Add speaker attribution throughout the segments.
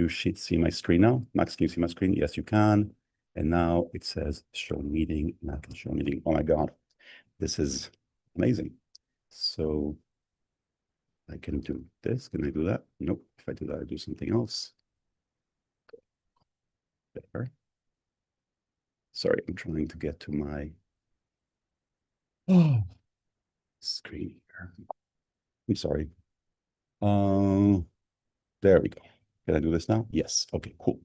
Speaker 1: You should see my screen now. Max, can you see my screen? Yes, you can. And now it says show meeting, and I can show meeting. Oh my God, this is amazing. So I can do this. Can I do that? Nope. If I do that, I do something else. There. Sorry, I'm trying to get to my screen here. I'm sorry. There we go. Can I do this now? Yes. Okay, cool.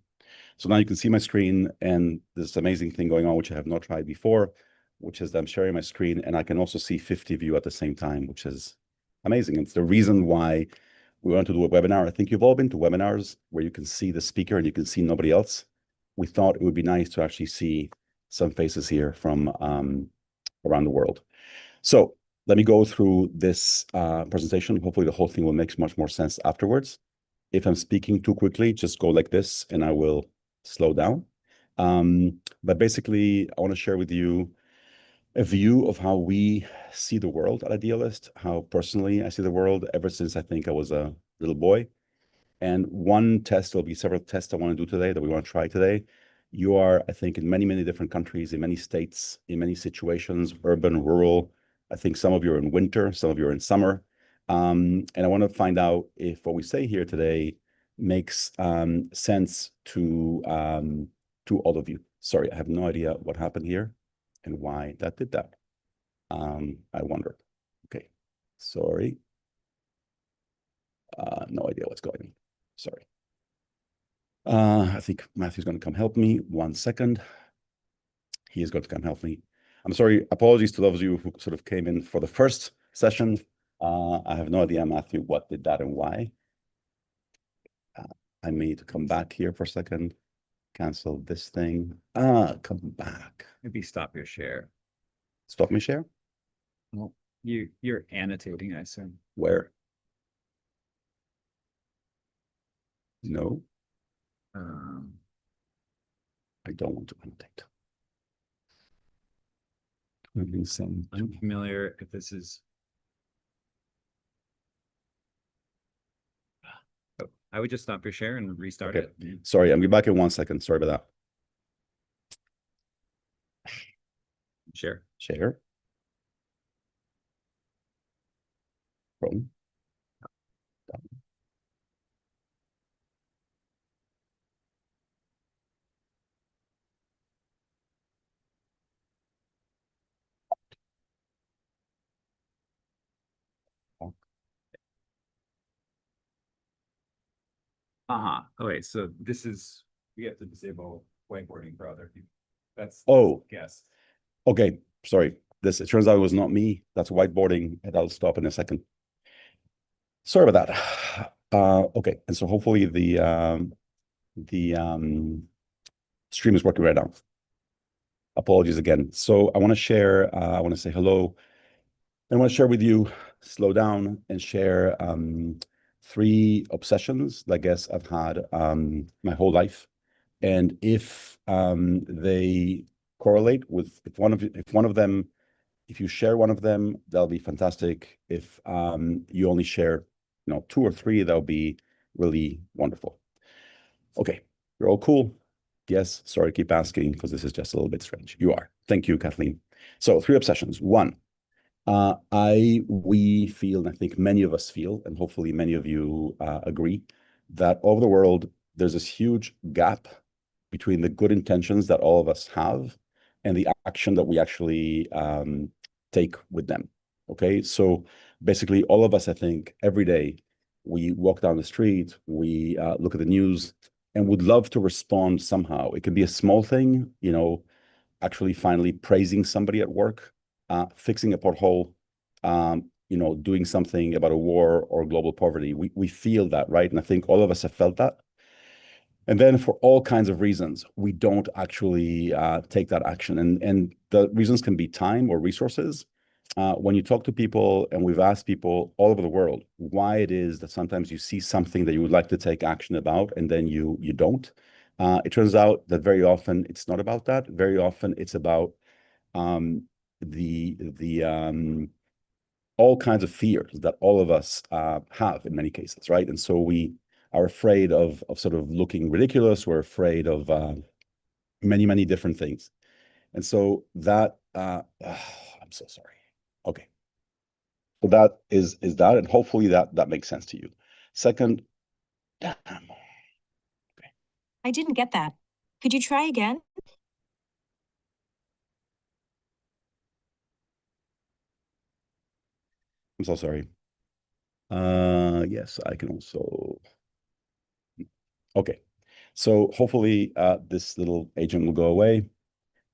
Speaker 1: So now you can see my screen and this amazing thing going on, which I have not tried before, which is that I'm sharing my screen and I can also see 50 of you at the same time, which is amazing. It's the reason why we want to do a webinar. I think you've all been to webinars where you can see the speaker and you can see nobody else. We thought it would be nice to actually see some faces here from around the world. So let me go through this presentation. Hopefully the whole thing will make much more sense afterwards. If I'm speaking too quickly, just go like this and I will slow down. But basically, I want to share with you a view of how we see the world at Idealist, how personally I see the world ever since I think I was a little boy. And one test, there'll be several tests I want to do today that we want to try today. You are, I think, in many, many different countries, in many states, in many situations, urban, rural. I think some of you are in winter, some of you are in summer. And I want to find out if what we say here today makes sense to all of you. Sorry, I have no idea what happened here and why that did that. I wonder. Okay, sorry. No idea what's going on. Sorry. I think Matthew's going to come help me. 1 second. He is going to come help me. I'm sorry. Apologies to those of you who sort of came in for the first session. I have no idea, Matthew, what did that and why. I may to come back here for a second. Cancel this thing. Come back.
Speaker 2: Maybe stop your share.
Speaker 1: Stop my share?
Speaker 2: Well, you're annotating, I assume.
Speaker 1: Where? No, I don't want to annotate.
Speaker 2: I'm familiar if this is. Oh, I would just stop your share and restart
Speaker 1: Okay.
Speaker 2: it.
Speaker 1: Sorry, I'm be back in 1 second. Sorry about that.
Speaker 2: Share.
Speaker 1: Share. Chrome.
Speaker 2: Oh wait, so this is we have to disable whiteboarding for other people. That's guess.
Speaker 1: Okay. Sorry. This it turns out it was not me. That's whiteboarding, and I'll stop in a second. Sorry about that. Okay, and so hopefully the stream is working right now. Apologies again. So I want to share. I want to say hello. I want to share with you, slow down and share 3 obsessions that I guess I've had my whole life. And if they correlate with if one of them, if you share one of them, that'll be fantastic. If you only share, 2 or 3, that'll be really wonderful. Okay, you're all cool. Yes, sorry, keep asking because this is just a little bit strange. You are. Thank you, Kathleen. So 3 obsessions. 1, we feel, and I think many of us feel, and hopefully many of you agree, that all over the world, there's this huge gap between the good intentions that all of us have and the action that we actually take with them. Okay, so basically all of us, I think, every day, we walk down the street, we look at the news, and would love to respond somehow. It could be a small thing, actually finally praising somebody at work, fixing a pothole, doing something about a war or global poverty. We feel that, right? And I think all of us have felt that. And then for all kinds of reasons, we don't actually take that action. And the reasons can be time or resources. When you talk to people, and we've asked people all over the world why it is that sometimes you see something that you would like to take action about and then you don't. It turns out that very often it's not about that. Very often it's about the all kinds of fears that all of us have in many cases, right? And so we are afraid of sort of looking ridiculous. We're afraid of many, many different things. And so that, I'm so sorry. Okay. So that is that, and hopefully that makes sense to you. Second, damn. Okay.
Speaker 3: I didn't get that. Could you try again?
Speaker 1: I'm so sorry. Yes, I can also. Okay. So hopefully this little agent will go away.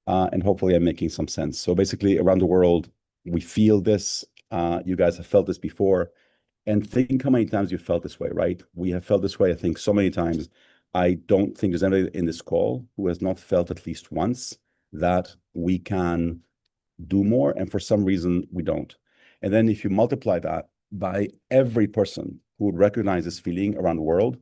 Speaker 1: And hopefully I'm making some sense. So basically around the world, we feel this. You guys have felt this before. And think how many times you felt this way, right? We have felt this way, I think, so many times. I don't think there's anybody in this call who has not felt at least once that we can do more, and for some reason we don't. And then if you multiply that by every person who would recognize this feeling around the world,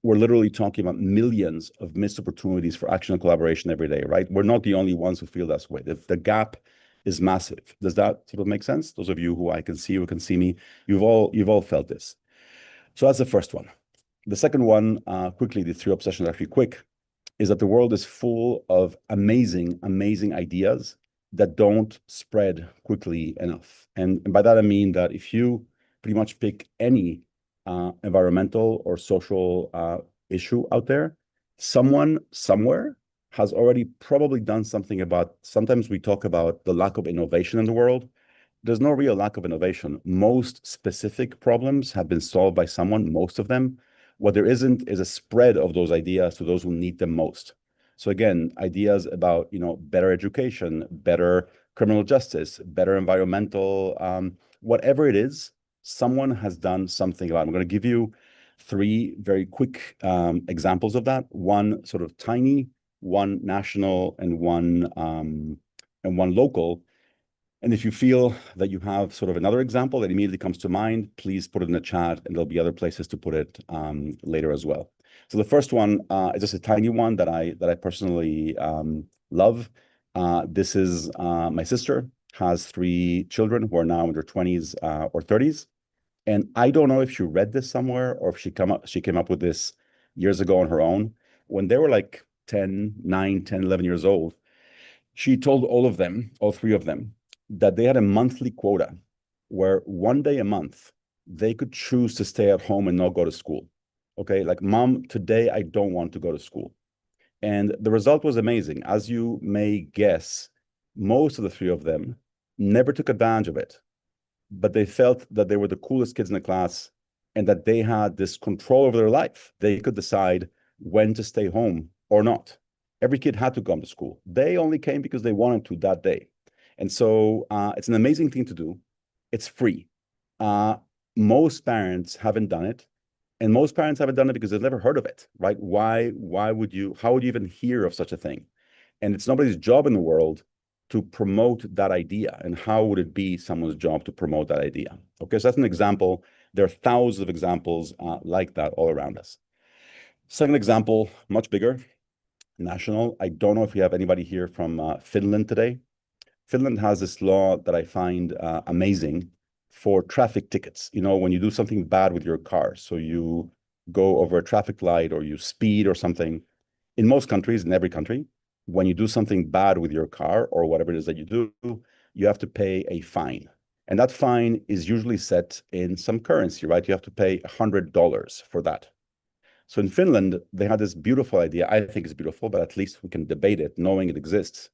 Speaker 1: we're literally talking about millions of missed opportunities for action and collaboration every day, right? We're not the only ones who feel that way. The gap is massive. Does that sort of make sense? Those of you who I can see, who can see me, you've all felt this. So that's the first one. The second one, quickly, the three obsessions are actually quick, is that the world is full of amazing, amazing ideas that don't spread quickly enough. And by that, I mean that if you pretty much pick any environmental or social issue out there, someone somewhere has already probably done something about, sometimes we talk about the lack of innovation in the world. There's no real lack of innovation. Most specific problems have been solved by someone, most of them. What there isn't is a spread of those ideas to those who need them most. So again, ideas about, better education, better criminal justice, better environmental, whatever it is, someone has done something about it. I'm going to give you three very quick examples of that. One sort of tiny, one national, and one local. And if you feel that you have sort of another example that immediately comes to mind, please put it in the chat, and there'll be other places to put it later as well. So the first one is just a tiny one that I personally love. This is my sister has three children who are now in their 20s or 30s. And I don't know if she read this somewhere or if she came up with this years ago on her own. When they were like 9, 10, 11 years old, she told all of them, all three of them, that they had a monthly quota where one day a month they could choose to stay at home and not go to school. Okay, like, Mom, today I don't want to go to school. And the result was amazing. As you may guess, most of the three of them never took advantage of it, but they felt that they were the coolest kids in the class and that they had this control over their life. They could decide when to stay home or not. Every kid had to come to school. They only came because they wanted to that day. And so it's an amazing thing to do. It's free. Most parents haven't done it. And most parents haven't done it because they've never heard of it, right? How would you even hear of such a thing? And it's nobody's job in the world to promote that idea. And how would it be someone's job to promote that idea? Okay, so that's an example. There are thousands of examples like that all around us. Second example, much bigger, national. I don't know if we have anybody here from Finland today. Finland has this law that I find amazing for traffic tickets. When you do something bad with your car, so you go over a traffic light or you speed or something, in most countries, in every country, when you do something bad with your car or whatever it is that you do, you have to pay a fine. And that fine is usually set in some currency, right? You have to pay $100 for that. So in Finland, they had this beautiful idea. I think it's beautiful, but at least we can debate it, knowing it exists,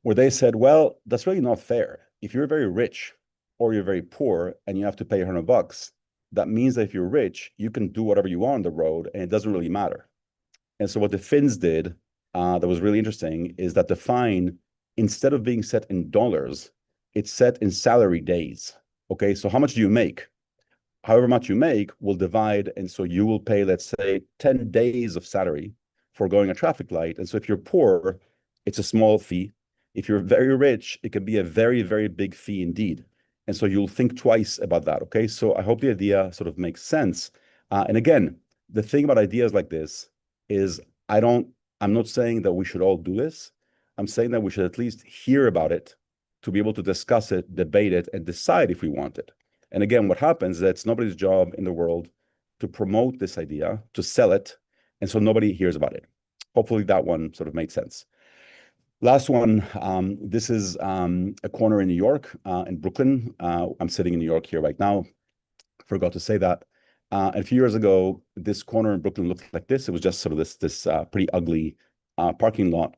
Speaker 1: where they said, well, that's really not fair. If you're very rich or you're very poor and you have to pay $100, that means that if you're rich, you can do whatever you want on the road and it doesn't really matter. And so what the Finns did that was really interesting is that the fine, instead of being set in dollars, it's set in salary days. Okay, so how much do you make? However much you make will divide, and so you will pay, let's say, 10 days of salary for going a traffic light. And so if you're poor, it's a small fee. If you're very rich, it can be a very, very big fee indeed. And so you'll think twice about that, okay? So I hope the idea sort of makes sense. And again, the thing about ideas like this is I'm not saying that we should all do this. I'm saying that we should at least hear about it to be able to discuss it, debate it, and decide if we want it. And again, what happens is that it's nobody's job in the world to promote this idea, to sell it, and so nobody hears about it. Hopefully that one sort of made sense. Last one, this is a corner in New York, in Brooklyn. I'm sitting in New York here right now. Forgot to say that. And a few years ago, this corner in Brooklyn looked like this. It was just sort of this pretty ugly parking lot.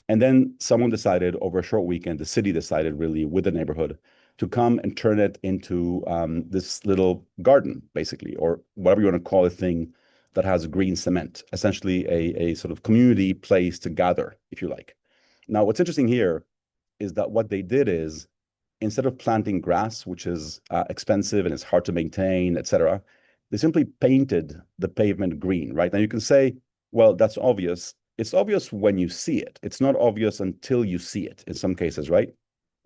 Speaker 1: And then someone decided over a short weekend, the city decided really with the neighborhood to come and turn it into this little garden, basically, or whatever you want to call a thing that has green cement, essentially a sort of community place to gather, if you like. Now, what's interesting here is that what they did is, instead of planting grass, which is expensive and it's hard to maintain, etc., they simply painted the pavement green, right? Now you can say, well, that's obvious. It's obvious when you see it. It's not obvious until you see it in some cases, right?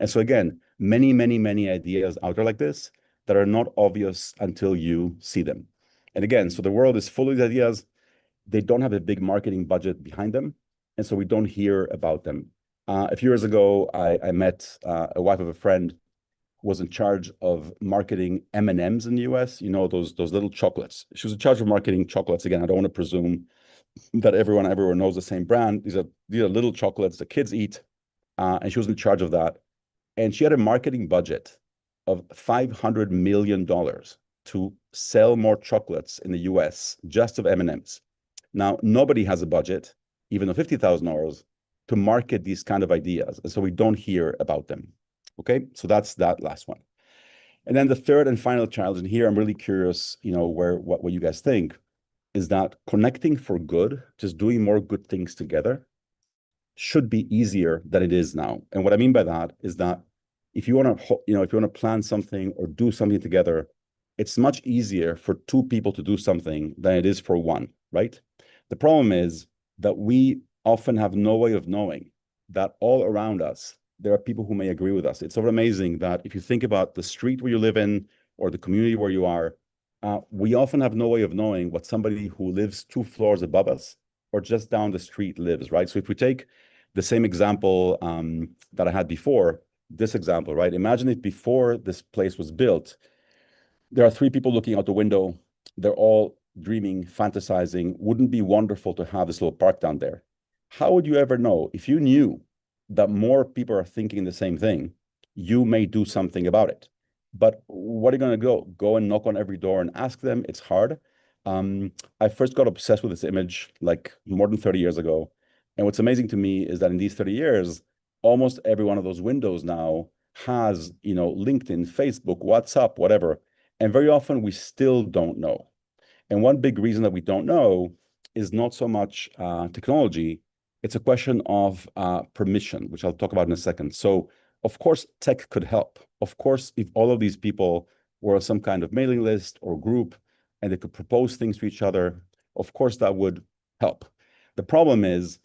Speaker 1: And so again, many, many, many ideas out there like this that are not obvious until you see them. And again, so the world is full of these ideas. They don't have a big marketing budget behind them. And so we don't hear about them. A few years ago, I met a wife of a friend who was in charge of marketing M&Ms in the US, you know, those little chocolates. She was in charge of marketing chocolates. Again, I don't want to presume that everyone everywhere knows the same brand. These are little chocolates that kids eat. And she was in charge of that. And she had a marketing budget of $500 million to sell more chocolates in the US, just of M&Ms. Now, nobody has a budget, even of $50,000, to market these kind of ideas. And so we don't hear about them. Okay, so that's that last one. And then the third and final challenge, and here I'm really curious, you know, what you guys think, is that connecting for good, just doing more good things together, should be easier than it is now. And what I mean by that is that if you want to, you know, if you want to plan something or do something together, it's much easier for two people to do something than it is for one, right? The problem is that we often have no way of knowing that all around us, there are people who may agree with us. It's sort of amazing that if you think about the street where you live in or the community where you are, we often have no way of knowing what somebody who lives 2 floors above us or just down the street lives, right? So if we take the same example that I had before, this example, right? Imagine if before this place was built, there are 3 people looking out the window. They're all dreaming, fantasizing. Wouldn't it be wonderful to have this little park down there? How would you ever know? If you knew that more people are thinking the same thing, you may do something about it. But what are you going to go? Go and knock on every door and ask them? It's hard. I first got obsessed with this image like more than 30 years ago. And what's amazing to me is that in these 30 years, almost every one of those windows now has, you know, LinkedIn, Facebook, WhatsApp, whatever. And very often we still don't know. And one big reason that we don't know is not so much technology. It's a question of permission, which I'll talk about in a second. So, of course, tech could help. Of course, if all of these people were on some kind of mailing list or group and they could propose things to each other, of course, that would help. The problem is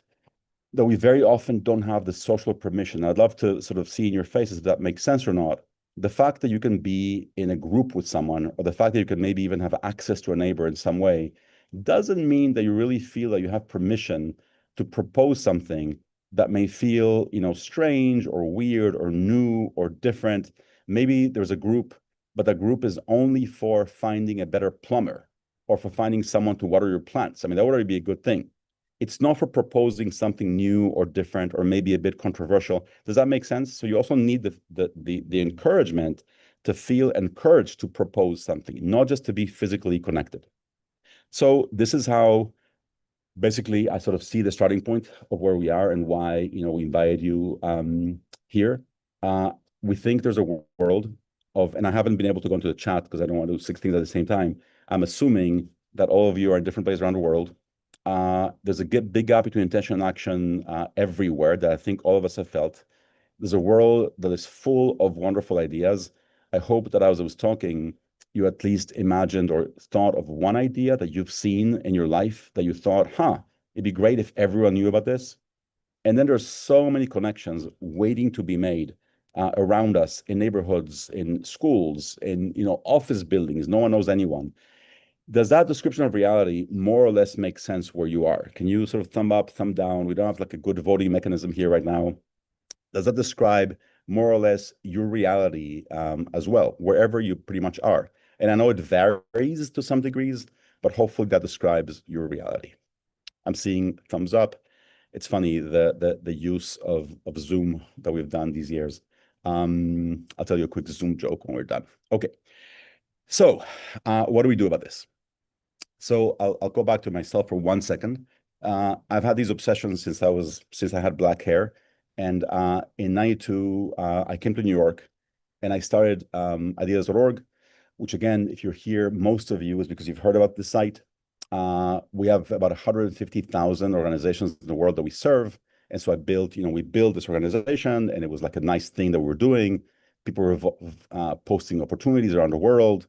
Speaker 1: that we very often don't have the social permission. I'd love to sort of see in your faces if that makes sense or not. The fact that you can be in a group with someone, or the fact that you can maybe even have access to a neighbor in some way, doesn't mean that you really feel that you have permission to propose something that may feel, you know, strange or weird or new or different. Maybe there's a group, but the group is only for finding a better plumber or for finding someone to water your plants. I mean, that would already be a good thing. It's not for proposing something new or different or maybe a bit controversial. Does that make sense? So you also need the encouragement to feel encouraged to propose something, not just to be physically connected. So this is how basically I sort of see the starting point of where we are and why, you know, we invited you here. We think there's a world of, and I haven't been able to go into the chat because I don't want to do 6 things at the same time. I'm assuming that all of you are in different places around the world. There's a big gap between intention and action everywhere that I think all of us have felt. There's a world that is full of wonderful ideas. I hope that as I was talking, you at least imagined or thought of one idea that you've seen in your life that you thought, it'd be great if everyone knew about this. And then there's so many connections waiting to be made around us in neighborhoods, in schools, in, you know, office buildings. No one knows anyone. Does that description of reality more or less make sense where you are? Can you sort of thumb up, thumb down? We don't have like a good voting mechanism here right now. Does that describe more or less your reality as well, wherever you pretty much are? And I know it varies to some degrees, but hopefully that describes your reality. I'm seeing thumbs up. It's funny, the use of Zoom that we've done these years. I'll tell you a quick Zoom joke when we're done. Okay. So what do we do about this? So I'll go back to myself for 1 second. I've had these obsessions since I had black hair. And in 92, I came to New York and I started Idealist.org, which again, if you're here, most of you is because you've heard about the site. We have about 150,000 organizations in the world that we serve. And so we built this organization, and it was like a nice thing that we were doing. People were posting opportunities around the world.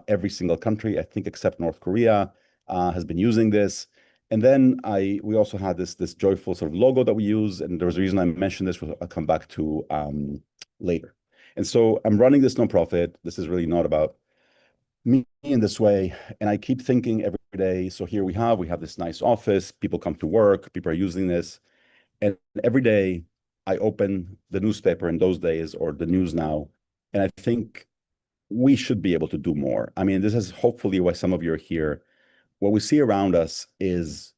Speaker 1: Every single country, I think, except North Korea, has been using this. And then we also had this joyful sort of logo that we use. And there was a reason I mentioned this, which I'll come back to later. And so I'm running this nonprofit. This is really not about me in this way. And I keep thinking every day, so here we have this nice office, people come to work, people are using this. And every day I open the newspaper in those days or the news now, and I think we should be able to do more. I mean, this is hopefully why some of you are here. What we see around us is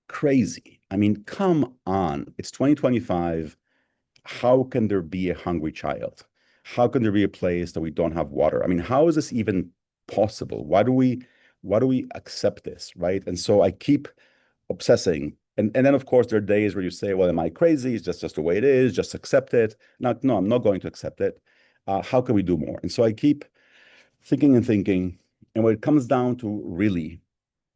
Speaker 1: crazy. I mean, come on, it's 2025. How can there be a hungry child? How can there be a place that we don't have water? I mean, how is this even possible? Why do we accept this, right? And so I keep obsessing. And then of course there are days where you say, well, am I crazy? It's just the way it is, just accept it. No, I'm not going to accept it. How can we do more? And so I keep thinking and thinking. And what it comes down to really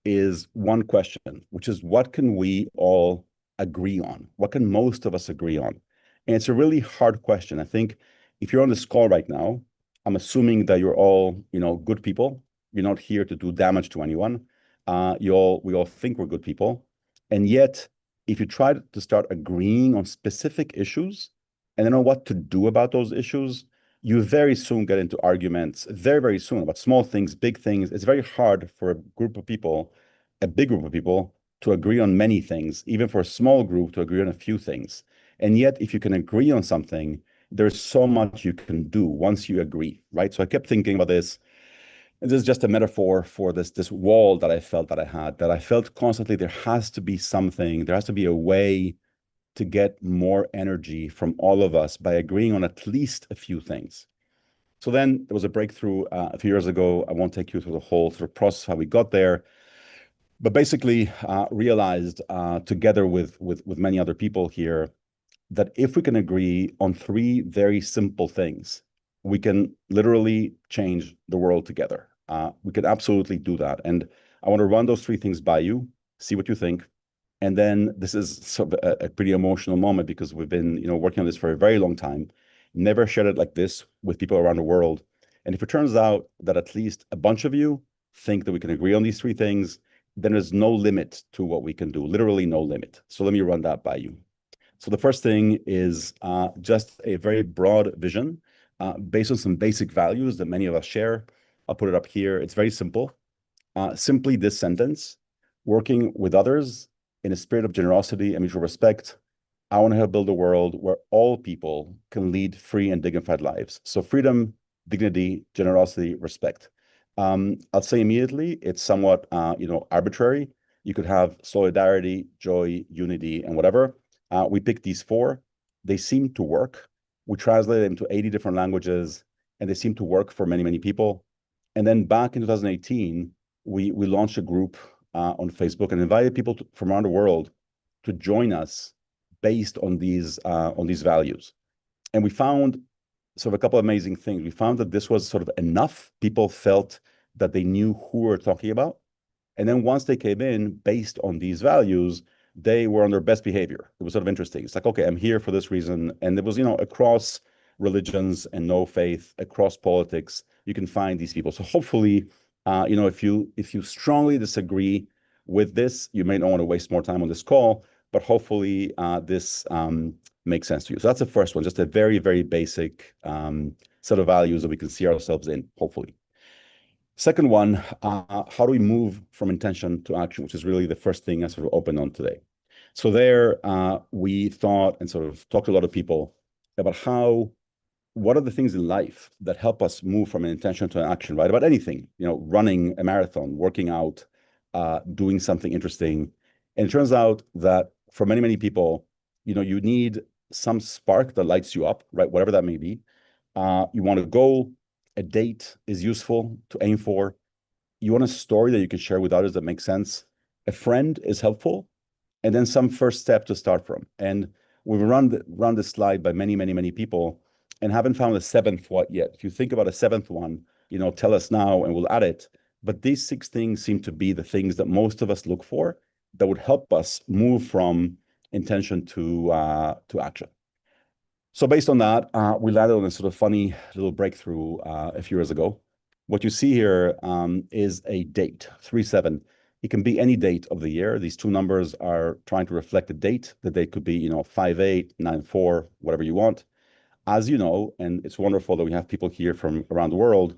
Speaker 1: is one question, which is what can we all agree on? What can most of us agree on? And it's a really hard question. I think if you're on this call right now, I'm assuming that you're all, good people. You're not here to do damage to anyone. We all think we're good people. And yet, if you try to start agreeing on specific issues and then on what to do about those issues, you very soon get into arguments, very, very soon, about small things, big things. It's very hard for a big group of people, to agree on many things, even for a small group to agree on a few things. And yet, if you can agree on something, there's so much you can do once you agree, right? So I kept thinking about this. And this is just a metaphor for this wall that I felt that I felt constantly there has to be something, there has to be a way to get more energy from all of us by agreeing on at least a few things. So then there was a breakthrough a few years ago. I won't take you through the whole sort of process how we got there, but basically realized together with many other people here that if we can agree on 3 very simple things, we can literally change the world together. We can absolutely do that. And I want to run those 3 things by you, see what you think. And then this is sort of a pretty emotional moment because we've been, working on this for a very long time, never shared it like this with people around the world. And if it turns out that at least a bunch of you think that we can agree on these 3 things, then there's no limit to what we can do, literally no limit. So let me run that by you. So the first thing is just a very broad vision based on some basic values that many of us share. I'll put it up here. It's very simple. Simply this sentence: working with others in a spirit of generosity and mutual respect. I want to help build a world where all people can lead free and dignified lives. So freedom, dignity, generosity, respect. I'll say immediately, it's somewhat, arbitrary. You could have solidarity, joy, unity, and whatever. We picked these 4. They seem to work. We translated them to 80 different languages, and they seem to work for many, many people. And then back in 2018, we launched a group on Facebook and invited people from around the world to join us based on these values. And we found sort of a couple of amazing things. We found that this was sort of enough. People felt that they knew who we were talking about. And then once they came in based on these values, they were on their best behavior. It was sort of interesting. It's like, okay, I'm here for this reason. And it was, across religions and no faith, across politics, you can find these people. So hopefully, if you strongly disagree with this, you may not want to waste more time on this call, but hopefully this makes sense to you. So that's the first one, just a very, very basic set of values that we can see ourselves in, hopefully. Second one, how do we move from intention to action, which is really the first thing I sort of opened on today. So there we thought and sort of talked to a lot of people about what are the things in life that help us move from an intention to an action, right? About anything, running a marathon, working out, doing something interesting. And it turns out that for many, many people, you need some spark that lights you up, right? Whatever that may be. You want a goal, a date is useful to aim for. You want a story that you can share with others that makes sense. A friend is helpful, and then some first step to start from. And we've run this slide by many, many, many people and haven't found a seventh one yet. If you think about a seventh one, tell us now and we'll add it. But these 6 things seem to be the things that most of us look for that would help us move from intention to action. So based on that, we landed on a sort of funny little breakthrough a few years ago. What you see here is a date, 3/7. It can be any date of the year. These 2 numbers are trying to reflect a date. The date could be, 5/8, 9/4, whatever you want. As you know, and it's wonderful that we have people here from around the world,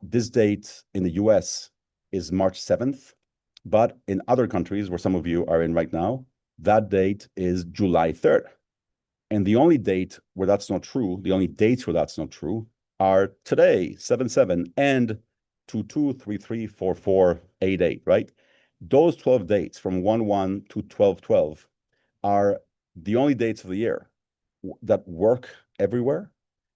Speaker 1: this date in the US is March 7th, but in other countries where some of you are in right now, that date is July 3rd. And the only date where that's not true, the only dates where that's not true are today, 7/7, and 2/2, 3/3, 4/4, 8/8, right? Those 12 dates from 1/1 to 12/12 are the only dates of the year that work everywhere.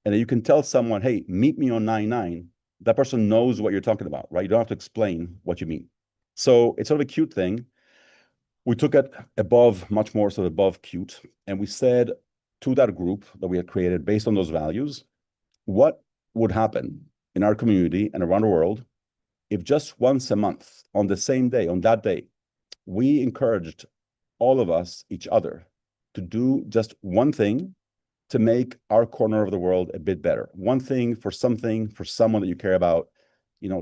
Speaker 1: And you can tell someone, hey, meet me on 9/9. That person knows what you're talking about, right? You don't have to explain what you mean. So it's sort of a cute thing. We took it above, much more sort of above cute, and we said to that group that we had created based on those values, what would happen in our community and around the world if just once a month, on the same day, on that day, we encouraged all of us, each other, to do just one thing to make our corner of the world a bit better. One thing for something, for someone that you care about,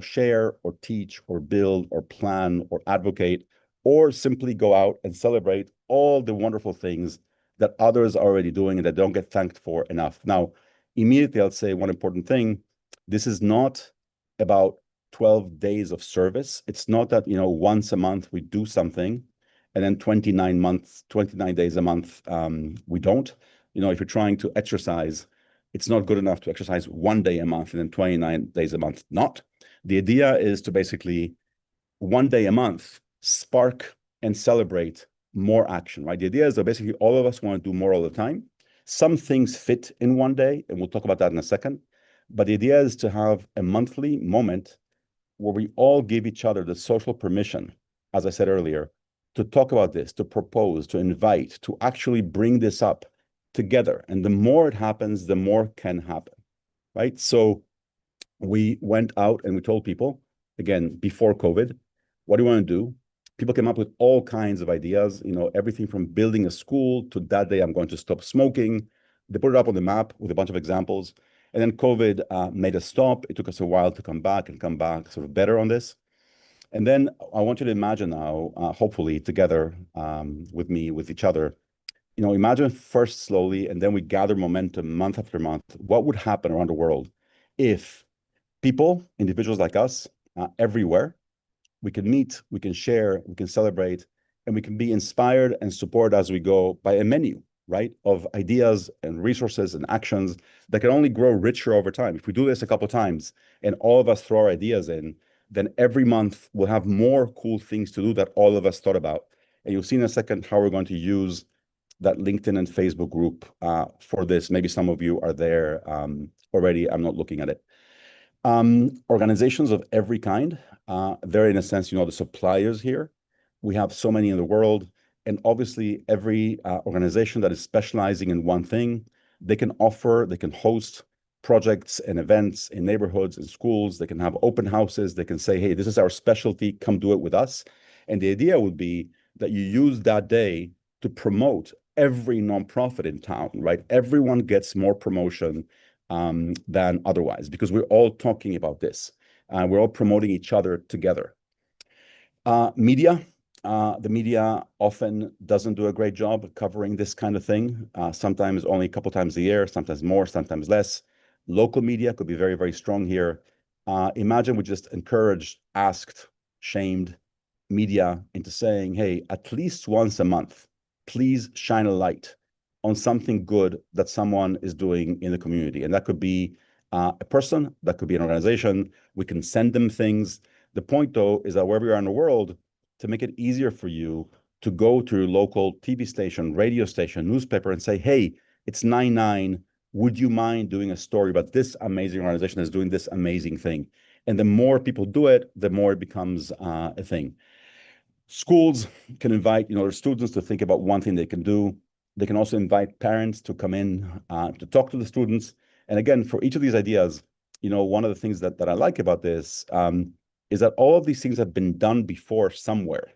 Speaker 1: share or teach or build or plan or advocate, or simply go out and celebrate all the wonderful things that others are already doing and that don't get thanked for enough. Now, immediately I'll say one important thing. This is not about 12 days of service. It's not that, once a month we do something and then 29 days a month, we don't. If you're trying to exercise, it's not good enough to exercise 1 day a month and then 29 days a month not. The idea is to basically 1 day a month spark and celebrate more action, right? The idea is that basically all of us want to do more all the time. Some things fit in 1 day, and we'll talk about that in a second. But the idea is to have a monthly moment where we all give each other the social permission, as I said earlier, to talk about this, to propose, to invite, to actually bring this up together. And the more it happens, the more can happen, right? So we went out and we told people, again, before COVID, what do you want to do? People came up with all kinds of ideas, everything from building a school to that day I'm going to stop smoking. They put it up on the map with a bunch of examples. And then COVID made us stop. It took us a while to come back sort of better on this. And then I want you to imagine now, hopefully together with me, with each other, imagine first slowly, and then we gather momentum month after month. What would happen around the world if people, individuals like us, everywhere, we can meet, we can share, we can celebrate, and we can be inspired and supported as we go by a menu, right, of ideas and resources and actions that can only grow richer over time. If we do this a couple of times and all of us throw our ideas in, then every month we'll have more cool things to do that all of us thought about. And you'll see in a second how we're going to use that LinkedIn and Facebook group for this. Maybe some of you are there already. I'm not looking at it. Organizations of every kind. They're in a sense, the suppliers here. We have so many in the world. And obviously every organization that is specializing in one thing, they can host projects and events in neighborhoods and schools. They can have open houses. They can say, hey, this is our specialty, come do it with us. And the idea would be that you use that day to promote every nonprofit in town, right? Everyone gets more promotion than otherwise, because we're all talking about this. We're all promoting each other together. Media. The media often doesn't do a great job of covering this kind of thing. Sometimes only a couple times a year, sometimes more, sometimes less. Local media could be very, very strong here. Imagine we just encouraged, asked, shamed media into saying, hey, at least once a month, please shine a light on something good that someone is doing in the community. And that could be a person, that could be an organization. We can send them things. The point, though, is that wherever you are in the world, to make it easier for you to go to your local TV station, radio station, newspaper, and say, hey, it's 9/9. Would you mind doing a story about this amazing organization that's doing this amazing thing? And the more people do it, the more it becomes a thing. Schools can invite, their students to think about one thing they can do. They can also invite parents to come in to talk to the students. And again, for each of these ideas, one of the things that I like about this is that all of these things have been done before somewhere.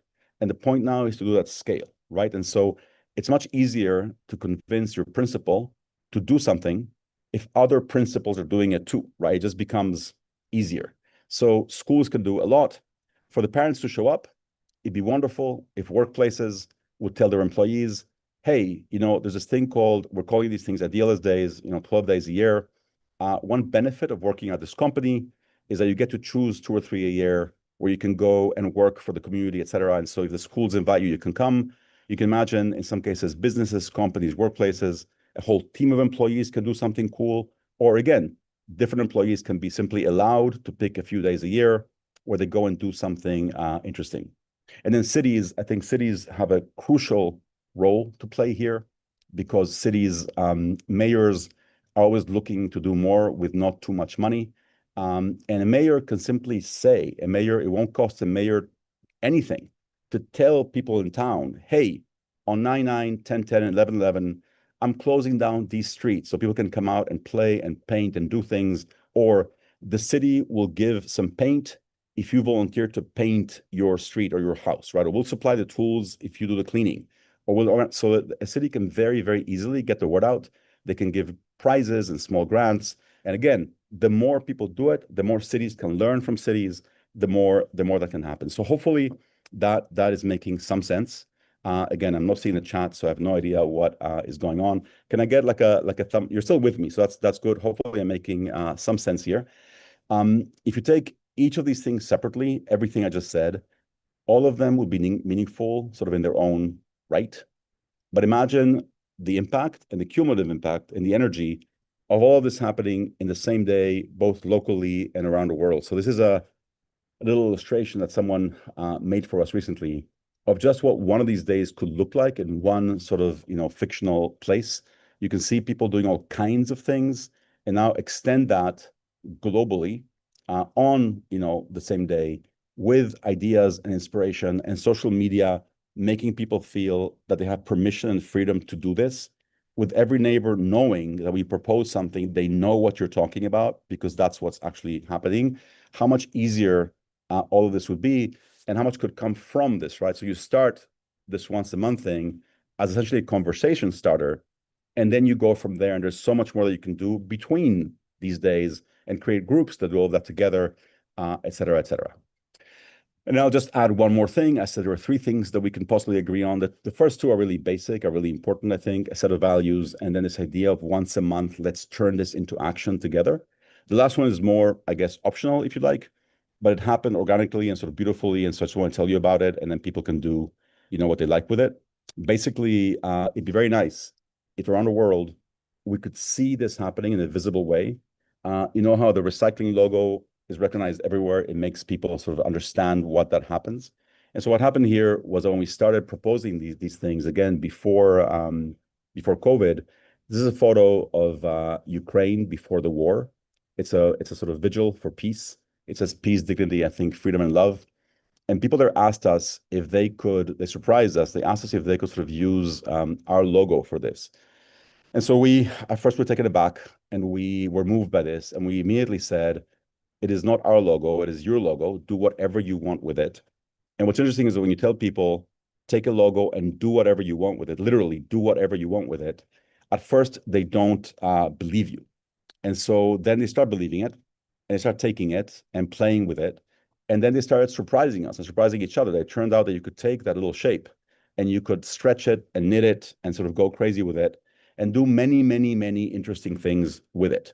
Speaker 1: And the point now is to do that scale, right? And so it's much easier to convince your principal to do something if other principals are doing it too, right? It just becomes easier. So schools can do a lot. For the parents to show up, it'd be wonderful if workplaces would tell their employees, hey, there's this thing called, we're calling these things Idealist Days, 12 days a year. One benefit of working at this company is that you get to choose 2 or 3 a year where you can go and work for the community, et cetera. And so if the schools invite you, you can come. You can imagine, in some cases, businesses, companies, workplaces, a whole team of employees can do something cool. Or again, different employees can be simply allowed to pick a few days a year where they go and do something interesting. And then cities, I think cities have a crucial role to play here because cities, mayors are always looking to do more with not too much money. And a mayor can simply say, it won't cost a mayor anything to tell people in town, hey, on 9/9, 10/10, 11/11, I'm closing down these streets so people can come out and play and paint and do things, or the city will give some paint if you volunteer to paint your street or your house, right? Or we'll supply the tools if you do the cleaning. So that a city can very, very easily get the word out. They can give prizes and small grants. And again, the more people do it, the more cities can learn from cities, the more that can happen. So hopefully that is making some sense. Again, I'm not seeing the chat, so I have no idea what is going on. Can I get like a thumb? You're still with me, so that's good. Hopefully I'm making some sense here. If you take each of these things separately, everything I just said, all of them would be meaningful sort of in their own right. But imagine the impact and the cumulative impact and the energy of all of this happening in the same day, both locally and around the world. So this is a little illustration that someone made for us recently of just what one of these days could look like in one sort of, fictional place. You can see people doing all kinds of things and now extend that globally on, the same day with ideas and inspiration and social media, making people feel that they have permission and freedom to do this, with every neighbor knowing that we propose something, they know what you're talking about because that's what's actually happening. How much easier all of this would be and how much could come from this, right? So you start this once a month thing as essentially a conversation starter, and then you go from there, and there's so much more that you can do between these days and create groups that do all that together, et cetera, et cetera. And I'll just add one more thing. I said there are 3 things that we can possibly agree on. That the first 2 are really basic, are really important, I think, a set of values, and then this idea of once a month, let's turn this into action together. The last one is more, I guess, optional, if you like, but it happened organically and sort of beautifully, and so I just want to tell you about it, and then people can do, what they like with it. Basically, it'd be very nice if around the world we could see this happening in a visible way. You know how the recycling logo is recognized everywhere. It makes people sort of understand what that happens. And so what happened here was that when we started proposing these things again before COVID, this is a photo of Ukraine before the war. It's a sort of vigil for peace. It says peace, dignity, I think freedom and love. And people there asked us if they surprised us. They asked us if they could sort of use our logo for this. And so we, at first, were taken aback and we were moved by this. And we immediately said, it is not our logo, it is your logo. Do whatever you want with it. And what's interesting is that when you tell people, take a logo and do whatever you want with it, literally do whatever you want with it, at first they don't believe you. And so then they start believing it and they start taking it and playing with it. And then they started surprising us and surprising each other. It turned out that you could take that little shape and you could stretch it and knit it and sort of go crazy with it and do many, many, many interesting things with it.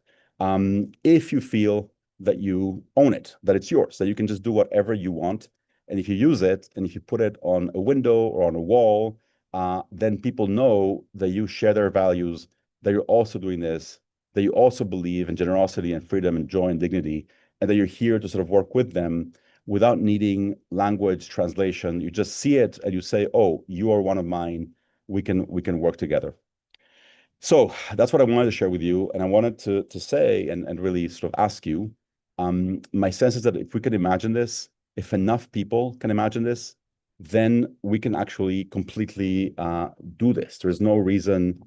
Speaker 1: If you feel that you own it, that it's yours, that you can just do whatever you want. And if you use it, and if you put it on a window or on a wall, then people know that you share their values, that you're also doing this, that you also believe in generosity and freedom and joy and dignity, and that you're here to sort of work with them without needing language translation. You just see it and you say, oh, you are one of mine. We can work together. So that's what I wanted to share with you. And I wanted to say and really sort of ask you, my sense is that if we can imagine this, if enough people can imagine this, then we can actually completely do this. There's no reason.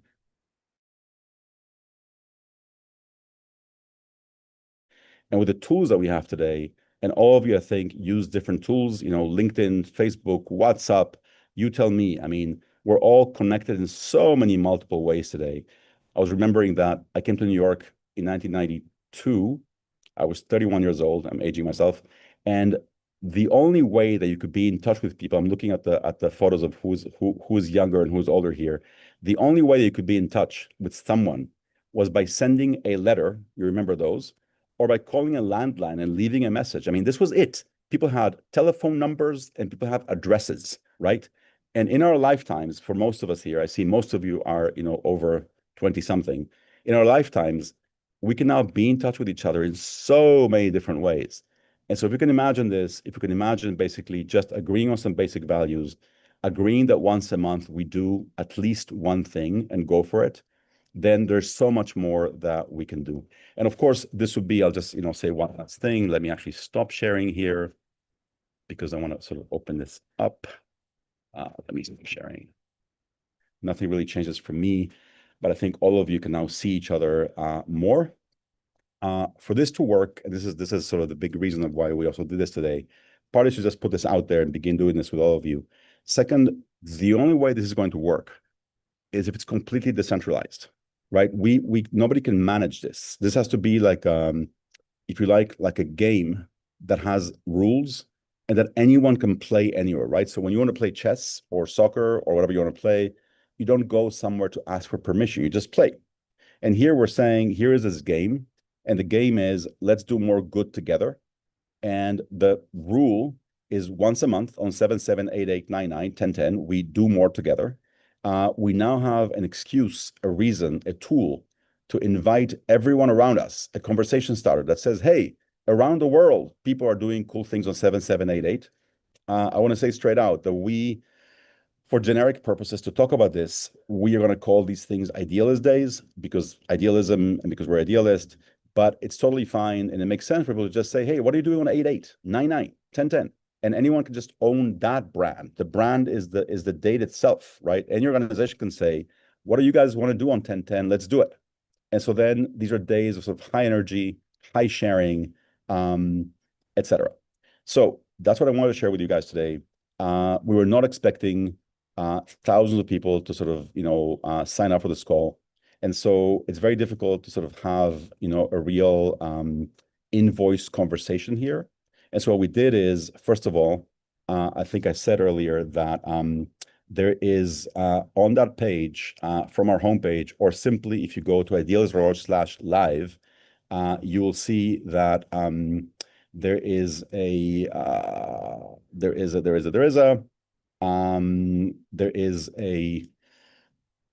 Speaker 1: And with the tools that we have today, and all of you, I think, use different tools, LinkedIn, Facebook, WhatsApp, you tell me. I mean, we're all connected in so many multiple ways today. I was remembering that I came to New York in 1992. I was 31 years old. I'm aging myself. And the only way that you could be in touch with people, I'm looking at the photos of who's younger and who's older here. The only way you could be in touch with someone was by sending a letter. You remember those? Or by calling a landline and leaving a message. I mean, this was it. People had telephone numbers and people have addresses, right? And in our lifetimes, for most of us here, I see most of you are, over 20 something. In our lifetimes, we can now be in touch with each other in so many different ways. And so if you can imagine this, if you can imagine basically just agreeing on some basic values, agreeing that once a month we do at least one thing and go for it, then there's so much more that we can do. And of course, this would be, I'll just, say one last thing. Let me actually stop sharing here because I want to sort of open this up. Let me stop sharing. Nothing really changes for me, but I think all of you can now see each other more. For this to work, and this is sort of the big reason of why we also do this today, part is to just put this out there and begin doing this with all of you. Second, the only way this is going to work is if it's completely decentralized, right? Nobody can manage this. This has to be like, if you like a game that has rules and that anyone can play anywhere, right? So when you want to play chess or soccer or whatever you want to play, you don't go somewhere to ask for permission. You just play. And here we're saying, here is this game. And the game is, let's do more good together. And the rule is once a month on 7/7/8/8/9/9/10/10, we do more together. We now have an excuse, a reason, a tool to invite everyone around us, a conversation starter that says, hey, around the world, people are doing cool things on 7/7/8/8. I want to say straight out that we, for generic purposes, to talk about this, we are going to call these things Idealist Days because idealism and because we're idealist, but it's totally fine. And it makes sense for people to just say, hey, what are you doing on 8/8, 9/9, 10/10? And anyone can just own that brand. The brand is the date itself, right? And your organization can say, what do you guys want to do on 10/10? Let's do it. And so then these are days of sort of high energy, high sharing, etc. So that's what I wanted to share with you guys today. We were not expecting thousands of people to sort of, sign up for this call. And so it's very difficult to sort of have, a real invoice conversation here. And so what we did is, first of all, I think I said earlier that there is on that page from our homepage, or simply if you go to idealist.org/live, you will see that there is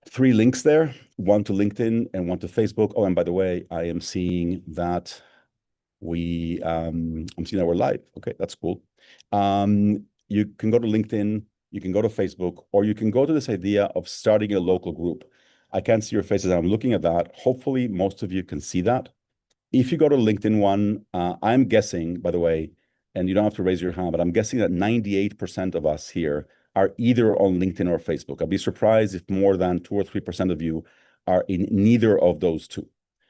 Speaker 1: three links there, one to LinkedIn and one to Facebook. Oh, and by the way, I am seeing that I'm seeing that we're live. Okay, that's cool. You can go to LinkedIn, you can go to Facebook, or you can go to this idea of starting a local group. I can't see your faces. I'm looking at that. Hopefully, most of you can see that. If you go to LinkedIn one, I'm guessing, by the way, and you don't have to raise your hand, but I'm guessing that 98% of us here are either on LinkedIn or Facebook. I'd be surprised if more than 2 or 3% of you are in neither of those two.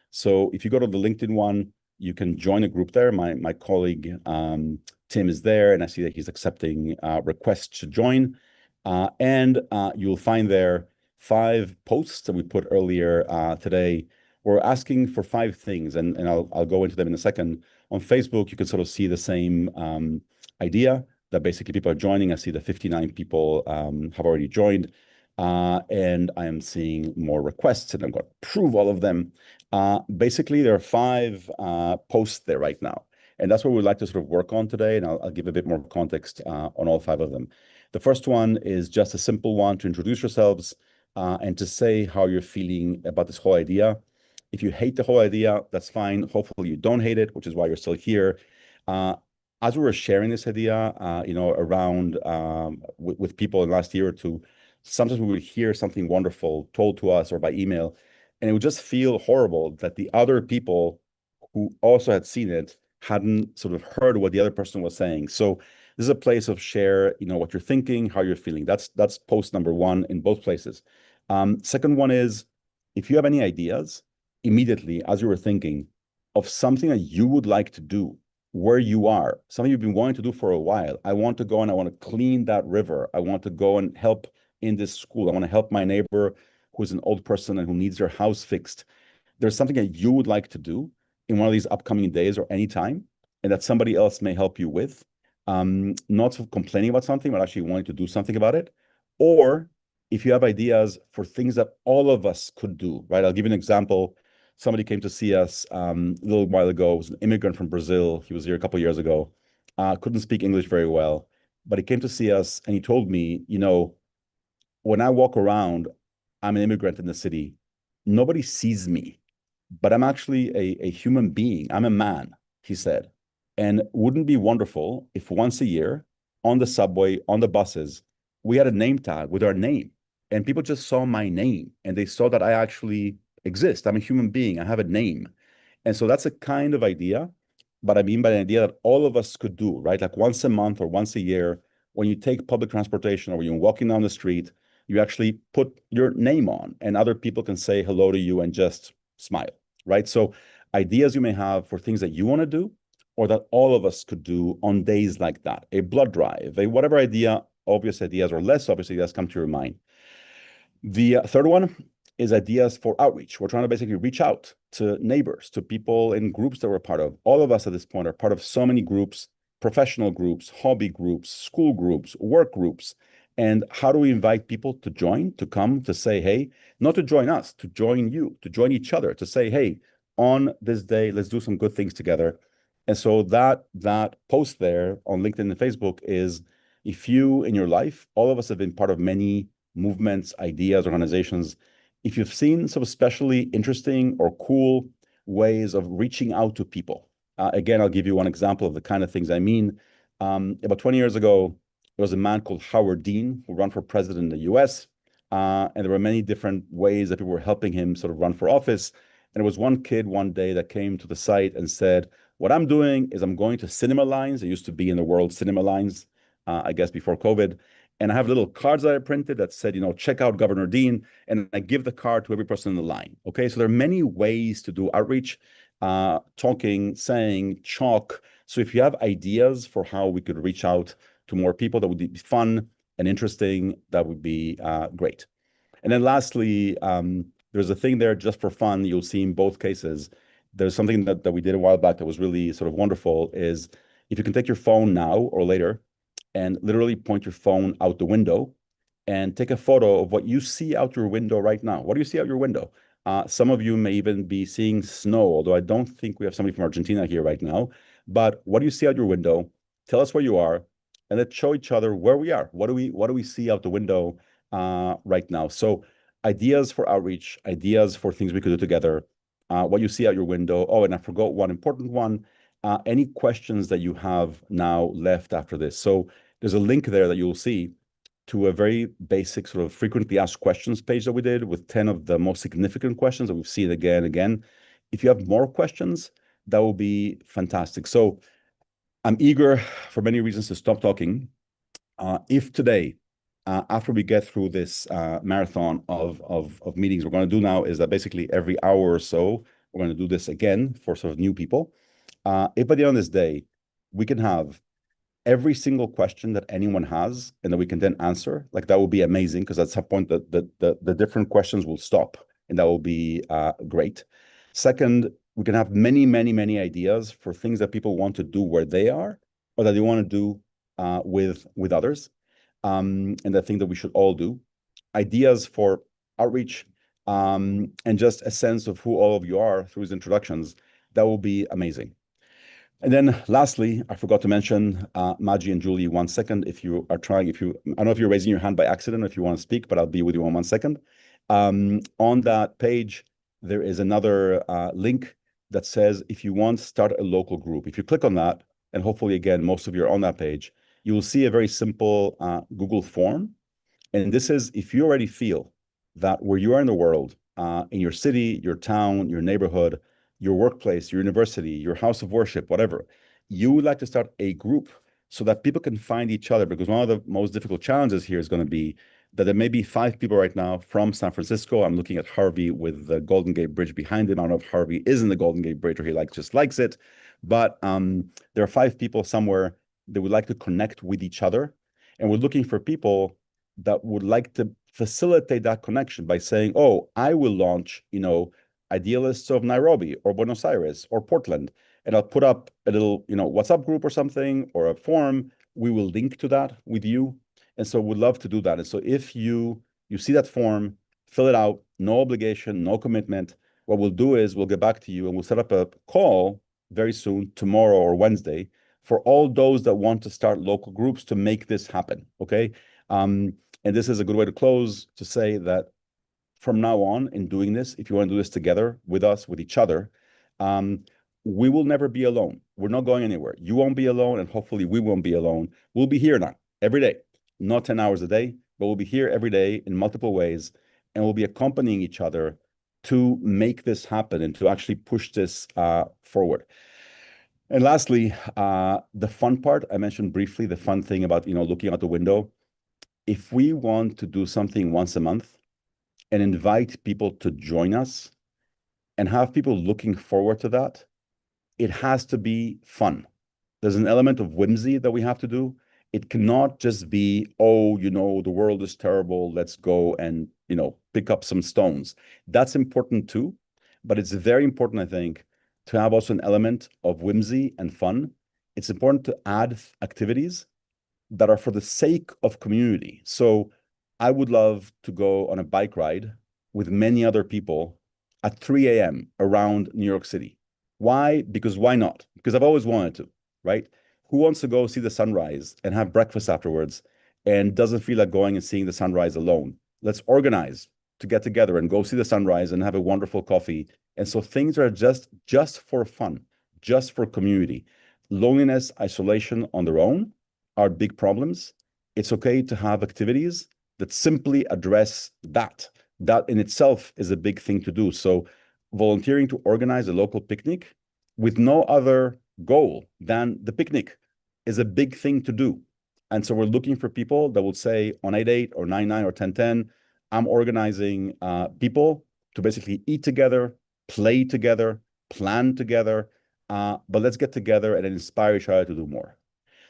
Speaker 1: So if you go to the LinkedIn one, you can join a group there. My colleague, Tim, is there, and I see that he's accepting requests to join. And you'll find there 5 posts that we put earlier today. We're asking for 5 things, and I'll go into them in a second. On Facebook, you can sort of see the same idea that basically people are joining. I see that 59 people have already joined, and I am seeing more requests, and I'm going to approve all of them. Basically, there are 5 posts there right now, and that's what we'd like to sort of work on today, and I'll give a bit more context on all 5 of them. The first one is just a simple one to introduce yourselves and to say how you're feeling about this whole idea. If you hate the whole idea, that's fine. Hopefully you don't hate it, which is why you're still here. as we were sharing this idea, around with people in the last year or two, sometimes we would hear something wonderful told to us or by email, and it would just feel horrible that the other people who also had seen it hadn't sort of heard what the other person was saying. So this is a place of share, what you're thinking, how you're feeling. That's post number one in both places. Second one is, if you have any ideas immediately as you were thinking of something that you would like to do where you are, something you've been wanting to do for a while. I want to go and I want to clean that river. I want to go and help in this school. I want to help my neighbor who's an old person and who needs their house fixed. There's something that you would like to do in one of these upcoming days or any time, and that somebody else may help you with. Not sort of complaining about something, but actually wanting to do something about it. Or if you have ideas for things that all of us could do, right? I'll give you an example. Somebody came to see us a little while ago. It was an immigrant from Brazil. He was here a couple of years ago. Couldn't speak English very well, but he came to see us and he told me, when I walk around, I'm an immigrant in the city. Nobody sees me, but I'm actually a human being. I'm a man, he said. And wouldn't it be wonderful if once a year on the subway, on the buses, we had a name tag with our name and people just saw my name and they saw that I actually exist. I'm a human being. I have a name. And so that's a kind of idea, but I mean by an idea that all of us could do, right? Like once a month or once a year, when you take public transportation or when you're walking down the street, you actually put your name on and other people can say hello to you and just smile, right? So ideas you may have for things that you want to do or that all of us could do on days like that, a blood drive, a whatever idea, obvious ideas or less obvious ideas come to your mind. The third one is ideas for outreach. We're trying to basically reach out to neighbors, to people in groups that we're part of. All of us at this point are part of so many groups, professional groups, hobby groups, school groups, work groups. And how do we invite people to join, to come, to say, hey, not to join us, to join you, to join each other, to say, hey, on this day, let's do some good things together. And so that post there on LinkedIn and Facebook is, if you in your life, all of us have been part of many movements, ideas, organizations. If you've seen some especially interesting or cool ways of reaching out to people, again, I'll give you one example of the kind of things I mean. About 20 years ago, there was a man called Howard Dean who ran for president in the US. And there were many different ways that people were helping him sort of run for office. And there was one kid one day that came to the site and said, what I'm doing is I'm going to cinema lines. There used to be in the world cinema lines, I guess before COVID. And I have little cards that I printed that said, check out Governor Dean. And I give the card to every person in the line. Okay, so there are many ways to do outreach, talking, saying, chalk. So if you have ideas for how we could reach out to more people, that would be fun and interesting, that would be great. And then lastly, there's a thing there just for fun. You'll see in both cases. There's something that we did a while back that was really sort of wonderful is if you can take your phone now or later and literally point your phone out the window and take a photo of what you see out your window right now. What do you see out your window? Some of you may even be seeing snow, although I don't think we have somebody from Argentina here right now. But what do you see out your window? Tell us where you are, and let's show each other where we are. What do we see out the window right now? So ideas for outreach, ideas for things we could do together, what you see out your window. Oh, and I forgot one important one. Any questions that you have now left after this. So there's a link there that you'll see to a very basic sort of frequently asked questions page that we did with 10 of the most significant questions that we've seen again and again. If you have more questions, that will be fantastic. So I'm eager for many reasons to stop talking. If today, after we get through this marathon of meetings, we're going to do now is that basically every hour or so, we're going to do this again for sort of new people. If by the end of this day, we can have every single question that anyone has and that we can then answer, like that will be amazing, because at some point the different questions will stop and that will be great. Second, we can have many, many, many ideas for things that people want to do where they are or that they want to do with others. And I think that we should all do. Ideas for outreach and just a sense of who all of you are through his introductions. That will be amazing. And then lastly, I forgot to mention Maggie and Julie 1 second. If you are trying, I don't know if you're raising your hand by accident, if you want to speak, but I'll be with you in 1 second. On that page, there is another link that says, if you want, start a local group. If you click on that, and hopefully, again, most of you are on that page, you will see a very simple Google form. And this is if you already feel that where you are in the world, in your city, your town, your neighborhood, your workplace, your university, your house of worship, whatever, you would like to start a group so that people can find each other. Because one of the most difficult challenges here is going to be that there may be 5 people right now from San Francisco. I'm looking at Harvey with the Golden Gate Bridge behind him. I don't know if Harvey is in the Golden Gate Bridge or he just likes it. But there are 5 people somewhere that would like to connect with each other. And we're looking for people that would like to facilitate that connection by saying, oh, I will launch, Idealists of Nairobi or Buenos Aires or Portland, and I'll put up a little, WhatsApp group or something or a forum. We will link to that with you. And so we'd love to do that. And so if you see that form, fill it out, no obligation, no commitment. What we'll do is we'll get back to you and we'll set up a call very soon, tomorrow or Wednesday, for all those that want to start local groups to make this happen. Okay. And this is a good way to close, to say that from now on in doing this, if you want to do this together with us, with each other, we will never be alone. We're not going anywhere. You won't be alone, and hopefully we won't be alone. We'll be here now every day, not 10 hours a day, but we'll be here every day in multiple ways, and we'll be accompanying each other to make this happen and to actually push this forward. And lastly, the fun part, I mentioned briefly the fun thing about, looking out the window. If we want to do something once a month and invite people to join us and have people looking forward to that, it has to be fun. There's an element of whimsy that we have to do. It cannot just be, oh, the world is terrible, let's go and, pick up some stones. That's important too, but it's very important, I think, to have also an element of whimsy and fun. It's important to add activities that are for the sake of community. So I would love to go on a bike ride with many other people at 3 a.m. around New York City. Why? Because why not? Because I've always wanted to, right? Who wants to go see the sunrise and have breakfast afterwards and doesn't feel like going and seeing the sunrise alone? Let's organize to get together and go see the sunrise and have a wonderful coffee. And so things are just for fun, just for community. Loneliness, isolation on their own are big problems. It's okay to have activities that simply address that. That in itself is a big thing to do. So volunteering to organize a local picnic with no other goal than the picnic is a big thing to do. And so we're looking for people that will say on 8/8 or 9/9 or 10/10, I'm organizing people to basically eat together, play together, plan together, but let's get together and inspire each other to do more.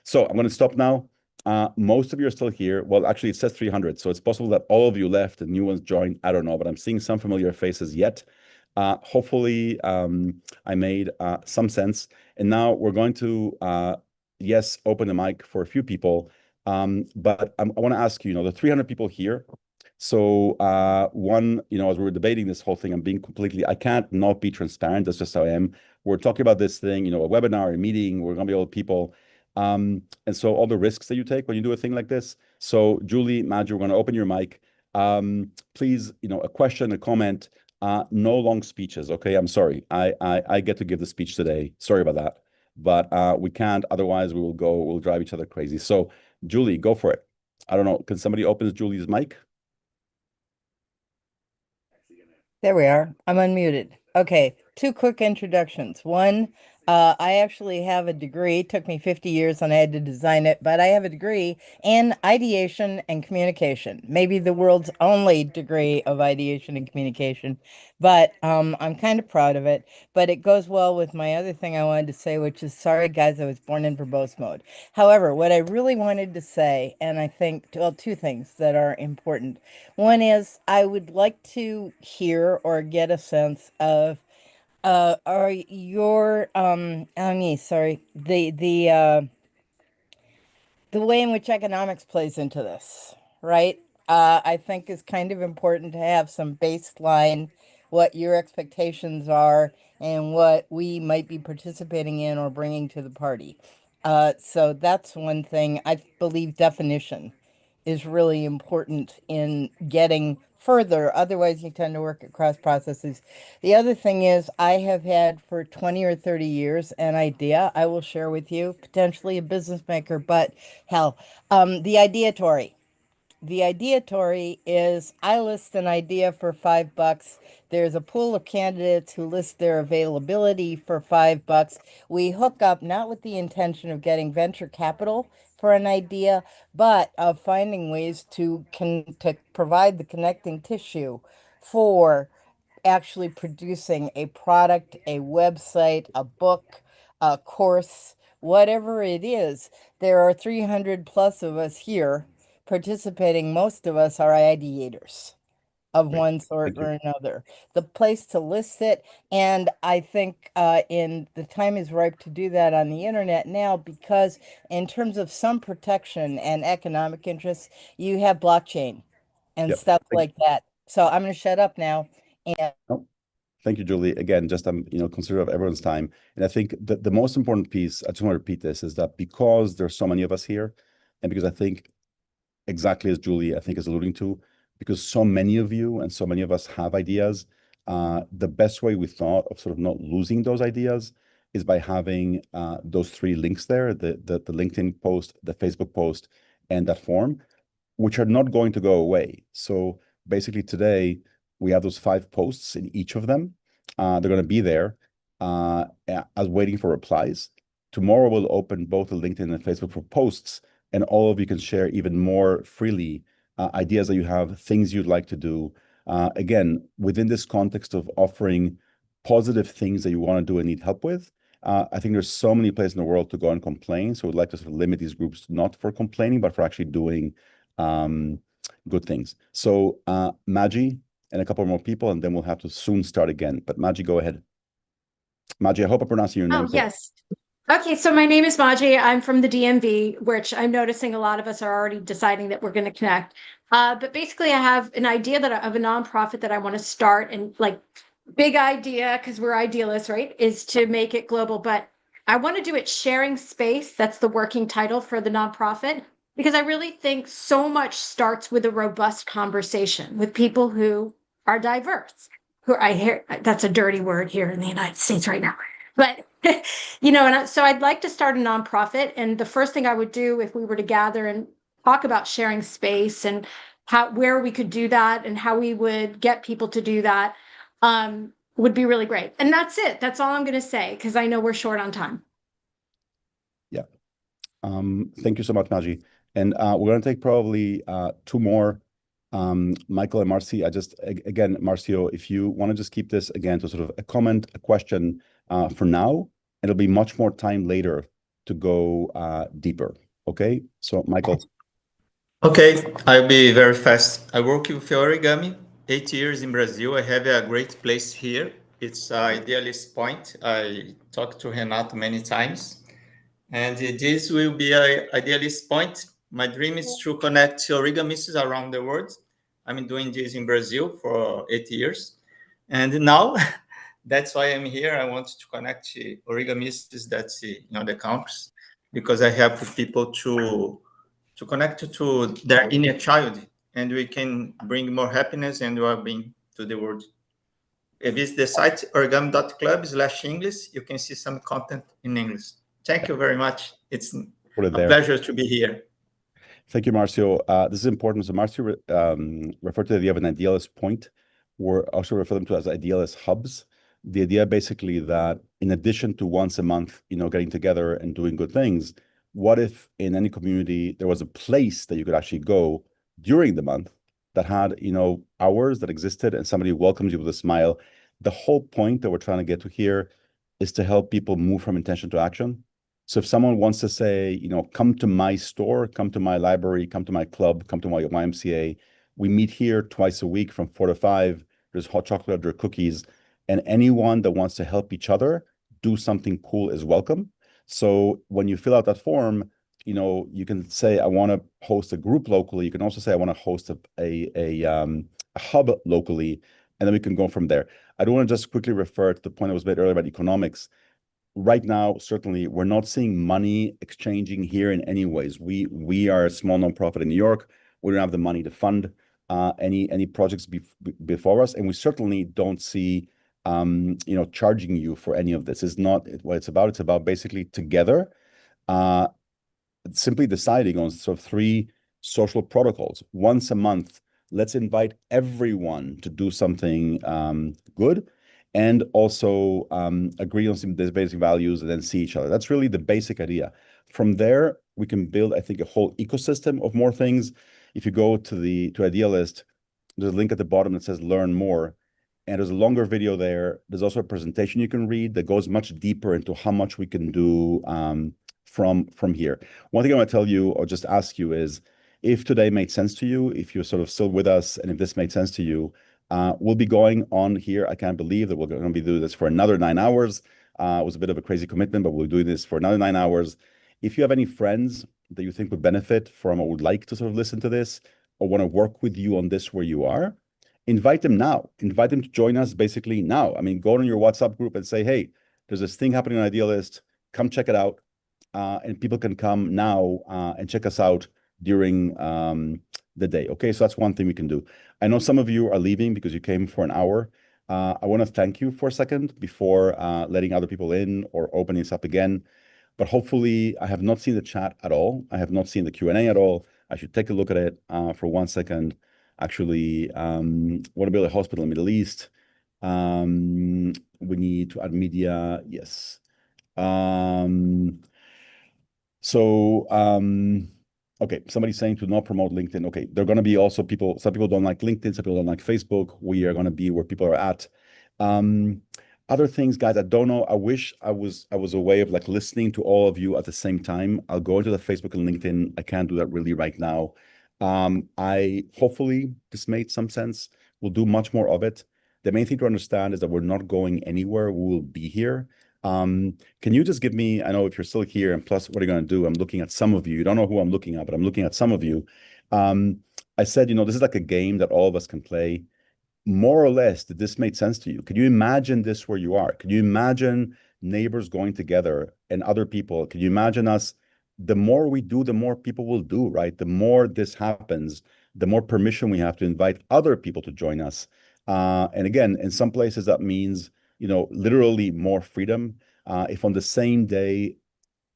Speaker 1: So I'm going to stop now. Most of you are still here. Well, actually, it says 300, so it's possible that all of you left and new ones joined. I don't know, but I'm seeing some familiar faces yet. Hopefully, I made some sense. And now we're going to, yes, open the mic for a few people. But I want to ask you, the 300 people here. So one, as we were debating this whole thing, I can't not be transparent. That's just how I am. We're talking about this thing, a webinar, a meeting. We're going to be all people. And so all the risks that you take when you do a thing like this. So Julie, Madge, we're going to open your mic. Please, a question, a comment, no long speeches. Okay. I'm sorry. I get to give the speech today. Sorry about that. But we can't, otherwise we'll drive each other crazy. So Julie, go for it. I don't know. Can somebody open Julie's mic?
Speaker 4: There we are. I'm unmuted. Okay, 2 quick introductions. One, I actually have a degree. It took me 50 years and I had to design it, but I have a degree in ideation and communication. Maybe the world's only degree of ideation and communication, but I'm kind of proud of it. But it goes well with my other thing I wanted to say, which is, sorry guys, I was born in verbose mode. However, what I really wanted to say, and I think, well, 2 things that are important. One is I would like to hear or get a sense of are your sorry, the way in which economics plays into this, right? I think is kind of important to have some baseline, what your expectations are and what we might be participating in or bringing to the party. So that's one thing. I believe definition is really important in getting further. Otherwise, you tend to work at cross processes. The other thing is I have had for 20 or 30 years an idea I will share with you, potentially a business maker, but hell, the ideatory. The ideatory is I list an idea for $5. There's a pool of candidates who list their availability for $5. We hook up not with the intention of getting venture capital for an idea, but of finding ways to provide the connecting tissue for actually producing a product, a website, a book, a course, whatever it is. There are 300 plus of us here participating. Most of us are ideators of
Speaker 1: Great.
Speaker 4: one sort
Speaker 1: Thank you.
Speaker 4: or another. The place to list it, and I think in the time is ripe to do that on the internet now, because in terms of some protection and economic interests, you have blockchain and
Speaker 1: Yep.
Speaker 4: stuff
Speaker 1: Thank-
Speaker 4: like that. So I'm going to shut up now. And
Speaker 1: No, thank you, Julie. Again, just considerate of everyone's time. And I think that the most important piece, I just want to repeat this, is that because there's so many of us here, and because I think exactly as Julie, I think, is alluding to, because so many of you and so many of us have ideas, the best way we thought of sort of not losing those ideas is by having those three links there, the LinkedIn post, the Facebook post, and that form, which are not going to go away. So basically today, we have those 5 posts in each of them. They're going to be there as waiting for replies. Tomorrow, we'll open both the LinkedIn and Facebook for posts, and all of you can share even more freely ideas that you have, things you'd like to do. Again, within this context of offering positive things that you want to do and need help with, I think there's so many places in the world to go and complain. So we'd like to sort of limit these groups not for complaining, but for actually doing good things. So Maggie and a couple more people, and then we'll have to soon start again. But Maggie, go ahead. Maggie, I hope I'm pronouncing your name correctly.
Speaker 5: Yes. Okay, so my name is Maji. I'm from the DMV, which I'm noticing a lot of us are already deciding that we're going to connect. But basically, I have an idea of a nonprofit that I want to start, and like big idea, because we're idealists, right, is to make it global. But I want to do it sharing space. That's the working title for the nonprofit, because I really think so much starts with a robust conversation with people who are diverse. Who I hear that's a dirty word here in the United States right now. But so I'd like to start a nonprofit, and the first thing I would do if we were to gather and talk about sharing space and where we could do that and how we would get people to do that would be really great. And that's it. That's all I'm going to say, because I know we're short on time.
Speaker 1: Yeah. Thank you so much, Maggie. And we're going to take probably 2 more. Michael and Marcy, again, Marcio, if you want to just keep this again to sort of a comment, a question for now, it'll be much more time later to go deeper. Okay, so Michael.
Speaker 6: Okay, I'll be very fast. I work with origami, 8 years in Brazil. I have a great place here. It's Idealist Point. I talked to Renato many times. And this will be an Idealist Point. My dream is to connect origamistas around the world. I'm doing this in Brazil for 8 years. And now, that's why I'm here. I want to connect origamistas that's in other countries, because I help people to connect to their inner child, and we can bring more happiness and well-being to the world. Visit the site origami.club/English. You can see some content in English. Thank you very much. It's a pleasure to be here.
Speaker 1: Thank you, Marcio. This is important. So Marcio referred to the idea of an idealist point. We're also refer them to as idealist hubs. The idea basically that in addition to once a month, getting together and doing good things, what if in any community there was a place that you could actually go during the month that had, hours that existed and somebody welcomes you with a smile? The whole point that we're trying to get to here is to help people move from intention to action. So if someone wants to say, come to my store, come to my library, come to my club, come to my YMCA, we meet here twice a week from 4 to 5. There's hot chocolate, there are cookies, and anyone that wants to help each other do something cool is welcome. So when you fill out that form, you can say, I want to host a group locally. You can also say, I want to host a hub locally, and then we can go from there. I do want to just quickly refer to the point that was made earlier about economics. Right now, certainly, we're not seeing money exchanging here in any ways. We are a small nonprofit in New York. We don't have the money to fund. any projects before us, and we certainly don't see charging you for any of this. Is not what it's about. It's about basically together, simply deciding on sort of 3 social protocols once a month. Let's invite everyone to do something good, and also agree on some basic values, and then see each other. That's really the basic idea. From there, we can build, I think, a whole ecosystem of more things. If you go to Idealist, there's a link at the bottom that says learn more. And there's a longer video there. There's also a presentation you can read that goes much deeper into how much we can do from here. One thing I want to tell you or just ask you is, if today made sense to you, if you're sort of still with us, and if this made sense to you, we'll be going on here. I can't believe that we're going to be doing this for another 9 hours. It was a bit of a crazy commitment, but we'll do this for another 9 hours. If you have any friends that you think would benefit from or would like to sort of listen to this, or want to work with you on this where you are, invite them now. Invite them to join us basically now. I mean, go on your WhatsApp group and say, hey, there's this thing happening on Idealist. Come check it out. And people can come now and check us out during the day. Okay, so that's one thing we can do. I know some of you are leaving because you came for an hour. I want to thank you for a second before letting other people in or opening this up again. But hopefully, I have not seen the chat at all. I have not seen the Q&A at all. I should take a look at it for 1 second. Actually, want to build a hospital in the Middle East. We need to add media. Yes. Okay, somebody's saying to not promote LinkedIn. Okay, there are going to be also people, some people don't like LinkedIn, some people don't like Facebook. We are going to be where people are at. Other things, guys, I don't know. I wish I was a way of like listening to all of you at the same time. I'll go into the Facebook and LinkedIn. I can't do that really right now. Hopefully this made some sense. We'll do much more of it. The main thing to understand is that we're not going anywhere. We will be here. Can you just give me, I know if you're still here, and plus what are you going to do? I'm looking at some of you. You don't know who I'm looking at, but I'm looking at some of you. I said, this is like a game that all of us can play. More or less, did this make sense to you? Could you imagine this where you are? Could you imagine neighbors going together and other people? Could you imagine us? The more we do, the more people will do, right? The more this happens, the more permission we have to invite other people to join us. And again, in some places that means, literally more freedom. If on the same day,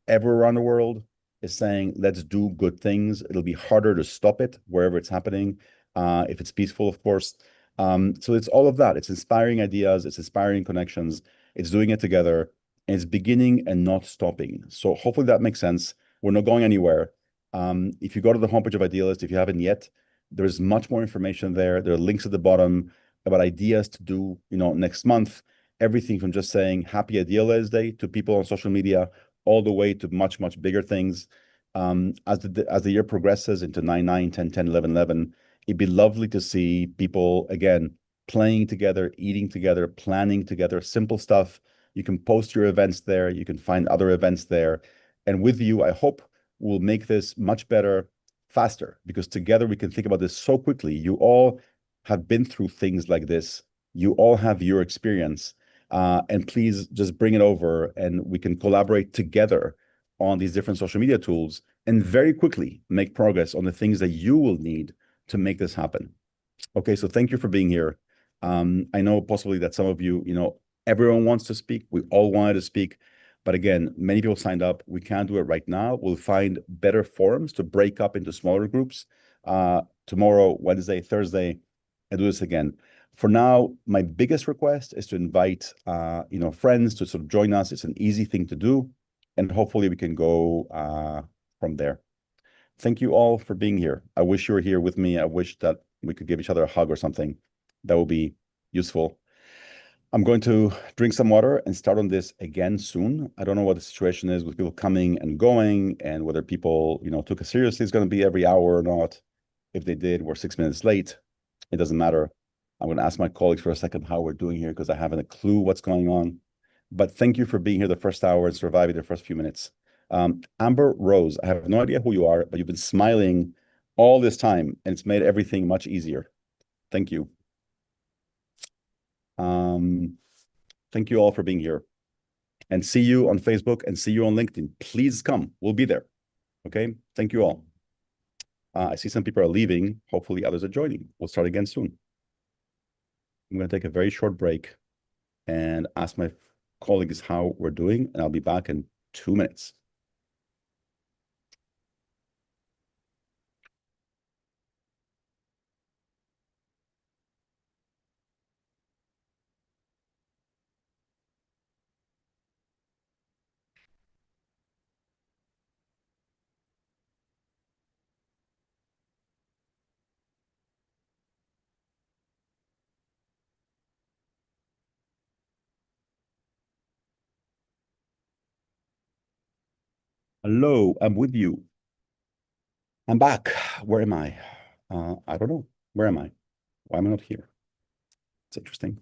Speaker 1: everywhere around the world is saying, let's do good things, it'll be harder to stop it wherever it's happening, if it's peaceful, of course. So it's all of that. It's inspiring ideas, it's inspiring connections, it's doing it together, and it's beginning and not stopping. So hopefully that makes sense. We're not going anywhere. If you go to the homepage of Idealist, if you haven't yet, there's much more information there. There are links at the bottom about ideas to do, next month. Everything from just saying Happy Idealist Day to people on social media, all the way to much, much bigger things. As the year progresses into 9/9, 10/10, 11/11, it'd be lovely to see people, again, playing together, eating together, planning together, simple stuff. You can post your events there. You can find other events there. And with you, I hope we'll make this much better, faster, because together we can think about this so quickly. You all have been through things like this. You all have your experience. And please just bring it over and we can collaborate together on these different social media tools and very quickly make progress on the things that you will need to make this happen. Okay, so thank you for being here. I know possibly that some of you, everyone wants to speak. We all wanted to speak. But again, many people signed up. We can't do it right now. We'll find better forums to break up into smaller groups tomorrow, Wednesday, Thursday, and do this again. For now, my biggest request is to invite, friends to sort of join us. It's an easy thing to do, and hopefully we can go from there. Thank you all for being here. I wish you were here with me. I wish that we could give each other a hug or something. That would be useful. I'm going to drink some water and start on this again soon. I don't know what the situation is with people coming and going and whether people, took it seriously. It's going to be every hour or not. If they did, we're 6 minutes late. It doesn't matter. I'm going to ask my colleagues for a second how we're doing here because I haven't a clue what's going on. But thank you for being here the first hour and surviving the first few minutes. Amber Rose, I have no idea who you are, but you've been smiling all this time and it's made everything much easier. Thank you. Thank you all for being here, and see you on Facebook and see you on LinkedIn. Please come. We'll be there. Okay. Thank you all. I see some people are leaving. Hopefully others are joining. We'll start again soon. I'm going to take a very short break and ask my colleagues how we're doing, and I'll be back in 2 minutes. Hello, I'm with you. I'm back. Where am I? I don't know. Where am I? Why am I not here? It's interesting.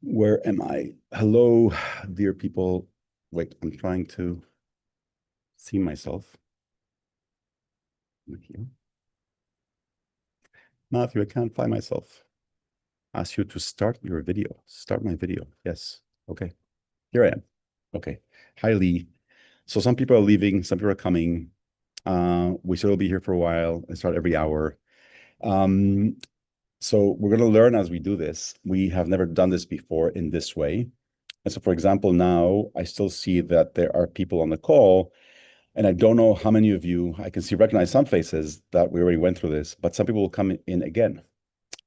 Speaker 1: Where am I? Hello, dear people. Wait, I'm trying to see myself. I'm here. Matthew, I can't find myself. Ask you to start your video. Start my video. Yes. Okay. Here I am. Okay. Hi, Lee. So some people are leaving, some people are coming. We still will be here for a while and start every hour. So we're going to learn as we do this. We have never done this before in this way. And so, for example, now I still see that there are people on the call, and I don't know how many of you, I can recognize some faces that we already went through this, but some people will come in again.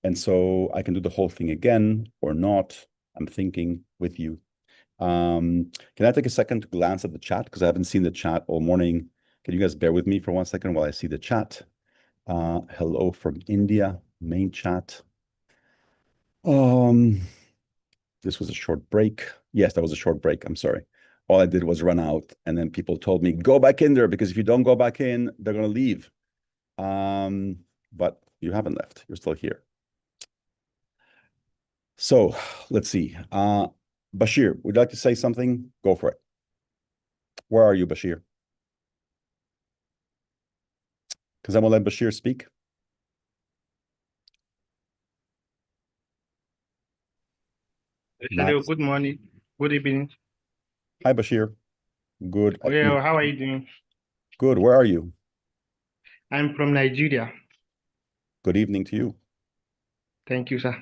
Speaker 1: And so I can do the whole thing again or not. I'm thinking with you. Can I take a second to glance at the chat? Because I haven't seen the chat all morning. Can you guys bear with me for 1 second while I see the chat? Hello from India, main chat. This was a short break. Yes, that was a short break. I'm sorry. All I did was run out, and then people told me, go back in there, because if you don't go back in, they're going to leave. But you haven't left. You're still here. So let's see. Bashir, would you like to say something? Go for it. Where are you, Bashir? Because I'm going to let Bashir speak.
Speaker 7: Hello,
Speaker 1: Max.
Speaker 7: good morning, good evening.
Speaker 1: Hi, Bashir. Good.
Speaker 7: Well, how are you doing?
Speaker 1: Good. Where are you?
Speaker 7: I'm from Nigeria.
Speaker 1: Good evening to you.
Speaker 7: Thank you, sir.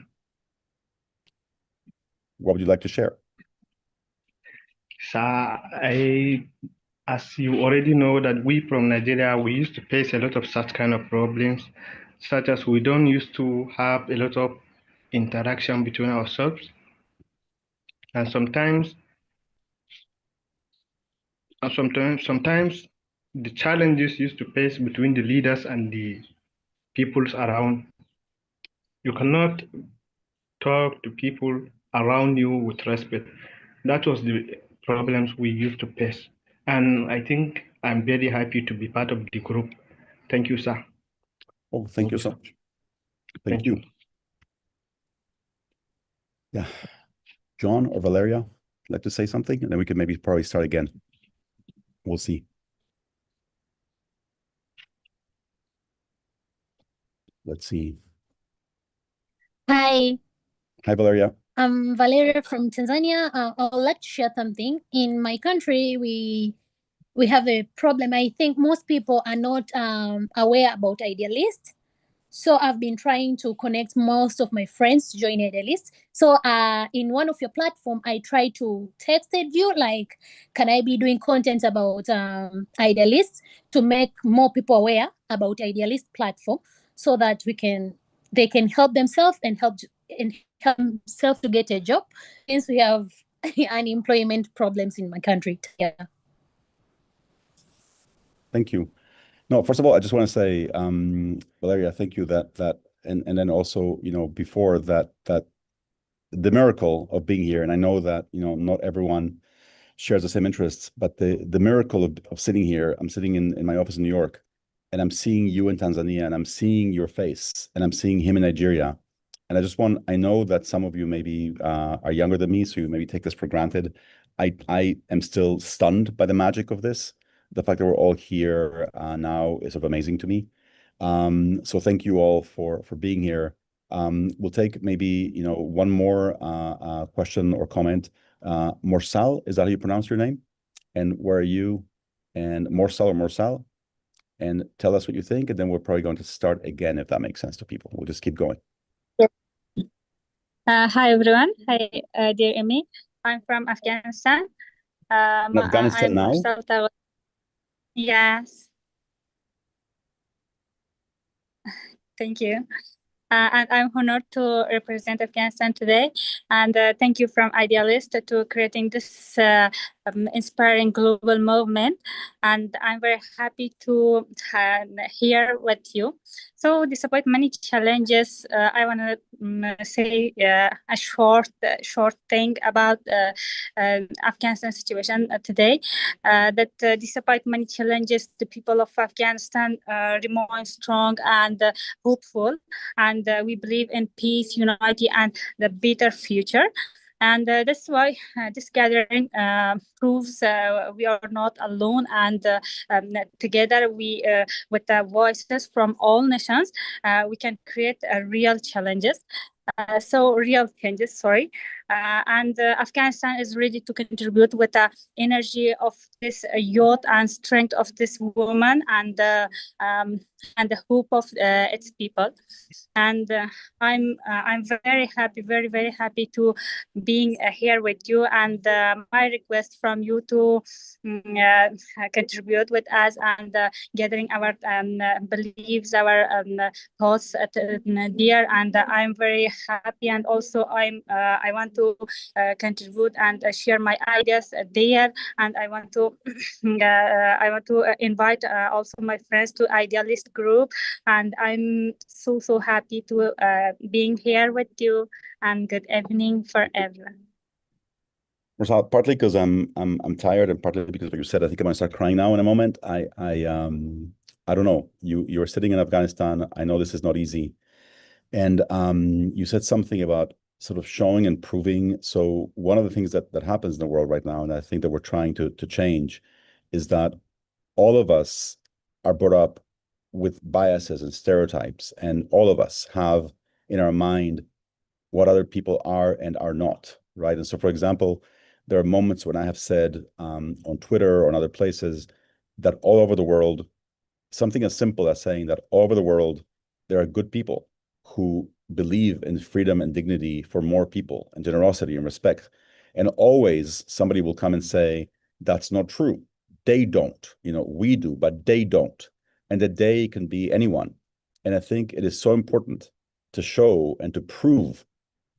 Speaker 1: What would you like to share?
Speaker 7: Sir, as you already know that we from Nigeria, we used to face a lot of such kind of problems, such as we don't used to have a lot of interaction between ourselves. And sometimes the challenges used to face between the leaders and the peoples around. You cannot talk to people around you with respect. That was the problems we used to face. And I think I'm very happy to be part of the group. Thank you, sir.
Speaker 1: Oh, thank you so much. Thank you. Yeah. John or Valeria, like to say something? And then we can maybe probably start again. We'll see. Let's see.
Speaker 8: Hi,
Speaker 1: Hi, Valeria.
Speaker 8: I'm Valeria from Tanzania. I would like to share something. In my country, we have a problem. I think most people are not aware about Idealist. So I've been trying to connect most of my friends to join Idealist. So in one of your platform, I try to texted you like, can I be doing content about Idealist to make more people aware about Idealist platform so that they can help themselves and help themselves to get a job since we have unemployment problems in my country. Yeah.
Speaker 1: Thank you. No, first of all, I just want to say, Valeria, thank you and then also, before that the miracle of being here. And I know that, not everyone shares the same interests, but the miracle of sitting here, I'm sitting in my office in New York, and I'm seeing you in Tanzania, and I'm seeing your face, and I'm seeing him in Nigeria. And I know that some of you maybe are younger than me, so you maybe take this for granted. I am still stunned by the magic of this. The fact that we're all here now is sort of amazing to me. So thank you all for being here. We'll take maybe, one more question or comment. Morsal, is that how you pronounce your name? And where are you? And Morsal or Morsal? and tell us what you think, and then we're probably going to start again, if that makes sense to people. We'll just keep going.
Speaker 9: Hi everyone. Hi, dear Amy. I'm from Afghanistan.
Speaker 1: In Afghanistan
Speaker 9: I'm
Speaker 1: now?
Speaker 9: Yes. Thank you. And I'm honored to represent Afghanistan today. And thank you from Idealist to creating this inspiring global movement. And I'm very happy to here with you. So despite many challenges, I want to say a short thing about Afghanistan situation today. That despite many challenges, the people of Afghanistan remain strong and hopeful, and we believe in peace, unity, and the better future. And that's why this gathering proves we are not alone, and together we, with the voices from all nations, we can create real challenges. Real changes, sorry. And Afghanistan is ready to contribute with the energy of this youth and strength of this woman, and the hope of its people. And I'm very happy, very happy to being here with you. And my request from you to contribute with us, and gathering our beliefs, our thoughts there. And I'm very happy, and also I want to contribute and share my ideas there. And I want to invite also my friends to Idealist group. And I'm so happy to being here with you. And good evening for everyone.
Speaker 1: Rosal, partly because I'm tired, and partly because of what you said. I think I'm gonna start crying now in a moment. I don't know. You're sitting in Afghanistan. I know this is not easy. And you said something about sort of showing and proving. So one of the things that happens in the world right now, and I think that we're trying to change, is that all of us are brought up with biases and stereotypes, and all of us have in our mind what other people are and are not, right? And so, for example, there are moments when I have said on Twitter or in other places that all over the world, something as simple as saying that all over the world, there are good people who believe in freedom and dignity for more people, and generosity and respect. And always somebody will come and say, that's not true. They don't, we do, but they don't. And that they can be anyone. And I think it is so important to show and to prove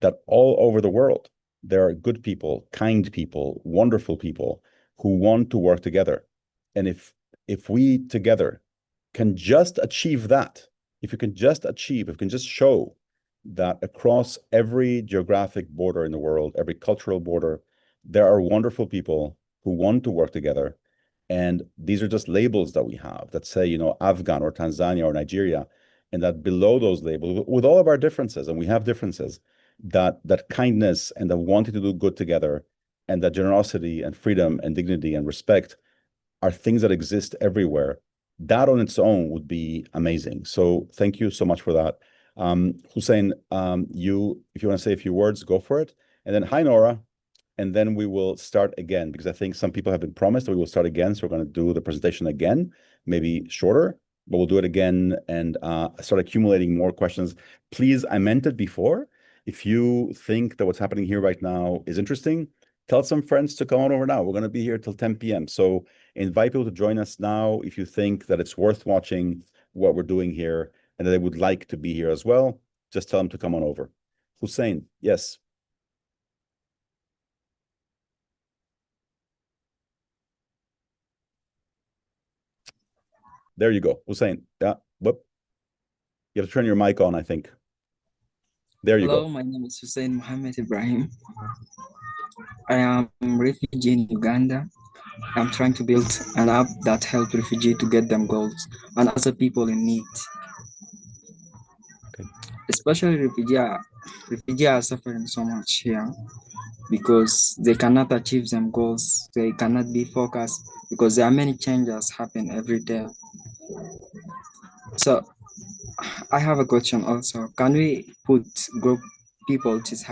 Speaker 1: that all over the world, there are good people, kind people, wonderful people who want to work together. And if we together can just achieve that, if we can just show that across every geographic border in the world, every cultural border, there are wonderful people who want to work together. And these are just labels that we have that say, Afghan or Tanzania or Nigeria, and that below those labels, with all of our differences, and we have differences, that kindness and the wanting to do good together, and that generosity and freedom and dignity and respect are things that exist everywhere. That on its own would be amazing. So thank you so much for that. Hussein, if you want to say a few words, go for it. And then hi, Nora. And then we will start again, because I think some people have been promised that we will start again. So we're going to do the presentation again, maybe shorter, but we'll do it again and start accumulating more questions. Please, I meant it before. If you think that what's happening here right now is interesting, tell some friends to come on over now. We're going to be here till 10 p.m. So invite people to join us now if you think that it's worth watching what we're doing here and that they would like to be here as well. Just tell them to come on over. Hussein, yes. There you go, Hussein. Yeah, whoop. You have to turn your mic on, I think. There you go.
Speaker 10: Hello, my name is Hussein Mohammed Ibrahim. I am a refugee in Uganda. I'm trying to build an app that helps refugees to get them goals and other people in need.
Speaker 1: Okay.
Speaker 10: Especially refugees are suffering so much here because they cannot achieve them goals. They cannot be focused because there are many changes happen every day. So I have a question also. Can we put group people just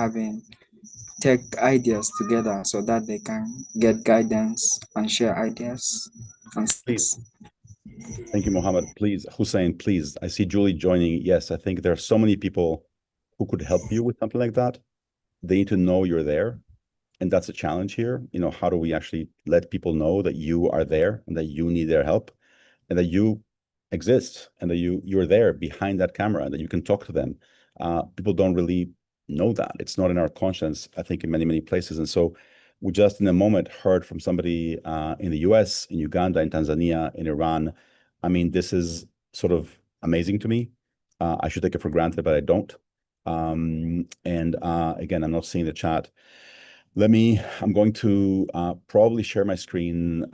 Speaker 10: take ideas together so that they can get guidance and share ideas? And
Speaker 1: Please. Thank you, Mohammed. Please, Hussein, please. I see Julie joining. Yes, I think there are so many people who could help you with something like that. They need to know you're there. And that's a challenge here. You know, how do we actually let people know that you are there and that you need their help and that you exist and that you're there behind that camera and that you can talk to them. People don't really know that. It's not in our conscience, I think, in many, many places. And so we just in a moment heard from somebody in the US, in Uganda, in Tanzania, in Iran. I mean, this is sort of amazing to me. I should take it for granted, but I don't. And again, I'm not seeing the chat. I'm going to probably share my screen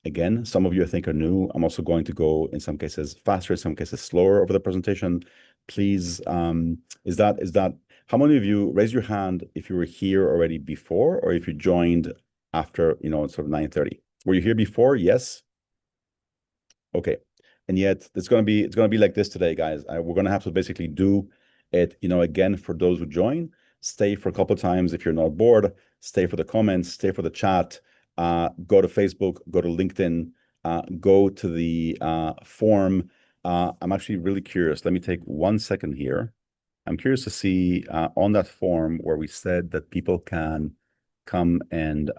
Speaker 1: again. Some of you I think are new. I'm also going to go in some cases faster, in some cases slower over the presentation. Please, how many of you raise your hand if you were here already before or if you joined after, sort of 9:30? Were you here before? Yes. Okay. And yet it's going to be like this today, guys. We're going to have to basically do it, again, for those who join. Stay for a couple of times if you're not bored. Stay for the comments, stay for the chat. Go to Facebook, go to LinkedIn, go to the form. I'm actually really curious. Let me take 1 second here. I'm curious to see on that form where we said that people can come and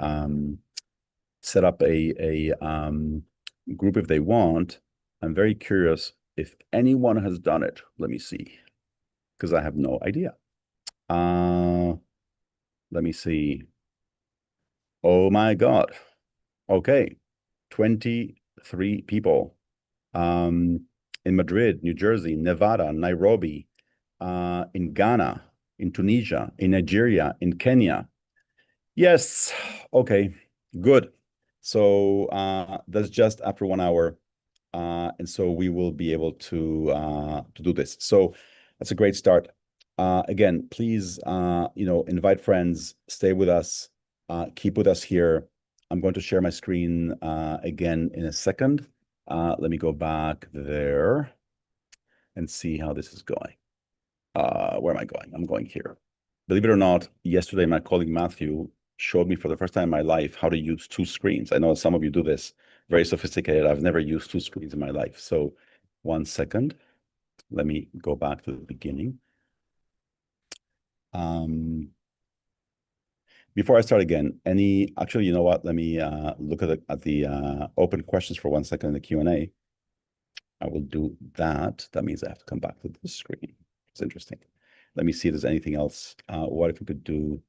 Speaker 1: set up a group if they want. I'm very curious if anyone has done it. Let me see, because I have no idea. Let me see. Oh my God. Okay. 23 people. In Madrid, New Jersey, Nevada, Nairobi, in Ghana, in Tunisia, in Nigeria, in Kenya. Yes. Okay. Good. So that's just after 1 hour. And so we will be able to do this. So that's a great start. Again, please, invite friends, stay with us, keep with us here. I'm going to share my screen again in a second. Let me go back there and see how this is going. Where am I going? I'm going here. Believe it or not, yesterday my colleague Matthew showed me for the first time in my life how to use 2 screens. I know some of you do this, very sophisticated. I've never used 2 screens in my life. So 1 second, let me go back to the beginning. Before I start again, actually, you know what? Let me look at the open questions for 1 second in the Q&A. I will do that. That means I have to come back to this screen. It's interesting. Let me see if there's anything else. What if we could do?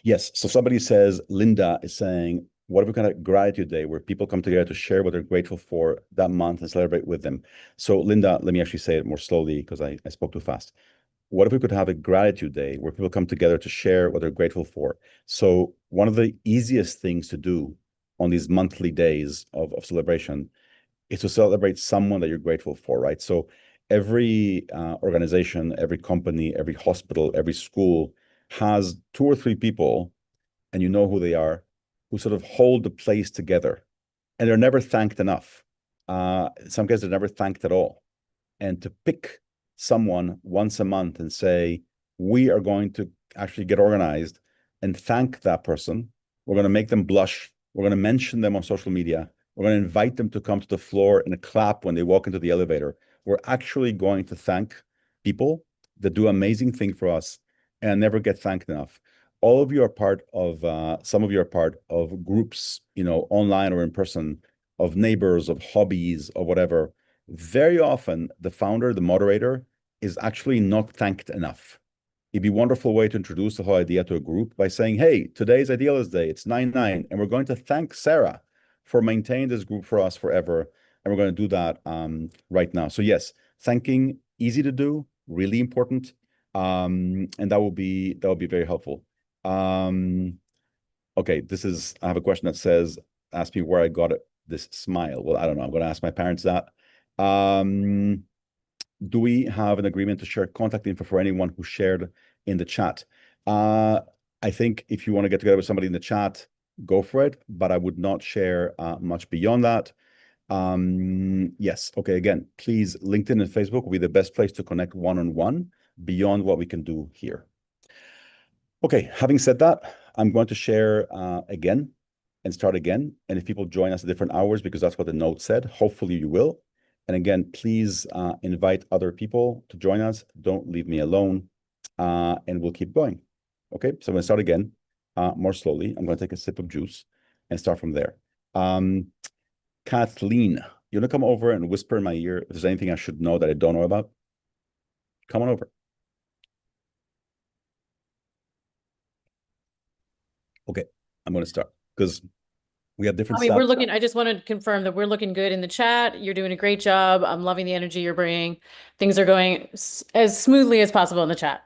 Speaker 1: Yes. So somebody says, Linda is saying, what if we kind of gratitude day where people come together to share what they're grateful for that month and celebrate with them? So Linda, let me actually say it more slowly because I spoke too fast. What if we could have a gratitude day where people come together to share what they're grateful for? So one of the easiest things to do on these monthly days of celebration is to celebrate someone that you're grateful for, right? So every organization, every company, every hospital, every school has 2 or 3 people, and you know who they are, who sort of hold the place together. And they're never thanked enough. In some cases, they're never thanked at all. And to pick someone once a month and say, we are going to actually get organized and thank that person. We're going to make them blush. We're going to mention them on social media. We're going to invite them to come to the floor and clap when they walk into the elevator. We're actually going to thank people that do amazing things for us and never get thanked enough. All of you are part of, some of you are part of groups, online or in person, of neighbors, of hobbies, or whatever. Very often, the founder, the moderator, is actually not thanked enough. It'd be a wonderful way to introduce the whole idea to a group by saying, hey, today's Idealist Day, it's 9/9, and we're going to thank Sarah for maintaining this group for us forever. And we're going to do that right now. So yes, thanking, easy to do, really important. And that will be very helpful. Okay, I have a question that says, ask me where I got it, this smile. Well, I don't know. I'm going to ask my parents that. Do we have an agreement to share contact info for anyone who shared in the chat? I think if you want to get together with somebody in the chat, go for it, but I would not share much beyond that. Yes. Okay. Again, please, LinkedIn and Facebook will be the best place to connect one-on-one beyond what we can do here. Okay. Having said that, I'm going to share again. and start again. And if people join us at different hours, because that's what the note said, hopefully you will. And again, please invite other people to join us. Don't leave me alone, and we'll keep going. Okay, so I'm going to start again more slowly. I'm going to take a sip of juice and start from there. Kathleen, you want to come over and whisper in my ear if there's anything I should know that I don't know about? Come on over. Okay, I'm going to start because we have different.
Speaker 11: I mean, we're looking, I just want to confirm that we're looking good in the chat. You're doing a great job. I'm loving the energy you're bringing. Things are going as smoothly as possible in the chat.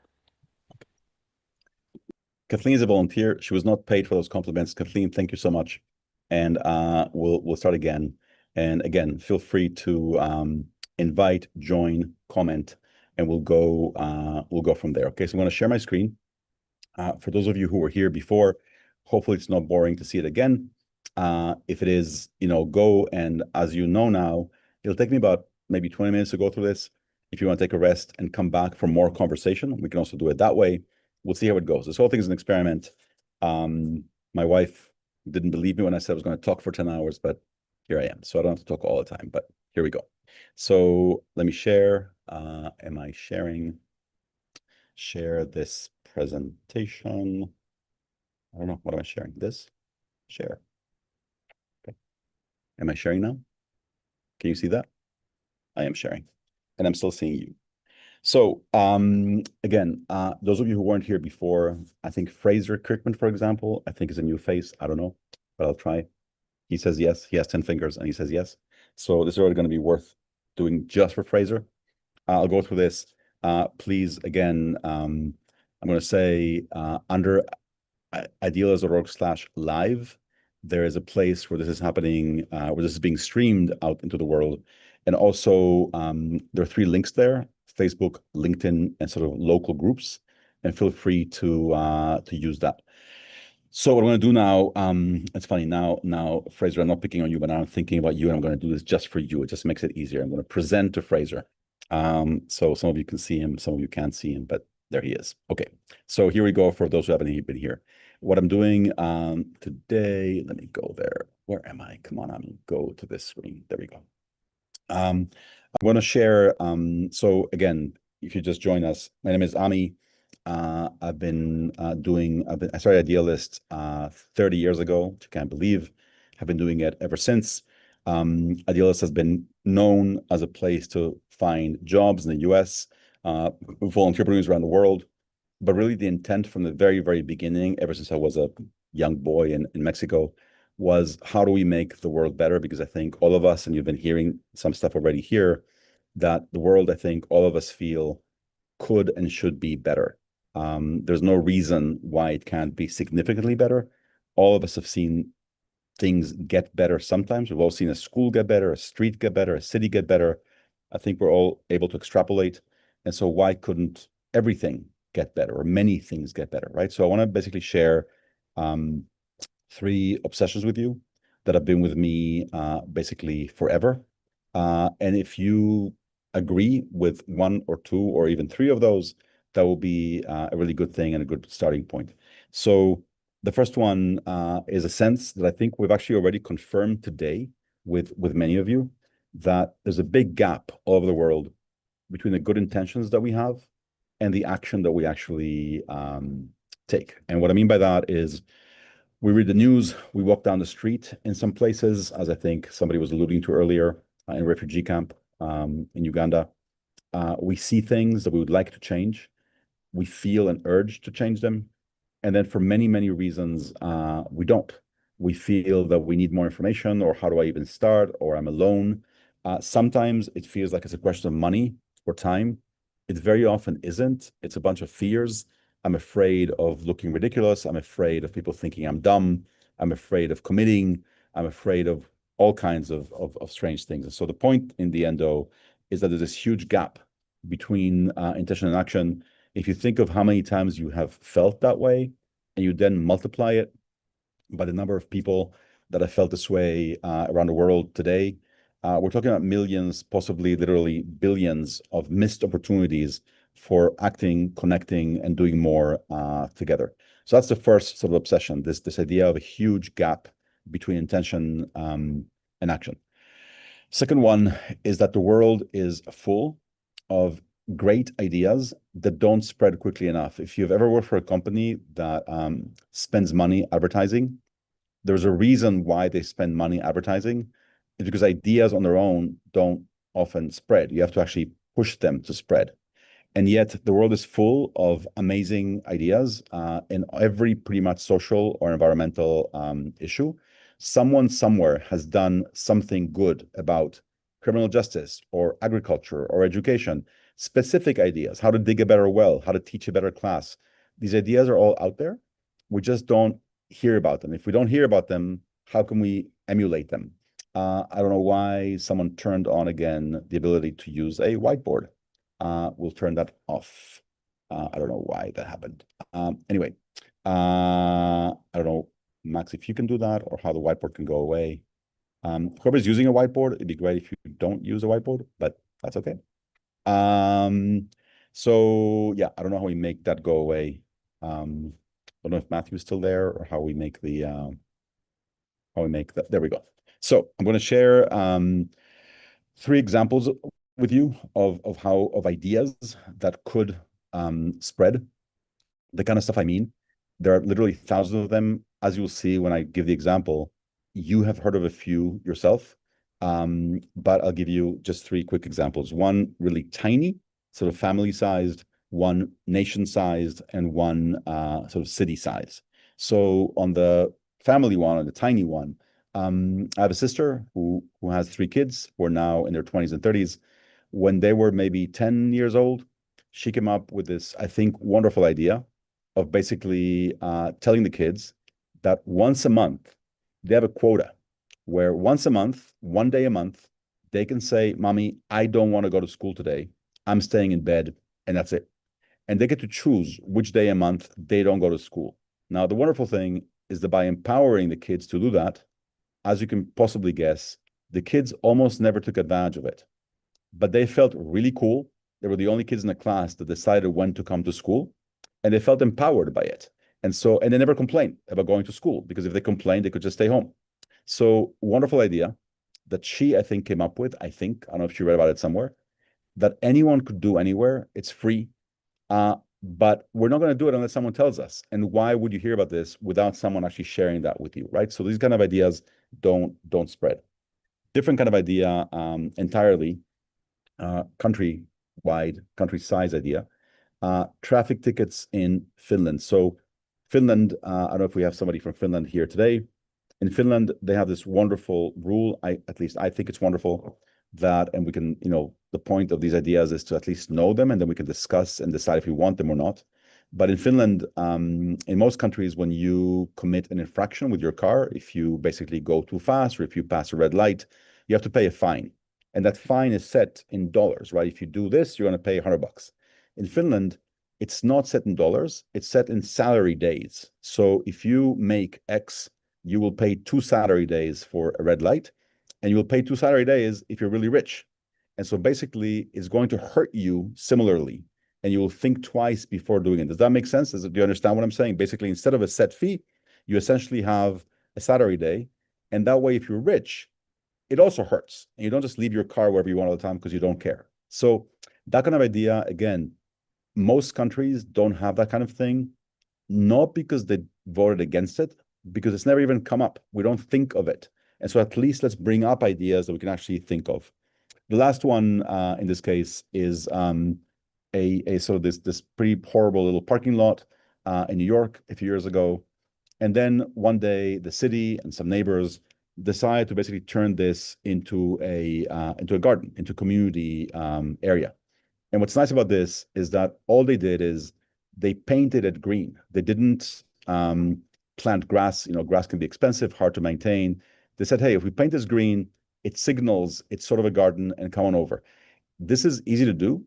Speaker 1: Kathleen is a volunteer. She was not paid for those compliments. Kathleen, thank you so much. And we'll start again. And again, feel free to invite, join, comment, and we'll go from there. Okay, so I'm going to share my screen. For those of you who were here before, hopefully it's not boring to see it again. If it is, go, and as you know now, it'll take me about maybe 20 minutes to go through this. If you want to take a rest and come back for more conversation, we can also do it that way. We'll see how it goes. This whole thing is an experiment. My wife didn't believe me when I said I was going to talk for 10 hours, but here I am. So I don't have to talk all the time, but here we go. So let me share. Am I sharing? Share this presentation. I don't know. What am I sharing? This? Share. Okay. Am I sharing now? Can you see that? I am sharing. And I'm still seeing you. So again, those of you who weren't here before, I think Fraser Kirkman, for example, I think is a new face. I don't know, but I'll try. He says yes. He has 10 fingers and he says yes. So this is already going to be worth doing just for Fraser. I'll go through this. Please, again, I'm going to say under idealist.org/live, there is a place where this is happening, where this is being streamed out into the world. And also, there are 3 links there: Facebook, LinkedIn, and sort of local groups. And feel free to use that. So what I'm going to do now, it's funny, now, Fraser, I'm not picking on you, but now I'm thinking about you, and I'm going to do this just for you. It just makes it easier. I'm going to present to Fraser. So some of you can see him, some of you can't see him, but there he is. Okay, so here we go for those who haven't been here. What I'm doing today, let me go there. Where am I? Come on, Ami, go to this screen. There we go. I'm going to share, so again, if you just join us, my name is Ami. I started Idealist 30 years ago, which I can't believe. I've been doing it ever since. Idealist has been known as a place to find jobs in the US, for entrepreneurs around the world. But really the intent from the very, very beginning, ever since I was a young boy in Mexico, was how do we make the world better? Because I think all of us, and you've been hearing some stuff already here, that the world, I think all of us feel could and should be better. There's no reason why it can't be significantly better. All of us have seen things get better sometimes. We've all seen a school get better, a street get better, a city get better. I think we're all able to extrapolate. And so why couldn't everything get better, or many things get better, right? So I want to basically share 3 obsessions with you that have been with me basically forever. And if you agree with 1 or 2 or even 3 of those, that will be a really good thing and a good starting point. So the first one is a sense that I think we've actually already confirmed today with many of you, that there's a big gap all over the world between the good intentions that we have and the action that we actually take. And what I mean by that is, we read the news, we walk down the street in some places, as I think somebody was alluding to earlier, in a refugee camp in Uganda. We see things that we would like to change. We feel an urge to change them. And then for many, many reasons, we don't. We feel that we need more information, or how do I even start, or I'm alone. Sometimes it feels like it's a question of money or time. It very often isn't. It's a bunch of fears. I'm afraid of looking ridiculous. I'm afraid of people thinking I'm dumb. I'm afraid of committing. I'm afraid of all kinds of strange things. And so the point in the end, though, is that there's this huge gap between intention and action. If you think of how many times you have felt that way, and you then multiply it by the number of people that have felt this way around the world today, we're talking about millions, possibly literally billions of missed opportunities for acting, connecting, and doing more together. So that's the first sort of obsession, this idea of a huge gap between intention and action. Second one is that the world is full of great ideas that don't spread quickly enough. If you've ever worked for a company that spends money advertising, there's a reason why they spend money advertising. It's because ideas on their own don't often spread. You have to actually push them to spread. And yet the world is full of amazing ideas in every pretty much social or environmental issue. Someone somewhere has done something good about criminal justice or agriculture or education, specific ideas, how to dig a better well, how to teach a better class. These ideas are all out there. We just don't hear about them. If we don't hear about them, how can we emulate them? I don't know why someone turned on again the ability to use a whiteboard. We'll turn that off. I don't know why that happened. Anyway, I don't know, Max, if you can do that or how the whiteboard can go away. Whoever's using a whiteboard, it'd be great if you don't use a whiteboard, but that's okay. So yeah, I don't know how we make that go away. I don't know if Matthew's still there or how we make the, there we go. So I'm going to share 3 examples with you of ideas that could spread. The kind of stuff I mean, there are literally thousands of them. As you'll see when I give the example, you have heard of a few yourself, but I'll give you just 3 quick examples. One really tiny, sort of family-sized, one nation-sized, and one sort of city-sized. So on the family one, or the tiny one, I have a sister who has 3 kids who are now in their 20s and 30s. When they were maybe 10 years old, she came up with this, I think, wonderful idea of basically telling the kids that once a month, they have a quota where once a month, 1 day a month, they can say, Mommy, I don't want to go to school today. I'm staying in bed, and that's it. And they get to choose which day a month they don't go to school. Now, the wonderful thing is that by empowering the kids to do that, as you can possibly guess, the kids almost never took advantage of it. But they felt really cool. They were the only kids in the class that decided when to come to school, and they felt empowered by it. And they never complained about going to school, because if they complained, they could just stay home. So wonderful idea that she, I think, came up with. I don't know if she read about it somewhere, that anyone could do anywhere. It's free, but we're not going to do it unless someone tells us. And why would you hear about this without someone actually sharing that with you, right? So these kind of ideas don't spread. Different kind of idea entirely, country-wide, country-size idea. Traffic tickets in Finland. So Finland, I don't know if we have somebody from Finland here today. In Finland, they have this wonderful rule. At least I think it's wonderful that, and we can, the point of these ideas is to at least know them, and then we can discuss and decide if we want them or not. But in Finland, in most countries, when you commit an infraction with your car, if you basically go too fast or if you pass a red light, you have to pay a fine. And that fine is set in dollars, right? If you do this, you're going to pay $100. In Finland, it's not set in dollars, it's set in salary days. So if you make X, you will pay 2 salary days for a red light, and you will pay 2 salary days if you're really rich. And so basically, it's going to hurt you similarly, and you will think twice before doing it. Does that make sense? Do you understand what I'm saying? Basically, instead of a set fee, you essentially have a salary day, and that way, if you're rich, it also hurts. And you don't just leave your car wherever you want all the time because you don't care. So that kind of idea, again, most countries don't have that kind of thing, not because they voted against it, because it's never even come up. We don't think of it. And so at least let's bring up ideas that we can actually think of. The last one in this case is a sort of this pretty horrible little parking lot in New York a few years ago. And then one day the city and some neighbors decided to basically turn this into a garden, into a community area. And what's nice about this is that all they did is they painted it green. They didn't plant grass. Grass can be expensive, hard to maintain. They said, hey, if we paint this green, it signals it's sort of a garden, and come on over. This is easy to do.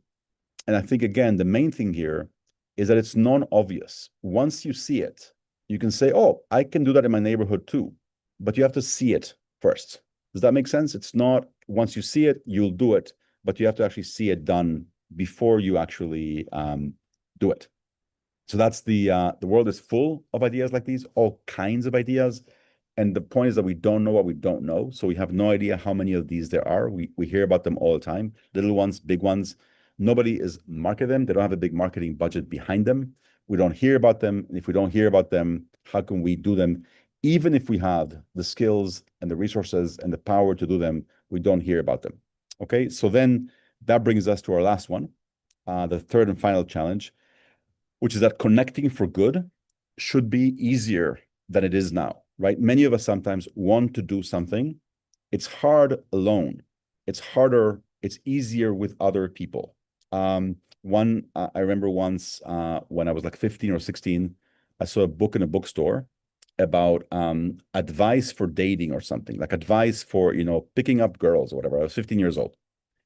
Speaker 1: And I think, again, the main thing here is that it's non-obvious. Once you see it, you can say, oh, I can do that in my neighborhood too. But you have to see it first. Does that make sense? It's not once you see it, you'll do it, but you have to actually see it done before you actually do it. So that's the world is full of ideas like these, all kinds of ideas. And the point is that we don't know what we don't know. So we have no idea how many of these there are. We hear about them all the time, little ones, big ones. Nobody is marketing them. They don't have a big marketing budget behind them. We don't hear about them. And if we don't hear about them, how can we do them? Even if we have the skills and the resources and the power to do them, we don't hear about them. Okay, so then that brings us to our last one, the third and final challenge, which is that connecting for good should be easier than it is now. Right? Many of us sometimes want to do something. It's hard alone. It's harder. It's easier with other people. I remember once when I was like 15 or 16, I saw a book in a bookstore about advice for dating or something, like advice for, picking up girls or whatever. I was 15 years old.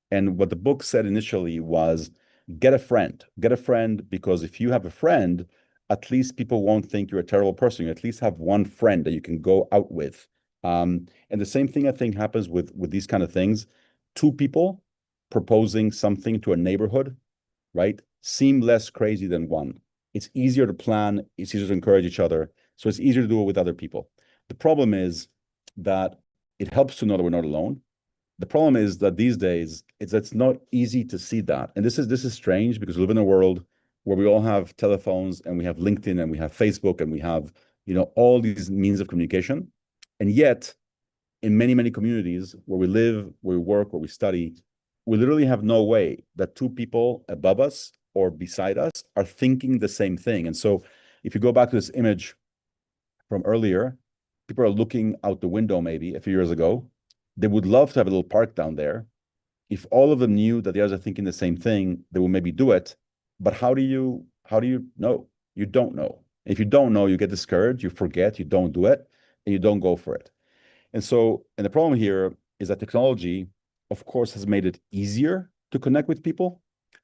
Speaker 1: And what the book said initially was, get a friend. Get a friend, because if you have a friend, at least people won't think you're a terrible person. You at least have one friend that you can go out with. And the same thing, I think, happens with these kind of things. Two people proposing something to a neighborhood, right, seem less crazy than one. It's easier to plan. It's easier to encourage each other. So it's easier to do it with other people. The problem is that it helps to know that we're not alone. The problem is that these days it's not easy to see that. And this is strange, because we live in a world where we all have telephones and we have LinkedIn and we have Facebook and we have, all these means of communication. And yet, in many, many communities where we live, where we work, where we study, we literally have no way that two people above us or beside us are thinking the same thing. And so if you go back to this image from earlier, people are looking out the window maybe a few years ago. They would love to have a little park down there. If all of them knew that the others are thinking the same thing, they will maybe do it. But how do you know? You don't know. If you don't know, you get discouraged, you forget, you don't do it, and you don't go for it. And the problem here is that technology, of course, has made it easier to connect with people.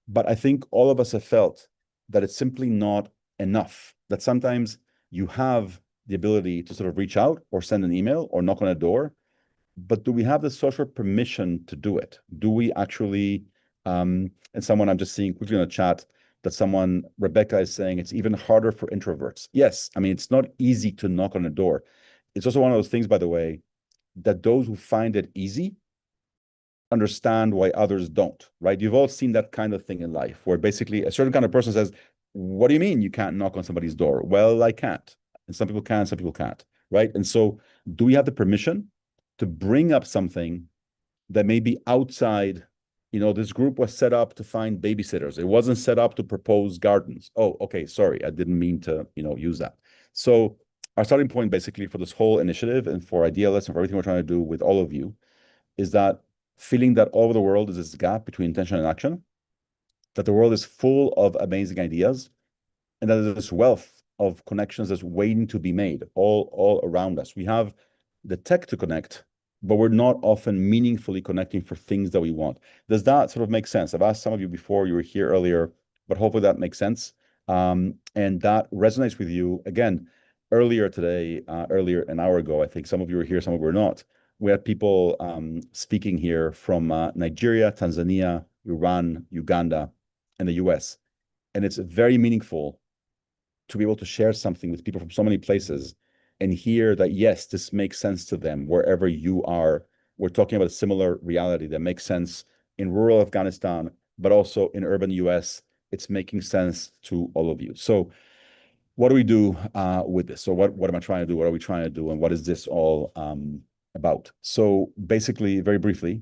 Speaker 1: But I think all of us have felt that it's simply not enough, that sometimes you have the ability to sort of reach out or send an email or knock on a door, but do we have the social permission to do it? Do we actually, and someone I'm just seeing quickly in the chat that Rebecca is saying it's even harder for introverts. Yes, I mean, it's not easy to knock on a door. It's also one of those things, by the way, that those who find it easy understand why others don't, right? You've all seen that kind of thing in life, where basically a certain kind of person says, what do you mean you can't knock on somebody's door? Well, I can't. And some people can, some people can't, right? And so do we have the permission to bring up something that may be outside? This group was set up to find babysitters. It wasn't set up to propose gardens. Oh, okay, sorry, I didn't mean to, use that. So our starting point basically for this whole initiative and for Idealists and for everything we're trying to do with all of you is that feeling that all over the world is this gap between intention and action, that the world is full of amazing ideas, and that there's this wealth of connections that's waiting to be made all around us. We have the tech to connect, but we're not often meaningfully connecting for things that we want. Does that sort of make sense? I've asked some of you before, you were here earlier, but hopefully that makes sense. And that resonates with you. Again, earlier today, an hour ago, I think some of you were here, some of you were not. We had people speaking here from Nigeria, Tanzania, Iran, Uganda, and the US. And it's very meaningful to be able to share something with people from so many places and hear that, yes, this makes sense to them wherever you are. We're talking about a similar reality that makes sense in rural Afghanistan, but also in urban US. It's making sense to all of you. So what do we do with this? So what am I trying to do? What are we trying to do? And what is this all about? So basically, very briefly,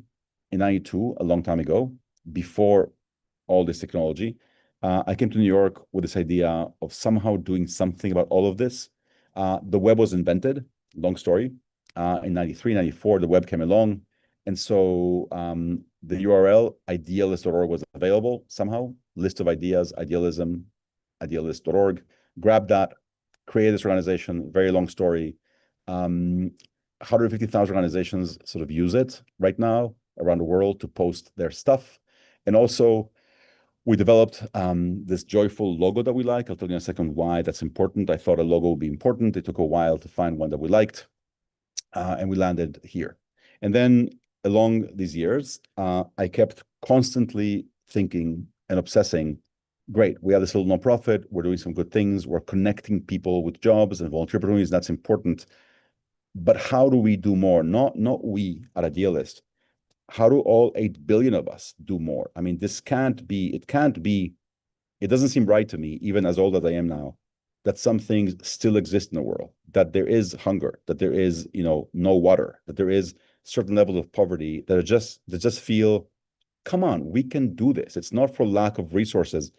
Speaker 1: in 92, a long time ago, before all this technology, I came to New York with this idea of somehow doing something about all of this. The web was invented, long story. In 93, 94, the web came along. And so the URL idealist.org was available somehow, list of ideas, idealism, idealist.org. Grabbed that, created this organization, very long story. 150,000 organizations sort of use it right now around the world to post their stuff. And also, we developed this joyful logo that we like. I'll tell you in a second why that's important. I thought a logo would be important. It took a while to find one that we liked, and we landed here. And then along these years, I kept constantly thinking and obsessing, great, we have this little nonprofit, we're doing some good things, we're connecting people with jobs and volunteer opportunities, that's important. But how do we do more? Not we at Idealist. How do all 8 billion of us do more? I mean, it can't be, it doesn't seem right to me, even as old as I am now, that some things still exist in the world, that there is hunger, that there is, no water, that there is certain levels of poverty that just feel, come on, we can do this. It's not for lack of resources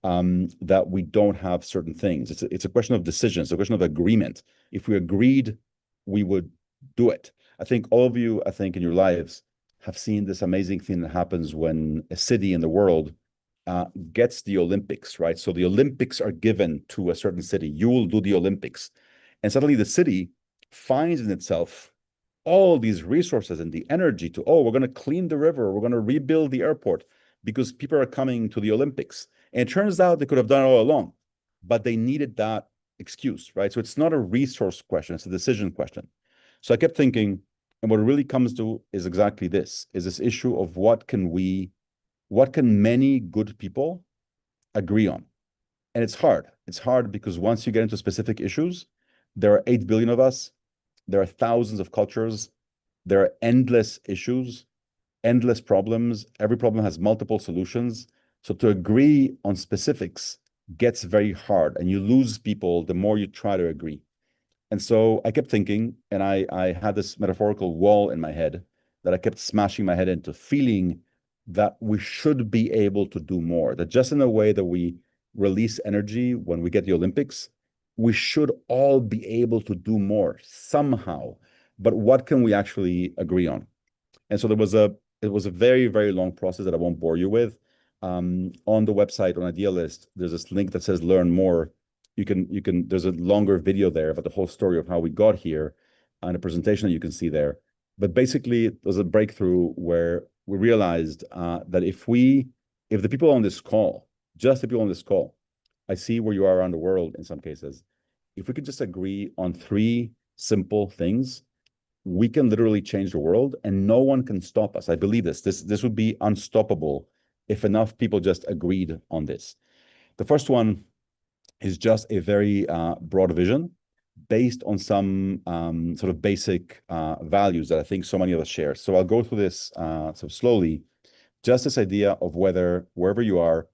Speaker 1: that we don't have certain things. It's a question of decision. It's a question of agreement. If we agreed, we would do it. I think all of you, in your lives, have seen this amazing thing that happens when a city in the world gets the Olympics, right? So the Olympics are given to a certain city. You will do the Olympics. And suddenly the city finds in itself all these resources and the energy to, we're going to clean the river, we're going to rebuild the airport because people are coming to the Olympics. And it turns out they could have done it all along, but they needed that excuse, right? So it's not a resource question, it's a decision question. So I kept thinking, and what it really comes to is exactly this, is this issue of what can many good people agree on? And it's hard. It's hard because once you get into specific issues, there are 8 billion of us, there are thousands of cultures, there are endless issues, endless problems. Every problem has multiple solutions. So to agree on specifics gets very hard, and you lose people the more you try to agree. And so I kept thinking, and I had this metaphorical wall in my head that I kept smashing my head into, feeling that we should be able to do more, that just in the way that we release energy when we get the Olympics, we should all be able to do more somehow. But what can we actually agree on? And so it was a very, very long process that I won't bore you with. On the website, on Idealist, there's this link that says learn more. There's a longer video there about the whole story of how we got here and a presentation that you can see there. But basically, it was a breakthrough where we realized that if the people on this call, just the people on this call, I see where you are around the world in some cases, if we could just agree on 3 simple things, we can literally change the world and no one can stop us. I believe this. This would be unstoppable if enough people just agreed on this. The first one is just a very broad vision based on some sort of basic values that I think so many of us share. So I'll go through this sort of slowly. Just this idea of whether wherever you are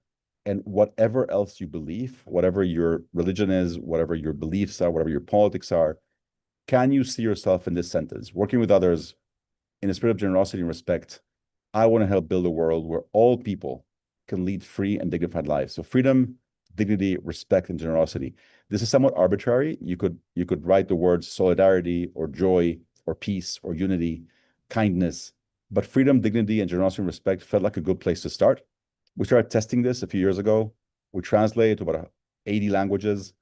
Speaker 1: and whatever else you believe, whatever your religion is, whatever your beliefs are, whatever your politics are, can you see yourself in this sentence? Working with others in a spirit of generosity and respect, I want to help build a world where all people can lead free and dignified lives. So freedom, dignity, respect, and generosity. This is somewhat arbitrary. You could write the words solidarity or joy or peace or unity, kindness, but freedom, dignity, and generosity and respect felt like a good place to start. We started testing this a few years ago. We translated to about 80 languages.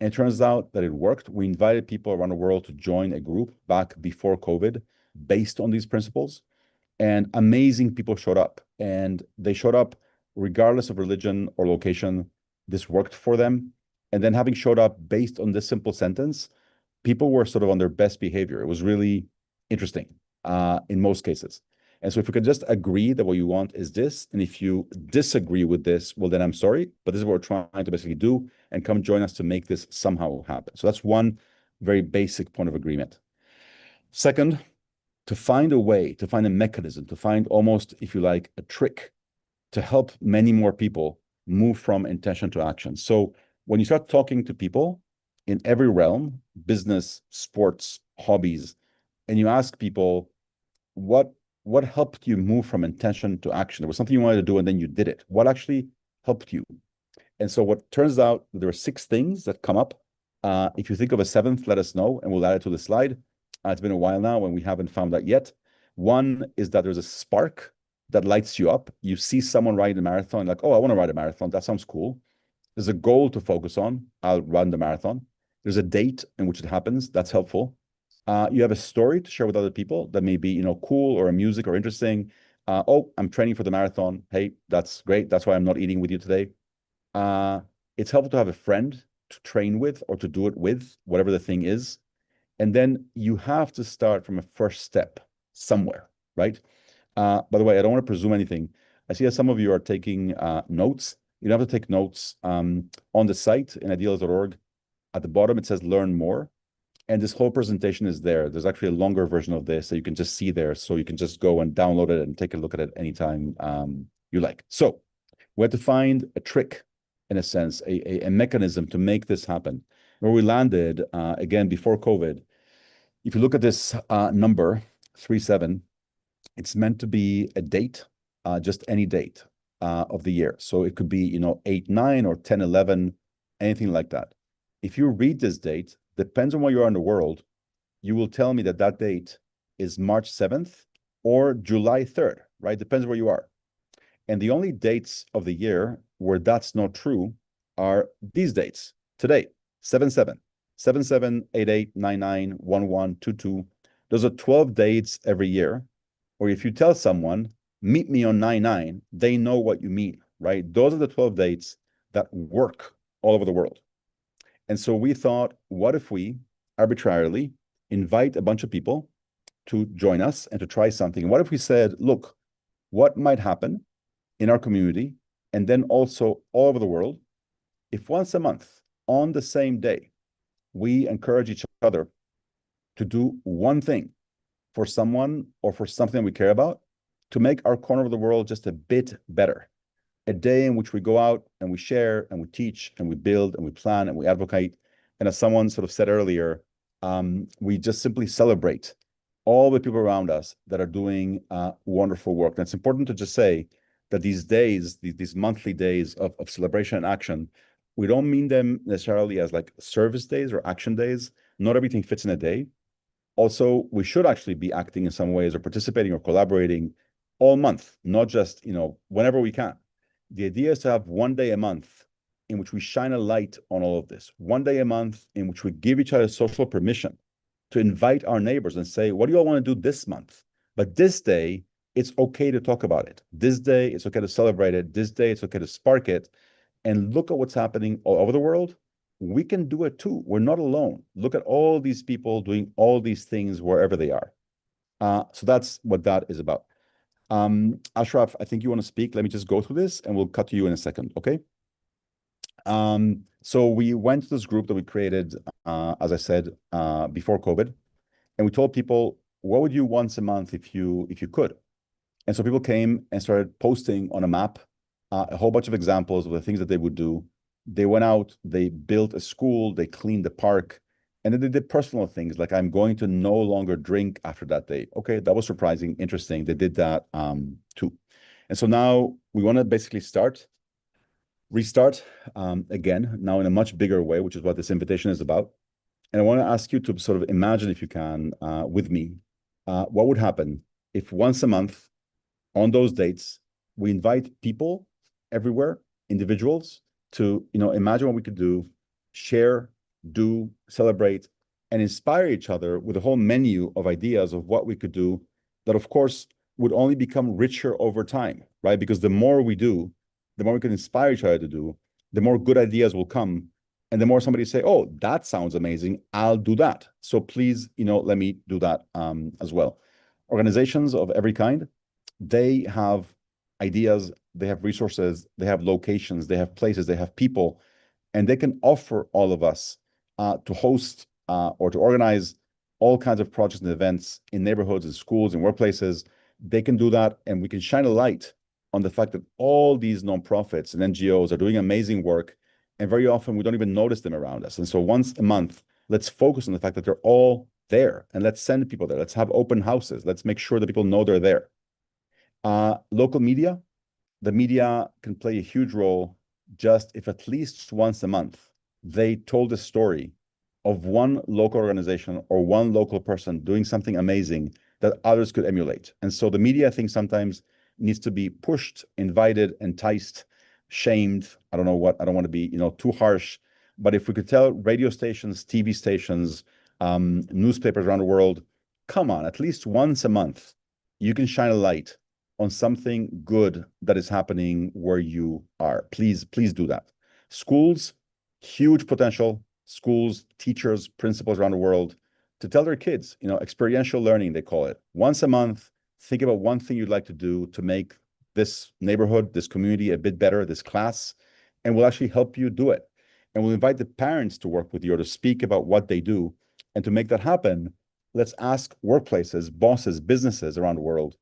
Speaker 1: And it turns out that it worked. We invited people around the world to join a group back before COVID based on these principles. And amazing people showed up. And they showed up regardless of religion or location. This worked for them. And then having showed up based on this simple sentence, people were sort of on their best behavior. It was really interesting in most cases. And so if we could just agree that what you want is this, and if you disagree with this, well, then I'm sorry, but this is what we're trying to basically do, and come join us to make this somehow happen. So that's one very basic point of agreement. Second, to find a way, to find a mechanism, to find almost, if you like, a trick to help many more people move from intention to action. So when you start talking to people in every realm, business, sports, hobbies, and you ask people, what helped you move from intention to action? There was something you wanted to do and then you did it. What actually helped you? And so what turns out, there are 6 things that come up. If you think of a 7th, let us know and we'll add it to the slide. It's been a while now and we haven't found that yet. One is that there's a spark that lights you up. You see someone riding a marathon, like, oh, I want to ride a marathon. That sounds cool. There's a goal to focus on. I'll run the marathon. There's a date in which it happens. That's helpful. You have a story to share with other people that may be, cool or music or interesting. Oh, I'm training for the marathon. Hey, that's great. That's why I'm not eating with you today. It's helpful to have a friend to train with or to do it with, whatever the thing is. And then you have to start from a first step somewhere, right? By the way, I don't want to presume anything. I see that some of you are taking notes. You don't have to take notes on the site in idealist.org. At the bottom, it says learn more. And this whole presentation is there. There's actually a longer version of this that you can just see there. So you can just go and download it and take a look at it anytime you like. So we had to find a trick, in a sense, a mechanism to make this happen. Where we landed, again, before COVID, if you look at this number, 37, it's meant to be a date, just any date of the year. So it could be, 8, 9, or 10, 11, anything like that. If you read this date, depends on where you are in the world, you will tell me that that date is March 7th or July 3rd, right? Depends where you are. And the only dates of the year where that's not true are these dates. Today, 7/7, 7/7, 8/8, 9/9, 1/1, 2/2. Those are 12 dates every year. Or if you tell someone, meet me on 9/9, they know what you mean, right? Those are the 12 dates that work all over the world. And so we thought, what if we arbitrarily invite a bunch of people to join us and to try something? And what if we said, look, what might happen in our community and then also all over the world if once a month on the same day, we encourage each other to do one thing for someone or for something we care about to make our corner of the world just a bit better. A day in which we go out and we share and we teach and we build and we plan and we advocate. And as someone sort of said earlier, we just simply celebrate all the people around us that are doing wonderful work. And it's important to just say that these days, these monthly days of celebration and action, we don't mean them necessarily as like service days or action days. Not everything fits in a day. Also, we should actually be acting in some ways or participating or collaborating all month, not just, whenever we can. The idea is to have one day a month in which we shine a light on all of this. One day a month in which we give each other social permission to invite our neighbors and say, what do you all want to do this month? But this day, it's okay to talk about it. This day, it's okay to celebrate it. This day, it's okay to spark it. And look at what's happening all over the world. We can do it too. We're not alone. Look at all these people doing all these things wherever they are. So that's what that is about. Ashraf, I think you want to speak. Let me just go through this and we'll cut to you in a second, okay? So we went to this group that we created, as I said, before COVID, and we told people, what would you once a month if you could? And so people came and started posting on a map a whole bunch of examples of the things that they would do. They went out, they built a school, they cleaned the park, and then they did personal things like, I'm going to no longer drink after that day. Okay, that was surprising, interesting. They did that too. And so now we want to basically restart again, now in a much bigger way, which is what this invitation is about. And I want to ask you to sort of imagine, if you can, with me, what would happen if once a month on those dates, we invite people everywhere, individuals, to imagine what we could do, share, do, celebrate, and inspire each other with a whole menu of ideas of what we could do that, of course, would only become richer over time, right? Because the more we do, the more we can inspire each other to do, the more good ideas will come. And the more somebody say, oh, that sounds amazing, I'll do that. So please, let me do that as well. Organizations of every kind, they have ideas, they have resources, they have locations, they have places, they have people, and they can offer all of us to host or to organize all kinds of projects and events in neighborhoods and schools and workplaces. They can do that, and we can shine a light on the fact that all these nonprofits and NGOs are doing amazing work, and very often we don't even notice them around us. And so once a month, let's focus on the fact that they're all there, and let's send people there. Let's have open houses. Let's make sure that people know they're there. Local media, the media can play a huge role just if at least once a month they told a story of one local organization or one local person doing something amazing that others could emulate. And so the media, I think, sometimes needs to be pushed, invited, enticed, shamed. I don't want to be, too harsh, but if we could tell radio stations, TV stations, newspapers around the world, come on, at least once a month, you can shine a light on something good that is happening where you are. Please do that. Schools, huge potential. Schools, teachers, principals around the world to tell their kids, experiential learning, they call it. Once a month, think about one thing you'd like to do to make this neighborhood, this community a bit better, this class, and we'll actually help you do it. And we'll invite the parents to work with you or to speak about what they do And to make that happen, let's ask workplaces, bosses, businesses around the world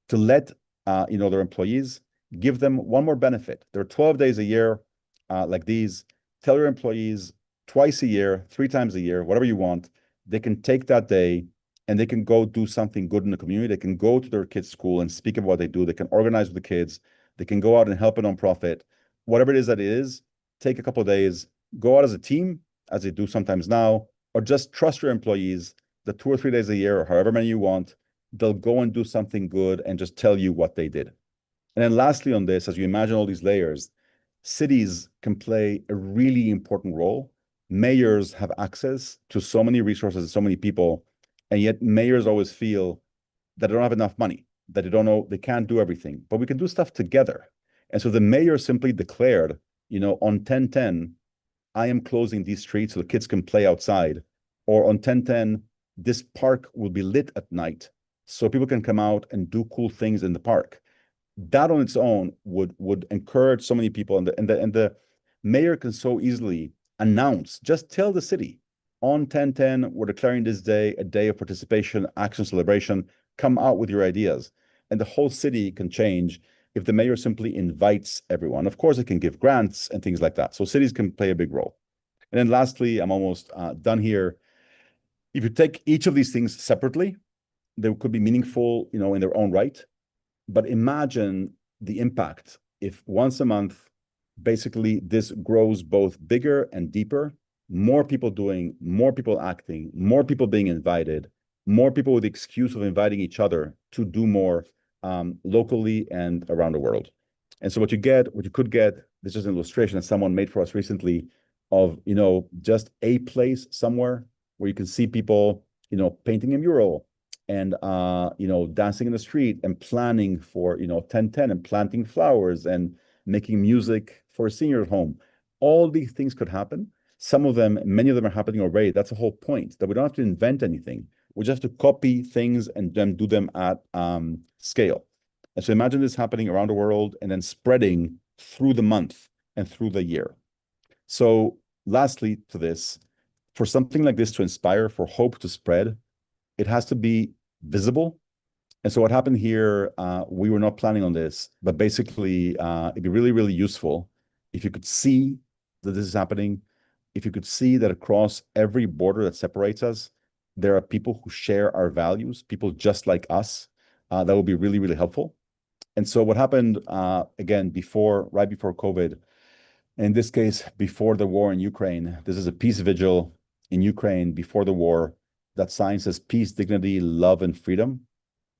Speaker 1: to let their employees, give them one more benefit. There are 12 days a year like these. Tell your employees twice a year, 3 times a year, whatever you want, they can take that day and they can go do something good in the community. They can go to their kids' school and speak about what they do. They can organize with the kids. They can go out and help a nonprofit. Whatever it is that it is, take a couple of days, go out as a team, as they do sometimes now, or just trust your employees that 2 or 3 days a year, or however many you want, they'll go and do something good and just tell you what they did. And then lastly on this, as you imagine all these layers, cities can play a really important role. Mayors have access to so many resources, so many people, and yet mayors always feel that they don't have enough money, that they don't know, they can't do everything, but we can do stuff together. And so the mayor simply declared, on 10/10, I am closing these streets so the kids can play outside, or on 10/10, this park will be lit at night so people can come out and do cool things in the park. That on its own would encourage so many people, and the mayor can so easily announce, just tell the city, on 10/10, we're declaring this day a day of participation, action, celebration, come out with your ideas. And the whole city can change if the mayor simply invites everyone. Of course, it can give grants and things like that. So cities can play a big role. And then lastly, I'm almost done here. If you take each of these things separately, they could be meaningful, in their own right. But imagine the impact if once a month, basically this grows both bigger and deeper, more people doing, more people acting, more people being invited, more people with the excuse of inviting each other to do more locally and around the world. And so what you could get, this is an illustration that someone made for us recently of, just a place somewhere where you can see people, painting a mural and, dancing in the street and planning for, 10/10 and planting flowers and making music for a senior home. All these things could happen. Some of them, many of them are happening already. That's the whole point, that we don't have to invent anything. We just have to copy things and then do them at scale. And so imagine this happening around the world and then spreading through the month and through the year. So lastly to this, for something like this to inspire, for hope to spread, it has to be visible. And so what happened here, we were not planning on this, but basically it'd be really, really useful if you could see that this is happening, if you could see that across every border that separates us, there are people who share our values, people just like us. That would be really, really helpful. And so what happened, again, right before COVID, in this case, before the war in Ukraine, this is a peace vigil in Ukraine before the war that sign says peace, dignity, love, and freedom.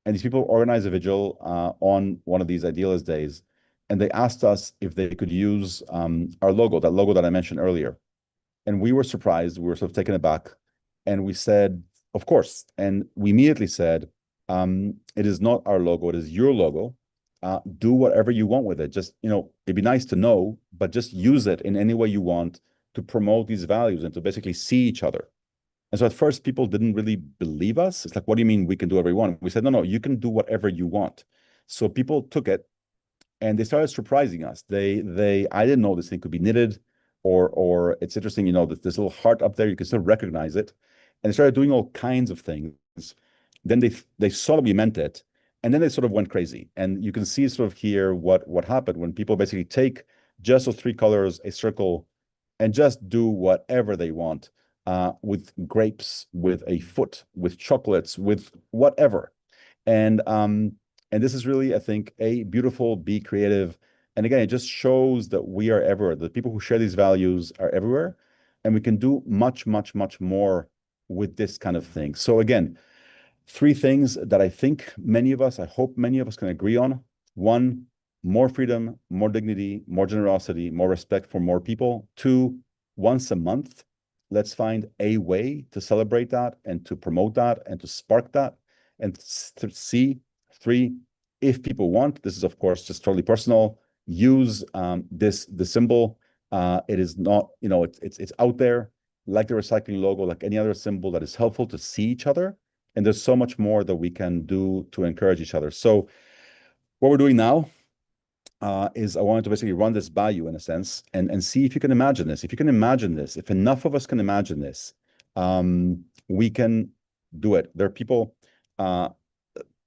Speaker 1: And these people organized a vigil on one of these Idealist Days. And they asked us if they could use our logo, that logo that I mentioned earlier. And we were surprised. We were sort of taken aback. And we said, of course. And we immediately said, it is not our logo. It is your logo. Do whatever you want with it. Just, it'd be nice to know, but just use it in any way you want to promote these values and to basically see each other. And so at first, people didn't really believe us. It's like, what do you mean we can do whatever we want? We said, no, you can do whatever you want. So people took it and they started surprising us. I didn't know this thing could be knitted or it's interesting, this little heart up there, you can still recognize it. And they started doing all kinds of things. Then they saw that we meant it. And then they sort of went crazy. And you can see sort of here what happened when people basically take just those 3 colors, a circle, and just do whatever they want with grapes, with a foot, with chocolates, with whatever. And this is really, I think, a beautiful, be creative. And again, it just shows that we are everywhere. The people who share these values are everywhere. And we can do much, much, much more with this kind of thing. So again, 3 things that I think I hope many of us can agree on. 1, more freedom, more dignity, more generosity, more respect for more people. 2, once a month, let's find a way to celebrate that and to promote that and to spark that. And C, 3, if people want, this is of course just totally personal, use the symbol. It is not, it's out there, like the recycling logo, like any other symbol that is helpful to see each other. And there's so much more that we can do to encourage each other. So what we're doing now is I wanted to basically run this by you in a sense and see if you can imagine this. If you can imagine this, if enough of us can imagine this, we can do it. There are people,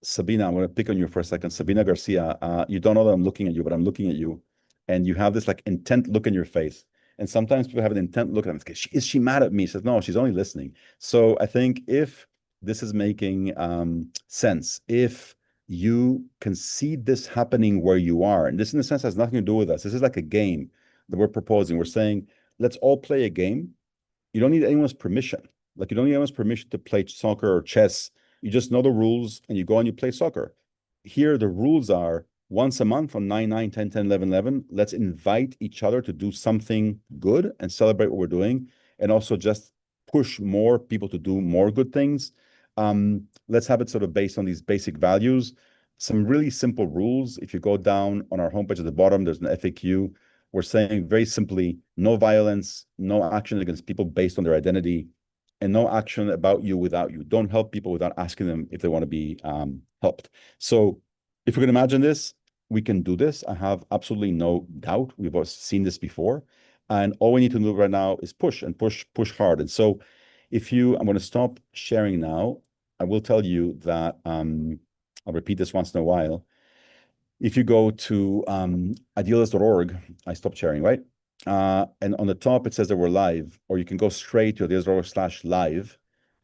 Speaker 1: Sabina, I'm going to pick on you for a second. Sabina Garcia, you don't know that I'm looking at you, but I'm looking at you. And you have this like intent look in your face. And sometimes people have an intent look at them. Is she mad at me? She says, no, she's only listening. So I think if this is making sense, if you can see this happening where you are, and this in a sense has nothing to do with us. This is like a game that we're proposing. We're saying, let's all play a game. You don't need anyone's permission. Like you don't need anyone's permission to play soccer or chess. You just know the rules and you go and you play soccer. Here, the rules are once a month on 9, 9, 10, 10, 11, 11, let's invite each other to do something good and celebrate what we're doing. And also just push more people to do more good things. Let's have it sort of based on these basic values. Some really simple rules. If you go down on our homepage at the bottom, there's an FAQ. We're saying very simply, no violence, no action against people based on their identity, and no action about you without you. Don't help people without asking them if they want to be helped. So if we can imagine this, we can do this. I have absolutely no doubt. We've always seen this before. And all we need to do right now is push and push hard. And so if you, I'm going to stop sharing now. I will tell you that, I'll repeat this once in a while. If you go to idealist.org, I stopped sharing, right? And on the top, it says that we're live, or you can go straight to idealist.org/live.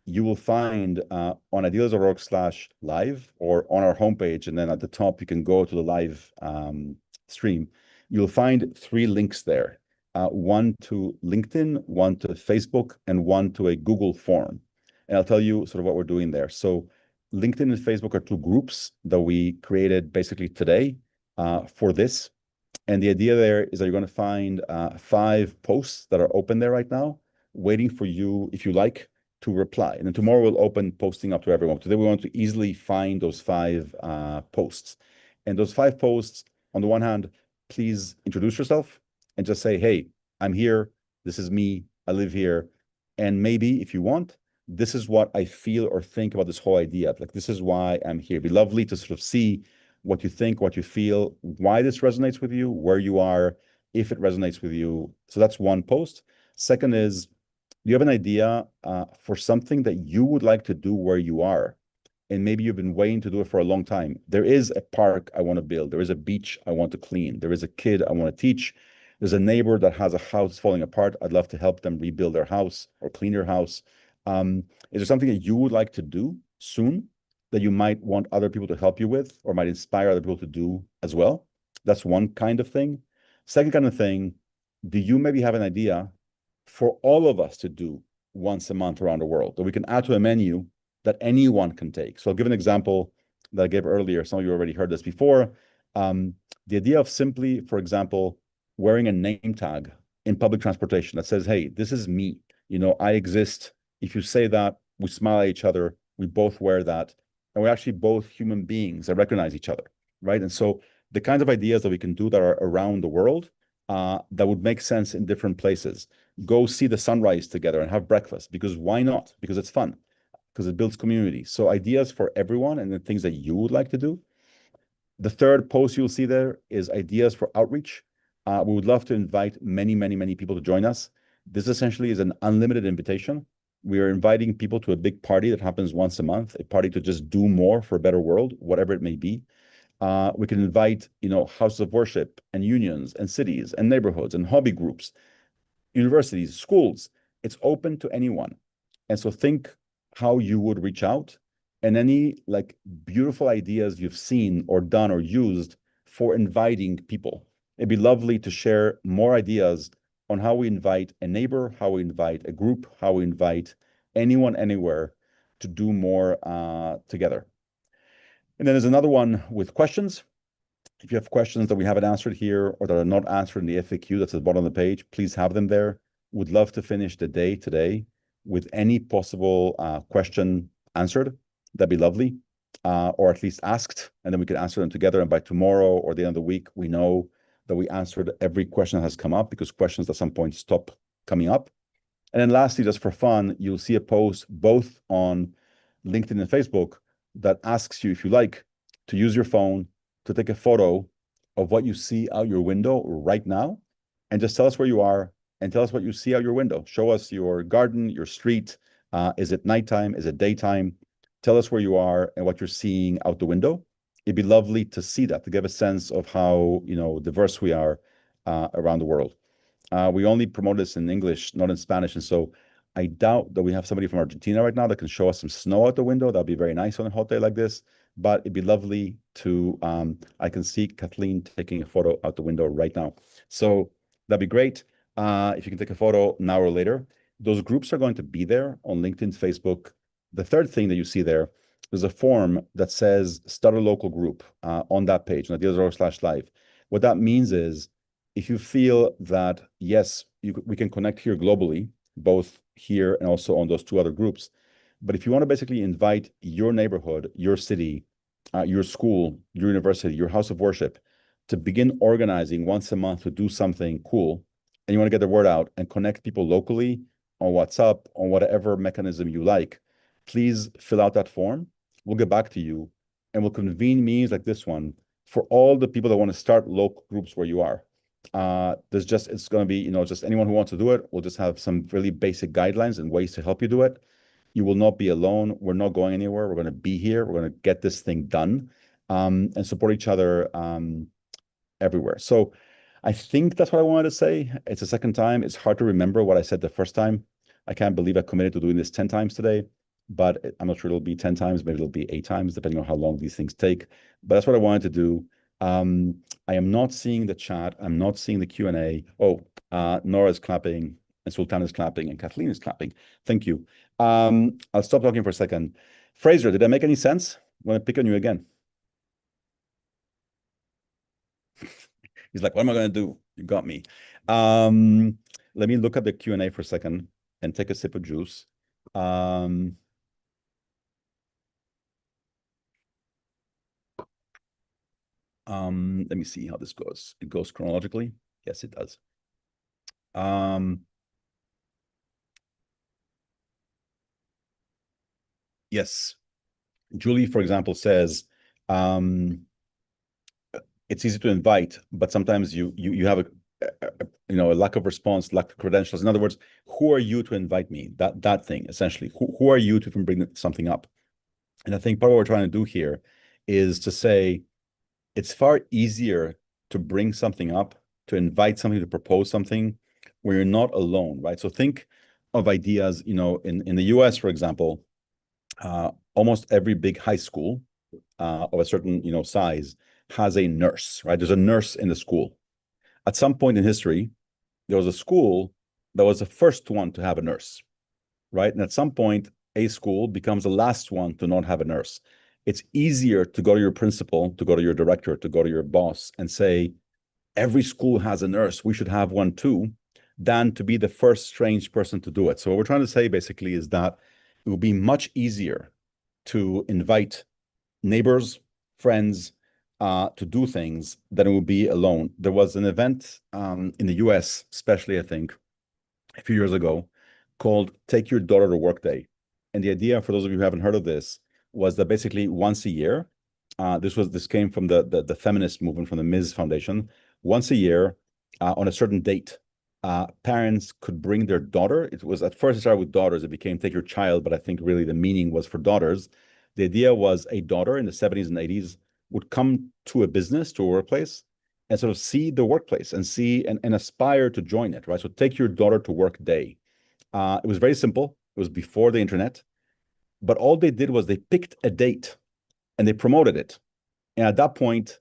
Speaker 1: You will find on idealist.org/live or on our homepage, and then at the top, you can go to the live stream. You'll find 3 links there, one to LinkedIn, one to Facebook, and one to a Google form. And I'll tell you sort of what we're doing there. So LinkedIn and Facebook are 2 groups that we created basically today for this. And the idea there is that you're going to find 5 posts that are open there right now, waiting for you, if you like, to reply. And then tomorrow we'll open posting up to everyone. Today we want to easily find those 5 posts. And those 5 posts, on the one hand, please introduce yourself and just say, hey, I'm here. This is me. I live here. And maybe if you want, this is what I feel or think about this whole idea. Like, this is why I'm here. It'd be lovely to sort of see what you think, what you feel, why this resonates with you, where you are, if it resonates with you. So that's one post. Second is, you have an idea for something that you would like to do where you are, and maybe you've been waiting to do it for a long time. There is a park I want to build. There is a beach I want to clean. There is a kid I want to teach. There's a neighbor that has a house falling apart. I'd love to help them rebuild their house or clean their house. Is there something that you would like to do soon that you might want other people to help you with, or might inspire other people to do as well? That's one kind of thing. Second kind of thing, do you maybe have an idea for all of us to do once a month around the world that we can add to a menu that anyone can take? So I'll give an example that I gave earlier. Some of you already heard this before. The idea of simply, for example, wearing a name tag in public transportation that says, hey, this is me. You know, I exist. If you say that, we smile at each other. We both wear that. And we're actually both human beings that recognize each other, right? And so the kinds of ideas that we can do that are around the world that would make sense in different places. Go see the sunrise together and have breakfast, because why not? Because it's fun, because it builds community. So ideas for everyone and the things that you would like to do. The third post you'll see there is ideas for outreach. We would love to invite many, many, many people to join us. This essentially is an unlimited invitation. We are inviting people to a big party that happens once a month, a party to just do more for a better world, whatever it may be. We can invite, houses of worship and unions and cities and neighborhoods and hobby groups, universities, schools. It's open to anyone. And so think how you would reach out, and any like beautiful ideas you've seen or done or used for inviting people. It'd be lovely to share more ideas on how we invite a neighbor, how we invite a group, how we invite anyone, anywhere to do more together. And then there's another one with questions. If you have questions that we haven't answered here or that are not answered in the FAQ that's at the bottom of the page, please have them there. Would love to finish the day today with any possible question answered. That'd be lovely, or at least asked, and then we can answer them together. And by tomorrow or the end of the week, we know that we answered every question that has come up, because questions at some point stop coming up. And then lastly, just for fun, you'll see a post both on LinkedIn and Facebook that asks you, if you like, to use your phone to take a photo of what you see out your window right now, and just tell us where you are and tell us what you see out your window. Show us your garden, your street, Is it nighttime? Is it daytime? Tell us where you are and what you're seeing out the window. It'd be lovely to see that, to give a sense of how, diverse we are around the world. We only promote this in English, not in Spanish. And so I doubt that we have somebody from Argentina right now that can show us some snow out the window. That'd be very nice on a hot day like this. But it'd be lovely to, I can see Kathleen taking a photo out the window right now. So that'd be great. If you can take a photo now or later. Those groups are going to be there on LinkedIn, Facebook. The third thing that you see there is a form that says start a local group on that page, on idealist.org/live. What that means is if you feel that, yes, we can connect here globally, both here and also on those two other groups. But if you want to basically invite your neighborhood, your city, your school, your university, your house of worship to begin organizing once a month to do something cool, and you want to get the word out and connect people locally on WhatsApp, on whatever mechanism you like, please fill out that form. We'll get back to you and we'll convene meetings like this one for all the people that want to start local groups where you are. It's going to be, just anyone who wants to do it. We'll just have some really basic guidelines and ways to help you do it. You will not be alone. We're not going anywhere. We're going to be here. We're going to get this thing done and support each other everywhere. So I think that's what I wanted to say. It's the second time. It's hard to remember what I said the first time. I can't believe I committed to doing this 10 times today, but I'm not sure it'll be 10 times. Maybe it'll be 8 times, depending on how long these things take. But that's what I wanted to do. I am not seeing the chat. I'm not seeing the Q&A. Oh, Nora's clapping and Sultan is clapping and Kathleen is clapping. Thank you. I'll stop talking for a second. Fraser, did that make any sense? I'm going to pick on you again. He's like, what am I going to do? You got me. Let me look at the Q&A for a second and take a sip of juice. Let me see how this goes. It goes chronologically. Yes, it does. Yes. Julie, for example, says, it's easy to invite, but sometimes you have a lack of response, lack of credentials. In other words, who are you to invite me? That thing, essentially. Who are you to even bring something up? And I think part of what we're trying to do here is to say it's far easier to bring something up, to invite something, to propose something where you're not alone, right? So think of ideas, in the US, for example, almost every big high school of a certain, size has a nurse, right? There's a nurse in the school. At some point in history, there was a school that was the first one to have a nurse, right? And at some point, a school becomes the last one to not have a nurse. It's easier to go to your principal, to go to your director, to go to your boss and say, every school has a nurse, we should have one too, than to be the first strange person to do it. So what we're trying to say basically is that it will be much easier to invite neighbors, friends, to do things than it would be alone. There was an event in the US, especially, I think, a few years ago, called Take Your Daughter to Work Day. And the idea, for those of you who haven't heard of this, was that basically once a year, this came from the feminist movement, from the Ms. Foundation. Once a year, on a certain date, parents could bring their daughter. It was, at first it started with daughters. It became Take Your Child, but I think really the meaning was for daughters. The idea was a daughter in the 70s and 80s would come to a business, to a workplace, and sort of see the workplace and see and aspire to join it, right? So Take Your Daughter to Work Day. It was very simple. It was before the internet, but all they did was they picked a date and they promoted it. And at that point,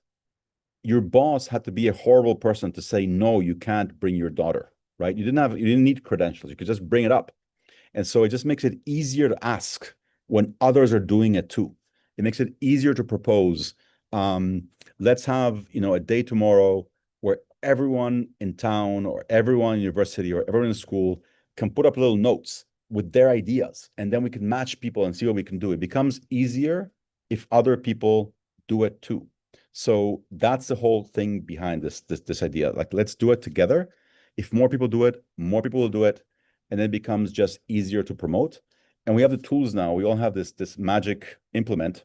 Speaker 1: your boss had to be a horrible person to say, no, you can't bring your daughter, right? You didn't need credentials. You could just bring it up. And so it just makes it easier to ask when others are doing it too. It makes it easier to propose. Let's have, a day tomorrow where everyone in town or everyone in university or everyone in school can put up little notes with their ideas, and then we can match people and see what we can do. It becomes easier if other people do it too. So that's the whole thing behind this idea. Like, let's do it together. If more people do it, more people will do it, and then it becomes just easier to promote. And we have the tools now. We all have this magic implement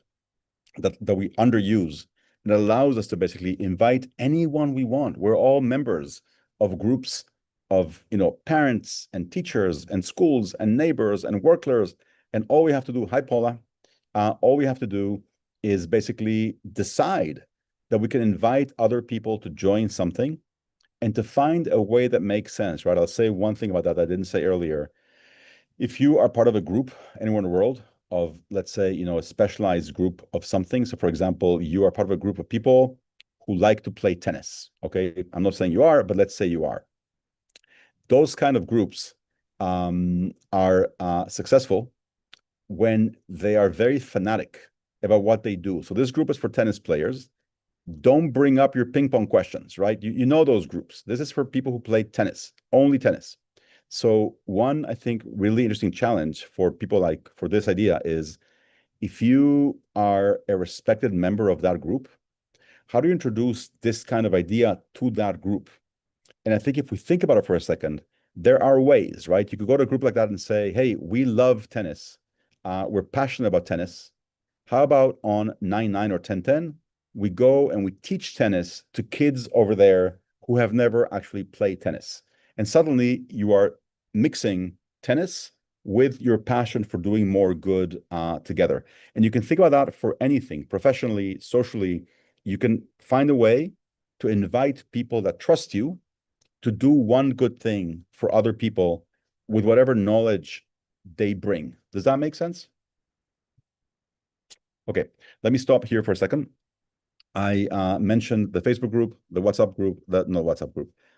Speaker 1: that we underuse, and it allows us to basically invite anyone we want. We're all members of groups of, parents and teachers and schools and neighbors and workers. And all we have to do, hi, Paula, all we have to do is basically decide that we can invite other people to join something and to find a way that makes sense, right? I'll say one thing about that I didn't say earlier. If you are part of a group anywhere in the world of, let's say, a specialized group of something. So for example, you are part of a group of people who like to play tennis. Okay. I'm not saying you are, but let's say you are. Those kind of groups are successful when they are very fanatic about what they do. So this group is for tennis players. Don't bring up your ping pong questions, right? You know those groups. This is for people who play tennis, only tennis. So one, I think, really interesting challenge for people like for this idea is if you are a respected member of that group, how do you introduce this kind of idea to that group? And I think if we think about it for a second, there are ways, right? You could go to a group like that and say, hey, we love tennis. We're passionate about tennis. How about on 9/9 or 10/10, we go and we teach tennis to kids over there who have never actually played tennis. And suddenly you are mixing tennis with your passion for doing more good together. And you can think about that for anything, professionally, socially. You can find a way to invite people that trust you to do one good thing for other people with whatever knowledge they bring. Does that make sense? Okay, let me stop here for a second. I mentioned the Facebook group, the WhatsApp group,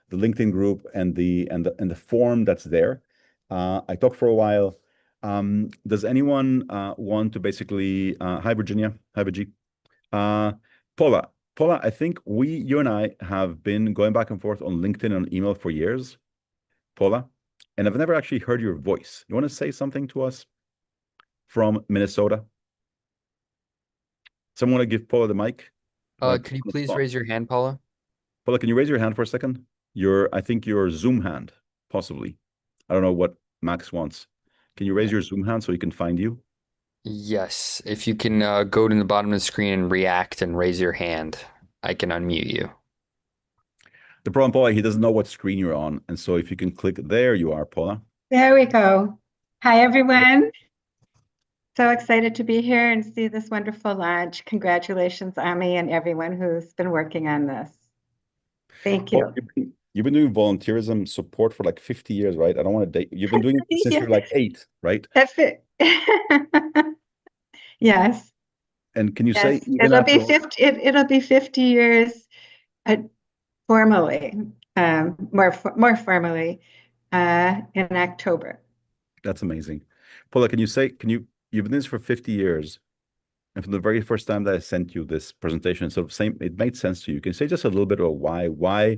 Speaker 1: the LinkedIn group, and the form that's there. I talked for a while. Does anyone want to basically? Hi, Virginia. Hi, Virgie. Paula. Paula, I think you and I have been going back and forth on LinkedIn and email for years. Paula, and I've never actually heard your voice. You want to say something to us from Minnesota? Someone want to give Paula the mic?
Speaker 12: Could you please raise your hand, Paula?
Speaker 1: Paula, can you raise your hand for a second? I think your Zoom hand, possibly. I don't know what Max wants. Can you raise your Zoom hand so he can find you?
Speaker 12: Yes. If you can go to the bottom of the screen and react and raise your hand, I can unmute you.
Speaker 1: The problem, Paula, he doesn't know what screen you're on. And so if you can click, there you are, Paula.
Speaker 13: There we go. Hi, everyone. So excited to be here and see this wonderful launch. Congratulations, Ami, and everyone who's been working on this. Thank you.
Speaker 1: Paula, you've been doing volunteerism support for like 50 years, right? I don't want to date. You've been doing it since you're like 8, right?
Speaker 13: That's it. Yes.
Speaker 1: And can you
Speaker 13: Yes.
Speaker 1: say
Speaker 13: It'll be 50 years formally, more formally in October.
Speaker 1: That's amazing. Paula, can you you've been doing this for 50 years, and from the very first time that I sent you this presentation, it made sense to you. Can you say just a little bit about why,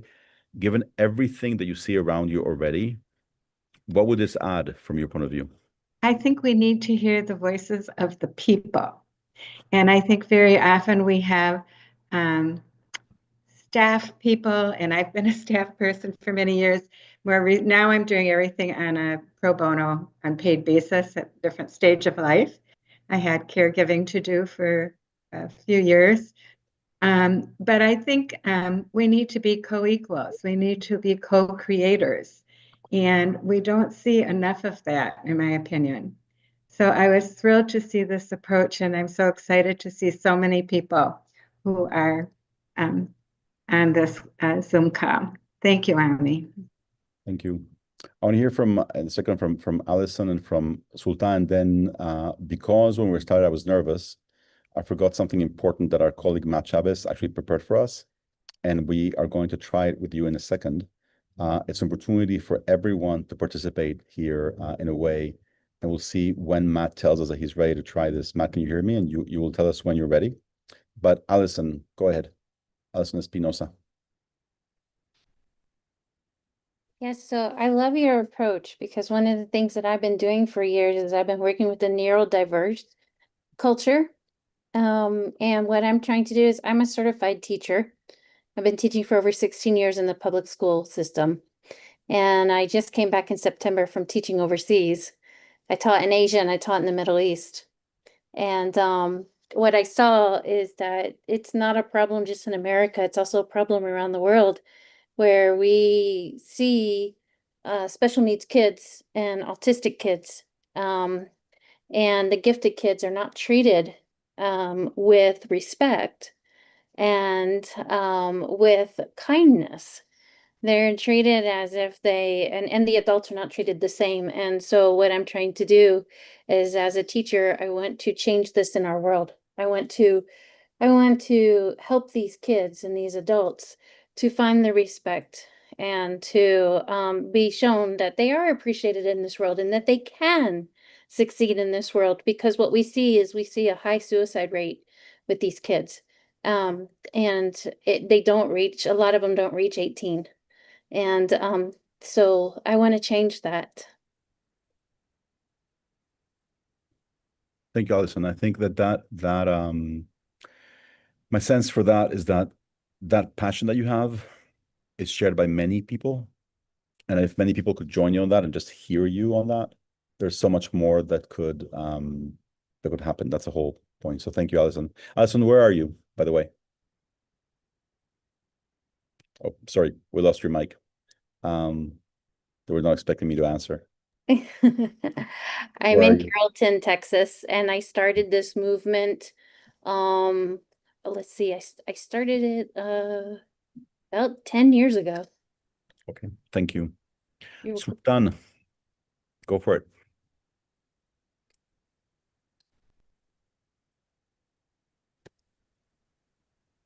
Speaker 1: given everything that you see around you already, what would this add from your point of view?
Speaker 13: I think we need to hear the voices of the people. And I think very often we have staff people, and I've been a staff person for many years, where now I'm doing everything on a pro bono, unpaid basis at a different stage of life. I had caregiving to do for a few years. But I think we need to be co-equals. We need to be co-creators. And we don't see enough of that, in my opinion. So I was thrilled to see this approach, and I'm so excited to see so many people who are on this Zoom call. Thank you, Ami.
Speaker 1: Thank you. I want to hear from in a second from Alison and from Sultan. Then, because when we started, I was nervous. I forgot something important that our colleague Matt Chavez actually prepared for us, and we are going to try it with you in a second. It's an opportunity for everyone to participate here in a way, and we'll see when Matt tells us that he's ready to try this. Matt, can you hear me? And you will tell us when you're ready. But Alison, go ahead. Alison Espinosa.
Speaker 14: Yes, so I love your approach because one of the things that I've been doing for years is I've been working with the neurodiverse culture. And what I'm trying to do is I'm a certified teacher. I've been teaching for over 16 years in the public school system. And I just came back in September from teaching overseas. I taught in Asia and I taught in the Middle East. And what I saw is that it's not a problem just in America. It's also a problem around the world, where we see special needs kids and autistic kids. And the gifted kids are not treated with respect and with kindness. They're treated as if and the adults are not treated the same. And so what I'm trying to do is, as a teacher, I want to change this in our world. I want to help these kids and these adults to find the respect and to be shown that they are appreciated in this world and that they can succeed in this world. Because what we see a high suicide rate with these kids. And they don't reach, a lot of them don't reach 18. And so I want to change that.
Speaker 1: Thank you, Alison. I think that my sense for that is that passion that you have is shared by many people. And if many people could join you on that and just hear you on that, there's so much more that could happen. That's the whole point. So thank you, Alison. Alison, where are you, by the way? Oh, sorry, we lost your mic. They were not expecting me to answer.
Speaker 14: I'm in Carrollton, Texas, and I started this movement. Let's see, I started it about 10 years ago.
Speaker 1: Okay, thank you.
Speaker 14: You're
Speaker 1: So done. Go for it.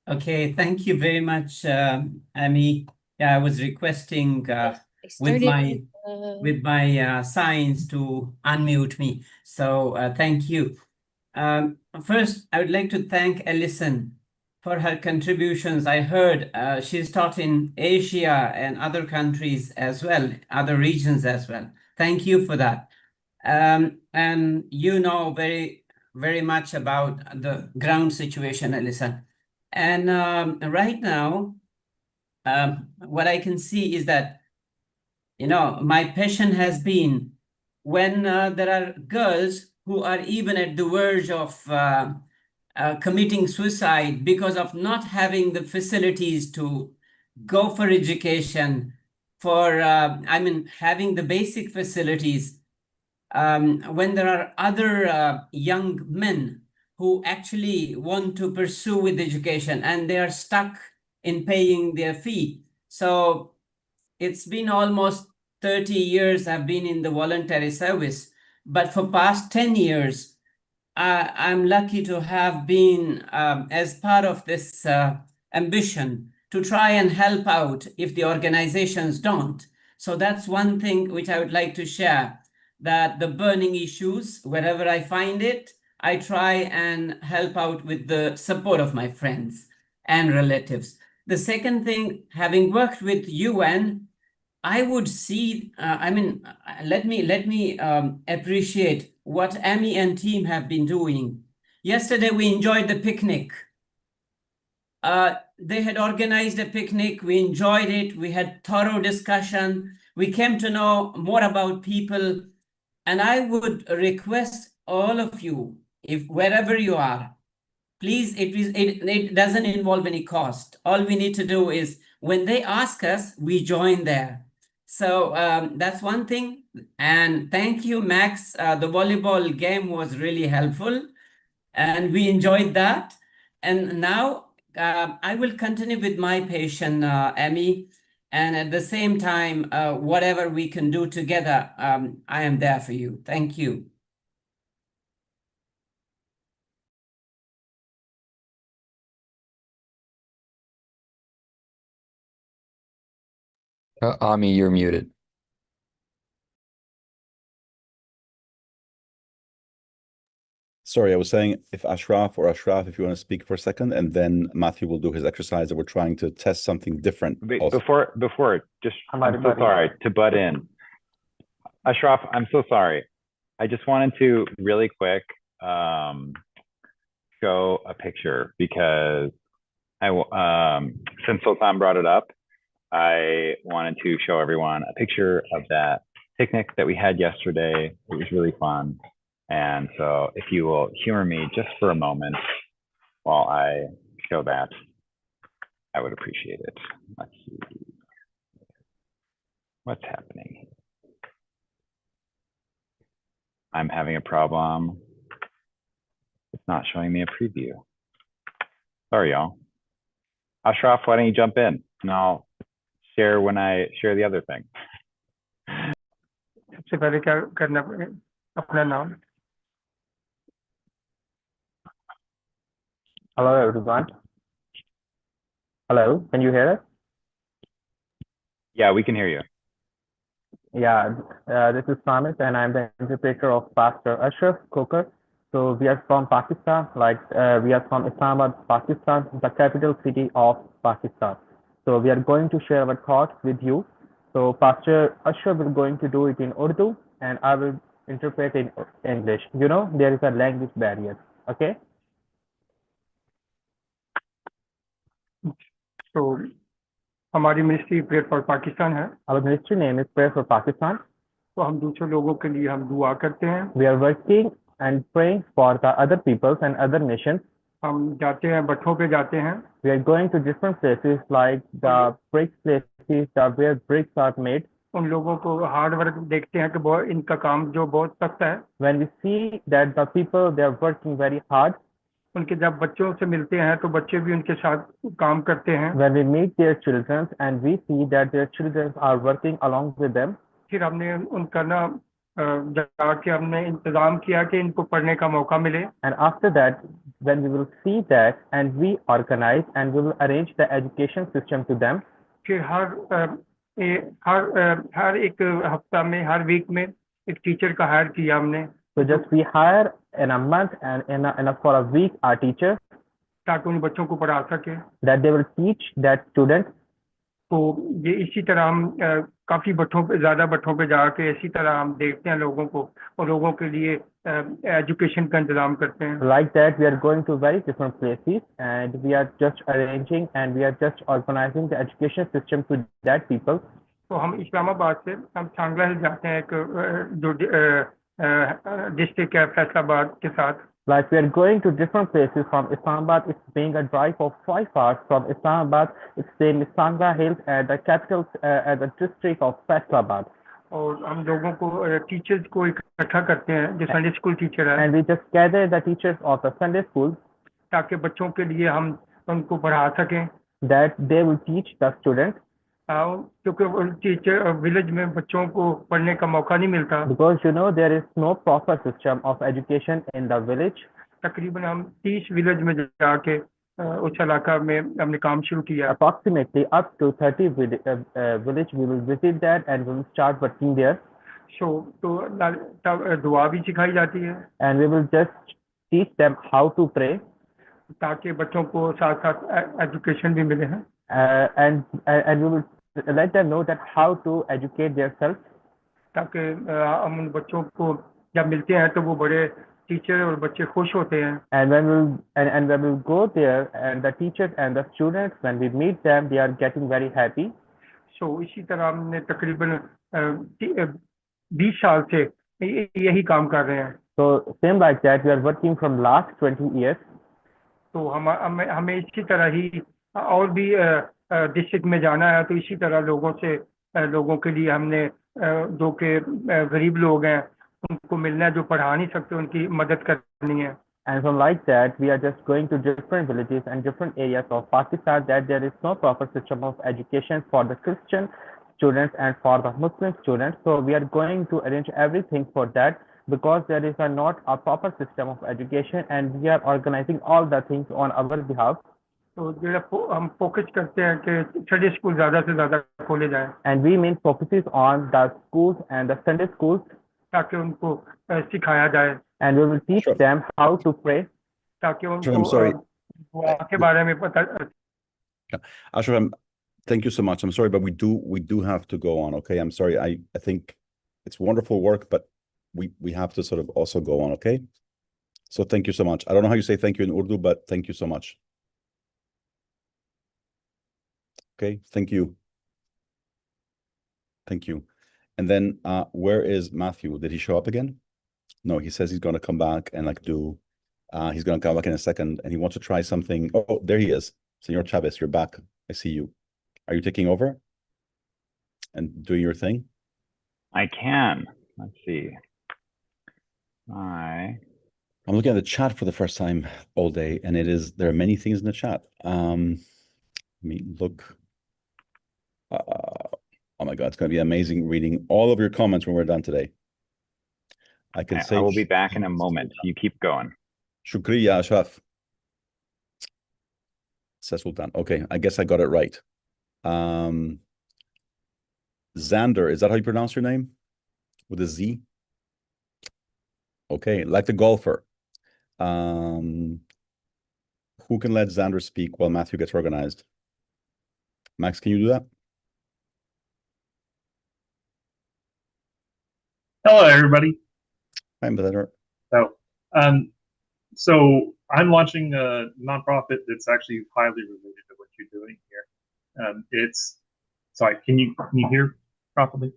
Speaker 15: Okay, thank you very much, Amy. Yeah, I was requesting with my signs to unmute me. So thank you. First, I would like to thank Alison for her contributions. I heard she's taught in Asia and other countries as well, other regions as well. Thank you for that. And you know very, very much about the ground situation, Alison. And right now, what I can see is that, you know, my passion has been when there are girls who are even at the verge of committing suicide because of not having the facilities to go for education, for, having the basic facilities. When there are other young men who actually want to pursue with education and they are stuck in paying their fee. So it's been almost 30 years I've been in the voluntary service, but for past 10 years, I'm lucky to have been as part of this ambition to try and help out if the organizations don't. So that's one thing which I would like to share, that the burning issues, wherever I find it, I try and help out with the support of my friends and relatives. The second thing, having worked with UN, I would see, let me appreciate what Amy and team have been doing. Yesterday, we enjoyed the picnic. They had organized a picnic. We enjoyed it. We had thorough discussion. We came to know more about people. And I would request all of you, if wherever you are, please, it doesn't involve any cost. All we need to do is when they ask us, we join there. So that's one thing. And thank you, Max. The volleyball game was really helpful and we enjoyed that. And now I will continue with my patient, Amy. And at the same time, whatever we can do together, I am there for you. Thank you.
Speaker 12: Ami, you're muted.
Speaker 1: Sorry, I was saying if Ashraf, if you want to speak for a second, and then Matthew will do his exercise, and we're trying to test something different.
Speaker 16: Before, just, I'm so sorry to butt in. Ashraf, I'm so sorry. I just wanted to really quick show a picture because since Sultan brought it up, I wanted to show everyone a picture of that picnic that we had yesterday. It was really fun. And so if you will humor me just for a moment while I show that, I would appreciate it. Let's see. What's happening? I'm having a problem. It's not showing me a preview. Sorry, y'all. Ashraf, why don't you jump in? And I'll share when I share the other thing.
Speaker 17: सबसे पहले क्या करना पड़ेगा अपना नाम
Speaker 18: Hello, everyone. Hello, can you hear us?
Speaker 16: Yeah, we can hear you.
Speaker 18: Yeah, this is Thomas, and I'm the interpreter of Pastor Ashraf Coker. So we are from Pakistan, we are from Islamabad, Pakistan, the capital city of Pakistan. So we are going to share our thoughts with you. So Pastor Ashraf is going to do it in Urdu, and I will interpret in English. You know, there is a language barrier, okay?
Speaker 17: तो हमारी ministry prayer for Pakistan है
Speaker 18: Our ministry name is Prayer for Pakistan.
Speaker 17: तो हम दूसरे लोगों के लिए हम दुआ करते हैं
Speaker 18: We are working and praying for the other peoples and other nations.
Speaker 17: हम जाते हैं भट्ठों पे जाते हैं
Speaker 18: We are going to different places like the brick places where bricks are made.
Speaker 17: उन लोगों को हार्ड वर्क देखते हैं कि बहुत इनका काम जो बहुत सख्त है
Speaker 18: When we see that the people they are working very hard.
Speaker 17: उनके जब बच्चों से मिलते हैं तो बच्चे भी उनके साथ काम करते हैं
Speaker 18: When we meet their children and we see that their children are working along with them.
Speaker 17: फिर हमने उनका ना जाके हमने इंतजाम किया कि इनको पढ़ने का मौका मिले
Speaker 18: And after that, when we will see that and we organize and we will arrange the education system to them.
Speaker 17: फिर हर एक हफ्ता में हर वीक में एक टीचर का हायर किया हमने
Speaker 18: So just we hire in a month and for a week our teacher.
Speaker 17: ताकि उन बच्चों को पढ़ा सके
Speaker 18: That they will teach that student.
Speaker 17: तो ये इसी तरह हम काफी भट्ठों पे ज्यादा भट्ठों पे जाके इसी तरह हम देखते हैं लोगों को और लोगों के लिए एजुकेशन का इंतजाम करते हैं
Speaker 18: Like that we are going to very different places and we are just arranging and we are just organizing the education system to that people.
Speaker 17: तो हम इस्लामाबाद से हम सांगला हिल जाते हैं एक जो डिस्ट्रिक्ट है फैसलाबाद के साथ
Speaker 18: Like we are going to different places from Islamabad. It's being a drive of 5 hours from Islamabad. It's in Sangha Hills at the capital at the district of Faisalabad.
Speaker 17: और हम लोगों को टीचर्स को इकट्ठा करते हैं जो संडे स्कूल टीचर है
Speaker 18: And we just gather the teachers of the Sunday school.
Speaker 17: ताकि बच्चों के लिए हम उनको पढ़ा सकें
Speaker 18: That they will teach the students.
Speaker 17: क्योंकि टीचर विलेज में बच्चों को पढ़ने का मौका नहीं मिलता
Speaker 18: Because you know there is no proper system of education in the village.
Speaker 17: तकरीबन हम 30 विलेज में जाके उस इलाका में हमने काम शुरू किया
Speaker 18: Approximately up to 30 village we will visit that and we will start working there.
Speaker 17: So तो दुआ भी सिखाई जाती है
Speaker 18: And we will just teach them how to pray.
Speaker 17: ताकि बच्चों को साथ साथ एजुकेशन भी मिले हैं
Speaker 18: and we will let them know that how to educate themselves.
Speaker 17: ताकि हम उन बच्चों को जब मिलते हैं तो वो बड़े टीचर और बच्चे खुश होते हैं
Speaker 18: And when we will go there and the teachers and the students when we meet them they are getting very happy.
Speaker 17: So इसी तरह हमने तकरीबन 20 साल से यही काम कर रहे हैं
Speaker 18: So same like that we are working from last 20 years.
Speaker 17: तो हमें इसी तरह ही और भी डिस्ट्रिक्ट में जाना है तो इसी तरह लोगों के लिए हमने जो कि गरीब लोग हैं उनको मिलना है जो पढ़ा नहीं सकते उनकी मदद करनी है
Speaker 18: And from like that we are just going to different villages and different areas of Pakistan that there is no proper system of education for the Christian students and for the Muslim students. So we are going to arrange everything for that because there is not a proper system of education and we are organizing all the things on our behalf.
Speaker 17: तो हम focus करते हैं कि Sunday school ज्यादा से ज्यादा खोले जाएं
Speaker 18: And we main focuses on the schools and the Sunday schools.
Speaker 17: ताकि उनको सिखाया जाए
Speaker 18: And we will teach them how to pray.
Speaker 17: ताकि
Speaker 1: I'm sorry.
Speaker 17: दुआ के बारे में पता
Speaker 1: Ashraf, thank you so much. I'm sorry, but we do have to go on. Okay, I'm sorry. I think it's wonderful work, but we have to sort of also go on. Okay, so thank you so much. I don't know how you say thank you in Urdu, but thank you so much. Okay, thank you. Thank you. And then where is Matthew? Did he show up again? No, he says he's going to come back and he's going to come back in a second and he wants to try something. Oh, there he is. Senor Chavez, you're back. I see you. Are you taking over? and doing your thing?
Speaker 16: I can. Let's see.
Speaker 1: I'm looking at the chat for the first time all day, and there are many things in the chat. Let me look. Oh my God, it's going to be amazing reading all of your comments when we're done today. I can say
Speaker 16: I will be back in a moment. You keep going.
Speaker 1: Shukriya, Ashraf. Says Sultan. Okay, I guess I got it right. Xander, is that how you pronounce your name? With a Z? Okay, like the golfer. Who can let Xander speak while Matthew gets organized? Max, can you do that?
Speaker 19: Hello, everybody.
Speaker 1: Hi, Better.
Speaker 19: So I'm launching a nonprofit that's actually highly related to what you're doing here. Sorry, can you hear properly?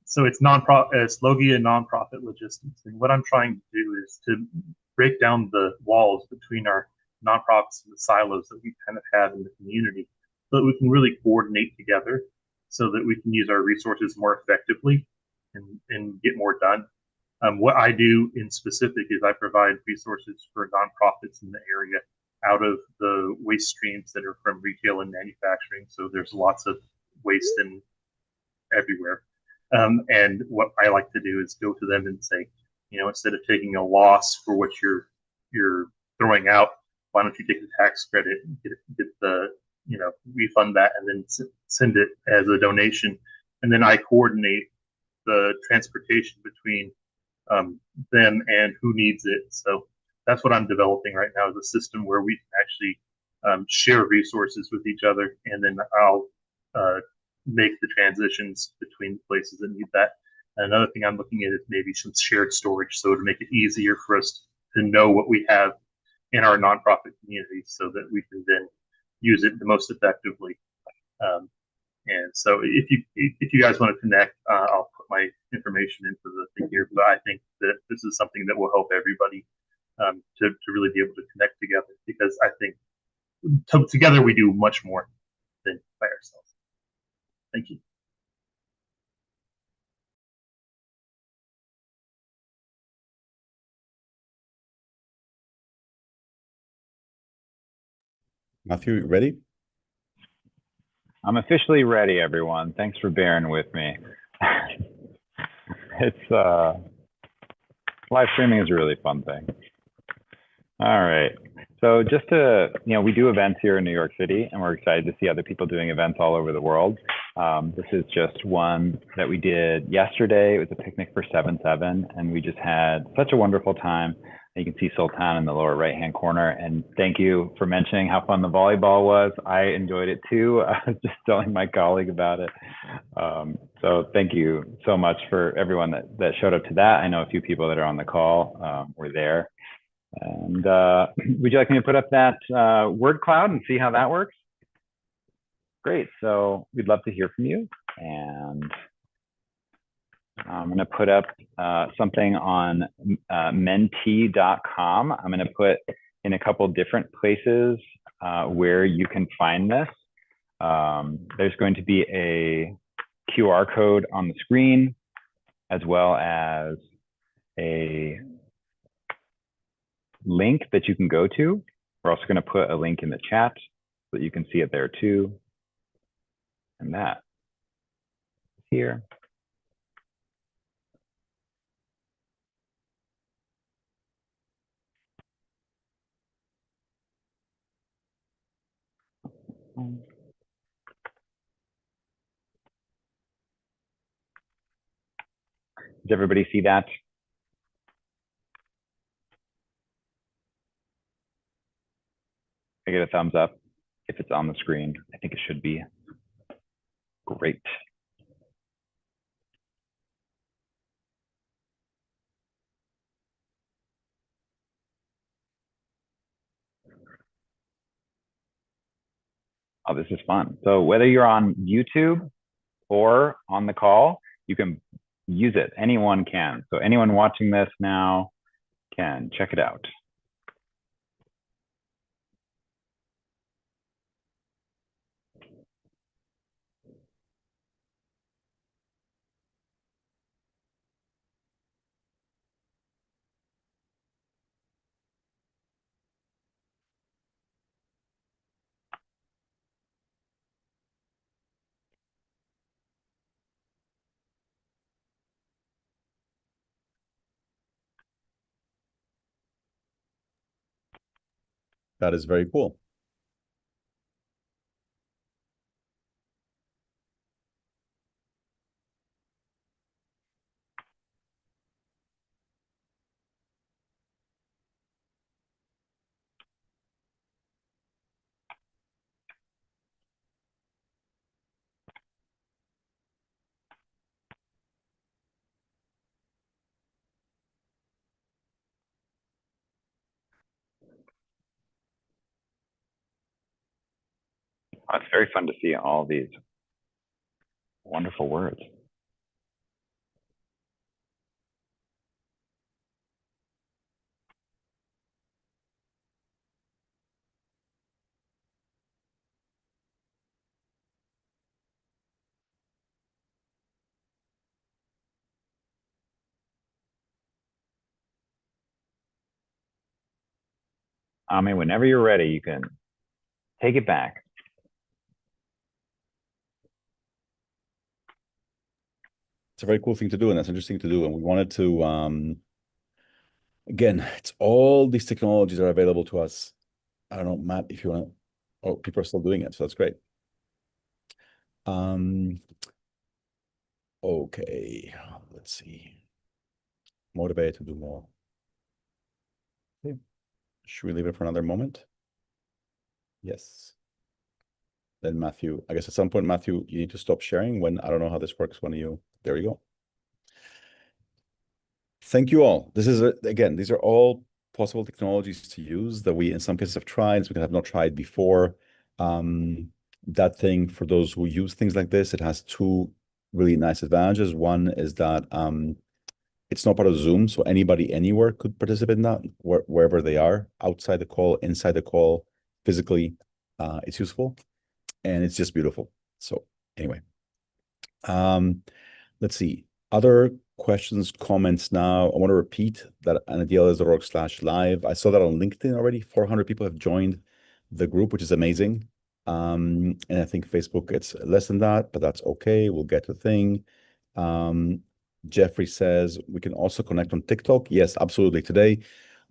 Speaker 19: So it's Logia Nonprofit Logistics, and what I'm trying to do is to break down the walls between our nonprofits and the silos that we kind of have in the community, so that we can really coordinate together, so that we can use our resources more effectively and get more done. What I do in specific is I provide resources for nonprofits in the area out of the waste streams that are from retail and manufacturing. So there's lots of waste everywhere. And what I like to do is go to them and say, instead of taking a loss for what you're throwing out, why don't you take the tax credit and get the refund that and then send it as a donation, and then I coordinate the transportation between them and who needs it. So that's what I'm developing right now, is a system where we can actually share resources with each other, and then I'll make the transitions between places that need that. And another thing I'm looking at is maybe some shared storage, so to make it easier for us to know what we have in our nonprofit community, so that we can then use it the most effectively. And so if you guys want to connect, I'll put my information into the thing here. But I think that this is something that will help everybody to really be able to connect together, because I think together we do much more than by ourselves. Thank you.
Speaker 1: Matthew, ready?
Speaker 16: I'm officially ready, everyone. Thanks for bearing with me. It's live streaming is a really fun thing. All right. So just to, we do events here in New York City, and we're excited to see other people doing events all over the world. This is just one that we did yesterday. It was a picnic for 7/7, and we just had such a wonderful time. You can see Sultan in the lower right-hand corner. And thank you for mentioning how fun the volleyball was. I enjoyed it too. I was just telling my colleague about it. So thank you so much for everyone that showed up to that. I know a few people that are on the call were there. And would you like me to put up that word cloud and see how that works? Great. So we'd love to hear from you. And I'm going to put up something on mentee.com. I'm going to put in a couple different places where you can find this. There's going to be a QR code on the screen, as well as a link that you can go to. We're also going to put a link in the chat so that you can see it there too. And that here. Does everybody see that? I get a thumbs up if it's on the screen. I think it should be. Great. Oh, this is fun. So whether you're on YouTube or on the call, you can use it. Anyone can. So anyone watching this now can check it out.
Speaker 1: That is very cool.
Speaker 16: Oh, it's very fun to see all these wonderful words. Ami, whenever you're ready, you can take it back.
Speaker 1: It's a very cool thing to do, and that's interesting to do. And we wanted to, again, it's all these technologies are available to us. I don't know, Matt, if you want to, oh, people are still doing it, so that's great. Okay, let's see. Motivated to do more. Okay. Should we leave it for another moment? Yes. Then Matthew, I guess at some point, Matthew, you need to stop sharing when, I don't know how this works when you, there you go. Thank you all. This is, again, these are all possible technologies to use that we, in some cases, have tried, we have not tried before. That thing, for those who use things like this, it has two really nice advantages. One is that it's not part of Zoom, so anybody anywhere could participate in that, wherever they are, outside the call, inside the call, physically. It's useful, and it's just beautiful. So anyway, let's see. Other questions, comments now. I want to repeat that on idealist.org/live. I saw that on LinkedIn already. 400 people have joined the group, which is amazing. And I think Facebook, it's less than that, but that's okay. We'll get to the thing. Jeffrey says we can also connect on TikTok. Yes, absolutely. Today,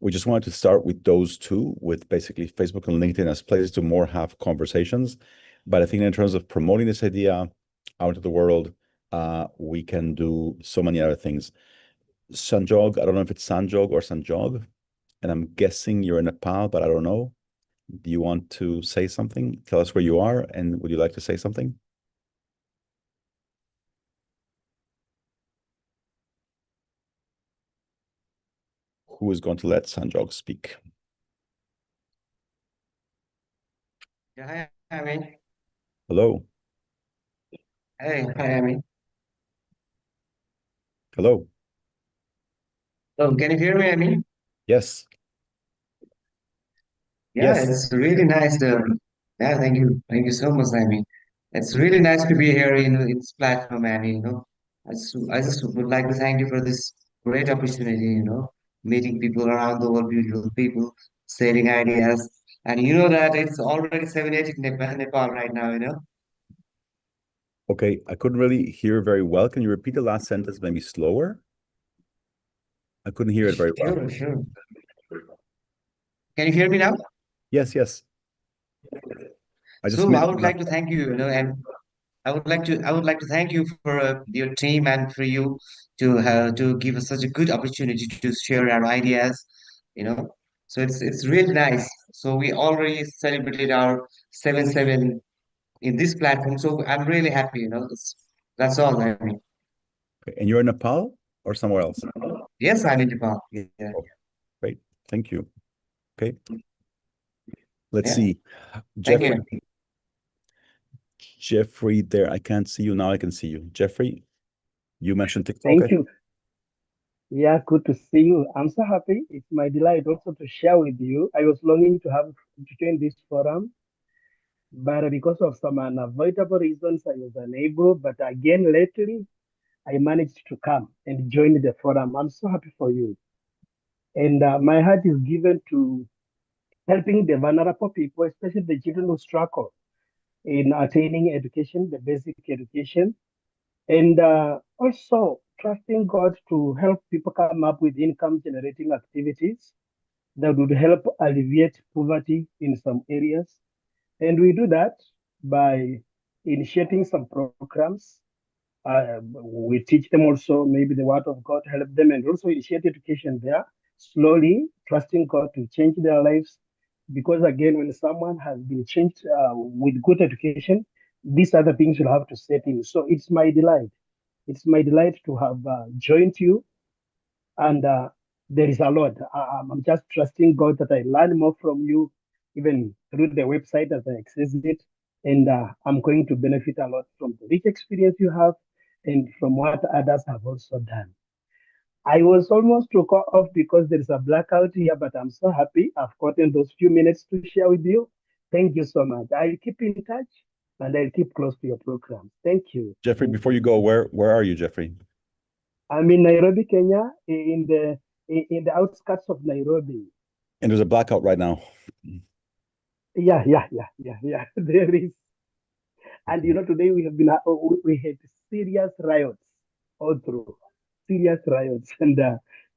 Speaker 1: we just wanted to start with those two, with basically Facebook and LinkedIn as places to more have conversations. But I think in terms of promoting this idea out to the world, we can do so many other things. Sanjog, I don't know if it's Sanjog or Sanjog, and I'm guessing you're in Nepal, but I don't know. Do you want to say something? Tell us where you are, and would you like to say something? Who is going to let Sanjog speak?
Speaker 20: Yeah, hi, Amy.
Speaker 1: Hello.
Speaker 20: Hey, hi, Amy.
Speaker 1: Hello.
Speaker 20: Oh, can you hear me, Amy?
Speaker 1: Yes.
Speaker 20: Yeah,
Speaker 1: Yes.
Speaker 20: it's really nice to, yeah, thank you. Thank you so much, Amy. It's really nice to be here in this platform, Amy, I just would like to thank you for this great opportunity, meeting people around the world, beautiful people, sharing ideas. And you know that it's already 7:8 in Nepal right now.
Speaker 1: Okay, I couldn't really hear very well. Can you repeat the last sentence, maybe slower? I couldn't hear it very well.
Speaker 20: Sure, sure. Can you hear me now?
Speaker 1: Yes, yes. I just
Speaker 20: So I
Speaker 1: missed
Speaker 20: would
Speaker 1: the
Speaker 20: like
Speaker 1: last.
Speaker 20: to thank you, and I would like to thank you for your team and for you to give us such a good opportunity to share our ideas, you know. So it's really nice. So we already celebrated our 7/7 in this platform. So I'm really happy. That's all. I mean,
Speaker 1: Okay, and you're in Nepal or somewhere else?
Speaker 20: yes, I'm in Nepal. Yeah,
Speaker 1: Oh, great. Thank you. Okay. Let's
Speaker 20: yeah.
Speaker 1: see.
Speaker 20: Thank
Speaker 1: Jeffrey.
Speaker 20: you.
Speaker 1: Jeffrey, there. I can't see you. Now I can see you. Jeffrey, you mentioned TikTok.
Speaker 21: Thank you. Yeah, good to see you. I'm so happy. It's my delight also to share with you. I was longing to join this forum, but because of some unavoidable reasons, I was unable. But again, lately, I managed to come and join the forum. I'm so happy for you. And my heart is given to helping the vulnerable people, especially the children who struggle in attaining education, the basic education, and also trusting God to help people come up with income generating activities that would help alleviate poverty in some areas. And we do that by initiating some programs. We teach them also maybe the word of God, help them, and also initiate education there, slowly trusting God to change their lives. Because again, when someone has been changed with good education, these other things will have to set in. So it's my delight. It's my delight to have joined you, and there is a lot. I'm just trusting God that I learn more from you, even through the website as I access it. And I'm going to benefit a lot from the rich experience you have and from what others have also done. I was almost to call off because there is a blackout here, but I'm so happy I've gotten those few minutes to share with you. Thank you so much. I'll keep in touch and I'll keep close to your program. Thank you.
Speaker 1: Jeffrey, before you go, where are you, Jeffrey?
Speaker 21: I'm in Nairobi, Kenya, in the outskirts of Nairobi.
Speaker 1: And there's a blackout right now.
Speaker 21: Yeah. There is. And you know, today we have been we had serious riots all through, serious riots, and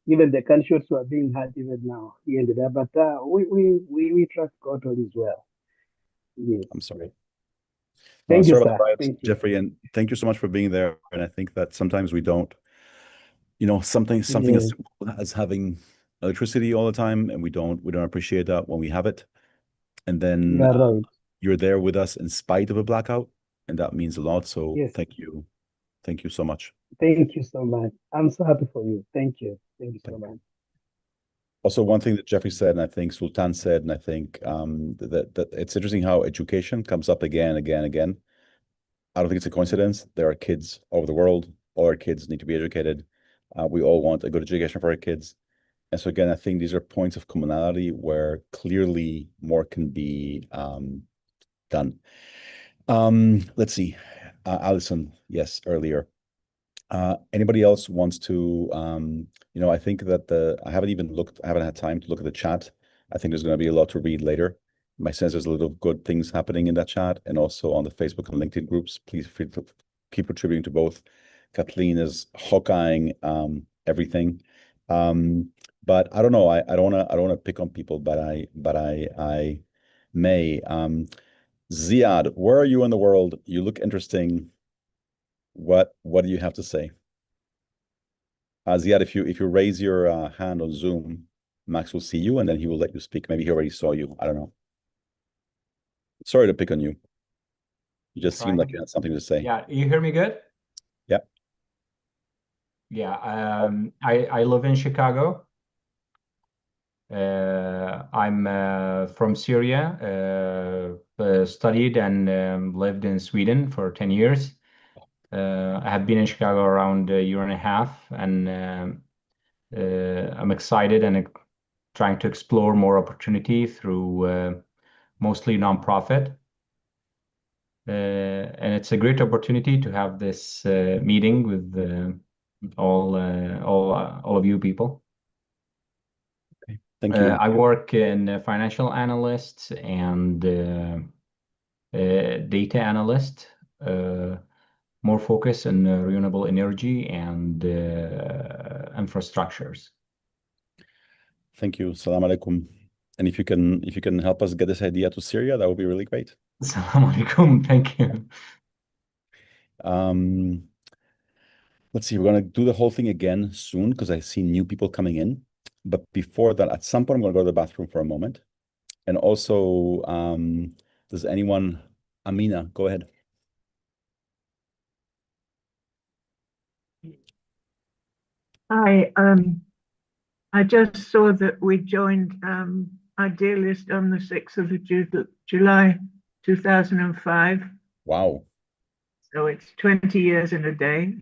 Speaker 21: even the gunshots were being heard even now here and there. But we trust God all is well. Yes.
Speaker 1: I'm sorry.
Speaker 21: Thank you,
Speaker 1: sorry about
Speaker 21: sir.
Speaker 1: the riots,
Speaker 21: Thank you.
Speaker 1: Jeffrey, and thank you so much for being there. And I think that sometimes we don't, something as
Speaker 21: Yes.
Speaker 1: simple as having electricity all the time, and we don't appreciate that when we have it. And then
Speaker 21: You are right.
Speaker 1: you're there with us in spite of a blackout, and that means a lot. So
Speaker 21: Yes.
Speaker 1: thank you so much.
Speaker 21: Thank you so much. I'm so happy for you. Thank you. Thank you so much.
Speaker 1: Also, one thing that Jeffrey said, and I think Sultan said, and I think that it's interesting how education comes up again. I don't think it's a coincidence. There are kids all over the world. All our kids need to be educated. We all want a good education for our kids. And so again, I think these are points of commonality where clearly more can be done. Let's see. Allison, yes, earlier. Anybody else wants to, I think that I haven't had time to look at the chat. I think there's going to be a lot to read later. My sense there's a little good things happening in that chat and also on the Facebook and LinkedIn groups. Please feel free to keep contributing to both. Kathleen is hawkeyeing everything. But I don't know. I don't want to pick on people, but I may. Ziad, where are you in the world? You look interesting. What do you have to say? Ziad, if you raise your hand on Zoom, Max will see you and then he will let you speak. Maybe he already saw you. I don't know. Sorry to pick on you. You just seemed like you had something to say.
Speaker 2: Yeah, you hear me good?
Speaker 1: Yeah.
Speaker 2: Yeah, I live in Chicago. I'm from Syria, studied and lived in Sweden for 10 years. I have been in Chicago around a year and a half, and I'm excited and trying to explore more opportunity through mostly nonprofit. And it's a great opportunity to have this meeting with all of you people.
Speaker 1: Okay. Thank you.
Speaker 2: I work in financial analyst and data analyst, more focus on renewable energy and infrastructures.
Speaker 1: Thank you. Salam alaikum. And if you can help us get this idea to Syria, that would be really great.
Speaker 2: Salam alaikum. Thank you.
Speaker 1: Let's see, we're going to do the whole thing again soon because I see new people coming in. But before that, at some point, I'm going to go to the bathroom for a moment. And also, does anyone, Amina, go ahead.
Speaker 22: Hi, I just saw that we joined Idealist on the 6th of July 2005.
Speaker 1: Wow.
Speaker 22: So it's 20 years in a day.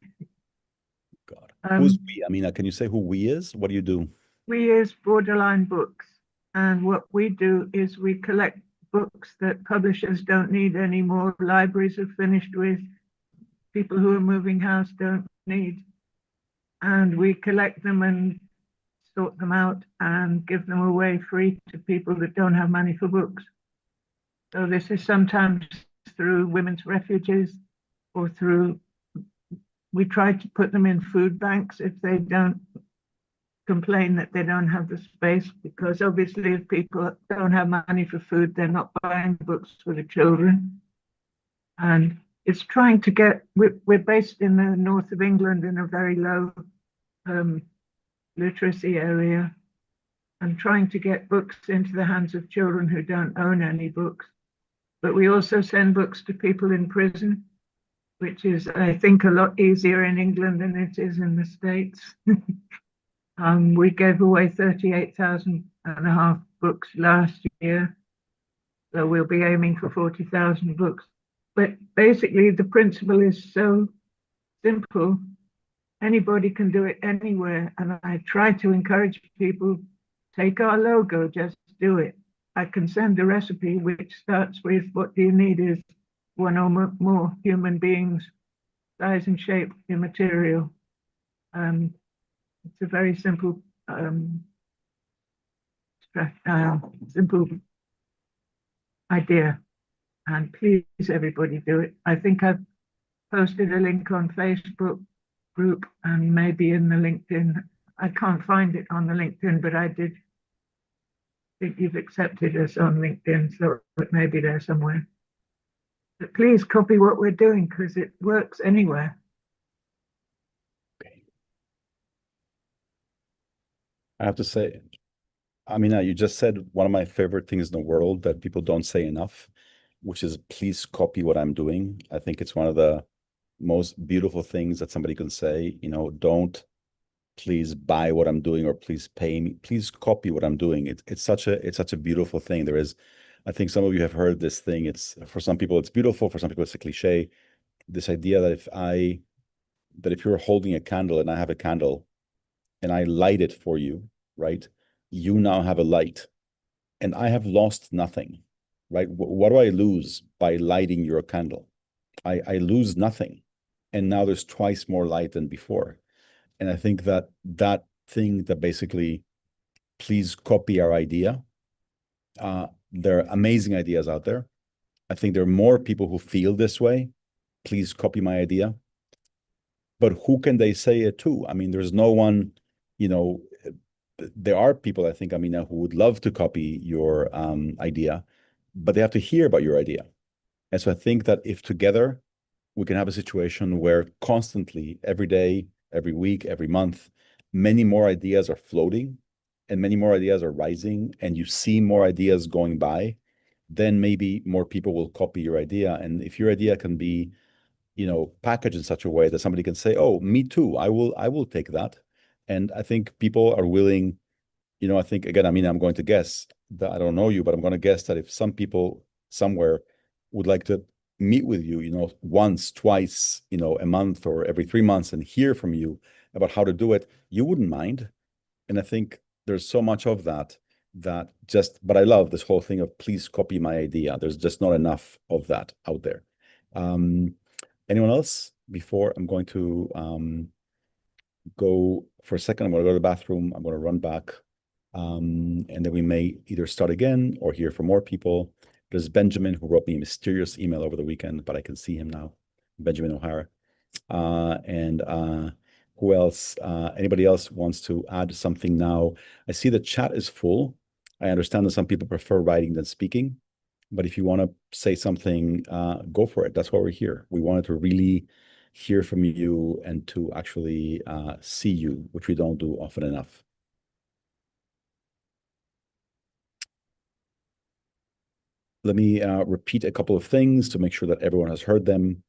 Speaker 1: God. Who's we? Amina, can you say who we is? What do you do?
Speaker 22: We is Borderline Books. And what we do is we collect books that publishers don't need anymore, libraries are finished with, people who are moving house don't need. And we collect them and sort them out and give them away free to people that don't have money for books. So this is sometimes through women's refuges or through, we try to put them in food banks if they don't complain that they don't have the space, because obviously if people don't have money for food, they're not buying books for the children. And it's trying to get, we're based in the north of England in a very low literacy area, and trying to get books into the hands of children who don't own any books. But we also send books to people in prison, which is, I think, a lot easier in England than it is in the States. We gave away 38,500 books last year, so we'll be aiming for 40,000 books. But basically, the principle is so simple. Anybody can do it anywhere. And I try to encourage people, take our logo, just do it. I can send a recipe which starts with, what do you need is one or more human beings, size and shape, your material. It's a very simple, simple idea. And please, everybody, do it. I think I've posted a link on Facebook group and maybe in the LinkedIn. I can't find it on the LinkedIn, but I did think you've accepted us on LinkedIn, so it may be there somewhere. But please copy what we're doing, because it works anywhere.
Speaker 1: I have to say, Amina, you just said one of my favorite things in the world that people don't say enough, which is please copy what I'm doing. I think it's one of the most beautiful things that somebody can say. You know, don't please buy what I'm doing or please pay me. Please copy what I'm doing. It's such a beautiful thing. There is, I think some of you have heard this thing. It's, for some people it's beautiful, for some people it's a cliche. This idea that if you're holding a candle and I have a candle and I light it for you, right? You now have a light and I have lost nothing, right? What do I lose by lighting your candle? I lose nothing. And now there's twice more light than before. And I think that thing that basically, please copy our idea. There are amazing ideas out there. I think there are more people who feel this way. Please copy my idea. But who can they say it to? I mean, there's no one, you know, there are people, I think, Amina, who would love to copy your idea, but they have to hear about your idea. And so I think that if together we can have a situation where constantly, every day, every week, every month, many more ideas are floating and many more ideas are rising, and you see more ideas going by, then maybe more people will copy your idea. And if your idea can be, you know, packaged in such a way that somebody can say, oh, me too, I will take that. And I think people are willing, you know, I think, again, I mean, I'm going to guess that I don't know you, but I'm going to guess that if some people somewhere would like to meet with you, you know, once, twice, you know, a month or every 3 months and hear from you about how to do it, you wouldn't mind. And I think there's so much of that but I love this whole thing of please copy my idea. There's just not enough of that out there. Anyone else? Before I'm going to go for a second, I'm going to go to the bathroom. I'm going to run back. And then we may either start again or hear from more people. There's Benjamin, who wrote me a mysterious email over the weekend, but I can see him now. Benjamin O'Hara. Who else? Anybody else wants to add something now? I see the chat is full. I understand that some people prefer writing than speaking, but if you want to say something, go for it. That's why we're here. We wanted to really hear from you and to actually see you, which we don't do often enough. Let me repeat a couple of things to make sure that everyone has heard them.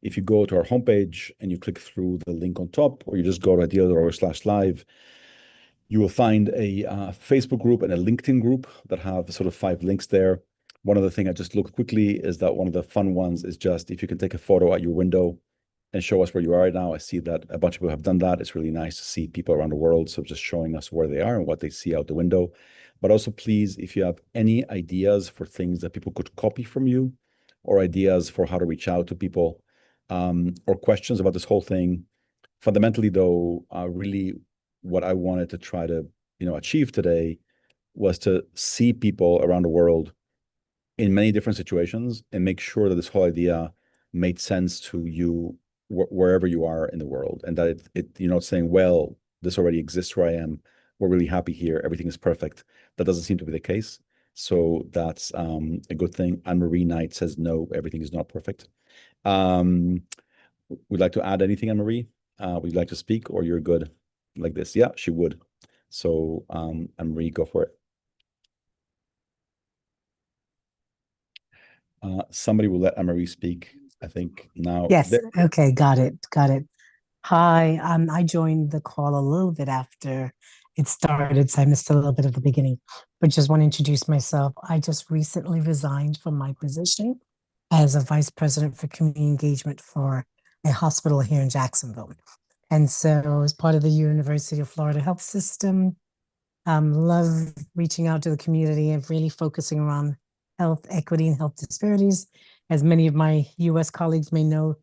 Speaker 1: If you go to our homepage and you click through the link on top, or you just go to ideal.org/live, you will find a Facebook group and a LinkedIn group that have sort of 5 links there. One other thing I just looked quickly is that one of the fun ones is just if you can take a photo at your window and show us where you are right now. I see that a bunch of people have done that. It's really nice to see people around the world. So just showing us where they are and what they see out the window. But also, please, if you have any ideas for things that people could copy from you, or ideas for how to reach out to people, or questions about this whole thing, fundamentally, though, really what I wanted to try to, achieve today was to see people around the world in many different situations and make sure that this whole idea made sense to you wherever you are in the world, and that you're not saying, well, this already exists where I am. we're really happy here, everything is perfect. That doesn't seem to be the case. So that's a good thing. Anne-Marie Knight says, no, everything is not perfect. Would like to add anything, Anne-Marie? Would you like to speak, or you're good like this? Yeah, she would. So Anne-Marie, go for it. Somebody will let Anne-Marie speak, I think now.
Speaker 3: Yes.
Speaker 1: There.
Speaker 3: Okay. Got it. Got it. Hi. I joined the call a little bit after it started, so I missed a little bit of the beginning, but just want to introduce myself. I just recently resigned from my position as a vice president for community engagement for a hospital here in Jacksonville. And so as part of the University of Florida health system, love reaching out to the community and really focusing around health equity and health disparities. As many of my US colleagues may know,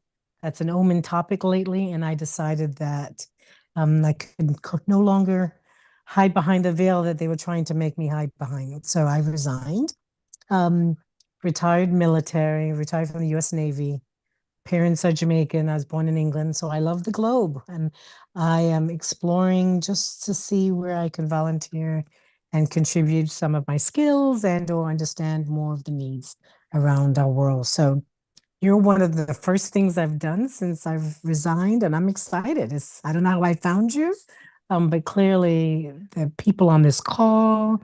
Speaker 3: that's an omen topic lately, and I decided that I could no longer hide behind the veil that they were trying to make me hide behind. So I resigned, retired military, retired from the US Navy. Parents are Jamaican. I was born in England, so I love the globe, and I am exploring just to see where I can volunteer and contribute some of my skills and or understand more of the needs around our world. So you're one of the first things I've done since I've resigned, and I'm excited. I don't know how I found you, but clearly the people on this call,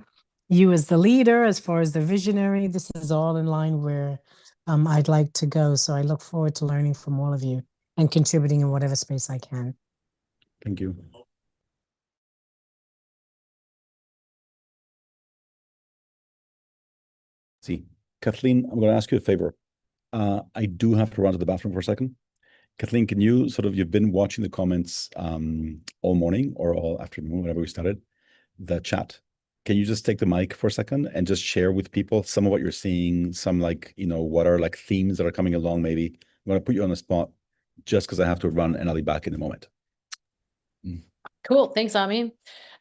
Speaker 3: you as the leader, as far as the visionary, this is all in line where I'd like to go. So I look forward to learning from all of you and contributing in whatever space I can.
Speaker 1: Thank you. See, Kathleen, I'm going to ask you a favor. I do have to run to the bathroom for a second. Kathleen, can you you've been watching the comments all morning or all afternoon, whenever we started the chat. Can you just take the mic for a second and just share with people some of what you're seeing, some what are themes that are coming along maybe? I'm going to put you on the spot just because I have to run and I'll be back in a moment.
Speaker 11: Cool. Thanks, Ami.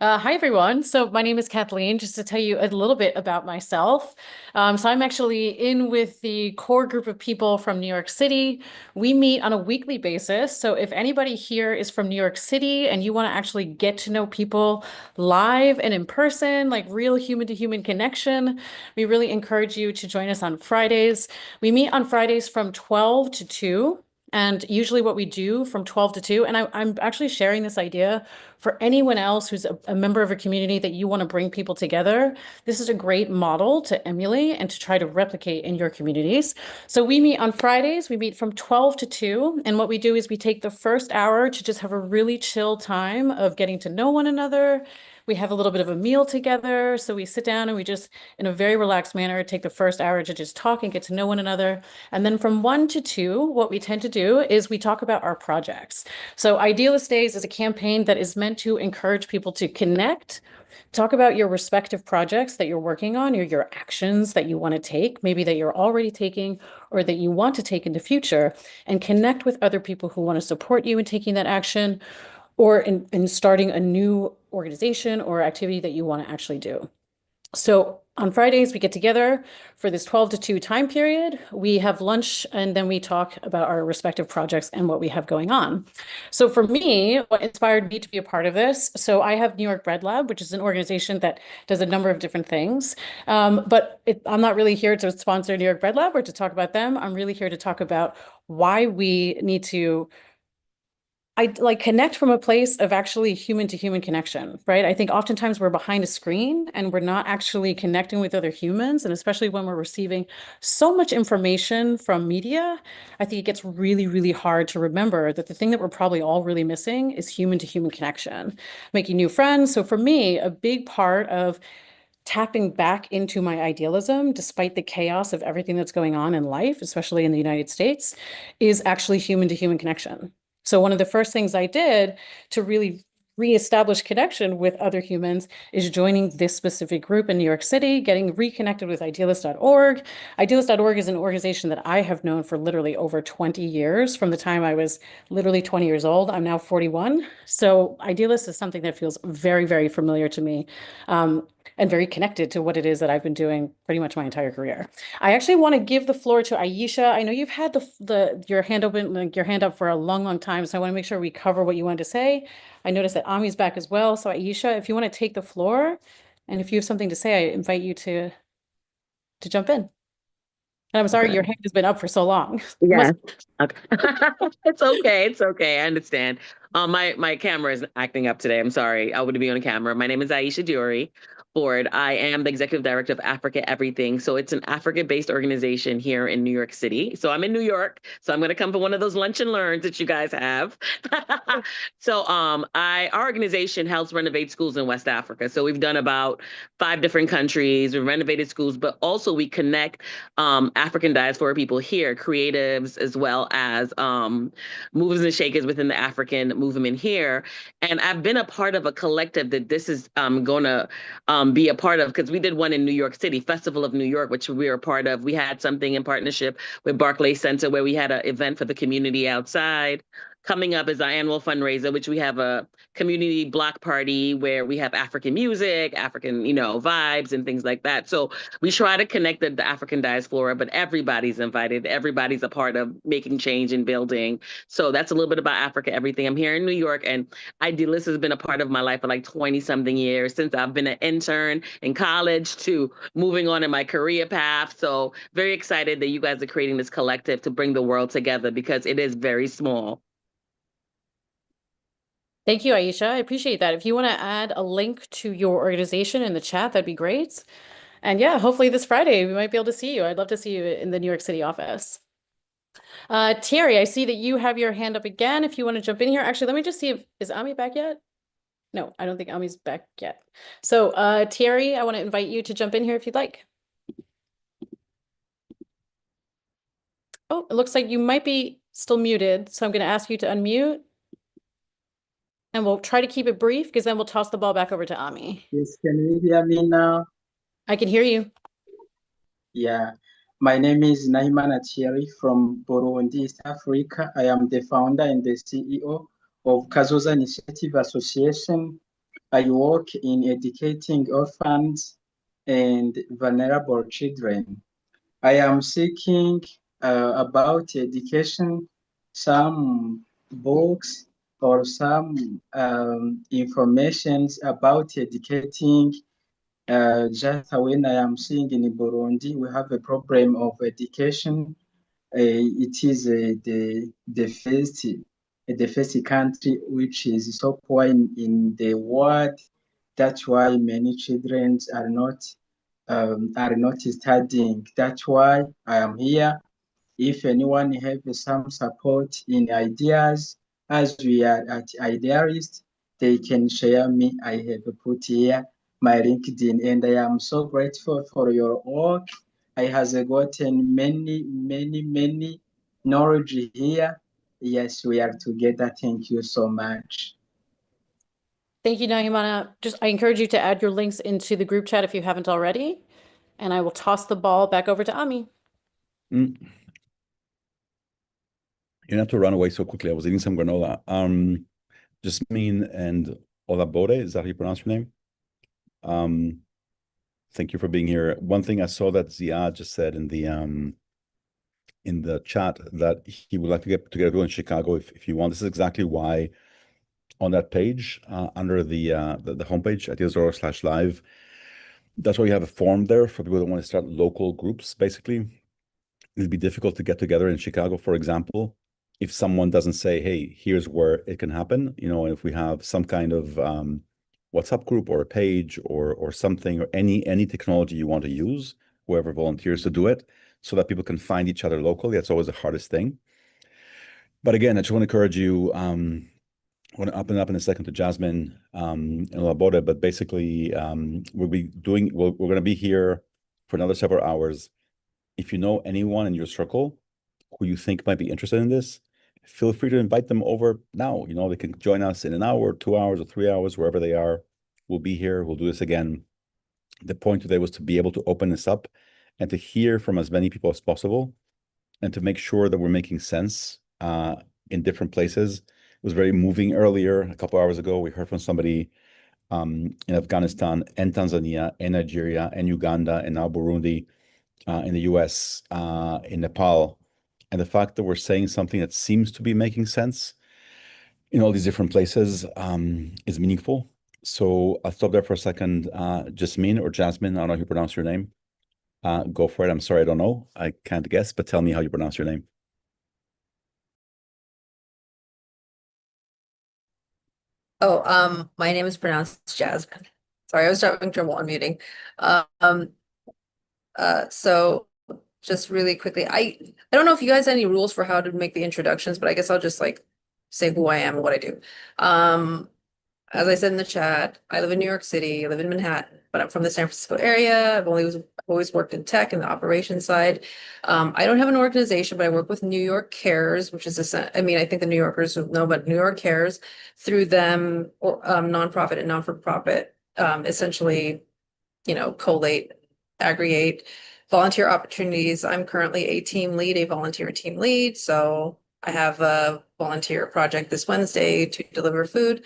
Speaker 11: Hi, everyone. So my name is Kathleen, just to tell you a little bit about myself. So I'm actually in with the core group of people from New York City. We meet on a weekly basis. So if anybody here is from New York City and you want to actually get to know people live and in person, like real human to human connection, we really encourage you to join us on Fridays. We meet on Fridays from 12 to 2. And usually what we do from 12 to 2, and I'm actually sharing this idea for anyone else who's a member of a community that you want to bring people together. This is a great model to emulate and to try to replicate in your communities. So we meet on Fridays, we meet from 12 to 2. And what we do is we take the first hour to just have a really chill time of getting to know one another. We have a little bit of a meal together. So we sit down and we just, in a very relaxed manner, take the first hour to just talk and get to know one another. And then from 1 to 2, what we tend to do is we talk about our projects. So Idealist Days is a campaign that is meant to encourage people to connect, talk about your respective projects that you're working on, or your actions that you want to take, maybe that you're already taking or that you want to take in the future, and connect with other people who want to support you in taking that action, or in starting a new organization or activity that you want to actually do. So on Fridays, we get together for this 12 to 2 time period. We have lunch and then we talk about our respective projects and what we have going on. So for me, what inspired me to be a part of this, so I have New York Bread Lab, which is an organization that does a number of different things. But I'm not really here to sponsor New York Bread Lab or to talk about them. I'm really here to talk about why we need to connect from a place of actually human to human connection, right? I think oftentimes we're behind a screen and we're not actually connecting with other humans. And especially when we're receiving so much information from media, I think it gets really, really hard to remember that the thing that we're probably all really missing is human to human connection, making new friends. So for me, a big part of tapping back into my idealism, despite the chaos of everything that's going on in life, especially in the United States, is actually human to human connection. So one of the first things I did to really reestablish connection with other humans is joining this specific group in New York City, getting reconnected with idealist.org. Idealist.org is an organization that I have known for literally over 20 years, from the time I was literally 20 years old. I'm now 41. So Idealist is something that feels very, very familiar to me. and very connected to what it is that I've been doing pretty much my entire career. I actually want to give the floor to Aisha. I know you've had your hand open, like your hand up for a long, long time, so I want to make sure we cover what you wanted to say. I noticed that Ami's back as well. So Aisha, if you want to take the floor, and if you have something to say, I invite you to jump in. And I'm sorry,
Speaker 4: Okay.
Speaker 11: your hand has been up for so long.
Speaker 4: Yes. Okay. It's okay. It's okay. I understand. My camera is acting up today. I'm sorry. I would be on camera. My name is Aisha Diori Ford. I am the executive director of Africa Everything. So it's an Africa-based organization here in New York City. So I'm in New York. So I'm going to come for one of those lunch and learns that you guys have. So our organization helps renovate schools in West Africa. So we've done about 5 different countries. We've renovated schools, but also we connect African diaspora people here, creatives, as well as movers and shakers within the African movement here. And I've been a part of a collective that this is going to be a part of, because we did one in New York City, Festival of New York, which we were a part of. We had something in partnership with Barclays Center where we had an event for the community outside. Coming up is our annual fundraiser, which we have a community block party where we have African music, African, vibes and things like that. So we try to connect the African diaspora, but everybody's invited. Everybody's a part of making change and building. So that's a little bit about Africa Everything. I'm here in New York, and Idealist has been a part of my life for like 20-something years, since I've been an intern in college to moving on in my career path. So very excited that you guys are creating this collective to bring the world together, because it is very small.
Speaker 11: Thank you, Aisha. I appreciate that. If you want to add a link to your organization in the chat, that'd be great. And yeah, hopefully this Friday we might be able to see you. I'd love to see you in the New York City office. Terry, I see that you have your hand up again. If you want to jump in here, actually, let me just see is Ami back yet? No, I don't think Ami's back yet. So Terry, I want to invite you to jump in here if you'd like. Oh, it looks like you might be still muted. So I'm going to ask you to unmute. And we'll try to keep it brief, because then we'll toss the ball back over to Ami.
Speaker 5: Yes, can you hear me now?
Speaker 11: I can hear you.
Speaker 5: Yeah, my name is Naimana Thierry from Burundi, East Africa. I am the founder and the CEO of Kazoza Initiative Association. I work in educating orphans and vulnerable children. I am seeking about education, some books or some informations about educating. Just when I am seeing in Burundi, we have a problem of education. It is the first country which is so poor in the world. That's why many children are not studying. That's why I am here. If anyone have some support in ideas, as we are at Idealist, they can share me. I have put here my LinkedIn, and I am so grateful for your work. I has gotten many knowledge here. Yes, we are together. Thank you so much.
Speaker 11: Thank you, Naimana. I encourage you to add your links into the group chat if you haven't already. And I will toss the ball back over to Ami.
Speaker 1: You don't have to run away so quickly. I was eating some granola. Jasmine and Olabode, is that how you pronounce your name? Thank you for being here. One thing I saw that Ziad just said in the chat, that he would like to get together in Chicago if you want. This is exactly why on that page, under the homepage, ideas.org/live, that's why you have a form there for people that want to start local groups, basically. It'd be difficult to get together in Chicago, for example, if someone doesn't say, hey, here's where it can happen. If we have some kind of WhatsApp group or a page or something, or any technology you want to use, whoever volunteers to do it, so that people can find each other locally. That's always the hardest thing. But again, I just want to encourage you, I want to open up in a second to Jasmine and Labode, but basically we're going to be here for another several hours. If you know anyone in your circle who you think might be interested in this, feel free to invite them over now. They can join us in an hour, 2 hours, or 3 hours, wherever they are. We'll be here. We'll do this again. The point today was to be able to open this up and to hear from as many people as possible, and to make sure that we're making sense in different places. It was very moving earlier. A couple hours ago, we heard from somebody in Afghanistan and Tanzania and Nigeria and Uganda and now Burundi, in the US, in Nepal. And the fact that we're saying something that seems to be making sense in all these different places is meaningful. So I'll stop there for a second. Jasmine or Jasmine, I don't know how you pronounce your name. Go for it. I'm sorry, I don't know. I can't guess, but tell me how you pronounce your name.
Speaker 6: Oh, my name is pronounced Jasmine. Sorry, I was having trouble unmuting. So just really quickly, I don't know if you guys have any rules for how to make the introductions, but I guess I'll just like say who I am and what I do. As I said in the chat, I live in New York City, I live in Manhattan, but I'm from the San Francisco area. I've always worked in tech and the operations side. I don't have an organization, but I work with New York Cares, which is I think the New Yorkers know about New York Cares. Through them, or nonprofit and non-for-profit, essentially, collate, aggregate volunteer opportunities. I'm currently a volunteer team lead. So I have a volunteer project this Wednesday to deliver food.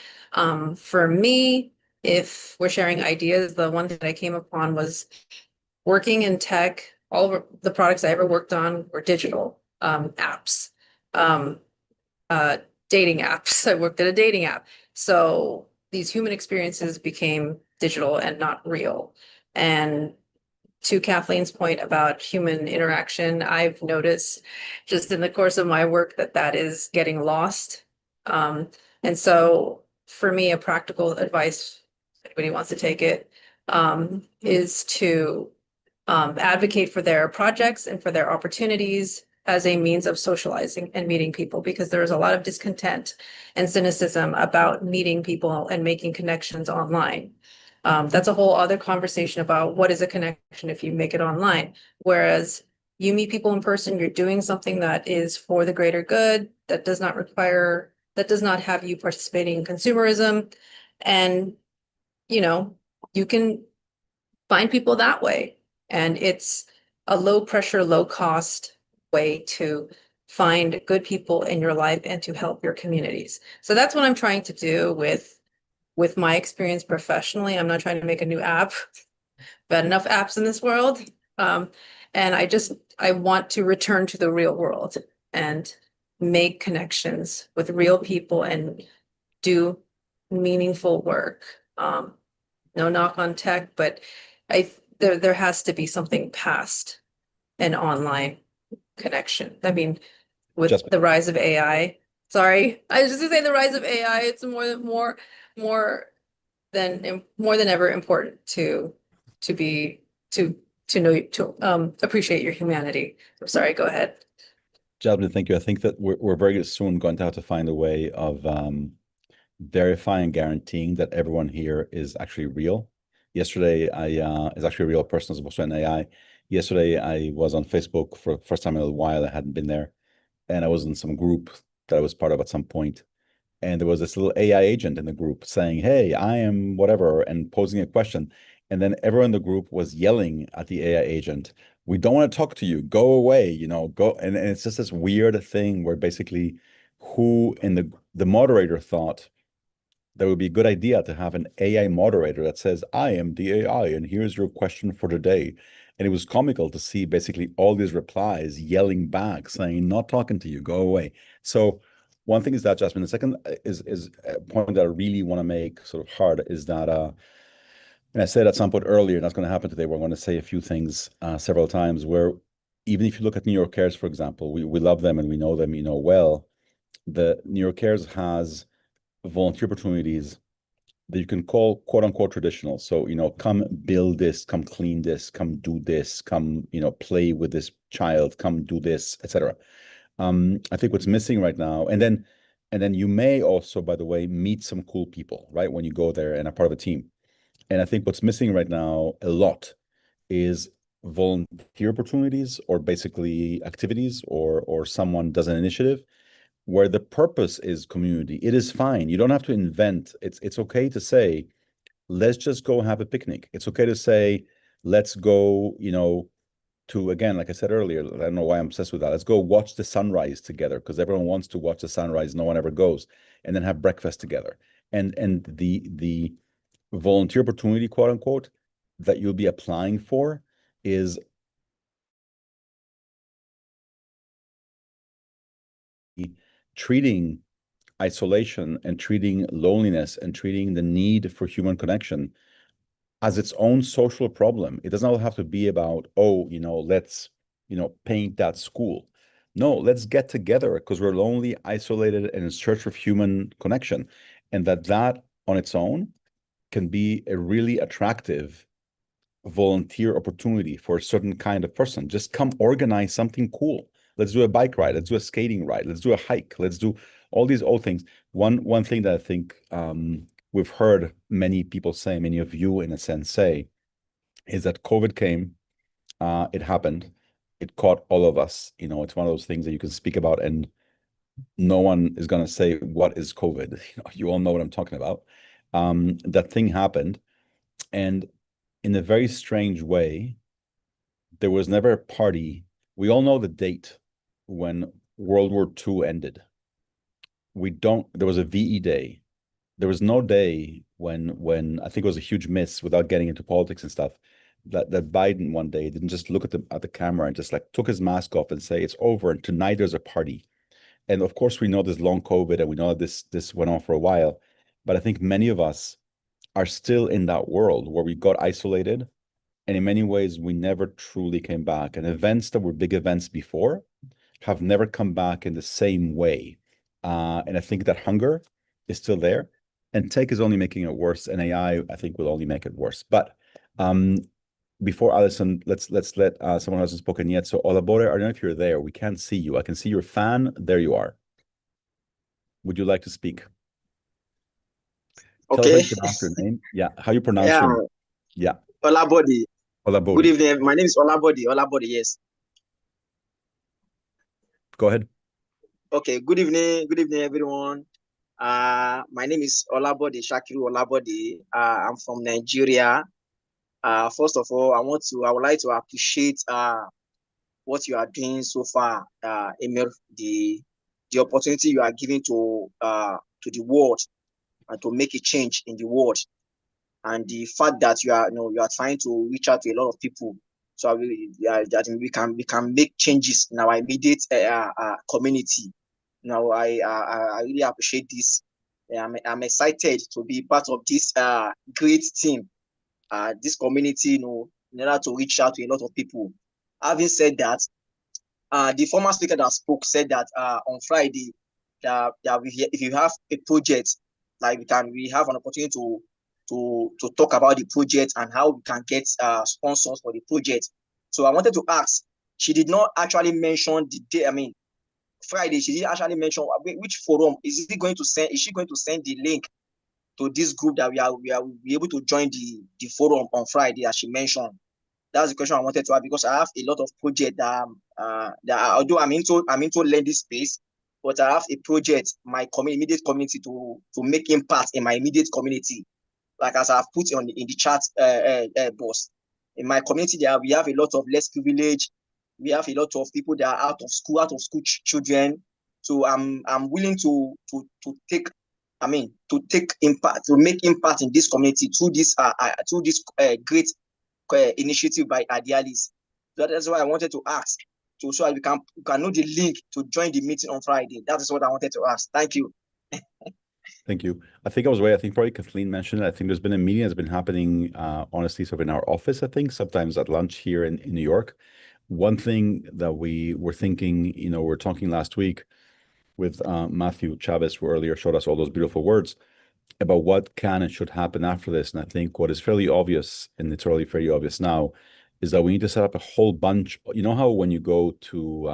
Speaker 6: For me, if we're sharing ideas, the one thing that I came upon was working in tech. All of the products I ever worked on were digital apps, dating apps. I worked at a dating app. So these human experiences became digital and not real. And to Kathleen's point about human interaction, I've noticed just in the course of my work that is getting lost. And so for me, a practical advice, if anybody wants to take it, is to advocate for their projects and for their opportunities as a means of socializing and meeting people, because there is a lot of discontent and cynicism about meeting people and making connections online. That's a whole other conversation about what is a connection if you make it online. Whereas you meet people in person, you're doing something that is for the greater good, that does not have you participating in consumerism. And, you can find people that way. And it's a low pressure, low cost way to find good people in your life and to help your communities. So that's what I'm trying to do with my experience professionally. I'm not trying to make a new app, but enough apps in this world. And I want to return to the real world and make connections with real people and do meaningful work. No knock on tech, but there has to be something past an online connection. I mean, with the rise of AI, sorry, I was just gonna say the rise of AI, it's more than ever important to appreciate your humanity. I'm sorry, go ahead.
Speaker 1: Jasmine, thank you. I think that we're very soon going to have to find a way of verifying, guaranteeing that everyone here is actually real. Yesterday, I is actually a real person as opposed to an AI. Yesterday, I was on Facebook for the first time in a while. I hadn't been there, and I was in some group that I was part of at some point. And there was this little AI agent in the group saying, "Hey, I am whatever," and posing a question. And then everyone in the group was yelling at the AI agent, "We don't want to talk to you. Go away, go." And it's just this weird thing where basically who in the moderator thought that would be a good idea to have an AI moderator that says, "I am the AI, and here's your question for today." And it was comical to see basically all these replies yelling back, saying, "Not talking to you, go away." So one thing is that, Jasmine. The second is a point that I really want to make sort of hard is that, and I said at some point earlier, and that's going to happen today, we're going to say a few things several times, where even if you look at New York Cares, for example, we love them and we know them, well. The New York Cares has volunteer opportunities that you can call quote unquote traditional. So, come build this, come clean this, come do this, come, play with this child, come do this, etc. I think what's missing right now, and then you may also, by the way, meet some cool people, right? When you go there and are part of a team. And I think what's missing right now a lot is volunteer opportunities or basically activities or someone does an initiative where the purpose is community. It is fine. You don't have to invent. It's okay to say, let's just go have a picnic. It's okay to say, let's go, to, again, like I said earlier, I don't know why I'm obsessed with that. Let's go watch the sunrise together because everyone wants to watch the sunrise. No one ever goes, and then have breakfast together. And the volunteer opportunity, quote unquote, that you'll be applying for is treating isolation and treating loneliness and treating the need for human connection as its own social problem. It does not have to be about, oh, let's, paint that school. No, let's get together because we're lonely, isolated, and in search of human connection. And that on its own can be a really attractive volunteer opportunity for a certain kind of person. Just come organize something cool. Let's do a bike ride. Let's do a skating ride. Let's do a hike. Let's do all these old things. One thing that I think we've heard many people say, many of you in a sense say, is that COVID came, it happened, it caught all of us. It's one of those things that you can speak about and no one is going to say, what is COVID? You all know what I'm talking about. That thing happened. And in a very strange way, there was never a party. We all know the date when World War II ended. There was a VE Day. There was no day when I think it was a huge miss without getting into politics and stuff, that Biden one day didn't just look at the camera and just like took his mask off and say, it's over and tonight there's a party. And of course we know there's long COVID and we know that this went on for a while, but I think many of us are still in that world where we got isolated. And in many ways, we never truly came back. And events that were big events before have never come back in the same way. And I think that hunger is still there. And tech is only making it worse. And AI, I think, will only make it worse. But before Alison, let's let someone who hasn't spoken yet. So Olabore, I don't know if you're there. We can't see you. I can see your fan. There you are. Would you like to speak? Tell us how
Speaker 7: Okay.
Speaker 1: you pronounce your name. Yeah, how you pronounce
Speaker 7: Yeah,
Speaker 1: your name. Yeah.
Speaker 7: Olabody. Good
Speaker 1: Olabode.
Speaker 7: evening. My name is Olabody. Olabody, yes.
Speaker 1: Go ahead.
Speaker 7: Okay, good evening. Good evening, everyone. My name is Olabody Shakiru Olabody. I'm from Nigeria. First of all, I would like to appreciate what you are doing so far, Emir, the opportunity you are giving to the world and to make a change in the world, and the fact that you are trying to reach out to a lot of people, so that we can make changes in our immediate community. Now, I really appreciate this. I'm excited to be part of this great team, this community, in order to reach out to a lot of people. Having said that, the former speaker that spoke said that on Friday, if you have a project, like we have an opportunity to talk about the project and how we can get sponsors for the project. So I wanted to ask, she did not actually mention the day. I mean, Friday, she didn't actually mention which forum is she going to send. Is she going to send the link to this group that we will be able to join the forum on Friday, as she mentioned? That's the question I wanted to have, because I have a lot of projects that although I'm into lending space, but I have a project, my immediate community, to make impact in my immediate community. Like as I've put in the chat box, in my community there we have a lot of less privileged. We have a lot of people that are out of school children. So I'm willing to take impact, to make impact in this community through this great initiative by Idealist. That is why I wanted to ask, so that we can know the link to join the meeting on Friday. That is what I wanted to ask. Thank you.
Speaker 1: Thank you. I think I was away. I think probably Kathleen mentioned it. I think there's been a meeting that's been happening, honestly, sort of in our office, I think, sometimes at lunch here in New York. One thing that we were thinking, we were talking last week with Matthew Chavez, who earlier showed us all those beautiful words about what can and should happen after this. And I think what is fairly obvious, and it's already fairly obvious now, is that we need to set up a whole bunch. You know how when you go to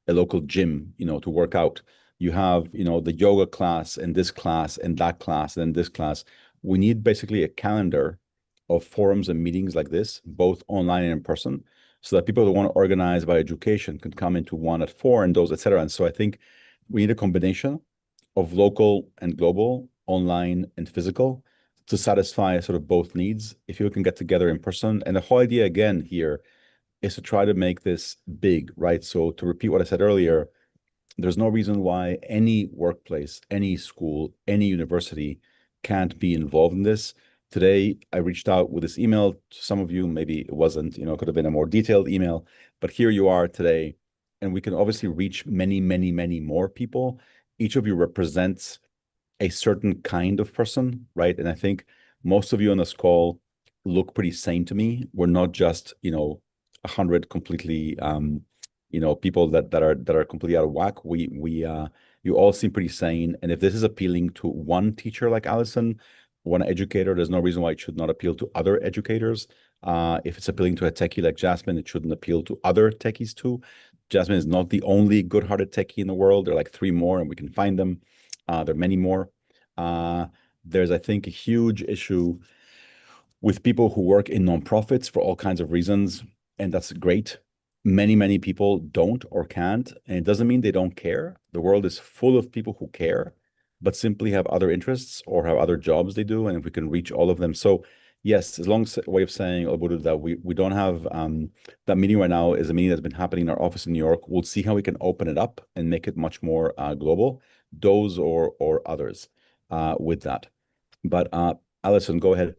Speaker 1: a local gym, to work out, you have, the yoga class and this class and that class and this class. We need basically a calendar of forums and meetings like this, both online and in person, so that people who want to organize by education can come into one at 4 and those, etc. And so I think we need a combination of local and global, online and physical, to satisfy sort of both needs. If you can get together in person, and the whole idea again here is to try to make this big, right? So to repeat what I said earlier, there's no reason why any workplace, any school, any university can't be involved in this. Today, I reached out with this email to some of you. Maybe it wasn't, you know, it could have been a more detailed email, but here you are today. And we can obviously reach many, many, many more people. Each of you represents a certain kind of person, right? And I think most of you on this call look pretty sane to me. We're not just, you know, 100 completely, you know, people that are completely out of whack. You all seem pretty sane. And if this is appealing to one teacher like Allison, one educator, there's no reason why it should not appeal to other educators. If it's appealing to a techie like Jasmine, it shouldn't appeal to other techies too. Jasmine is not the only good-hearted techie in the world. There are like 3 more, and we can find them. There are many more. There's, I think, a huge issue with people who work in nonprofits for all kinds of reasons, and that's great. Many, many people don't or can't, and it doesn't mean they don't care. The world is full of people who care, but simply have other interests or have other jobs they do, and if we can reach all of them. So yes, as long as a way of saying, Obudu, that we don't have that meeting right now is a meeting that's been happening in our office in New York. We'll see how we can open it up and make it much more global, those or others with that. But Allison, go ahead.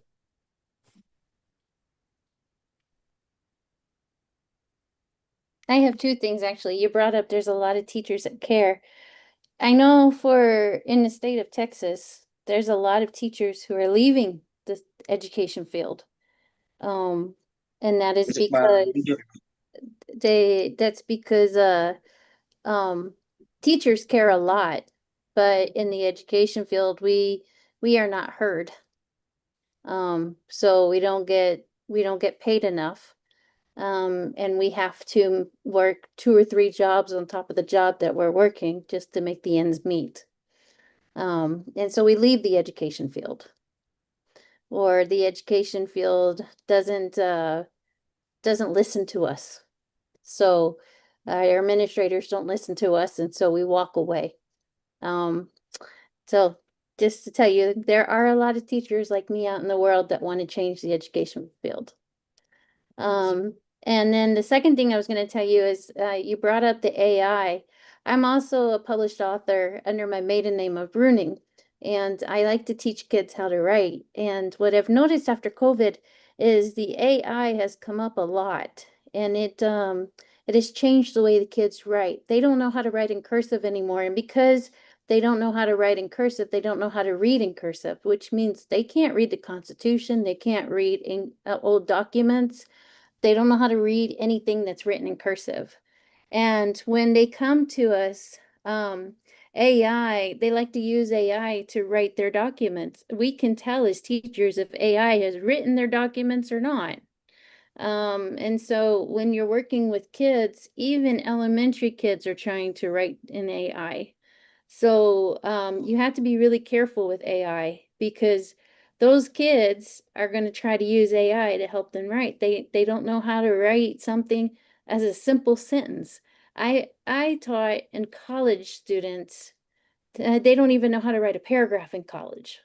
Speaker 14: I have 2 things actually. You brought up there's a lot of teachers that care. I know in the state of Texas, there's a lot of teachers who are leaving the education field. And that is because teachers care a lot, but in the education field, we are not heard. So we don't get paid enough. And we have to work 2 or 3 jobs on top of the job that we're working just to make the ends meet. And so we leave the education field, or the education field doesn't listen to us. So our administrators don't listen to us, and so we walk away. So just to tell you, there are a lot of teachers like me out in the world that want to change the education field. And then the second thing I was going to tell you is you brought up the AI. I'm also a published author under my maiden name of Bruning, and I like to teach kids how to write. And what I've noticed after COVID is the AI has come up a lot, and it has changed the way the kids write. They don't know how to write in cursive anymore, and because they don't know how to write in cursive, they don't know how to read in cursive, which means they can't read the Constitution, they can't read in old documents. They don't know how to read anything that's written in cursive. And when they come to us, AI, they like to use AI to write their documents. We can tell as teachers if AI has written their documents or not. And so when you're working with kids, even elementary kids are trying to write in AI. So you have to be really careful with AI, because those kids are going to try to use AI to help them write. They don't know how to write something as a simple sentence. I taught in college students, they don't even know how to write a paragraph in college.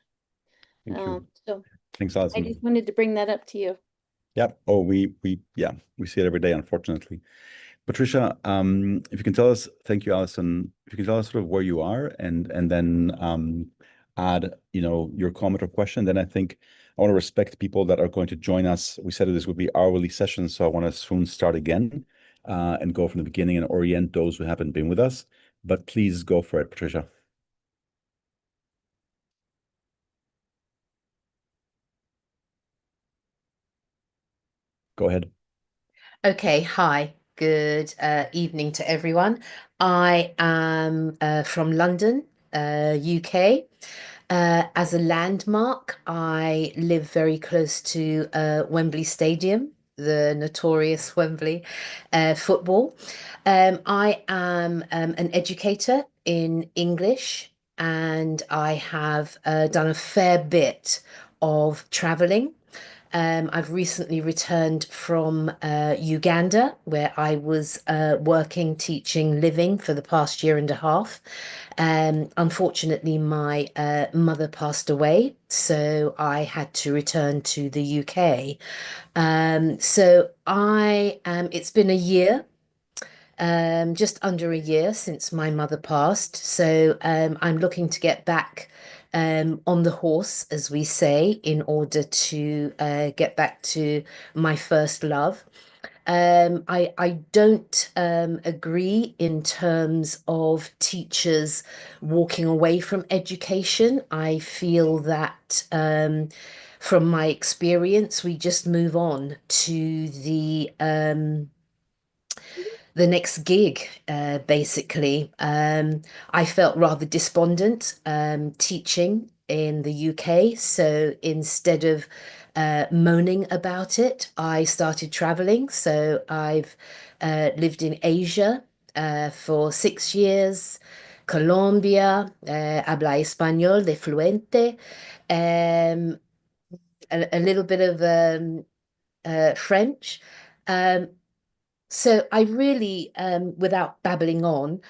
Speaker 1: Thank you.
Speaker 14: So
Speaker 1: Thanks,
Speaker 14: I
Speaker 1: Allison.
Speaker 14: just wanted to bring that up to you.
Speaker 1: Yeah. Oh, we see it every day, unfortunately. Patricia, if you can tell us, thank you, Allison. If you can tell us sort of where you are and then add, you know, your comment or question, then I think I want to respect people that are going to join us. We said this would be hourly sessions, so I want to soon start again and go from the beginning and orient those who haven't been with us. But please go for it, Patricia. Go ahead.
Speaker 8: Okay, hi. Good evening to everyone. I am from London, UK. As a landmark, I live very close to Wembley Stadium, the notorious Wembley football. I am an educator in English, and I have done a fair bit of traveling. I've recently returned from Uganda, where I was working, teaching, living for the past year and a half. Unfortunately, my mother passed away, so I had to return to the UK. It's been a year, just under a year since my mother passed. So I'm looking to get back on the horse, as we say, in order to get back to my first love. I don't agree in terms of teachers walking away from education. I feel that from my experience, we just move on to the next gig, basically. I felt rather despondent teaching in the UK. So instead of moaning about it, I started traveling. So I've lived in Asia for 6 years, Colombia, habla español de fluente, a little bit of French. So I really, without babbling on,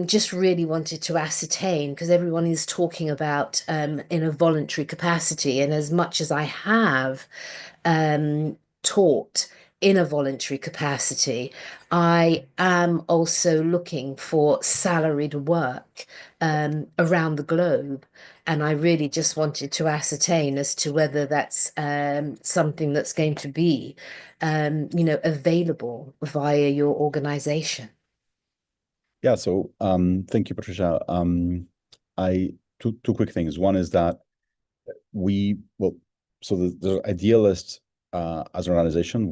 Speaker 8: just really wanted to ascertain, because everyone is talking about in a voluntary capacity, and as much as I have taught in a voluntary capacity, I am also looking for salaried work around the globe. And I really just wanted to ascertain as to whether that's something that's going to be available via your organization.
Speaker 1: Yeah, so thank you, Patricia. Two quick things. One is that so the Idealist as an organization,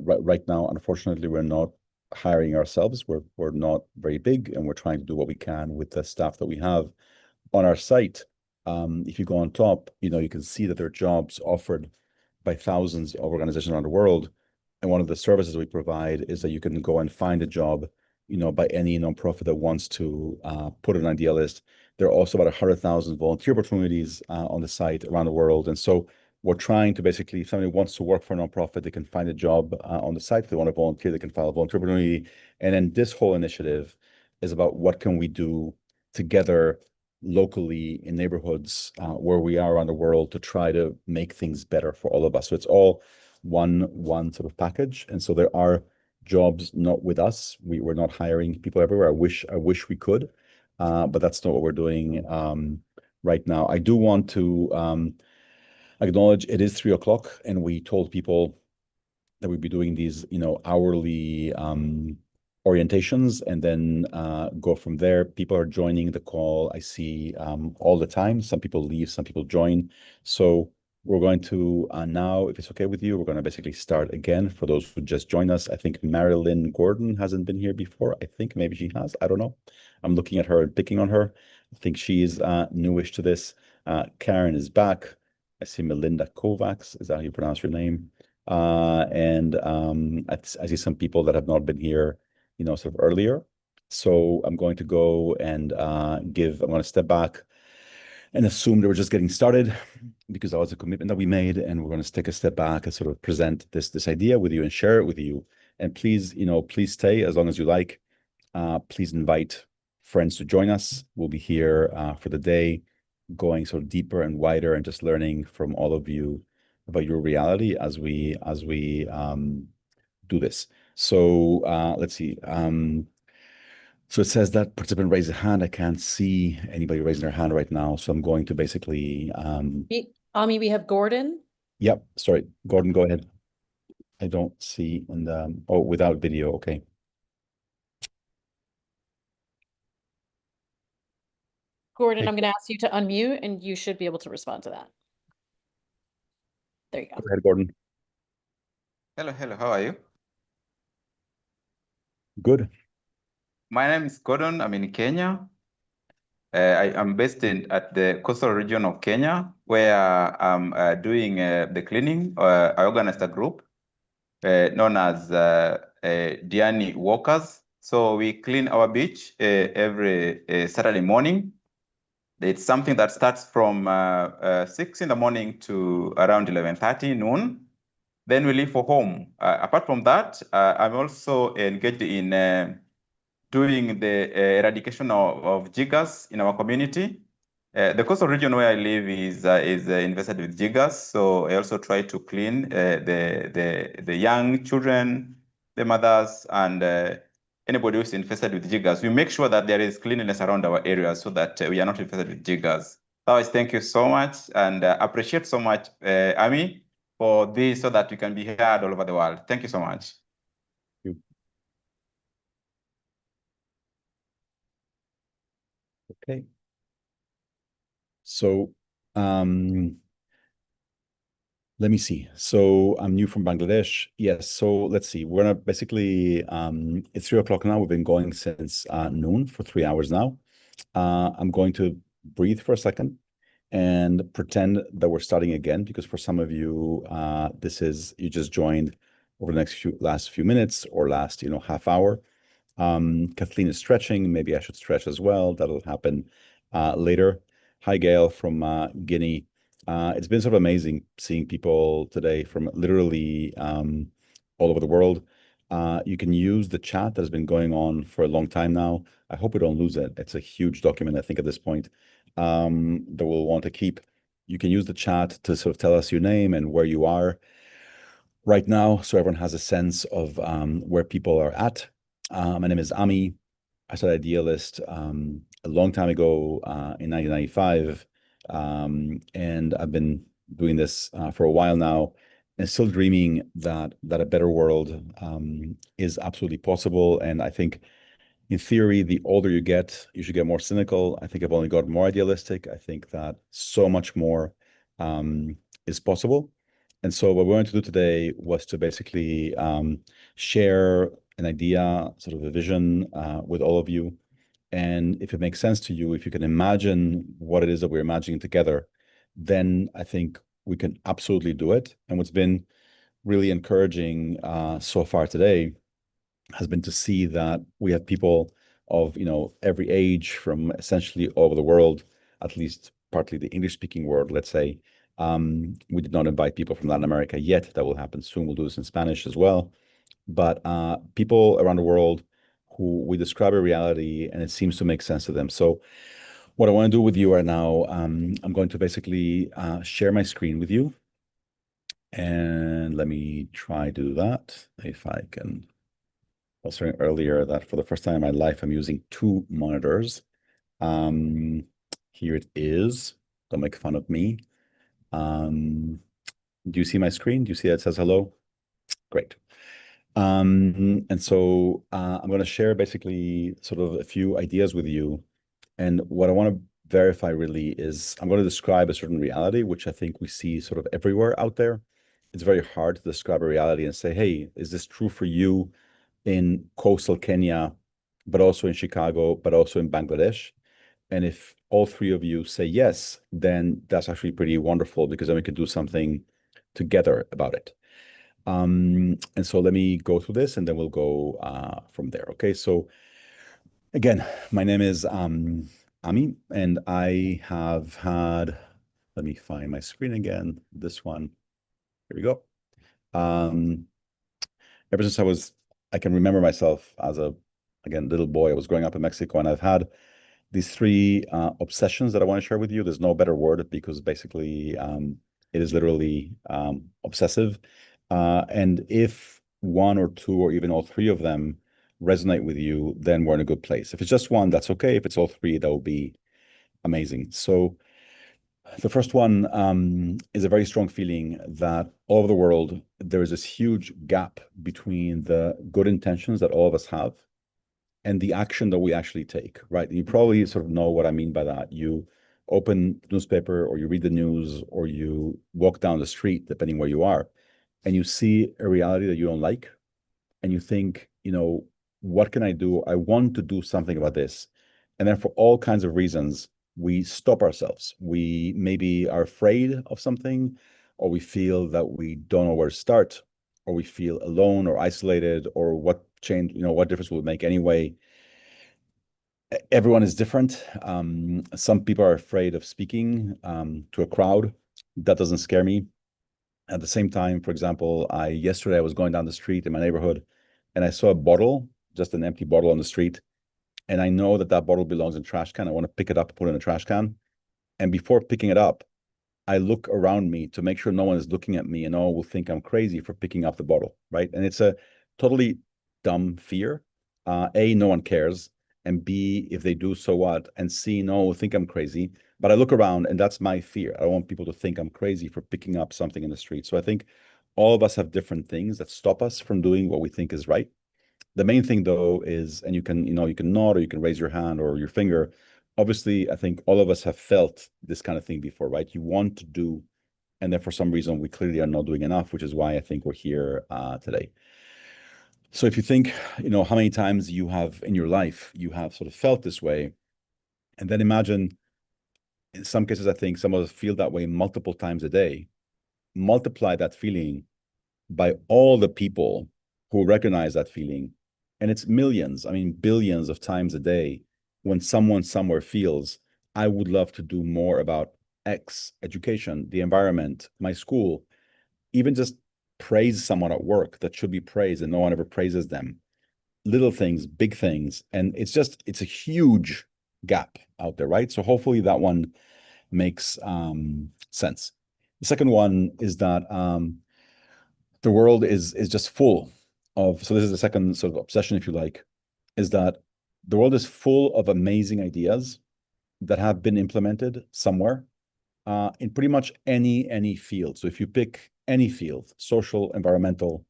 Speaker 1: right now, unfortunately, we're not hiring ourselves. We're not very big, and we're trying to do what we can with the staff that we have on our site. If you go on top, you can see that there are jobs offered by thousands of organizations around the world. And one of the services we provide is that you can go and find a job, by any nonprofit that wants to put an Idealist. There are also about 100,000 volunteer opportunities on the site around the world. And so we're trying to basically, if somebody wants to work for a nonprofit, they can find a job on the site. If they want to volunteer, they can file a volunteer opportunity. And then this whole initiative is about what can we do together locally in neighborhoods where we are around the world to try to make things better for all of us. So it's all one sort of package. And so there are jobs not with us. We're not hiring people everywhere. I wish we could, but that's not what we're doing right now. I do want to acknowledge it is 3:00, and we told people that we'd be doing these, hourly orientations, and then go from there. People are joining the call. I see all the time. Some people leave, some people join. So we're going to now, if it's okay with you, we're going to basically start again for those who just joined us. I think Marilyn Gordon hasn't been here before. I think maybe she has. I don't know. I'm looking at her and picking on her. I think she's newish to this. Karen is back. I see Melinda Kovacs. Is that how you pronounce your name? And I see some people that have not been here, sort of earlier. So I'm going to go and I'm going to step back and assume that we're just getting started, because that was a commitment that we made, and we're going to take a step back and sort of present this idea with you and share it with you. And please, please stay as long as you like. Please invite friends to join us. We'll be here for the day, going sort of deeper and wider and just learning from all of you about your reality as we do this. So let's see. So it says that participant raised a hand. I can't see anybody raising their hand right now. So I'm going to basically
Speaker 11: Ami, we have Gordon.
Speaker 1: Yep, sorry. Gordon, go ahead. I don't see in the without video, okay.
Speaker 11: Gordon, I'm going to ask you to unmute, and you should be able to respond to that. There you go.
Speaker 1: Go ahead, Gordon.
Speaker 9: Hello, how are you?
Speaker 1: Good.
Speaker 9: My name is Gordon. I'm in Kenya. I am based at the coastal region of Kenya, where I'm doing the cleaning. I organized a group known as Diani Walkers. So we clean our beach every Saturday morning. It's something that starts from 6 in the morning to around 11:30 noon. Then we leave for home. Apart from that, I'm also engaged in doing the eradication of jiggers in our community. The coastal region where I live is infested with jiggers, so I also try to clean the young children, the mothers, and anybody who's infested with jiggers. We make sure that there is cleanliness around our areas so that we are not infested with jiggers. Otherwise, thank you so much, and appreciate so much, Ami, for this, so that we can be heard all over the world. Thank you so much.
Speaker 1: Okay. So let me see. So I'm new from Bangladesh. Yes. So let's see. We're gonna basically it's 3 o'clock now. We've been going since noon for 3 hours now. I'm going to breathe for a second and pretend that we're starting again, because for some of you, you just joined over the last few minutes or last half hour. Kathleen is stretching. Maybe I should stretch as well. That'll happen later. Hi, Gail from Guinea. It's been sort of amazing seeing people today from literally all over the world. You can use the chat that has been going on for a long time now. I hope we don't lose it. It's a huge document, I think, at this point, that we'll want to keep. You can use the chat to sort of tell us your name and where you are right now, so everyone has a sense of where people are at. My name is Ami. I started Idealist a long time ago in 1995, and I've been doing this for a while now, and still dreaming that a better world is absolutely possible. And I think, in theory, the older you get, you should get more cynical. I think I've only got more idealistic. I think that so much more is possible. And so what we wanted to do today was to basically share an idea, sort of a vision with all of you. And if it makes sense to you, if you can imagine what it is that we're imagining together, then I think we can absolutely do it. And what's been really encouraging so far today has been to see that we have people of every age from essentially all over the world, at least partly the English-speaking world, let's say. We did not invite people from Latin America yet. That will happen soon. We'll do this in Spanish as well. But people around the world who we describe a reality and it seems to make sense to them. So what I want to do with you right now, I'm going to basically share my screen with you. And let me try to do that if I can. I was saying earlier that for the first time in my life, I'm using 2 monitors. Here it is. Don't make fun of me. Do you see my screen? Do you see that it says hello? Great. And so I'm going to share basically sort of a few ideas with you. And what I want to verify really is I'm going to describe a certain reality, which I think we see sort of everywhere out there. It's very hard to describe a reality and say, hey, is this true for you in coastal Kenya, but also in Chicago, but also in Bangladesh? And if all 3 of you say yes, then that's actually pretty wonderful, because then we can do something together about it. And so let me go through this and then we'll go from there. Okay, so again, my name is Ami, and I have had, let me find my screen again, this one. Here we go. Ever since I can remember myself as little boy, I was growing up in Mexico, and I've had these 3 obsessions that I want to share with you. There's no better word, because basically it is literally obsessive. And if 1 or 2 or even all 3 of them resonate with you, then we're in a good place. If it's just 1, that's okay. If it's all 3, that will be amazing. So the first one is a very strong feeling that all over the world, there is this huge gap between the good intentions that all of us have and the action that we actually take, right? You probably sort of know what I mean by that. You open the newspaper, or you read the news, or you walk down the street, depending where you are, and you see a reality that you don't like, and you think, what can I do? I want to do something about this. And then for all kinds of reasons, we stop ourselves. We maybe are afraid of something, or we feel that we don't know where to start, or we feel alone or isolated, or what change, what difference will it make anyway? Everyone is different. Some people are afraid of speaking to a crowd. That doesn't scare me. At the same time, for example, yesterday I was going down the street in my neighborhood, and I saw a bottle, just an empty bottle on the street. And I know that bottle belongs in a trash can. I want to pick it up, put it in a trash can. And before picking it up, I look around me to make sure no one is looking at me and no one will think I'm crazy for picking up the bottle, right? And it's a totally dumb fear. No one cares. and B, if they do, so what, and C, no, think I'm crazy. But I look around and that's my fear. I don't want people to think I'm crazy for picking up something in the street. So I think all of us have different things that stop us from doing what we think is right. The main thing though is, and you can nod or you can raise your hand or your finger. Obviously, I think all of us have felt this kind of thing before, right? You want to do, and then for some reason we clearly are not doing enough, which is why I think we're here today. So if you think, how many times you have in your life, you have sort of felt this way, and then imagine, in some cases, I think some of us feel that way multiple times a day. Multiply that feeling by all the people who recognize that feeling. And it's millions, I mean, billions of times a day when someone somewhere feels, I would love to do more about X, education, the environment, my school, even just praise someone at work that should be praised and no one ever praises them. Little things, big things. And it's a huge gap out there, right? So hopefully that one makes sense. The second one is that the world is just full of, so this is the second sort of obsession, if you like, is that the world is full of amazing ideas that have been implemented somewhere in pretty much any field. So if you pick any field, social, environmental,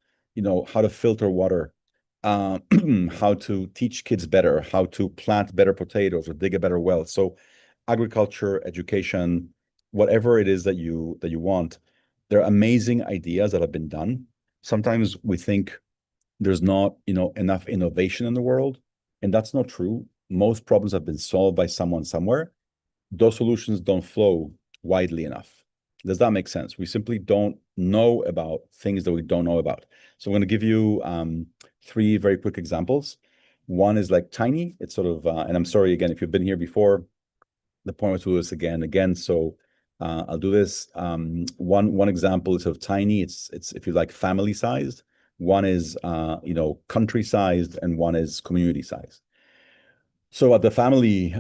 Speaker 1: how to filter water, how to teach kids better, how to plant better potatoes or dig a better well. So agriculture, education, whatever it is that you want, there are amazing ideas that have been done. Sometimes we think there's not, enough innovation in the world, and that's not true. Most problems have been solved by someone somewhere. Those solutions don't flow widely enough. Does that make sense? We simply don't know about things that we don't know about. So I'm going to give you 3 very quick examples. One is like tiny. It's sort of, and I'm sorry again if you've been here before. The point was to do this again and again. So I'll do this. One example is sort of tiny. It's if you like family sized. One is country sized, and one is community sized. So at the family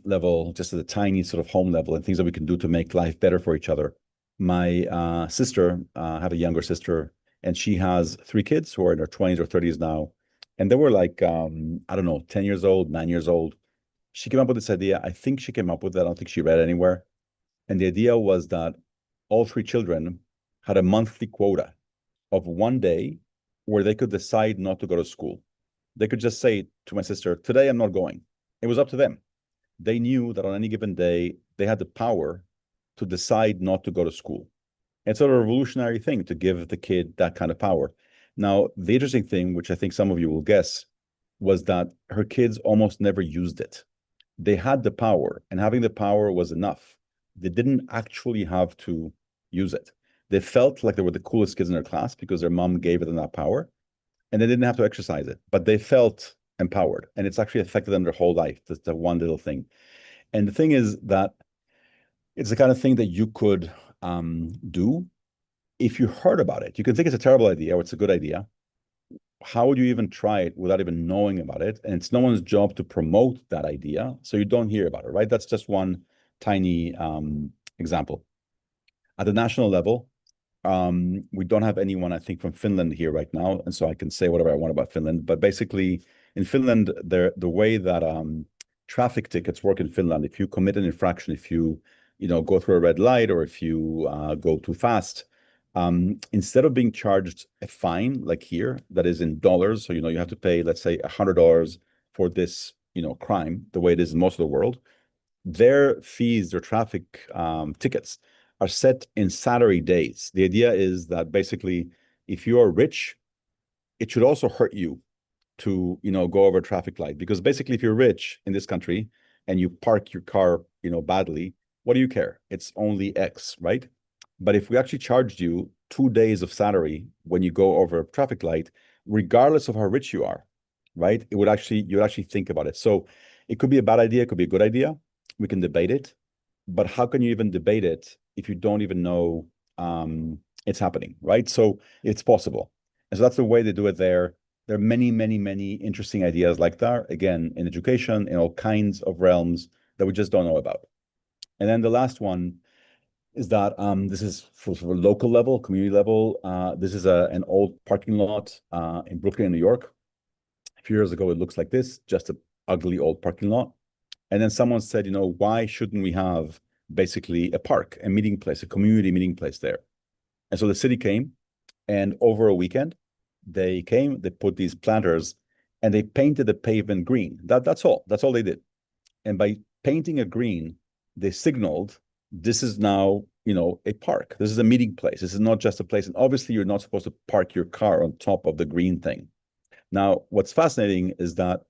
Speaker 1: level, just at the tiny sort of home level and things that we can do to make life better for each other. My sister, I have a younger sister, and she has 3 kids who are in their 20s or 30s now. And they were like, I don't know, 10 years old, 9 years old. She came up with this idea. I think she came up with it. I don't think she read it anywhere. And the idea was that all 3 children had a monthly quota of 1 day where they could decide not to go to school. They could just say to my sister, today I'm not going. It was up to them. They knew that on any given day, they had the power to decide not to go to school. It's sort of a revolutionary thing to give the kid that kind of power. Now, the interesting thing, which I think some of you will guess, was that her kids almost never used it. They had the power, and having the power was enough. They didn't actually have to use it. They felt like they were the coolest kids in their class because their mom gave them that power, and they didn't have to exercise it, but they felt empowered, and it's actually affected them their whole life. That's the one little thing. And the thing is that it's the kind of thing that you could do if you heard about it. You can think it's a terrible idea or it's a good idea. How would you even try it without even knowing about it? And it's no one's job to promote that idea, so you don't hear about it, right? That's just one tiny example. At the national level, we don't have anyone, I think, from Finland here right now, and so I can say whatever I want about Finland. But basically, in Finland, the way that traffic tickets work in Finland, if you commit an infraction, if you go through a red light, or if you go too fast, instead of being charged a fine like here that is in dollars, so you have to pay, let's say, $100 for this crime, the way it is in most of the world, their fees, their traffic tickets are set in salary days. The idea is that basically, if you are rich, it should also hurt you to go over a traffic light, because basically, if you're rich in this country and you park your car badly, what do you care? It's only X, right? But if we actually charged you 2 days of salary when you go over a traffic light, regardless of how rich you are, right? You'd actually think about it. So it could be a bad idea, it could be a good idea. We can debate it, but how can you even debate it if you don't even know it's happening, right? So it's possible. And so that's the way they do it there. There are many, many, many interesting ideas like that, again, in education, in all kinds of realms that we just don't know about. And then the last one is that this is for a local level, community level. This is an old parking lot in Brooklyn, New York. A few years ago, it looks like this, just ugly old parking lot. And then someone said, you know, why shouldn't we have basically a park, a meeting place, a community meeting place there? And so the city came, and over a weekend, they came, they put these planters, and they painted the pavement green. That's all. That's all they did. And by painting a green, they signaled this is now, you know, a park. This is a meeting place. This is not just a place. And obviously, you're not supposed to park your car on top of the green thing. Now, what's fascinating is that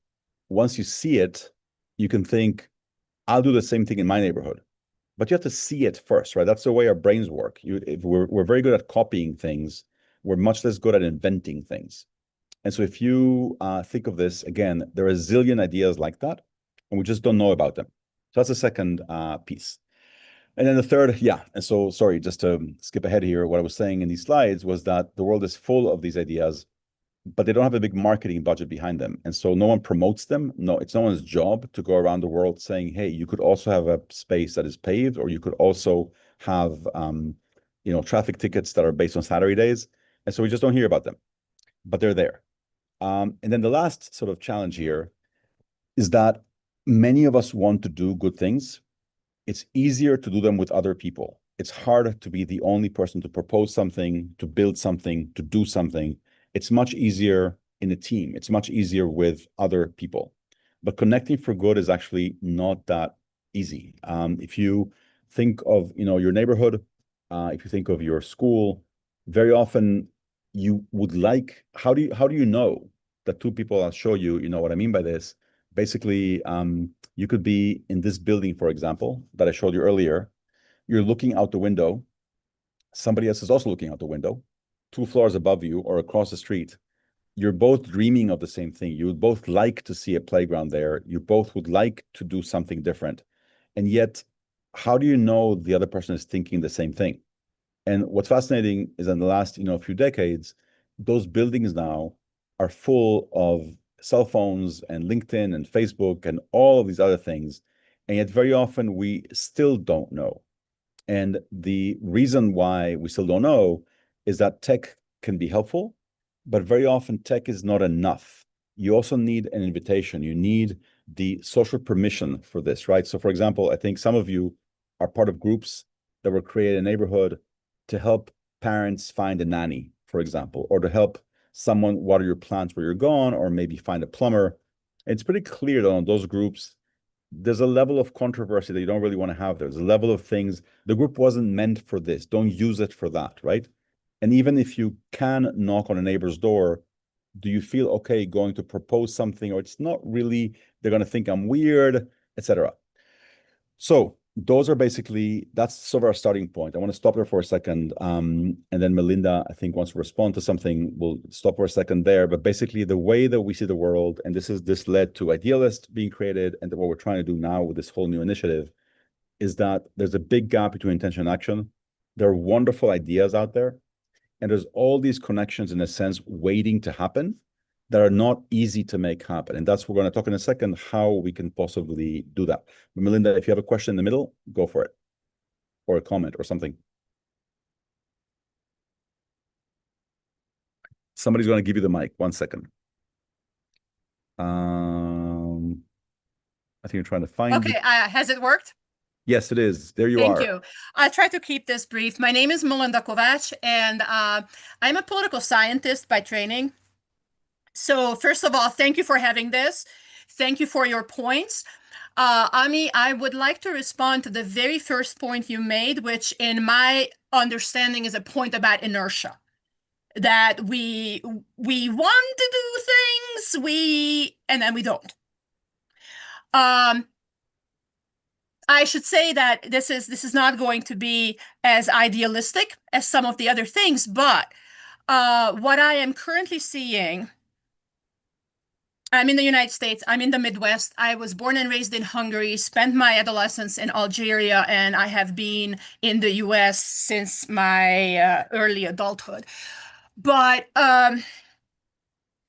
Speaker 1: once you see it, you can think, I'll do the same thing in my neighborhood. But you have to see it first, right? That's the way our brains work. If we're very good at copying things. We're much less good at inventing things. And so if you think of this, again, there are a zillion ideas like that, and we just don't know about them. So that's the second piece. And then the third, yeah. And so, sorry, just to skip ahead here, what I was saying in these slides was that the world is full of these ideas, but they don't have a big marketing budget behind them. And so no one promotes them. No, it's no one's job to go around the world saying, hey, you could also have a space that is paved, or you could also have, you know, traffic tickets that are based on Saturday days. And so we just don't hear about them, but they're there. And then the last sort of challenge here is that many of us want to do good things. It's easier to do them with other people. It's harder to be the only person to propose something, to build something, to do something. It's much easier in a team. It's much easier with other people. But connecting for good is actually not that easy. If you think of, you know, your neighborhood, if you think of your school, very often you would like, how do you know that two people, I'll show you, you know what I mean by this. Basically, you could be in this building, for example, that I showed you earlier. You're looking out the window. Somebody else is also looking out the window, 2 floors above you or across the street. You're both dreaming of the same thing. You would both like to see a playground there. You both would like to do something different. And yet, how do you know the other person is thinking the same thing? And what's fascinating is in the last, you know, few decades, those buildings now are full of cell phones and LinkedIn and Facebook and all of these other things. And yet very often we still don't know. And the reason why we still don't know is that tech can be helpful, but very often tech is not enough. You also need an invitation. You need the social permission for this, right? So for example, I think some of you are part of groups that were created in a neighborhood to help parents find a nanny, for example, or to help someone water your plants where you're gone, or maybe find a plumber. It's pretty clear that on those groups, there's a level of controversy that you don't really want to have. There's a level of things, the group wasn't meant for this. Don't use it for that, right? And even if you can knock on a neighbor's door, do you feel okay going to propose something, or it's not really, they're going to think I'm weird, etc. So those are basically, that's sort of our starting point. I want to stop there for a second. And then Melinda, I think, wants to respond to something. We'll stop for a second there. But basically, the way that we see the world, and this led to Idealist being created, and what we're trying to do now with this whole new initiative, is that there's a big gap between intention and action. There are wonderful ideas out there, and there's all these connections, in a sense, waiting to happen that are not easy to make happen. And that's what we're going to talk in a second, how we can possibly do that. But Melinda, if you have a question in the middle, go for it. Or a comment or something. Somebody's going to give you the mic. 1 second. I think you're trying to find
Speaker 10: Okay,
Speaker 1: it.
Speaker 10: has it worked?
Speaker 1: Yes, it is. There you are.
Speaker 10: Thank you. I'll try to keep this brief. My name is Melinda Kovac, and I'm a political scientist by training. So first of all, thank you for having this. Thank you for your points. Ami, I would like to respond to the very first point you made, which in my understanding is a point about inertia. That we want to do things, and then we don't. I should say that this is not going to be as idealistic as some of the other things, but what I am currently seeing, I'm in the United States, I'm in the Midwest. I was born and raised in Hungary, spent my adolescence in Algeria, and I have been in the US since my early adulthood. But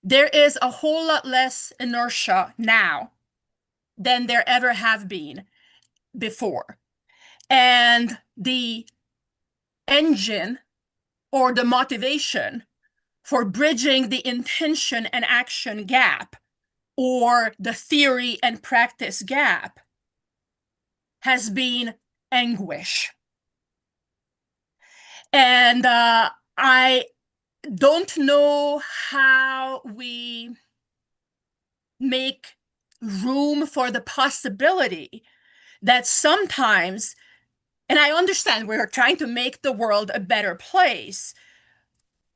Speaker 10: there is a whole lot less inertia now than there ever have been before. And the engine or the motivation for bridging the intention and action gap, or the theory and practice gap has been anguish. And I don't know how we make room for the possibility that sometimes, and I understand we're trying to make the world a better place,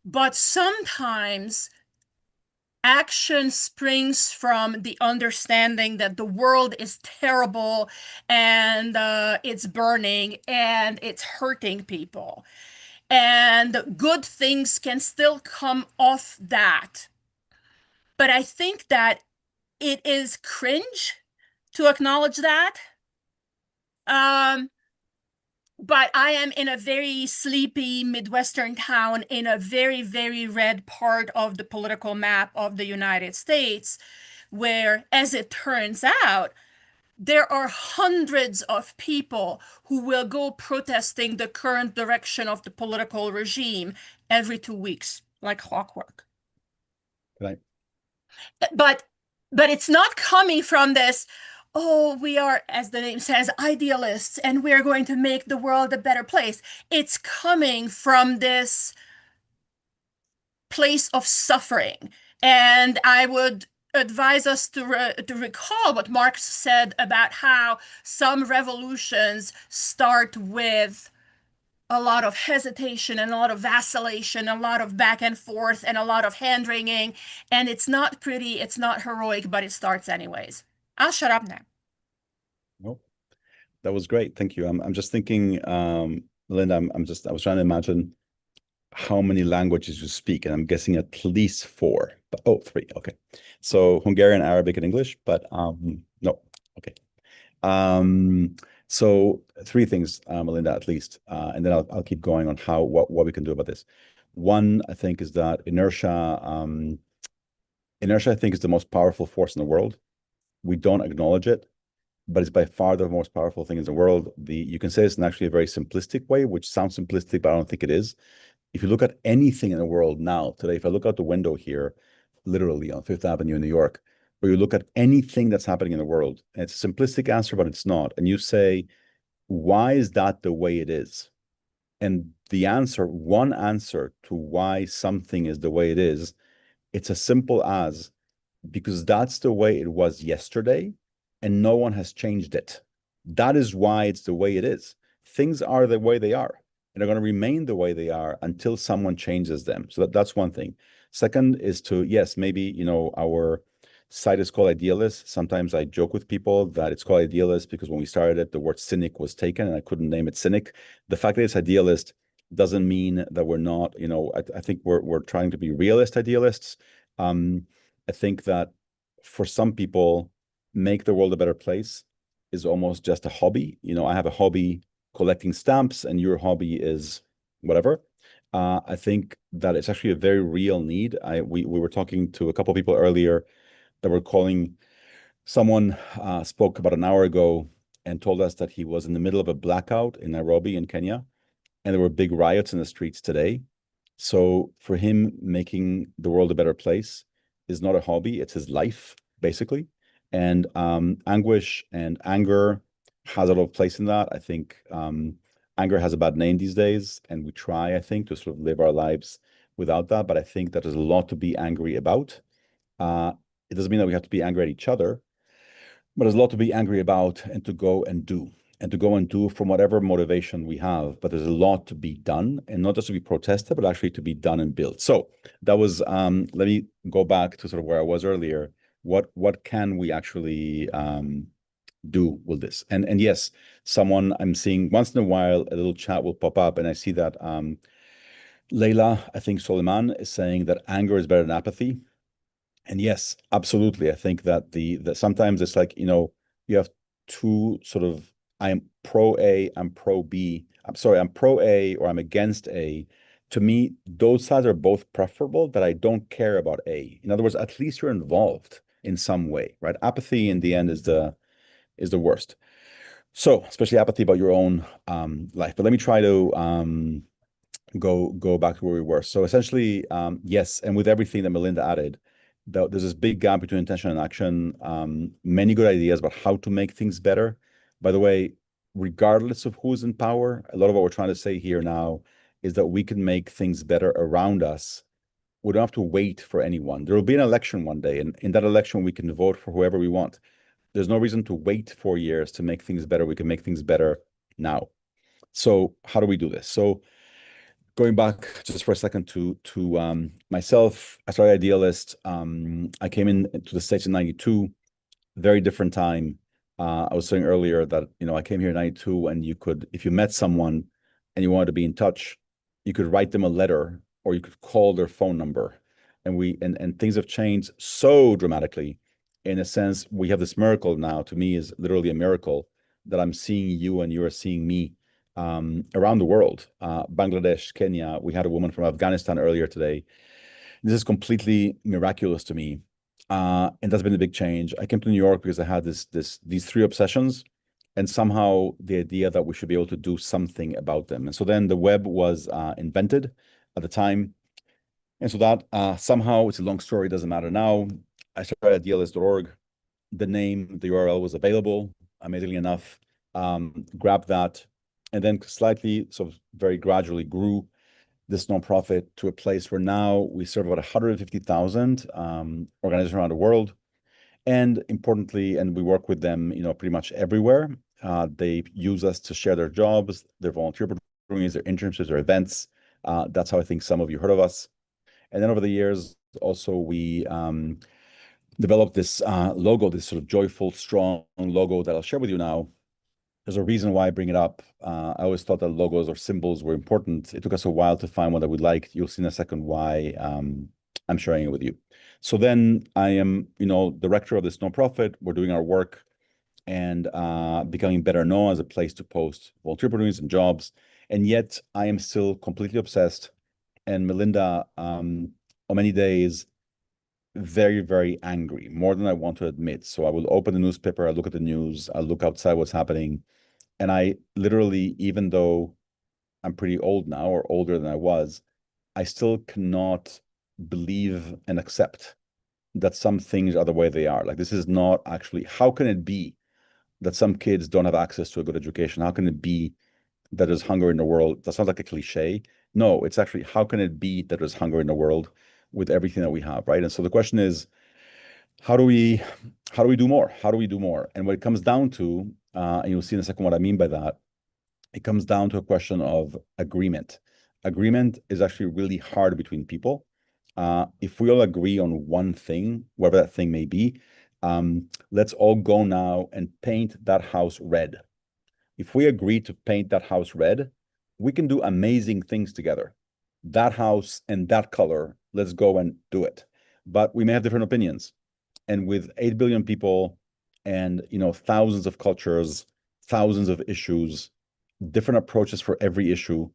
Speaker 10: but sometimes action springs from the understanding that the world is terrible and it's burning and it's hurting people. And good things can still come off that. But I think that it is cringe to acknowledge that. But I am in a very sleepy Midwestern town in a very, very red part of the political map of the United States, where, as it turns out, there are hundreds of people who will go protesting the current direction of the political regime every 2 weeks, like clockwork.
Speaker 1: Right.
Speaker 10: But it's not coming from this, oh, we are, as the name says, idealists, and we're going to make the world a better place. It's coming from this place of suffering. And I would advise us to recall what Marx said about how some revolutions start with a lot of hesitation and a lot of vacillation, a lot of back and forth, and a lot of hand-wringing. And it's not pretty, it's not heroic, but it starts anyways. I'll shut up now.
Speaker 1: Nope. That was great. Thank you. I'm just thinking, Melinda, I was trying to imagine how many languages you speak, and I'm guessing at least 4. But oh, 3. Okay. So Hungarian, Arabic, and English, but no. Okay. So 3 things, Melinda, at least, and then I'll keep going on what we can do about this. One, I think, is that inertia. Inertia, I think, is the most powerful force in the world. We don't acknowledge it, but it's by far the most powerful thing in the world. You can say this in actually a very simplistic way, which sounds simplistic, but I don't think it is. If you look at anything in the world now, today, if I look out the window here, literally on Fifth Avenue in New York, or you look at anything that's happening in the world, and it's a simplistic answer, but it's not, and you say, why is that the way it is? And the answer, one answer to why something is the way it is, it's as simple as, because that's the way it was yesterday, and no one has changed it. That is why it's the way it is. Things are the way they are, and they're going to remain the way they are until someone changes them. So that's one thing. Second is to, yes, maybe, our site is called Idealist. Sometimes I joke with people that it's called Idealist because when we started it, the word cynic was taken and I couldn't name it cynic. The fact that it's Idealist doesn't mean that we're not, I think we're trying to be realist idealists. I think that for some people, make the world a better place is almost just a hobby. I have a hobby collecting stamps and your hobby is whatever. I think that it's actually a very real need. We were talking to a couple of people earlier that were calling. Someone spoke about an hour ago and told us that he was in the middle of a blackout in Nairobi in Kenya, and there were big riots in the streets today. So for him, making the world a better place is not a hobby, it's his life, basically. And anguish and anger has a lot of place in that. I think anger has a bad name these days, and we try, I think, to sort of live our lives without that. But I think that there's a lot to be angry about. It doesn't mean that we have to be angry at each other, but there's a lot to be angry about and to go and do. And to go and do from whatever motivation we have. But there's a lot to be done, and not just to be protested, but actually to be done and built. So that was, let me go back to sort of where I was earlier. What can we actually do with this? And yes, someone I'm seeing once in a while, a little chat will pop up, and I see that Leila, I think Suleiman, is saying that anger is better than apathy. And yes, absolutely. I think that sometimes it's like, you have two sort of, I'm pro A, I'm pro B. I'm sorry, I'm pro A or I'm against A. To me, those sides are both preferable, that I don't care about A. In other words, at least you're involved in some way, right? Apathy in the end is the worst. So, especially apathy about your own life. But let me try to go back to where we were. So essentially, yes, and with everything that Melinda added, there's this big gap between intention and action. Many good ideas about how to make things better. By the way, regardless of who's in power, a lot of what we're trying to say here now is that we can make things better around us. We don't have to wait for anyone. There will be an election one day, and in that election, we can vote for whoever we want. There's no reason to wait 4 years to make things better. We can make things better now. So how do we do this? So going back just for a second to myself, I started Idealist. I came into the States in 92, very different time. I was saying earlier that, I came here in 92 and you could, if you met someone and you wanted to be in touch, you could write them a letter or you could call their phone number. And things have changed so dramatically. In a sense, we have this miracle now, to me is literally a miracle, that I'm seeing you and you are seeing me around the world. Bangladesh, Kenya, we had a woman from Afghanistan earlier today. This is completely miraculous to me. And that's been a big change. I came to New York because I had these 3 obsessions, and somehow the idea that we should be able to do something about them. And so then the web was invented at the time. And so that somehow, it's a long story, doesn't matter now. I started idealist.org. The name, the URL was available, amazingly enough. Grabbed that, and then slightly, sort of very gradually grew this nonprofit to a place where now we serve about 150,000 organizations around the world. And importantly, and we work with them, pretty much everywhere. They use us to share their jobs, their volunteer opportunities, their internships, their events. That's how I think some of you heard of us. And then over the years, also we developed this logo, this sort of joyful, strong logo that I'll share with you now. There's a reason why I bring it up. I always thought that logos or symbols were important. It took us a while to find one that we liked. You'll see in a second why I'm sharing it with you. So then I am, director of this nonprofit. We're doing our work and becoming better known as a place to post volunteer opportunities and jobs. And yet I am still completely obsessed. And Melinda, on many days, very, very angry, more than I want to admit. So I will open the newspaper, I look at the news, I look outside what's happening. And I literally, even though I'm pretty old now or older than I was, I still cannot believe and accept that some things are the way they are. Like, this is not actually, how can it be that some kids don't have access to a good education? How can it be that there's hunger in the world? That sounds like a cliche. No, it's actually, how can it be that there's hunger in the world with everything that we have, right? And so the question is, how do we do more? How do we do more? And what it comes down to, and you'll see in a second what I mean by that, it comes down to a question of agreement. Agreement is actually really hard between people. If we all agree on one thing, whatever that thing may be, let's all go now and paint that house red. If we agree to paint that house red, we can do amazing things together. That house and that color, let's go and do it. But we may have different opinions. And with 8 billion people and, thousands of cultures, thousands of issues, different approaches for every issue,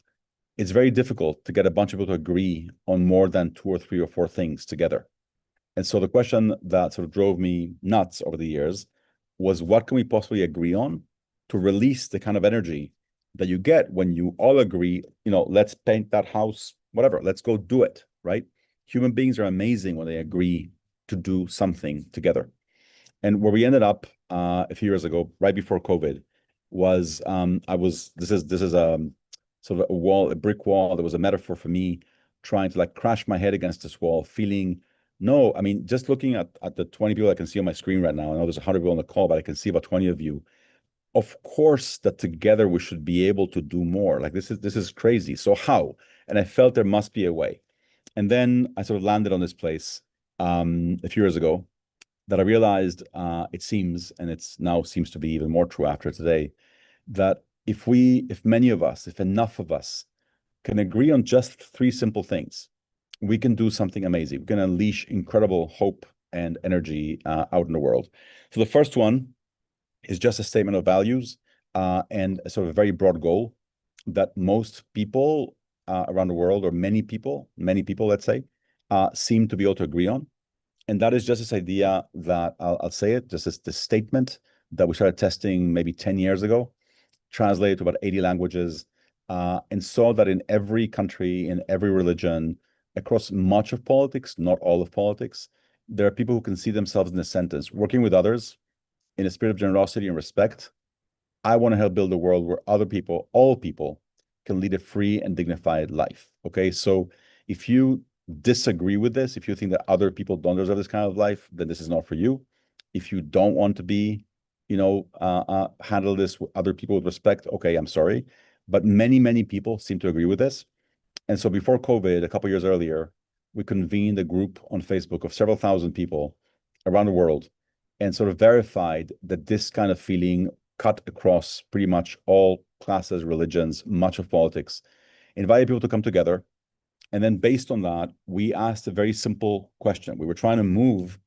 Speaker 1: it's very difficult to get a bunch of people to agree on more than 2 or 3 or 4 things together. And so the question that sort of drove me nuts over the years was, what can we possibly agree on to release the kind of energy that you get when you all agree, let's paint that house, whatever, let's go do it, right? Human beings are amazing when they agree to do something together. And where we ended up a few years ago, right before COVID, was this is sort of a wall, a brick wall. That was a metaphor for me, trying to crash my head against this wall, feeling, no, I mean, just looking at the 20 people I can see on my screen right now. I know there's 100 people on the call, but I can see about 20 of you. Of course, that together we should be able to do more. Like, this is crazy. So how? And I felt there must be a way. And then I sort of landed on this place a few years ago, that I realized it seems, and it's now seems to be even more true after today, that if many of us, if enough of us can agree on just 3 simple things, we can do something amazing. We can unleash incredible hope and energy out in the world. So the first one is just a statement of values and a sort of a very broad goal that most people around the world, or many people, let's say, seem to be able to agree on. And that is just this idea that, I'll say it, just this statement that we started testing maybe 10 years ago, translated to about 80 languages, and saw that in every country, in every religion, across much of politics, not all of politics, there are people who can see themselves in this sentence, working with others in a spirit of generosity and respect. I want to help build a world where other people, all people, can lead a free and dignified life. Okay, so if you disagree with this, if you think that other people don't deserve this kind of life, then this is not for you. If you don't want to be, handle this with other people with respect, okay, I'm sorry. But many people seem to agree with this. And so before COVID, a couple of years earlier, we convened a group on Facebook of several thousand people around the world and sort of verified that this kind of feeling cut across pretty much all classes, religions, much of politics, invited people to come together. And then based on that, we asked a very simple question. We were trying to move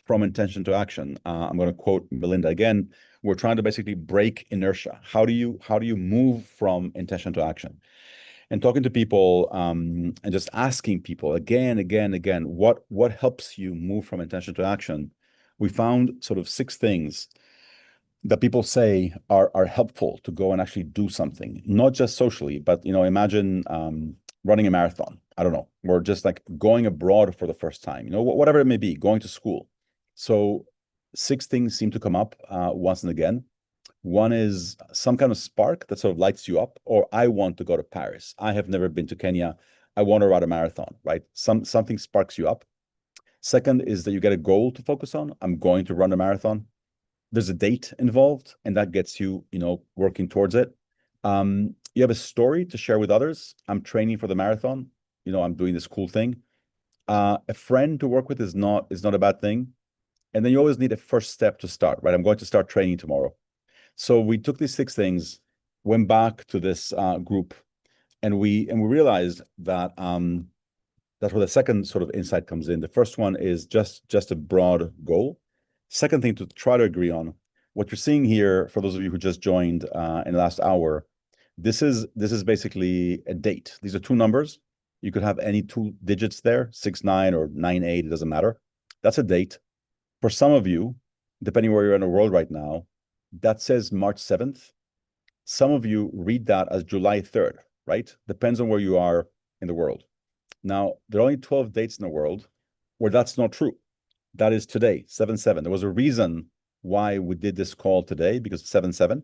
Speaker 1: from intention to action. I'm going to quote Melinda again. We're trying to basically break inertia. How do you move from intention to action? And talking to people and just asking people again, what helps you move from intention to action? We found sort of 6 things that people say are helpful to go and actually do something, not just socially, but imagine running a marathon. I don't know, or just like going abroad for the first time, whatever it may be, going to school. So 6 things seem to come up once and again. One is some kind of spark that sort of lights you up, or I want to go to Paris. I have never been to Kenya. I want to run a marathon, right? Something sparks you up. Second is that you get a goal to focus on. I'm going to run a marathon. There's a date involved, and that gets you, working towards it. You have a story to share with others. I'm training for the marathon. I'm doing this cool thing. A friend to work with is not a bad thing. And then you always need a first step to start, right? I'm going to start training tomorrow. So we took these 6 things, went back to this group, and we realized that that's where the second sort of insight comes in. The first one is just a broad goal. Second thing to try to agree on, what you're seeing here, for those of you who just joined in the last hour, this is basically a date. These are 2 numbers. You could have any 2 digits there, 69 or 98, it doesn't matter. That's a date. For some of you, depending where you're in the world right now, that says March 7th. Some of you read that as July 3rd, right? Depends on where you are in the world. Now, there are only 12 dates in the world where that's not true. That is today, 7/7. There was a reason why we did this call today, because 7/7.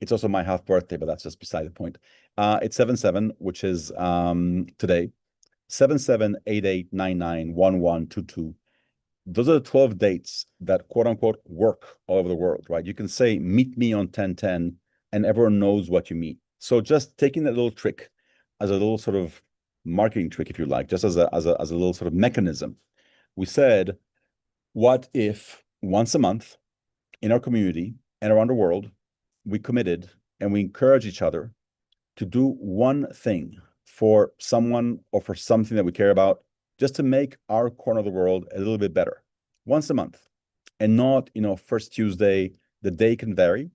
Speaker 1: It's also my half birthday, but that's just beside the point. It's 7/7, which is today. 7/7/88/99/1122. Those are the 12 dates that quote unquote work all over the world, right? You can say, meet me on 10/10, and everyone knows what you mean. So just taking that little trick as a little sort of marketing trick, if you like, just as a little sort of mechanism. We said, what if once a month in our community and around the world, we committed and we encourage each other to do one thing for someone or for something that we care about, just to make our corner of the world a little bit better, once a month, and not, first Tuesday. The day can vary.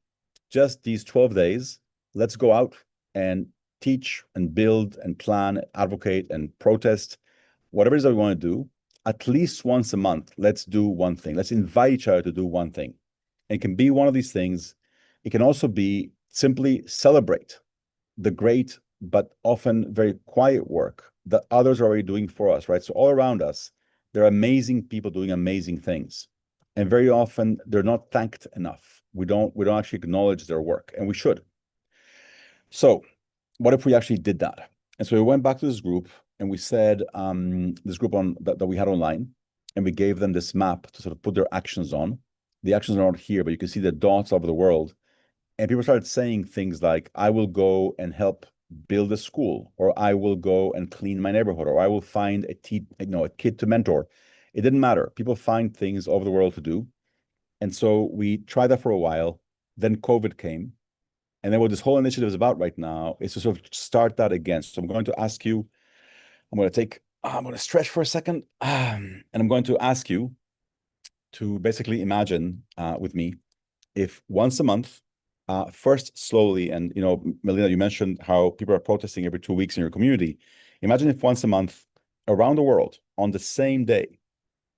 Speaker 1: Just these 12 days, let's go out and teach and build and plan, advocate and protest, whatever it is that we want to do. At least once a month, let's do one thing. Let's invite each other to do one thing. It can be one of these things. It can also be simply celebrate the great, but often very quiet work that others are already doing for us, right? So all around us, there are amazing people doing amazing things. And very often they're not thanked enough. We don't actually acknowledge their work, and we should. So what if we actually did that? And so we went back to this group and we said, this group that we had online, and we gave them this map to sort of put their actions on. The actions are not here, but you can see the dots over the world. And people started saying things like, I will go and help build a school, or I will go and clean my neighborhood, or I will find a kid to mentor. It didn't matter. People find things over the world to do. And so we tried that for a while. Then COVID came. And then what this whole initiative is about right now is to sort of start that again. So I'm going to ask you, I'm going to stretch for a second, and I'm going to ask you to basically imagine with me, if once a month, first slowly, and Melinda, you mentioned how people are protesting every 2 weeks in your community. Imagine if once a month around the world on the same day,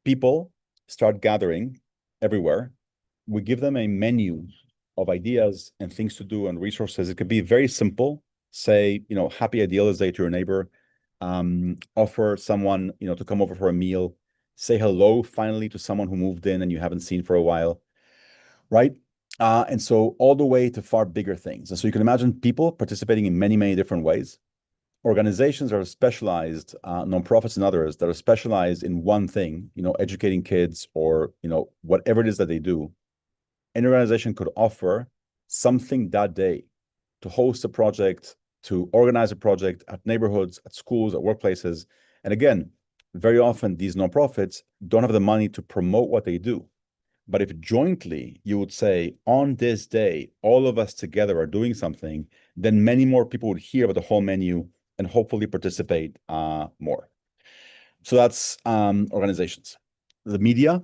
Speaker 1: people start gathering everywhere. We give them a menu of ideas and things to do and resources. It could be very simple. Say, happy Idealist Day to your neighbor. Offer someone, to come over for a meal. say hello finally to someone who moved in and you haven't seen for a while, right? And so all the way to far bigger things. And so you can imagine people participating in many, many different ways. Organizations are specialized, nonprofits and others that are specialized in one thing, educating kids or, whatever it is that they do. An organization could offer something that day to host a project, to organize a project at neighborhoods, at schools, at workplaces. And again, very often these nonprofits don't have the money to promote what they do. But if jointly you would say, on this day, all of us together are doing something, then many more people would hear about the whole menu and hopefully participate more. So that's organizations. The media,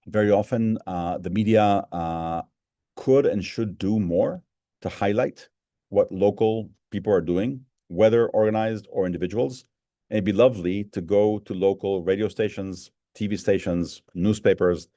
Speaker 1: very often the media could and should do more to highlight what local people are doing, whether organized or individuals. And it'd be lovely to go to local radio stations, TV stations, newspapers,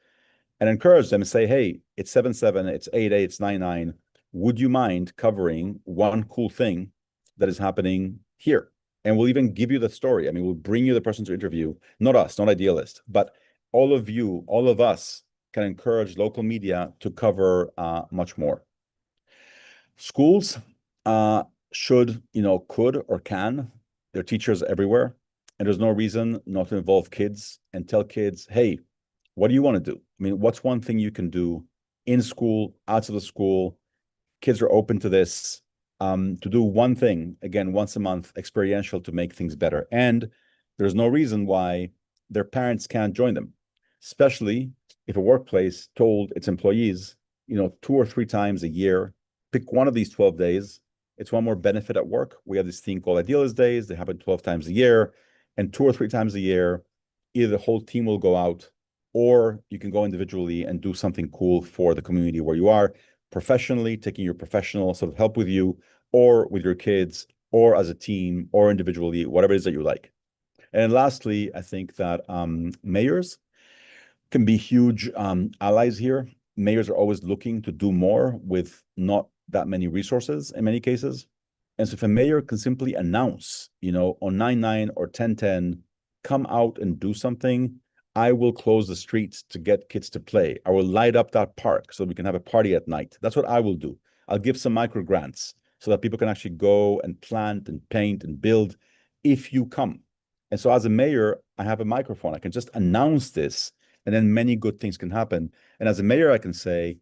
Speaker 1: and encourage them and say, hey, it's 7/7, it's 8/8, it's 9/9. Would you mind covering one cool thing that is happening here? And we'll even give you the story. I mean, we'll bring you the person to interview, not us, not Idealist, but all of you, all of us can encourage local media to cover much more. Schools should, could or can. There are teachers everywhere, and there's no reason not to involve kids and tell kids, hey, what do you want to do? I mean, what's one thing you can do in school, outside of school? Kids are open to this, to do one thing, again, once a month, experiential to make things better. And there's no reason why their parents can't join them, especially if a workplace told its employees, 2 or 3 times a year, pick one of these 12 days. It's one more benefit at work. We have this thing called Idealist Days. They happen 12 times a year. And 2 or 3 times a year, either the whole team will go out or you can go individually and do something cool for the community where you are, professionally, taking your professional sort of help with you, or with your kids, or as a team, or individually, whatever it is that you like. And lastly, I think that mayors can be huge allies here. Mayors are always looking to do more with not that many resources in many cases. And so if a mayor can simply announce, on 9/9 or 10/10, come out and do something, I will close the streets to get kids to play. I will light up that park so we can have a party at night. That's what I will do. I'll give some micro grants so that people can actually go and plant and paint and build if you come. And so as a mayor, I have a microphone. I can just announce this and then many good things can happen. And as a mayor, I can say,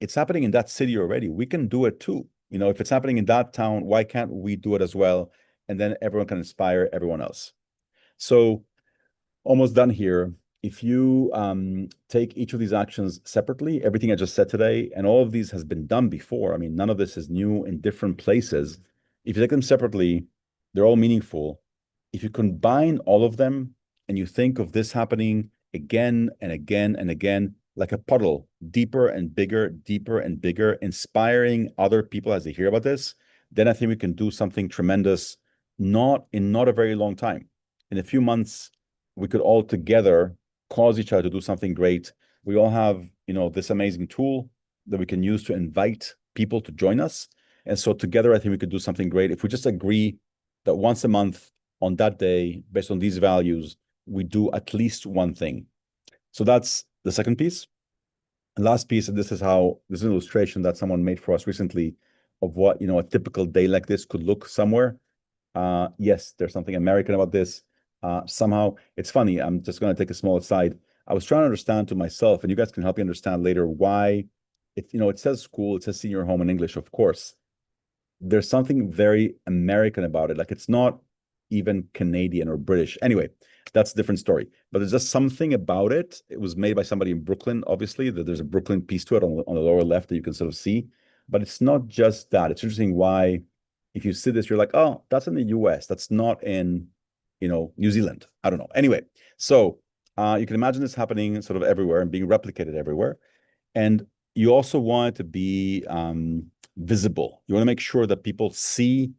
Speaker 1: it's happening in that city already. We can do it too. If it's happening in that town, why can't we do it as well? And then everyone can inspire everyone else. So almost done here. If you take each of these actions separately, everything I just said today, and all of these has been done before. I mean, none of this is new in different places. If you take them separately, they're all meaningful. If you combine all of them and you think of this happening again and again and again, like a puddle, deeper and bigger, inspiring other people as they hear about this, then I think we can do something tremendous, not a very long time. In a few months, we could all together cause each other to do something great. We all have, this amazing tool that we can use to invite people to join us. And so together, I think we could do something great. If we just agree that once a month on that day, based on these values, we do at least one thing. So that's the second piece. And last piece, and this is an illustration that someone made for us recently of what, a typical day like this could look somewhere. Yes, there's something American about this. Somehow, it's funny. I'm just going to take a small aside. I was trying to understand to myself, and you guys can help me understand later why it says school, it says senior home in English, of course. There's something very American about it. Like it's not even Canadian or British. Anyway, that's a different story. But there's just something about it. It was made by somebody in Brooklyn, obviously. There's a Brooklyn piece to it on the lower left that you can sort of see. But it's not just that. It's interesting why, if you see this, you're like, oh, that's in the US. That's not in New Zealand. I don't know. Anyway, so you can imagine this happening sort of everywhere and being replicated everywhere. And you also want it to be visible. You want to make sure that people see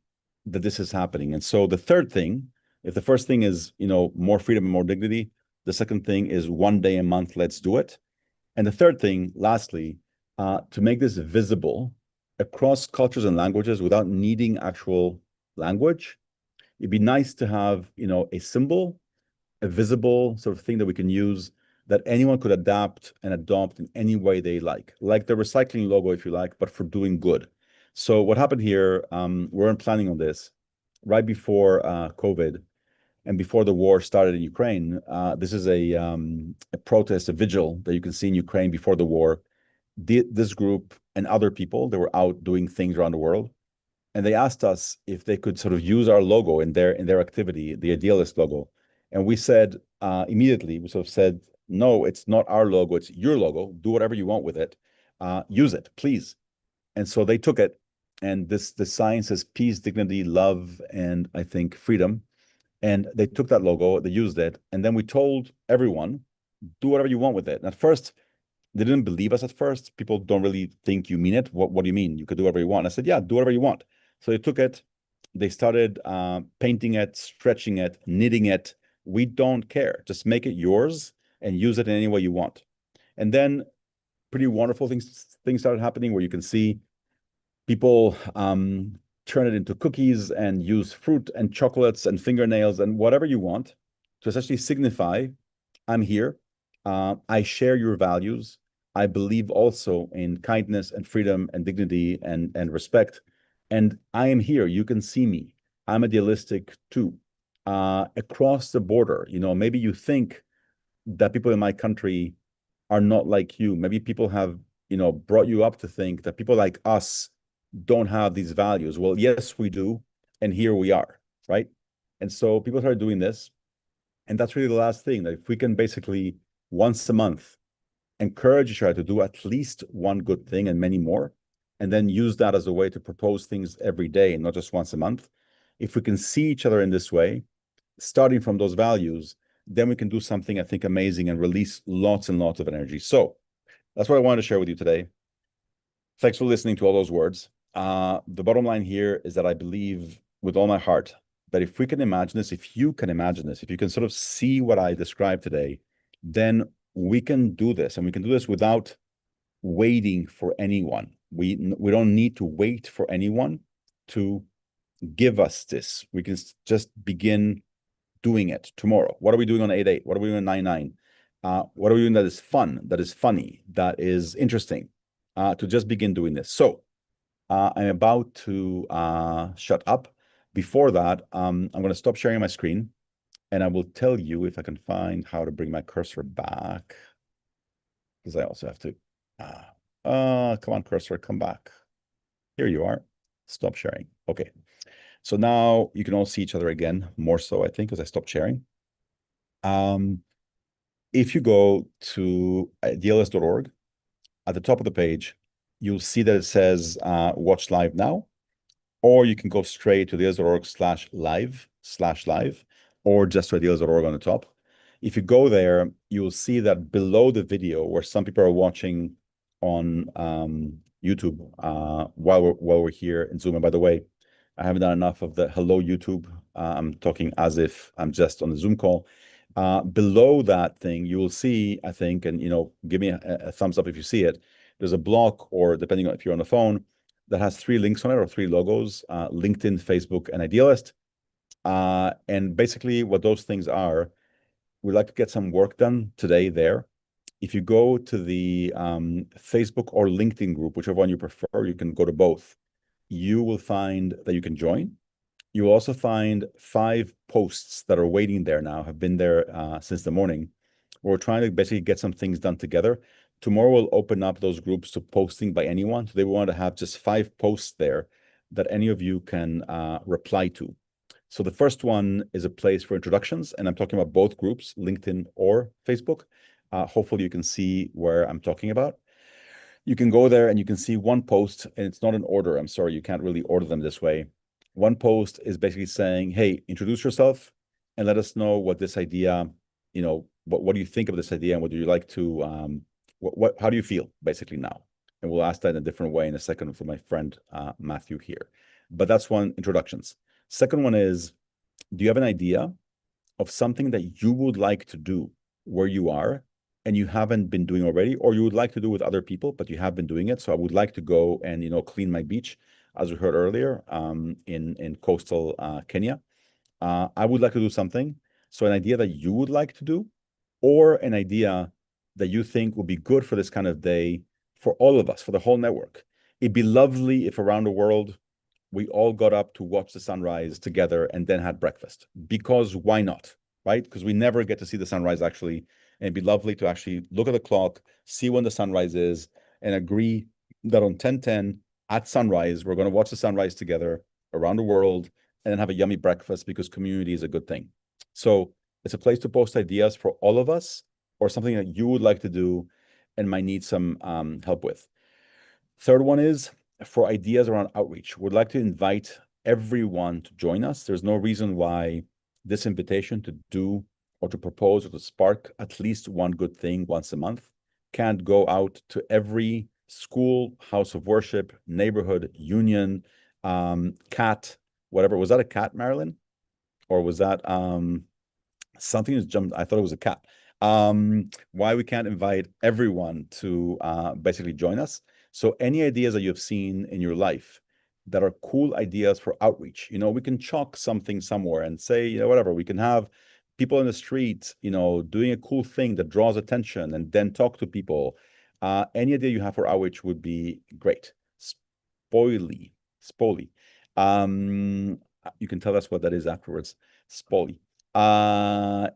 Speaker 1: that this is happening. And so the third thing, if the first thing is, more freedom and more dignity, the second thing is one day a month, let's do it. And the third thing, lastly, to make this visible across cultures and languages without needing actual language, it'd be nice to have, a symbol, a visible sort of thing that we can use that anyone could adapt and adopt in any way they like the recycling logo, if you like, but for doing good. So what happened here, we weren't planning on this, right before COVID and before the war started in Ukraine. This is a protest, a vigil that you can see in Ukraine before the war. This group and other people that were out doing things around the world, and they asked us if they could sort of use our logo in their activity, the Idealist logo. And we said immediately, we sort of said, no, it's not our logo, it's your logo. Do whatever you want with it. Use it, please. And so they took it, and the sign says peace, dignity, love, and I think freedom. And they took that logo, they used it, and then we told everyone, do whatever you want with it. And at first, they didn't believe us at first. People don't really think you mean it. What do you mean? You could do whatever you want. I said, yeah, do whatever you want. So they took it, they started painting it, stretching it, knitting it. We don't care. Just make it yours and use it in any way you want. And then pretty wonderful things started happening where you can see people turn it into cookies and use fruit and chocolates and fingernails and whatever you want to essentially signify, I'm here. I share your values. I believe also in kindness and freedom and dignity and respect. And I am here. You can see me. I'm idealistic too. Across the border, maybe you think that people in my country are not like you. Maybe people have, brought you up to think that people like us don't have these values. Well, yes, we do. And here we are, right? And so people started doing this. And that's really the last thing, that if we can basically once a month encourage each other to do at least one good thing and many more, and then use that as a way to propose things every day and not just once a month. If we can see each other in this way, starting from those values, then we can do something, I think, amazing and release lots and lots of energy. So that's what I wanted to share with you today. Thanks for listening to all those words. The bottom line here is that I believe with all my heart that if we can imagine this, if you can imagine this, if you can sort of see what I described today, then we can do this, and we can do this without waiting for anyone. We don't need to wait for anyone to give us this. We can just begin doing it tomorrow. What are we doing on 8/8? What are we doing on 9/9? What are we doing that is fun, that is funny, that is interesting? To just begin doing this. So I'm about to shut up. Before that, I'm going to stop sharing my screen, and I will tell you if I can find how to bring my cursor back, because I also have to. Come on, cursor, come back. Here you are. Stop sharing. Okay. So now you can all see each other again, more so, I think, because I stopped sharing. If you go to idealist.org, at the top of the page, you'll see that it says watch live now, or you can go straight to idealist.org/live, or just to idealist.org on the top. If you go there, you'll see that below the video, where some people are watching on YouTube while we're here in Zoom. And by the way, I haven't done enough of the hello YouTube. I'm talking as if I'm just on the Zoom call. Below that thing, you will see, I think, and give me a thumbs up if you see it. There's a block, or depending on if you're on the phone, that has 3 links on it, or 3 logos: LinkedIn, Facebook, and Idealist. And basically, what those things are, we'd like to get some work done today there. If you go to the Facebook or LinkedIn group, whichever one you prefer, you can go to both. You will find that you can join. You will also find 5 posts that are waiting there now, have been there since the morning. We're trying to basically get some things done together. Tomorrow we'll open up those groups to posting by anyone. Today we want to have just 5 posts there that any of you can reply to. So the first one is a place for introductions, and I'm talking about both groups, LinkedIn or Facebook. Hopefully you can see where I'm talking about. You can go there and you can see one post, and it's not an order. I'm sorry, you can't really order them this way. One post is basically saying, hey, introduce yourself and let us know what this idea, what do you think of this idea, and what do you like to, how do you feel basically now? And we'll ask that in a different way in a second for my friend Matthew here. But that's one, introductions. Second one is, do you have an idea of something that you would like to do where you are and you haven't been doing already, or you would like to do with other people, but you have been doing it? So I would like to go and, clean my beach, as we heard earlier, in coastal Kenya. I would like to do something. So an idea that you would like to do, or an idea that you think would be good for this kind of day for all of us, for the whole network. It'd be lovely if around the world we all got up to watch the sunrise together and then had breakfast. Because why not, right? Because we never get to see the sunrise actually. And it'd be lovely to actually look at the clock, see when the sunrise is, and agree that on 10:10 at sunrise, we're going to watch the sunrise together around the world and then have a yummy breakfast, because community is a good thing. So it's a place to post ideas for all of us, or something that you would like to do and might need some help with. Third one is for ideas around outreach. Would like to invite everyone to join us. There's no reason why this invitation to do or to propose or to spark at least one good thing once a month can't go out to every school, house of worship, neighborhood, union, cat, whatever. Was that a cat, Marilyn? Or was that something that jumped? I thought it was a cat. Why we can't invite everyone to basically join us. So any ideas that you've seen in your life that are cool ideas for outreach, we can chalk something somewhere and say, whatever, we can have people in the street, doing a cool thing that draws attention and then talk to people. Any idea you have for outreach would be great. Spoily. You can tell us what that is afterwards. Spoily.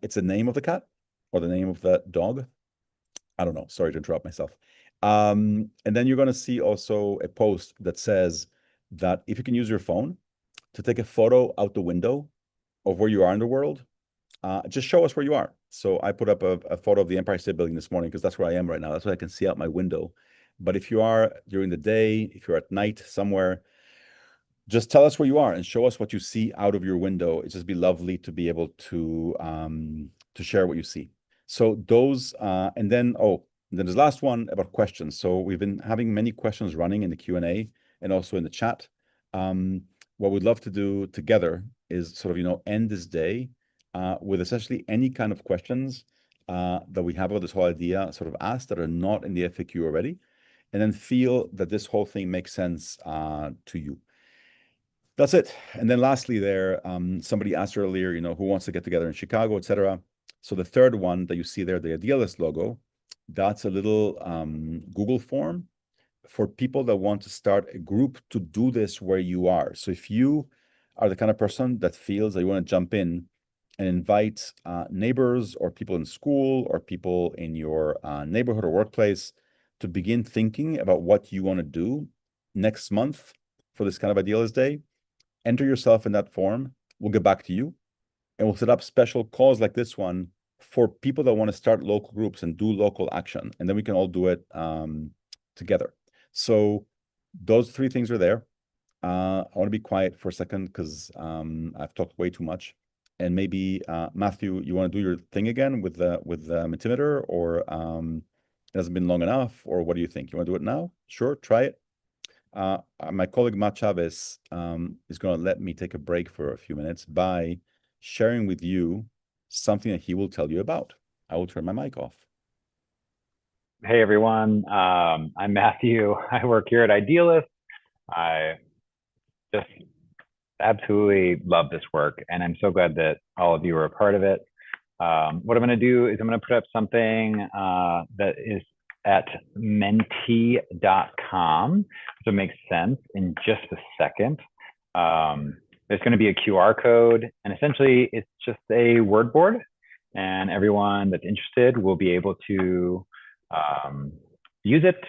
Speaker 1: It's the name of the cat or the name of the dog. I don't know. Sorry to interrupt myself. And then you're going to see also a post that says that if you can use your phone to take a photo out the window of where you are in the world, just show us where you are. So I put up a photo of the Empire State Building this morning because that's where I am right now. That's what I can see out my window. But if you are during the day, if you're at night somewhere, just tell us where you are and show us what you see out of your window. It'd just be lovely to be able to share what you see. So those, and then there's the last one about questions. So we've been having many questions running in the Q&A and also in the chat. What we'd love to do together is sort of, end this day with essentially any kind of questions that we have about this whole idea sort of asked that are not in the FAQ already, and then feel that this whole thing makes sense to you. That's it. And then lastly there, somebody asked earlier, who wants to get together in Chicago, etc. So the third one that you see there, the Idealist logo, that's a little Google form for people that want to start a group to do this where you are. So if you are the kind of person that feels that you want to jump in and invite neighbors or people in school or people in your neighborhood or workplace to begin thinking about what you want to do next month for this kind of Idealist Day, enter yourself in that form. We'll get back to you, and we'll set up special calls like this one for people that want to start local groups and do local action, and then we can all do it together. So those three things are there. I want to be quiet for a second because I've talked way too much. And maybe Matthew, you want to do your thing again with the Mentimeter, or it hasn't been long enough, or what do you think? You want to do it now? Sure, try it. My colleague Matt Chavez is going to let me take a break for a few minutes by sharing with you something that he will tell you about. I will turn my mic off.
Speaker 16: Hey everyone, I'm Matthew. I work here at Idealist. I just absolutely love this work, and I'm so glad that all of you are a part of it. What I'm going to do is I'm going to put up something that is at menti.com, so it makes sense in just a second. There's going to be a QR code, and essentially it's just a word board, and everyone that's interested will be able to use it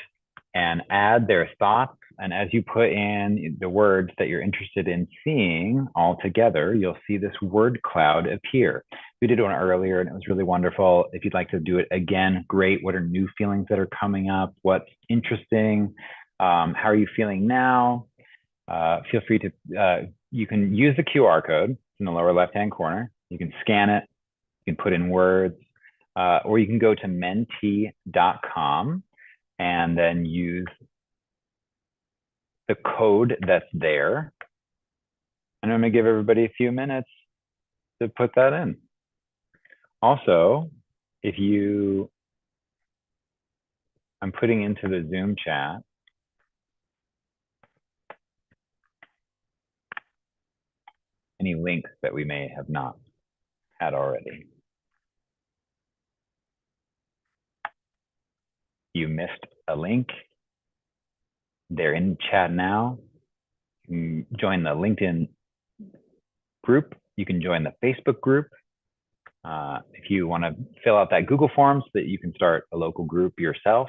Speaker 16: and add their thoughts. And as you put in the words that you're interested in seeing all together, you'll see this word cloud appear. We did one earlier and it was really wonderful. If you'd like to do it again, great. What are new feelings that are coming up? What's interesting? How are you feeling now? Feel free to, you can use the QR code in the lower left-hand corner. You can scan it, you can put in words, or you can go to menti.com and then use the code that's there. And I'm going to give everybody a few minutes to put that in. Also, if you, I'm putting into the Zoom chat any links that we may have not had already. You missed a link. They're in chat now. You can join the LinkedIn group. You can join the Facebook group. If you want to fill out that Google form so that you can start a local group yourself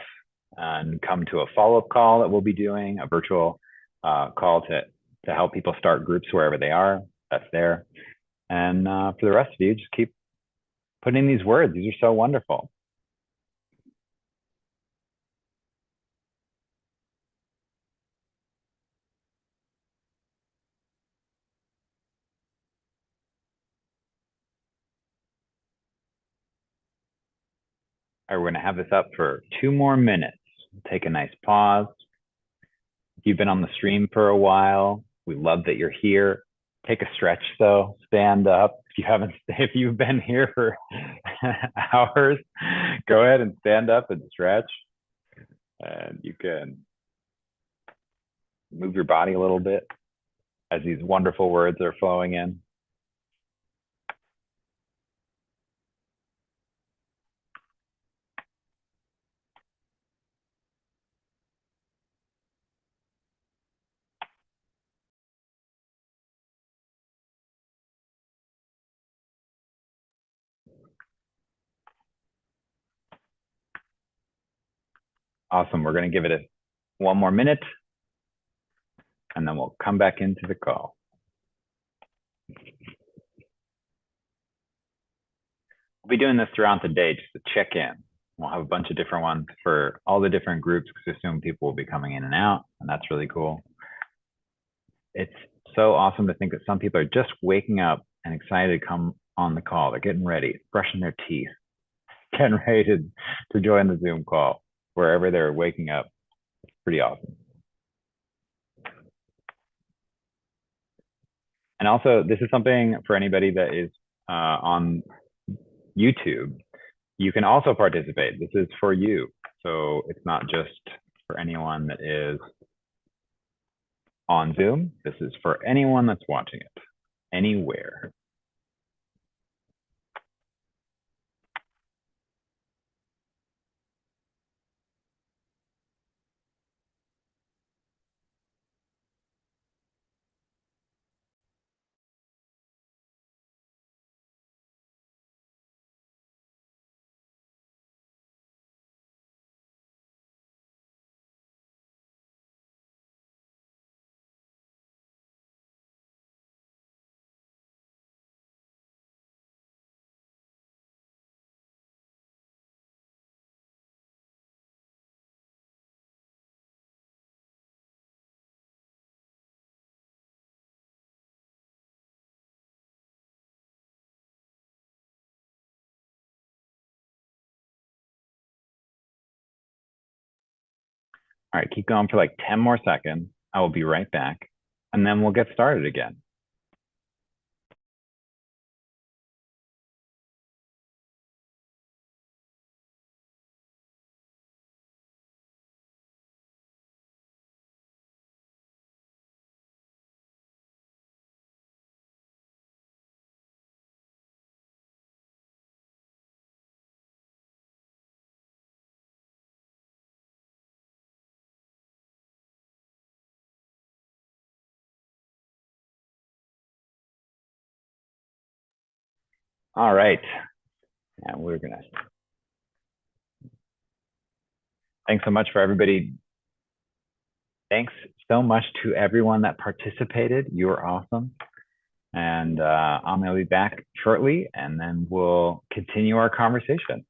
Speaker 16: and come to a follow-up call that we'll be doing, a virtual call to help people start groups wherever they are, that's there. And for the rest of you, just keep putting in these words. These are so wonderful. All right, we're going to have this up for 2 more minutes. Take a nice pause. If you've been on the stream for a while, we love that you're here. Take a stretch though, stand up. If you've been here for hours, go ahead and stand up and stretch. And you can move your body a little bit as these wonderful words are flowing in. Awesome. We're going to give it 1 more minute, and then we'll come back into the call. We'll be doing this throughout the day just to check in. We'll have a bunch of different ones for all the different groups because I assume people will be coming in and out, and that's really cool. It's so awesome to think that some people are just waking up and excited to come on the call. They're getting ready, brushing their teeth, getting ready to join the Zoom call wherever they're waking up. It's pretty awesome. And also, this is something for anybody that is on YouTube. You can also participate. This is for you. So it's not just for anyone that is on Zoom. This is for anyone that's watching it, anywhere. All right, keep going for like 10 more seconds. I will be right back, and then we'll get started again. All right, and we're gonna. Thanks so much for everybody. Thanks so much to everyone that participated. You were awesome. And I'm gonna be back shortly, and then we'll continue our conversation.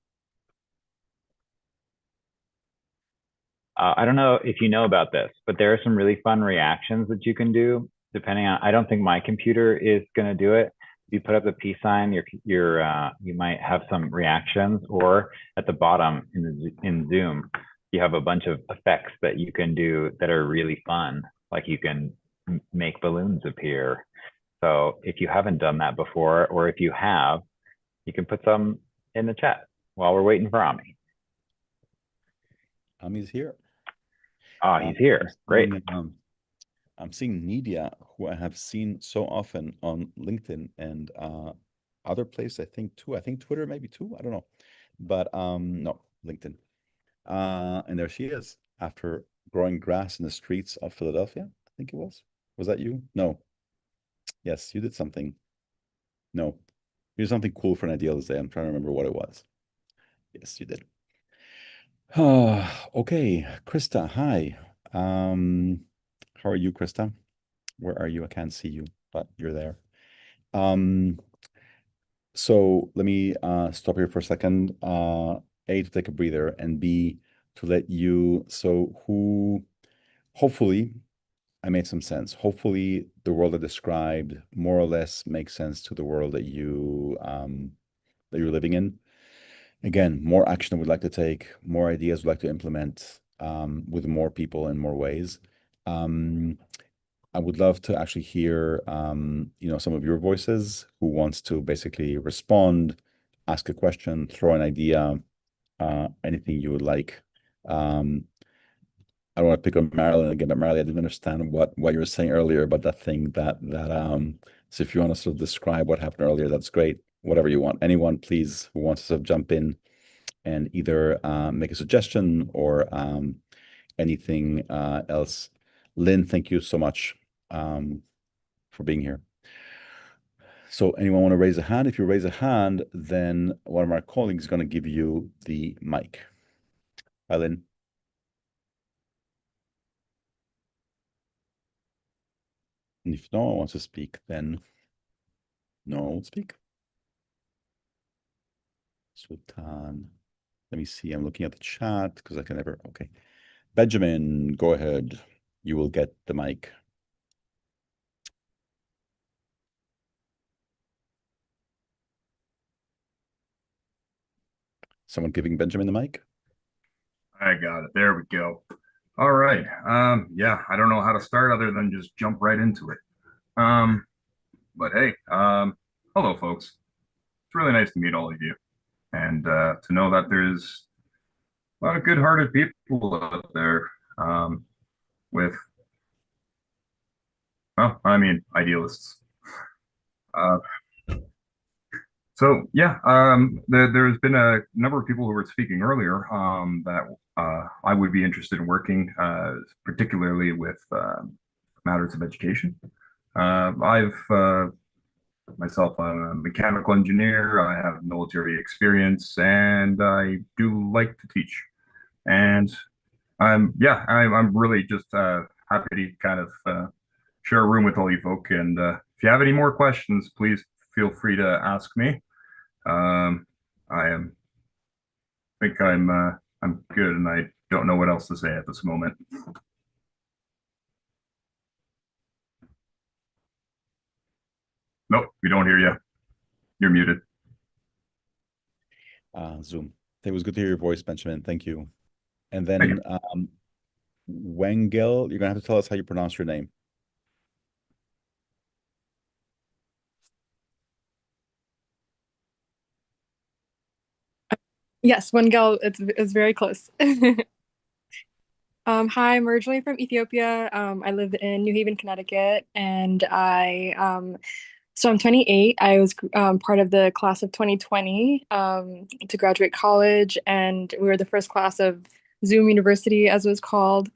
Speaker 16: I don't know if you know about this, but there are some really fun reactions that you can do depending on, I don't think my computer is gonna do it. If you put up the peace sign, you might have some reactions, or at the bottom in Zoom, you have a bunch of effects that you can do that are really fun. Like you can make balloons appear. So if you haven't done that before, or if you have, you can put some in the chat while we're waiting for Ami.
Speaker 1: Ami's here.
Speaker 16: Oh, he's here. Great.
Speaker 1: I'm seeing Nidia, who I have seen so often on LinkedIn, and other place, I think too. I think Twitter maybe too. I don't know. But no, LinkedIn. And there she is after growing grass in the streets of Philadelphia. I think it was. Was that you? No. Yes, you did something. No. You did something cool for an Idealist Day. I'm trying to remember what it was. Yes, you did. Okay, Krista, hi. How are you, Krista? Where are you? I can't see you, but you're there. So let me stop here for a second. A, to take a breather, and B, to let you, hopefully I made some sense. Hopefully the world I described more or less makes sense to the world that you're living in. Again, more action I would like to take, more ideas I'd like to implement with more people in more ways. I would love to actually hear, some of your voices who wants to basically respond, ask a question, throw an idea, anything you would like. I don't want to pick on Marilyn again, but Marilyn, I didn't understand what you were saying earlier about that thing so if you want to sort of describe what happened earlier, that's great. Whatever you want. Anyone, please, who wants to sort of jump in and either make a suggestion or anything else. Lynn, thank you so much for being here. So anyone want to raise a hand? If you raise a hand, then one of our colleagues is going to give you the mic. Hi, Lynn. And if no one wants to speak, then no one will speak. Sultan. Let me see. I'm looking at the chat because I can never. Okay. Benjamin, go ahead. You will get the mic. Someone giving Benjamin the mic?
Speaker 13: I got it. There we go. All right. Yeah, I don't know how to start other than just jump right into it. But hey, hello, folks. It's really nice to meet all of you and to know that there's a lot of good-hearted people out there with, well, I mean, idealists. So yeah, there's been a number of people who were speaking earlier that I would be interested in working, particularly with matters of education. Myself, I'm a mechanical engineer. I have military experience, and I do like to teach. And I'm really just happy to kind of share a room with all you folk. And if you have any more questions, please feel free to ask me. I think I'm good, and I don't know what else to say at this moment. Nope, we don't hear you. You're muted.
Speaker 1: Zoom. It was good to hear your voice, Benjamin. Thank you. And then Wengel, you're gonna have to tell us how you pronounce your name.
Speaker 15: Yes, Wengel, it's very close. Hi, I'm originally from Ethiopia. I live in New Haven, Connecticut, and so I'm 28. I was part of the class of 2020 to graduate college, and we were the first class of Zoom University, as it was called.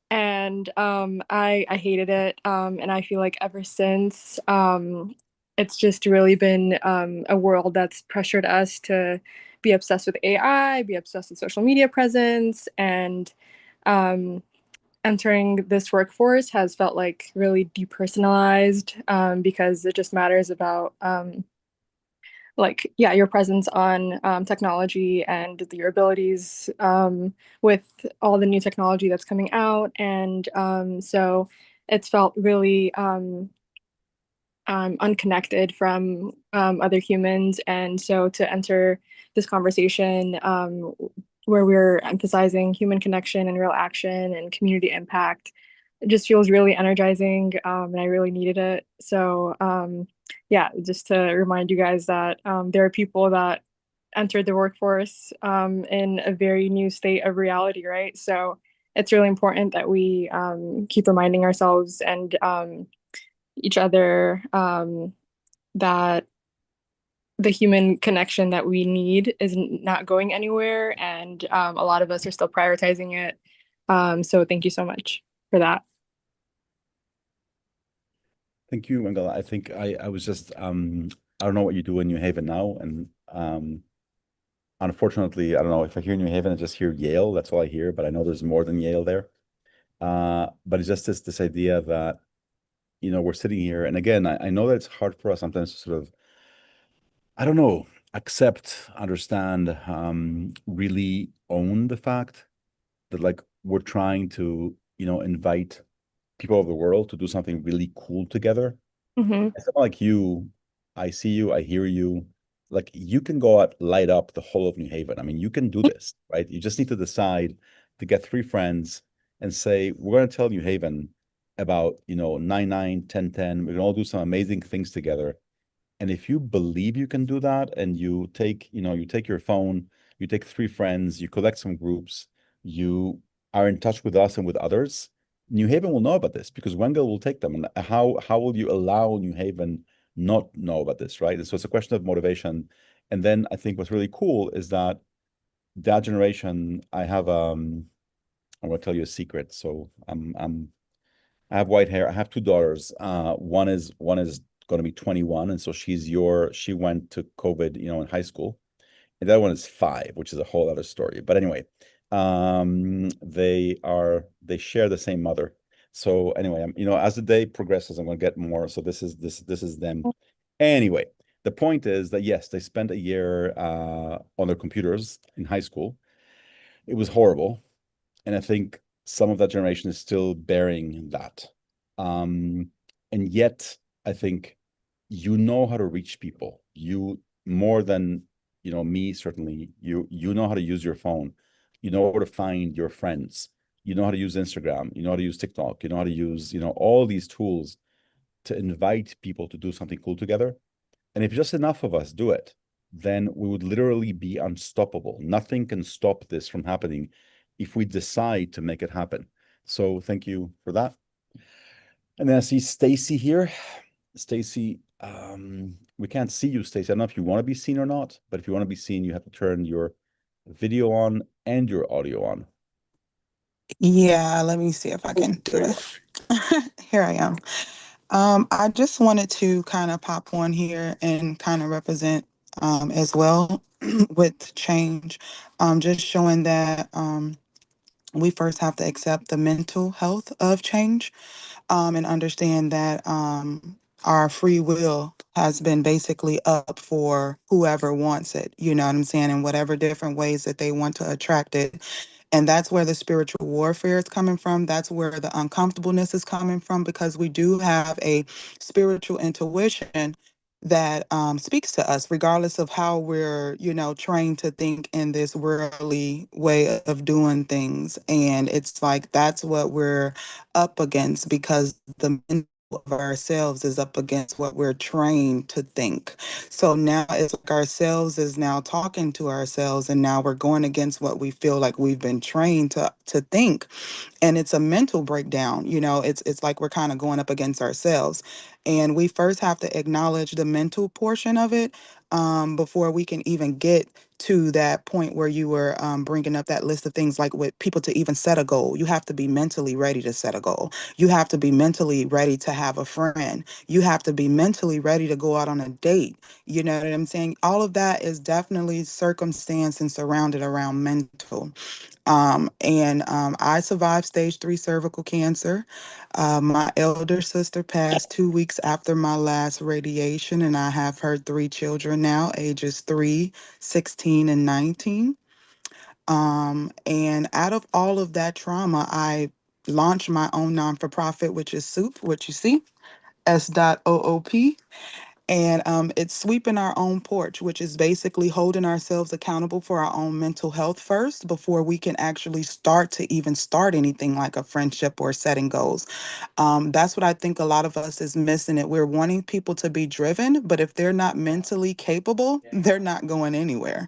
Speaker 15: And I hated it, and I feel like ever since, it's just really been a world that's pressured us to be obsessed with AI, be obsessed with social media presence, and entering this workforce has felt like really depersonalized because it just matters about your presence on technology and your abilities with all the new technology that's coming out. And so it's felt really unconnected from other humans. And so to enter this conversation where we're emphasizing human connection and real action and community impact, it just feels really energizing, and I really needed it. So yeah, just to remind you guys that there are people that entered the workforce in a very new state of reality, right? So it's really important that we keep reminding ourselves and each other that the human connection that we need is not going anywhere, and a lot of us are still prioritizing it. So thank you so much for that.
Speaker 1: Thank you, Mangala. I think I was just I don't know what you do in New Haven now, and unfortunately, I don't know if I hear New Haven, I just hear Yale. That's all I hear, but I know there's more than Yale there. But it's just this idea that, you know, we're sitting here, and again, I know that it's hard for us sometimes to sort of, I don't know, accept, understand, really own the fact that like we're trying to, you know, invite people of the world to do something really cool together.
Speaker 15: Mm-hmm.
Speaker 1: Someone like you, I see you, I hear you. Like you can go out, light up the whole of New Haven. I mean, you can do this, right? You just need to decide to get three friends and say, we're going to tell New Haven about, you know, 99, 10, 10. We can all do some amazing things together. And if you believe you can do that and you take, you know, you take your phone, you take three friends, you collect some groups, you are in touch with us and with others, New Haven will know about this because Wengel will take them. And how will you allow New Haven not know about this, right? And so it's a question of motivation. And then I think what's really cool is that generation, I want to tell you a secret. So I have white hair. I have two daughters. One is going to be 21, and so she went to COVID, you know, in high school. And the other one is 5, which is a whole other story. But anyway, they share the same mother. So anyway, you know, as the day progresses, I'm going to get more. So this is them. Anyway, the point is that yes, they spent a year on their computers in high school. It was horrible. And I think some of that generation is still bearing that. And yet, I think you know how to reach people. You more than, you know, me, certainly, you know how to use your phone. You know where to find your friends. You know how to use Instagram. You know how to use TikTok. You know how to use, you know, all these tools to invite people to do something cool together. And if just enough of us do it, then we would literally be unstoppable. Nothing can stop this from happening if we decide to make it happen. So thank you for that. And then I see Stacy here. Stacy, we can't see you, Stacy. I don't know if you want to be seen or not, but if you want to be seen, you have to turn your video on and your audio on.
Speaker 12: Yeah, let me see if I can do this. Here I am. I just wanted to kind of pop on here and kind of represent as well with change, just showing that we first have to accept the mental health of change, and understand that our free will has been basically up for whoever wants it, you know what I'm saying, in whatever different ways that they want to attract it. And that's where the spiritual warfare is coming from. That's where the uncomfortableness is coming from, because we do have a spiritual intuition that speaks to us, regardless of how we're, you know, trained to think in this worldly way of doing things. And it's like that's what we're up against, because the mental of ourselves is up against what we're trained to think. So now it's like ourselves is now talking to ourselves, and now we're going against what we feel like we've been trained to think. And it's a mental breakdown. You know, it's like we're kind of going up against ourselves, and we first have to acknowledge the mental portion of it, before we can even get to that point where you were bringing up that list of things, like with people to even set a goal. You have to be mentally ready to set a goal. You have to be mentally ready to have a friend. You have to be mentally ready to go out on a date. You know what I'm saying? All of that is definitely circumstance and surrounded around mental. And I survived stage 3 cervical cancer. My elder sister passed 2 weeks after my last radiation, and I have her 3 children now, ages 3, 16, and 19. And out of all of that trauma, I launched my own non-for-profit, which is SOOP, which you see, S.OOP. And it's sweeping our own porch, which is basically holding ourselves accountable for our own mental health first before we can actually start to even start anything like a friendship or setting goals. That's what I think a lot of us is missing it. We're wanting people to be driven, but if they're not mentally capable, they're not going anywhere.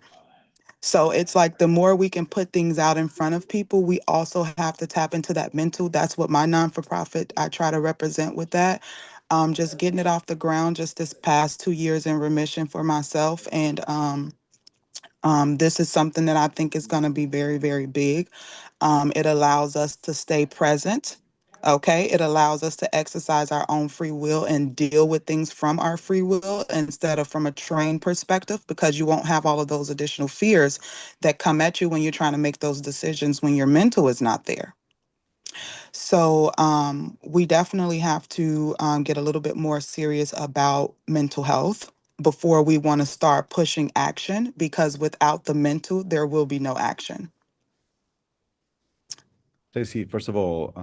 Speaker 12: So it's like the more we can put things out in front of people, we also have to tap into that mental. That's what my non-for-profit I try to represent with that. just getting it off the ground just this past 2 years in remission for myself. And this is something that I think is going to be very, very big. It allows us to stay present. Okay. It allows us to exercise our own free will and deal with things from our free will instead of from a trained perspective, because you won't have all of those additional fears that come at you when you're trying to make those decisions when your mental is not there. So we definitely have to get a little bit more serious about mental health before we want to start pushing action, because without the mental, there will be no action.
Speaker 1: Stacey, first of all,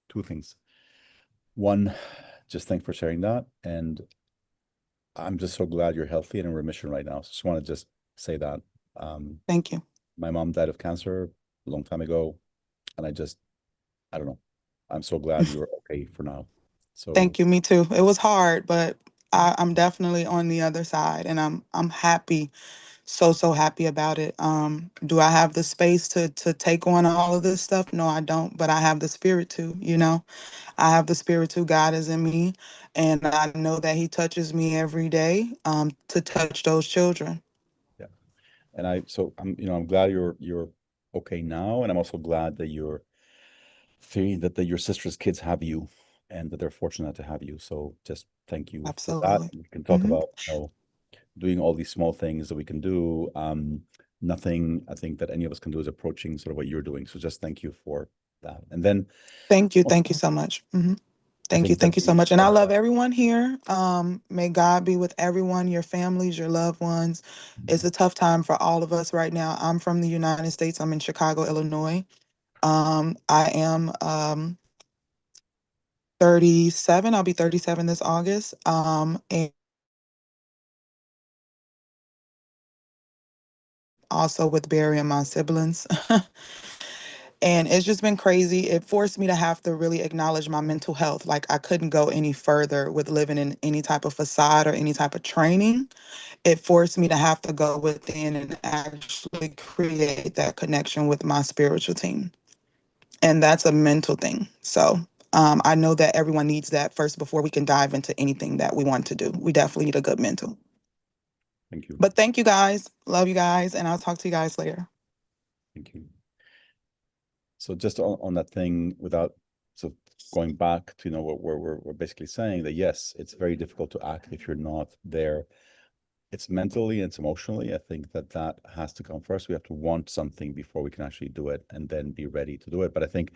Speaker 1: two things. One, just thanks for sharing that. And I'm just so glad you're healthy and in remission right now. So just want to just say that.
Speaker 12: Thank you.
Speaker 1: My mom died of cancer a long time ago. And I don't know. I'm so glad you're okay for now. So
Speaker 12: Thank you. Me too. It was hard, but I'm definitely on the other side, and I'm happy, so happy about it. Do I have the space to take on all of this stuff? No, I don't, but I have the spirit to, I have the spirit to. God is in me, and I know that he touches me every day to touch those children.
Speaker 1: yeah. And I'm glad you're okay now. And I'm also glad that you're feeling that your sister's kids have you and that they're fortunate to have you. So just thank you for that.
Speaker 12: Absolutely.
Speaker 1: We can talk
Speaker 12: Mhm.
Speaker 1: about, doing all these small things that we can do. Nothing I think that any of us can do is approaching sort of what you're doing. So just thank you for that. And then
Speaker 12: Thank you so much.
Speaker 1: I think
Speaker 12: Thank
Speaker 1: that
Speaker 12: you so much. And I love everyone here. May God be with everyone, your families, your loved ones. It's a tough time for all of us right now. I'm from the United States. I'm in Chicago, Illinois. I am 37. I'll be 37 this August. And also with burying my siblings. And it's just been crazy. It forced me to have to really acknowledge my mental health. Like I couldn't go any further with living in any type of facade or any type of training. It forced me to have to go within and actually create that connection with my spiritual team. And that's a mental thing. So I know that everyone needs that first before we can dive into anything that we want to do. We definitely need a good mental.
Speaker 1: Thank you.
Speaker 12: But thank you guys. Love you guys. And I'll talk to you guys later.
Speaker 1: Thank you. So just on that thing, without so going back to what we're basically saying, that yes, it's very difficult to act if you're not there. It's mentally and it's emotionally. I think that has to come first. We have to want something before we can actually do it and then be ready to do it. But I think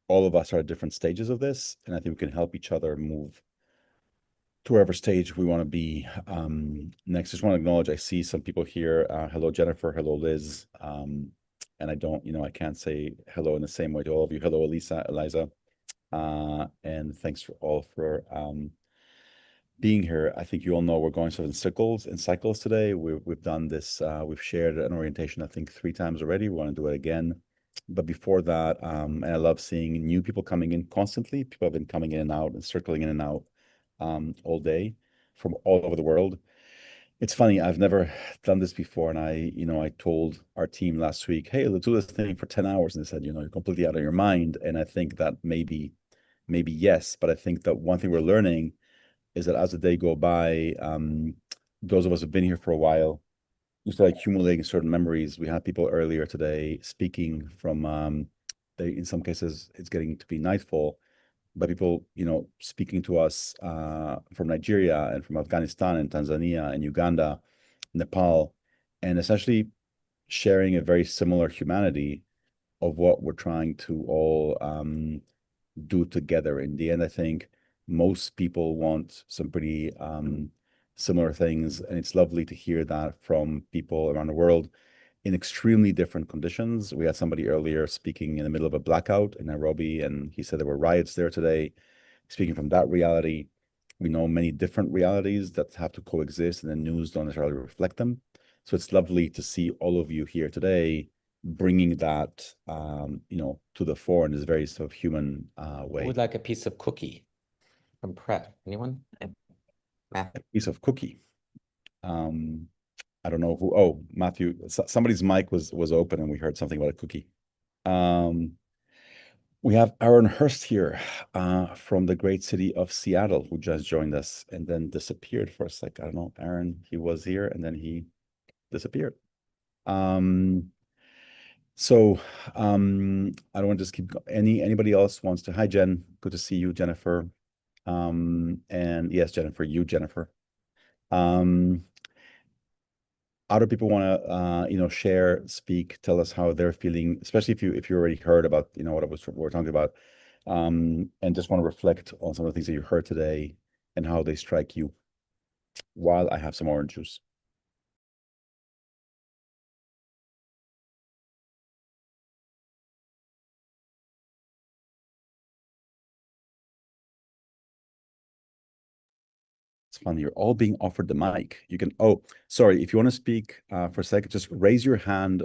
Speaker 1: all of us are at different stages of this, and I think we can help each other move to wherever stage we want to be. Next, just want to acknowledge, I see some people here. Hello, Jennifer. Hello, Liz. And I can't say hello in the same way to all of you. Hello, Eliza. And thanks for being here. I think you all know we're going sort of in cycles today. We've done this. We've shared an orientation, I think 3 times already. We want to do it again. But before that, and I love seeing new people coming in constantly. People have been coming in and out and circling in and out all day from all over the world. It's funny, I've never done this before, and I told our team last week, hey, let's do this thing for 10 hours. And they said, you're completely out of your mind. And I think that maybe yes, but I think that one thing we're learning is that as the day go by, those of us who've been here for a while, you start accumulating certain memories. We had people earlier today speaking from, in some cases, it's getting to be nightfall, but people, speaking to us from Nigeria and from Afghanistan and Tanzania and Uganda, Nepal, and essentially sharing a very similar humanity of what we're trying to all do together. In the end, I think most people want some pretty similar things, and it's lovely to hear that from people around the world in extremely different conditions. We had somebody earlier speaking in the middle of a blackout in Nairobi, and he said there were riots there today. Speaking from that reality, we know many different realities that have to coexist, and the news don't necessarily reflect them. So it's lovely to see all of you here today bringing that, to the fore in this very sort of human way.
Speaker 17: Who would like a piece of cookie from Pret? Anyone?
Speaker 1: A piece of cookie. I don't know who. Oh, Matthew. Somebody's mic was open, and we heard something about a cookie. We have Aaron Hurst here from the great city of Seattle, who just joined us and then disappeared for a sec. I don't know, Aaron, he was here and then he disappeared. I don't want to just keep anybody else wants to. Hi, Jen. Good to see you, Jennifer. And yes, Jennifer, Jennifer. Other people want to share, speak, tell us how they're feeling, especially if you already heard about what we're talking about, and just want to reflect on some of the things that you heard today and how they strike you while I have some orange juice. It's funny, you're all being offered the mic. You can, oh, sorry, if you want to speak for a second, just raise your hand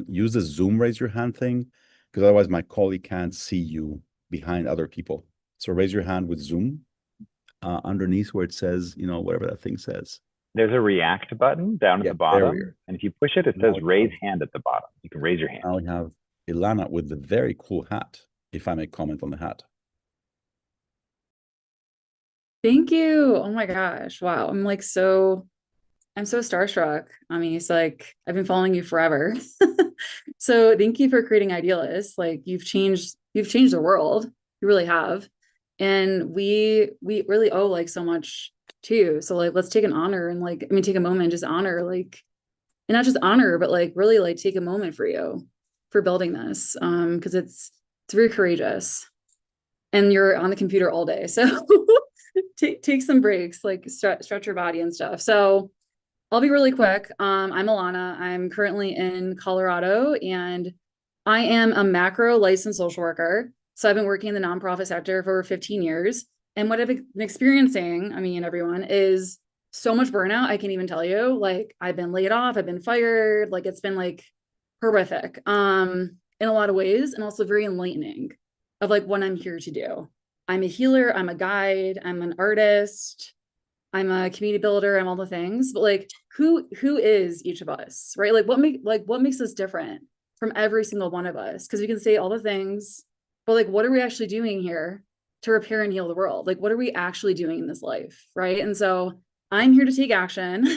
Speaker 1: use the Zoom raise your hand thing, because otherwise my colleague can't see you behind other people. So raise your hand with Zoom underneath where it says, whatever that thing says.
Speaker 16: There's a react button down at the bottom. And if you push it, it says raise hand at the bottom. You can raise your hand.
Speaker 1: Now we have Ilana with the very cool hat, if I may comment on the hat.
Speaker 18: Thank you. Oh my gosh. Wow. I'm so starstruck. I mean, it's like I've been following you forever. So thank you for creating Idealist. Like you've changed the world. You really have. And we really owe like so much to you. So like let's take an honor and take a moment and just honor and not just honor, but like really like take a moment for you for building this. Because it's very courageous. And you're on the computer all day. So take some breaks, like stretch your body and stuff. So I'll be really quick. I'm Alana. I'm currently in Colorado and I am a macro licensed social worker. So I've been working in the nonprofit sector for over 15 years. And what I've been experiencing, everyone, is so much burnout. I can't even tell you, like I've been laid off, I've been fired. Like it's been like horrific in a lot of ways, and also very enlightening of like what I'm here to do. I'm a healer, I'm a guide, I'm an artist, I'm a community builder, I'm all the things, but like who is each of us, right? Like what makes us different from every single one of us? Because we can say all the things, but like what are we actually doing here to repair and heal the world? Like what are we actually doing in this life, right? And so I'm here to take action.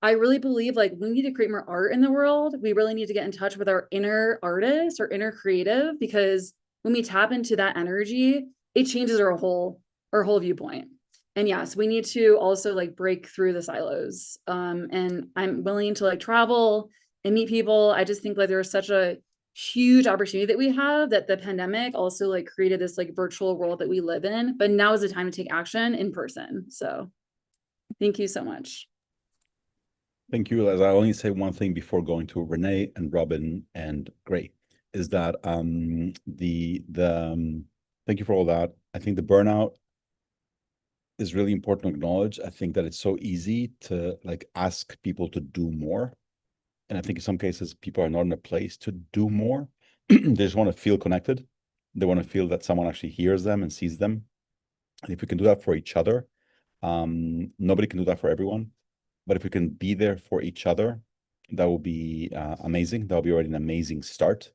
Speaker 18: I really believe like we need to create more art in the world. We really need to get in touch with our inner artist or inner creative, because when we tap into that energy, it changes our whole viewpoint. And yes, we need to also like break through the silos. And I'm willing to like travel and meet people. I just think like there's such a huge opportunity that we have, that the pandemic also like created this like virtual world that we live in, but now is the time to take action in person. So thank you so much.
Speaker 1: Thank you, Liz. I only say one thing before going to Renee and Robin and Gray, is that thank you for all that. I think the burnout is really important to acknowledge. I think that it's so easy to like ask people to do more. And I think in some cases, people are not in a place to do more. They just want to feel connected. They want to feel that someone actually hears them and sees them. And if we can do that for each other, nobody can do that for everyone. But if we can be there for each other, that will be amazing. That will be already an amazing start.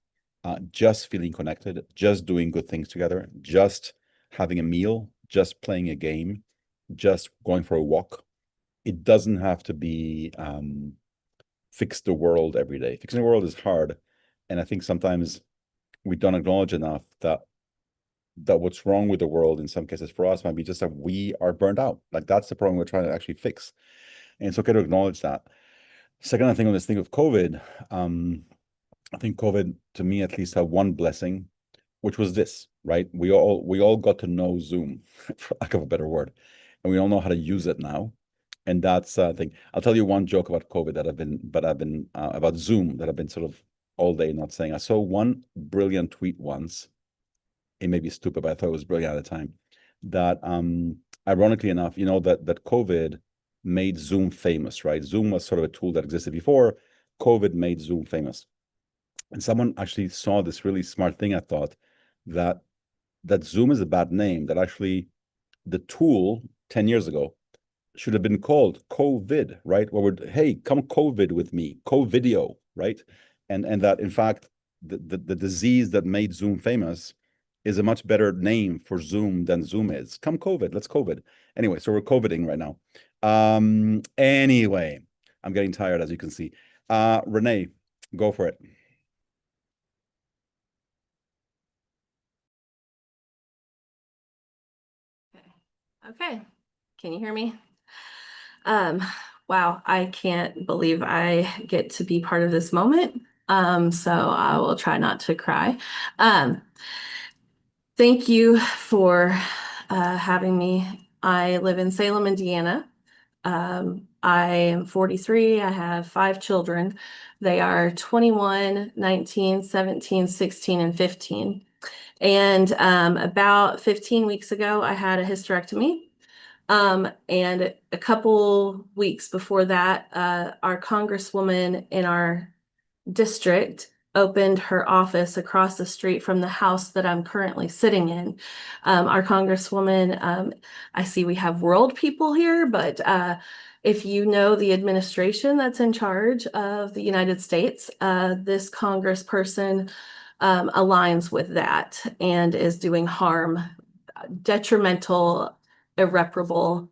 Speaker 1: Just feeling connected, just doing good things together, just having a meal, just playing a game, just going for a walk. It doesn't have to be fix the world every day. Fixing the world is hard. And I think sometimes we don't acknowledge enough that what's wrong with the world in some cases for us might be just that we are burned out. Like that's the problem we're trying to actually fix. And it's okay to acknowledge that. Second, I think on this thing of COVID, I think COVID, to me at least, had one blessing, which was this, right? We all got to know Zoom, for lack of a better word, and we all know how to use it now. And that's the thing. I'll tell you one joke about COVID about Zoom that I've been sort of all day not saying. I saw one brilliant tweet once. It may be stupid, but I thought it was brilliant at the time. That ironically enough, that COVID made Zoom famous, right? Zoom was sort of a tool that existed before. COVID made Zoom famous. And someone actually saw this really smart thing, I thought, that Zoom is a bad name, that actually the tool 10 years ago should have been called COVID, right? Hey, come COVID with me, co-video, right? And that in fact, the disease that made Zoom famous is a much better name for Zoom than Zoom is. Come COVID, let's COVID. Anyway, so we're COVIDing right now. Anyway, I'm getting tired, as you can see. Renee, go for it.
Speaker 19: Okay, can you hear me? Wow, I can't believe I get to be part of this moment. So I will try not to cry. Thank you for having me. I live in Salem, Indiana. I am 43. I have 5 children. They are 21, 19, 17, 16, and 15. And about 15 weeks ago, I had a hysterectomy. And a couple weeks before that, our congresswoman in our district opened her office across the street from the house that I'm currently sitting in. Our congresswoman, I see we have world people here, but if you know the administration that's in charge of the United States, this congressperson aligns with that and is doing harm, detrimental, irreparable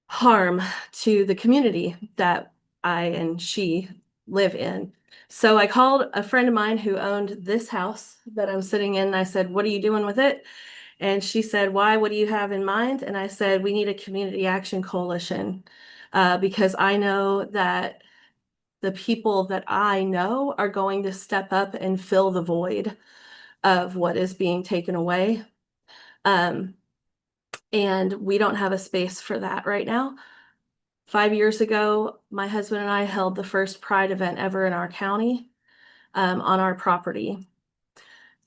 Speaker 19: harm to the community that I and she live in. So I called a friend of mine who owned this house that I'm sitting in, and I said, "What are you doing with it?" And she said, "Why? What do you have in mind?" And I said, "We need a community action coalition because I know that the people that I know are going to step up and fill the void of what is being taken away. And we don't have a space for that right now. 5 years ago, my husband and I held the first Pride event ever in our county on our property.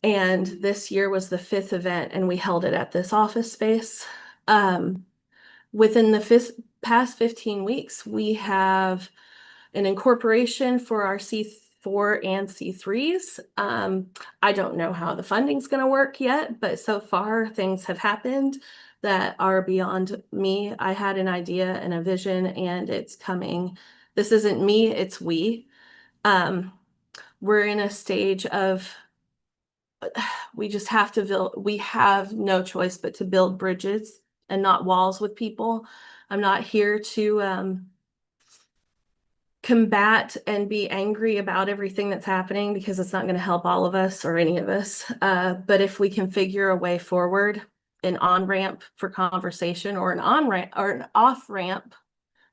Speaker 19: And this year was the 5th event, and we held it at this office space. Within the past 15 weeks, we have an incorporation for our C4 and C3s. I don't know how the funding's going to work yet, but so far things have happened that are beyond me. I had an idea and a vision, and it's coming. This isn't me, it's we. We're in a stage of, we just have to build, we have no choice but to build bridges and not walls with people. I'm not here to combat and be angry about everything that's happening because it's not going to help all of us or any of us. But if we can figure a way forward, an on-ramp for conversation or an on-ramp or an off-ramp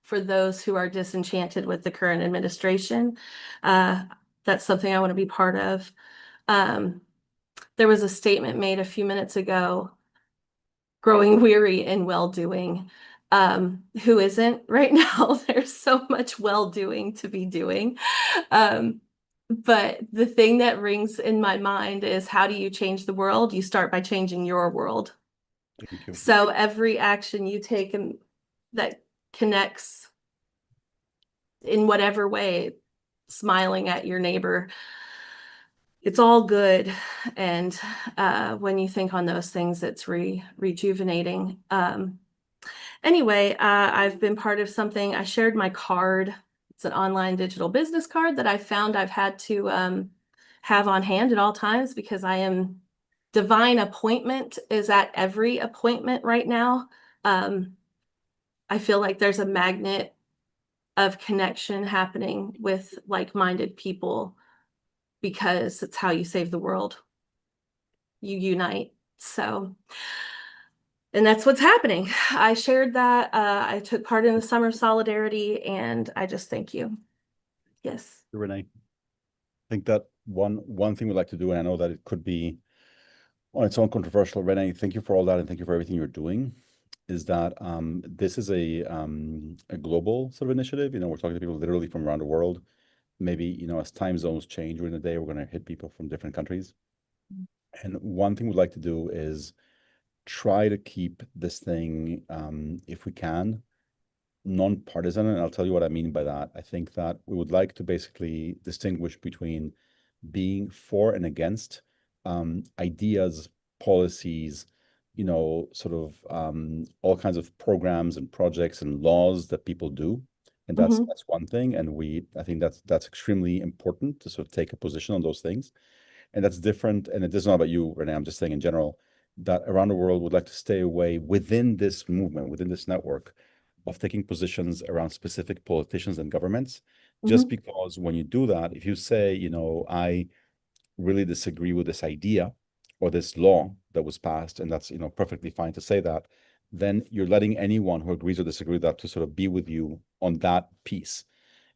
Speaker 19: for those who are disenchanted with the current administration, that's something I want to be part of. There was a statement made a few minutes ago, growing weary in well-doing. Who isn't right now? There's so much well-doing to be doing. But the thing that rings in my mind is, how do you change the world? You start by changing your world.
Speaker 1: Thank you.
Speaker 19: So every action you take that connects in whatever way, smiling at your neighbor, it's all good. And when you think on those things, it's rejuvenating. Anyway, I've been part of something. I shared my card. It's an online digital business card that I found I've had to have on hand at all times because I am divine appointment is at every appointment right now. I feel like there's a magnet of connection happening with like-minded people because it's how you save the world. You unite. So, and that's what's happening. I shared that. I took part in the Summer Solidarity, and I just thank you. Yes.
Speaker 1: Renee, I think that one thing we'd like to do, and I know that it could be on its own controversial, Renee, thank you for all that, and thank you for everything you're doing, is that this is a global sort of initiative. You know, we're talking to people literally from around the world. Maybe, you know, as time zones change during the day, we're going to hit people from different countries. And one thing we'd like to do is try to keep this thing, if we can, non-partisan. And I'll tell you what I mean by that. I think that we would like to basically distinguish between being for and against ideas, policies, you know, sort of all kinds of programs and projects and laws that people do. And that's one thing. And I think that's extremely important to sort of take a position on those things. And that's different. And it is not about you, Renee. I'm just saying in general that around the world would like to stay away within this movement, within this network, of taking positions around specific politicians and governments, just because when you do that, if you say, you know, I really disagree with this idea or this law that was passed, and that's, you know, perfectly fine to say that, then you're letting anyone who agrees or disagrees with that to sort of be with you on that piece.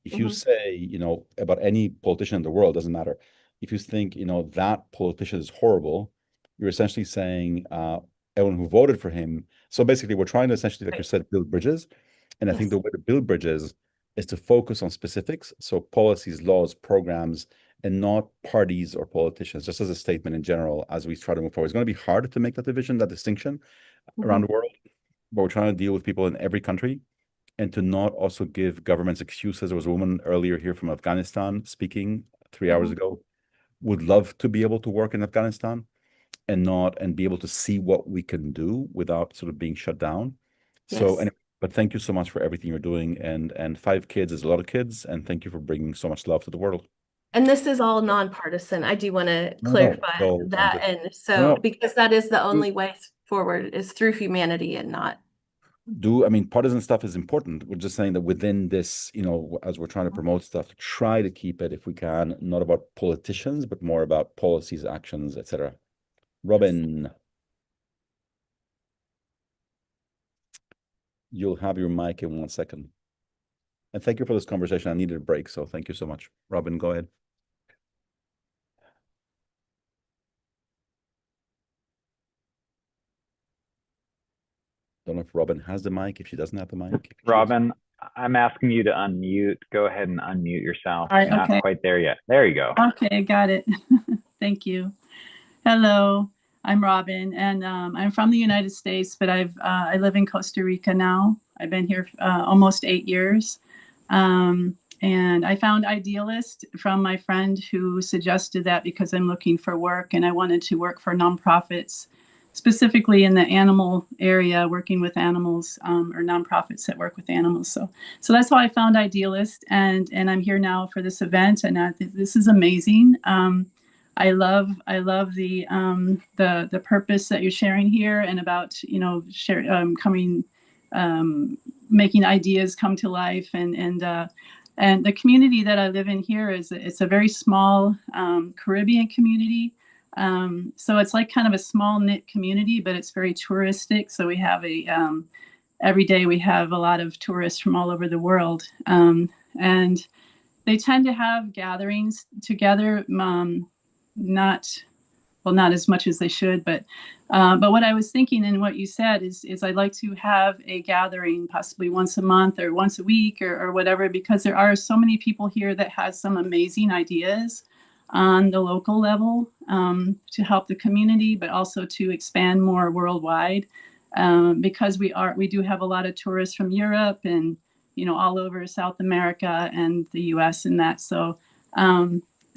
Speaker 1: If you say, you know, about any politician in the world, doesn't matter. If you think, you know, that politician is horrible, you're essentially saying everyone who voted for him. So basically, we're trying to essentially, like you said, build bridges. And I think the way to build bridges is to focus on specifics. So policies, laws, programs, and not parties or politicians, just as a statement in general, as we try to move forward. It's going to be hard to make that division, that distinction around the world, but we're trying to deal with people in every country and to not also give governments excuses. There was a woman earlier here from Afghanistan speaking 3 hours ago, would love to be able to work in Afghanistan and be able to see what we can do without sort of being shut down. So, anyway, but thank you so much for everything you're doing. And 5 kids is a lot of kids. And thank you for bringing so much love to the world.
Speaker 19: And this is all nonpartisan. I do want to clarify that. And so, because that is the only way forward is through humanity and not.
Speaker 1: I mean, partisan stuff is important. We're just saying that within this, you know, as we're trying to promote stuff, try to keep it, if we can, not about politicians, but more about policies, actions, etc. Robin, you'll have your mic in 1 second. And thank you for this conversation. I needed a break, so thank you so much. Robin, go ahead. Don't know if Robin has the mic, if she doesn't have the mic.
Speaker 16: Robin, I'm asking you to unmute. Go ahead and unmute yourself.
Speaker 20: All right,
Speaker 16: You're not quite there yet. There you go.
Speaker 20: Okay, got it. Thank you. Hello, I'm Robin, and I'm from the United States, but I live in Costa Rica now. I've been here almost 8 years. And I found Idealist from my friend who suggested that because I'm looking for work and I wanted to work for nonprofits, specifically in the animal area, working with animals, or nonprofits that work with animals. So that's how I found Idealist, and I'm here now for this event, and this is amazing. I love the purpose that you're sharing here, and about, you know, making ideas come to life, and the community that I live in here it's a very small Caribbean community. So it's like kind of a small knit community, but it's very touristic. So we have every day we have a lot of tourists from all over the world. And they tend to have gatherings together, not as much as they should, but what I was thinking and what you said is I'd like to have a gathering possibly once a month or once a week or whatever, because there are so many people here that has some amazing ideas on the local level, to help the community, but also to expand more worldwide, because we do have a lot of tourists from Europe and, you know, all over South America and the US and that. So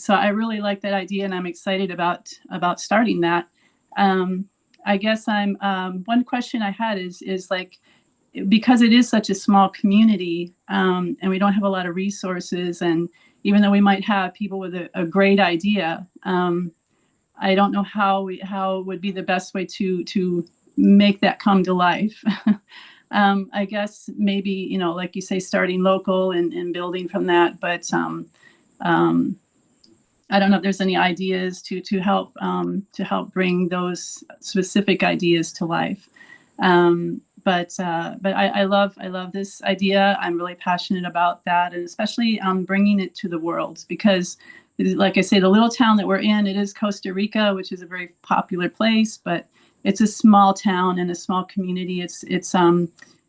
Speaker 20: I really like that idea, and I'm excited about starting that. I guess one question I had is like, because it is such a small community, and we don't have a lot of resources, and even though we might have people with a great idea, I don't know how would be the best way to make that come to life. I guess maybe, you know, like you say, starting local and building from that, but I don't know if there's any ideas to help bring those specific ideas to life. But I love this idea. I'm really passionate about that, and especially bringing it to the world, because, like I say, the little town that we're in, it is Costa Rica, which is a very popular place, but it's a small town and a small community.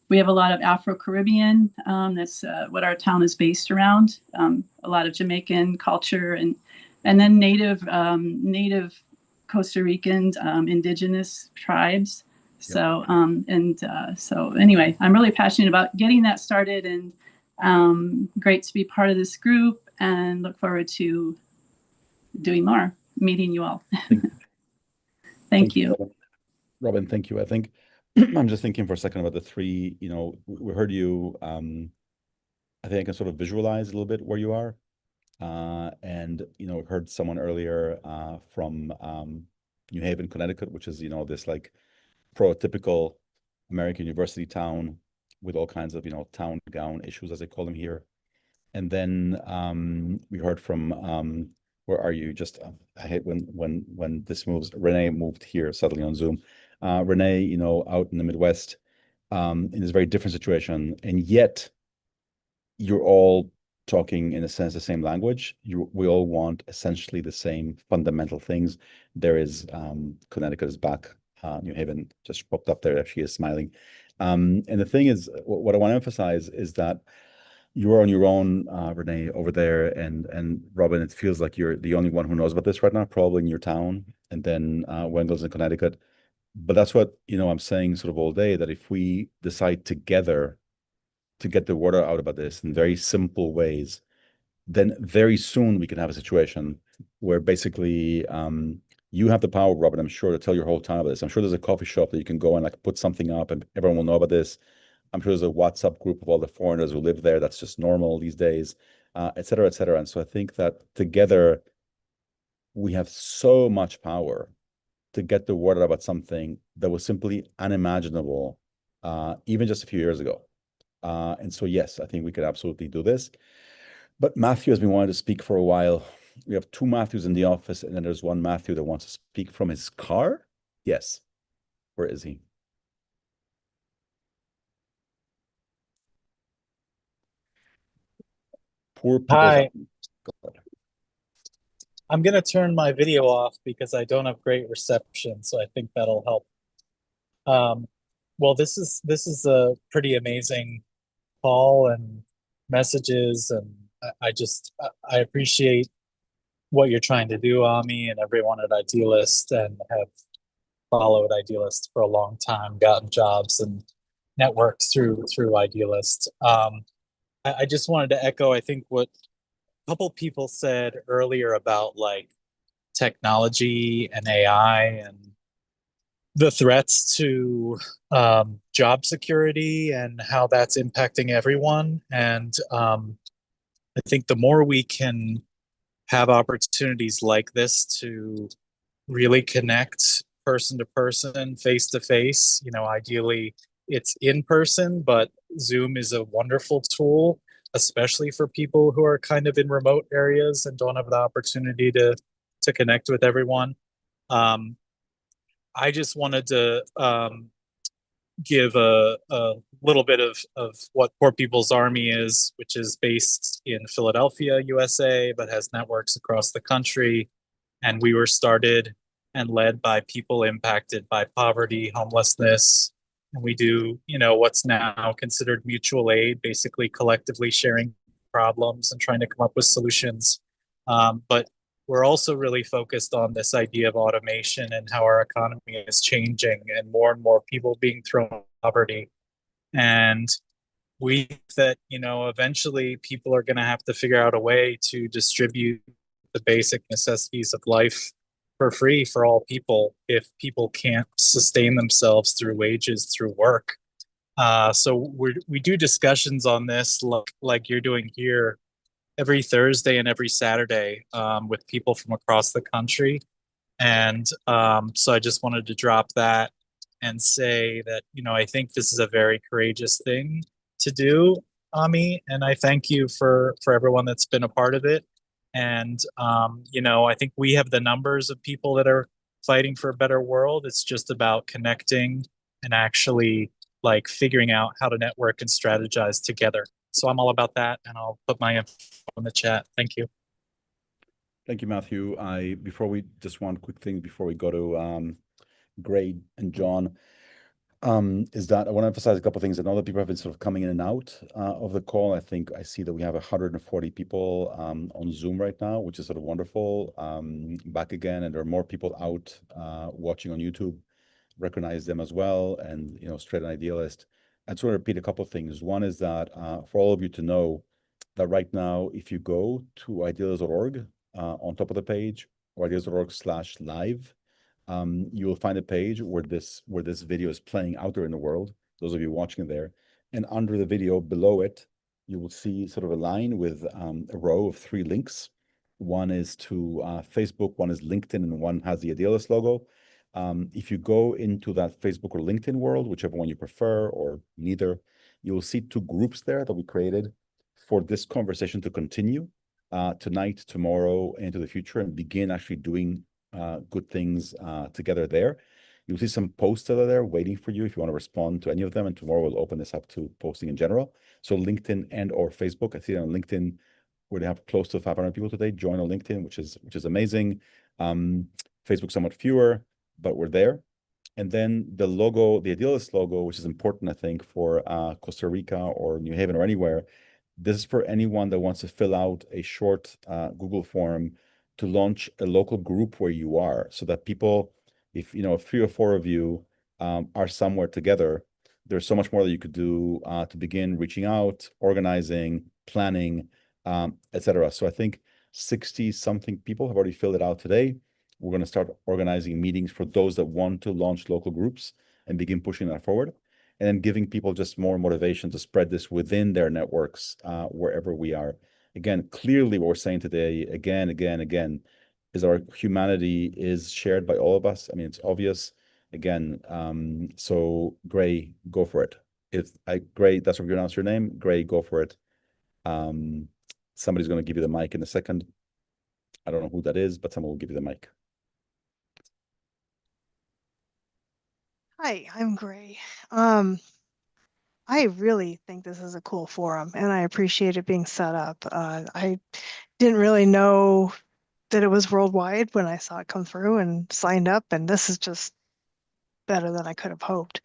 Speaker 20: We have a lot of Afro-Caribbean. That's what our town is based around. A lot of Jamaican culture and then native Costa Rican indigenous tribes. So so anyway, I'm really passionate about getting that started, and great to be part of this group, and look forward to doing more, meeting you all. Thank you.
Speaker 1: Robin, thank you. I think I'm just thinking for a second about the 3, you know, we heard you. I think I can sort of visualize a little bit where you are. And, heard someone earlier from New Haven, Connecticut, which is, this like prototypical American university town with all kinds of, town gown issues, as they call them here. And then we heard from, where are you? Just, I hate when this moves. Renee moved here suddenly on Zoom. Renee, out in the Midwest, in this very different situation, and yet you're all talking in a sense the same language. We all want essentially the same fundamental things. There is Connecticut is back. New Haven just popped up there. She is smiling. And the thing is, what I want to emphasize is that you're on your own, Renee, over there, and Robin. It feels like you're the only one who knows about this right now, probably in your town, and then Wendel's in Connecticut. But that's what I'm saying sort of all day, that if we decide together to get the word out about this in very simple ways, then very soon we can have a situation where basically you have the power, Robin, I'm sure, to tell your whole town about this. I'm sure there's a coffee shop that you can go and like put something up and everyone will know about this. I'm sure there's a WhatsApp group of all the foreigners who live there. That's just normal these days, et cetera, et cetera. And so I think that together we have so much power to get the word out about something that was simply unimaginable, even just a few years ago. And so, yes, I think we could absolutely do this. But Matthew has been wanting to speak for a while. We have two Matthews in the office, and then there's one Matthew that wants to speak from his car. Yes. Where is he? Poor people.
Speaker 2: Hi. I'm going to turn my video off because I don't have great reception, so I think that'll help. Well, this is a pretty amazing call and messages, and I appreciate what you're trying to do, Ami, and everyone at Idealist, and have followed Idealist for a long time, gotten jobs and networked through Idealist. I just wanted to echo, I think, what a couple people said earlier about like technology and AI and the threats to job security and how that's impacting everyone. And I think the more we can have opportunities like this to really connect person to person, face to face, ideally it's in person, but Zoom is a wonderful tool, especially for people who are kind of in remote areas and don't have the opportunity to connect with everyone. I just wanted to give a little bit of what Poor People's Army is, which is based in Philadelphia, USA, but has networks across the country. And we were started and led by people impacted by poverty, homelessness. And we do, what's now considered mutual aid, basically collectively sharing problems and trying to come up with solutions. But we're also really focused on this idea of automation and how our economy is changing and more people being thrown in poverty. And we think that, eventually people are going to have to figure out a way to distribute the basic necessities of life for free for all people if people can't sustain themselves through wages, through work. So we do discussions on this like you're doing here every Thursday and every Saturday with people from across the country. And so I just wanted to drop that and say that, I think this is a very courageous thing to do, Ami, and I thank you for everyone that's been a part of it. And, I think we have the numbers of people that are fighting for a better world. It's just about connecting and actually like figuring out how to network and strategize together. So I'm all about that, and I'll put my info in the chat. Thank you.
Speaker 1: Thank you, Matthew. Just one quick thing before we go to Gray and John, is that I want to emphasize a couple of things. I know that people have been sort of coming in and out of the call. I think I see that we have 140 people on Zoom right now, which is sort of wonderful. Back again, and there are more people out watching on YouTube. Recognize them as well, and straight on Idealist. I just want to repeat a couple of things. One is that for all of you to know that right now, if you go to idealist.org on top of the page, or idealist.org/live, you will find a page where this video is playing out there in the world. Those of you watching it there, and under the video below it, you will see sort of a line with a row of 3 links. One is to Facebook, one is LinkedIn, and one has the Idealist logo. If you go into that Facebook or LinkedIn world, whichever one you prefer, or neither, you will see 2 groups there that we created for this conversation to continue tonight, tomorrow, into the future, and begin actually doing good things together there. You'll see some posts that are there waiting for you if you want to respond to any of them. And tomorrow we'll open this up to posting in general. So LinkedIn and or Facebook. I see it on LinkedIn. We have close to 500 people today join on LinkedIn, which is amazing. Facebook somewhat fewer, but we're there. And then the logo, the Idealist logo, which is important, I think, for Costa Rica or New Haven or anywhere. This is for anyone that wants to fill out a short Google form to launch a local group where you are, so that people, if 3 or 4 of you are somewhere together, there's so much more that you could do to begin reaching out, organizing, planning, etc. So I think 60 something people have already filled it out today. We're going to start organizing meetings for those that want to launch local groups and begin pushing that forward, and then giving people just more motivation to spread this within their networks wherever we are. Again, clearly what we're saying today, again, is our humanity is shared by all of us. I mean, it's obvious. Again, so Gray, go for it. Gray, that's what you're gonna announce your name. Gray, go for it. Somebody's gonna give you the mic in a second. I don't know who that is, but someone will give you the mic.
Speaker 21: Hi, I'm Gray. I really think this is a cool forum, and I appreciate it being set up. I didn't really know that it was worldwide when I saw it come through and signed up, and this is just better than I could have hoped.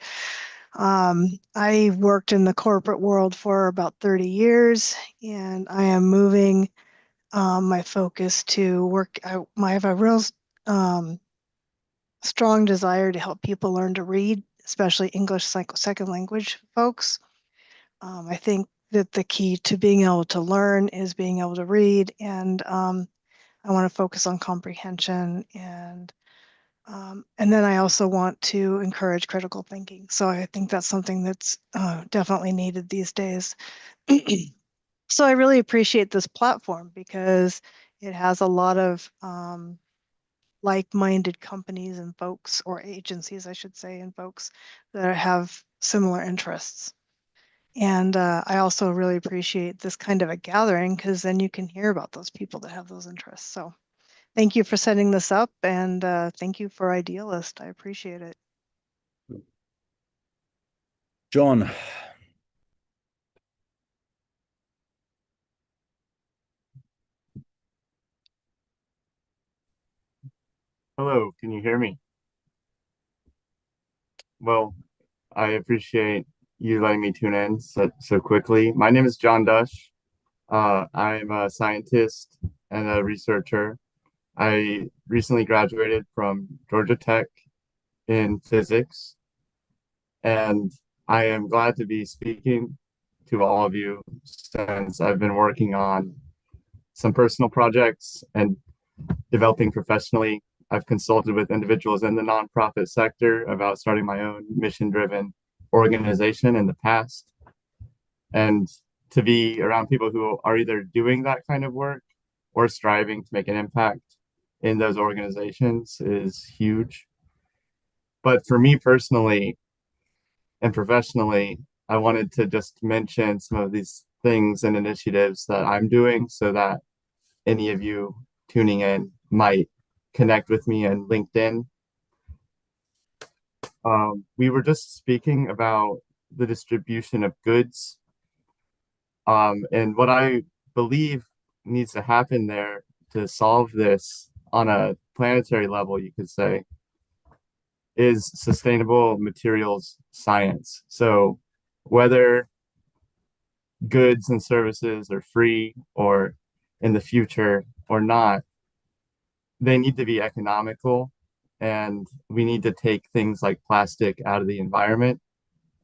Speaker 21: I worked in the corporate world for about 30 years, and I am moving my focus to work. I have a real strong desire to help people learn to read, especially English second language folks. I think that the key to being able to learn is being able to read, and I want to focus on comprehension, and then I also want to encourage critical thinking. So I think that's something that's definitely needed these days. So I really appreciate this platform because it has a lot of like-minded companies and folks, or agencies, I should say, and folks that have similar interests. And I also really appreciate this kind of a gathering, because then you can hear about those people that have those interests. So thank you for setting this up, and thank you for Idealist. I appreciate it.
Speaker 1: John.
Speaker 22: Hello, can you hear me? Well, I appreciate you letting me tune in so quickly. My name is John Dush. I'm a scientist and a researcher. I recently graduated from Georgia Tech in physics, and I am glad to be speaking to all of you since I've been working on some personal projects and developing professionally. I've consulted with individuals in the nonprofit sector about starting my own mission-driven organization in the past. And to be around people who are either doing that kind of work or striving to make an impact in those organizations is huge. But for me personally and professionally, I wanted to just mention some of these things and initiatives that I'm doing so that any of you tuning in might connect with me on LinkedIn. We were just speaking about the distribution of goods. And what I believe needs to happen there to solve this on a planetary level, you could say, is sustainable materials science. So whether goods and services are free or in the future or not, they need to be economical, and we need to take things like plastic out of the environment.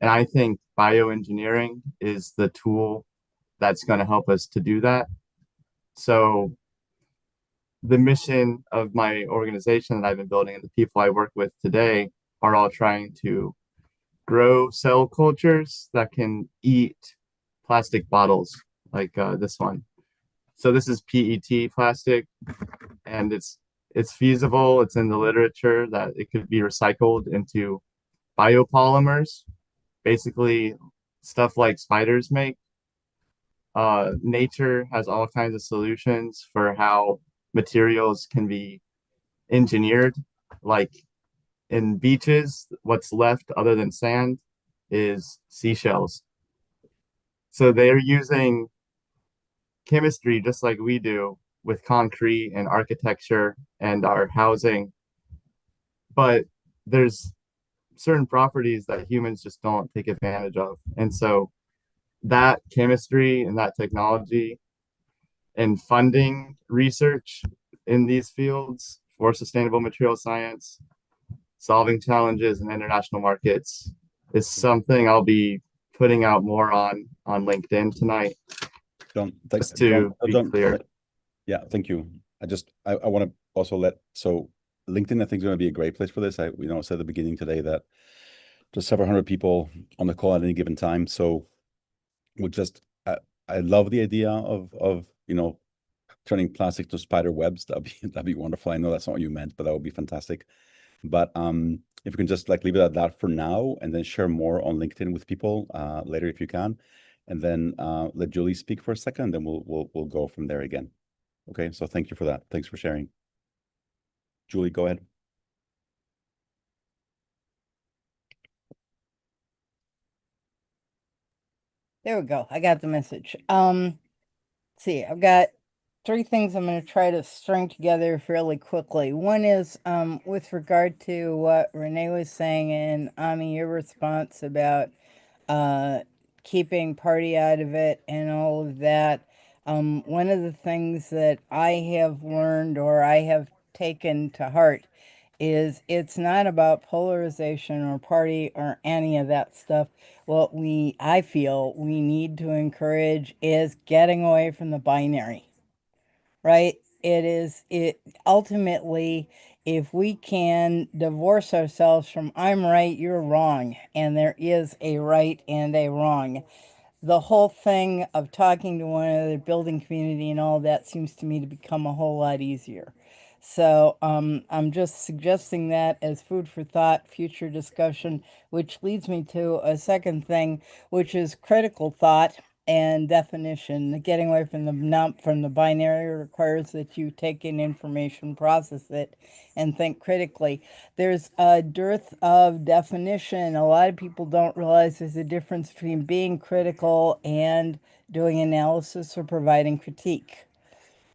Speaker 22: And I think bioengineering is the tool that's going to help us to do that. So the mission of my organization that I've been building and the people I work with today are all trying to grow cell cultures that can eat plastic bottles like this one. So this is PET plastic, and it's feasible. It's in the literature that it could be recycled into biopolymers, basically stuff like spiders make. Nature has all kinds of solutions for how materials can be engineered. Like in beaches, what's left other than sand is seashells. So they're using chemistry just like we do with concrete and architecture and our housing. But there's certain properties that humans just don't take advantage of. And so that chemistry and that technology and funding research in these fields for sustainable material science, solving challenges in international markets is something I'll be putting out more on LinkedIn tonight.
Speaker 1: John, thanks.
Speaker 22: Just to be clear.
Speaker 1: Yeah, thank you. I want to also so LinkedIn, I think, is going to be a great place for this. I said at the beginning today that there's several hundred people on the call at any given time. So I love the idea of turning plastic to spider webs. That'd be wonderful. I know that's not what you meant, but that would be fantastic. But if you can just leave it at that for now, and then share more on LinkedIn with people later if you can, and then let Julie speak for a second, then we'll go from there again. Okay, so thank you for that. Thanks for sharing. Julie, go ahead.
Speaker 3: There we go. I got the message. See, I've got three things I'm going to try to string together fairly quickly. One is with regard to what Renee was saying, and Ami, your response about keeping party out of it and all of that. One of the things that I have learned or I have taken to heart is it's not about polarization or party or any of that stuff. What I feel we need to encourage is getting away from the binary, right? It ultimately, if we can divorce ourselves from I'm right, you're wrong, and there is a right and a wrong, the whole thing of talking to one another, building community and all that seems to me to become a whole lot easier. So I'm just suggesting that as food for thought, future discussion, which leads me to a second thing, which is critical thought and definition. Getting away from the binary requires that you take in information, process it, and think critically. There's a dearth of definition. A lot of people don't realize there's a difference between being critical and doing analysis or providing critique.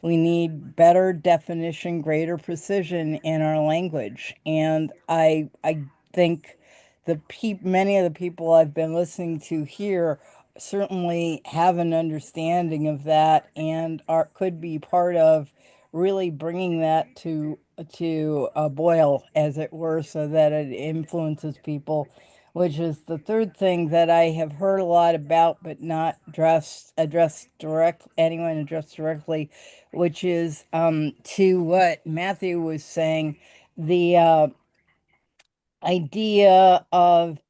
Speaker 3: We need better definition, greater precision in our language. And I think many of the people I've been listening to here certainly have an understanding of that and could be part of really bringing that to a boil, as it were, so that it influences people, which is the third thing that I have heard a lot about, but not addressed directly, which is to what Matthew was saying, the idea of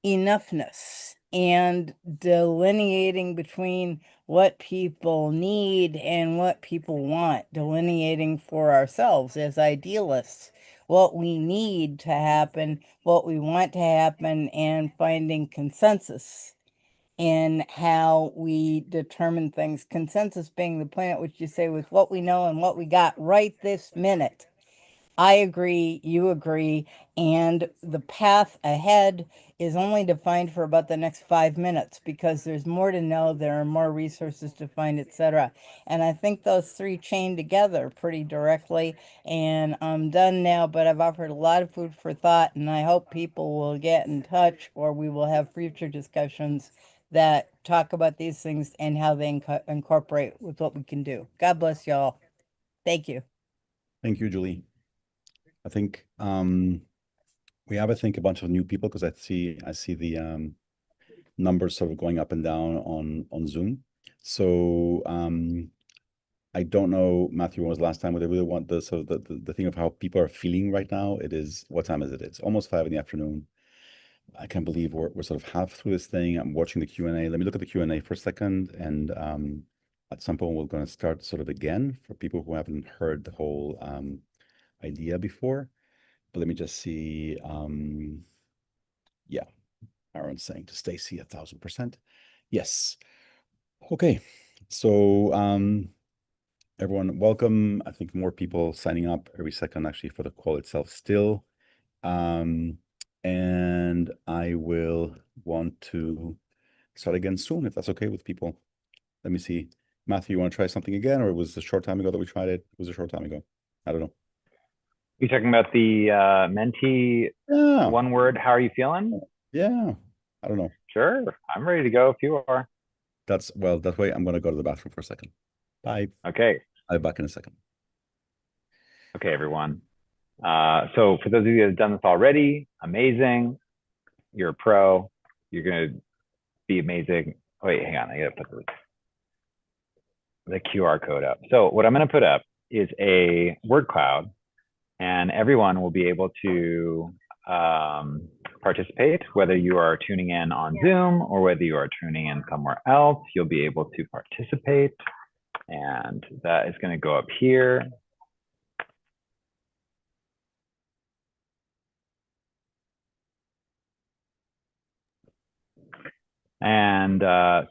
Speaker 3: enoughness and delineating between what people need and what people want, delineating for ourselves as idealists what we need to happen, what we want to happen, and finding consensus in how we determine things. Consensus being the point at which you say, with what we know and what we got right this minute, I agree, you agree, and the path ahead is only defined for about the next 5 minutes because there's more to know, there are more resources to find, etc. And I think those three chain together pretty directly. And I'm done now, but I've offered a lot of food for thought, and I hope people will get in touch, or we will have future discussions that talk about these things and how they incorporate with what we can do. God bless y'all. Thank you.
Speaker 1: Thank you, Julie. I think we have, a bunch of new people because I see the numbers sort of going up and down on Zoom. So I don't know, Matthew, when was the last time where they really want the thing of how people are feeling right now. It is, what time is it? It's almost 5 in the afternoon. I can't believe we're sort of half through this thing. I'm watching the Q&A. Let me look at the Q&A for a second. And at some point, we're going to start sort of again for people who haven't heard the whole idea before. But let me just see. Yeah, Aaron's saying to Stacy 1,000%. Yes. Okay. So everyone, welcome. I think more people signing up every second actually for the call itself still. And I will want to start again soon if that's okay with people. Let me see. Matthew, you want to try something again, or it was a short time ago that we tried it? It was a short time ago. I don't know.
Speaker 16: You talking about the mentee
Speaker 1: Yeah.
Speaker 16: one word, how are you feeling?
Speaker 1: Yeah. I don't know.
Speaker 16: Sure. I'm ready to go if you are.
Speaker 1: Well, that way I'm going to go to the bathroom for a second. Bye.
Speaker 16: Okay.
Speaker 1: I'll be back in a second.
Speaker 16: Okay, everyone. So for those of you that have done this already, amazing. You're a pro. You're going to be amazing. Oh, wait, hang on. I got to put the QR code up. So what I'm going to put up is a word cloud, and everyone will be able to participate, whether you are tuning in on Zoom or whether you are tuning in somewhere else. You'll be able to participate, and that is going to go up here. And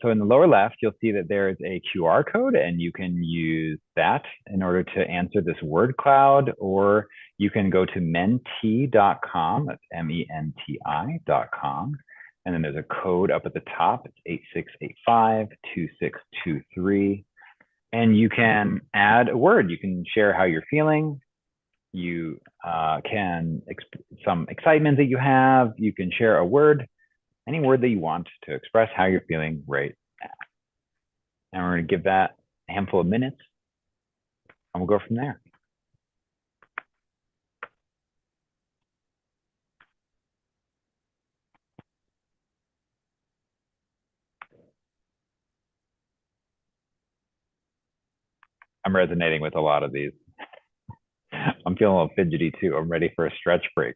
Speaker 16: so in the lower left, you'll see that there is a QR code, and you can use that in order to answer this word cloud, or you can go to menti.com, that's MENTI.com. And then there's a code up at the top, it's 8685-2623. And you can add a word. You can share how you're feeling. You can, some excitement that you have. You can share a word, any word that you want to express how you're feeling right now. And we're going to give that a handful of minutes, and we'll go from there. I'm resonating with a lot of these. I'm feeling a little fidgety too. I'm ready for a stretch break.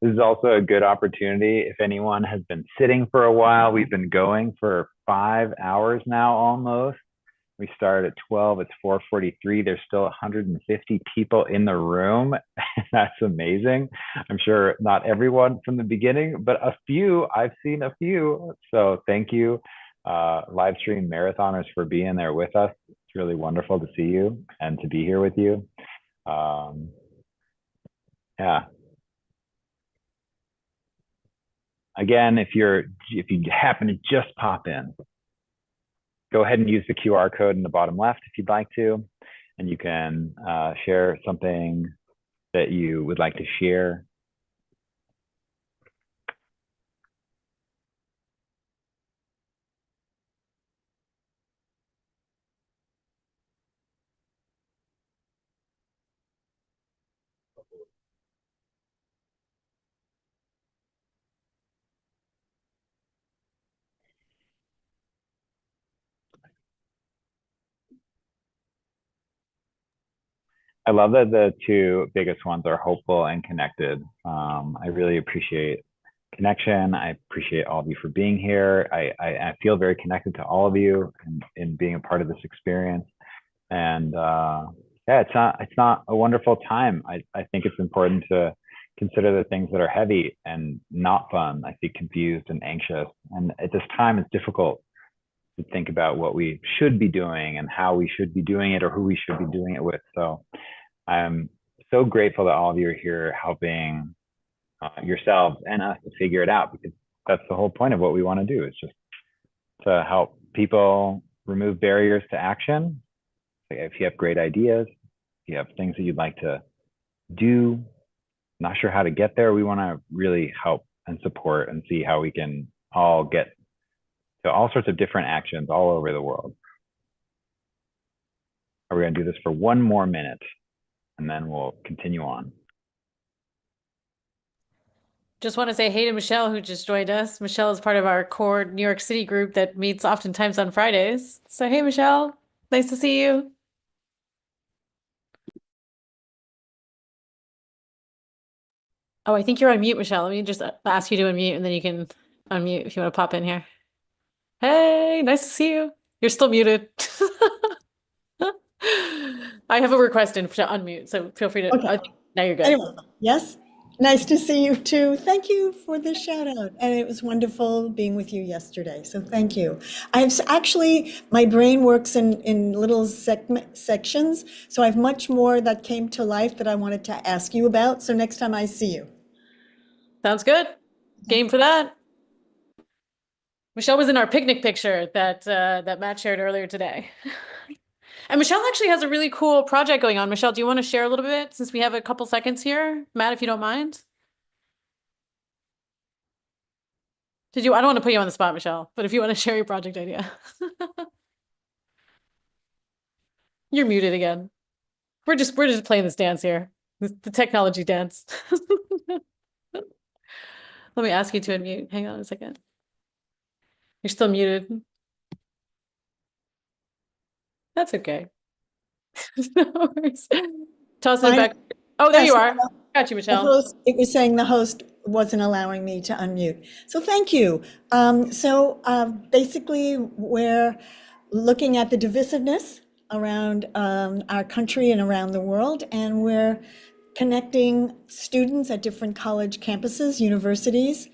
Speaker 16: This is also a good opportunity. If anyone has been sitting for a while, we've been going for 5 hours now almost. We started at 12, it's 4:43. There's still 150 people in the room. That's amazing. I'm sure not everyone from the beginning, but a few, I've seen a few. So thank you, live stream marathoners, for being there with us. It's really wonderful to see you and to be here with you. Yeah. Again, if you happen to just pop in, go ahead and use the QR code in the bottom left if you'd like to, and you can share something that you would like to share. I love that the two biggest ones are hopeful and connected. I really appreciate connection. I appreciate all of you for being here. I feel very connected to all of you in being a part of this experience. And yeah, it's not a wonderful time. I think it's important to consider the things that are heavy and not fun. I think confused and anxious. And at this time, it's difficult to think about what we should be doing and how we should be doing it or who we should be doing it with. So I'm so grateful that all of you are here helping yourselves and us to figure it out, because that's the whole point of what we want to do, is just to help people remove barriers to action. If you have great ideas, if you have things that you'd like to do, not sure how to get there, we want to really help and support and see how we can all get to all sorts of different actions all over the world. We're going to do this for one more minute, and then we'll continue on.
Speaker 11: Just want to say hey to Michelle, who just joined us. Michelle is part of our core New York City group that meets oftentimes on Fridays. So hey, Michelle, nice to see you. Oh, I think you're on mute, Michelle. Let me just ask you to unmute and then you can unmute if you want to pop in here. Hey, nice to see you. You're still muted. I have a request in to unmute, so feel free to.
Speaker 4: Okay.
Speaker 11: Now you're good.
Speaker 4: Anyway, yes, nice to see you too. Thank you for the shout out. And it was wonderful being with you yesterday. So thank you. Actually, my brain works in little sections. So I have much more that came to life that I wanted to ask you about. So next time I see you.
Speaker 11: Sounds good. Game for that. Michelle was in our picnic picture that that Matt shared earlier today. And Michelle actually has a really cool project going on. Michelle, do you want to share a little bit since we have a couple seconds here? Matt, if you don't mind. I don't want to put you on the spot, Michelle, but if you want to share your project idea. You're muted again. We're just playing this dance here. The technology dance. Let me ask you to unmute. Hang on a second. You're still muted. That's okay. No worries. Toss it back. Oh, there
Speaker 4: Yes,
Speaker 11: you are. Got you, Michelle.
Speaker 4: It was saying the host wasn't allowing me to unmute. So thank you. Basically, we're looking at the divisiveness around our country and around the world, and we're connecting students at different college campuses, universities,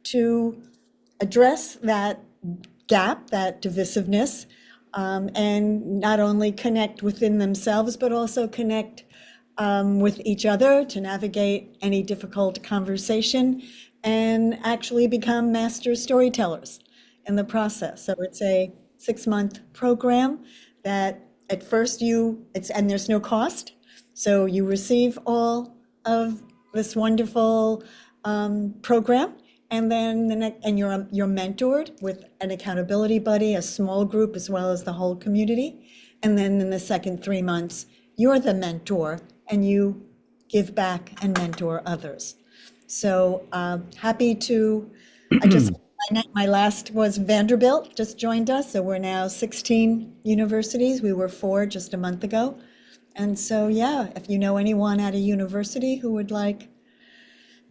Speaker 4: to address that gap, that divisiveness, and not only connect within themselves, but also connect with each other to navigate any difficult conversation and actually become master storytellers in the process. So it's a 6-month program that at first and there's no cost. So you receive all of this wonderful program, and then you're mentored with an accountability buddy, a small group, as well as the whole community. And then in the second 3 months, you're the mentor and you give back and mentor others. So happy to, my last was Vanderbilt, just joined us. So we're now 16 universities. We were 4 just a month ago. And so, yeah, if you know anyone at a university who would like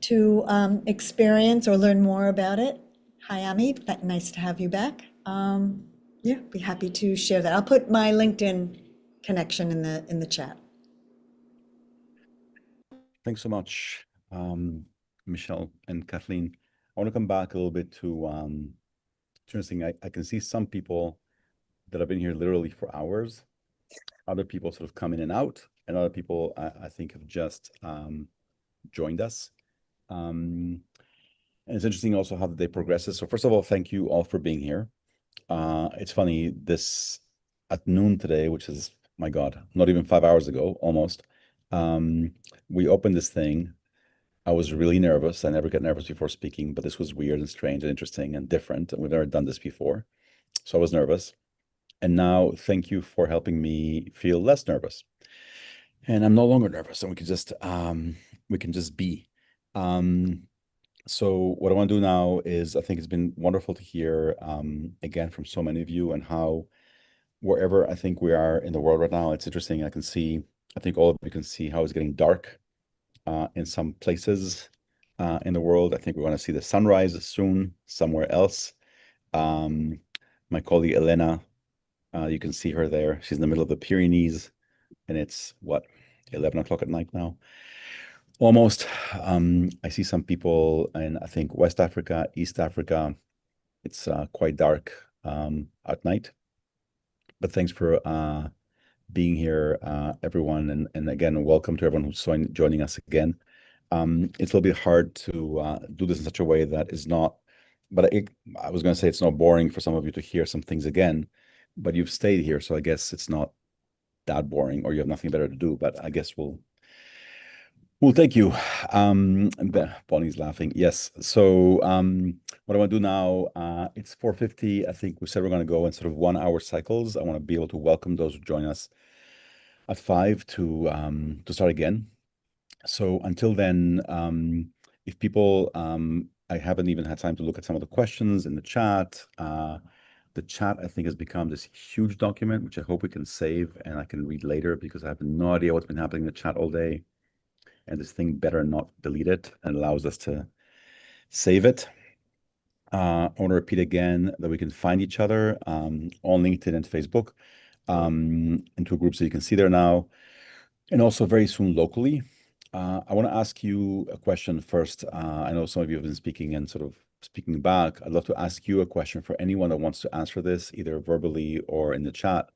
Speaker 4: to experience or learn more about it, hi, Ami, nice to have you back. Yeah, be happy to share that. I'll put my LinkedIn connection in the chat.
Speaker 1: Thanks so much, Michelle and Kathleen. I want to come back a little bit to interesting. I can see some people that have been here literally for hours. Other people sort of come in and out, and other people I think have just joined us. And it's interesting also how the day progresses. So first of all, thank you all for being here. It's funny, this at noon today, which is, my God, not even 5 hours ago, almost, we opened this thing. I was really nervous. I never get nervous before speaking, but this was weird and strange and interesting and different. We've never done this before. So I was nervous. And now thank you for helping me feel less nervous. And I'm no longer nervous, and we can just be. So what I want to do now is, I think it's been wonderful to hear again from so many of you, and how wherever I think we are in the world right now, it's interesting. I think all of you can see how it's getting dark in some places in the world. I think we're going to see the sunrise soon somewhere else. My colleague Elena, you can see her there. She's in the middle of the Pyrenees, and it's what, 11 o'clock at night now. Almost. I see some people in, I think, West Africa, East Africa. It's quite dark at night. But thanks for being here, everyone. And again, welcome to everyone who's joining us again. It's a little bit hard to do this in such a way that is not, but I was going to say it's not boring for some of you to hear some things again, but you've stayed here. So I guess it's not that boring, or you have nothing better to do, but I guess we'll thank you. Bonnie's laughing. Yes. So what I want to do now, it's 4:50. I think we said we're going to go in sort of 1 hour cycles. I want to be able to welcome those who join us at 5 to start again. So until then, if people, I haven't even had time to look at some of the questions in the chat. The chat, I think, has become this huge document, which I hope we can save and I can read later, because I have no idea what's been happening in the chat all day. and this thing better not delete it, and allows us to save it. I want to repeat again that we can find each other on LinkedIn and Facebook into groups that you can see there now, and also very soon locally. I want to ask you a question first. I know some of you have been speaking and sort of speaking back. I'd love to ask you a question for anyone that wants to answer this, either verbally or in the chat.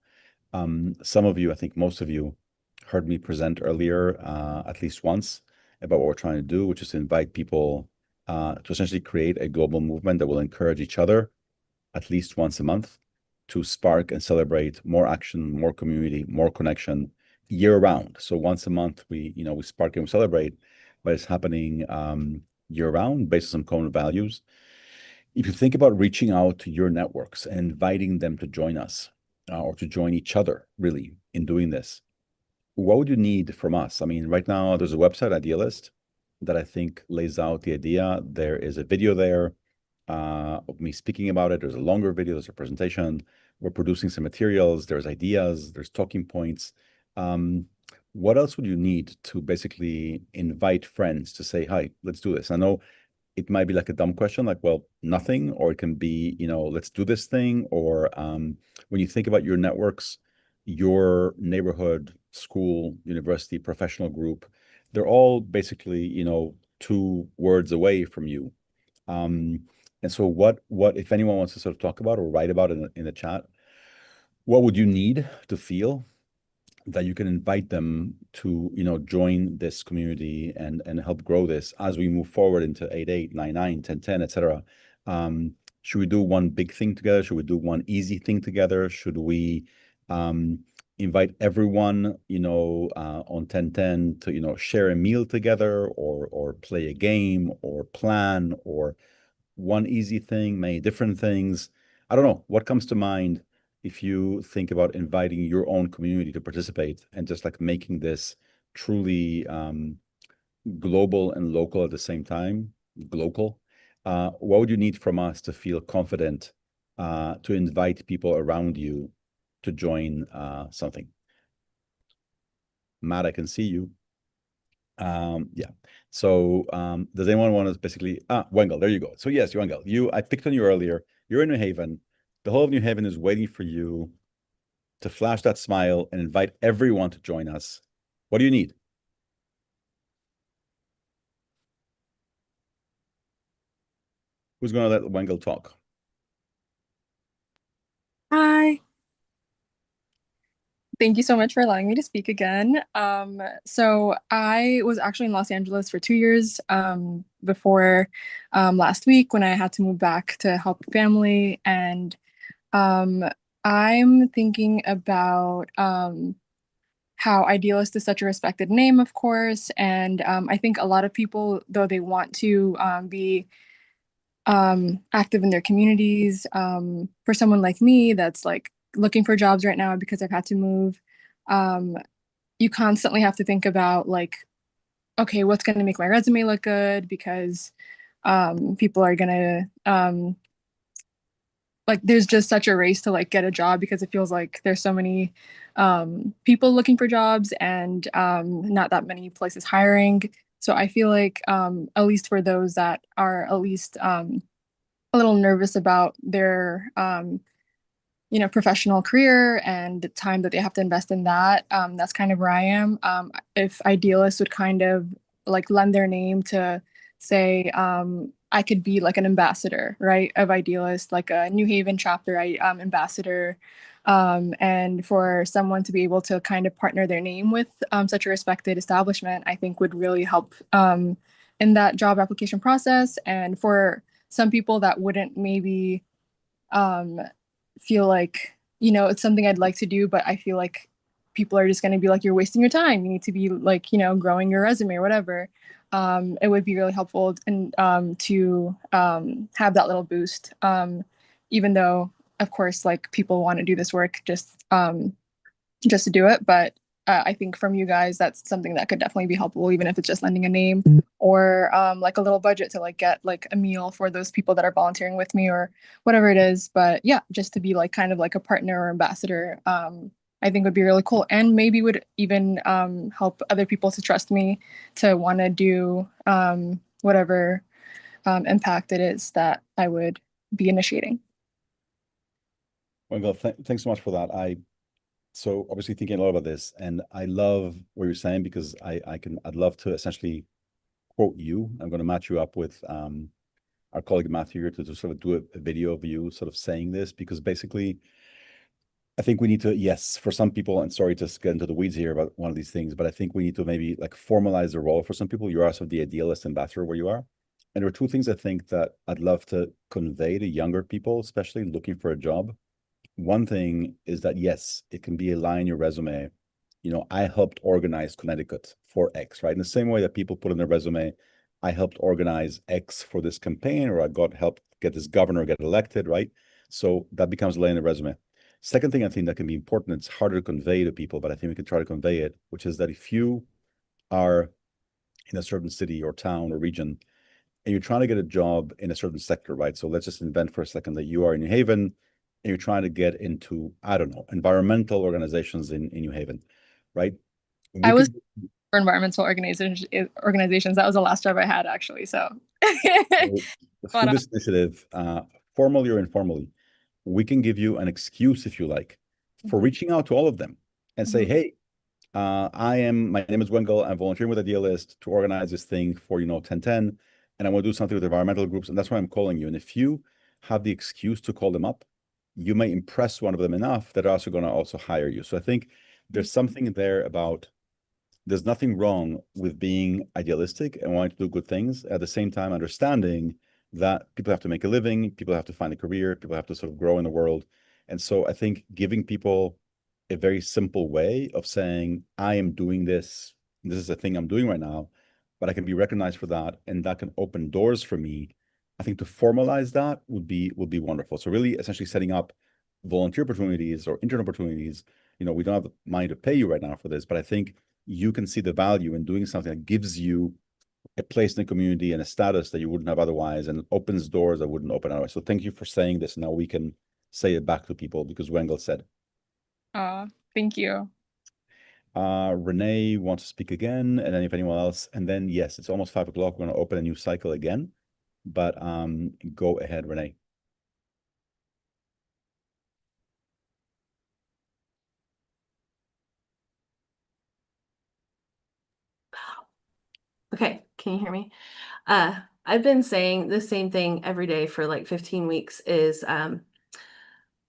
Speaker 1: Some of you, I think most of you, heard me present earlier, at least once, about what we're trying to do, which is to invite people to essentially create a global movement that will encourage each other at least once a month to spark and celebrate more action, more community, more connection year round. So once a month, we spark and we celebrate, but it's happening year round based on some common values. If you think about reaching out to your networks and inviting them to join us or to join each other really in doing this, what would you need from us? I mean, right now there's a website, Idealist, that I think lays out the idea. There is a video there of me speaking about it. There's a longer video, there's a presentation. We're producing some materials, there's ideas, there's talking points. What else would you need to basically invite friends to say, hi, let's do this? I know it might be like a dumb question, like, well, nothing, or it can be, let's do this thing. Or when you think about your networks, your neighborhood, school, university, professional group, they're all basically, 2 words away from you. And so what if anyone wants to sort of talk about or write about in the chat, what would you need to feel that you can invite them to, join this community and help grow this as we move forward into 8.8, 9.9, 10.10, etc. Should we do one big thing together? Should we do one easy thing together? Should we invite everyone, on 10.10 to, share a meal together or play a game or plan, or one easy thing, many different things? I don't know. What comes to mind if you think about inviting your own community to participate and just like making this truly global and local at the same time, global? What would you need from us to feel confident to invite people around you to join something? Matt, I can see you. Yeah. So does anyone want to basically, Wengel, there you go. So yes, Wengel, I picked on you earlier. You're in New Haven. The whole of New Haven is waiting for you to flash that smile and invite everyone to join us. What do you need? Who's going to let Wengel talk?
Speaker 15: Hi. Thank you so much for allowing me to speak again. So I was actually in Los Angeles for 2 years before last week when I had to move back to help family. And I'm thinking about how Idealist is such a respected name, of course. And I think a lot of people, though they want to be active in their communities, for someone like me that's like looking for jobs right now because I've had to move, you constantly have to think about like, okay, what's going to make my resume look good? Because people are going to like, there's just such a race to like get a job because it feels like there's so many people looking for jobs and not that many places hiring. So I feel like at least for those that are at least a little nervous about their professional career and the time that they have to invest in that, that's kind of where I am. If Idealists would kind of like lend their name to say I could be like an ambassador, right, of Idealist, like a New Haven chapter ambassador, and for someone to be able to kind of partner their name with such a respected establishment, I think would really help in that job application process. And for some people that wouldn't maybe feel like, it's something I'd like to do, but I feel like people are just going to be like, you're wasting your time. You need to be like, growing your resume or whatever. It would be really helpful and to have that little boost. Even though, of course, like people want to do this work just to do it. But I think from you guys, that's something that could definitely be helpful, even if it's just lending a name or like a little budget to like get like a meal for those people that are volunteering with me or whatever it is. But yeah, just to be like kind of like a partner or ambassador I think would be really cool, and maybe would even help other people to trust me to want to do whatever impact it is that I would be initiating.
Speaker 1: Well, thanks so much for that. So obviously thinking a lot about this, and I love what you're saying because I'd love to essentially quote you. I'm going to match you up with our colleague Matthew here to sort of do a video of you sort of saying this, because basically I think we need to, yes, for some people, and sorry to get into the weeds here about one of these things, but I think we need to maybe like formalize the role for some people. You're also the idealist ambassador where you are. And there are two things I think that I'd love to convey to younger people, especially looking for a job. One thing is that, yes, it can be a line in your resume. You know, I helped organize Connecticut for X, right? In the same way that people put in their resume, I helped organize X for this campaign, or I helped get this governor get elected, right? So that becomes a line in the resume. Second thing I think that can be important, it's harder to convey to people, but I think we can try to convey it, which is that if you are in a certain city or town or region, and you're trying to get a job in a certain sector, right? So let's just invent for a second that you are in New Haven and you're trying to get into, I don't know, environmental organizations in New Haven, right?
Speaker 15: I was for environmental organizations. That was the last job I had, actually. So
Speaker 1: through this initiative, formally or informally, we can give you an excuse, if you like, for reaching out to all of them and say, hey, my name is Wengel, I'm volunteering with Idealist to organize this thing for, 1010, and I want to do something with environmental groups, and that's why I'm calling you. And if you have the excuse to call them up, you may impress one of them enough that are also going to also hire you. So I think there's something there about, there's nothing wrong with being idealistic and wanting to do good things, at the same time understanding that people have to make a living, people have to find a career, people have to sort of grow in the world. And so I think giving people a very simple way of saying, I am doing this is a thing I'm doing right now, but I can be recognized for that, and that can open doors for me. I think to formalize that would be wonderful. So really essentially setting up volunteer opportunities or intern opportunities. We don't have money to pay you right now for this, but I think you can see the value in doing something that gives you a place in the community and a status that you wouldn't have otherwise, and opens doors that wouldn't open otherwise. So thank you for saying this. Now we can say it back to people because Wengel said.
Speaker 15: Thank you.
Speaker 1: Renee wants to speak again, and then if anyone else, and then yes, it's almost 5 o'clock. We're going to open a new cycle again, but go ahead, Renee.
Speaker 19: Okay, can you hear me? I've been saying the same thing every day for like 15 weeks is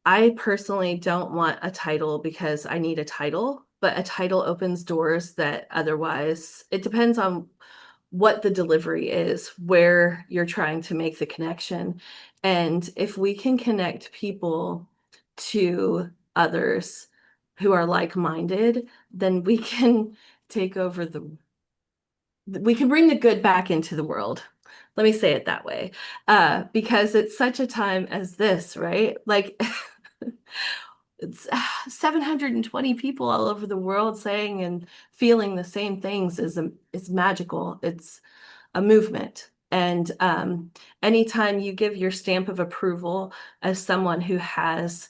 Speaker 19: I personally don't want a title because I need a title, but a title opens doors that otherwise, it depends on what the delivery is, where you're trying to make the connection. And if we can connect people to others who are like-minded, then we can take over we can bring the good back into the world. Let me say it that way. Because it's such a time as this, right? Like it's 720 people all over the world saying and feeling the same things is magical. It's a movement. And anytime you give your stamp of approval as someone who has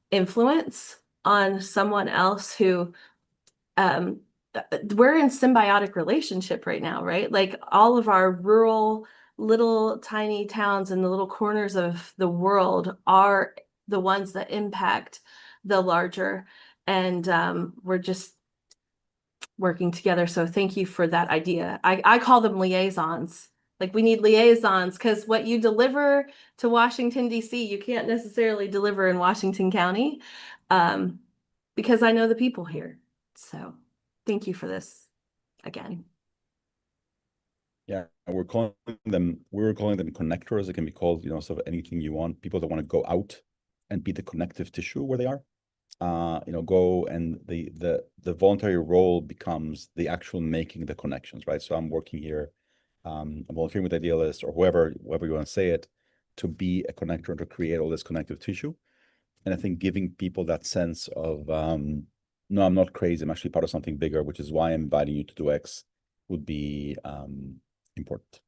Speaker 19: influence on someone else who we're in symbiotic relationship right now, right? Like all of our rural little tiny towns in the little corners of the world are the ones that impact the larger, and we're just working together. So thank you for that idea. I call them liaisons. Like we need liaisons because what you deliver to Washington, D.C., you can't necessarily deliver in Washington County because I know the people here. So thank you for this again.
Speaker 1: Yeah, we were calling them connectors. It can be called, sort of anything you want. People that want to go out and be the connective tissue where they are. Go, and the voluntary role becomes the actual making the connections, right? So I'm working here, I'm volunteering with Idealist or whoever you want to say it, to be a connector and to create all this connective tissue. And I think giving people that sense of, no, I'm not crazy, I'm actually part of something bigger, which is why I'm inviting you to do X, would be important.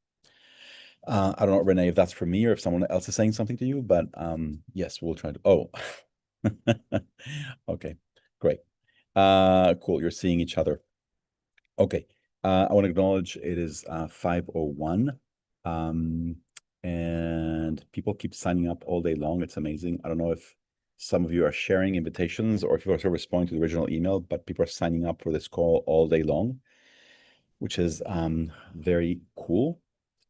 Speaker 1: I don't know, Renee, if that's for me or if someone else is saying something to you, but yes, we'll try to. Oh, okay, great. Cool. You're seeing each other. Okay. I want to acknowledge it is 5:01. And people keep signing up all day long. It's amazing. I don't know if some of you are sharing invitations or if you are sort of responding to the original email, but people are signing up for this call all day long, which is very cool.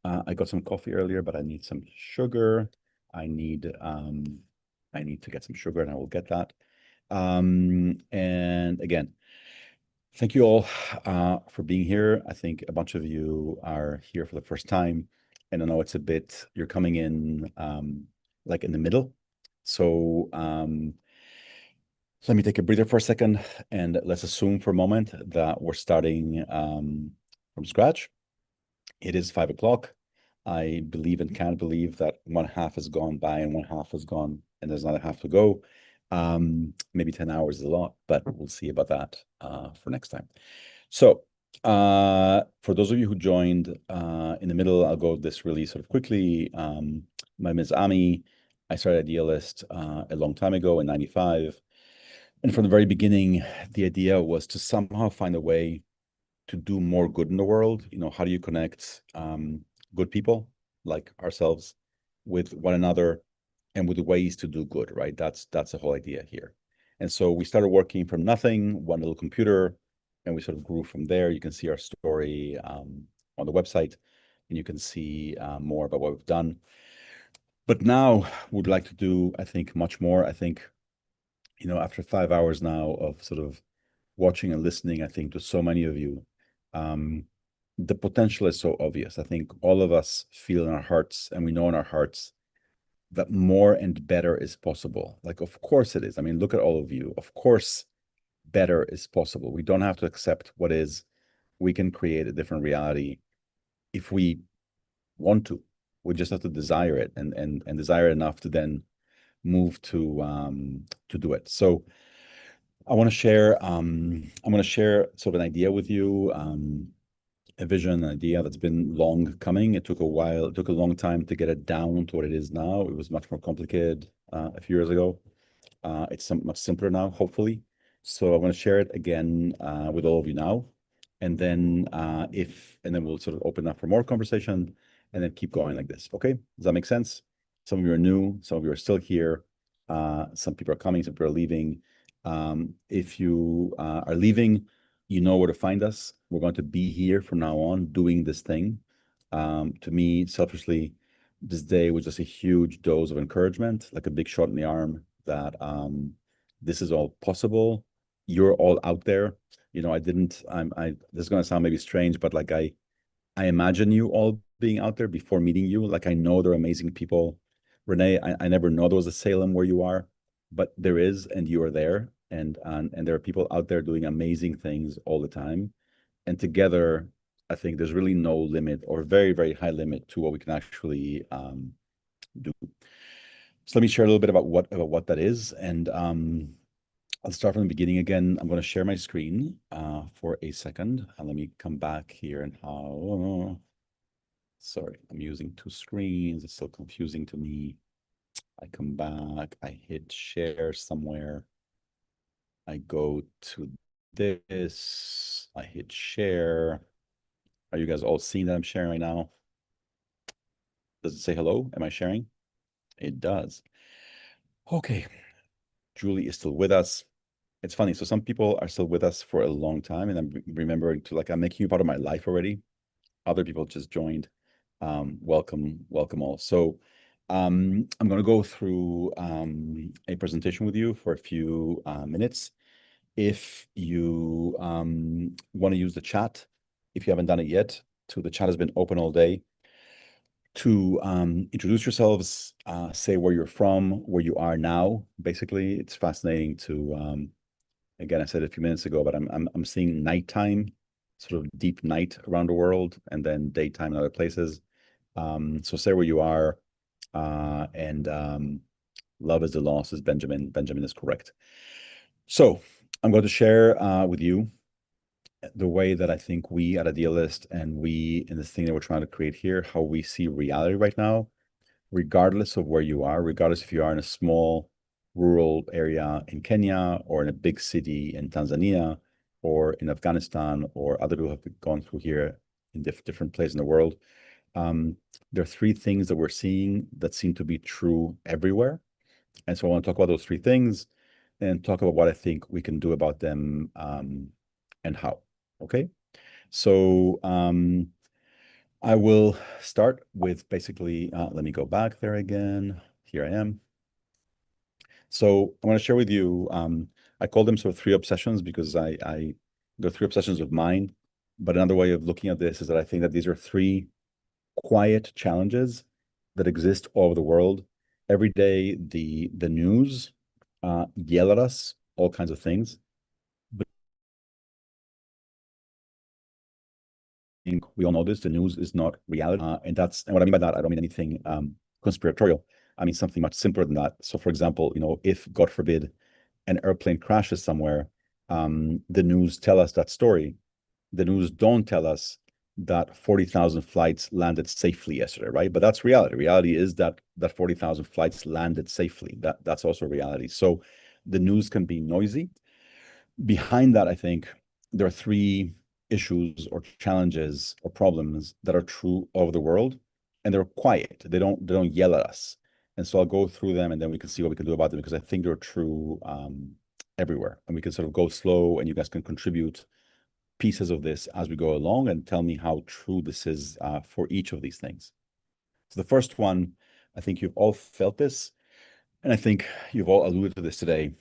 Speaker 1: I got some coffee earlier, but I need some sugar. I need to get some sugar, and I will get that. And again, thank you all for being here. I think a bunch of you are here for the first time, and I know it's a bit, you're coming in like in the middle. So let me take a breather for a second, and let's assume for a moment that we're starting from scratch. It is 5 o'clock. I believe and can't believe that one half has gone by and one half has gone, and there's another half to go. Maybe 10 hours is a lot, but we'll see about that for next time. So for those of you who joined in the middle, I'll go this really sort of quickly. My name is Ami. I started Idealist a long time ago in 95. And from the very beginning, the idea was to somehow find a way to do more good in the world. You know, how do you connect good people like ourselves with one another and with ways to do good, right? That's the whole idea here. And so we started working from nothing, one little computer, and we sort of grew from there. You can see our story on the website, and you can see more about what we've done. But now we'd like to do, I think, much more. I think, you know, after 5 hours now of sort of watching and listening, I think, to so many of you, the potential is so obvious. I think all of us feel in our hearts, and we know in our hearts that more and better is possible. Like, of course it is. I mean, look at all of you. Of course, better is possible. We don't have to accept what is. We can create a different reality if we want to. We just have to desire it and desire enough to then move to do it. So I want to share. I'm going to share sort of an idea with you. A vision, an idea that's been long coming. It took a while. It took a long time to get it down to what it is now. It was much more complicated a few years ago. It's much simpler now, hopefully. So I'm going to share it again with all of you now, and then we'll sort of open up for more conversation, and then keep going like this. Okay, does that make sense? Some of you are new. Some of you are still here. Some people are coming. Some people are leaving. If you are leaving, you know where to find us. We're going to be here from now on doing this thing. To me, selfishly, this day was just a huge dose of encouragement, like a big shot in the arm that this is all possible. You're all out there. You know, this is going to sound maybe strange, but like I imagine you all being out there before meeting you. Like I know they're amazing people. Renee, I never know there was a Salem where you are, but there is, and you are there. And there are people out there doing amazing things all the time. And together, I think there's really no limit or very, very high limit to what we can actually do. So let me share a little bit about what that is. And I'll start from the beginning again. I'm going to share my screen for a second. And let me come back here and sorry, I'm using two screens. It's still confusing to me. I come back, I hit share somewhere. I go to this, I hit share. Are you guys all seeing that I'm sharing right now? Does it say hello? Am I sharing? It does. Okay. Julie is still with us. It's funny. So some people are still with us for a long time, and I'm remembering to like, I'm making you part of my life already. Other people just joined. Welcome all. So I'm going to go through a presentation with you for a few minutes. If you want to use the chat, if you haven't done it yet, the chat has been open all day. To introduce yourselves, say where you're from, where you are now. Basically, it's fascinating to, again, I said a few minutes ago, but I'm seeing nighttime, sort of deep night around the world, and then daytime in other places. So say where you are, and love is the loss is Benjamin. Benjamin is correct. So I'm going to share with you the way that I think we at Idealist and we in this thing that we're trying to create here, how we see reality right now, regardless of where you are, regardless if you are in a small rural area in Kenya or in a big city in Tanzania or in Afghanistan or other people have gone through here in different places in the world. There are three things that we're seeing that seem to be true everywhere. And so I want to talk about those three things and talk about what I think we can do about them and how. Okay. So I will start with basically, let me go back there again. Here I am. So I want to share with you, I call them sort of three obsessions because they're three obsessions of mine. But another way of looking at this is that I think that these are three quiet challenges that exist all over the world. Every day, the news yell at us all kinds of things. But I think we all know this, the news is not reality. And what I mean by that, I don't mean anything conspiratorial. I mean something much simpler than that. So for example, if God forbid an airplane crashes somewhere, the news tell us that story. The news don't tell us that 40,000 flights landed safely yesterday, right? But that's reality. Reality is that 40,000 flights landed safely. That's also reality. So the news can be noisy. Behind that, I think there are three issues or challenges or problems that are true all over the world, and they're quiet. They don't yell at us. And so I'll go through them and then we can see what we can do about them because I think they're true everywhere. And we can sort of go slow and you guys can contribute pieces of this as we go along and tell me how true this is for each of these things. So the first one, I think you've all felt this, and I think you've all alluded to this today,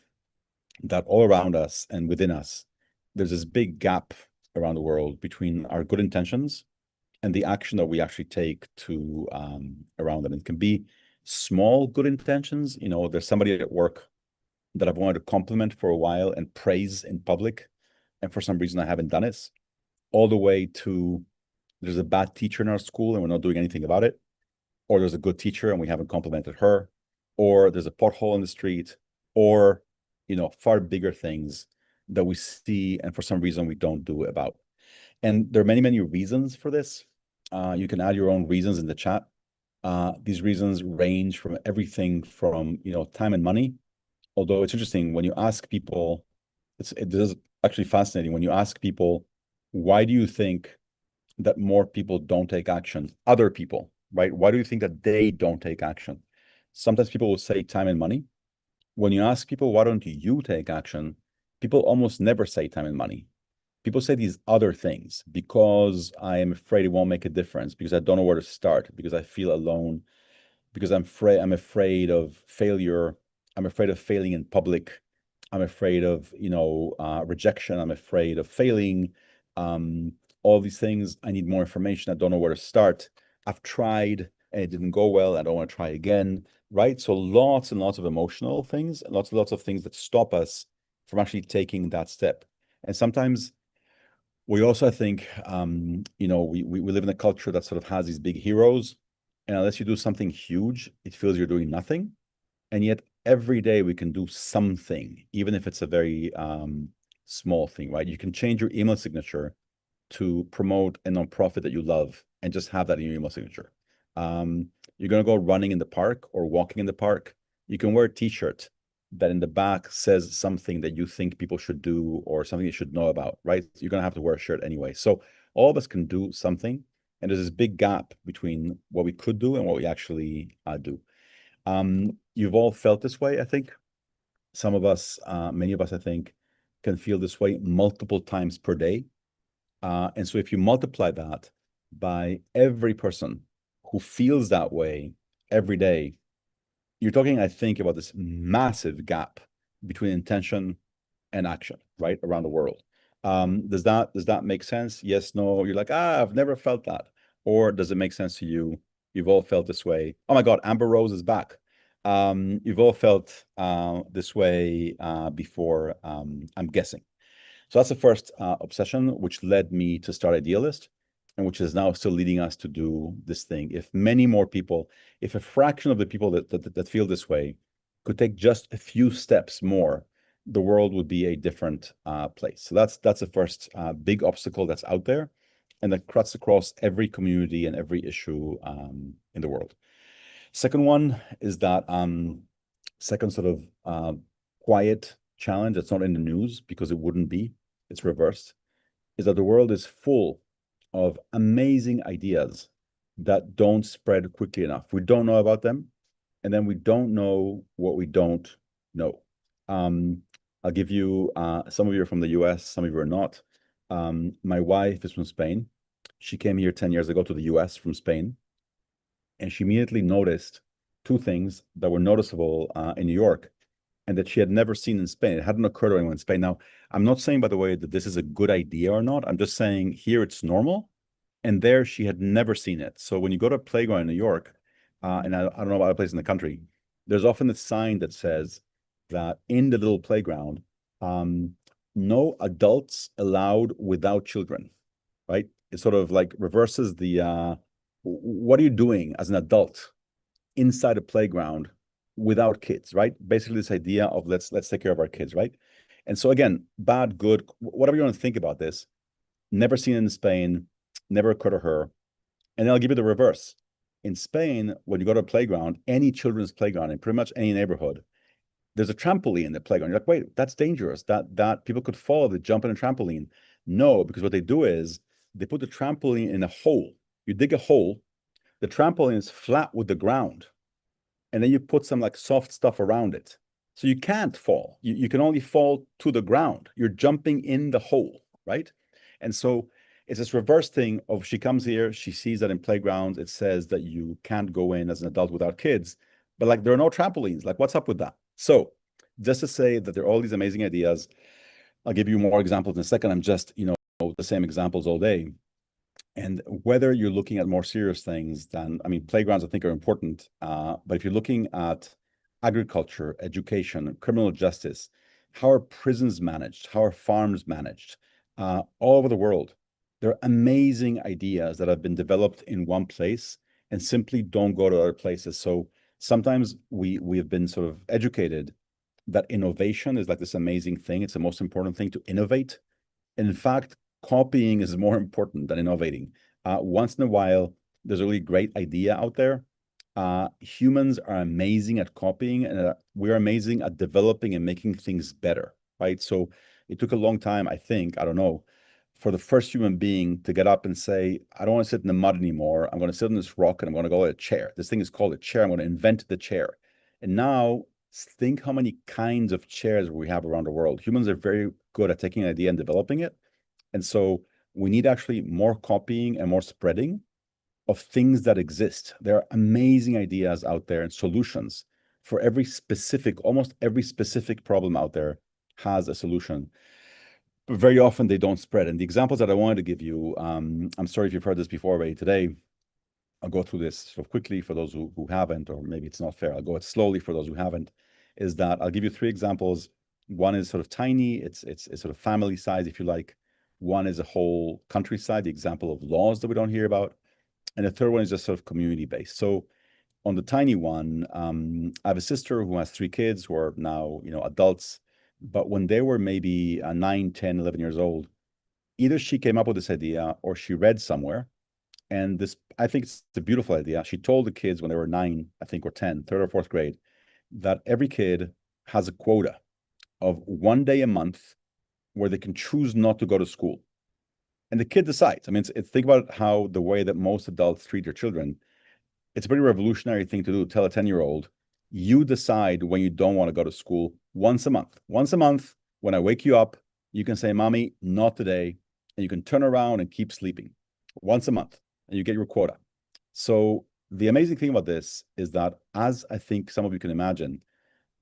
Speaker 1: that all around us and within us, there's this big gap around the world between our good intentions and the action that we actually take to around them. It can be small good intentions. There's somebody at work that I've wanted to compliment for a while and praise in public, and for some reason I haven't done it, all the way to there's a bad teacher in our school and we're not doing anything about it, or there's a good teacher and we haven't complimented her, or there's a pothole in the street, or far bigger things that we see and for some reason we don't do about. And there are many, many reasons for this. You can add your own reasons in the chat. These reasons range from everything from time and money. Although it's interesting when you ask people, it is actually fascinating when you ask people, why do you think that more people don't take action? Other people, right? Why do you think that they don't take action? Sometimes people will say time and money. When you ask people, why don't you take action? People almost never say time and money. People say these other things because I am afraid it won't make a difference, because I don't know where to start, because I feel alone, because I'm afraid of failure. I'm afraid of failing in public. I'm afraid of, rejection. I'm afraid of failing. All these things, I need more information. I don't know where to start. I've tried and it didn't go well. I don't want to try again, right? So lots and lots of emotional things, lots and lots of things that stop us from actually taking that step. And sometimes we also, I think, we live in a culture that sort of has these big heroes. And unless you do something huge, it feels you're doing nothing. And yet every day we can do something, even if it's a very small thing, right? You can change your email signature to promote a nonprofit that you love and just have that in your email signature. You're going to go running in the park or walking in the park. You can wear a t-shirt that in the back says something that you think people should do or something you should know about, right? You're going to have to wear a shirt anyway. So all of us can do something. And there's this big gap between what we could do and what we actually do. You've all felt this way, I think. Some of us, many of us, I think, can feel this way multiple times per day. And so if you multiply that by every person who feels that way every day, you're talking, I think, about this massive gap between intention and action, right, around the world. Does that make sense? Yes, no? You're like, I've never felt that. Or does it make sense to you? You've all felt this way. Oh my God, Amber Rose is back. You've all felt this way before, I'm guessing. So that's the first obsession, which led me to start Idealist, and which is now still leading us to do this thing. If many more people, if a fraction of the people that feel this way could take just a few steps more, the world would be a different place. So that's the first big obstacle that's out there, and that cuts across every community and every issue in the world. Second one is that Second sort of quiet challenge that's not in the news because it wouldn't be, it's reversed, is that the world is full of amazing ideas that don't spread quickly enough. We don't know about them, and then we don't know what we don't know. I'll give you, some of you are from the US, some of you are not. My wife is from Spain. She came here 10 years ago to the US from Spain, and she immediately noticed two things that were noticeable in New York and that she had never seen in Spain. It hadn't occurred to anyone in Spain. Now, I'm not saying, by the way, that this is a good idea or not. I'm just saying here it's normal, and there she had never seen it. So when you go to a playground in New York, and I don't know about other places in the country, there's often a sign that says that in the little playground, no adults allowed without children, right? It sort of like reverses the, what are you doing as an adult inside a playground without kids, right? Basically this idea of let's take care of our kids, right? And so again, bad, good, whatever you want to think about this, never seen it in Spain, never occurred to her. And then I'll give you the reverse. In Spain, when you go to a playground, any children's playground in pretty much any neighborhood, there's a trampoline in the playground. You're like, wait, that's dangerous. That people could fall, they jump in a trampoline. No, because what they do is they put the trampoline in a hole. You dig a hole, the trampoline is flat with the ground, and then you put some like soft stuff around it. So you can't fall. You can only fall to the ground. You're jumping in the hole, right? And so it's this reverse thing of she comes here, she sees that in playgrounds, it says that you can't go in as an adult without kids, but like there are no trampolines. Like what's up with that? So just to say that there are all these amazing ideas. I'll give you more examples in a second. I'm just, the same examples all day. And whether you're looking at more serious things than, I mean, playgrounds I think are important, but if you're looking at agriculture, education, criminal justice, how are prisons managed? How are farms managed? All over the world, there are amazing ideas that have been developed in one place and simply don't go to other places. So sometimes we have been sort of educated that innovation is like this amazing thing. It's the most important thing to innovate. And in fact, copying is more important than innovating. Once in a while, there's a really great idea out there. Humans are amazing at copying, and we're amazing at developing and making things better, right? So it took a long time, I think, I don't know, for the first human being to get up and say, I don't want to sit in the mud anymore. I'm going to sit on this rock and I'm going to go at a chair. This thing is called a chair. I'm going to invent the chair. And now think how many kinds of chairs we have around the world. Humans are very good at taking an idea and developing it. And so we need actually more copying and more spreading of things that exist. There are amazing ideas out there and solutions for every specific, almost every specific problem out there has a solution. But very often they don't spread. And the examples that I wanted to give you, I'm sorry if you've heard this before already today. I'll go through this sort of quickly for those who haven't, or maybe it's not fair. I'll go it slowly for those who haven't, is that I'll give you three examples. One is sort of tiny. It's sort of family size, if you like. One is a whole countryside, the example of laws that we don't hear about. And the third one is just sort of community-based. So on the tiny one, I have a sister who has three kids who are now, adults. But when they were maybe 9, 10, 11 years old, either she came up with this idea or she read somewhere. And this, I think it's a beautiful idea. She told the kids when they were 9, I think, or 10, third or fourth grade, that every kid has a quota of 1 day a month where they can choose not to go to school. And the kid decides. I mean, think about how the way that most adults treat their children. It's a pretty revolutionary thing to do. Tell a 10-year-old, you decide when you don't want to go to school once a month. Once a month, when I wake you up, you can say, Mommy, not today. And you can turn around and keep sleeping once a month, and you get your quota. So the amazing thing about this is that, as I think some of you can imagine,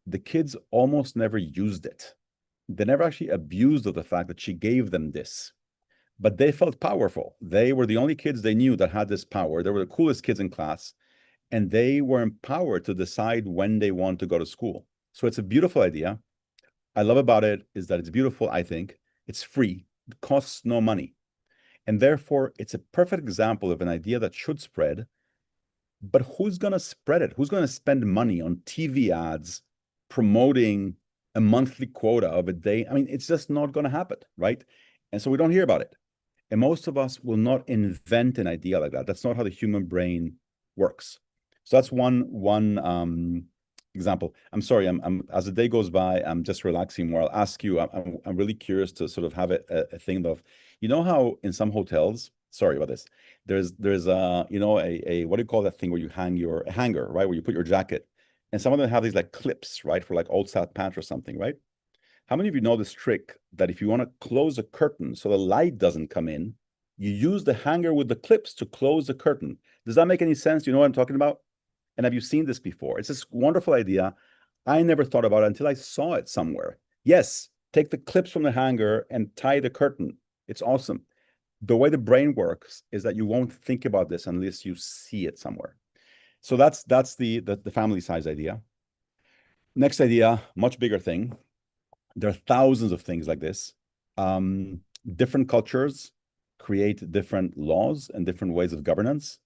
Speaker 1: the kids almost never used it. They never actually abused of the fact that she gave them this. But they felt powerful. They were the only kids they knew that had this power. They were the coolest kids in class, and they were empowered to decide when they want to go to school. So it's a beautiful idea. I love about it is that it's beautiful, I think. It's free. It costs no money. And therefore, it's a perfect example of an idea that should spread. But who's going to spread it? Who's going to spend money on TV ads promoting a monthly quota of a day? I mean, it's just not going to happen, right? And so we don't hear about it. And most of us will not invent an idea like that. That's not how the human brain works. So that's one example. I'm sorry, I'm as the day goes by, I'm just relaxing more. I'll ask you, I'm really curious to sort of have a thing of, you know how in some hotels, sorry about this, there's a, you know, a what do you call that thing where you hang your a hanger, right? Where you put your jacket. And some of them have these like clips, right? For like old South pants or something, right? How many of you know this trick that if you want to close a curtain so the light doesn't come in, you use the hanger with the clips to close the curtain? Does that make any sense? You know what I'm talking about? And have you seen this before? It's this wonderful idea. I never thought about it until I saw it somewhere. Yes, take the clips from the hanger and tie the curtain. It's awesome. The way the brain works is that you won't think about this unless you see it somewhere. So that's the family size idea. Next idea, much bigger thing. There are thousands of things like this. Different cultures create different laws and different ways of governance.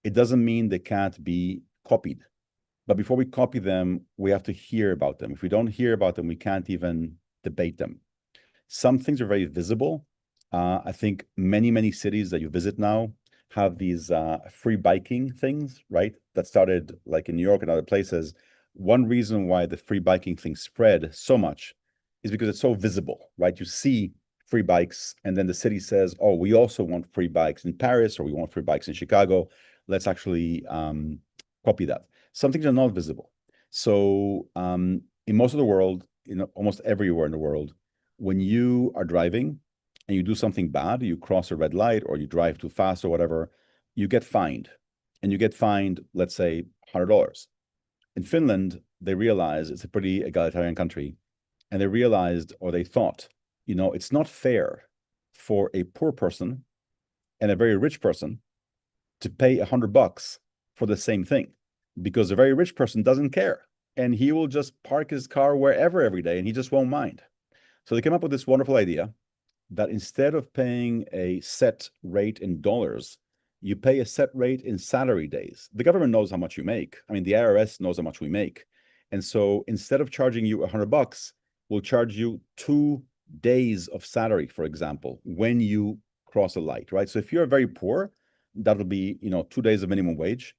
Speaker 1: It doesn't mean they can't be copied. But before we copy them, we have to hear about them. If we don't hear about them, we can't even debate them. Some things are very visible. I think many cities that you visit now have these free biking things, right? That started like in New York and other places. One reason why the free biking thing spread so much is because it's so visible, right? You see free bikes, and then the city says, oh, we also want free bikes in Paris, or we want free bikes in Chicago. Let's actually copy that. Some things are not visible. So in most of the world, almost everywhere in the world, when you are driving and you do something bad, you cross a red light or you drive too fast or whatever, you get fined. And you get fined, let's say, $100. In Finland, they realize it's a pretty egalitarian country. And they realized, or they thought, it's not fair for a poor person and a very rich person to pay $100 for the same thing, because a very rich person doesn't care and he will just park his car wherever every day and he just won't mind. So they came up with this wonderful idea that instead of paying a set rate in dollars, you pay a set rate in salary days. The government knows how much you make. I mean, the IRS knows how much we make. And so instead of charging you $100, we'll charge you 2 days of salary, for example, when you cross a light, right? So if you're very poor, that'll be, 2 days of minimum wage.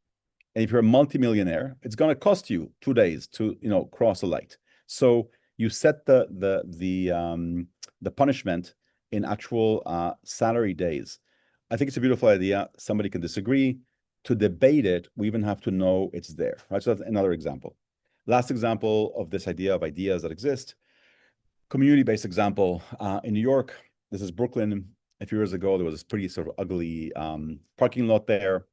Speaker 1: And if you're a multimillionaire, it's going to cost you 2 days to, cross a light. So you set the punishment in actual salary days. I think it's a beautiful idea. Somebody can disagree. To debate it, we even have to know it's there, right? So that's another example. Last example of this idea of ideas that exist, community-based example. In New York, this is Brooklyn. A few years ago, there was this pretty sort of ugly parking lot there.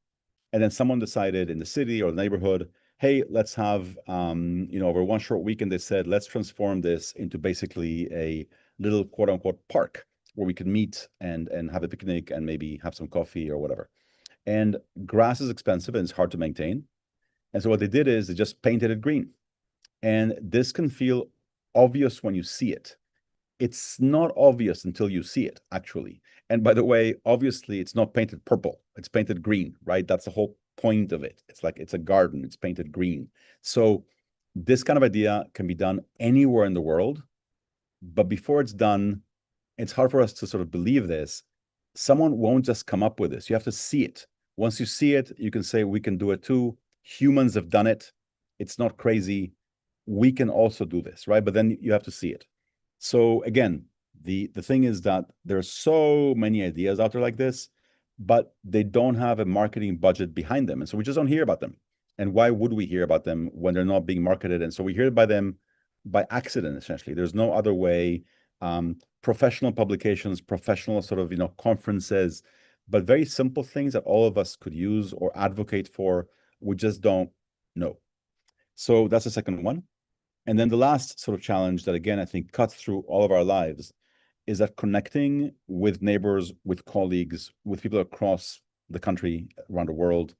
Speaker 1: And then someone decided in the city or the neighborhood, hey, let's have, over one short weekend, they said, let's transform this into basically a little quote unquote park where we could meet and have a picnic and maybe have some coffee or whatever. And grass is expensive and it's hard to maintain. And so what they did is they just painted it green. And this can feel obvious when you see it. It's not obvious until you see it, actually. And by the way, obviously, it's not painted purple. It's painted green, right? That's the whole point of it. It's like it's a garden. It's painted green. So this kind of idea can be done anywhere in the world. But before it's done, it's hard for us to sort of believe this. Someone won't just come up with this. You have to see it. Once you see it, you can say, we can do it too. Humans have done it. It's not crazy. We can also do this, right? But then you have to see it. So again, the thing is that there are so many ideas out there like this, but they don't have a marketing budget behind them. And so we just don't hear about them. And why would we hear about them when they're not being marketed? And so we hear about them by accident, essentially. There's no other way. Professional publications, professional sort of, conferences, but very simple things that all of us could use or advocate for, we just don't know. So that's the second one. And then the last sort of challenge that, again, I think cuts through all of our lives is that connecting with neighbors, with colleagues, with people across the country, around the world,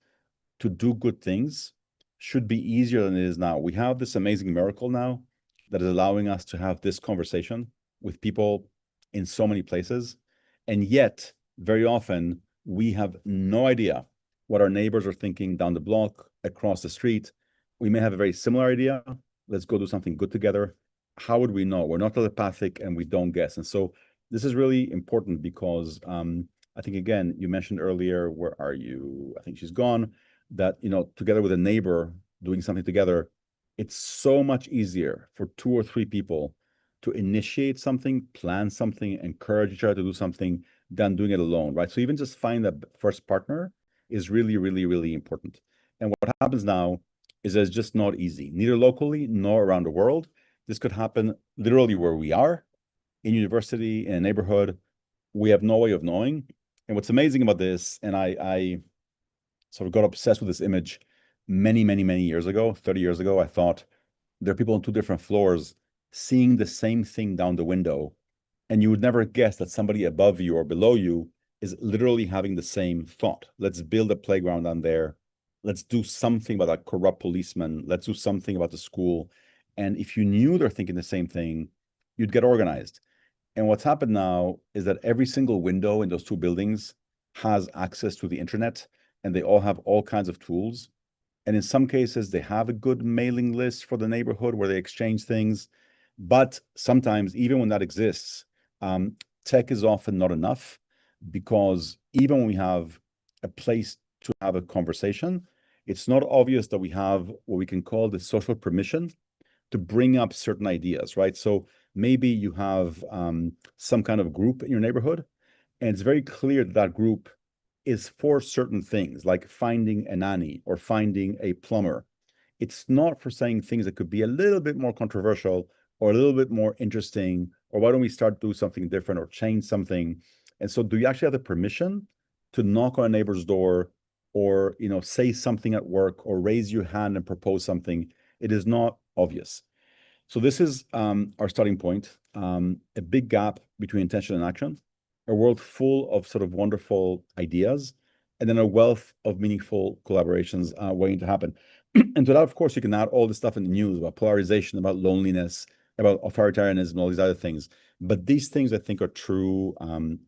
Speaker 1: to do good things should be easier than it is now. We have this amazing miracle now that is allowing us to have this conversation with people in so many places. And yet, very often, we have no idea what our neighbors are thinking down the block, across the street. We may have a very similar idea. Let's go do something good together. How would we know? We're not telepathic and we don't guess. And so this is really important because I think, again, you mentioned earlier, where are you? I think she's gone, that, together with a neighbor, doing something together, it's so much easier for 2 or 3 people to initiate something, plan something, encourage each other to do something than doing it alone, right? So even just find that first partner is really, really, really important. And what happens now is that it's just not easy, neither locally nor around the world. This could happen literally where we are, in university, in a neighborhood. We have no way of knowing. And what's amazing about this, and I sort of got obsessed with this image many, many, many years ago, 30 years ago. I thought there are people on 2 different floors seeing the same thing down the window, and you would never guess that somebody above you or below you is literally having the same thought. Let's build a playground down there. Let's do something about that corrupt policeman. Let's do something about the school. And if you knew they're thinking the same thing, you'd get organized. And what's happened now is that every single window in those 2 buildings has access to the internet, and they all have all kinds of tools. And in some cases, they have a good mailing list for the neighborhood where they exchange things. But sometimes, even when that exists, tech is often not enough, because even when we have a place to have a conversation, it's not obvious that we have what we can call the social permission to bring up certain ideas, right? So maybe you have some kind of group in your neighborhood, and it's very clear that that group is for certain things, like finding a nanny or finding a plumber. It's not for saying things that could be a little bit more controversial or a little bit more interesting, or why don't we start do something different or change something? And so do you actually have the permission to knock on a neighbor's door, or say something at work, or raise your hand and propose something? It is not obvious. So this is our starting point, a big gap between intention and action, a world full of sort of wonderful ideas, and then a wealth of meaningful collaborations waiting to happen. And to that, of course, you can add all the stuff in the news about polarization, about loneliness, about authoritarianism, all these other things. But these things, I think, are true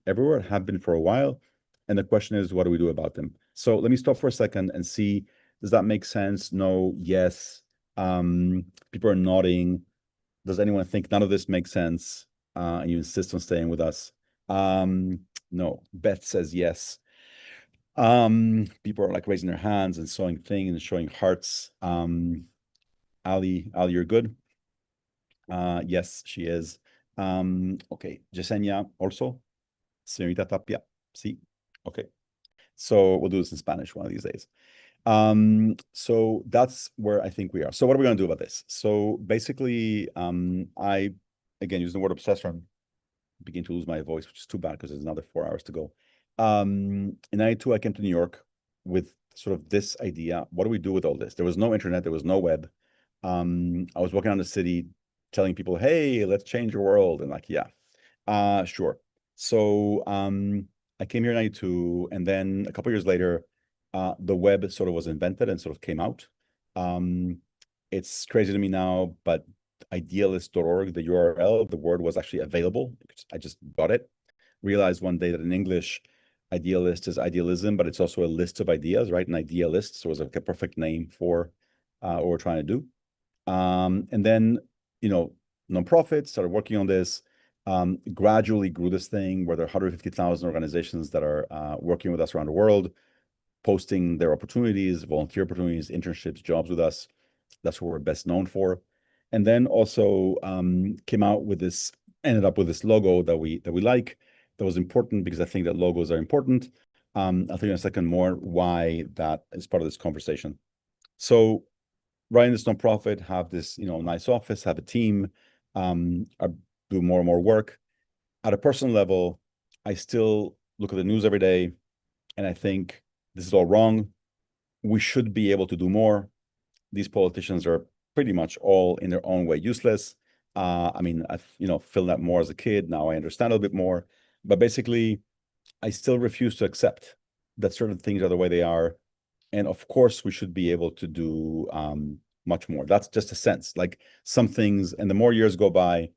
Speaker 1: everywhere, have been for a while. And the question is, what do we do about them? So let me stop for a second and see, does that make sense? No, yes. People are nodding. Does anyone think none of this makes sense? And you insist on staying with us? No. Beth says yes. People are like raising their hands and showing things and showing hearts. Ali, you're good? Yes, she is. Okay, Yesenia also. Señorita Tapia, sí. Okay. So we'll do this in Spanish one of these days. So that's where I think we are. So what are we going to do about this? So basically, I, again, using the word obsession, begin to lose my voice, which is too bad because there's another 4 hours to go. In 92, I came to New York with sort of this idea. What do we do with all this? There was no internet. There was no web. I was walking around the city telling people, hey, let's change your world. And like, yeah, sure. So I came here in 92, and then a couple years later, the web sort of was invented and sort of came out. It's crazy to me now, but idealist.org, the URL, the word was actually available. I just got it. Realized one day that in English, idealist is idealism, but it's also a list of ideas, right? An idealist. So it was like a perfect name for what we're trying to do. And then, nonprofits started working on this, gradually grew this thing where there are 150,000 organizations that are working with us around the world, posting their opportunities, volunteer opportunities, internships, jobs with us. That's what we're best known for. And then also came out with this, ended up with this logo that we like, that was important because I think that logos are important. I'll tell you in a second more why that is part of this conversation. So running this nonprofit, have this nice office, have a team, I do more and more work. At a personal level, I still look at the news every day and I think this is all wrong. We should be able to do more. These politicians are pretty much all in their own way useless. I mean, I've felt that more as a kid. Now I understand a little bit more, but basically, I still refuse to accept that certain things are the way they are. And of course, we should be able to do much more. That's just a sense. Like some things, and the more years go by,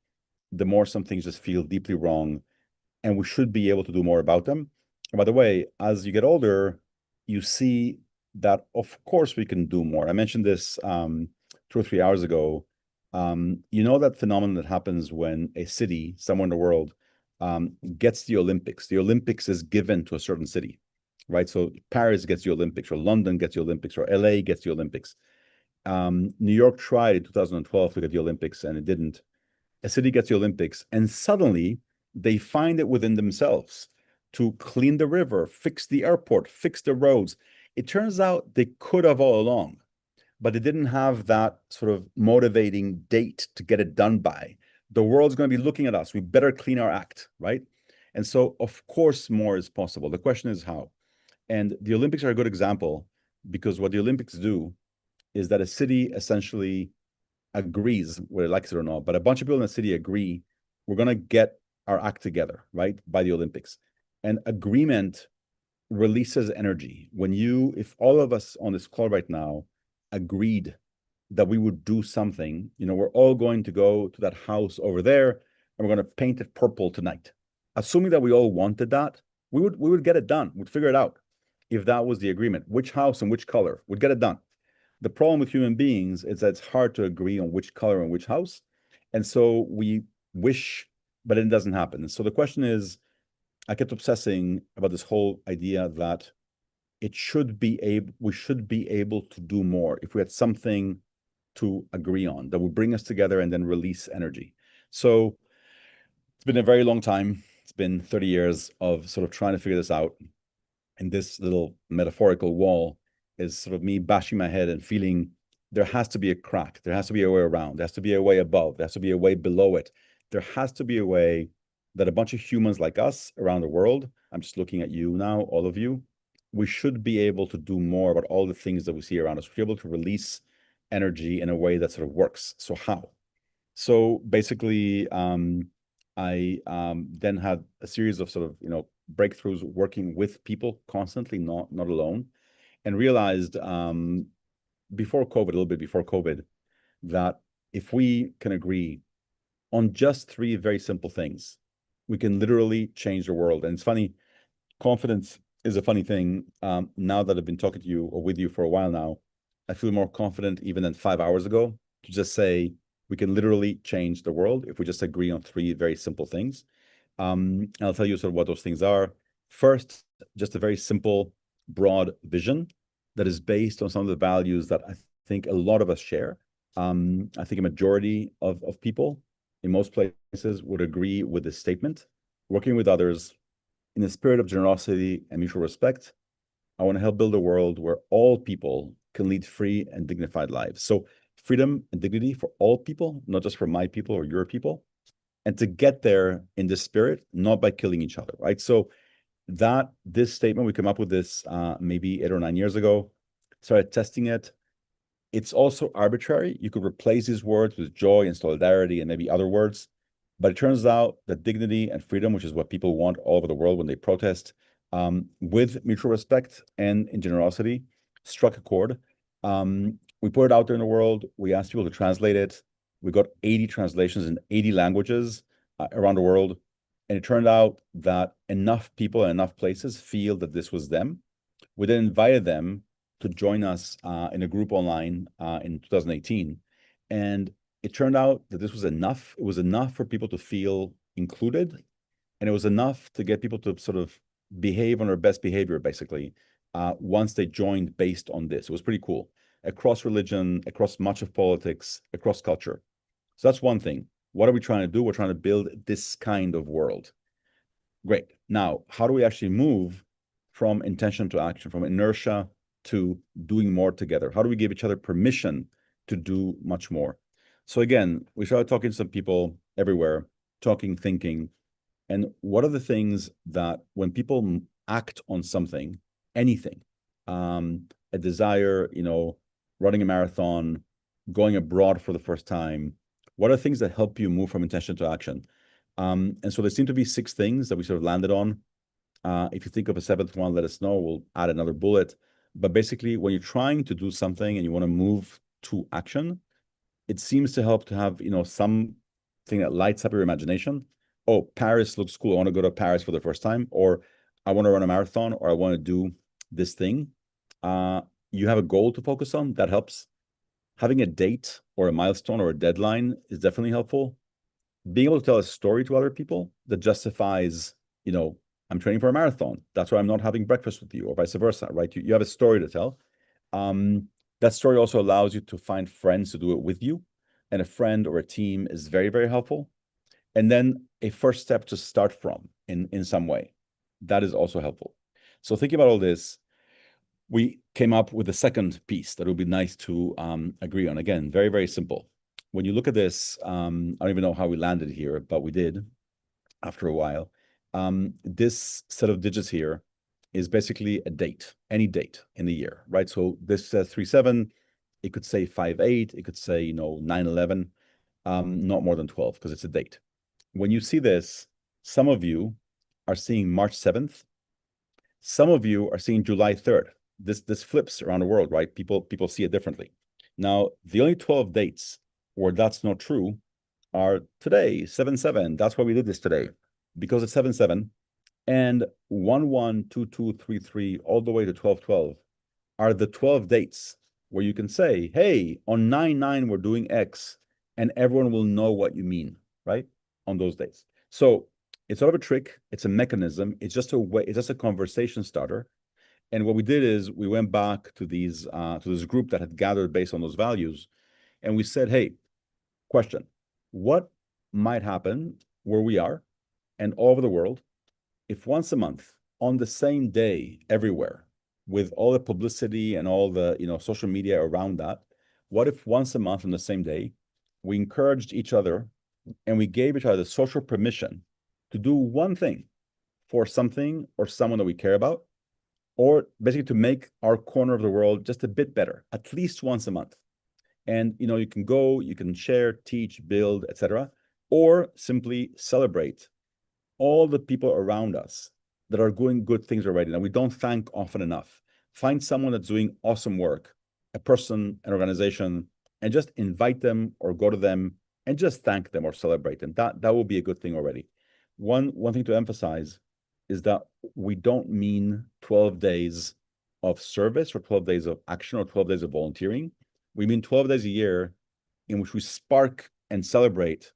Speaker 1: the more some things just feel deeply wrong, and we should be able to do more about them. And by the way, as you get older, you see that of course we can do more. I mentioned this 2 or 3 hours ago. That phenomenon that happens when a city somewhere in the world gets the Olympics. The Olympics is given to a certain city, right? So Paris gets the Olympics, or London gets the Olympics, or LA gets the Olympics. New York tried in 2012 to get the Olympics and it didn't. A city gets the Olympics and suddenly they find it within themselves to clean the river, fix the airport, fix the roads. It turns out they could have all along, but they didn't have that sort of motivating date to get it done by. The world's going to be looking at us. We better clean our act, right? And so, of course, more is possible. The question is how. And the Olympics are a good example because what the Olympics do is that a city essentially agrees, whether it likes it or not, but a bunch of people in the city agree, we're going to get our act together, right, by the Olympics. And agreement releases energy. If all of us on this call right now agreed that we would do something, we're all going to go to that house over there and we're going to paint it purple tonight. Assuming that we all wanted that, we would get it done. We'd figure it out. If that was the agreement, which house and which color, we'd get it done. The problem with human beings is that it's hard to agree on which color and which house. And so we wish, but it doesn't happen. And so the question is, I kept obsessing about this whole idea that we should be able to do more if we had something to agree on that would bring us together and then release energy. So it's been a very long time. It's been 30 years of sort of trying to figure this out. And this little metaphorical wall is sort of me bashing my head and feeling there has to be a crack. There has to be a way around. There has to be a way above. There has to be a way below it. There has to be a way that a bunch of humans like us around the world, I'm just looking at you now, all of you, we should be able to do more about all the things that we see around us. We should be able to release energy in a way that sort of works. So how? So basically, I then had a series of sort of, breakthroughs working with people constantly, not alone, and realized before COVID, a little bit before COVID, that if we can agree on just 3 very simple things, we can literally change the world. And it's funny, confidence is a funny thing. Now that I've been talking to you or with you for a while now, I feel more confident even than 5 hours ago to just say we can literally change the world if we just agree on 3 very simple things. And I'll tell you sort of what those things are. First, just a very simple, broad vision that is based on some of the values that I think a lot of us share. I think a majority of people in most places would agree with this statement. Working with others in the spirit of generosity and mutual respect, I want to help build a world where all people can lead free and dignified lives. So freedom and dignity for all people, not just for my people or your people. And to get there in this spirit, not by killing each other, right? So this statement, we came up with this maybe 8 or 9 years ago, started testing it. It's also arbitrary. You could replace these words with joy and solidarity and maybe other words. But it turns out that dignity and freedom, which is what people want all over the world when they protest, with mutual respect and in generosity, struck a chord. We put it out there in the world. We asked people to translate it. We got 80 translations in 80 languages around the world. And it turned out that enough people and enough places feel that this was them. We then invited them to join us in a group online in 2018. And it turned out that this was enough. It was enough for people to feel included. And it was enough to get people to sort of behave on their best behavior, basically, once they joined based on this. It was pretty cool. Across religion, across much of politics, across culture. So that's one thing. What are we trying to do? We're trying to build this kind of world. Great. Now, how do we actually move from intention to action, from inertia to doing more together? How do we give each other permission to do much more? So again, we started talking to some people everywhere, thinking, and what are the things that when people act on something, anything, a desire, running a marathon, going abroad for the first time, what are things that help you move from intention to action? And so there seem to be 6 things that we sort of landed on. If you think of a 7th one, let us know. We'll add another bullet. But basically, when you're trying to do something and you want to move to action, it seems to help to have, something that lights up your imagination. Oh, Paris looks cool. I want to go to Paris for the first time. Or I want to run a marathon, or I want to do this thing. You have a goal to focus on. That helps. Having a date or a milestone or a deadline is definitely helpful. Being able to tell a story to other people that justifies, I'm training for a marathon. That's why I'm not having breakfast with you, or vice versa, right? You have a story to tell. That story also allows you to find friends to do it with you. And a friend or a team is very, very helpful. And then a first step to start from in some way. That is also helpful. So thinking about all this, we came up with a second piece that would be nice to agree on. Again, very, very simple. When you look at this, I don't even know how we landed here, but we did after a while. This set of digits here is basically a date, any date in the year, right? So this says 3/7, it could say 5/8, it could say 9/11, not more than 12 because it's a date. When you see this, some of you are seeing March 7th. Some of you are seeing July 3rd. This flips around the world, right? People see it differently. Now, the only 12 dates where that's not true are today, 7/7. That's why we did this today, because it's 7/7 and 11, 22, 33, all the way to 12/12 are the 12 dates where you can say, hey, on 9/9, we're doing X, and everyone will know what you mean, right? On those days. So it's sort of a trick. It's a mechanism. It's just a way. It's just a conversation starter. And what we did is we went back to these to this group that had gathered based on those values, and we said, hey, question: what might happen where we are and all over the world if once a month on the same day everywhere, with all the publicity and all the social media around that, what if once a month on the same day we encouraged each other and we gave each other the social permission to do one thing for something or someone that we care about, or basically to make our corner of the world just a bit better, at least once a month. And you can go, you can share, teach, build, etc., or simply celebrate all the people around us that are doing good things already that we don't thank often enough. Find someone that's doing awesome work, a person, an organization, and just invite them or go to them and just thank them or celebrate them. That will be a good thing already. One thing to emphasize is that we don't mean 12 days of service or 12 days of action or 12 days of volunteering. We mean 12 days a year in which we spark and celebrate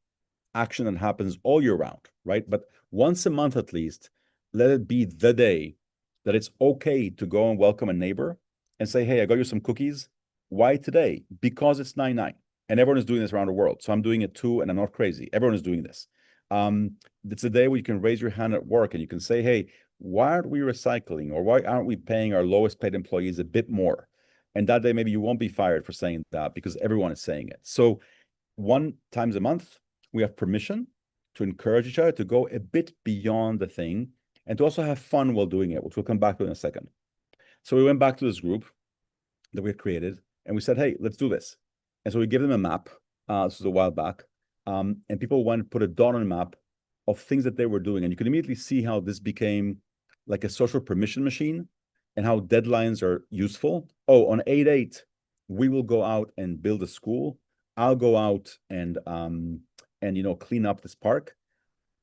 Speaker 1: action that happens all year round, right? But once a month at least, let it be the day that it's okay to go and welcome a neighbor and say, hey, I got you some cookies. Why today? Because it's 9/9. And everyone is doing this around the world. So I'm doing it too, and I'm not crazy. Everyone is doing this. It's a day where you can raise your hand at work and you can say, hey, why aren't we recycling? Or why aren't we paying our lowest paid employees a bit more? And that day, maybe you won't be fired for saying that because everyone is saying it. So 1 time a month, we have permission to encourage each other to go a bit beyond the thing and to also have fun while doing it, which we'll come back to in a second. So we went back to this group that we had created and we said, hey, let's do this. And so we gave them a map. This was a while back. And people went and put a dot on a map of things that they were doing. And you can immediately see how this became like a social permission machine and how deadlines are useful. Oh, on 8/8, we will go out and build a school. I'll go out and clean up this park.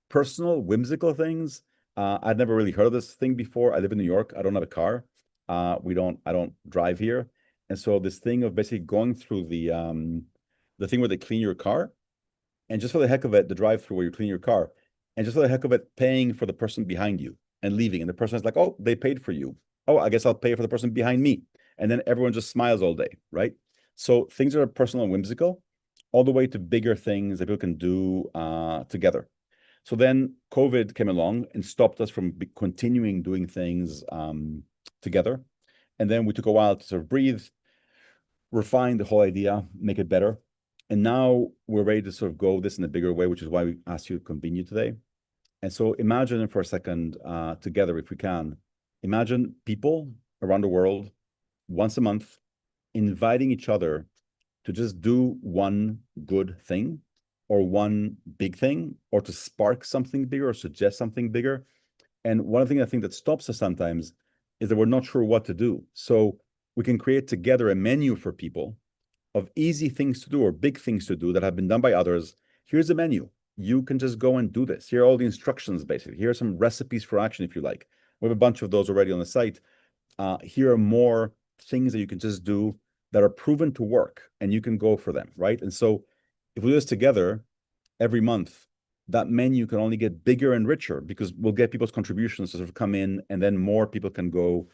Speaker 1: Personal, whimsical things. I'd never really heard of this thing before. I live in New York. I don't have a car. I don't drive here. And so this thing of basically going through the thing where they clean your car, and just for the heck of it, the drive-through where you clean your car, and just for the heck of it, paying for the person behind you and leaving. And the person is like, oh, they paid for you. Oh, I guess I'll pay for the person behind me. And then everyone just smiles all day, right? So things that are personal and whimsical, all the way to bigger things that people can do together. So then COVID came along and stopped us from continuing doing things together. And then we took a while to sort of breathe, refine the whole idea, make it better. And now we're ready to sort of go this in a bigger way, which is why we asked you to convene you today. And so imagine for a second together, if we can, imagine people around the world once a month inviting each other to just do one good thing or one big thing, or to spark something bigger or suggest something bigger. And one of the things I think that stops us sometimes is that we're not sure what to do. So we can create together a menu for people of easy things to do or big things to do that have been done by others. Here's a menu. You can just go and do this. Here are all the instructions, basically. Here are some recipes for action, if you like. We have a bunch of those already on the site. Here are more things that you can just do that are proven to work, and you can go for them, right? And so if we do this together every month, that menu can only get bigger and richer because we'll get people's contributions to sort of come in, and then more people can go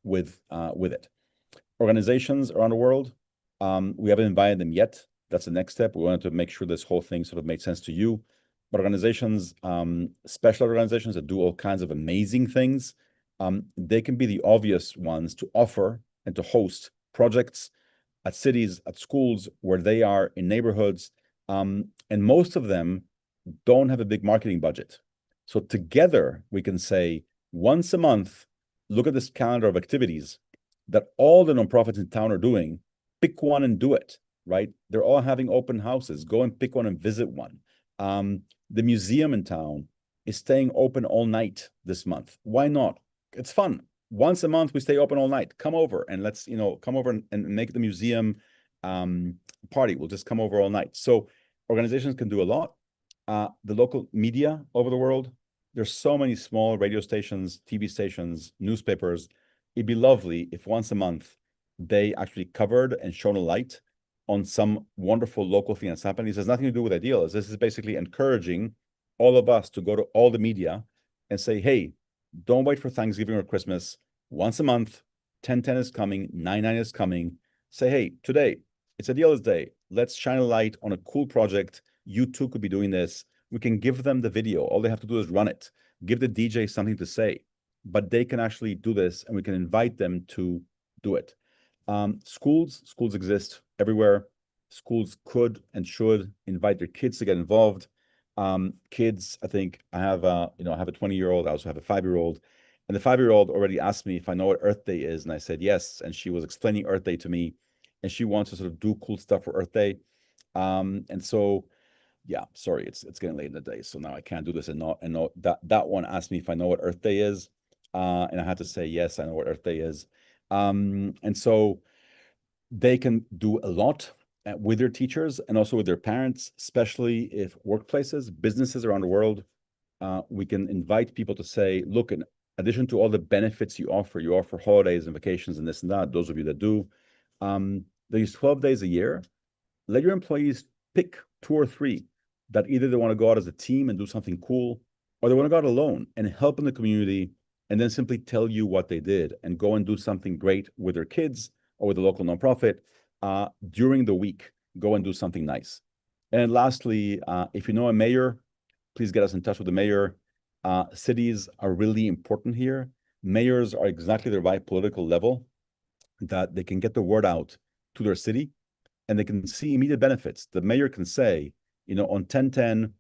Speaker 1: with it. Organizations around the world, we haven't invited them yet. That's the next step. We wanted to make sure this whole thing sort of made sense to you. But organizations, special organizations that do all kinds of amazing things, they can be the obvious ones to offer and to host projects at cities, at schools, where they are, in neighborhoods. And most of them don't have a big marketing budget. So together we can say, once a month, look at this calendar of activities that all the nonprofits in town are doing. Pick one and do it, right? They're all having open houses. Go and pick one and visit one. The museum in town is staying open all night this month. Why not? It's fun. Once a month, we stay open all night. Come over and let's, come over and make the museum party. We'll just come over all night. So organizations can do a lot. The local media over the world, there's so many small radio stations, TV stations, newspapers. It'd be lovely if once a month they actually covered and shone a light on some wonderful local thing that's happening. This has nothing to do with Idealists. This is basically encouraging all of us to go to all the media and say, hey, don't wait for Thanksgiving or Christmas. Once a month, 10/10 is coming, 9/9 is coming. Say, hey, today, it's Idealist Day. Let's shine a light on a cool project. You too could be doing this. We can give them the video. All they have to do is run it. Give the DJ something to say. But they can actually do this, and we can invite them to do it. Schools exist everywhere. Schools could and should invite their kids to get involved. Kids, I think I have a 20-year-old. I also have a 5-year-old, and the 5-year-old already asked me if I know what Earth Day is, and I said yes. And she was explaining Earth Day to me, and she wants to sort of do cool stuff for Earth Day. And so, yeah, sorry, it's getting late in the day, so now I can't do this. And that one asked me if I know what Earth Day is, and I had to say yes, I know what Earth Day is. And so they can do a lot with their teachers and also with their parents, especially if workplaces, businesses around the world, we can invite people to say, look, in addition to all the benefits you offer holidays and vacations and this and that, those of you that do, these 12 days a year, let your employees pick 2 or 3 that either they want to go out as a team and do something cool, or they want to go out alone and help in the community, and then simply tell you what they did and go and do something great with their kids or with a local nonprofit during the week. Go and do something nice. And lastly, if you know a mayor, please get us in touch with the mayor. Cities are really important here. Mayors are exactly the right political level that they can get the word out to their city and they can see immediate benefits. The mayor can say, on 10/10,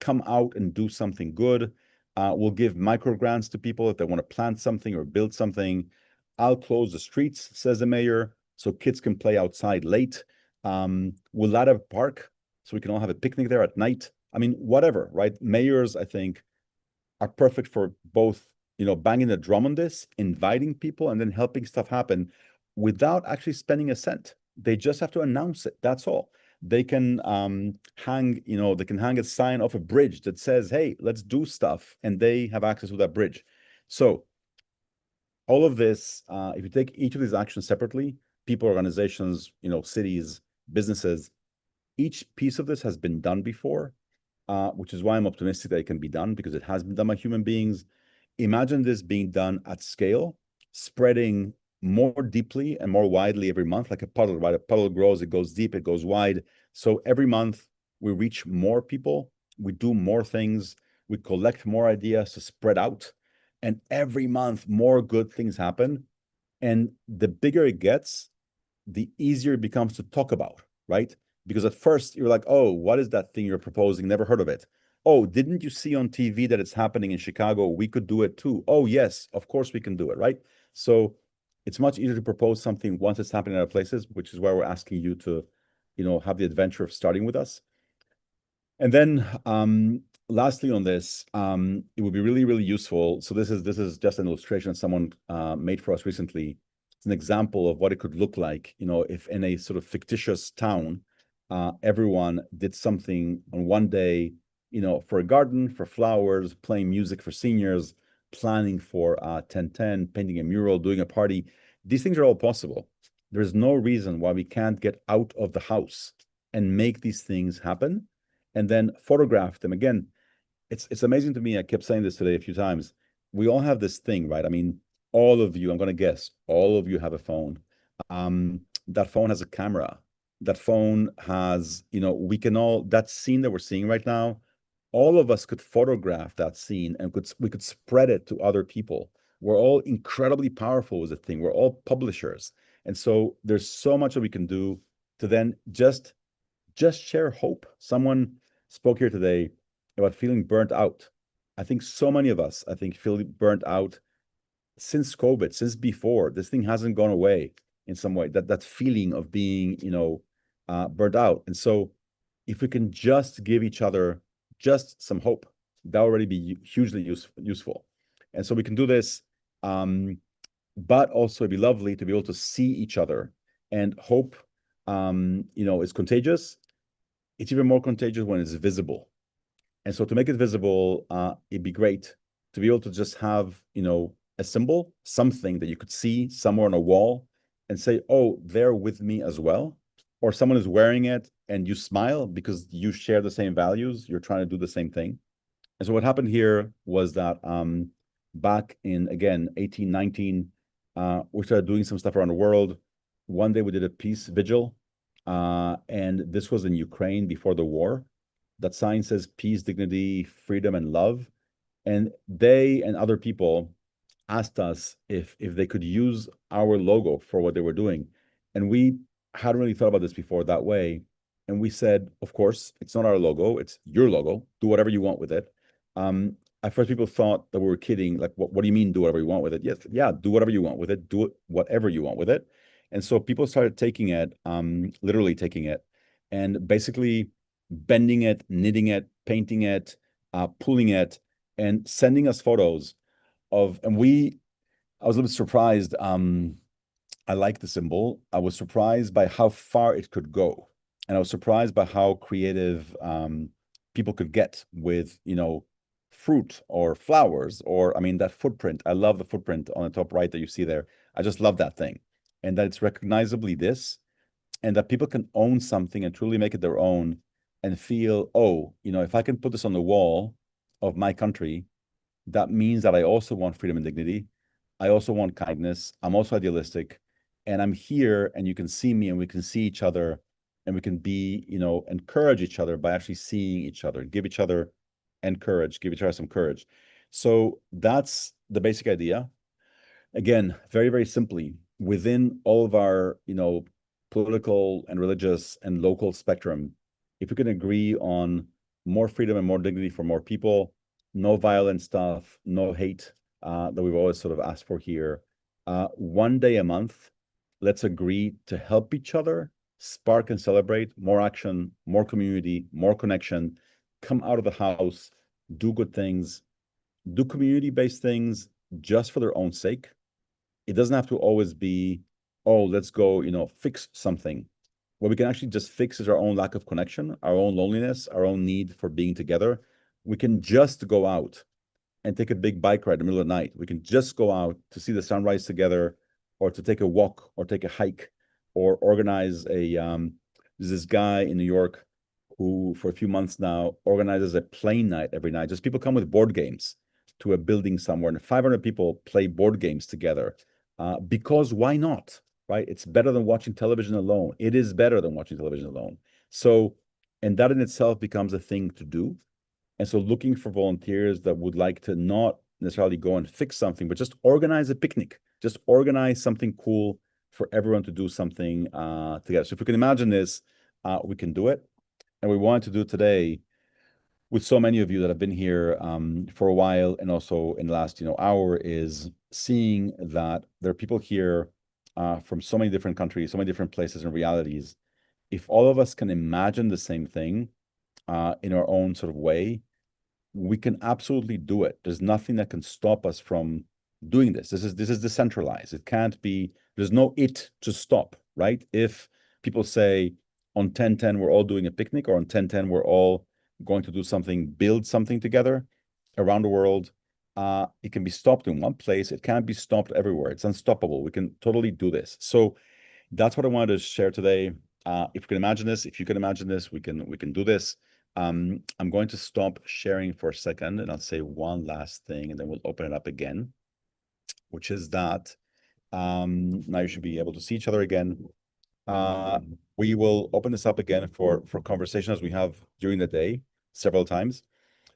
Speaker 1: come out and do something good. We'll give micro grants to people if they want to plant something or build something. I'll close the streets, says the mayor, so kids can play outside late. We'll light up a park so we can all have a picnic there at night. I mean, whatever, right? Mayors, I think, are perfect for both, banging the drum on this, inviting people, and then helping stuff happen without actually spending a cent. They just have to announce it. That's all. They can hang a sign off a bridge that says, hey, let's do stuff, and they have access to that bridge. So all of this, if you take each of these actions separately, people, organizations, cities, businesses, each piece of this has been done before, which is why I'm optimistic that it can be done, because it has been done by human beings. Imagine this being done at scale, spreading more deeply and more widely every month, like a puddle, right? A puddle grows, it goes deep, it goes wide. So every month we reach more people, we do more things, we collect more ideas to spread out. And every month more good things happen. And the bigger it gets, the easier it becomes to talk about, right? Because at first you're like, oh, what is that thing you're proposing? Never heard of it. Oh, didn't you see on TV that it's happening in Chicago? We could do it too. Oh, yes, of course we can do it, right? So it's much easier to propose something once it's happening in other places, which is why we're asking you to, have the adventure of starting with us. And then lastly on this, it would be really, really useful. So this is just an illustration someone made for us recently. It's an example of what it could look like, if in a sort of fictitious town, everyone did something on one day, for a garden, for flowers, playing music for seniors, planning for 10/10, painting a mural, doing a party. These things are all possible. There's no reason why we can't get out of the house and make these things happen and then photograph them. Again, it's amazing to me. I kept saying this today a few times. We all have this thing, right? I mean, all of you, I'm going to guess, all of you have a phone. that phone has a camera. That phone has, we can all, that scene that we're seeing right now, all of us could photograph that scene and we could spread it to other people. We're all incredibly powerful with the thing. We're all publishers. And so there's so much that we can do to then just share hope. Someone spoke here today about feeling burnt out. I think so many of us, feel burnt out since COVID, since before. This thing hasn't gone away in some way, that feeling of being, burnt out. And so if we can just give each other just some hope, that already be hugely useful. And so we can do this, but also it'd be lovely to be able to see each other. And hope, is contagious. It's even more contagious when it's visible. And so to make it visible, it'd be great to be able to just have, a symbol, something that you could see somewhere on a wall and say, oh, they're with me as well. Or someone is wearing it and you smile because you share the same values. You're trying to do the same thing. And so what happened here was that back in, again, 1819, we started doing some stuff around the world. One day we did a peace vigil. And this was in Ukraine before the war. That sign says peace, dignity, freedom, and love. And they and other people asked us if they could use our logo for what they were doing. And we hadn't really thought about this before that way. And we said, of course, it's not our logo, it's your logo. Do whatever you want with it. At first, people thought that we were kidding. Like, what do you mean, do whatever you want with it? Yes, yeah, do whatever you want with it. Do it, whatever you want with it. And so people started taking it, literally taking it, and basically bending it, knitting it, painting it, pulling it, and sending us photos of, and I was a little bit surprised. I like the symbol. I was surprised by how far it could go. And I was surprised by how creative people could get with, fruit or flowers, or, that footprint. I love the footprint on the top right that you see there. I just love that thing. And that it's recognizably this, and that people can own something and truly make it their own and feel, oh, if I can put this on the wall of my country, that means that I also want freedom and dignity. I also want kindness. I'm also idealistic. And I'm here, and you can see me, and we can see each other, and we can be, encourage each other by actually seeing each other, give each other give each other some courage. So that's the basic idea. Again, very, very simply, within all of our, political and religious and local spectrum, if we can agree on more freedom and more dignity for more people, no violent stuff, no hate that we've always sort of asked for here. One day a month, let's agree to help each other, spark and celebrate more action, more community, more connection, come out of the house, do good things, do community-based things just for their own sake. It doesn't have to always be, oh, let's go, fix something. What we can actually just fix is our own lack of connection, our own loneliness, our own need for being together. We can just go out and take a big bike ride in the middle of the night. We can just go out to see the sunrise together, or to take a walk, or take a hike, or organize there's this guy in New York who for a few months now organizes a plane night every night. Just people come with board games to a building somewhere, and 500 people play board games together. Because why not, right? It's better than watching television alone. It is better than watching television alone. So, and that in itself becomes a thing to do. And so looking for volunteers that would like to not necessarily go and fix something, but just organize a picnic, just organize something cool for everyone to do something together. So if we can imagine this, we can do it. And we wanted to do it today with so many of you that have been here for a while, and also in the last hour, is seeing that there are people here from so many different countries, so many different places and realities. If all of us can imagine the same thing in our own sort of way, we can absolutely do it. There's nothing that can stop us from doing this. This is decentralized. It can't be, there's no it to stop, right? If people say on 10/10 we're all doing a picnic, or on 10/10 we're all going to do something, build something together around the world, it can be stopped in one place. It can't be stopped everywhere. It's unstoppable. We can totally do this. So that's what I wanted to share today. If you can imagine this, we can do this. I'm going to stop sharing for a second, and I'll say one last thing, and then we'll open it up again, which is that Now you should be able to see each other again. We will open this up again for conversation as we have during the day several times.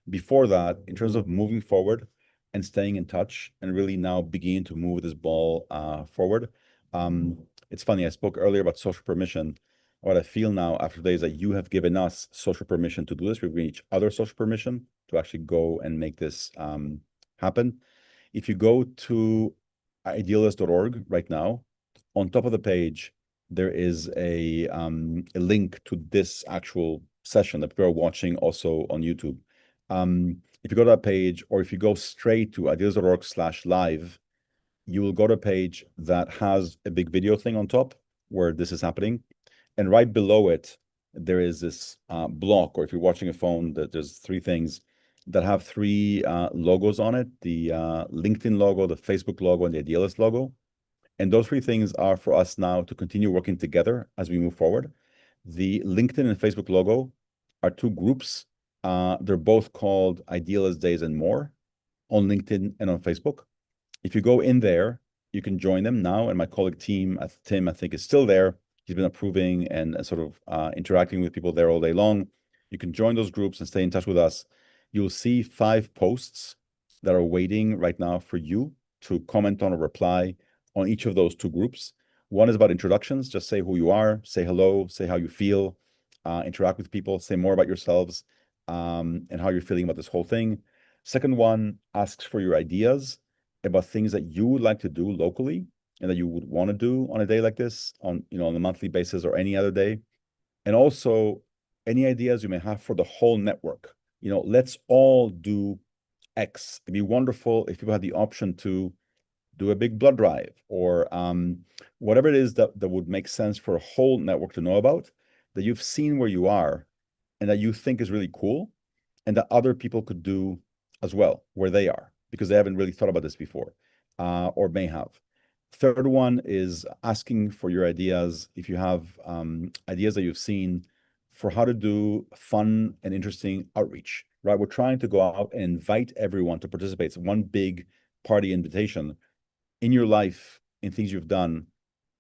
Speaker 1: Before that, in terms of moving forward and staying in touch and really now beginning to move this ball forward. It's funny, I spoke earlier about social permission. What I feel now after days that you have given us social permission to do this, we've given each other social permission to actually go and make this happen. If you go to idealist.org right now, on top of the page, there is a link to this actual session that we're watching also on YouTube. If you go to that page, or if you go straight to idealist.org/live, you will go to a page that has a big video thing on top where this is happening. And right below it, there is this block, or if you're watching a phone, there's three things that have three logos on it, the LinkedIn logo, the Facebook logo, and the Idealist logo. And those three things are for us now to continue working together as we move forward. The LinkedIn and Facebook logo are two groups. They're both called Idealist Days and More on LinkedIn and on Facebook. If you go in there, you can join them now. And my colleague Tim, I think, is still there. He's been approving and sort of interacting with people there all day long. You can join those groups and stay in touch with us. You'll see 5 posts that are waiting right now for you to comment on or reply on each of those 2 groups. One is about introductions. Just say who you are, say hello, say how you feel, interact with people, say more about yourselves and how you're feeling about this whole thing. Second one asks for your ideas about things that you would like to do locally and that you would want to do on a day like this, on a monthly basis or any other day. And also any ideas you may have for the whole network. Let's all do X. It'd be wonderful if people had the option to do a big blood drive or whatever it is that would make sense for a whole network to know about, that you've seen where you are and that you think is really cool and that other people could do as well where they are, because they haven't really thought about this before or may have. Third one is asking for your ideas. If you have ideas that you've seen for how to do fun and interesting outreach, right? We're trying to go out and invite everyone to participate. It's one big party invitation. In your life, in things you've done,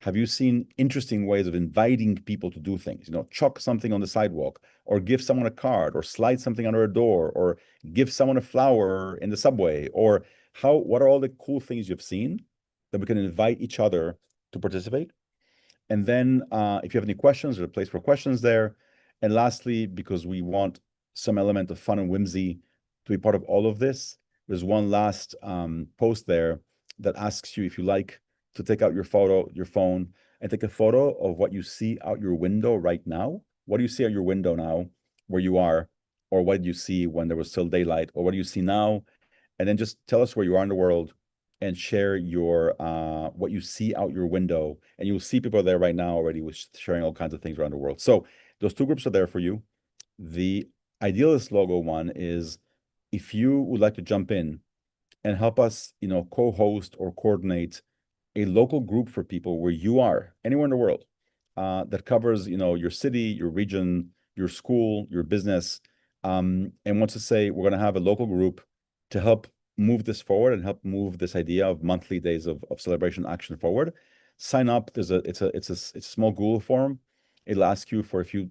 Speaker 1: have you seen interesting ways of inviting people to do things? Chuck something on the sidewalk, or give someone a card, or slide something under a door, or give someone a flower in the subway, or what are all the cool things you've seen that we can invite each other to participate? And then if you have any questions, there's a place for questions there. And lastly, because we want some element of fun and whimsy to be part of all of this, there's one last post there that asks you, if you like, to take out your phone, and take a photo of what you see out your window right now. What do you see out your window now where you are? Or what did you see when there was still daylight? Or what do you see now? And then just tell us where you are in the world and share your what you see out your window. And you'll see people there right now already with sharing all kinds of things around the world. So those 2 groups are there for you. The Idealist logo one is if you would like to jump in and help us, co-host or coordinate a local group for people where you are, anywhere in the world, that covers, your city, your region, your school, your business, and wants to say, we're going to have a local group to help move this forward and help move this idea of monthly days of celebration action forward. Sign up. It's a small Google form. It'll ask you for a few,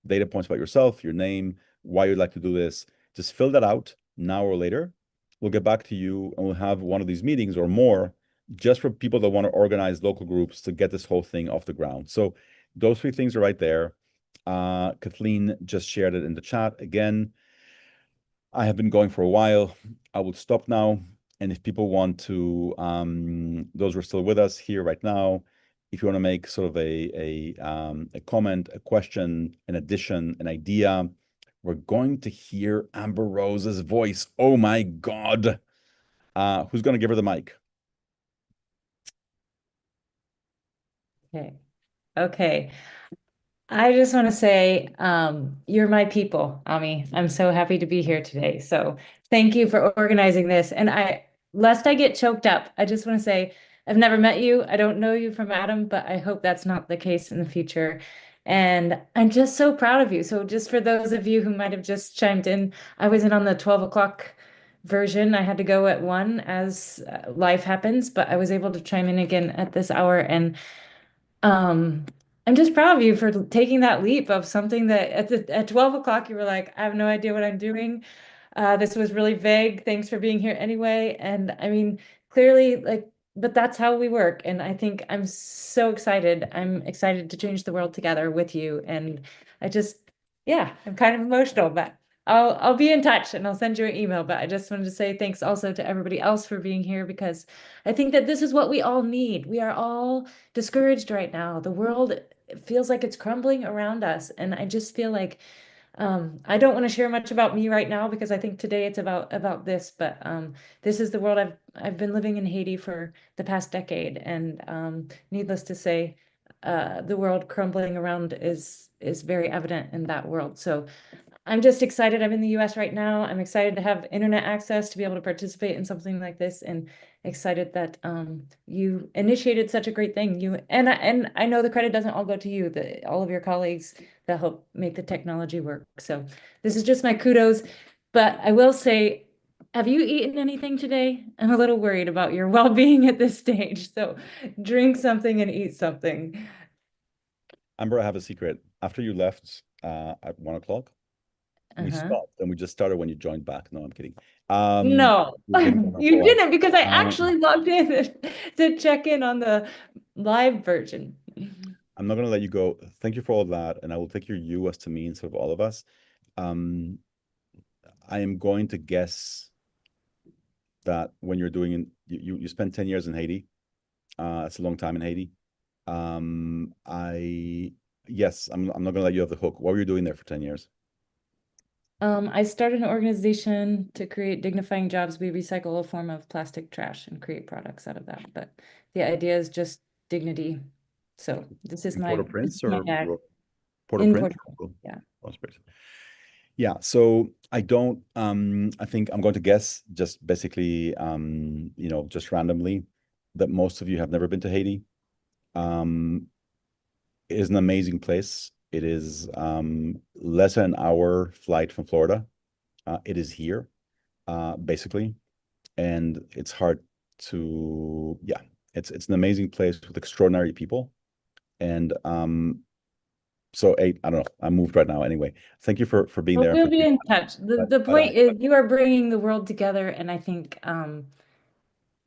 Speaker 1: data points about yourself, your name, why you'd like to do this. Just fill that out now or later. We'll get back to you and we'll have one of these meetings or more just for people that want to organize local groups to get this whole thing off the ground. So those 3 things are right there. Kathleen just shared it in the chat. Again, I have been going for a while. I will stop now. And if people want to, those who are still with us here right now, if you want to make sort of a comment, a question, an addition, an idea, we're going to hear Amber Rose's voice. Oh my God. Who's going to give her the mic?
Speaker 5: Okay. I just want to say, you're my people, Ami. I'm so happy to be here today. So thank you for organizing this. And lest I get choked up, I just want to say, I've never met you. I don't know you from Adam, but I hope that's not the case in the future. And I'm just so proud of you. So just for those of you who might have just chimed in, I was in on the 12 o'clock version. I had to go at 1 as life happens, but I was able to chime in again at this hour. And I'm just proud of you for taking that leap of something that at 12 o'clock you were like, I have no idea what I'm doing. This was really vague. Thanks for being here anyway. And I mean, clearly, like, but that's how we work. And I think I'm so excited. I'm excited to change the world together with you. And I just, yeah, I'm kind of emotional, but I'll be in touch and I'll send you an email. But I just wanted to say thanks also to everybody else for being here, because I think that this is what we all need. We are all discouraged right now. The world feels like it's crumbling around us. And I just feel like I don't want to share much about me right now because I think today it's about this, but this is the world I've been living in Haiti for the past decade, and needless to say, the world crumbling around is very evident in that world. So I'm just excited. I'm in the US right now. I'm excited to have internet access to be able to participate in something like this, and excited that you initiated such a great thing. And I know the credit doesn't all go to you, all of your colleagues that help make the technology work. So this is just my kudos. But I will say, have you eaten anything today? I'm a little worried about your well-being at this stage. So drink something and eat something.
Speaker 1: Amber, I have a secret. After you left at 1 o'clock, we
Speaker 5: Uh-huh.
Speaker 1: stopped and we just started when you joined back. No, I'm kidding.
Speaker 5: No,
Speaker 1: we've been going for a
Speaker 5: you
Speaker 1: while.
Speaker 5: didn't, because I actually logged in to check in on the live version.
Speaker 1: I'm not going to let you go. Thank you for all that. And I will take your you as to me instead of all of us. I am going to guess that when you're doing, you spent 10 years in Haiti. It's a long time in Haiti. Yes, I'm not going to let you have the hook. What were you doing there for 10 years?
Speaker 5: I started an organization to create dignifying jobs. We recycle a form of plastic trash and create products out of that. But the idea is just dignity. So this is
Speaker 1: In
Speaker 5: my
Speaker 1: Port-au-Prince
Speaker 5: bag.
Speaker 1: or
Speaker 5: In
Speaker 1: Port-au-Prince?
Speaker 5: Port-au-Prince, yeah.
Speaker 1: Port-au-Prince. Yeah, so I think I'm going to guess just basically, you know, just randomly, that most of you have never been to Haiti. It is an amazing place. It is less than an hour flight from Florida. It is here, basically, and it's hard to, yeah, it's an amazing place with extraordinary people. And so I don't know, I'm moved right now. Anyway, thank you for being
Speaker 5: Well,
Speaker 1: there.
Speaker 5: we'll be in touch. The point is you are bringing the world together, and I think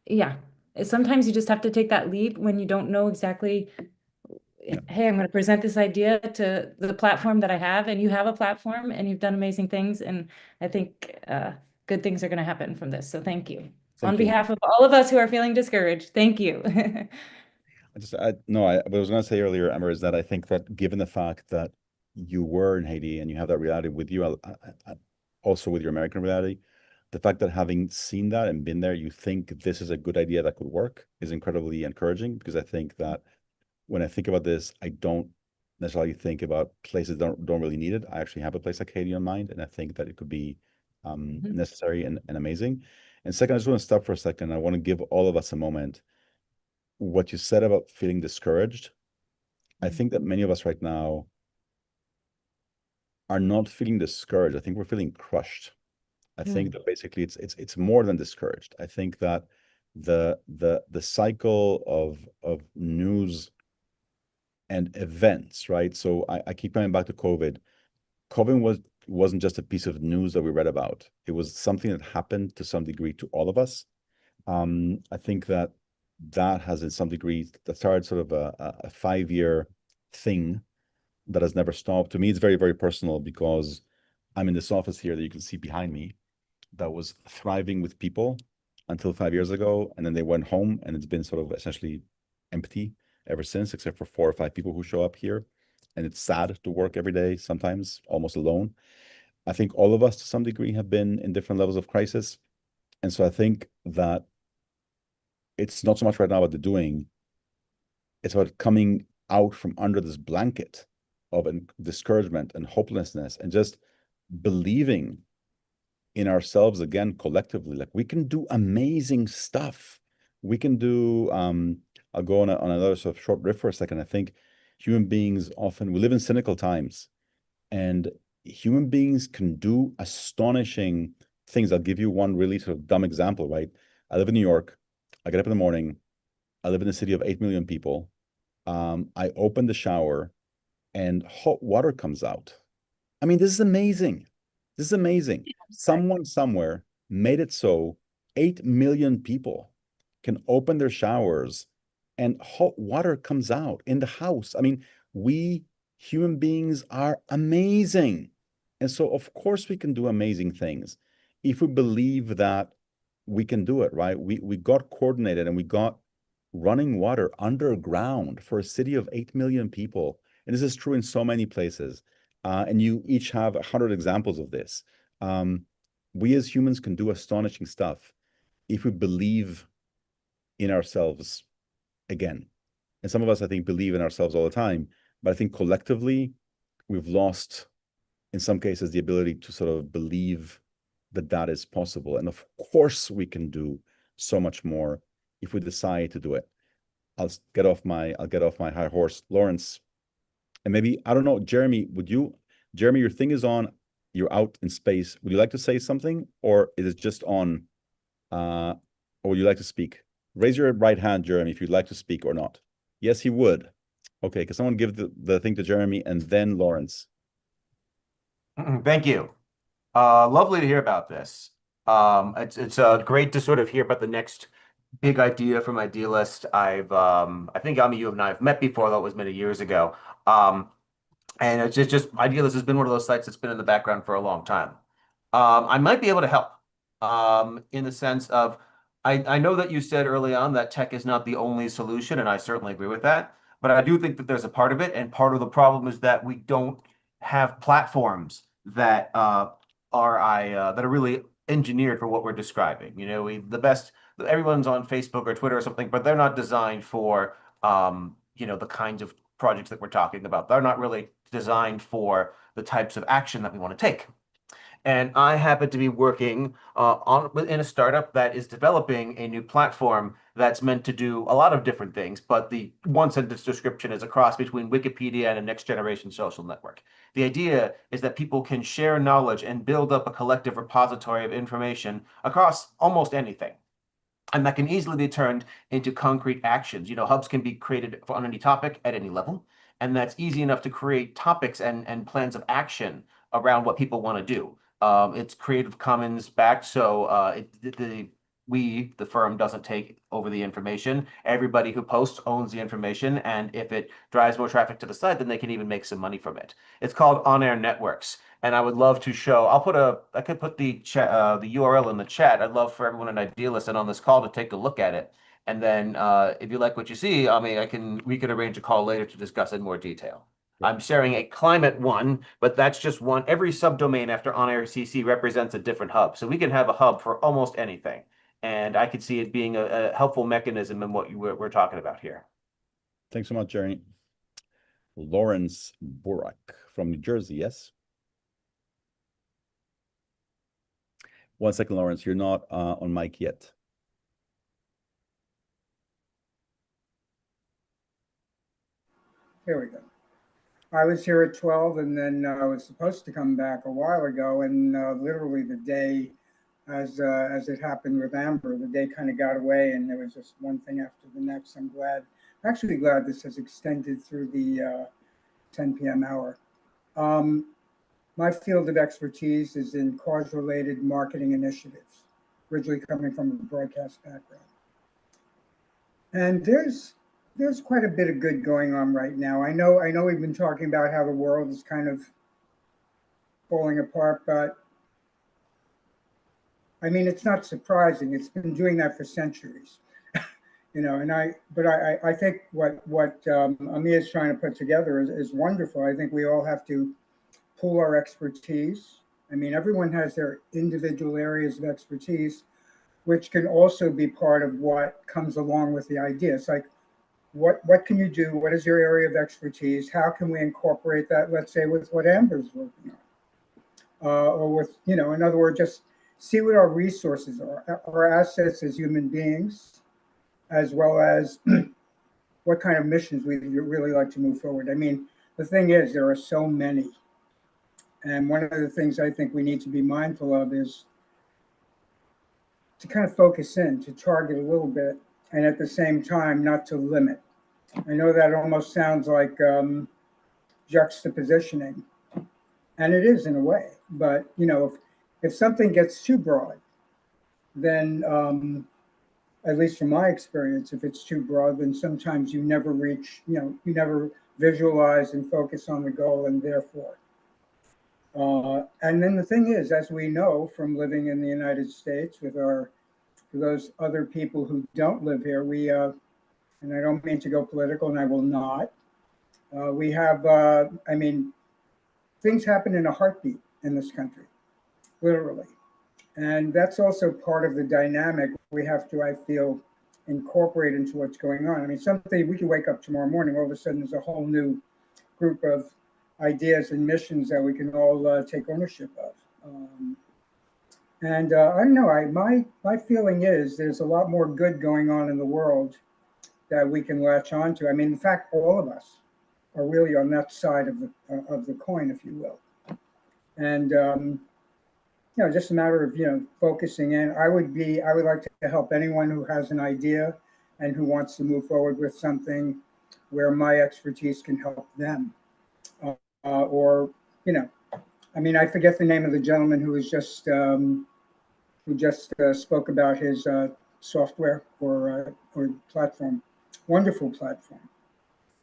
Speaker 5: yeah, sometimes you just have to take that leap when you don't know exactly, hey, I'm going to present this idea to the platform that I have, and you have a platform and you've done amazing things. And I think good things are going to happen from this. So thank you. On behalf of all of us who are feeling discouraged, thank you.
Speaker 1: What I was going to say earlier, Amber, is that I think that given the fact that you were in Haiti and you have that reality with you, also with your American reality, the fact that having seen that and been there, you think this is a good idea that could work is incredibly encouraging, because I think that when I think about this, I don't necessarily think about places that don't really need it. I actually have a place like Haiti on mind, and I think that it could be necessary and amazing. And second, I just want to stop for a second. I want to give all of us a moment. What you said about feeling discouraged, I think that many of us right now are not feeling discouraged. I think we're feeling crushed. I think that basically it's more than discouraged. I think that the cycle of news and events, right? So I keep coming back to COVID. COVID wasn't just a piece of news that we read about. It was something that happened to some degree to all of us. I think that has in some degree that started sort of a 5-year thing that has never stopped. To me, it's very, very personal, because I'm in this office here that you can see behind me that was thriving with people until 5 years ago. And then they went home and it's been sort of essentially empty ever since, except for 4 or 5 people who show up here. And it's sad to work every day, sometimes almost alone. I think all of us to some degree have been in different levels of crisis. And so I think that it's not so much right now about the doing, it's about coming out from under this blanket of discouragement and hopelessness and just believing in ourselves again collectively. Like, we can do amazing stuff. We can do, I'll go on another sort of short riff for a second. I think human beings often, we live in cynical times, and human beings can do astonishing things. I'll give you one really sort of dumb example, right? I live in New York. I get up in the morning. I live in a city of 8 million people. I open the shower and hot water comes out. I mean, this is amazing. This is amazing. Someone somewhere made it so 8 million people can open their showers and hot water comes out in the house. I mean, we human beings are amazing. And so, of course, we can do amazing things if we believe that we can do it, right? We got coordinated and we got running water underground for a city of 8 million people. And this is true in so many places. And you each have 100 examples of this. We as humans can do astonishing stuff if we believe in ourselves again. And some of us, I think, believe in ourselves all the time. But I think collectively, we've lost, in some cases, the ability to sort of believe that that is possible. And of course, we can do so much more if we decide to do it. I'll get off my high horse, Lawrence. And maybe, I don't know, Jeremy, Jeremy, your thing is on, you're out in space. Would you like to say something, or is it just on, or would you like to speak? Raise your right hand, Jeremy, if you'd like to speak or not. Yes, he would. Okay, can someone give the thing to Jeremy and then Lawrence?
Speaker 6: Thank you. Lovely to hear about this. It's great to sort of hear about the next big idea from Idealist. I think Ami, you and I have met before, though it was many years ago. And it's just Idealist has been one of those sites that's been in the background for a long time. I might be able to help in the sense of, I know that you said early on that tech is not the only solution, and I certainly agree with that. But I do think that there's a part of it, and part of the problem is that we don't have platforms that are really engineered for what we're describing. You know, everyone's on Facebook or Twitter or something, but they're not designed for the kinds of projects that we're talking about. They're not really designed for the types of action that we want to take. And I happen to be working in a startup that is developing a new platform that's meant to do a lot of different things, but the one sentence description is a cross between Wikipedia and a next generation social network. The idea is that people can share knowledge and build up a collective repository of information across almost anything. And that can easily be turned into concrete actions. You know, hubs can be created on any topic at any level. And that's easy enough to create topics and plans of action around what people want to do. It's Creative Commons backed, so the firm doesn't take over the information. Everybody who posts owns the information, and if it drives more traffic to the site, then they can even make some money from it. It's called On-Air Networks, and I would love to show. I could put the URL in the chat. I'd love for everyone in Idealist and on this call to take a look at it. And then if you like what you see, I mean, we could arrange a call later to discuss in more detail. I'm sharing a climate one, but that's just one. Every subdomain after On-Air CC represents a different hub. So we can have a hub for almost anything. And I could see it being a helpful mechanism in what we're talking about here.
Speaker 1: Thanks so much, Jeremy. Lawrence Burak from New Jersey, yes? One second, Lawrence, you're not on mic yet.
Speaker 7: Here we go. I was here at 12, and then I was supposed to come back a while ago, and literally the day, as it happened with Amber, the day kind of got away, and there was just one thing after the next. I'm actually glad this has extended through the 10 p.m. hour. My field of expertise is in cause-related marketing initiatives, originally coming from a broadcast background. And there's quite a bit of good going on right now. I know we've been talking about how the world is kind of falling apart, but I mean, it's not surprising. It's been doing that for centuries, you know. And I think what Amir is trying to put together is wonderful. I think we all have to pool our expertise. I mean, everyone has their individual areas of expertise, which can also be part of what comes along with the idea. It's like, what can you do? What is your area of expertise? How can we incorporate that, let's say, with what Amber's working on? Or with, you know, in other words, just see what our resources are, our assets as human beings, as well as what kind of missions we really like to move forward. I mean, the thing is, there are so many. And one of the things I think we need to be mindful of is to kind of focus in, to target a little bit, and at the same time not to limit. I know that almost sounds like juxtapositioning, and it is in a way. But you know, if something gets too broad, then at least from my experience, if it's too broad, then sometimes you never reach, you know, you never visualize and focus on the goal, and therefore. And then the thing is, as we know from living in the United States with for those other people who don't live here, we, and I don't mean to go political, and I will not, we have, I mean, things happen in a heartbeat in this country, literally. And that's also part of the dynamic we have to, I feel, incorporate into what's going on. I mean, something we can wake up tomorrow morning, all of a sudden there's a whole new group of ideas and missions that we can all take ownership of. I don't know, my feeling is there's a lot more good going on in the world that we can latch onto. I mean, in fact, all of us are really on that side of the coin, if you will. And you know, just a matter of, you know, focusing in. I would like to help anyone who has an idea and who wants to move forward with something where my expertise can help them. Or, you know, I mean, I forget the name of the gentleman who just spoke about his software or platform. Wonderful platform.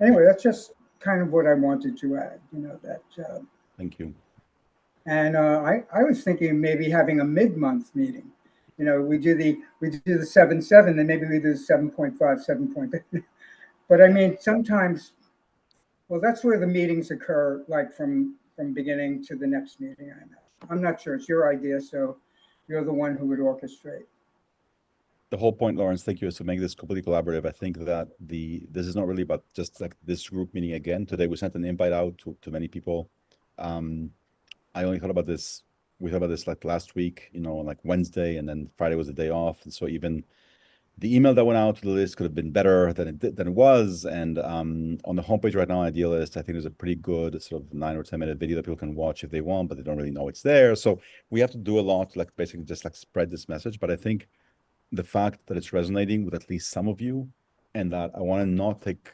Speaker 7: Anyway, that's just kind of what I wanted to add, you know, that.
Speaker 1: Thank you.
Speaker 7: And I was thinking maybe having a mid-month meeting. You know, we do the 7.7, then maybe we do the 7.5, 7.8. But I mean, sometimes, well, that's where the meetings occur, like from beginning to the next meeting. I'm not sure. It's your idea, so you're the one who would orchestrate.
Speaker 1: The whole point, Lawrence, thank you, is to make this completely collaborative. I think that this is not really about just like this group meeting again. Today we sent an invite out to many people. I only thought about this, we thought about this like last week, you know, like Wednesday, and then Friday was a day off. And so even the email that went out to the list could have been better than it was. And on the homepage right now, Idealist, I think there's a pretty good sort of 9 or 10 minute video that people can watch if they want, but they don't really know it's there. So we have to do a lot to like basically just like spread this message. But I think the fact that it's resonating with at least some of you, and that I want to not take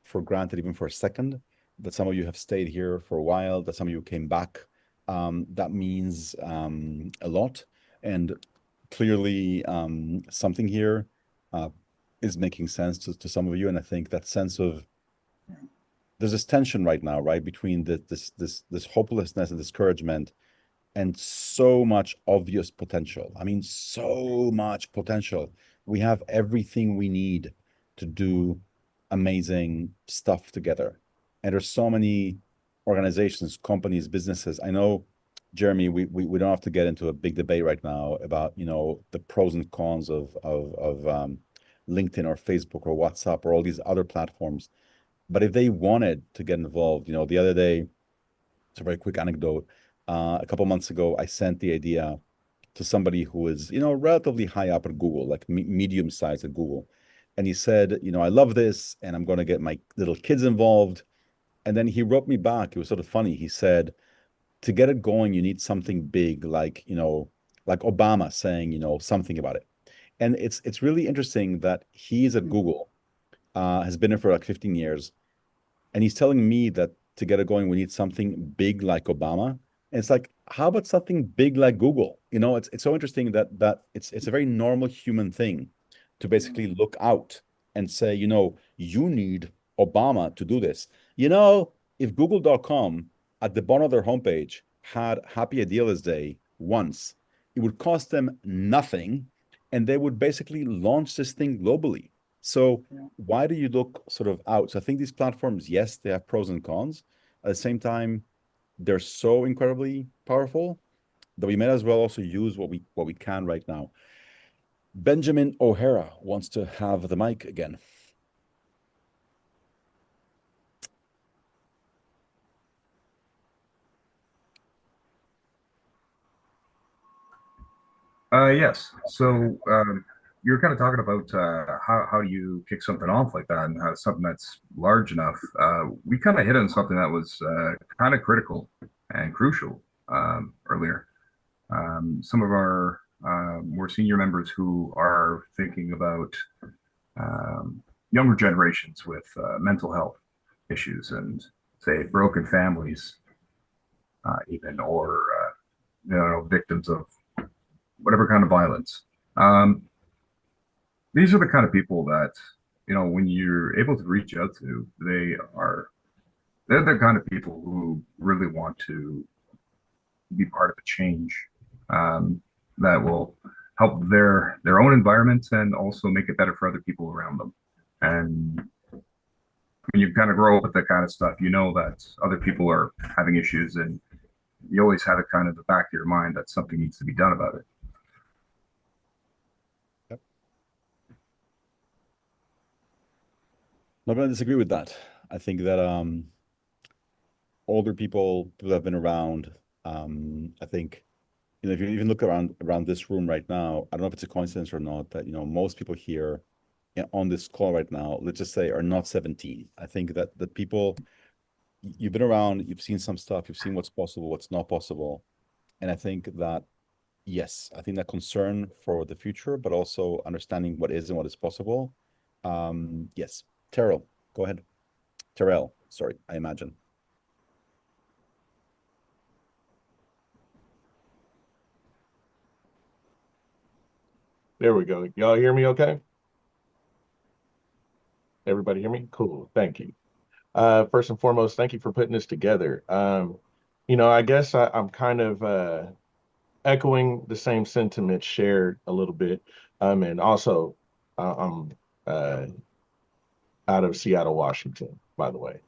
Speaker 1: for granted even for a second that some of you have stayed here for a while, that some of you came back, that means a lot. And clearly something here is making sense to some of you. And I think that sense of, there's this tension right now, right, between this hopelessness and discouragement and so much obvious potential. I mean, so much potential. We have everything we need to do amazing stuff together. And there's so many organizations, companies, businesses. I know, Jeremy, we don't have to get into a big debate right now about, you know, the pros and cons of LinkedIn or Facebook or WhatsApp or all these other platforms. But if they wanted to get involved, you know, the other day, it's a very quick anecdote. A couple months ago, I sent the idea to somebody who is, you know, relatively high up at Google, like medium sized at Google. And he said, you know, I love this and I'm going to get my little kids involved. And then he wrote me back. It was sort of funny. He said, to get it going, you need something big, like, you know, like Obama saying, you know, something about it. And it's really interesting that he's at Google, has been there for like 15 years. And he's telling me that to get it going, we need something big like Obama. And it's like, how about something big like Google? You know, it's so interesting that it's a very normal human thing to basically look out and say, you know, you need Obama to do this. You know, if Google.com at the bottom of their homepage had Happy Idealist Day once, it would cost them nothing, and they would basically launch this thing globally. So why do you look sort of out? So I think these platforms, yes, they have pros and cons. At the same time, they're so incredibly powerful that we may as well also use what we can right now. Benjamin O'Hara wants to have the mic again.
Speaker 13: Yes. So you're kind of talking about how do you kick something off like that and how something that's large enough. We kind of hit on something that was kind of critical and crucial earlier. Some of our more senior members who are thinking about younger generations with mental health issues and say broken families, even or victims of whatever kind of violence. These are the kind of people that when you're able to reach out to, they're the kind of people who really want to be part of a change that will help their own environment and also make it better for other people around them. And when you kind of grow up with that kind of stuff, you know that other people are having issues, and you always have it kind of the back of your mind that something needs to be done about it.
Speaker 1: Yep. No, but I disagree with that. I think that older people who have been around, I think, if you even look around this room right now, I don't know if it's a coincidence or not, that most people here on this call right now, let's just say, are not 17. I think that the people, you've been around, you've seen some stuff, you've seen what's possible, what's not possible. And I think that, yes, I think that concern for the future, but also understanding what is and what is possible. Yes. Terrell, go ahead. Terrell, sorry, I imagine.
Speaker 8: There we go. Y'all hear me okay? Everybody hear me? Cool. Thank you. First and foremost, thank you for putting this together. I guess I'm kind of echoing the same sentiment shared a little bit. And also, I'm out of Seattle, Washington, by the way.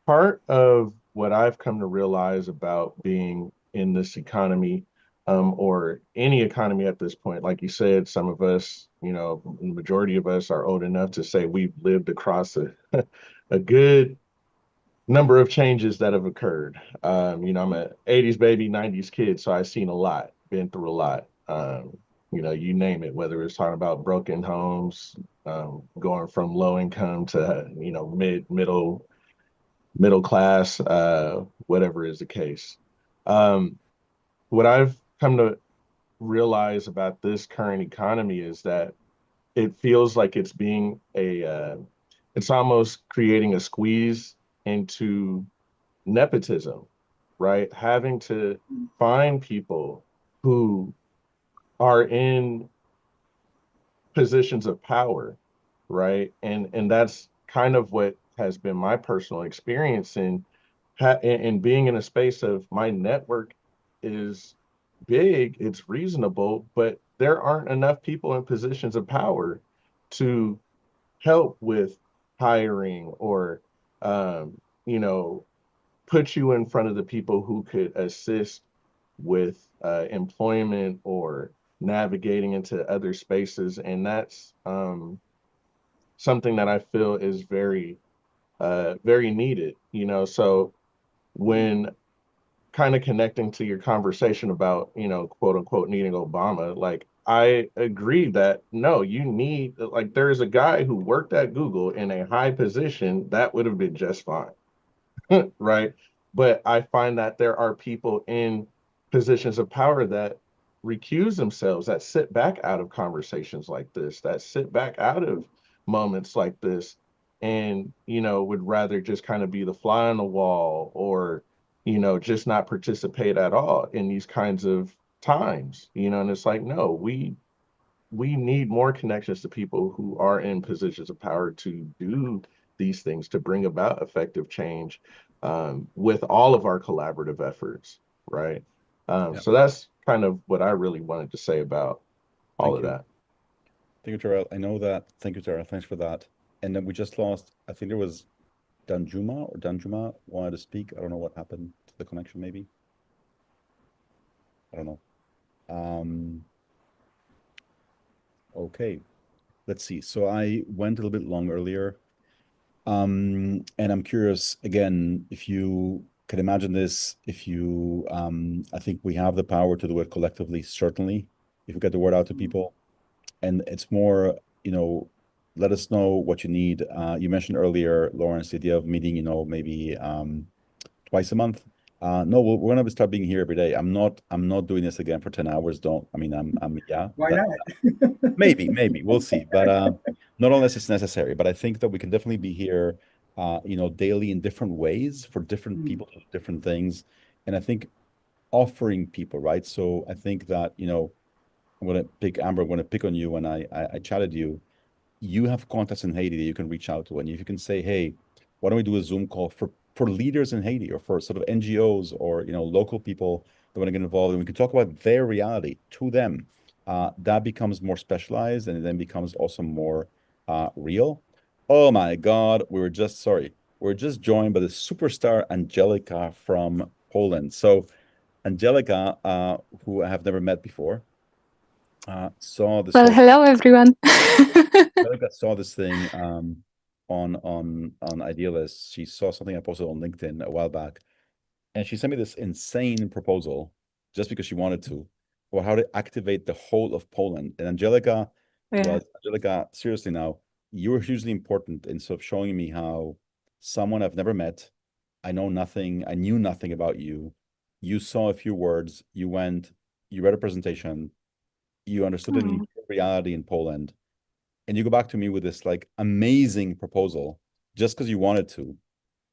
Speaker 8: Part of what I've come to realize about being in this economy, or any economy at this point, like you said, some of us, the majority of us are old enough to say we've lived across a good number of changes that have occurred. I'm an 80s baby, 90s kid, so I've seen a lot, been through a lot. You name it, whether it's talking about broken homes, going from low income to, middle class, whatever is the case. What I've come to realize about this current economy is that it feels like it's being it's almost creating a squeeze into nepotism, right? Having to find people who are in positions of power, right? And that's kind of what has been my personal experience in being in a space of my network is big, it's reasonable, but there aren't enough people in positions of power to help with hiring or put you in front of the people who could assist with employment or navigating into other spaces. And that's something that I feel is very, very needed, So when kind of connecting to your conversation about, quote unquote, needing Obama, like I agree that no, you need, like, there's a guy who worked at Google in a high position that would have been just fine. Right. But I find that there are people in positions of power that recuse themselves, that sit back out of conversations like this, that sit back out of moments like this, and, would rather just kind of be the fly on the wall or, just not participate at all in these kinds of times, and it's like, no, we need more connections to people who are in positions of power to do these things, to bring about effective change, with all of our collaborative efforts, right? So that's kind of what I really wanted to say about all of that.
Speaker 1: Thank you, Terrell. I know that. Thank you, Terrell. Thanks for that. And then we just lost, I think there was Danjuma wanted to speak. I don't know what happened to the connection, maybe. I don't know. Okay, let's see. So I went a little bit long earlier. And I'm curious, again, if you can imagine this, I think we have the power to do it collectively, certainly, if we get the word out to people. And it's more, let us know what you need. You mentioned earlier, Lawrence, the idea of meeting, maybe twice a month. No, we're gonna start being here every day. I'm not doing this again for 10 hours. Don't, I mean, yeah.
Speaker 7: Why
Speaker 1: that-
Speaker 7: not?
Speaker 1: maybe we'll see, but not unless it's necessary. But I think that we can definitely be here, daily in different ways for different people, for different things. And I think offering people, right? So I think that, I'm gonna pick Amber, I'm gonna pick on you when I chatted you have contacts in Haiti that you can reach out to. And if you can say, hey, why don't we do a Zoom call for leaders in Haiti or for sort of NGOs or local people that want to get involved, and we can talk about their reality to them. That becomes more specialized and it then becomes also more real. Oh my God, we're just joined by the superstar Angelica from Poland. So Angelica, who I have never met before, saw this
Speaker 15: Well,
Speaker 1: whole
Speaker 15: hello everyone.
Speaker 1: Angelica saw this thing on Idealist. She saw something I posted on LinkedIn a while back, and she sent me this insane proposal just because she wanted to for how to activate the whole of Poland. And
Speaker 15: Yeah.
Speaker 1: Angelica, seriously now, you were hugely important in sort of showing me how someone I've never met, I knew nothing about you. You saw a few words, you read a presentation, you understood the
Speaker 15: Mm.
Speaker 1: reality in Poland, and you go back to me with this like amazing proposal just because you wanted to,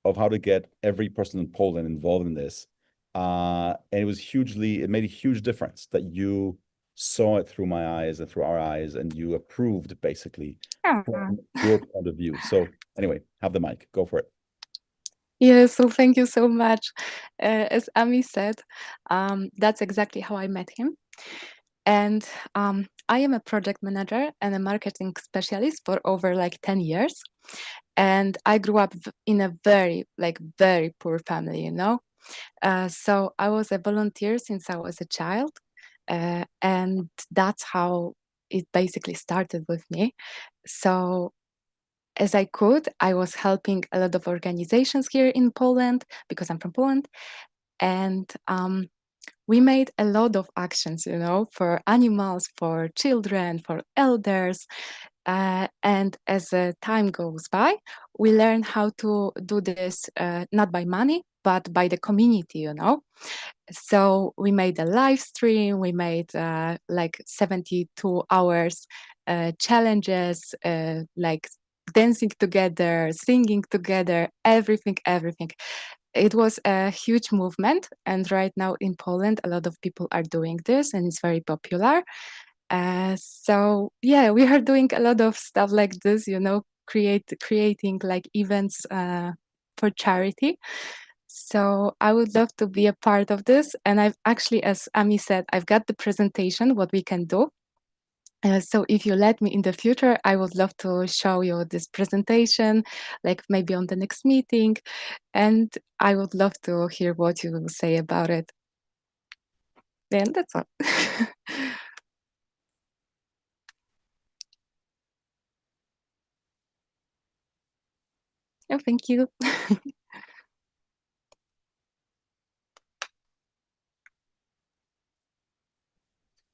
Speaker 1: of how to get every person in Poland involved in this. And it made a huge difference that you saw it through my eyes and through our eyes, and you approved basically from your point of view. So anyway, have the mic, go for it.
Speaker 15: Yeah, so thank you so much. As Ami said, that's exactly how I met him. And I am a project manager and a marketing specialist for over like 10 years. And I grew up in a very poor family, So I was a volunteer since I was a child. And that's how it basically started with me. So as I could, I was helping a lot of organizations here in Poland because I'm from Poland. And we made a lot of actions, for animals, for children, for elders. And as time goes by, we learn how to do this not by money, but by the community, So we made a live stream, we made like 72 hours challenges, like dancing together, singing together, everything. It was a huge movement. And right now in Poland, a lot of people are doing this and it's very popular. So yeah, we are doing a lot of stuff like this, creating like events for charity. So I would love to be a part of this. And I've actually, as Ami said, I've got the presentation, what we can do. So if you let me in the future, I would love to show you this presentation, like maybe on the next meeting. And I would love to hear what you will say about it. And that's all. Oh, thank you.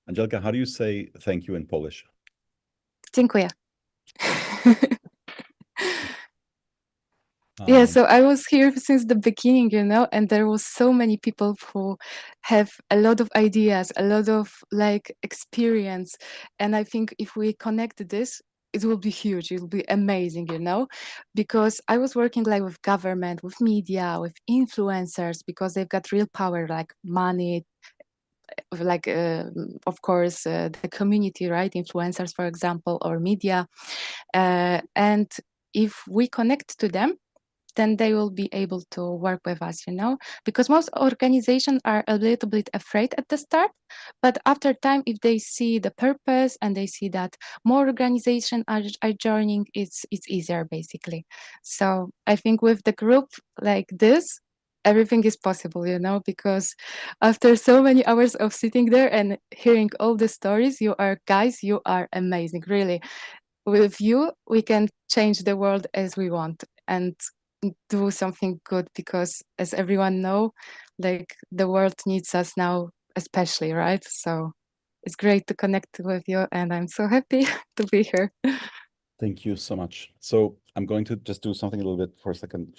Speaker 1: Angelica, how do you say thank you in Polish?
Speaker 15: Dziękuję. Yeah, so I was here since the beginning, and there was so many people who have a lot of ideas, a lot of like experience. And I think if we connect this, it will be huge. It will be amazing, because I was working like with government, with media, with influencers, because they've got real power, like money, like of course the community, right? Influencers, for example, or media. And if we connect to them, then they will be able to work with us, because most organizations are a little bit afraid at the start, but after time, if they see the purpose and they see that more organizations are joining, it's easier basically. So I think with the group like this, everything is possible, because after so many hours of sitting there and hearing all the stories, you are amazing, really. With you, we can change the world as we want and do something good, because as everyone know, like the world needs us now, especially, right? So it's great to connect with you, and I'm so happy to be here.
Speaker 1: Thank you so much. So I'm going to just do something a little bit for a second.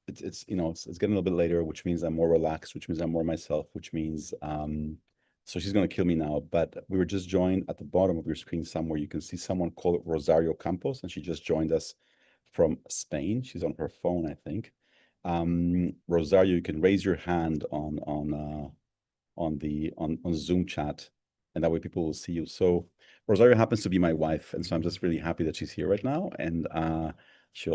Speaker 1: it's you know it's getting a little bit later, which means I'm more relaxed, which means I'm more myself, which means so she's gonna kill me now. But we were just joined at the bottom of your screen somewhere. You can see someone called Rosario Campos, and she just joined us from Spain. She's on her phone, I think. Rosario, you can raise your hand on Zoom chat, and that way people will see you. So Rosario happens to be my wife, and so I'm just really happy that she's here right now. And she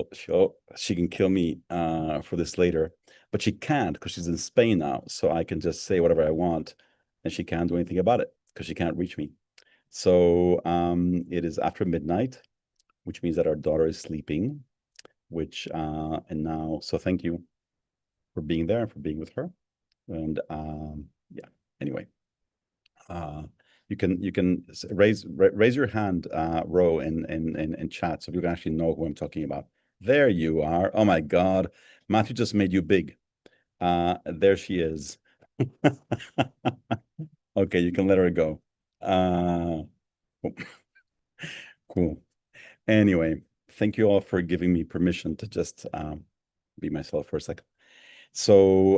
Speaker 1: can kill me for this later, but she can't because she's in Spain now. So I can just say whatever I want, and she can't do anything about it because she can't reach me. So it is after midnight, which means that our daughter is sleeping. Which and now, so thank you for being there and for being with her. And yeah, anyway, you can raise your hand, Ro, in chat, so you can actually know who I'm talking about. There you are. Oh my God, Matthew just made you big. There she is. Okay, you can let her go. Cool. Anyway, thank you all for giving me permission to just be myself for a second. So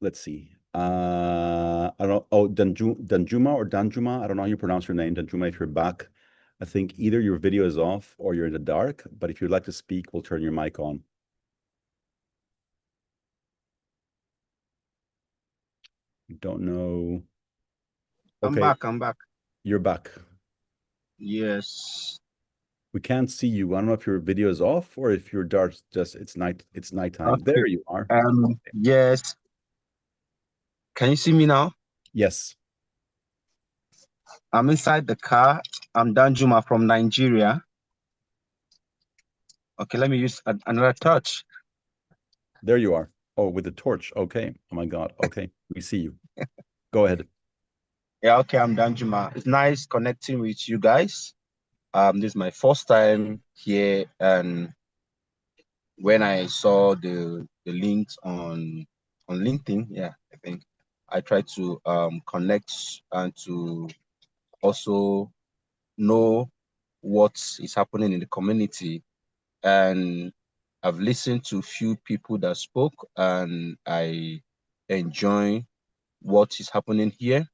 Speaker 1: let's see. I don't know. Oh, Danjuma or Danjuma. I don't know how you pronounce your name. Danjuma, if you're back, I think either your video is off or you're in the dark. But if you'd like to speak, we'll turn your mic on. Don't know. Okay.
Speaker 9: I'm back.
Speaker 1: You're back.
Speaker 9: Yes.
Speaker 1: We can't see you. I don't know if your video is off or if your dark just it's nighttime.
Speaker 9: Okay.
Speaker 1: There you are.
Speaker 9: Yes. Can you see me now?
Speaker 1: Yes.
Speaker 9: I'm inside the car. I'm Danjuma from Nigeria. Okay, let me use another touch.
Speaker 1: There you are. Oh, with the torch. Okay. Oh my God. Okay. We see you. Go ahead.
Speaker 9: Yeah, okay, I'm Danjuma. It's nice connecting with you guys. This is my first time here, and when I saw the links on LinkedIn, yeah, I think I tried to connect and to also know what is happening in the community. And I've listened to a few people that spoke, and I enjoy what is happening here.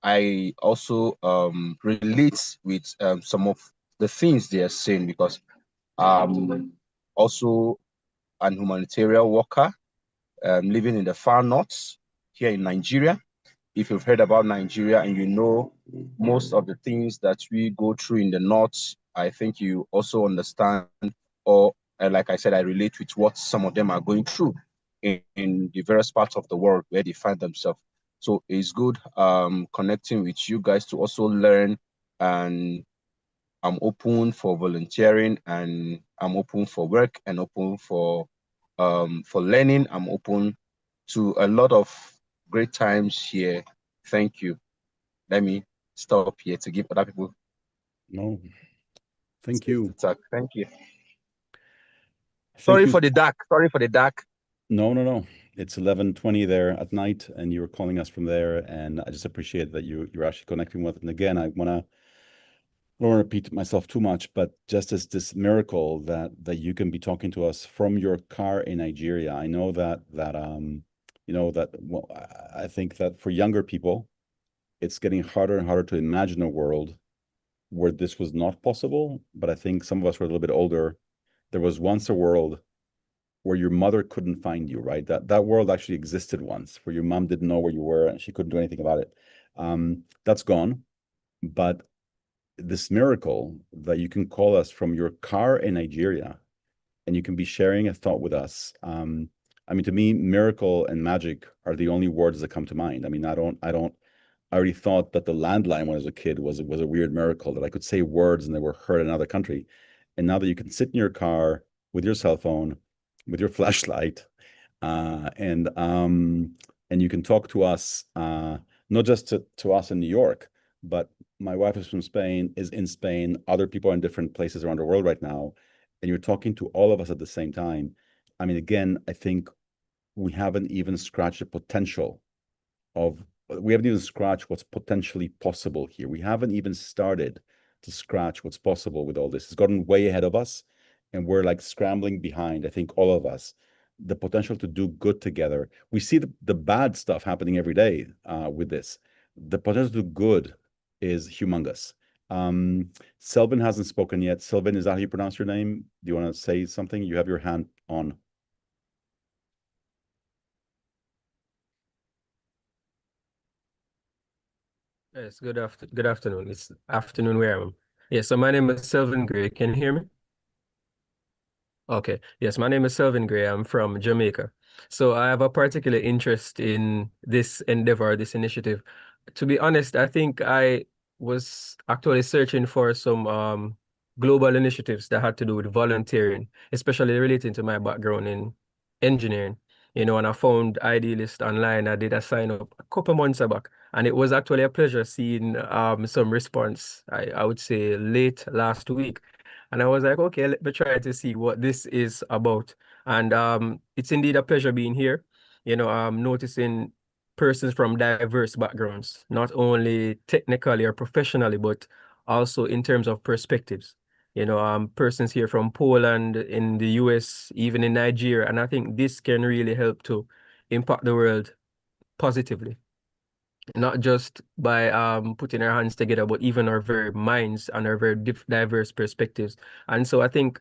Speaker 9: I also relate with some of the things they are saying, because also an humanitarian worker living in the far north here in Nigeria. If you've heard about Nigeria and you know most of the things that we go through in the north, I think you also understand, or like I said, I relate with what some of them are going through in the various parts of the world where they find themselves. So it's good connecting with you guys to also learn, and I'm open for volunteering, and I'm open for work, and open for learning. I'm open to a lot of great times here. Thank you. Let me stop here to give other people.
Speaker 1: No, thank you.
Speaker 9: Thank you.
Speaker 1: Thank
Speaker 9: Sorry
Speaker 1: you.
Speaker 9: for the dark. Sorry for the dark.
Speaker 1: No. It's 11:20 there at night, and you were calling us from there, and I just appreciate that you're actually connecting with. And again, I don't want to repeat myself too much, but just as this miracle that you can be talking to us from your car in Nigeria. I know that well, I think that for younger people, it's getting harder and harder to imagine a world where this was not possible. But I think some of us were a little bit older. There was once a world where your mother couldn't find you, right? That world actually existed once, where your mom didn't know where you were and she couldn't do anything about it. That's gone. But this miracle that you can call us from your car in Nigeria and you can be sharing a thought with us. I mean, to me, miracle and magic are the only words that come to mind. I mean, I already thought that the landline when I was a kid was a weird miracle, that I could say words and they were heard in another country. And now that you can sit in your car with your cell phone, with your flashlight, and you can talk to us, not just to us in New York, but my wife is in Spain. Other people are in different places around the world right now, and you're talking to all of us at the same time. I mean, again, I think we haven't even scratched the potential we haven't even scratched what's potentially possible here. We haven't even started to scratch what's possible with all this. It's gotten way ahead of us. and we're like scrambling behind, I think all of us, the potential to do good together. We see the bad stuff happening every day with this. The potential to do good is humongous. Selvin hasn't spoken yet. Selvin, is that how you pronounce your name? Do you want to say something? You have your hand on.
Speaker 10: Yes, good afternoon. It's afternoon where I am. Yes, so my name is Selvin Gray. Can you hear me? Okay. Yes, my name is Selvin Gray. I'm from Jamaica. So I have a particular interest in this endeavor, this initiative. To be honest, I think I was actually searching for some global initiatives that had to do with volunteering, especially relating to my background in engineering. And I found Idealist online. I did a sign up a couple months back, and it was actually a pleasure seeing some response, I would say late last week. And I was like, okay, let me try to see what this is about. And it's indeed a pleasure being here. Noticing persons from diverse backgrounds, not only technically or professionally, but also in terms of perspectives. Persons here from Poland, in the US, even in Nigeria. And I think this can really help to impact the world positively, not just by putting our hands together, but even our very minds and our very diverse perspectives. And so I think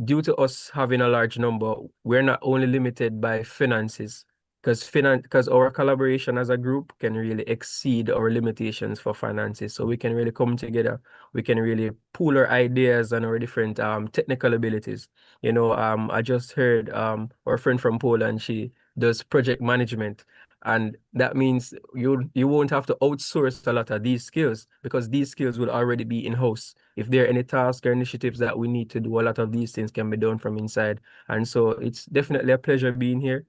Speaker 10: due to us having a large number, we're not only limited by finances, because our collaboration as a group can really exceed our limitations for finances. So we can really come together. We can really pool our ideas and our different technical abilities. I just heard our friend from Poland, she does project management. And that means you won't have to outsource a lot of these skills, because these skills will already be in-house. If there are any tasks or initiatives that we need to do, a lot of these things can be done from inside. And so it's definitely a pleasure being here.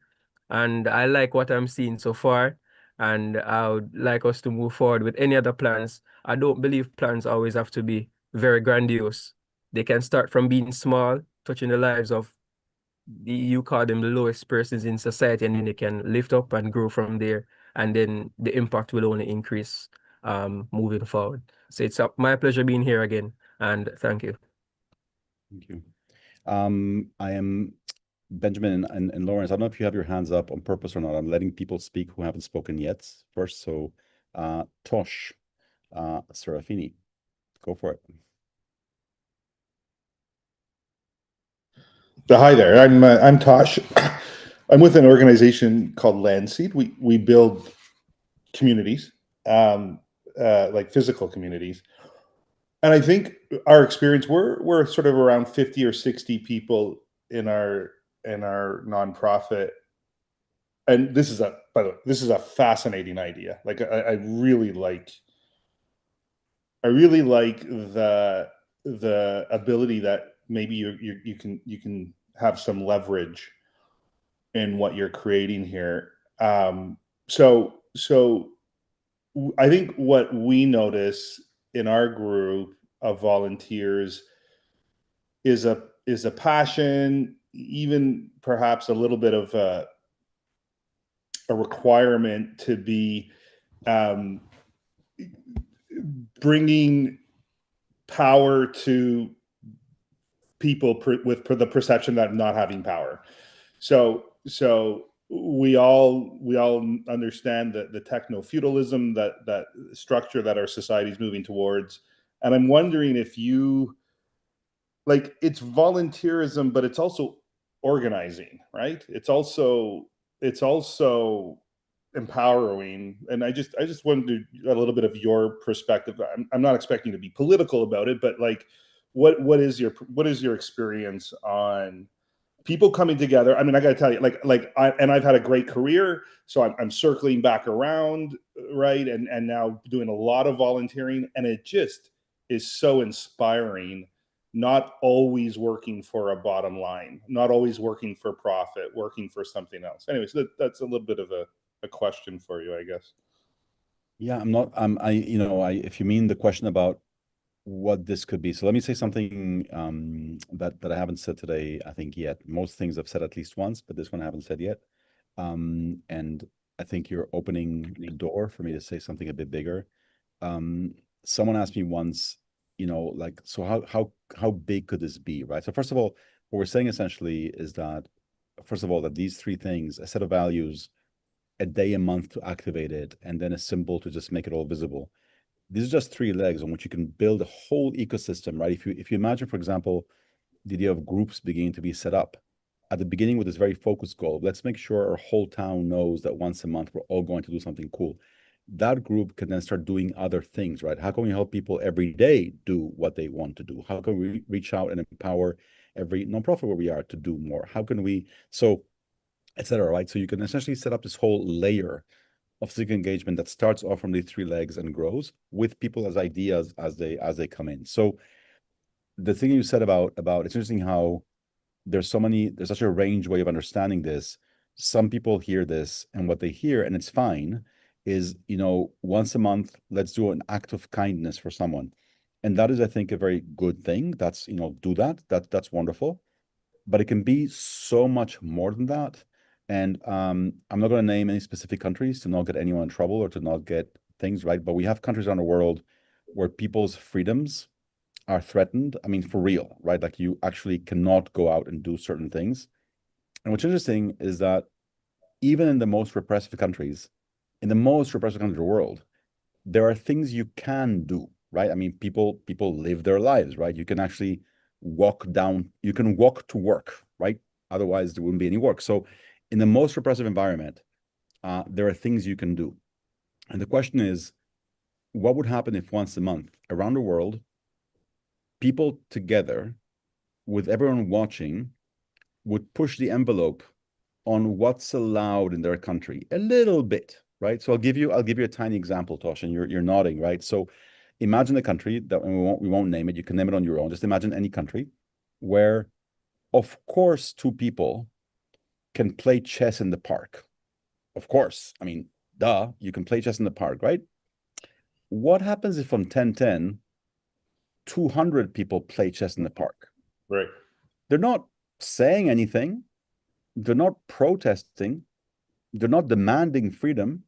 Speaker 10: And I like what I'm seeing so far. And I would like us to move forward with any other plans. I don't believe plans always have to be very grandiose. They can start from being small, touching the lives of you call them the lowest persons in society, and then they can lift up and grow from there. And then the impact will only increase moving forward. So it's my pleasure being here again. And thank you.
Speaker 1: Thank you. I am Benjamin and Lawrence. I don't know if you have your hands up on purpose or not. I'm letting people speak who haven't spoken yet first. So Tosh Serafini, go for it.
Speaker 14: Hi there. I'm Tosh. I'm with an organization called Landseed. We build communities, like physical communities. And I think our experience, we're sort of around 50 or 60 people in our nonprofit. And this is by the way, this is a fascinating idea. Like I really like the ability that maybe you can have some leverage in what you're creating here. So I think what we notice in our group of volunteers is a passion, even perhaps a little bit of a requirement to be bringing power to people with the perception that not having power. So we all understand that the techno-feudalism, that structure that our society is moving towards. And I'm wondering if you, like, it's volunteerism, but it's also organizing, right? It's also empowering. And I just wanted a little bit of your perspective. I'm not expecting you to be political about it, but like, what is your experience on people coming together? I mean, I got to tell you, I've had a great career, so I'm circling back around, right? And now doing a lot of volunteering, and it just is so inspiring. Not always working for a bottom line, not always working for profit, working for something else. Anyways, that's a little bit of a question for you, I guess.
Speaker 1: Yeah, I'm not. If you mean the question about what this could be. So let me say something that I haven't said today, I think, yet. Most things I've said at least once, but this one I haven't said yet. And I think you're opening the door for me to say something a bit bigger. Someone asked me once, you know, like, so how big could this be, right? So first of all, what we're saying essentially is that, first of all, that these three things, a set of values, a day a month to activate it, and then a symbol to just make it all visible. These are just three legs on which you can build a whole ecosystem, right? If you imagine, for example, the idea of groups beginning to be set up at the beginning with this very focused goal, let's make sure our whole town knows that once a month we're all going to do something cool. That group can then start doing other things, right? How can we help people every day do what they want to do? How can we reach out and empower every nonprofit where we are to do more? How can we, so, etc., right? So you can essentially set up this whole layer of civic engagement that starts off from these three legs and grows with people as ideas as they come in. So the thing you said about it's interesting how there's such a range way of understanding this. Some people hear this, and what they hear, and it's fine, is, you know, once a month, let's do an act of kindness for someone. And that is, I think, a very good thing. That's, you know, do that. That's wonderful. But it can be so much more than that. And I'm not going to name any specific countries to not get anyone in trouble or to not get things right. But we have countries around the world where people's freedoms are threatened. I mean, for real, right? Like you actually cannot go out and do certain things. And what's interesting is that even in the most repressive countries, in the most repressive country in the world, there are things you can do, right? I mean, people live their lives, right? You can actually you can walk to work, right? Otherwise, there wouldn't be any work. So in the most repressive environment, there are things you can do. And the question is, what would happen if once a month around the world, people together with everyone watching would push the envelope on what's allowed in their country a little bit, right? So I'll give you a tiny example, Tosh, and you're nodding, right? So imagine a country that, and we won't name it, you can name it on your own. Just imagine any country where, of course, two people can play chess in the park. Of course. I mean, duh, you can play chess in the park, right? What happens if on 10-10, 200 people play chess in the park?
Speaker 14: Right.
Speaker 1: They're not saying anything. They're not protesting. They're not demanding freedom.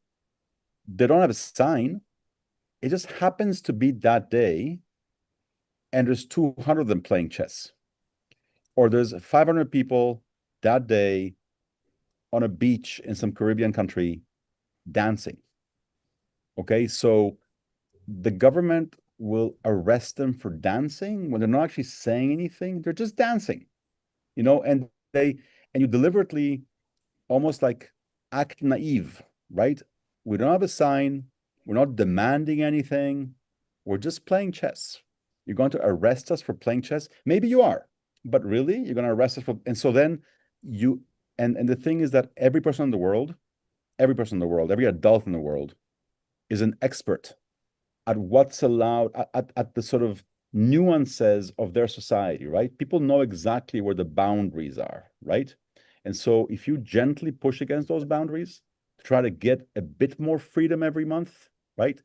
Speaker 1: They don't have a sign. It just happens to be that day, and there's 200 of them playing chess. Or there's 500 people that day on a beach in some Caribbean country dancing. Okay, so the government will arrest them for dancing when they're not actually saying anything. They're just dancing, you know, and you deliberately almost like act naive, right? We don't have a sign. We're not demanding anything. We're just playing chess. You're going to arrest us for playing chess? Maybe you are, but really, you're going to arrest us for, and so then you, and the thing is that every person in the world, every adult in the world is an expert at what's allowed, at the sort of nuances of their society, right? People know exactly where the boundaries are, right? And so if you gently push against those boundaries, to try to get a bit more freedom every month, right?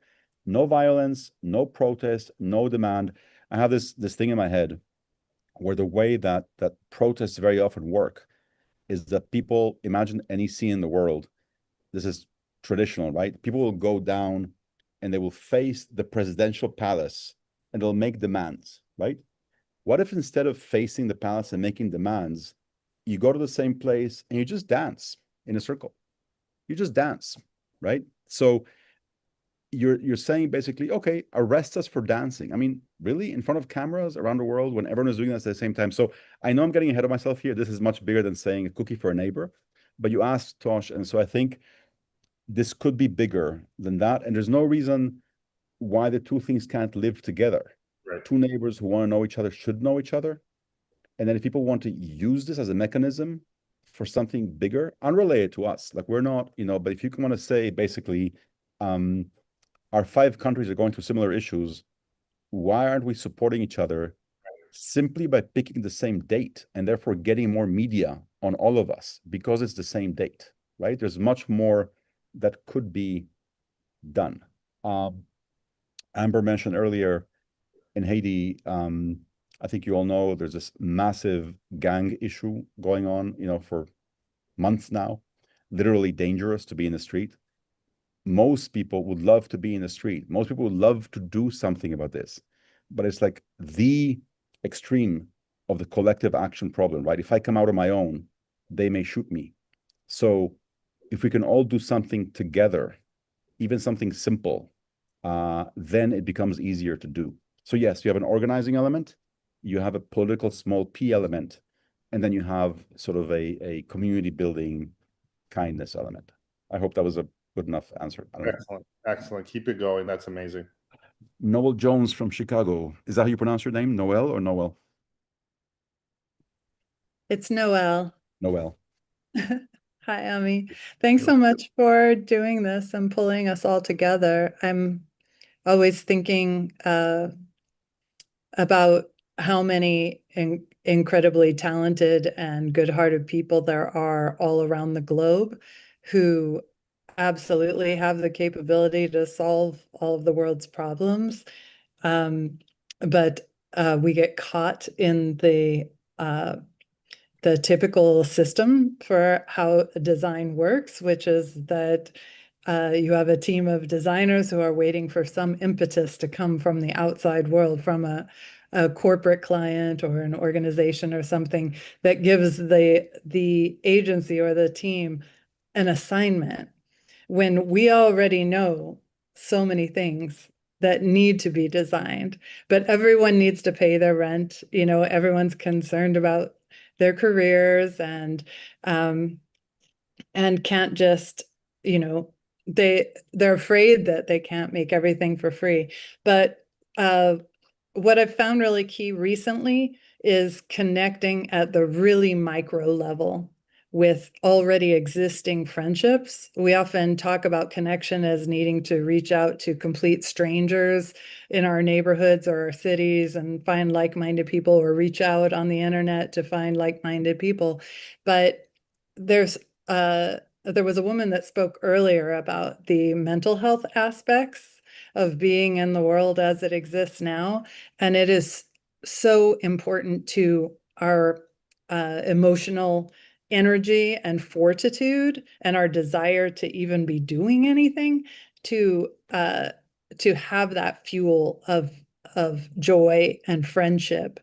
Speaker 1: No violence, no protest, no demand. I have this thing in my head where the way that protests very often work is that people, imagine any scene in the world. This is traditional, right? People will go down and they will face the presidential palace and they'll make demands, right? What if instead of facing the palace and making demands, you go to the same place and you just dance in a circle? You just dance, right? So you're saying basically, okay, arrest us for dancing. I mean, really, in front of cameras around the world when everyone is doing this at the same time. So I know I'm getting ahead of myself here. This is much bigger than saying a cookie for a neighbor. But you asked, Tosh, and so I think this could be bigger than that. And there's no reason why the two things can't live together.
Speaker 14: Right.
Speaker 1: Two neighbors who want to know each other should know each other. And then if people want to use this as a mechanism for something bigger, unrelated to us, like we're not, you know, but if you want to say basically, our 5 countries are going through similar issues, why aren't we supporting each other simply by picking the same date and therefore getting more media on all of us because it's the same date, right? There's much more that could be done. Amber mentioned earlier in Haiti, I think you all know there's this massive gang issue going on, you know, for months now, literally dangerous to be in the street. Most people would love to be in the street. Most people would love to do something about this. but it's like the extreme of the collective action problem, right? If I come out on my own, they may shoot me. So if we can all do something together, even something simple, then it becomes easier to do. So yes, you have an organizing element, you have a political small p element, and then you have sort of a community building kindness element. I hope that was a good enough answer. I don't know.
Speaker 14: Excellent. Excellent. Keep it going. That's amazing.
Speaker 1: Noel Jones from Chicago. Is that how you pronounce your name? Noel or Noel?
Speaker 12: It's Noelle.
Speaker 1: Noel.
Speaker 12: Hi, Ami. Thanks so much for doing this and pulling us all together. I'm always thinking about how many incredibly talented and good-hearted people there are all around the globe who absolutely have the capability to solve all of the world's problems. But we get caught in the typical system for how design works, which is that you have a team of designers who are waiting for some impetus to come from the outside world, from a corporate client or an organization or something that gives the agency or the team an assignment, when we already know so many things that need to be designed, but everyone needs to pay their rent. Everyone's concerned about their careers and can't just, they're afraid that they can't make everything for free. But what I've found really key recently is connecting at the really micro level with already existing friendships. We often talk about connection as needing to reach out to complete strangers in our neighborhoods or our cities and find like-minded people, or reach out on the internet to find like-minded people. But there was a woman that spoke earlier about the mental health aspects of being in the world as it exists now. And it is so important to our emotional energy and fortitude and our desire to even be doing anything to have that fuel of joy and friendship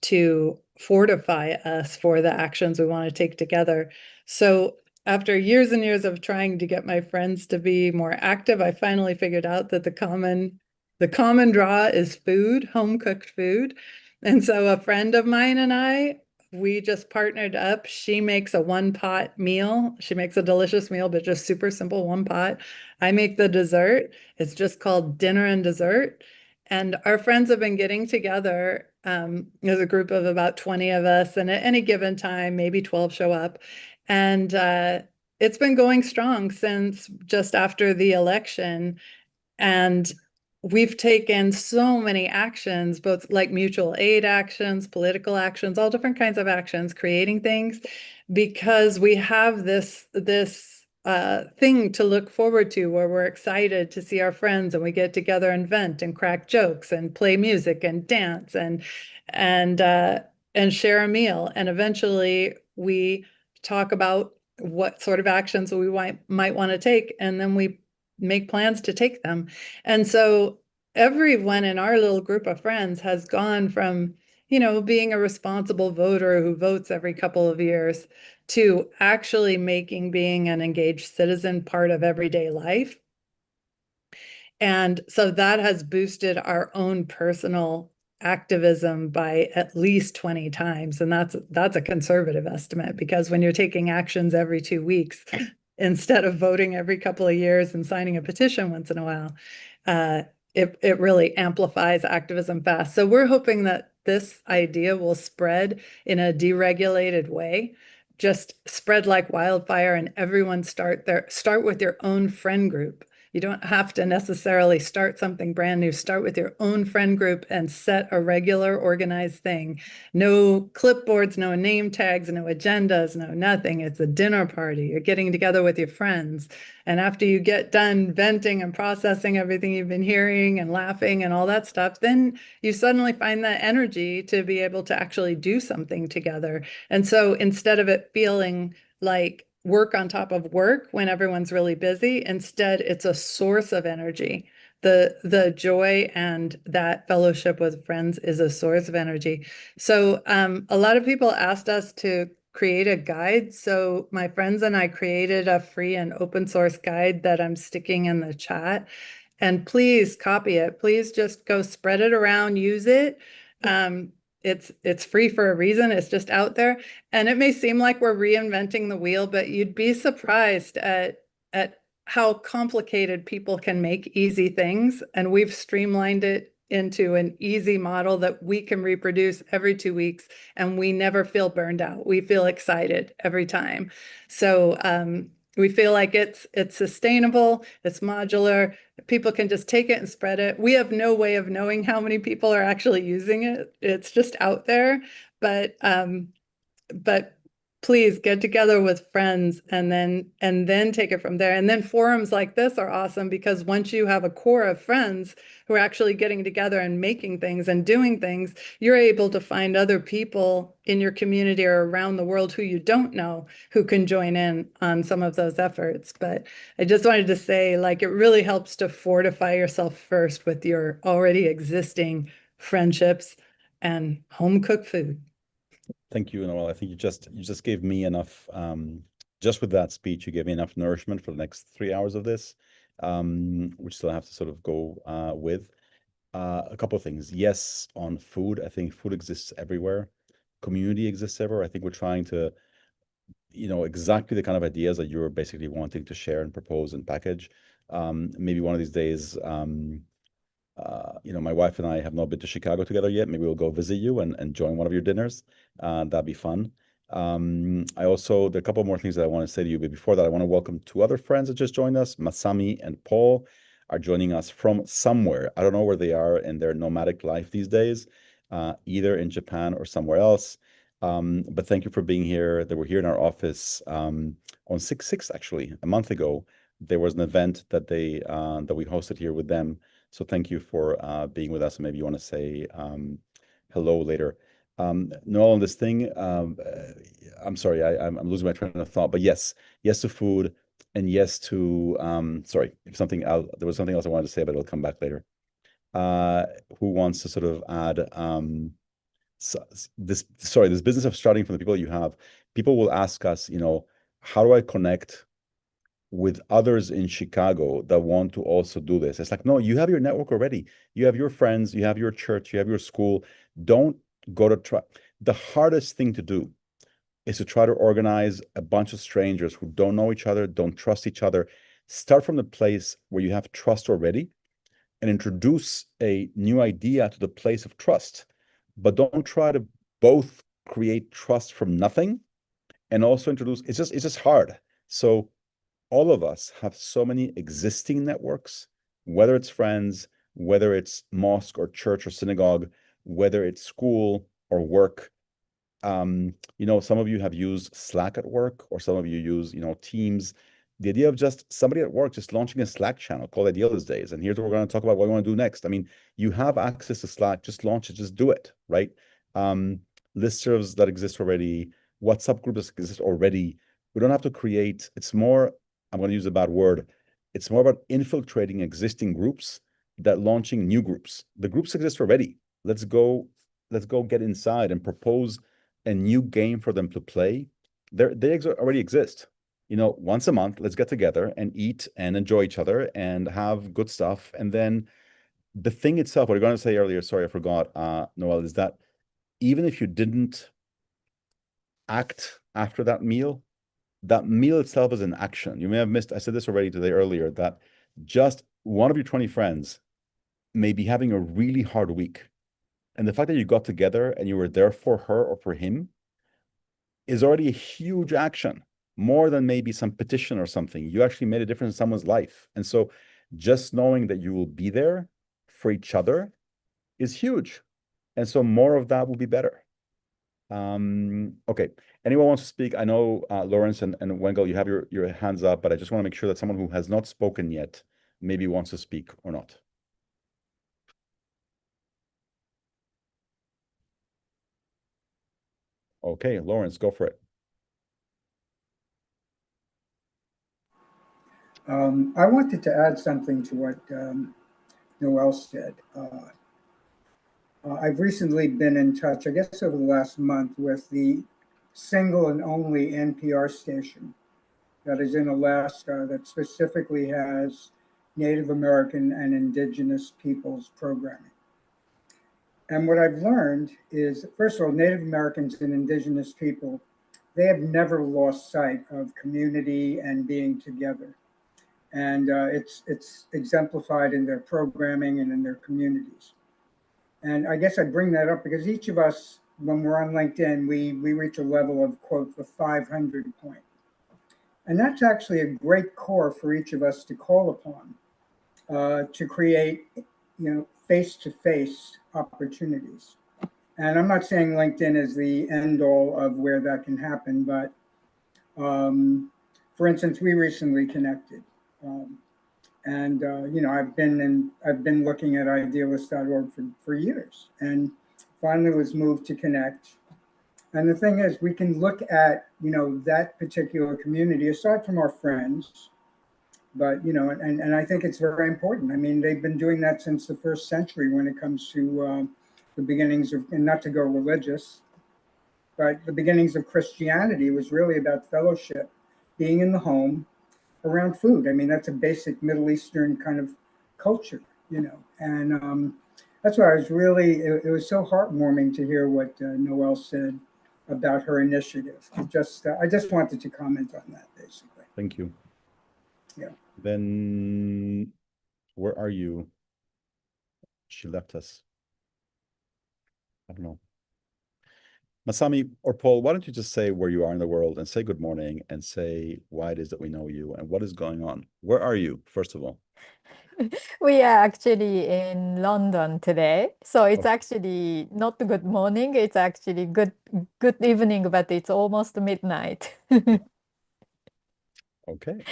Speaker 12: to fortify us for the actions we want to take together. So after years and years of trying to get my friends to be more active, I finally figured out that the common draw is food, home cooked food. And so a friend of mine and I, we just partnered up. She makes a one-pot meal. She makes a delicious meal, but just super simple, one pot. I make the dessert. It's just called dinner and dessert. And our friends have been getting together. There's a group of about 20 of us, and at any given time, maybe 12 show up. And it's been going strong since just after the election. And we've taken so many actions, both like mutual aid actions, political actions, all different kinds of actions, creating things, because we have this thing to look forward to, where we're excited to see our friends, and we get together and vent and crack jokes and play music and dance and share a meal. And eventually we talk about what sort of actions we might want to take, and then we make plans to take them. And so everyone in our little group of friends has gone from, being a responsible voter who votes every couple of years to actually making being an engaged citizen part of everyday life. And so that has boosted our own personal activism by at least 20 times. And that's a conservative estimate, because when you're taking actions every 2 weeks, instead of voting every couple of years and signing a petition once in a while, it really amplifies activism fast. So we're hoping that this idea will spread in a deregulated way, just spread like wildfire, and everyone start with your own friend group. You don't have to necessarily start something brand new. Start with your own friend group and set a regular organized thing. No clipboards, no name tags, no agendas, no nothing. It's a dinner party. You're getting together with your friends. And after you get done venting and processing everything you've been hearing and laughing and all that stuff, then you suddenly find that energy to be able to actually do something together. And so instead of it feeling like work on top of work when everyone's really busy, instead it's a source of energy. the joy and that fellowship with friends is a source of energy. So a lot of people asked us to create a guide. So my friends and I created a free and open source guide that I'm sticking in the chat. And please copy it. Please just go spread it around, use it. It's free for a reason. It's just out there. And it may seem like we're reinventing the wheel, but you'd be surprised at how complicated people can make easy things. And we've streamlined it into an easy model that we can reproduce every 2 weeks, and we never feel burned out. We feel excited every time. So we feel like it's sustainable, it's modular, people can just take it and spread it. We have no way of knowing how many people are actually using it. It's just out there, but please get together with friends and then take it from there. And then forums like this are awesome because once you have a core of friends who are actually getting together and making things and doing things, you're able to find other people in your community or around the world who you don't know who can join in on some of those efforts. But I just wanted to say, like, it really helps to fortify yourself first with your already existing friendships and home cooked food.
Speaker 1: Thank you, Noel. I think you just gave me enough, just with that speech, you gave me enough nourishment for the next 3 hours of this, which still have to sort of go with. A couple of things. Yes, on food, I think food exists everywhere. Community exists everywhere. I think we're trying to, exactly the kind of ideas that you're basically wanting to share and propose and package. Maybe one of these days, my wife and I have not been to Chicago together yet. Maybe we'll go visit you and join one of your dinners. That'd be fun. There are a couple more things that I want to say to you, but before that, I want to welcome two other friends that just joined us. Masami and Paul are joining us from somewhere. I don't know where they are in their nomadic life these days, either in Japan or somewhere else. But thank you for being here. They were here in our office on 6/6, actually, a month ago. There was an event that we hosted here with them. So thank you for being with us. And maybe you want to say hello later. Noel, on this thing, I'm sorry, I'm losing my train of thought. But yes to food, and yes to sorry, there was something else I wanted to say, but it'll come back later. Who wants to sort of add this business of starting from the people you have? People will ask us, how do I connect with others in Chicago that want to also do this? It's like, no, you have your network already. You have your friends, you have your church, you have your school. Don't go to try. The hardest thing to do is to try to organize a bunch of strangers who don't know each other, don't trust each other. Start from the place where you have trust already and introduce a new idea to the place of trust. But don't try to both create trust from nothing and also introduce, it's just hard. So all of us have so many existing networks, whether it's friends, whether it's mosque or church or synagogue, whether it's school or work. Some of you have used Slack at work, or some of you use, Teams. The idea of just somebody at work just launching a Slack channel called Idealist Days, and here's what we're going to talk about, what we want to do next. I mean, you have access to Slack, just launch it, just do it, right? Listservs that exist already, WhatsApp groups that exist already. We don't have to create, it's more, I'm going to use a bad word, it's more about infiltrating existing groups than launching new groups. The groups exist already. Let's go get inside and propose a new game for them to play. They already exist. Once a month, let's get together and eat and enjoy each other and have good stuff. And then the thing itself, what you're going to say earlier, sorry, I forgot, Noel, is that even if you didn't act after that meal itself is an action. You may have missed, I said this already today earlier, that just one of your 20 friends may be having a really hard week. And the fact that you got together and you were there for her or for him is already a huge action, more than maybe some petition or something. You actually made a difference in someone's life. And so just knowing that you will be there for each other is huge. And so more of that will be better. Okay. Anyone wants to speak? I know Lawrence and Wengel, you have your hands up, but I just want to make sure that someone who has not spoken yet maybe wants to speak or not. Okay, Lawrence, go for it.
Speaker 7: I wanted to add something to what Noel said. I've recently been in touch, I guess over the last month, with the single and only NPR station that is in Alaska that specifically has Native American and Indigenous peoples programming. And what I've learned is, first of all, Native Americans and Indigenous people, they have never lost sight of community and being together. And it's exemplified in their programming and in their communities. And I guess I bring that up because each of us, when we're on LinkedIn, we reach a level of, quote, the 500 point. And that's actually a great core for each of us to call upon to create, face-to-face opportunities. And I'm not saying LinkedIn is the end all of where that can happen, but for instance, we recently connected. I've been looking at idealist.org for years, and finally was moved to connect. And the thing is, we can look at that particular community aside from our friends, but and I think it's very important. I mean, they've been doing that since the first century when it comes to the beginnings of, and not to go religious, but the beginnings of Christianity was really about fellowship, being in the home, around food. I mean, that's a basic Middle Eastern kind of culture, and that's why I was really, it was so heartwarming to hear what Noelle said about her initiative. I just wanted to comment on that, basically.
Speaker 1: Thank you.
Speaker 7: Yeah.
Speaker 1: Then, where are you? She left us. I don't know. Masami or Paul, why don't you just say where you are in the world and say good morning and say why it is that we know you and what is going on? Where are you, first of all?
Speaker 17: We are actually in London today. So it's actually not good morning, it's actually good evening, but it's almost midnight.
Speaker 1: Okay.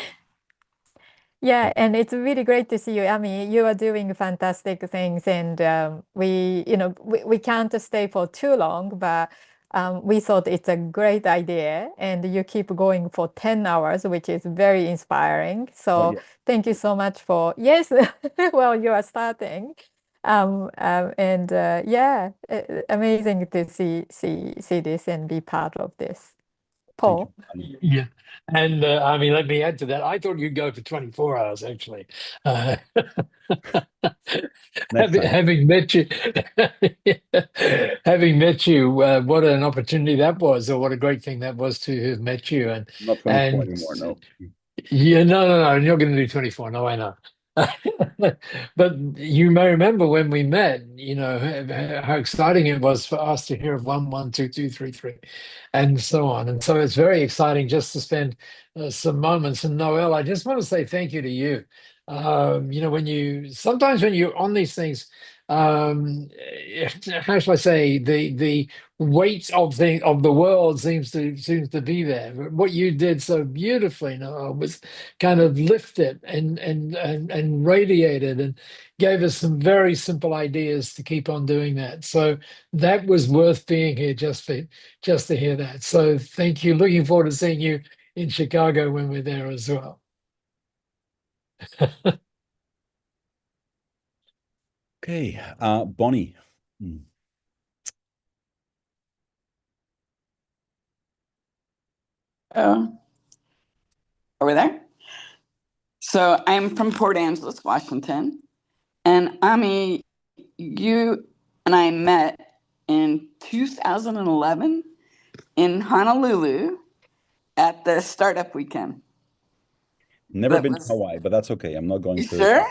Speaker 17: Yeah, and it's really great to see you. I mean, you are doing fantastic things, and we can't stay for too long, but we thought it's a great idea, and you keep going for 10 hours, which is very inspiring. So
Speaker 1: yeah.
Speaker 17: thank you so much for, yes, well, you are starting. Amazing to see this and be part of this. Paul.
Speaker 18: Yeah. And I mean, let me add to that. I thought you'd go for 24 hours, actually. Having met you, what an opportunity that was, or what a great thing that was to have met you. And
Speaker 1: not 24 anymore, no.
Speaker 18: Yeah, no, you're not going to do 24. No, I know. But you may remember when we met, how exciting it was for us to hear of 1, 1, 2, 2, 3, 3, and so on. And so it's very exciting just to spend some moments. And Noel, I just want to say thank you to you. Sometimes when you're on these things, how shall I say, the weight of the world seems to be there. What you did so beautifully, Noel, was kind of lift it and radiated and gave us some very simple ideas to keep on doing that. So that was worth being here just to hear that. So thank you. Looking forward to seeing you in Chicago when we're there as well.
Speaker 1: Okay, Bonnie.
Speaker 23: Oh, over there. So I'm from Port Angeles, Washington, and Ami, you and I met in 2011 in Honolulu at the startup weekend.
Speaker 1: Never been to Hawaii, but that's okay. I'm not going to.
Speaker 23: Sure?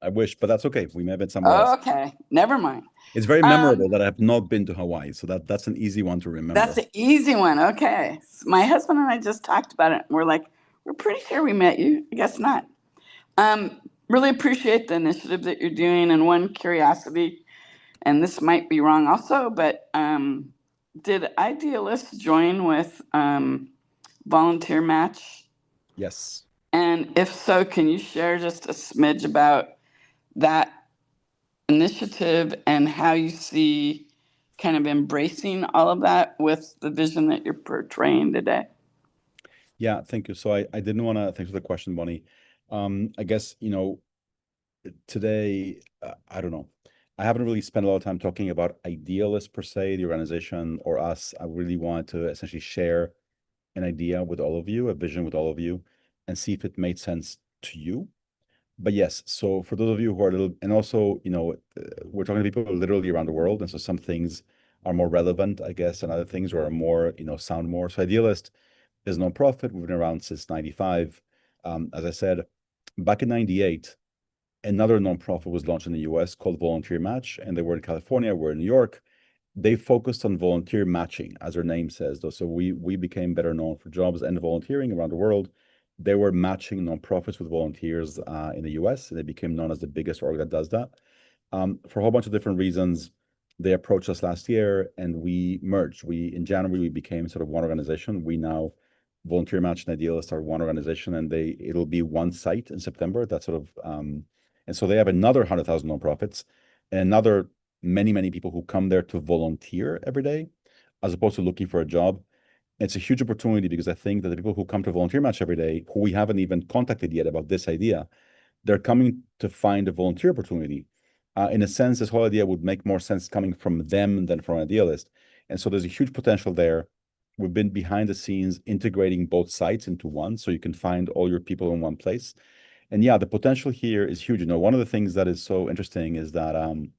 Speaker 1: I wish, but that's okay. We may have been somewhere else.
Speaker 23: Okay, never mind.
Speaker 1: It's very memorable that I have not been to Hawaii, so that's an easy one to remember.
Speaker 23: That's an easy one. Okay. So my husband and I just talked about it. And we're like, we're pretty sure we met you. I guess not. Really appreciate the initiative that you're doing. And one curiosity, and this might be wrong also, but did Idealist join with Volunteer Match?
Speaker 1: Yes.
Speaker 23: And if so, can you share just a smidge about that initiative and how you see kind of embracing all of that with the vision that you're portraying today?
Speaker 1: Yeah, thank you. So I didn't want to, thanks for the question, Bonnie. I guess, today, I don't know. I haven't really spent a lot of time talking about Idealist per se, the organization or us. I really wanted to essentially share an idea with all of you, a vision with all of you, and see if it made sense to you. But yes, so for those of you who are a little, and also, we're talking to people literally around the world, and so some things are more relevant, I guess, and other things are more, sound more. So Idealist is a nonprofit. We've been around since 95. As I said, back in 98, another nonprofit was launched in the US called Volunteer Match, and they were in California, we're in New York. They focused on volunteer matching, as their name says, though. So we became better known for jobs and volunteering around the world. They were matching nonprofits with volunteers in the US, and they became known as the biggest org that does that. For a whole bunch of different reasons, they approached us last year and we merged. In January, we became sort of one organization. We now, Volunteer Match and Idealist are one organization, and it'll be one site in September. That's sort of, and so they have another 100,000 nonprofits and another many people who come there to volunteer every day, as opposed to looking for a job. It's a huge opportunity because I think that the people who come to Volunteer Match every day, who we haven't even contacted yet about this idea, they're coming to find a volunteer opportunity. In a sense, this whole idea would make more sense coming from them than from an Idealist. And so there's a huge potential there. We've been behind the scenes integrating both sites into one, so you can find all your people in one place. And yeah, the potential here is huge. One of the things that is so interesting is that, and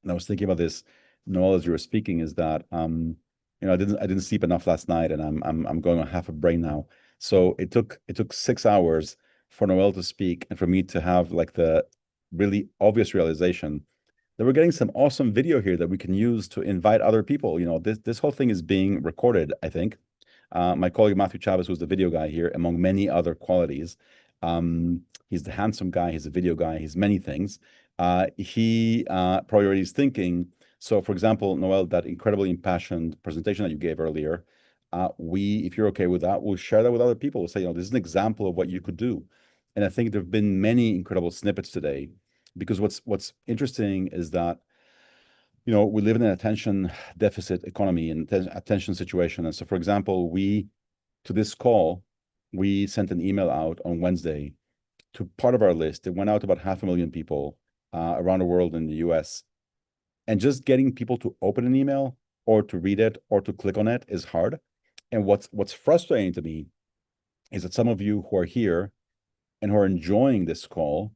Speaker 1: I was thinking about this, Noel, as you were speaking, is that I didn't sleep enough last night, and I'm going on half a brain now. So it took 6 hours for Noel to speak and for me to have like the really obvious realization that we're getting some awesome video here that we can use to invite other people. This whole thing is being recorded, I think. My colleague Matthew Chavez, who's the video guy here, among many other qualities. He's the handsome guy, he's a video guy, he's many things. He probably already is thinking, so for example, Noel, that incredibly impassioned presentation that you gave earlier, if you're okay with that, we'll share that with other people. We'll say, this is an example of what you could do. And I think there have been many incredible snippets today, because what's interesting is that we live in an attention deficit economy and attention situation. And so, for example, to this call, we sent an email out on Wednesday to part of our list. It went out to about 500,000 people around the world in the US. And just getting people to open an email or to read it or to click on it is hard. And what's frustrating to me is that some of you who are here and who are enjoying this call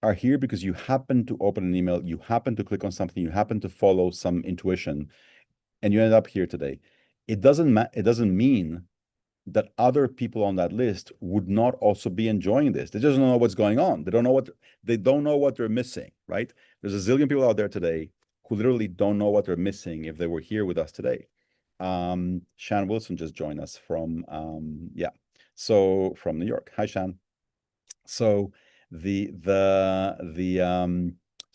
Speaker 1: are here because you happen to open an email, you happen to click on something, you happen to follow some intuition, and you ended up here today. It doesn't mean that other people on that list would not also be enjoying this. They just don't know what's going on. They don't know what they're missing, right? There's a zillion people out there today who literally don't know what they're missing if they were here with us today. Shan Wilson just joined us from from New York. Hi, Shan. So so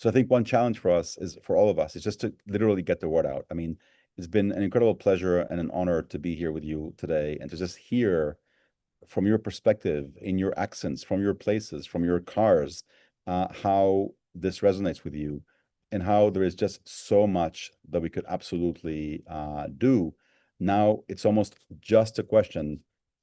Speaker 1: I think one challenge for all of us is just to literally get the word out. I mean, it's been an incredible pleasure and an honor to be here with you today and to just hear from your perspective, in your accents, from your places, from your cars, how this resonates with you and how there is just so much that we could absolutely do. Now it's almost just a question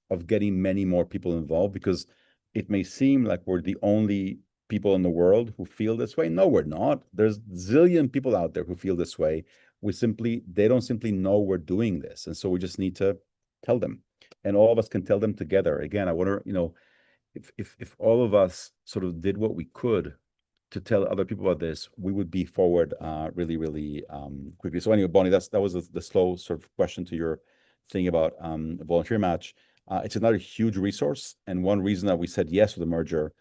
Speaker 1: of getting many more people involved, because it may seem like we're the only people in the world who feel this way. No, we're not. There's zillion people out there who feel this way. They don't simply know we're doing this. And so we just need to tell them. And all of us can tell them together. Again, I wonder, if all of us sort of did what we could to tell other people about this, we would be forward really, really quickly. So anyway, Bonnie, that was the slow sort of question to your thing about Volunteer Match. It's another huge resource. And one reason that we said yes to the merger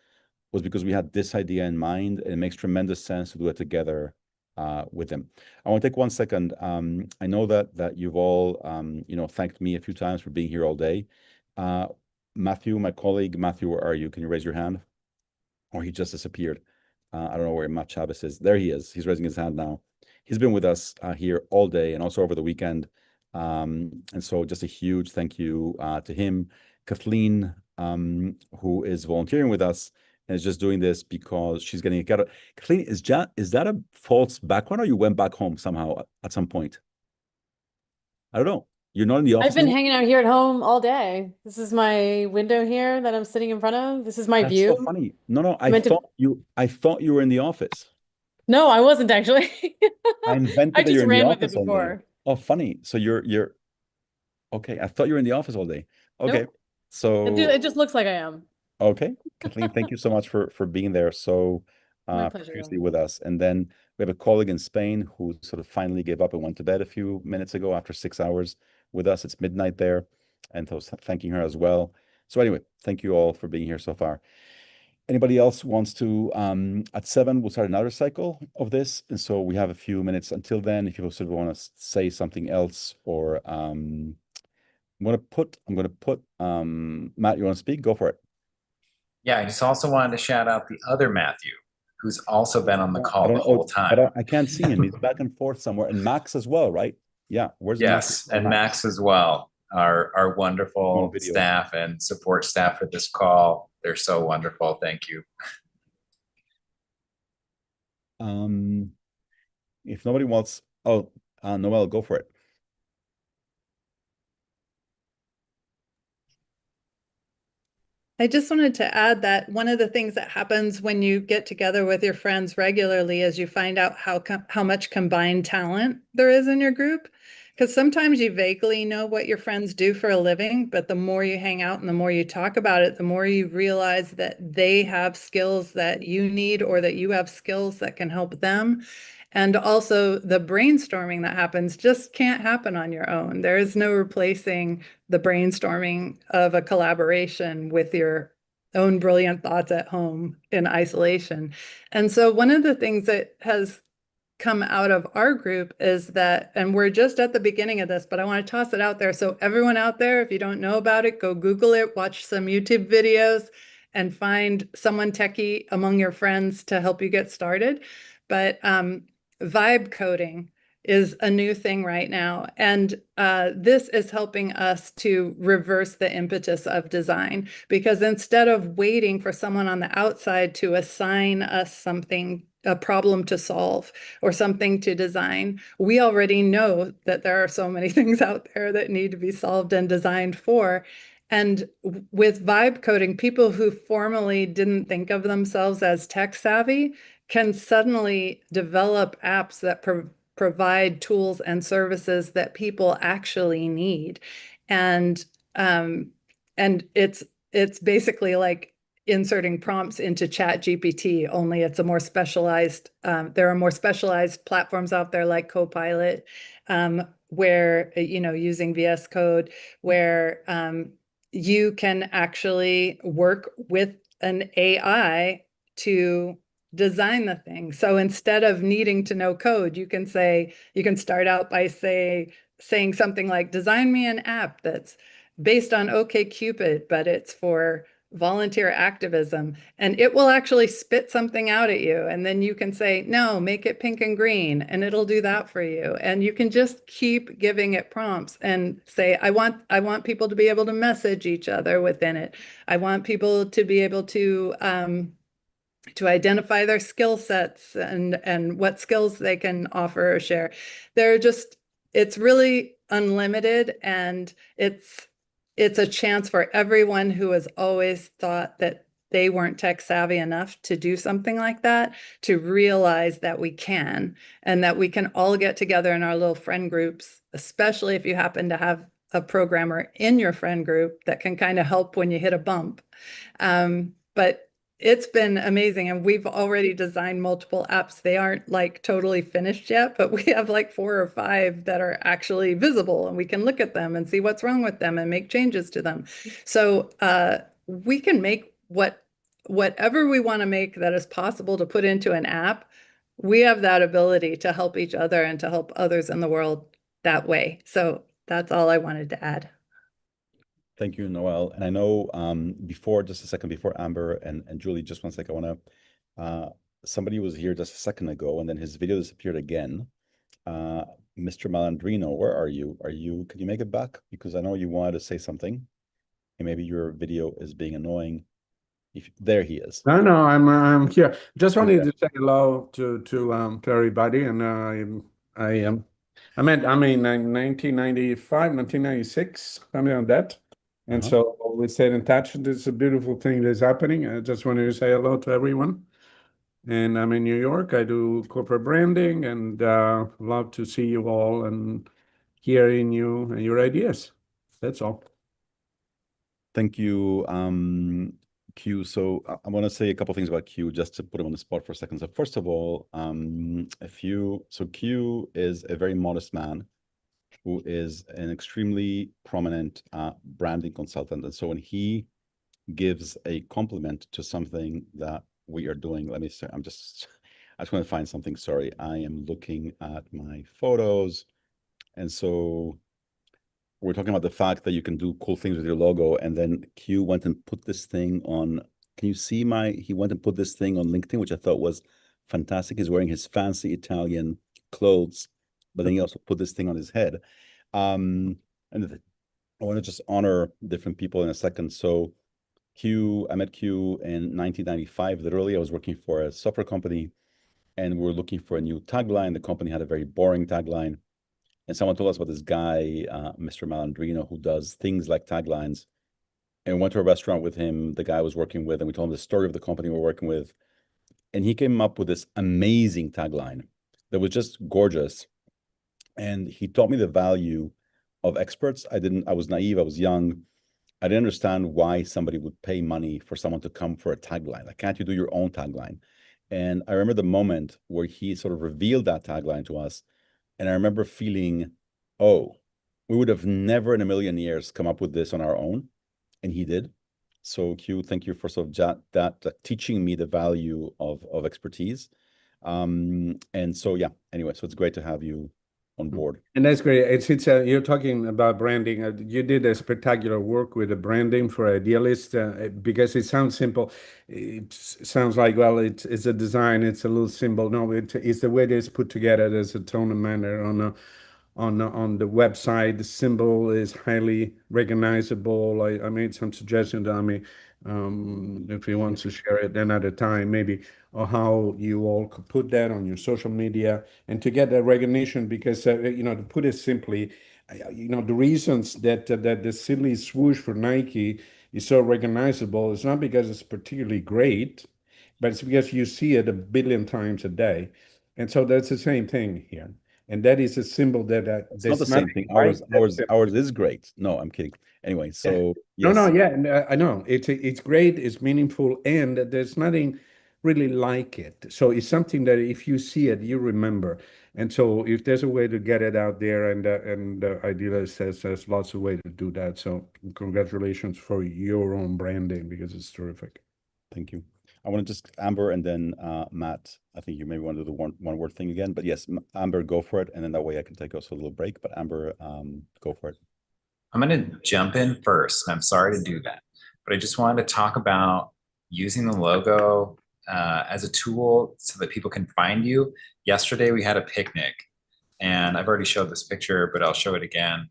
Speaker 1: was because we had this idea in mind, and it makes tremendous sense to do it together with them. I want to take 1 second. I know that you've all, thanked me a few times for being here all day. Matthew, my colleague, Matthew, where are you? Can you raise your hand? Or he just disappeared. I don't know where Matt Chavez is. There he is. He's raising his hand now. He's been with us here all day and also over the weekend. And so just a huge thank you to him. Kathleen, who is volunteering with us and is just doing this because she's getting a cat. Kathleen, is that a false background, or you went back home somehow at some point? I don't know. You're not in the office
Speaker 11: I've been
Speaker 1: anymore?
Speaker 11: hanging out here at home all day. This is my window here that I'm sitting in front of. This is my
Speaker 1: That's so
Speaker 11: view.
Speaker 1: funny. No,
Speaker 11: I meant to.
Speaker 1: I thought you were in the office.
Speaker 11: No, I wasn't actually.
Speaker 1: I
Speaker 11: I
Speaker 1: invented that
Speaker 11: just
Speaker 1: you're in the
Speaker 11: ran with it
Speaker 1: office all day.
Speaker 11: before.
Speaker 1: Oh, funny. So you're okay. I thought you were in the office all day. Okay.
Speaker 11: Nope.
Speaker 1: So
Speaker 11: It just looks like I am.
Speaker 1: okay, Kathleen, thank you so much for being there so
Speaker 11: My pleasure.
Speaker 1: profusely with us. And then we have a colleague in Spain who sort of finally gave up and went to bed a few minutes ago after 6 hours with us. It's midnight there, and so thanking her as well. So anyway, thank you all for being here so far. Anybody else wants to? At 7, we'll start another cycle of this, and so we have a few minutes until then. If you sort of want to say something else, or I'm gonna put Matt, you want to speak? Go for it.
Speaker 2: Yeah, I just also wanted to shout out the other Matthew, who's also been on the
Speaker 1: I
Speaker 2: call
Speaker 1: don't
Speaker 2: the
Speaker 1: know.
Speaker 2: whole time.
Speaker 1: I can't see him. He's back and forth somewhere. And Max as well, right? Yeah. Where's
Speaker 2: Yes, and Max as well, our
Speaker 1: on
Speaker 2: wonderful
Speaker 1: video?
Speaker 2: staff and support staff for this call. They're so wonderful. Thank you.
Speaker 1: If nobody wants, Noel, go for it.
Speaker 12: I just wanted to add that one of the things that happens when you get together with your friends regularly is you find out how much combined talent there is in your group. Because sometimes you vaguely know what your friends do for a living, but the more you hang out and the more you talk about it, the more you realize that they have skills that you need or that you have skills that can help them. And also the brainstorming that happens just can't happen on your own. There is no replacing the brainstorming of a collaboration with your own brilliant thoughts at home in isolation. And so one of the things that has come out of our group is that, and we're just at the beginning of this, but I want to toss it out there. So everyone out there, if you don't know about it, go Google it, watch some YouTube videos, and find someone techie among your friends to help you get started. But vibe coding is a new thing right now. And this is helping us to reverse the impetus of design, because instead of waiting for someone on the outside to assign us something, a problem to solve or something to design, we already know that there are so many things out there that need to be solved and designed for. And with vibe coding, people who formerly didn't think of themselves as tech savvy can suddenly develop apps that provide tools and services that people actually need. And it's basically like inserting prompts into Chat GPT, only it's a more specialized, there are more specialized platforms out there like Copilot, where, using VS Code, where you can actually work with an AI to design the thing. So instead of needing to know code, you can start out by saying something like, design me an app that's based on OkCupid, but it's for volunteer activism, and it will actually spit something out at you. And then you can say, no, make it pink and green, and it'll do that for you. And you can just keep giving it prompts and say, I want people to be able to message each other within it. I want people to be able to identify their skill sets and what skills they can offer or share. It's really unlimited, and it's a chance for everyone who has always thought that they weren't tech savvy enough to do something like that to realize that we can, and that we can all get together in our little friend groups, especially if you happen to have a programmer in your friend group that can kind of help when you hit a bump. But it's been amazing, and we've already designed multiple apps. They aren't like totally finished yet, but we have like 4 or 5 that are actually visible, and we can look at them and see what's wrong with them and make changes to them. So we can make whatever we want to make that is possible to put into an app. We have that ability to help each other and to help others in the world that way. So that's all I wanted to add.
Speaker 1: Thank you, Noel. And I know just a second before Amber and Julie, just one second, I want to, somebody was here just a second ago and then his video disappeared again. Mr. Malandrino, where are you? Can you make it back? Because I know you wanted to say something and maybe your video is being annoying. There he is.
Speaker 20: No, I'm here. Just wanted to say hello to everybody, and I am I mean, 1995, 1996, something like that. And so we stayed in touch. This is a beautiful thing that's happening. I just wanted to say hello to everyone. And I'm in New York. I do corporate branding and love to see you all and hearing you and your ideas. That's all.
Speaker 1: Thank you, Q. So I want to say a couple things about Q just to put him on the spot for a second. So first of all, Q is a very modest man who is an extremely prominent branding consultant. And so when he gives a compliment to something that we are doing, let me say, I just want to find something. Sorry, I am looking at my photos. And so we're talking about the fact that you can do cool things with your logo. And then Q went and put this thing on, can you see he went and put this thing on LinkedIn, which I thought was fantastic. He's wearing his fancy Italian clothes, but then he also put this thing on his head. And I want to just honor different people in a second. So I met Q in 1995. Literally, I was working for a software company and we were looking for a new tagline. The company had a very boring tagline. And someone told us about this guy, Mr. Malandrino, who does things like taglines. And we went to a restaurant with him, the guy I was working with, and we told him the story of the company we're working with. And he came up with this amazing tagline that was just gorgeous. And he taught me the value of experts. I was naive, I was young. I didn't understand why somebody would pay money for someone to come for a tagline. Like, can't you do your own tagline? And I remember the moment where he sort of revealed that tagline to us. And I remember feeling, oh, we would have never in a million years come up with this on our own. And he did. So Q, thank you for sort of that teaching me the value of expertise. And so, yeah, anyway, so it's great to have you on board.
Speaker 20: And that's great. It's you're talking about branding. You did a spectacular work with the branding for Idealist because it sounds simple. It sounds like, well, it's a design, it's a little symbol. No, it's the way it's put together. There's a tone and manner on the website. The symbol is highly recognizable. I made some suggestions. If you want to share it another time, maybe, or how you all could put that on your social media and to get that recognition, because to put it simply, the reasons that the silly swoosh for Nike is so recognizable is not because it's particularly great, but it's because you see it a billion times a day. And so that's the same thing here. And that is a symbol that
Speaker 1: it's not the same thing. Ours is great. No, I'm kidding. Anyway, so
Speaker 20: yes. No, yeah, I know it's great, it's meaningful, and there's nothing really like it. So it's something that if you see it, you remember. And so if there's a way to get it out there, and Idealist says there's lots of ways to do that. So congratulations for your own branding, because it's terrific.
Speaker 1: Thank you. I want to just Amber and then Matt. I think you maybe want to do the one word thing again, but yes, Amber, go for it, and then that way I can take also a little break. But Amber, go for it.
Speaker 2: I'm going to jump in first, and I'm sorry to do that, but I just wanted to talk about using the logo as a tool so that people can find you. Yesterday we had a picnic, and I've already showed this picture, but I'll show it again.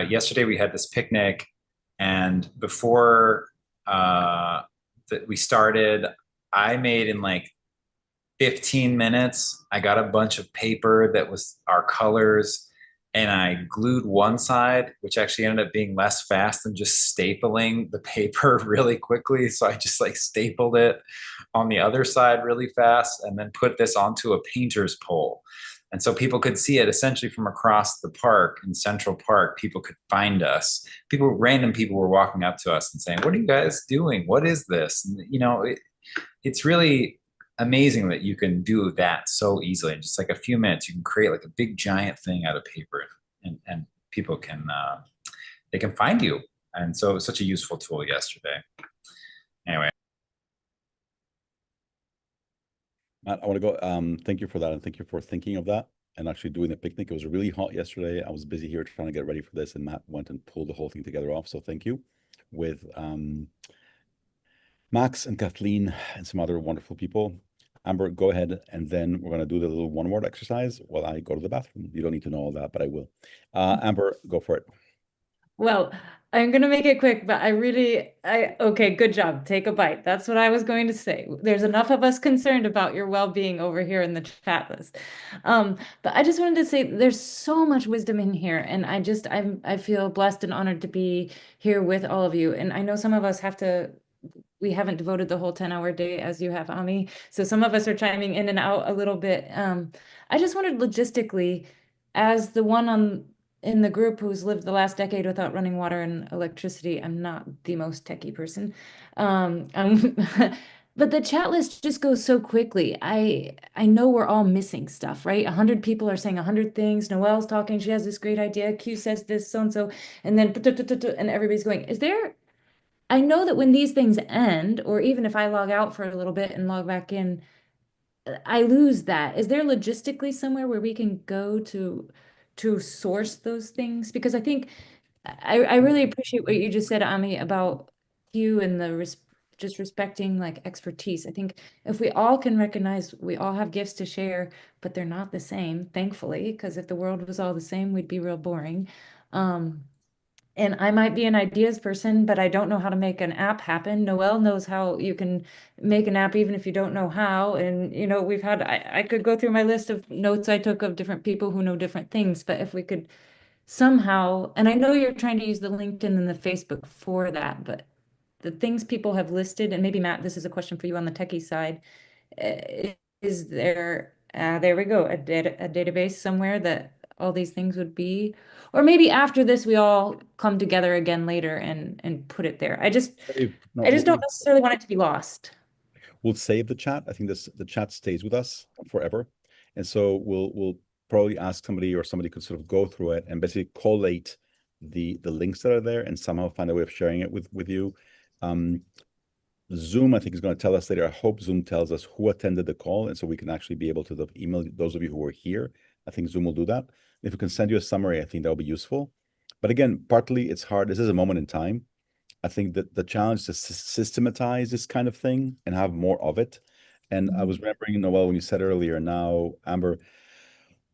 Speaker 2: Yesterday we had this picnic, and before that we started, I made in like 15 minutes, I got a bunch of paper that was our colors, and I glued one side, which actually ended up being less fast than just stapling the paper really quickly. So I just like stapled it on the other side really fast and then put this onto a painter's pole. And so people could see it essentially from across the park in Central Park. People could find us. Random people were walking up to us and saying, "What are you guys doing? What is this?" And, it's really amazing that you can do that so easily. In just like a few minutes, you can create like a big giant thing out of paper, and people can they can find you. And so it was such a useful tool yesterday. Anyway.
Speaker 1: Matt, I want to go. Thank you for that, and thank you for thinking of that and actually doing the picnic. It was really hot yesterday. I was busy here trying to get ready for this, and Matt went and pulled the whole thing together off. So thank you. With Max and Kathleen and some other wonderful people. Amber, go ahead, and then we're going to do the little one-word exercise while I go to the bathroom. You don't need to know all that, but I will. Amber, go for it.
Speaker 5: Well, I'm gonna make it quick, but okay, good job. Take a bite. That's what I was going to say. There's enough of us concerned about your well-being over here in the chat list. But I just wanted to say there's so much wisdom in here, and I feel blessed and honored to be here with all of you. And I know some of us we haven't devoted the whole 10-hour day as you have, Ami. So some of us are chiming in and out a little bit. I just wondered logistically, as the one in the group who's lived the last decade without running water and electricity, I'm not the most techie person. But the chat list just goes so quickly. I know we're all missing stuff, right? 100 people are saying 100 things. Noelle's talking. She has this great idea. Q says this, so-and-so, and then and everybody's going, I know that when these things end, or even if I log out for a little bit and log back in, I lose that. Is there logistically somewhere where we can go to source those things? Because I think I really appreciate what you just said, Ami, about you and just respecting like expertise. I think if we all can recognize we all have gifts to share, but they're not the same, thankfully, because if the world was all the same, we'd be real boring. And I might be an ideas person, but I don't know how to make an app happen. Noelle knows how you can make an app even if you don't know how. And, I could go through my list of notes I took of different people who know different things, but if we could somehow, and I know you're trying to use the LinkedIn and the Facebook for that, but the things people have listed, and maybe Matt, this is a question for you on the techie side. Is there we go, a database somewhere that all these things would be? Or maybe after this, we all come together again later and put it there. I just don't necessarily want it to be lost.
Speaker 1: We'll save the chat. I think the chat stays with us forever. And so we'll probably ask somebody, or somebody could sort of go through it and basically collate the links that are there and somehow find a way of sharing it with you. Zoom, I think, is going to tell us later. I hope Zoom tells us who attended the call, and so we can actually be able to email those of you who were here. I think Zoom will do that. If we can send you a summary, I think that'll be useful. But again, partly it's hard. This is a moment in time. I think that the challenge is to systematize this kind of thing and have more of it. And I was remembering, Noelle, when you said earlier, now, Amber,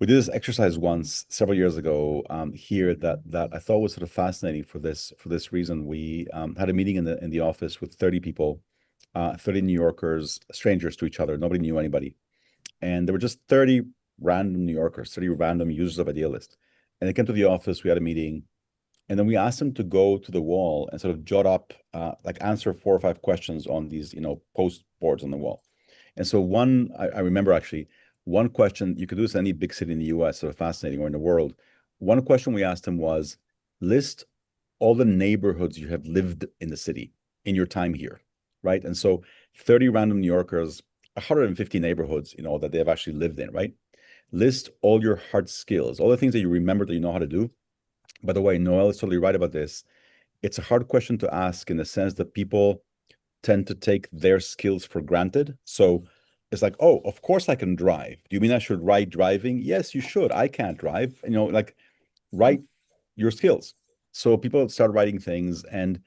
Speaker 1: we did this exercise once several years ago here that I thought was sort of fascinating for this reason. We had a meeting in the office with 30 people, 30 New Yorkers, strangers to each other. Nobody knew anybody. And there were just 30 random New Yorkers, 30 random users of Idealist. And they came to the office, we had a meeting, and then we asked them to go to the wall and sort of jot up, like answer 4 or 5 questions on these, post boards on the wall. And so I remember actually, one question, you could do this in any big city in the US, sort of fascinating, or in the world. One question we asked them was, list all the neighborhoods you have lived in the city in your time here, right? And so 30 random New Yorkers, 150 neighborhoods, that they have actually lived in, right? List all your hard skills, all the things that you remember that you know how to do. By the way, Noelle is totally right about this. It's a hard question to ask in the sense that people tend to take their skills for granted. So it's like, oh, of course I can drive. Do you mean I should write driving? Yes, you should. I can't drive. Write your skills. So people start writing things, and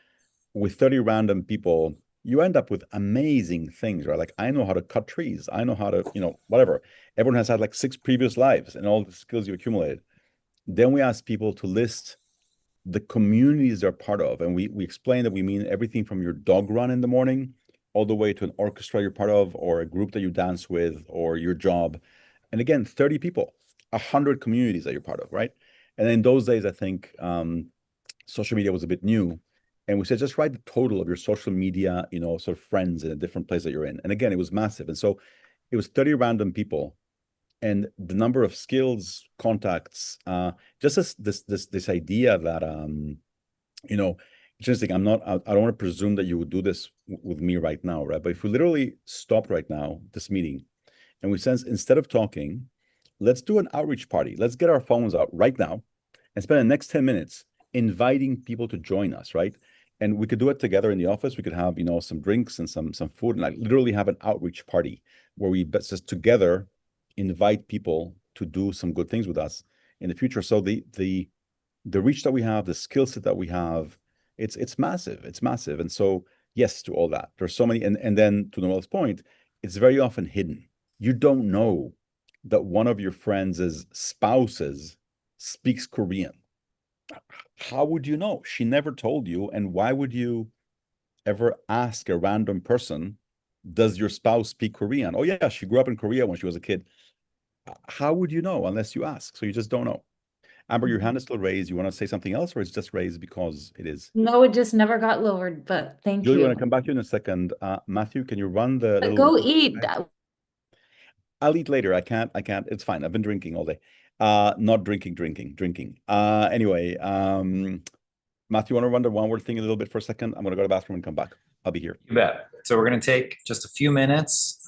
Speaker 1: with 30 random people, you end up with amazing things, right? Like, I know how to cut trees. I know how to, whatever. Everyone has had like 6 previous lives and all the skills you accumulated. Then we ask people to list the communities they're part of. And we explain that we mean everything from your dog run in the morning all the way to an orchestra you're part of, or a group that you dance with, or your job. And again, 30 people, 100 communities that you're part of, right? And in those days, I think social media was a bit new. And we said, just write the total of your social media, sort of friends in a different place that you're in. And again, it was massive. And so it was 30 random people. And the number of skills, contacts, just this idea that, interesting. I don't want to presume that you would do this with me right now, right? But if we literally stopped right now, this meeting, and we sense, instead of talking, let's do an outreach party. Let's get our phones out right now and spend the next 10 minutes inviting people to join us, right? And we could do it together in the office. We could have, some drinks and some food, and like literally have an outreach party where we just together invite people to do some good things with us in the future. So the reach that we have, the skill set that we have, it's massive. It's massive. And so yes to all that. There's so many, and then to Noelle's point, it's very often hidden. You don't know that one of your friends' spouses speaks Korean. How would you know? She never told you. And why would you ever ask a random person, does your spouse speak Korean? Oh, yeah, she grew up in Korea when she was a kid. How would you know unless you ask? So you just don't know. Amber, your hand is still raised. You want to say something else, or it's just raised because it is?
Speaker 5: No, it just never got lowered, but thank
Speaker 1: Julie,
Speaker 5: you.
Speaker 1: want to come back to you in a second. Matthew, can you run the little?
Speaker 5: Go eat.
Speaker 1: I'll eat later. I can't. It's fine. I've been drinking all day. Not drinking. Anyway, Matthew, want to run the one word thing a little bit for a second? I'm going to go to the bathroom and come back. I'll be here.
Speaker 2: You bet. So we're going to take just a few minutes,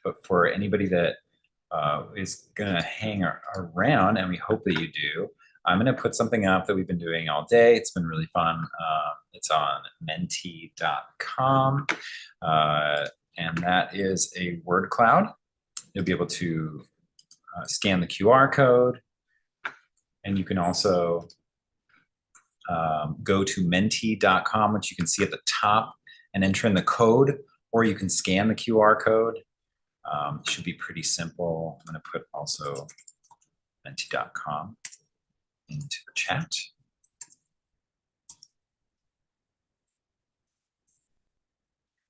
Speaker 2: but for anybody that is going to hang around, and we hope that you do, I'm going to put something up that we've been doing all day. It's been really fun. It's on menti.com, and that is a word cloud. You'll be able to scan the QR code, and you can also go to menti.com, which you can see at the top, and enter in the code, or you can scan the QR code. It should be pretty simple. I'm going to put also menti.com into the chat.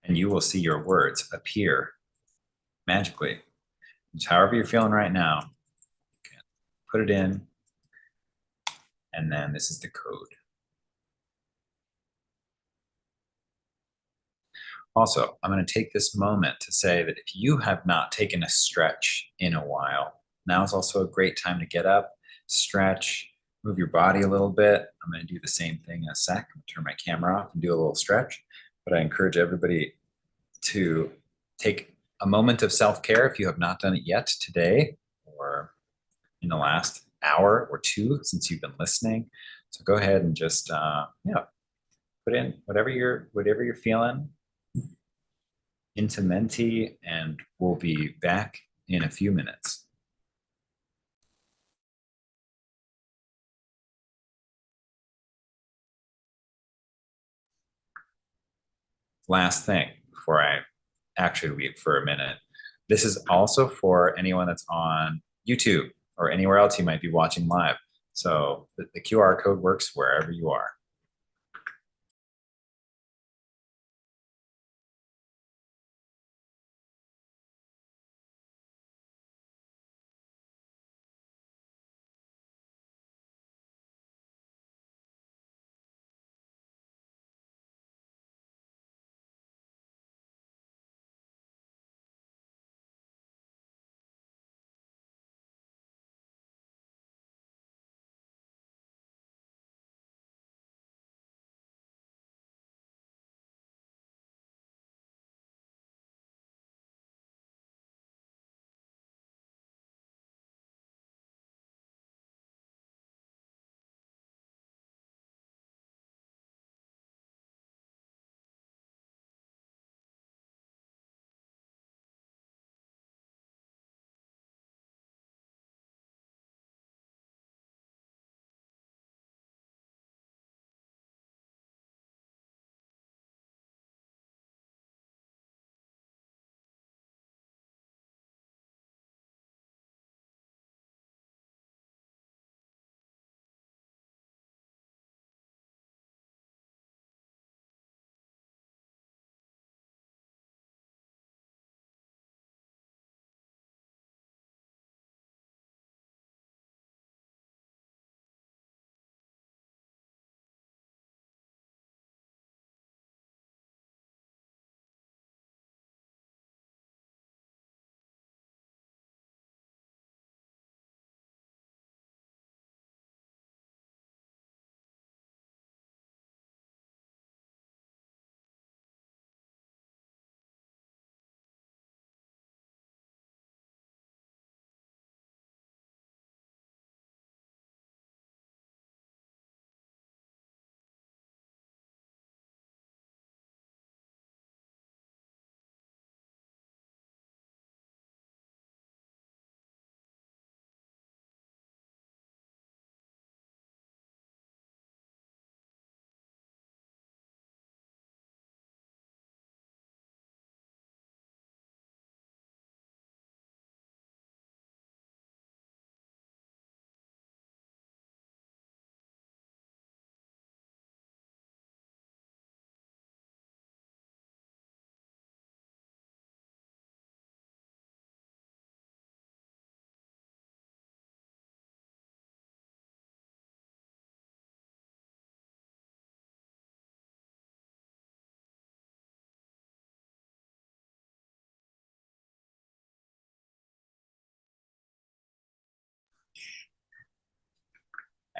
Speaker 2: And you will see your words appear magically. Just however you're feeling right now, put it in, and then this is the code. Also, I'm going to take this moment to say that if you have not taken a stretch in a while, now is also a great time to get up, stretch, move your body a little bit. I'm going to do the same thing in a sec. I'm going to turn my camera off and do a little stretch. But I encourage everybody to take a moment of self-care if you have not done it yet today or in the last hour or two since you've been listening. So go ahead and just put in whatever you're feeling into Menti, and we'll be back in a few minutes. Last thing before I actually leave for a minute. This is also for anyone that's on YouTube or anywhere else you might be watching live. So the QR code works wherever you are.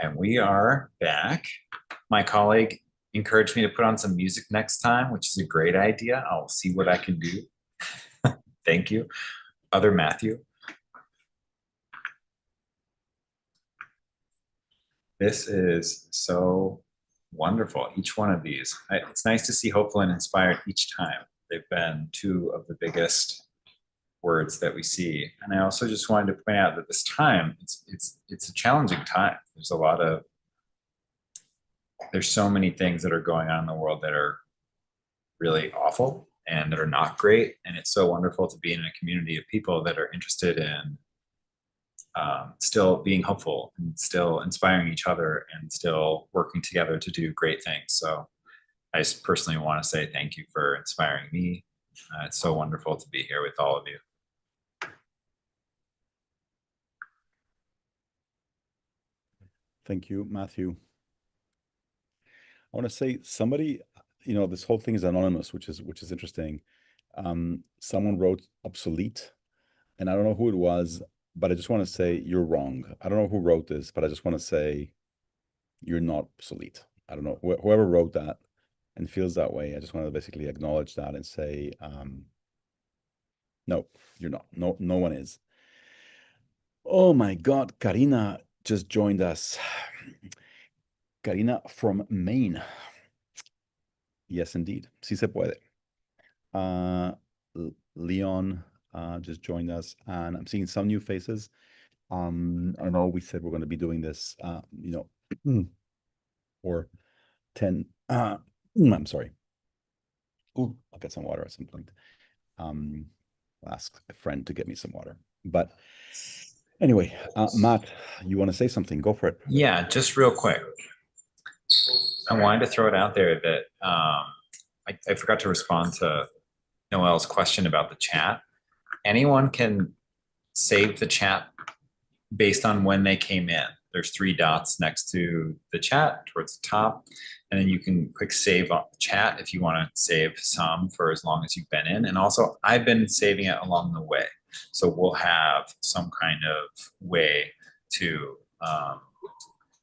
Speaker 2: And we are back. My colleague encouraged me to put on some music next time, which is a great idea. I'll see what I can do. Thank you. Other Matthew. This is so wonderful, each one of these. It's nice to see hopeful and inspired each time. They've been two of the biggest words that we see. And I also just wanted to point out that this time, it's a challenging time. There's so many things that are going on in the world that are really awful and that are not great. And it's so wonderful to be in a community of people that are interested in still being hopeful and still inspiring each other and still working together to do great things. So I just personally want to say thank you for inspiring me. It's so wonderful to be here with all of you.
Speaker 1: Thank you, Matthew. I want to say somebody, this whole thing is anonymous, which is interesting. Someone wrote obsolete, and I don't know who it was, but I just want to say you're wrong. I don't know who wrote this, but I just want to say you're not obsolete. I don't know whoever wrote that and feels that way. I just want to basically acknowledge that and say, no, you're not. No one is. Oh my God, Karina just joined us. Karina from Maine. Yes, indeed. Sí se puede. Leon just joined us, and I'm seeing some new faces. I know we said we're going to be doing this, for 10. I'm sorry. Ooh, I'll get some water at some point. I'll ask a friend to get me some water. But anyway, Matt, you want to say something? Go for it.
Speaker 2: Yeah, just real quick. I wanted to throw it out there that I forgot to respond to Noel's question about the chat. Anyone can save the chat based on when they came in. There's 3 dots next to the chat towards the top, and then you can click save on the chat if you want to save some for as long as you've been in. And also, I've been saving it along the way. So we'll have some kind of way to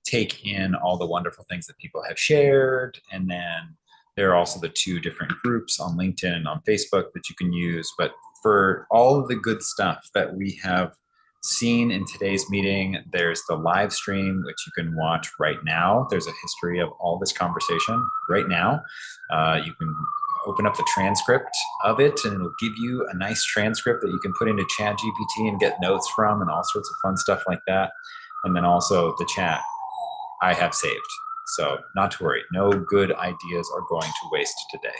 Speaker 2: take in all the wonderful things that people have shared. And then there are also the 2 different groups on LinkedIn and on Facebook that you can use. But for all of the good stuff that we have seen in today's meeting, there's the live stream, which you can watch right now. There's a history of all this conversation right now. You can open up the transcript of it, and it'll give you a nice transcript that you can put into ChatGPT and get notes from and all sorts of fun stuff like that. And then also the chat I have saved. So not to worry, no good ideas are going to waste today.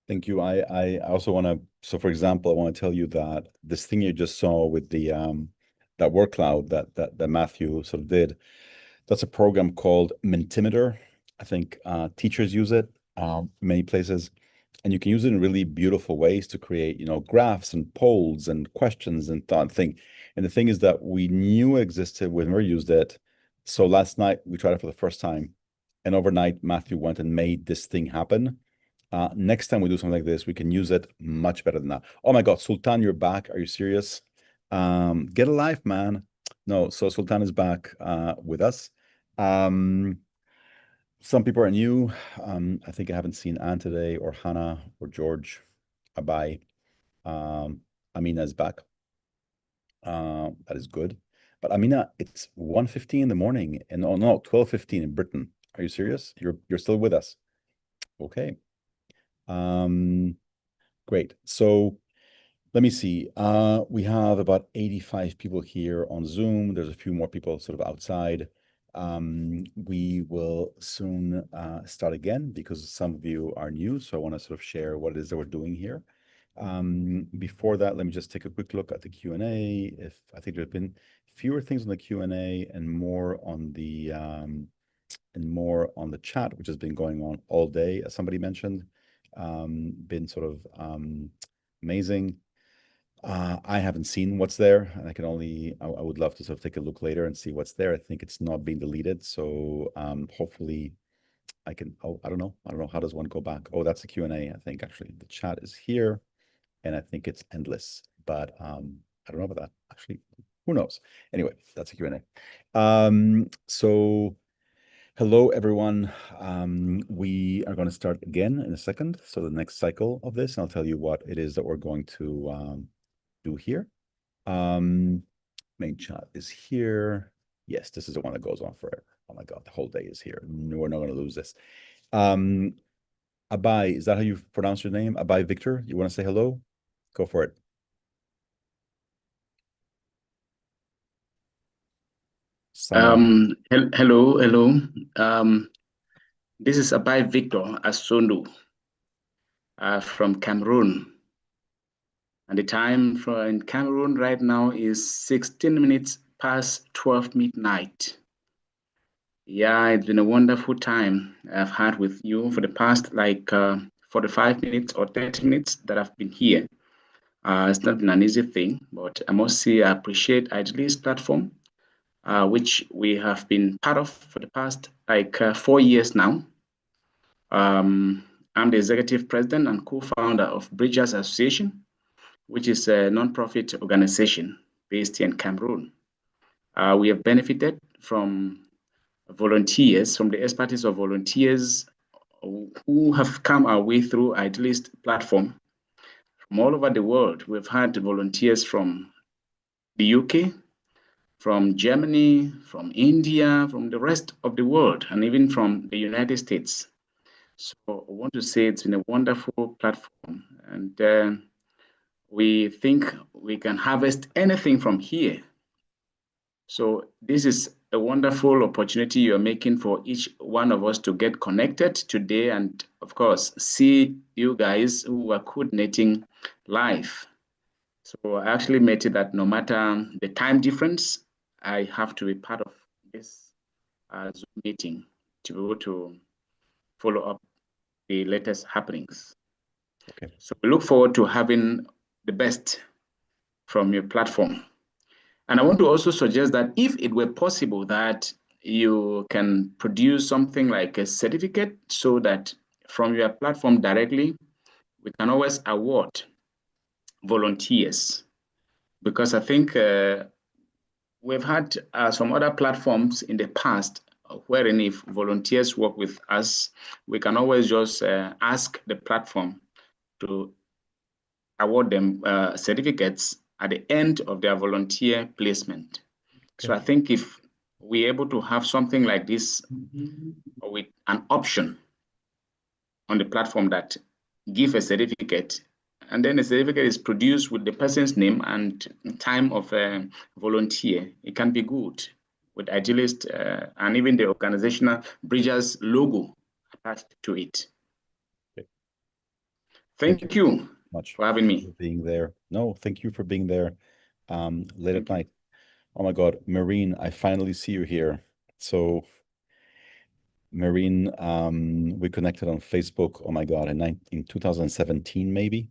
Speaker 1: Thank you. I also want to, so for example, I want to tell you that this thing you just saw with the that word cloud that Matthew sort of did, that's a program called Mentimeter. I think teachers use it many places, and you can use it in really beautiful ways to create, graphs and polls and questions and thing. And the thing is that we knew it existed when we used it. So last night we tried it for the first time, and overnight Matthew went and made this thing happen. Next time we do something like this, we can use it much better than that. Oh my God, Sultan, you're back. Are you serious? Get a life, man. No, so Sultan is back with us. Some people are new. I think I haven't seen Anne today, or Hannah, or George. Abai. Amina is back. That is good. But Amina, it's 1:15 in the morning, and oh no, 12:15 in Britain. Are you serious? You're still with us? Okay. Great. So let me see. We have about 85 people here on Zoom. There's a few more people sort of outside. We will soon start again because some of you are new. So I want to sort of share what it is that we're doing here. Before that, let me just take a quick look at the Q&A. I think there's been fewer things on the Q&A and more on the chat, which has been going on all day, as somebody mentioned. Been sort of amazing. I haven't seen what's there, and I would love to sort of take a look later and see what's there. I think it's not being deleted, so hopefully I can. I don't know how does one go back? Oh, that's the Q&A. I think actually the chat is here. and I think it's endless. But I don't know about that. Actually, who knows? Anyway, that's a Q&A. So hello, everyone. We are going to start again in a second. So the next cycle of this, and I'll tell you what it is that we're going to do here. Main chat is here. Yes, this is the one that goes on forever. Oh my God, the whole day is here. No, we're not going to lose this. Abai, is that how you pronounce your name? Abai Victor, you want to say hello? Go for it.
Speaker 9: Hello. This is Abai Victor Asondu from Cameroon. And the time in Cameroon right now is 16 minutes past 12 midnight. Yeah, it's been a wonderful time I've had with you for the past 45 minutes or 30 minutes that I've been here. It's not been an easy thing, but I must say I appreciate Idealist platform, which we have been part of for the past 4 years now. I'm the executive president and co-founder of Bridgers Association, which is a non-profit organization based in Cameroon. We have benefited from volunteers, from the expertise of volunteers who have come our way through Idealist platform from all over the world. We've had volunteers from the UK, from Germany, from India, from the rest of the world, and even from the United States. So I want to say it's been a wonderful platform, and we think we can harvest anything from here. So this is a wonderful opportunity you're making for each one of us to get connected today and, of course, see you guys who are coordinating live. So I actually made it that no matter the time difference, I have to be part of this Zoom meeting to be able to follow up the latest happenings.
Speaker 1: Okay.
Speaker 9: So we look forward to having the best from your platform. And I want to also suggest that if it were possible that you can produce something like a certificate so that from your platform directly, we can always award volunteers. Because I think we've had some other platforms in the past wherein if volunteers work with us, we can always just ask the platform to award them certificates at the end of their volunteer placement. Okay. So I think if we're able to have something like this with an option on the platform that give a certificate, and then the certificate is produced with the person's name and time of volunteer, it can be good with Idealist and even the organizational Bridgers logo attached to it. Okay. Thank you
Speaker 1: much
Speaker 9: for having me.
Speaker 1: For being there. No, thank you for being there late at night. Oh my God, Marine, I finally see you here. So Marine, we connected on Facebook, oh my God, in 2017 maybe.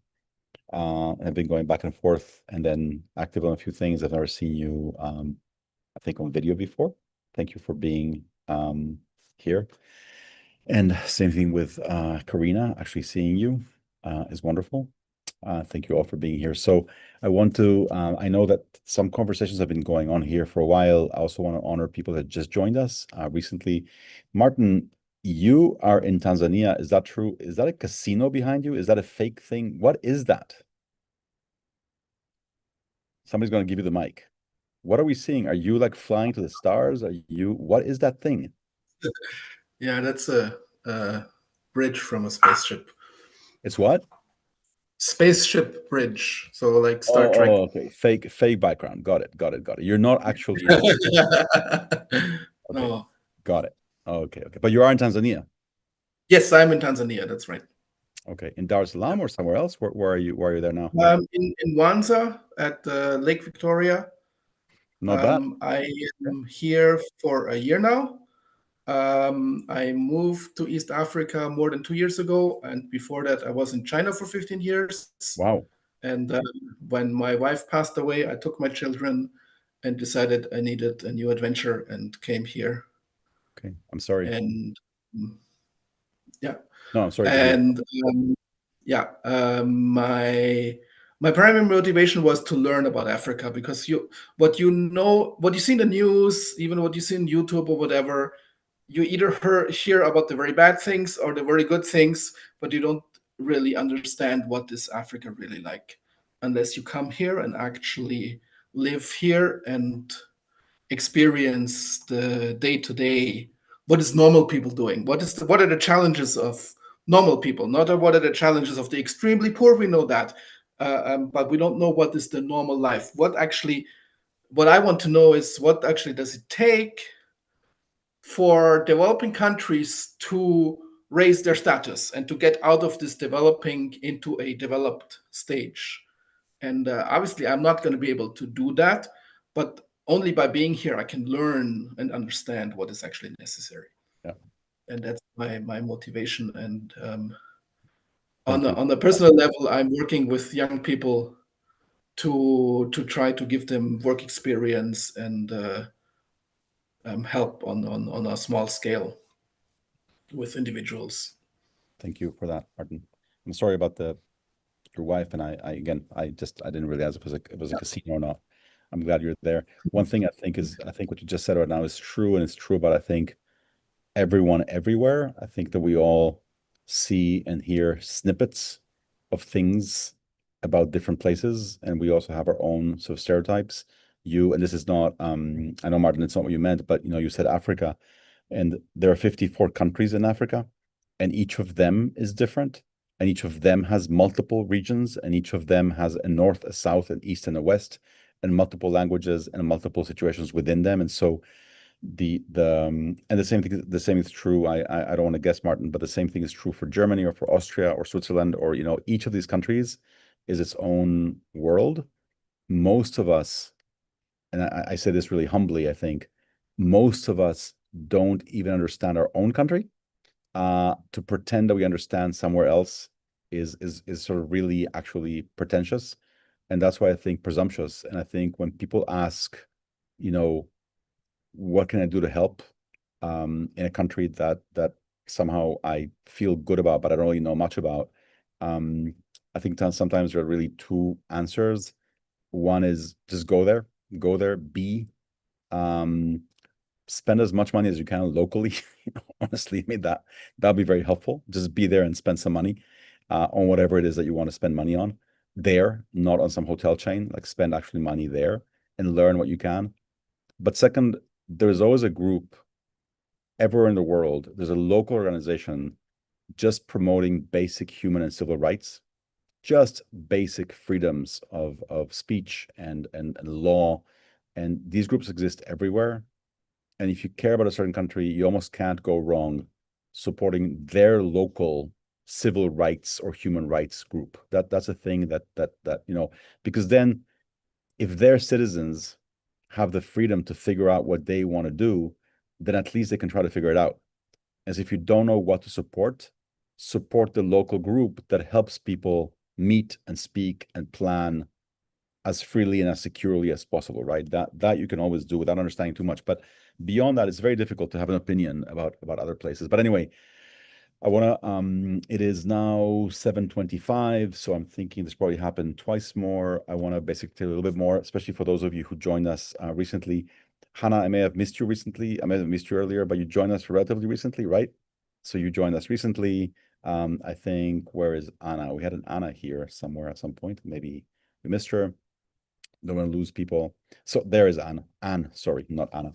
Speaker 1: I've been going back and forth and then active on a few things. I've never seen you, I think on video before. Thank you for being here. And same thing with Karina, actually seeing you is wonderful. Thank you all for being here. So I want to, I know that some conversations have been going on here for a while. I also want to honor people that just joined us recently. Martin, you are in Tanzania. Is that true? Is that a casino behind you? Is that a fake thing? What is that? Somebody's going to give you the mic. What are we seeing? Are you like flying to the stars? Are you, what is that thing?
Speaker 3: Yeah, that's a bridge from a spaceship.
Speaker 1: It's what?
Speaker 3: Spaceship bridge. So like Star Trek.
Speaker 1: Oh, okay. Fake background. Got it. You're not actually. Okay.
Speaker 3: No.
Speaker 1: Got it. Okay. But you are in Tanzania.
Speaker 3: Yes, I'm in Tanzania. That's right.
Speaker 1: Okay. In Dar es Salaam or somewhere else? Where are you? Where are you there now?
Speaker 3: In Wanza at Lake Victoria.
Speaker 1: Not bad.
Speaker 3: I am here for a year now. I moved to East Africa more than 2 years ago, and before that, I was in China for 15 years.
Speaker 1: Wow!
Speaker 3: And when my wife passed away, I took my children and decided I needed a new adventure and came here.
Speaker 1: Okay, I'm sorry.
Speaker 3: And yeah.
Speaker 1: No, I'm sorry.
Speaker 3: And yeah, my my primary motivation was to learn about Africa, because what you see in the news, even what you see in YouTube or whatever, you either hear about the very bad things or the very good things, but you don't really understand what is Africa really like unless you come here and actually live here and experience the day-to-day. What is normal people doing? What are the challenges of normal people? Not what are the challenges of the extremely poor? We know that, but we don't know what is the normal life. What I want to know is what actually does it take for developing countries to raise their status and to get out of this developing into a developed stage. And obviously, I'm not going to be able to do that, but only by being here, I can learn and understand what is actually necessary.
Speaker 1: Yeah.
Speaker 3: And that's my motivation. And
Speaker 1: Thank you.
Speaker 3: on the personal level, I'm working with young people to try to give them work experience and help on a small scale with individuals.
Speaker 1: Thank you for that, Martin. I'm sorry about your wife, and I again, I didn't realize it was a casino or not. I'm glad you're there. One thing I think what you just said right now is true, and it's true about, I think, everyone everywhere. I think that we all see and hear snippets of things about different places, and we also have our own sort of stereotypes. And this is not, I know, Martin, it's not what you meant, but you said Africa, and there are 54 countries in Africa, and each of them is different, and each of them has multiple regions, and each of them has a north, a south, an east, and a west, and multiple languages and multiple situations within them. And so and the same is true. I don't want to guess, Martin, but the same thing is true for Germany or for Austria or Switzerland, or each of these countries is its own world. Most of us, and I say this really humbly, I think most of us don't even understand our own country. To pretend that we understand somewhere else is sort of really actually pretentious, and that's why I think presumptuous. And I think when people ask, what can I do to help in a country that somehow I feel good about, but I don't really know much about, I think sometimes there are really two answers. One is just go there. B, spend as much money as you can locally. Honestly, I mean, that'll be very helpful. Just be there and spend some money on whatever it is that you want to spend money on there, not on some hotel chain. Like, spend actually money there and learn what you can. But second, there's always a group everywhere in the world. There's a local organization just promoting basic human and civil rights, just basic freedoms of speech and law. And these groups exist everywhere. And if you care about a certain country, you almost can't go wrong supporting their local civil rights or human rights group. That's a thing that because then if their citizens have the freedom to figure out what they want to do, then at least they can try to figure it out. As if you don't know what to support the local group that helps people meet and speak and plan as freely and as securely as possible, right? That you can always do without understanding too much. But beyond that, it's very difficult to have an opinion about other places. But anyway, I want to, it is now 7:25, so I'm thinking this probably happened twice more. I want to basically tell you a little bit more, especially for those of you who joined us recently. Hannah, I may have missed you recently. I may have missed you earlier, but you joined us relatively recently, right? So you joined us recently. I think, where is Anna? We had an Anna here somewhere at some point. Maybe we missed her. Don't want to lose people. So there is Anna. Anne, sorry, not Anna.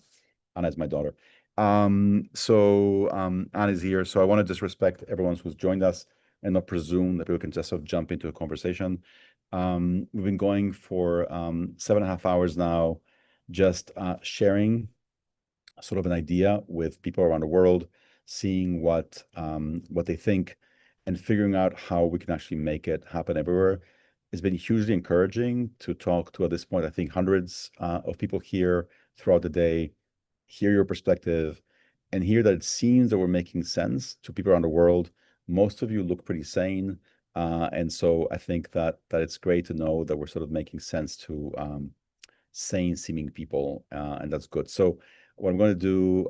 Speaker 1: Anna is my daughter. Anne is here. So I want to just respect everyone who's joined us and not presume that people can just sort of jump into a conversation. We've been going for 7.5 hours now, just sharing sort of an idea with people around the world, seeing what they think and figuring out how we can actually make it happen everywhere. It's been hugely encouraging to talk to, at this point, I think hundreds of people here throughout the day, hear your perspective, and hear that it seems that we're making sense to people around the world. Most of you look pretty sane. And so I think that it's great to know that we're sort of making sense to sane seeming people, and that's good. So what I'm going to do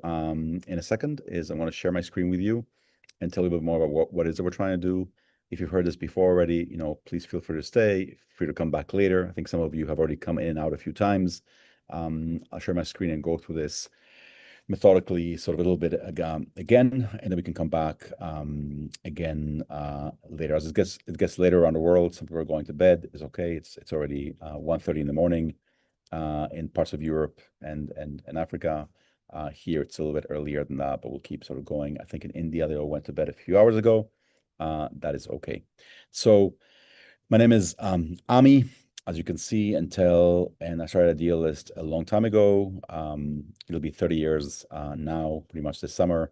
Speaker 1: in a second is I'm going to share my screen with you and tell you a bit more about what it is that we're trying to do. If you've heard this before already, please feel free to stay, free to come back later. I think some of you have already come in and out a few times. I'll share my screen and go through this methodically, sort of a little bit again, and then we can come back again later. As it gets later around the world, some people are going to bed. It's okay. It's already 1:30 in the morning in parts of Europe and Africa. Here it's a little bit earlier than that, but we'll keep sort of going. I think in India they all went to bed a few hours ago. That is okay. So my name is Ami. As you can see and tell, and I started Idealist a long time ago. It'll be 30 years now, pretty much this summer,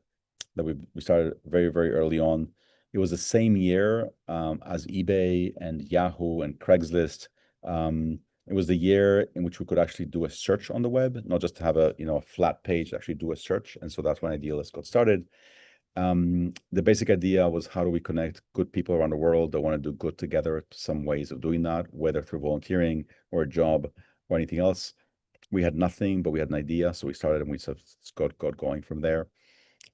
Speaker 1: that we started very, very early on. It was the same year as eBay and Yahoo and Craigslist. It was the year in which we could actually do a search on the web, not just have a flat page, actually do a search. And so that's when Idealist got started. The basic idea was, how do we connect good people around the world that want to do good together? Some ways of doing that, whether through volunteering or a job or anything else. We had nothing, but we had an idea, so we started and we sort of got going from there.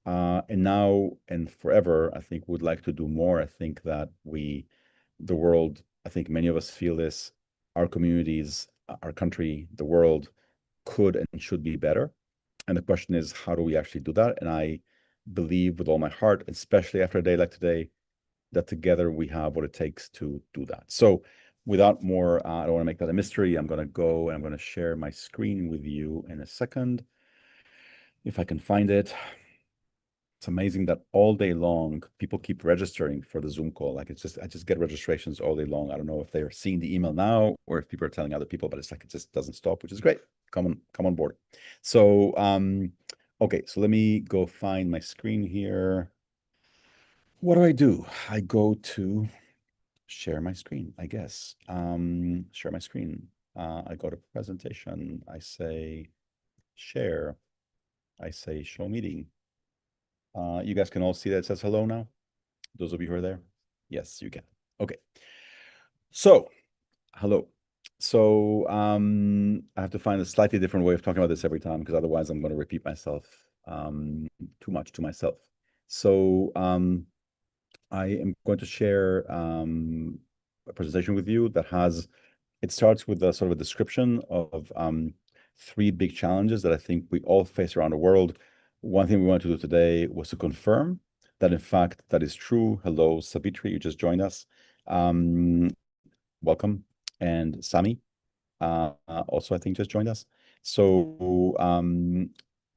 Speaker 1: And now and forever, I think we'd like to do more. I think that the world, I think many of us feel this, our communities, our country, the world could and should be better. And the question is, how do we actually do that? And I believe with all my heart, especially after a day like today, that together we have what it takes to do that. So without more, I don't want to make that a mystery. I'm going to go and I'm going to share my screen with you in a second, if I can find it. It's amazing that all day long, people keep registering for the Zoom call. Like I just get registrations all day long. I don't know if they're seeing the email now or if people are telling other people, but it's like, it just doesn't stop, which is great. Come on board. So, okay, so let me go find my screen here. What do? I go to share my screen, I guess. Share my screen. I go to presentation. I say share. I say show meeting. You guys can all see that it says hello now? Those of you who are there? Yes, you can. Okay. So, hello. So I have to find a slightly different way of talking about this every time, because otherwise I'm going to repeat myself too much to myself. So I am going to share a presentation with you that it starts with a sort of a description of 3 big challenges that I think we all face around the world. One thing we wanted to do today was to confirm that, in fact, that is true. Hello, Savitri, you just joined us. Welcome. And Sami also, I think, just joined us. So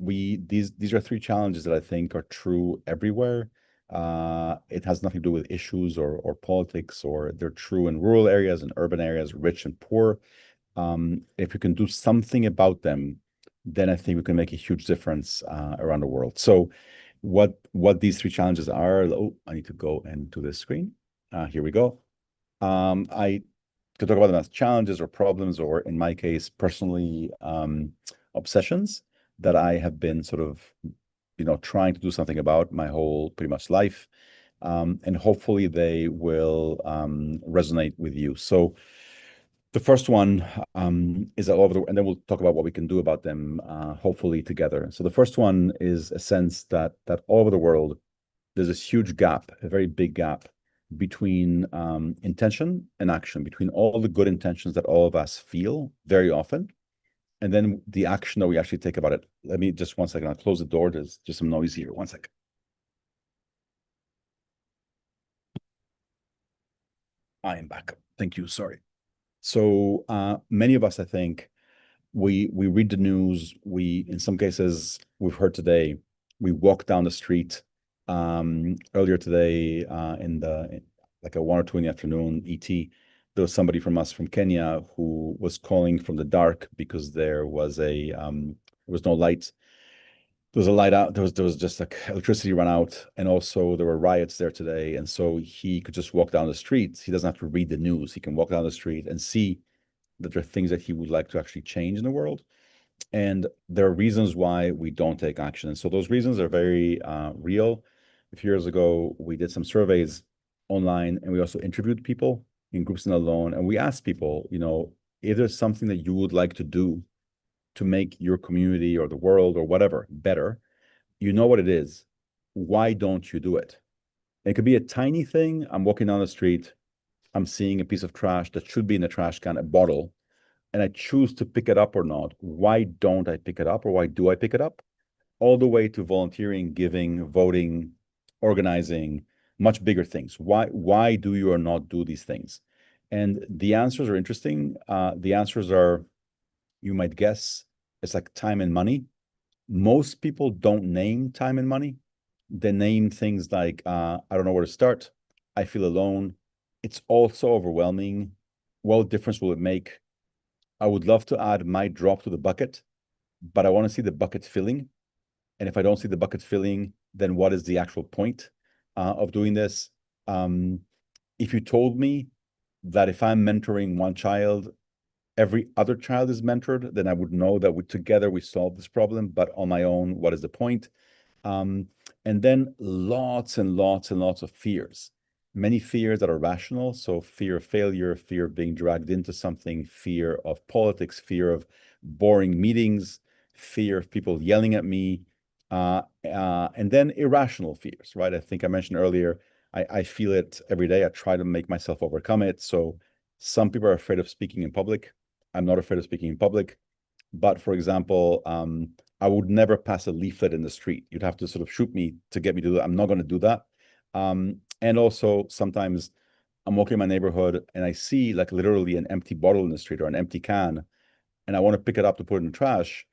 Speaker 1: these are 3 challenges that I think are true everywhere. It has nothing to do with issues or politics, or they're true in rural areas and urban areas, rich and poor. If you can do something about them, then I think we can make a huge difference around the world. So what these 3 challenges are, oh, I need to go and do this screen. Here we go. I could talk about them as challenges or problems, or in my case, personally, obsessions that I have been sort of, trying to do something about my whole pretty much life. And hopefully they will resonate with you. So the first one is all over and then we'll talk about what we can do about them, hopefully together. So the first one is a sense that all over the world, there's this huge gap, a very big gap between intention and action, between all the good intentions that all of us feel very often, and then the action that we actually take about it. Let me just 1 second, I'll close the door. There's just some noise here. 1 second. I am back. Thank you. Sorry. So many of us, I think, we read the news. In some cases, we've heard today, we walk down the street. Earlier today, like at 1 or 2 in the afternoon, ET, there was somebody from Kenya who was calling from the dark because there was no light. There was a light out. There was just like electricity run out, and also there were riots there today. And so he could just walk down the street. He doesn't have to read the news. He can walk down the street and see that there are things that he would like to actually change in the world. And there are reasons why we don't take action. And so those reasons are very real. A few years ago, we did some surveys online, and we also interviewed people in groups and alone. And we asked people, if there's something that you would like to do to make your community or the world or whatever better, you know what it is. Why don't you do it? It could be a tiny thing. I'm walking down the street, I'm seeing a piece of trash that should be in a trash can, a bottle, and I choose to pick it up or not. Why don't I pick it up, or why do I pick it up? All the way to volunteering, giving, voting, organizing, much bigger things. Why do you or not do these things? And the answers are interesting. The answers are, you might guess, it's like time and money. Most people don't name time and money. They name things like, I don't know where to start. I feel alone. It's also overwhelming. What difference will it make? I would love to add my drop to the bucket, but I want to see the bucket filling. And if I don't see the bucket filling, then what is the actual point of doing this? If you told me that if I'm mentoring one child, every other child is mentored, then I would know that together we solve this problem. But on my own, what is the point? And then lots and lots and lots of fears. Many fears that are rational. So fear of failure, fear of being dragged into something, fear of politics, fear of boring meetings, fear of people yelling at me, and then irrational fears, right? I think I mentioned earlier, I feel it every day. I try to make myself overcome it. So some people are afraid of speaking in public. I'm not afraid of speaking in public. But for example, I would never pass a leaflet in the street. You'd have to sort of shoot me to get me to do that. I'm not going to do that. And also sometimes I'm walking in my neighborhood and I see like literally an empty bottle in the street or an empty can, and I want to pick it up to put it in the trash.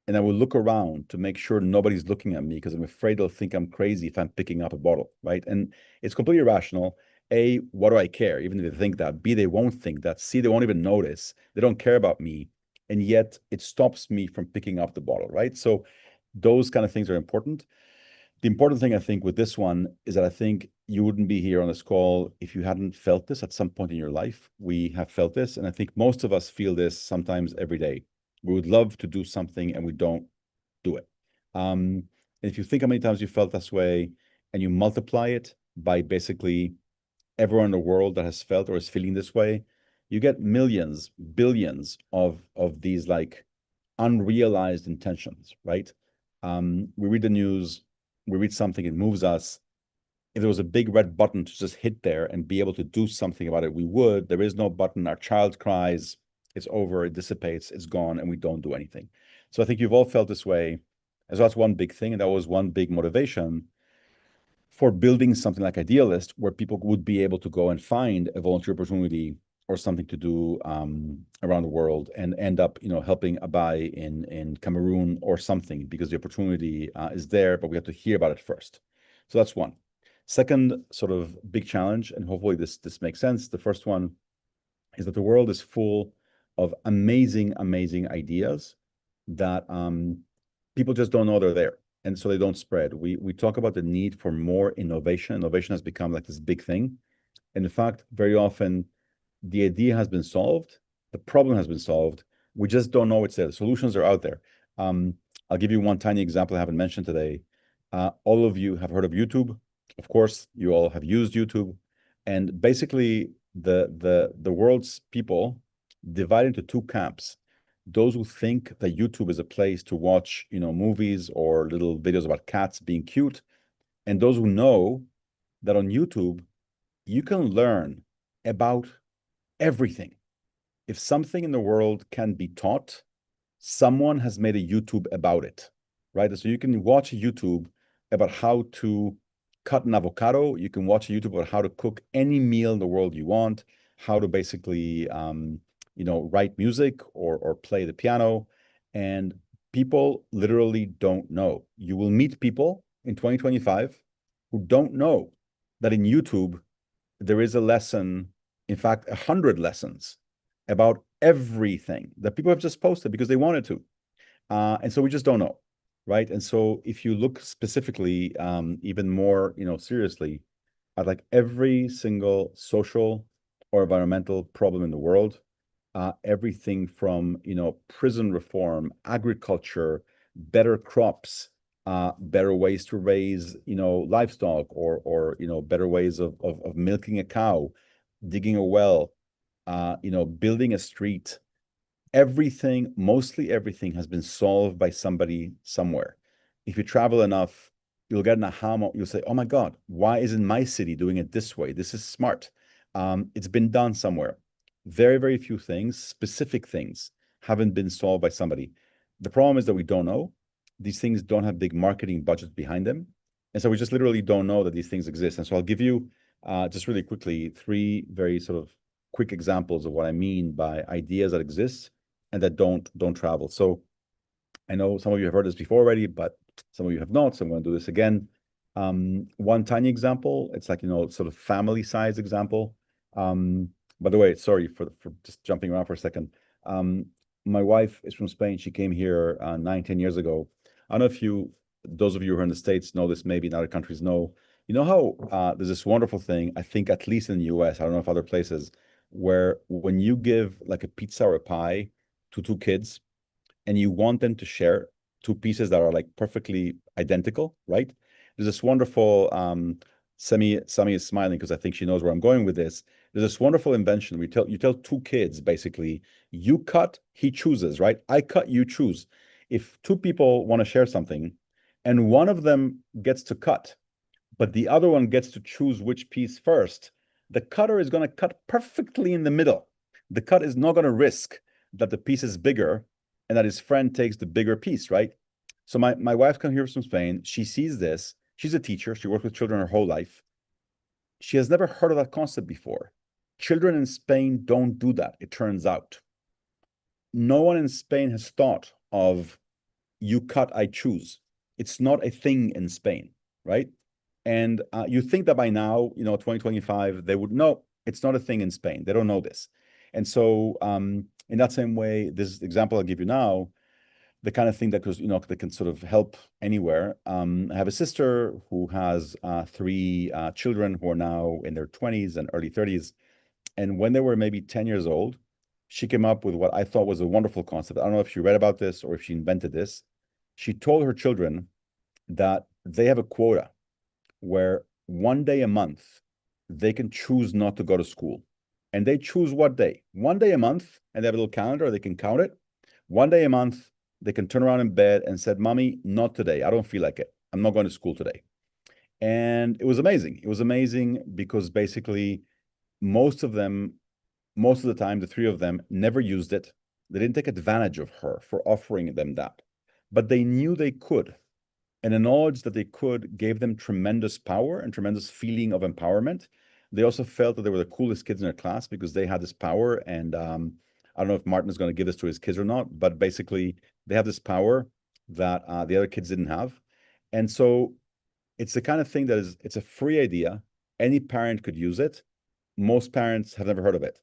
Speaker 1: And I will look around to make sure nobody's looking at me because I'm afraid they'll think I'm crazy if I'm picking up a bottle, right? And it's completely irrational. A, what do I care? Even if they think that. B, they won't think that. C, they won't even notice. They don't care about me. And yet it stops me from picking up the bottle, right? So those kind of things are important. The important thing I think with this one is that I think you wouldn't be here on this call if you hadn't felt this at some point in your life. We have felt this, and I think most of us feel this sometimes every day. We would love to do something and we don't do it. And if you think how many times you felt this way and you multiply it by basically everyone in the world that has felt or is feeling this way, you get millions, billions of these like unrealized intentions, right? We read the news, we read something, it moves us. If there was a big red button to just hit there and be able to do something about it, we would. There is no button. Our child cries, it's over, it dissipates, it's gone, and we don't do anything. So I think you've all felt this way. And so that's one big thing. And that was one big motivation for building something like Idealist, where people would be able to go and find a volunteer opportunity or something to do around the world and end up, helping Abai in Cameroon or something, because the opportunity is there, but we have to hear about it first. So that's one. Second sort of big challenge, and hopefully this makes sense. The first one is that the world is full of amazing, amazing ideas that people just don't know they're there. And so they don't spread. We talk about the need for more innovation. Innovation has become like this big thing. And in fact, very often the idea has been solved, the problem has been solved. We just don't know it's there. The solutions are out there. I'll give you one tiny example I haven't mentioned today. All of you have heard of YouTube. Of course, you all have used YouTube. And basically, the world's people divide into two camps. Those who think that YouTube is a place to watch, movies or little videos about cats being cute, and those who know that on YouTube, you can learn about everything. If something in the world can be taught, someone has made a YouTube about it, right? So you can watch a YouTube about how to cut an avocado. You can watch a YouTube about how to cook any meal in the world you want, how to basically, write music or play the piano. And people literally don't know. You will meet people in 2025 who don't know that in YouTube, there is a lesson, in fact, 100 lessons about everything that people have just posted because they wanted to. And so we just don't know, right? And so if you look specifically, even more, seriously at like every single social or environmental problem in the world, everything from, prison reform, agriculture, better crops, better ways to raise, livestock or better ways of milking a cow, digging a well, building a street. Mostly everything has been solved by somebody somewhere. If you travel enough, you'll get an aha moment. You'll say, oh my God, why isn't my city doing it this way? This is smart. It's been done somewhere. Very, very few things, specific things, haven't been solved by somebody. The problem is that we don't know. These things don't have big marketing budgets behind them. And so we just literally don't know that these things exist. And so I'll give you just really quickly 3 very sort of quick examples of what I mean by ideas that exist and that don't travel. So I know some of you have heard this before already, but some of you have not, so I'm going to do this again. One tiny example, it's like, sort of family size example. By the way, sorry for just jumping around for a second. My wife is from Spain. She came here 9-10 years ago. I don't know if those of you who are in the States know this, maybe in other countries know. You know how there's this wonderful thing, I think at least in the US, I don't know if other places, where when you give like a pizza or a pie to 2 kids and you want them to share 2 pieces that are like perfectly identical, right? There's this wonderful, Sami is smiling because I think she knows where I'm going with this. There's this wonderful invention. You tell 2 kids, basically, you cut, he chooses, right? I cut, you choose. If 2 people want to share something and one of them gets to cut, but the other one gets to choose which piece first, the cutter is going to cut perfectly in the middle. The cut is not going to risk that the piece is bigger and that his friend takes the bigger piece, right? So my wife comes here from Spain. She sees this. She's a teacher. She worked with children her whole life. She has never heard of that concept before. Children in Spain don't do that, it turns out. No one in Spain has thought of you cut, I choose. It's not a thing in Spain, right? And you think that by now, 2025, they would know it's not a thing in Spain. They don't know this. And so in that same way, this example I'll give you now, the kind of thing that that can sort of help anywhere. I have a sister who has 3 children who are now in their 20s and early 30s. And when they were maybe 10 years old, she came up with what I thought was a wonderful concept. I don't know if she read about this or if she invented this. She told her children that they have a quota where 1 day a month, they can choose not to go to school. And they choose what day? 1 day a month, and they have a little calendar, they can count it. 1 day a month, they can turn around in bed and said, Mommy, not today. I don't feel like it. I'm not going to school today. And it was amazing. It was amazing because basically most of the time, the 3 of them never used it. They didn't take advantage of her for offering them that, but they knew they could. And the knowledge that they could gave them tremendous power and tremendous feeling of empowerment. They also felt that they were the coolest kids in their class because they had this power. And I don't know if Martin is going to give this to his kids or not, but basically they have this power that the other kids didn't have. And so it's the kind of thing that it's a free idea. Any parent could use it. Most parents have never heard of it.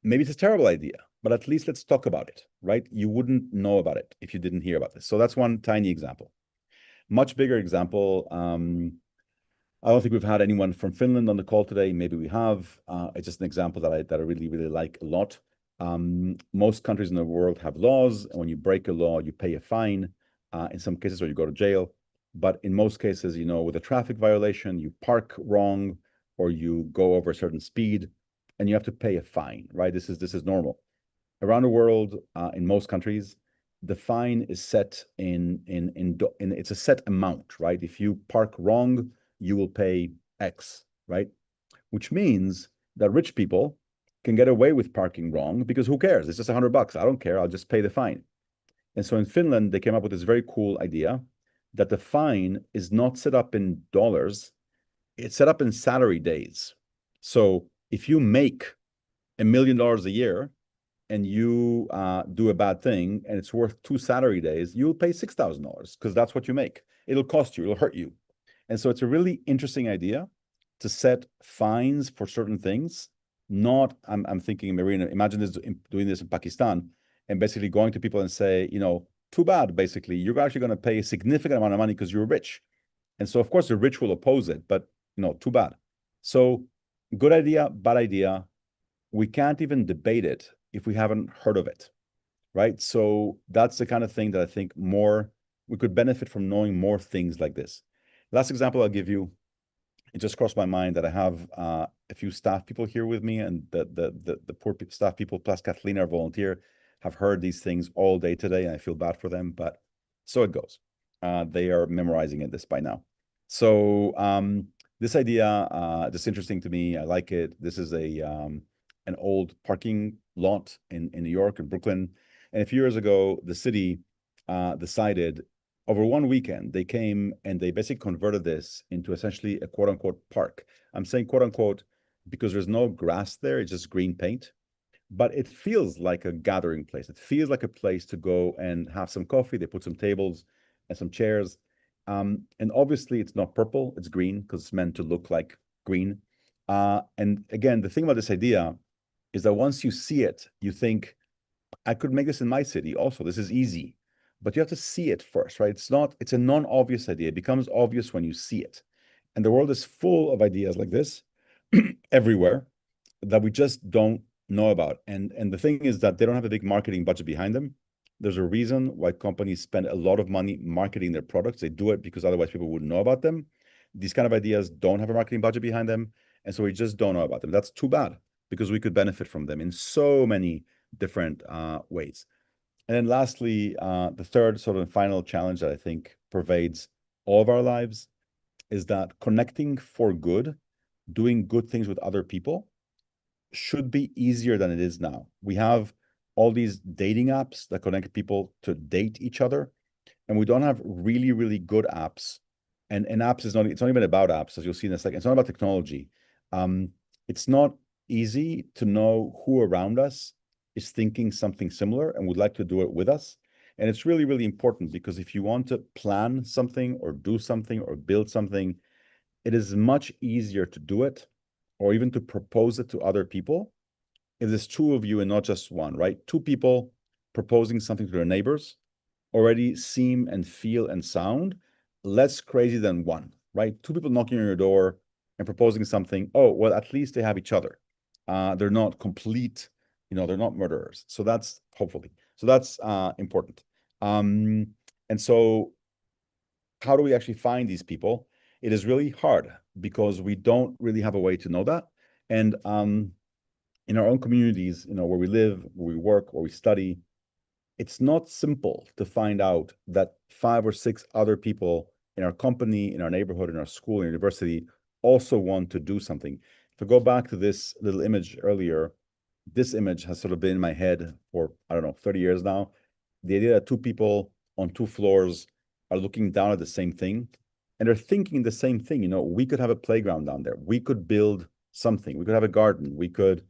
Speaker 1: Maybe it's a terrible idea, but at least let's talk about it, right? You wouldn't know about it if you didn't hear about this. So that's one tiny example. Much bigger example. I don't think we've had anyone from Finland on the call today. Maybe we have. It's just an example that I really, really like a lot. Most countries in the world have laws, and when you break a law, you pay a fine. In some cases, or you go to jail. But in most cases, with a traffic violation, you park wrong, or you go over a certain speed, and you have to pay a fine, right? This is normal. Around the world, in most countries, the fine is set in it's a set amount, right? If you park wrong, you will pay X, right? Which means that rich people can get away with parking wrong because who cares? It's just $100. I don't care. I'll just pay the fine. And so in Finland, they came up with this very cool idea that the fine is not set up in dollars. It's set up in salary days. So if you make $1 million a year and you do a bad thing and it's worth 2 salary days, you'll pay $6,000 because that's what you make. It'll cost you, it'll hurt you. And so it's a really interesting idea to set fines for certain things. Not, I'm thinking, Marina, imagine doing this in Pakistan and basically going to people and say, too bad, basically, you're actually going to pay a significant amount of money because you're rich. And so, of course, the rich will oppose it, but too bad. So good idea, bad idea. We can't even debate it if we haven't heard of it, right? So that's the kind of thing that I think we could benefit from knowing more things like this. Last example I'll give you, it just crossed my mind that I have a few staff people here with me, and the poor staff people plus Kathleen, our volunteer, have heard these things all day today, and I feel bad for them, but so it goes. They are memorizing this by now. So this idea, just interesting to me. I like it. This is an old parking lot in New York and Brooklyn. And a few years ago, the city decided over one weekend, they came and they basically converted this into essentially a quote unquote park. I'm saying quote unquote because there's no grass there, it's just green paint. But it feels like a gathering place. It feels like a place to go and have some coffee. They put some tables and some chairs. And obviously it's not purple, it's green because it's meant to look like green. And again, the thing about this idea is that once you see it, you think, I could make this in my city also. This is easy. But you have to see it first, right? It's a non-obvious idea. It becomes obvious when you see it. And the world is full of ideas like this everywhere that we just don't know about. And the thing is that they don't have a big marketing budget behind them. There's a reason why companies spend a lot of money marketing their products. They do it because otherwise people wouldn't know about them. These kind of ideas don't have a marketing budget behind them. And so we just don't know about them. That's too bad because we could benefit from them in so many different ways. And then lastly, the third sort of final challenge that I think pervades all of our lives is that connecting for good, doing good things with other people should be easier than it is now. We have all these dating apps that connect people to date each other, and we don't have really, really good apps. And apps is not, it's not even about apps, as you'll see in a second. It's not about technology. It's not easy to know who around us is thinking something similar and would like to do it with us. And it's really, really important because if you want to plan something or do something or build something, it is much easier to do it or even to propose it to other people if there's two of you and not just one, right? Two people proposing something to their neighbors already seem and feel and sound less crazy than one, right? Two people knocking on your door and proposing something, oh, well, at least they have each other. They're not complete, they're not murderers. So that's hopefully. So that's important. And so how do we actually find these people? It is really hard because we don't really have a way to know that. And in our own communities, where we live, where we work, where we study, it's not simple to find out that 5 or 6 other people in our company, in our neighborhood, in our school, in university also want to do something. To go back to this little image earlier, this image has sort of been in my head for, 30 years now. The idea that 2 people on 2 floors are looking down at the same thing and they're thinking the same thing. We could have a playground down there. We could build something. We could have a garden. We could,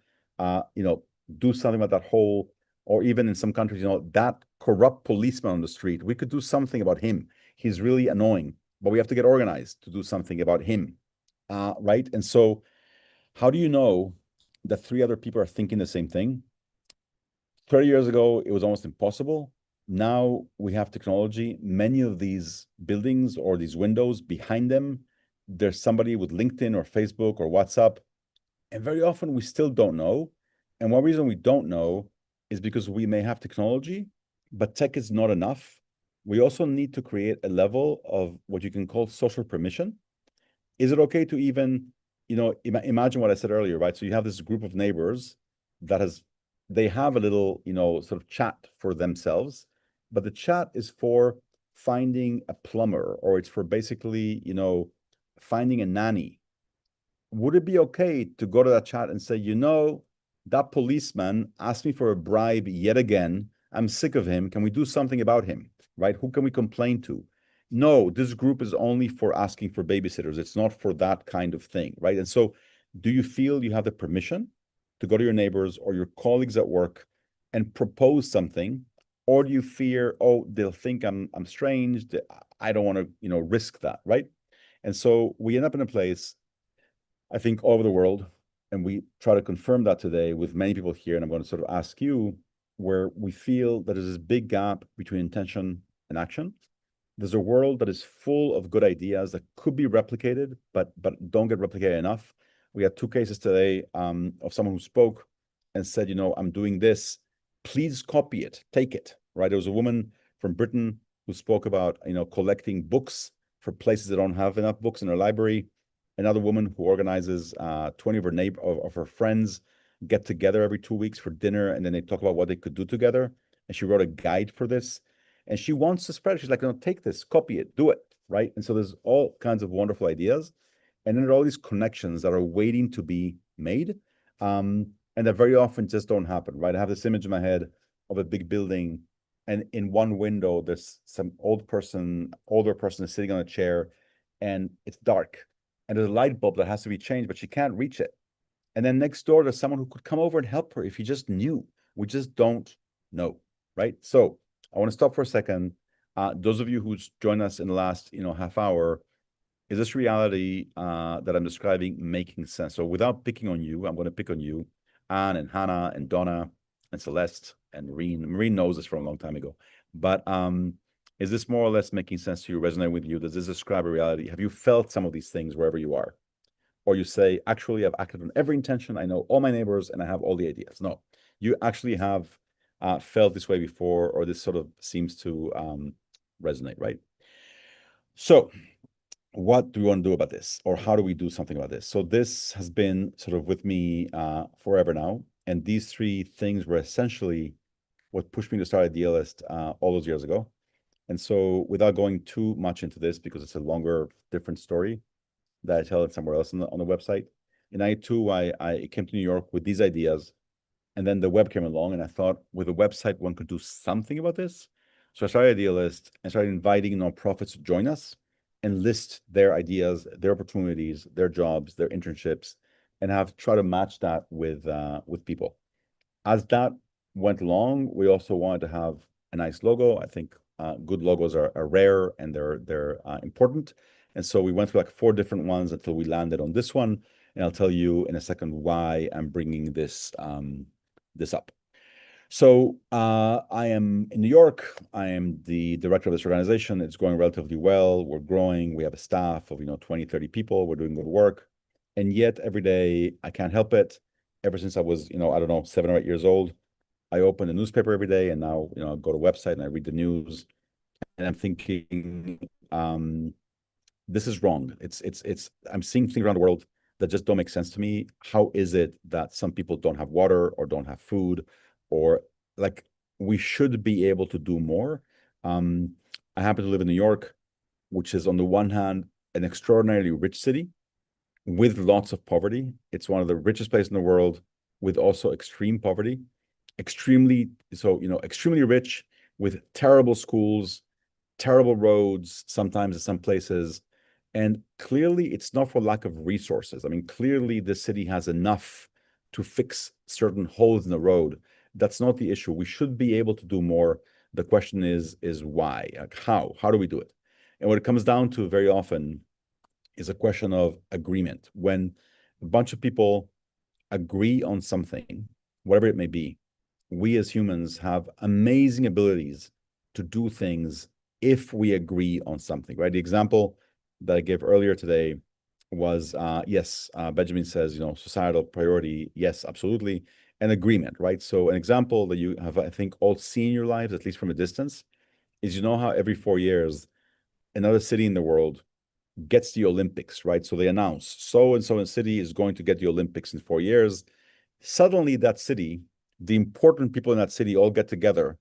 Speaker 1: do something about that whole, or even in some countries, that corrupt policeman on the street, we could do something about him. He's really annoying, but we have to get organized to do something about him, right? And so how do you know that 3 other people are thinking the same thing? 30 years ago, it was almost impossible. Now we have technology. Many of these buildings or these windows behind them, there's somebody with LinkedIn or Facebook or WhatsApp. And very often we still don't know. And one reason we don't know is because we may have technology, but tech is not enough. We also need to create a level of what you can call social permission. Is it okay to even, imagine what I said earlier, right? So you have this group of neighbors they have a little, sort of chat for themselves, but the chat is for finding a plumber, or it's for basically, finding a nanny. Would it be okay to go to that chat and say, that policeman asked me for a bribe yet again. I'm sick of him. Can we do something about him, right? Who can we complain to? No, this group is only for asking for babysitters. It's not for that kind of thing, right? And so do you feel you have the permission to go to your neighbors or your colleagues at work and propose something? Or do you fear, oh, they'll think I'm strange. I don't want to, risk that, right? And so we end up in a place, I think, all over the world, and we try to confirm that today with many people here, and I'm going to sort of ask you, where we feel that there's this big gap between intention and action. There's a world that is full of good ideas that could be replicated, but don't get replicated enough. We had 2 cases today of someone who spoke and said, I'm doing this. Please copy it, take it, right? There was a woman from Britain who spoke about, collecting books for places that don't have enough books in their library. Another woman who organizes 20 of her friends get together every 2 weeks for dinner, and then they talk about what they could do together. And she wrote a guide for this. And she wants to spread it. She's like, no, take this, copy it, do it. right? And so there's all kinds of wonderful ideas. And then there are all these connections that are waiting to be made. And that very often just don't happen, right? I have this image in my head of a big building, and in one window, there's some older person is sitting on a chair, and it's dark. And there's a light bulb that has to be changed, but she can't reach it. And then next door, there's someone who could come over and help her if you just knew. We just don't know, right? So I want to stop for a second. Those of you who's joined us in the last, half hour, is this reality that I'm describing making sense? So without picking on you, I'm going to pick on you, Anne and Hannah and Donna and Celeste and Marine. Marine knows this from a long time ago. But is this more or less making sense to you, resonate with you? Does this describe a reality? Have you felt some of these things wherever you are? Or you say, actually, I've acted on every intention. I know all my neighbors and I have all the ideas. No, you actually have felt this way before, or this sort of seems to resonate, right? So what do we want to do about this, or how do we do something about this? So this has been sort of with me forever now. And these three things were essentially what pushed me to start Idealist all those years ago. And so without going too much into this, because it's a longer, different story that I tell it somewhere else on the website. In '92, I came to New York with these ideas, and then the web came along, and I thought with a website, one could do something about this. So I started Idealist and started inviting nonprofits to join us and list their ideas, their opportunities, their jobs, their internships, and have tried to match that with people. As that went along, we also wanted to have a nice logo. I think good logos are rare and they're important. And so we went through like 4 different ones until we landed on this one. And I'll tell you in a second why I'm bringing this up. So I am in New York. I am the director of this organization. It's going relatively well. We're growing. We have a staff of 20, 30 people. We're doing good work. And yet every day I can't help it. Ever since I was, I don't know, 7 or 8 years old, I open the newspaper every day, and now, I go to a website and I read the news, and I'm thinking, this is wrong. I'm seeing things around the world that just don't make sense to me. How is it that some people don't have water or don't have food, or like we should be able to do more? I happen to live in New York, which is on the one hand an extraordinarily rich city with lots of poverty. It's one of the richest places in the world with also extreme poverty, extremely rich with terrible schools, terrible roads, sometimes in some places. And clearly it's not for lack of resources. I mean, clearly the city has enough to fix certain holes in the road. That's not the issue. We should be able to do more. The question is why? Like how do we do it? And what it comes down to very often is a question of agreement. When a bunch of people agree on something, whatever it may be, we as humans have amazing abilities to do things if we agree on something, right? The example that I gave earlier today was, Benjamin says, societal priority, yes, absolutely, and agreement, right? So an example that you have, I think, all seen in your lives, at least from a distance, is how every 4 years, another city in the world gets the Olympics, right? So they announce so-and-so in city is going to get the Olympics in 4 years. Suddenly that city, the important people in that city all get together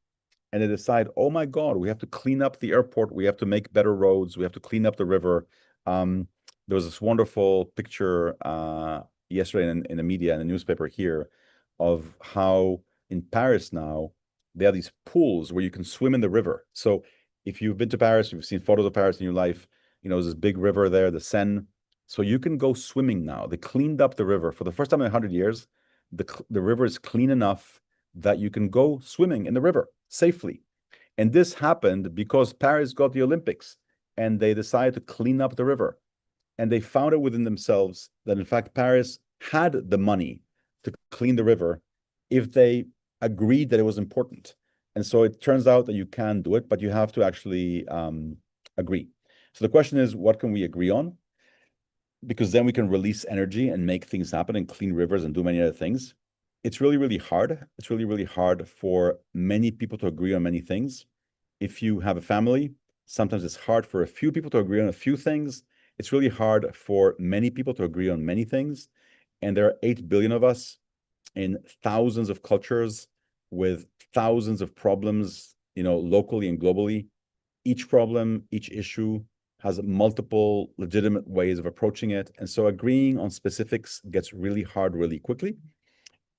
Speaker 1: and they decide, oh my God, we have to clean up the airport. We have to make better roads. We have to clean up the river. There was this wonderful picture yesterday in the media, in the newspaper here, of how in Paris now, they have these pools where you can swim in the river. So if you've been to Paris, you've seen photos of Paris in your life, there's this big river there, the Seine. So you can go swimming now. They cleaned up the river. For the first time in 100 years, the river is clean enough that you can go swimming in the river safely. And this happened because Paris got the Olympics and they decided to clean up the river. And they found it within themselves that, in fact, Paris had the money to clean the river if they agreed that it was important. And so it turns out that you can do it, but you have to actually agree. So the question is, what can we agree on? Because then we can release energy and make things happen and clean rivers and do many other things. It's really, really hard. It's really, really hard for many people to agree on many things. If you have a family, sometimes it's hard for a few people to agree on a few things. It's really hard for many people to agree on many things. And there are 8 billion of us in thousands of cultures with thousands of problems, locally and globally. Each problem, each issue has multiple legitimate ways of approaching it. And so agreeing on specifics gets really hard really quickly.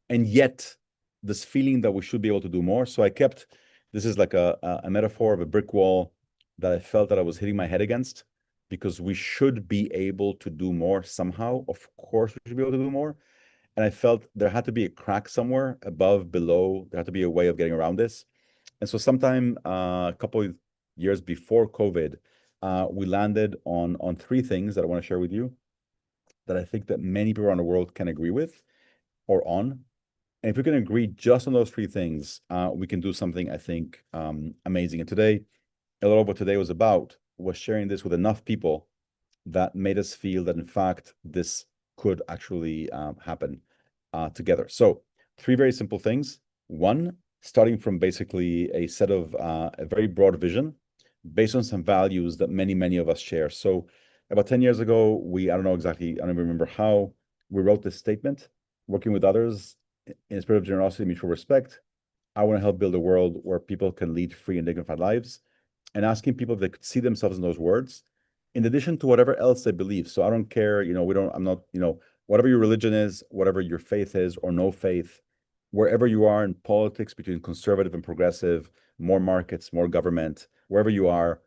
Speaker 1: And yet this feeling that we should be able to do more. So I kept, this is like a metaphor of a brick wall that I felt that I was hitting my head against, because we should be able to do more somehow. Of course, we should be able to do more. And I felt there had to be a crack somewhere, above, below. There had to be a way of getting around this. And so sometime a couple of years before COVID, we landed on three things that I want to share with you that I think that many people around the world can agree with or on. And if we can agree just on those three things, we can do something, I think, amazing. And today, a lot of what today was about was sharing this with enough people that made us feel that, in fact, this could actually happen together. So three very simple things. One, starting from basically a set of a very broad vision based on some values that many of us share. So about 10 years ago, I don't know exactly, I don't even remember how, we wrote this statement: working with others in a spirit of generosity and mutual respect. I want to help build a world where people can lead free and dignified lives, and asking people if they could see themselves in those words, in addition to whatever else they believe. So I don't care, I'm not, whatever your religion is, whatever your faith is or no faith, wherever you are in politics between conservative and progressive, more markets, more government, wherever you are,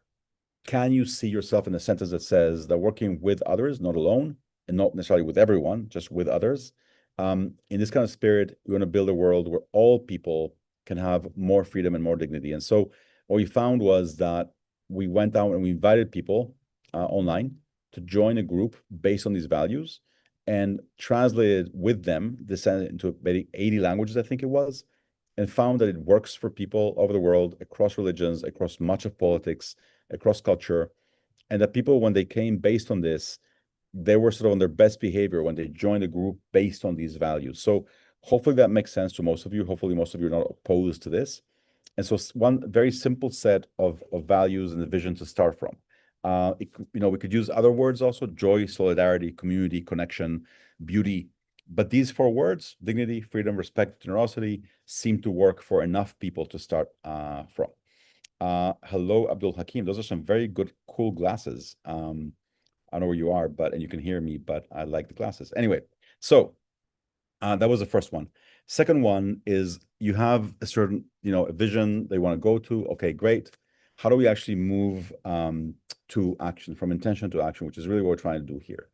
Speaker 1: can you see yourself in a sentence that says that working with others, not alone, and not necessarily with everyone, just with others, in this kind of spirit, we want to build a world where all people can have more freedom and more dignity. And so what we found was that we went out and we invited people online to join a group based on these values, and translated with them this into maybe 80 languages, I think it was, and found that it works for people over the world, across religions, across much of politics, across culture, and that people, when they came based on this, they were sort of on their best behavior when they joined a group based on these values. So hopefully that makes sense to most of you. Hopefully most of you are not opposed to this. And so one very simple set of values and a vision to start from. We could use other words also: joy, solidarity, community, connection, beauty. But these four words, dignity, freedom, respect, generosity, seem to work for enough people to start from. Hello, Abdul Hakim. Those are some very good, cool glasses. I don't know where you are, and you can hear me, but I like the glasses. Anyway, so that was the first one. Second one is, you have a certain, a vision they want to go to. Okay, great. How do we actually move to action, from intention to action, which is really what we're trying to do here.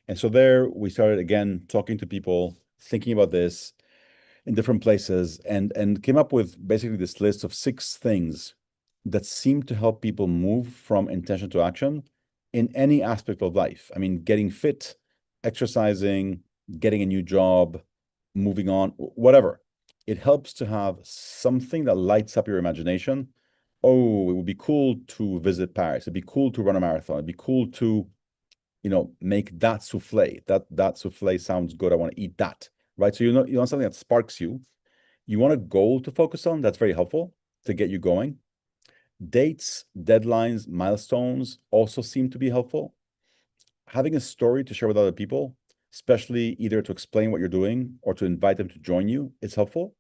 Speaker 1: And so there we started again talking to people, thinking about this in different places, and came up with basically this list of 6 things that seem to help people move from intention to action in any aspect of life. I mean, getting fit, exercising, getting a new job, moving on, whatever. It helps to have something that lights up your imagination. Oh, it would be cool to visit Paris. It'd be cool to run a marathon. It'd be cool to, make that souffle. That souffle sounds good. I want to eat that, right? So you want something that sparks you. You want a goal to focus on. That's very helpful to get you going. Dates, deadlines, milestones also seem to be helpful. Having a story to share with other people, especially either to explain what you're doing or to invite them to join you, is helpful.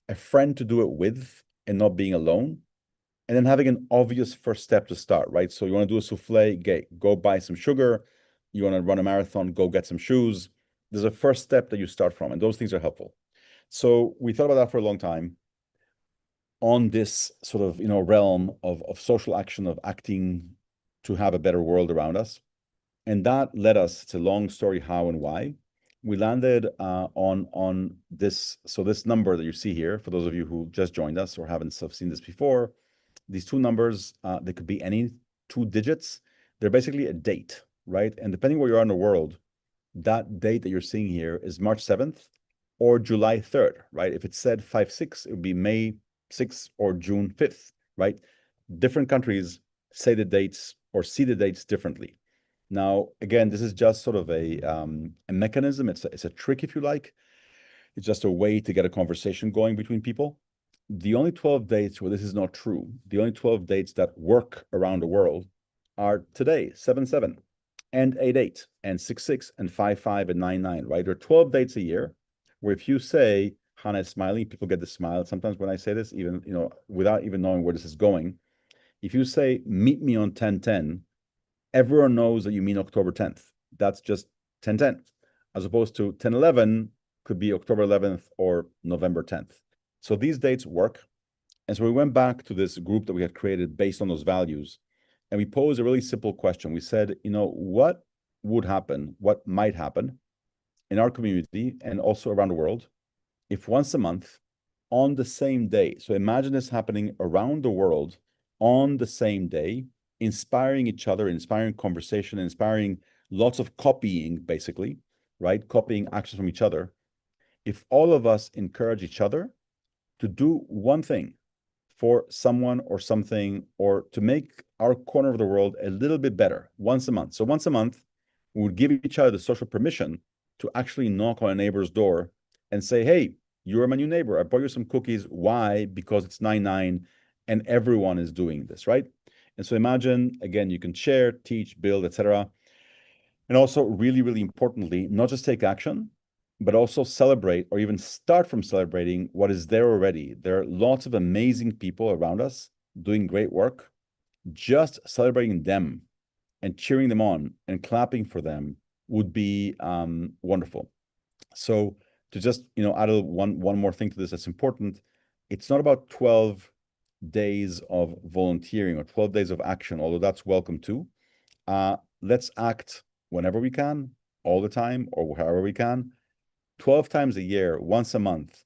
Speaker 1: A friend to do it with and not being alone. And then having an obvious first step to start, right? So you want to do a souffle, go buy some sugar. You want to run a marathon, go get some shoes. There's a first step that you start from, and those things are helpful. So we thought about that for a long time on this sort of, realm of social action, of acting to have a better world around us. And that led us, it's a long story, how and why. We landed on this. So this number that you see here, for those of you who just joined us or haven't seen this before, these 2 numbers, they could be any 2 digits. They're basically a date, right? And depending where you are in the world, that date that you're seeing here is March 7th or July 3rd, right? If it said 5/6, it would be May 6th or June 5th, right? Different countries say the dates or see the dates differently. Now, again, this is just sort of a mechanism. It's a trick, if you like. It's just a way to get a conversation going between people. The only 12 dates where this is not true, the only 12 dates that work around the world are today, 7/7 and 8/8 and 6/6 and 5/5 and 9/9, right? There are 12 dates a year where if you say, Hannah is smiling, people get the smile. Sometimes when I say this, even, without even knowing where this is going, if you say, meet me on 10/10, everyone knows that you mean October 10th. That's just 10/10, as opposed to 10/11 could be October 11th or November 10th. So these dates work. And so we went back to this group that we had created based on those values, and we posed a really simple question. We said, what would happen, what might happen in our community and also around the world if once a month on the same day, so imagine this happening around the world on the same day, inspiring each other, inspiring conversation, inspiring lots of copying, basically, right? Copying actions from each other. If all of us encourage each other to do one thing for someone or something, or to make our corner of the world a little bit better once a month. So once a month, we would give each other the social permission to actually knock on a neighbor's door and say, hey, you're my new neighbor. I brought you some cookies. Why? Because it's 9/9 and everyone is doing this, right? And so imagine, again, you can share, teach, build, etc. And also really, really importantly, not just take action, but also celebrate or even start from celebrating what is there already. There are lots of amazing people around us doing great work. Just celebrating them and cheering them on and clapping for them would be wonderful. So to just add one more thing to this that's important, it's not about 12 days of volunteering or 12 days of action, although that's welcome too. Let's act whenever we can, all the time, or however we can. 12 times a year, once a month,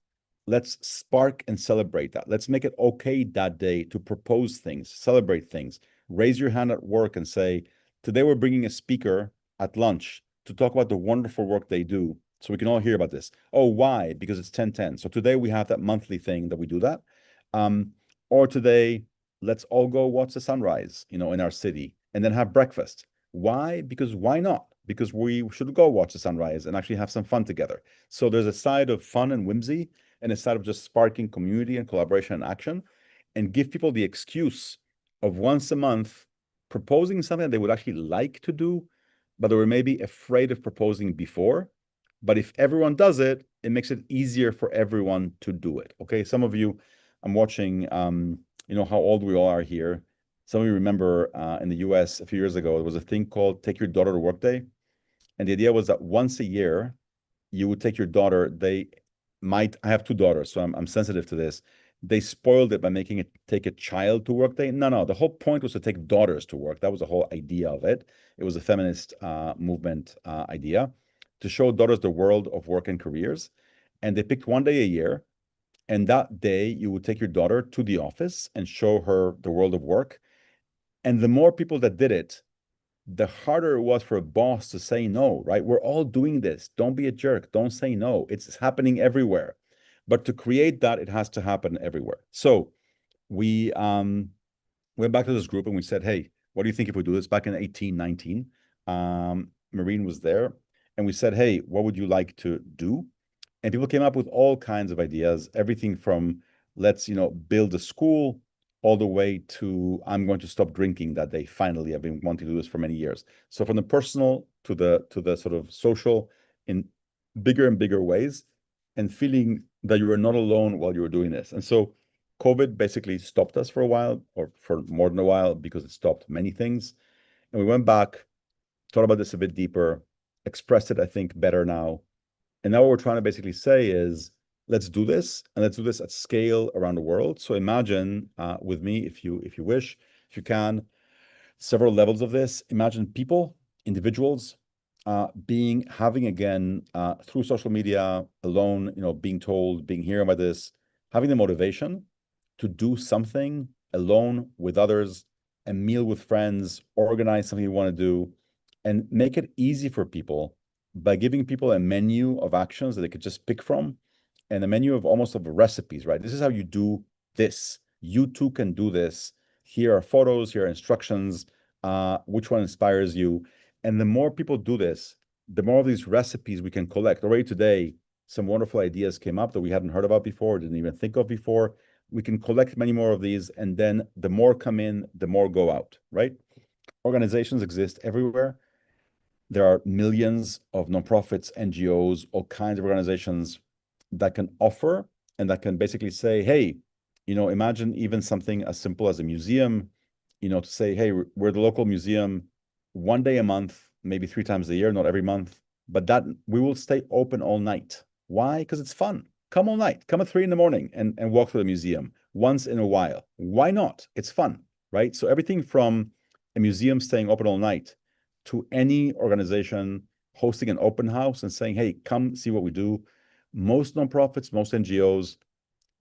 Speaker 1: let's spark and celebrate that. Let's make it okay that day to propose things, celebrate things. Raise your hand at work and say, today we're bringing a speaker at lunch to talk about the wonderful work they do, so we can all hear about this. Oh, why? Because it's 10/10. So today we have that monthly thing that we do that. Or today, let's all go watch the sunrise, in our city, and then have breakfast. Why? Because why not? Because we should go watch the sunrise and actually have some fun together. So there's a side of fun and whimsy and a side of just sparking community and collaboration and action, and give people the excuse of once a month proposing something they would actually like to do, but they were maybe afraid of proposing before. But if everyone does it, it makes it easier for everyone to do it. Okay, some of you, I'm watching, how old we all are here. Some of you remember in the US a few years ago, there was a thing called Take Your Daughter to Work Day. And the idea was that once a year, you would take your daughter. I have two daughters, so I'm sensitive to this. They spoiled it by making it take a child to work day. No, the whole point was to take daughters to work. That was the whole idea of it. It was a feminist movement idea to show daughters the world of work and careers. And they picked one day a year. And that day, you would take your daughter to the office and show her the world of work. And the more people that did it, the harder it was for a boss to say no, right? We're all doing this. Don't be a jerk. Don't say no. It's happening everywhere. But to create that, it has to happen everywhere. So we went back to this group and we said, hey, what do you think if we do this? Back in 1819, Marine was there. And we said, hey, what would you like to do? And people came up with all kinds of ideas, everything from let's, build a school, all the way to I'm going to stop drinking that day. Finally, I've been wanting to do this for many years. So from the personal to the sort of social in bigger and bigger ways, and feeling that you were not alone while you were doing this. And so COVID basically stopped us for a while, or for more than a while, because it stopped many things. And we went back, thought about this a bit deeper, expressed it, I think, better now. And now what we're trying to basically say is, let's do this, and let's do this at scale around the world. So imagine with me, if you wish, if you can, several levels of this. Imagine people, individuals, having again through social media alone, being told, being hearing about this, having the motivation to do something alone with others, a meal with friends, organize something you want to do, and make it easy for people by giving people a menu of actions that they could just pick from, and a menu of almost of recipes, right? This is how you do this. You too can do this. Here are photos, here are instructions, which one inspires you. And the more people do this, the more of these recipes we can collect. Already today, some wonderful ideas came up that we hadn't heard about before, didn't even think of before. We can collect many more of these, and then the more come in, the more go out, right? Organizations exist everywhere. There are millions of nonprofits, NGOs, all kinds of organizations that can offer and that can basically say, hey, imagine even something as simple as a museum, to say, hey, we're the local museum. one day a month, maybe 3 times a year, not every month, but that we will stay open all night. Why? Because it's fun. Come all night. Come at 3 in the morning and walk through the museum once in a while. Why not? It's fun, right? So everything from a museum staying open all night to any organization hosting an open house and saying, hey, come see what we do. Most nonprofits, most NGOs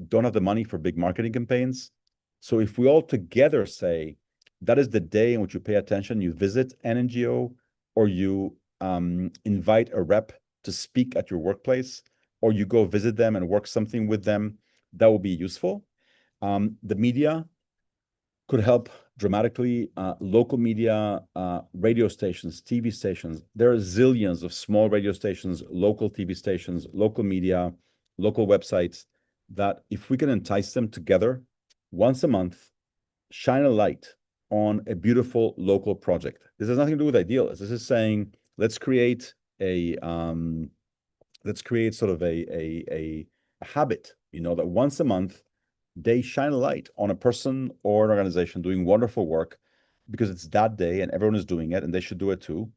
Speaker 1: don't have the money for big marketing campaigns. So if we all together say, that is the day in which you pay attention, you visit an NGO, or you invite a rep to speak at your workplace, or you go visit them and work something with them, that will be useful. The media could help dramatically. Local media, radio stations, TV stations. There are zillions of small radio stations, local TV stations, local media, local websites that if we can entice them together once a month, shine a light on a beautiful local project. This has nothing to do with Idealist. This is saying, let's create sort of a habit, that once a month they shine a light on a person or an organization doing wonderful work because it's that day and everyone is doing it and they should do it too.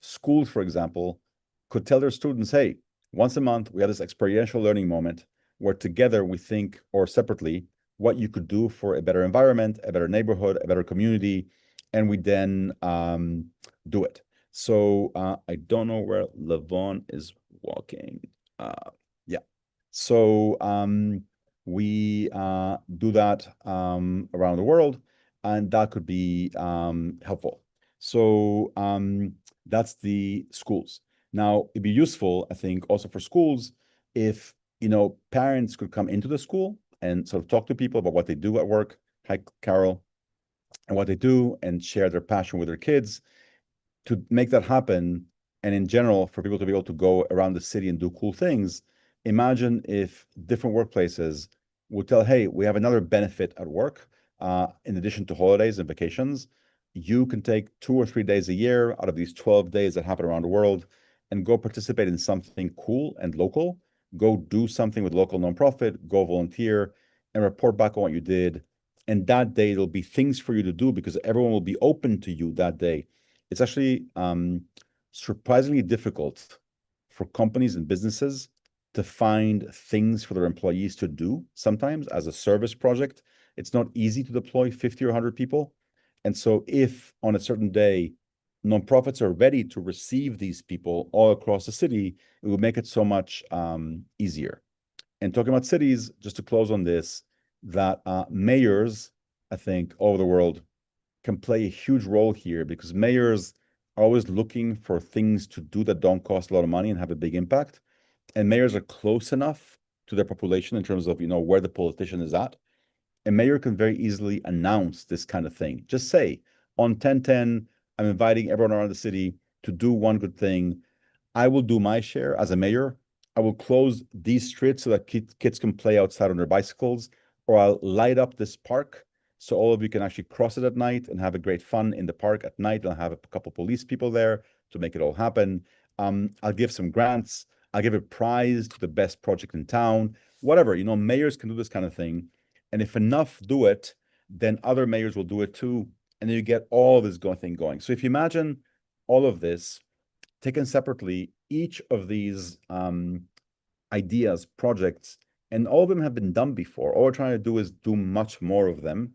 Speaker 1: Schools, for example, could tell their students, hey, once a month we have this experiential learning moment where together we think, or separately, what you could do for a better environment, a better neighborhood, a better community, and we then do it. So I don't know where Levon is walking. Yeah. So we do that around the world, and that could be helpful. So that's the schools. Now, it'd be useful, I think, also for schools if, parents could come into the school and sort of talk to people about what they do at work. Hi, Carol. And what they do and share their passion with their kids to make that happen. And in general, for people to be able to go around the city and do cool things. Imagine if different workplaces would tell, hey, we have another benefit at work. In addition to holidays and vacations, you can take 2 or 3 days a year out of these 12 days that happen around the world and go participate in something cool and local. Go do something with local nonprofit, go volunteer, and report back on what you did. And that day, there'll be things for you to do because everyone will be open to you that day. It's actually surprisingly difficult for companies and businesses to find things for their employees to do sometimes as a service project. It's not easy to deploy 50 or 100 people. And so if on a certain day, nonprofits are ready to receive these people all across the city, it will make it so much easier. And talking about cities, just to close on this, that mayors, I think, all over the world can play a huge role here because mayors are always looking for things to do that don't cost a lot of money and have a big impact. And mayors are close enough to their population in terms of, where the politician is at. A mayor can very easily announce this kind of thing. Just say, on 10/10, I'm inviting everyone around the city to do one good thing. I will do my share as a mayor. I will close these streets so that kids can play outside on their bicycles, or I'll light up this park so all of you can actually cross it at night and have a great fun in the park at night. I'll have a couple police people there to make it all happen. I'll give some grants. I'll give a prize to the best project in town. Whatever, mayors can do this kind of thing. And if enough do it, then other mayors will do it too. And then you get all this thing going. So if you imagine all of this taken separately, each of these ideas, projects, and all of them have been done before. All we're trying to do is do much more of them.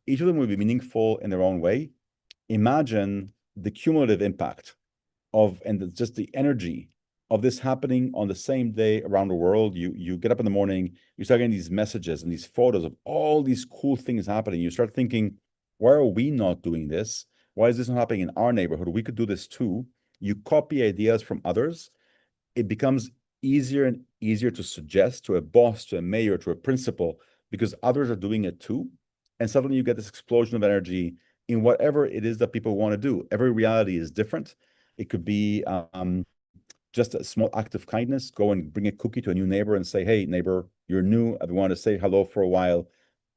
Speaker 1: Each of them will be meaningful in their own way. Imagine the cumulative impact of, and just the energy of this happening on the same day around the world. You get up in the morning, you start getting these messages and these photos of all these cool things happening. You start thinking, why are we not doing this? Why is this not happening in our neighborhood? We could do this too. You copy ideas from others. It becomes easier and easier to suggest to a boss, to a mayor, to a principal, because others are doing it too. And suddenly you get this explosion of energy in whatever it is that people want to do. Every reality is different. It could be just a small act of kindness. Go and bring a cookie to a new neighbor and say, hey, neighbor, you're new. I've wanted to say hello for a while.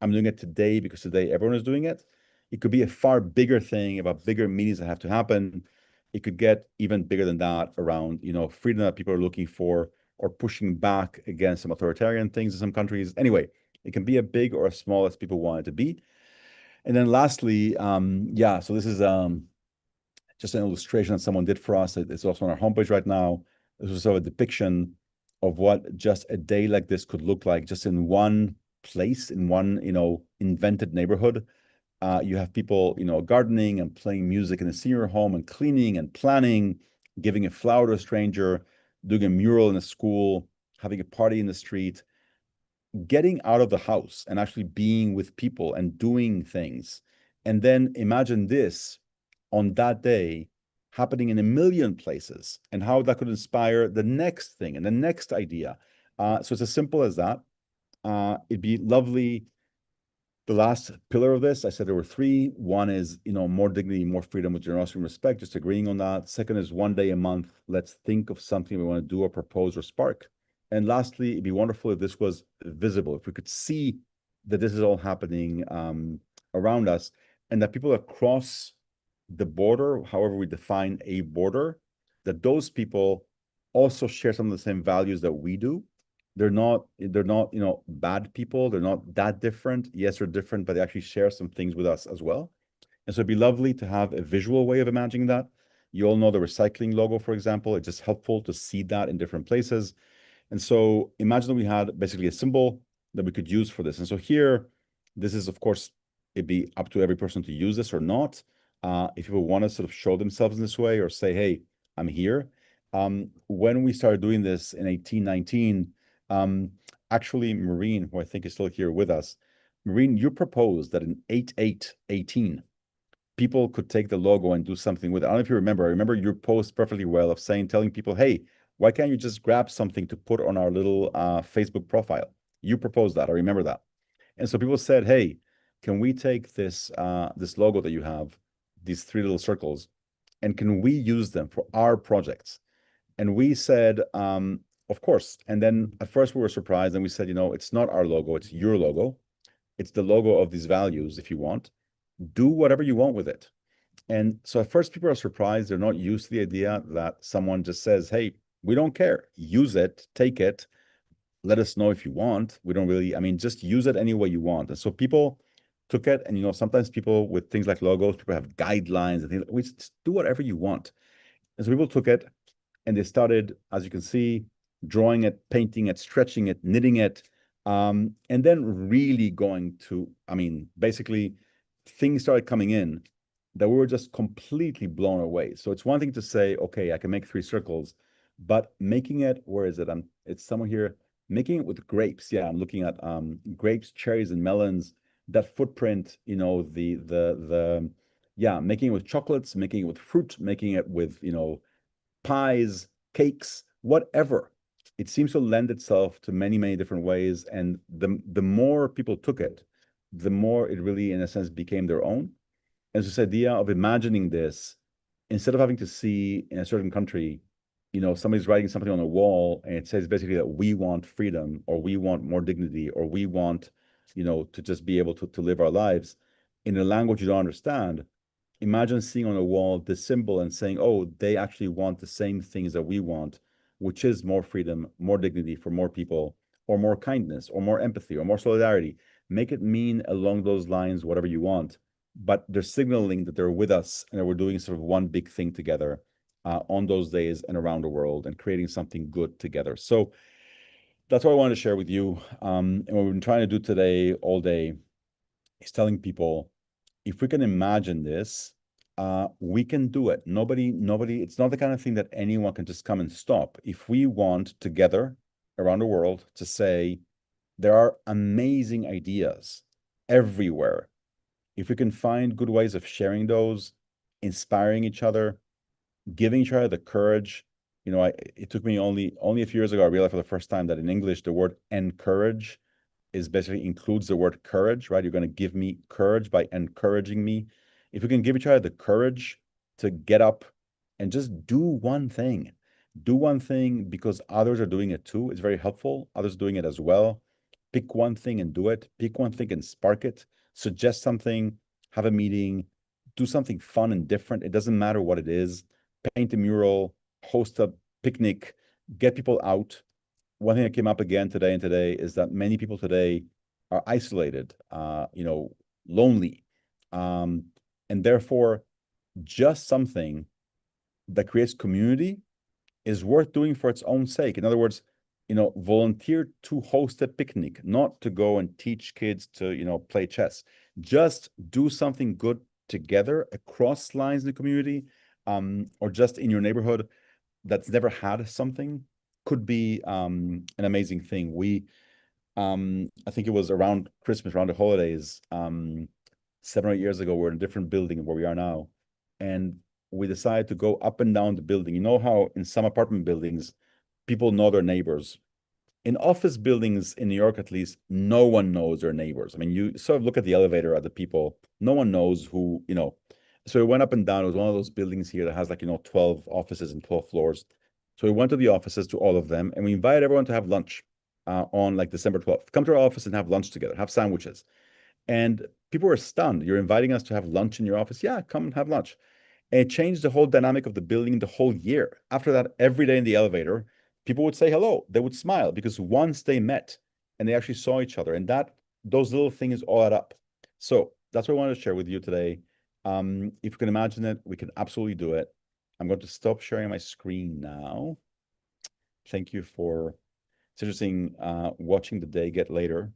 Speaker 1: I'm doing it today because today everyone is doing it. It could be a far bigger thing about bigger meetings that have to happen. It could get even bigger than that around, freedom that people are looking for or pushing back against some authoritarian things in some countries. Anyway, it can be a big or as small as people want it to be. And then lastly, so this is just an illustration that someone did for us. It's also on our homepage right now. This was sort of a depiction of what just a day like this could look like, just in one place, in one, invented neighborhood. You have people, gardening and playing music in a senior home and cleaning and planning, giving a flower to a stranger, doing a mural in a school, having a party in the street, getting out of the house and actually being with people and doing things. And then imagine this on that day happening in a million places and how that could inspire the next thing and the next idea. So it's as simple as that. It'd be lovely. The last pillar of this, I said there were three. One is, more dignity, more freedom with generosity and respect, just agreeing on that. Second is one day a month. Let's think of something we want to do or propose or spark. And lastly, it'd be wonderful if this was visible, if we could see that this is all happening around us and that people across the border, however we define a border, that those people also share some of the same values that we do. They're not, bad people. They're not that different. Yes, they're different, but they actually share some things with us as well. And so it'd be lovely to have a visual way of imagining that. You all know the recycling logo, for example. It's just helpful to see that in different places. And so imagine that we had basically a symbol that we could use for this. And so here, this is, of course, it'd be up to every person to use this or not. If people want to sort of show themselves in this way or say, hey, I'm here. When we started doing this in 1819, actually, Maureen, who I think is still here with us, Maureen, you proposed that in 8818, people could take the logo and do something with it. I don't know if you remember. I remember your post perfectly well of telling people, hey, why can't you just grab something to put on our little Facebook profile? You proposed that. I remember that. And so people said, hey, can we take this this logo that you have, these three little circles, and can we use them for our projects? And we said, of course. And then at first we were surprised and we said, it's not our logo, it's your logo. It's the logo of these values, if you want. Do whatever you want with it. And so at first people are surprised. They're not used to the idea that someone just says, hey, we don't care. Use it, take it. Let us know if you want. We don't really, just use it any way you want. And so people took it. And, sometimes people with things like logos, people have guidelines and things. We just do whatever you want. And so people took it and they started, as you can see, drawing it, painting it, stretching it, knitting it, and then really going to, basically things started coming in that we were just completely blown away. So it's one thing to say, okay, I can make three circles, but making it, where is it? It's somewhere here, making it with grapes. Yeah, I'm looking at grapes, cherries, and melons. That footprint, making it with chocolates, making it with fruit, making it with, pies, cakes, whatever. It seems to lend itself to many, many different ways. And the more people took it, the more it really, in a sense, became their own. And so this idea of imagining this, instead of having to see in a certain country, somebody's writing something on a wall and it says basically that we want freedom or we want more dignity or we want, to just be able to live our lives in a language you don't understand. Imagine seeing on a wall this symbol and saying, oh, they actually want the same things that we want, which is more freedom, more dignity for more people, or more kindness, or more empathy, or more solidarity. Make it mean along those lines, whatever you want, but they're signaling that they're with us and that we're doing sort of one big thing together on those days and around the world and creating something good together. So that's what I wanted to share with you. And what we've been trying to do today all day is telling people, if we can imagine this, we can do it. Nobody, it's not the kind of thing that anyone can just come and stop. If we want together around the world to say, there are amazing ideas everywhere. If we can find good ways of sharing those, inspiring each other, giving each other the courage. It took me only a few years ago, I realized for the first time that in English, the word encourage is basically includes the word courage, right? You're going to give me courage by encouraging me. If we can give each other the courage to get up and just do one thing because others are doing it too, it's very helpful. Others are doing it as well. Pick one thing and do it. Pick one thing and spark it. Suggest something, have a meeting, do something fun and different. It doesn't matter what it is. Paint a mural, host a picnic, get people out. One thing that came up again today is that many people today are isolated, lonely. And therefore, just something that creates community is worth doing for its own sake. In other words, volunteer to host a picnic, not to go and teach kids to, play chess. Just do something good together across lines in the community, or just in your neighborhood that's never had something, could be an amazing thing. I think it was around Christmas, around the holidays, 7 or 8 years ago, we're in a different building where we are now. And we decided to go up and down the building. You know how in some apartment buildings, people know their neighbors. In office buildings in New York, at least, no one knows their neighbors. I mean, you sort of look at the elevator at the people, no one knows who. So we went up and down. It was one of those buildings here that has 12 offices and 12 floors. So we went to the offices, to all of them, and we invited everyone to have lunch on December 12th. Come to our office and have lunch together, have sandwiches. And people were stunned. You're inviting us to have lunch in your office? Yeah, come and have lunch. And it changed the whole dynamic of the building the whole year. After that, every day in the elevator, people would say hello. They would smile because once they met and they actually saw each other, and those little things all add up. So that's what I wanted to share with you today. If you can imagine it, we can absolutely do it. I'm going to stop sharing my screen now. Thank you for, it's interesting watching the day get later.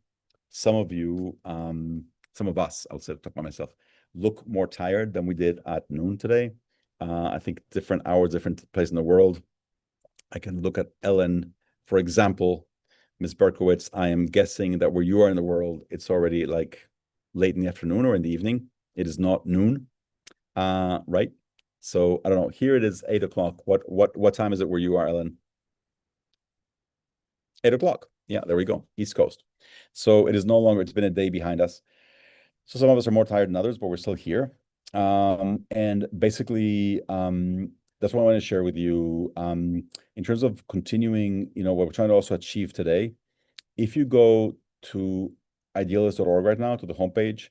Speaker 1: Some of you, some of us, I'll say, talk about myself, look more tired than we did at noon today. I think different hours, different place in the world. I can look at Ellen, for example, Ms. Berkowitz. I am guessing that where you are in the world, it's already late in the afternoon or in the evening. It is not noon, right? So I don't know. Here it is 8 o'clock. What time is it where you are, Ellen? 8 o'clock. Yeah, there we go. East Coast. So it is no longer, it's been a day behind us. So some of us are more tired than others, but we're still here. And basically, that's what I want to share with you. In terms of continuing, what we're trying to also achieve today, if you go to idealist.org right now, to the homepage,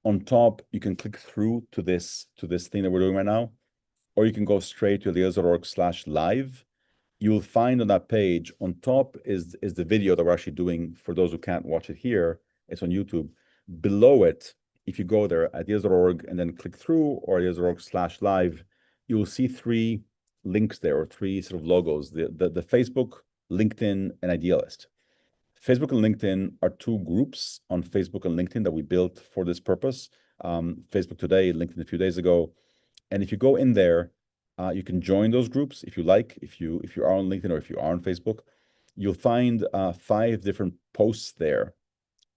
Speaker 1: on top, you can click through to this thing that we're doing right now, or you can go straight to idealist.org/live. You will find on that page, on top is the video that we're actually doing. For those who can't watch it here, it's on YouTube. Below it, if you go there, ideas.org, and then click through, or ideas.org/live, you will see 3 links there, or 3 sort of logos, the Facebook, LinkedIn, and Idealist. Facebook and LinkedIn are 2 groups on Facebook and LinkedIn that we built for this purpose. Facebook today, LinkedIn a few days ago. And if you go in there, you can join those groups if you like. If you are on LinkedIn or if you are on Facebook, you'll find 5 different posts there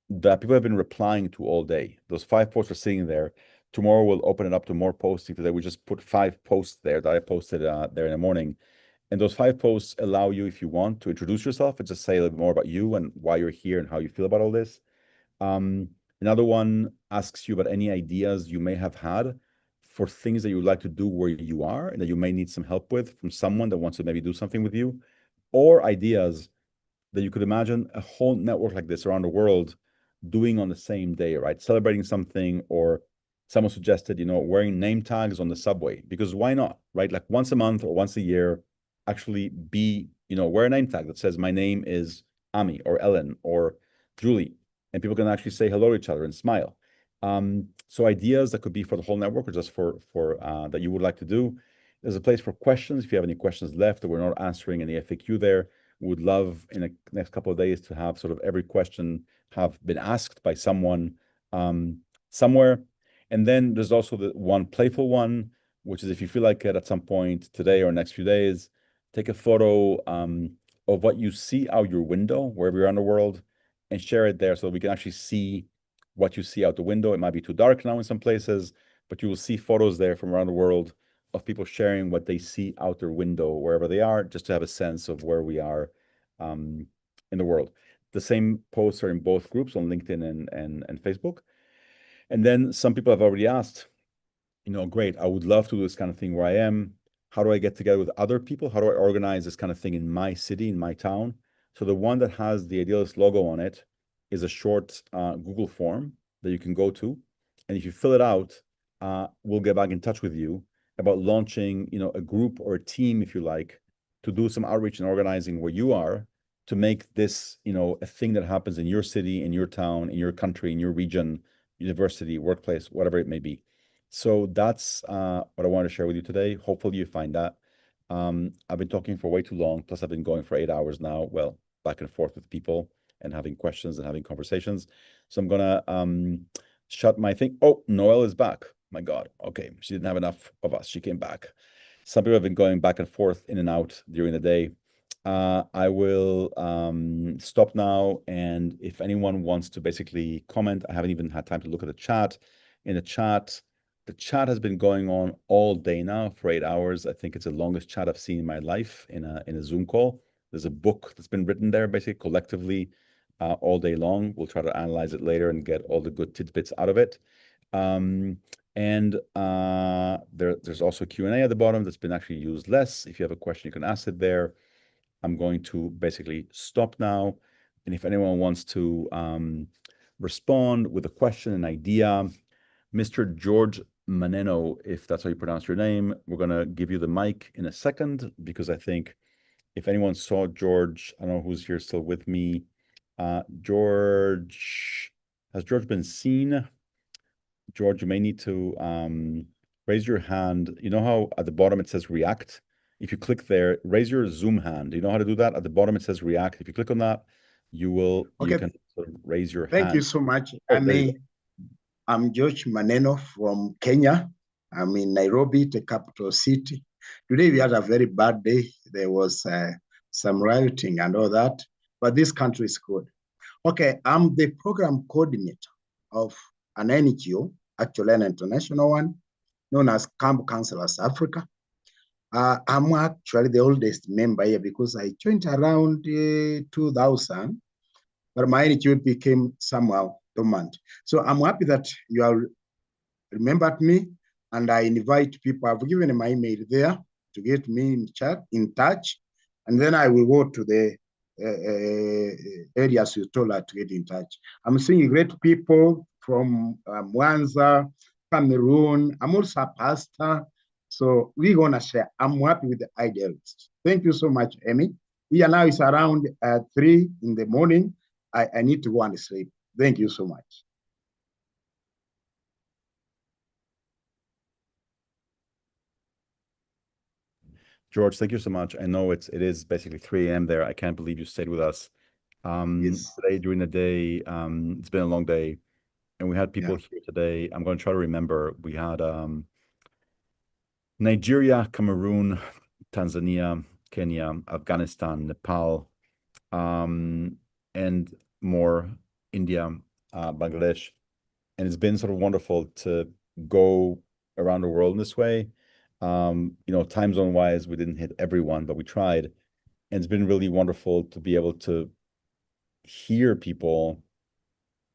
Speaker 1: that people have been replying to all day. Those 5 posts are sitting there. Tomorrow we'll open it up to more posting. Today we just put 5 posts there that I posted there in the morning. And those 5 posts allow you, if you want, to introduce yourself and just say a little bit more about you and why you're here and how you feel about all this. Another one asks you about any ideas you may have had for things that you would like to do where you are and that you may need some help with from someone that wants to maybe do something with you, or ideas that you could imagine a whole network like this around the world doing on the same day, right? Celebrating something, or someone suggested, wearing name tags on the subway, because why not, right? Once a month or once a year, actually wear a name tag that says, my name is Ami or Ellen or Julie, and people can actually say hello to each other and smile. So ideas that could be for the whole network, or just for that you would like to do. There's a place for questions. If you have any questions left that we're not answering in the FAQ there, we would love in the next couple of days to have sort of every question have been asked by someone somewhere. And then there's also the one playful one, which is if you feel like it at some point today or next few days, take a photo of what you see out your window, wherever you're in the world, and share it there so that we can actually see what you see out the window. It might be too dark now in some places, but you will see photos there from around the world of people sharing what they see out their window, wherever they are, just to have a sense of where we are in the world. The same posts are in both groups on LinkedIn and Facebook. And then some people have already asked, great, I would love to do this kind of thing where I am. How do I get together with other people? How do I organize this kind of thing in my city, in my town? So the one that has the Idealist logo on it is a short Google form that you can go to. And if you fill it out, we'll get back in touch with you about launching, a group or a team, if you like, to do some outreach and organizing where you are, to make this, a thing that happens in your city, in your town, in your country, in your region, university, workplace, whatever it may be. So that's what I want to share with you today. Hopefully you find that. I've been talking for way too long, plus I've been going for 8 hours now, well, back and forth with people and having questions and having conversations. So I'm gonna shut my thing. Oh, Noelle is back. My God. Okay, she didn't have enough of us. She came back. Some people have been going back and forth in and out during the day. I will stop now, and if anyone wants to basically comment, I haven't even had time to look at the chat. In the chat has been going on all day now for 8 hours. I think it's the longest chat I've seen in my life in a Zoom call. There's a book that's been written there, basically collectively, all day long. We'll try to analyze it later and get all the good tidbits out of it. And there's also a Q&A at the bottom that's been actually used less. If you have a question, you can ask it there. I'm going to basically stop now. And if anyone wants to respond with a question, an idea, Mr. George Maneno, if that's how you pronounce your name, we're going to give you the mic in a second, because I think if anyone saw George, I don't know who's here still with me. George, has George been seen? George, you may need to raise your hand. You know how at the bottom it says react? If you click there, raise your Zoom hand. You know how to do that? At the bottom it says react. If you click on that, you
Speaker 16: Okay.
Speaker 1: can sort of raise your
Speaker 16: Thank
Speaker 1: hand.
Speaker 16: you so much.
Speaker 1: Oh, there you go.
Speaker 16: I'm George Maneno from Kenya. I'm in Nairobi, the capital city. Today we had a very bad day. There was some rioting and all that, but this country is good. Okay, I'm the program coordinator of an NGO, actually an international one, known as Camp Counselors Africa. I'm actually the oldest member here because I joined around 2000, but my NGO became somehow dormant. So I'm happy that you have remembered me, and I invite people. I've given my email there to get me in touch, and then I will go to the areas you told her to get in touch. I'm seeing great people from Mwanza, Cameroon. I'm also a pastor. So we're going to share. I'm happy with the Idealist. Thank you so much, Amy. Here now it's around 3 in the morning. I need to go and sleep. Thank you so much.
Speaker 1: George, thank you so much. I know it is basically 3 a.m. there. I can't believe you stayed with us.
Speaker 16: Yes.
Speaker 1: Today during the day, it's been a long day, and we had people here today. I'm going to try to remember. We had Nigeria, Cameroon, Tanzania, Kenya, Afghanistan, Nepal, and more, India, Bangladesh. And it's been sort of wonderful to go around the world in this way. You know, time zone wise, we didn't hit everyone, but we tried. And it's been really wonderful to be able to hear people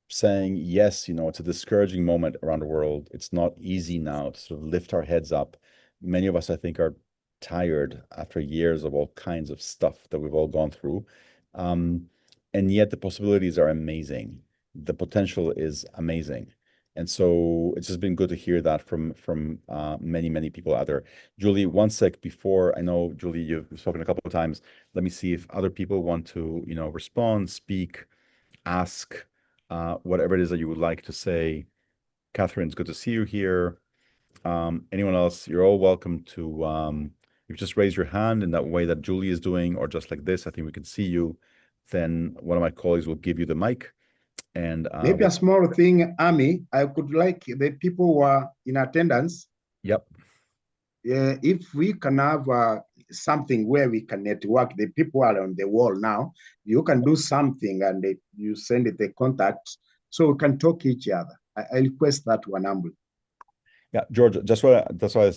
Speaker 1: saying, yes, you know, it's a discouraging moment around the world. It's not easy now to sort of lift our heads up. Many of us, I think, are tired after years of all kinds of stuff that we've all gone through. And yet the possibilities are amazing. The potential is amazing. And so it's just been good to hear that from many people out there. Julie, one sec before, I know, Julie, you've spoken a couple of times. Let me see if other people want to, you know, respond, speak, ask, whatever it is that you would like to say. Catherine, it's good to see you here. Anyone else, you're all welcome to, you just raise your hand in that way that Julie is doing, or just like this, I think we can see you. Then one of my colleagues will give you the mic. And
Speaker 16: maybe a small thing, Amy, I could like the people who are in attendance.
Speaker 1: Yep.
Speaker 16: If we can have something where we can network, the people are on the wall now, you can do something and you send it the contact so we can talk each other. I request that one humbly.
Speaker 1: Yeah, George, that's why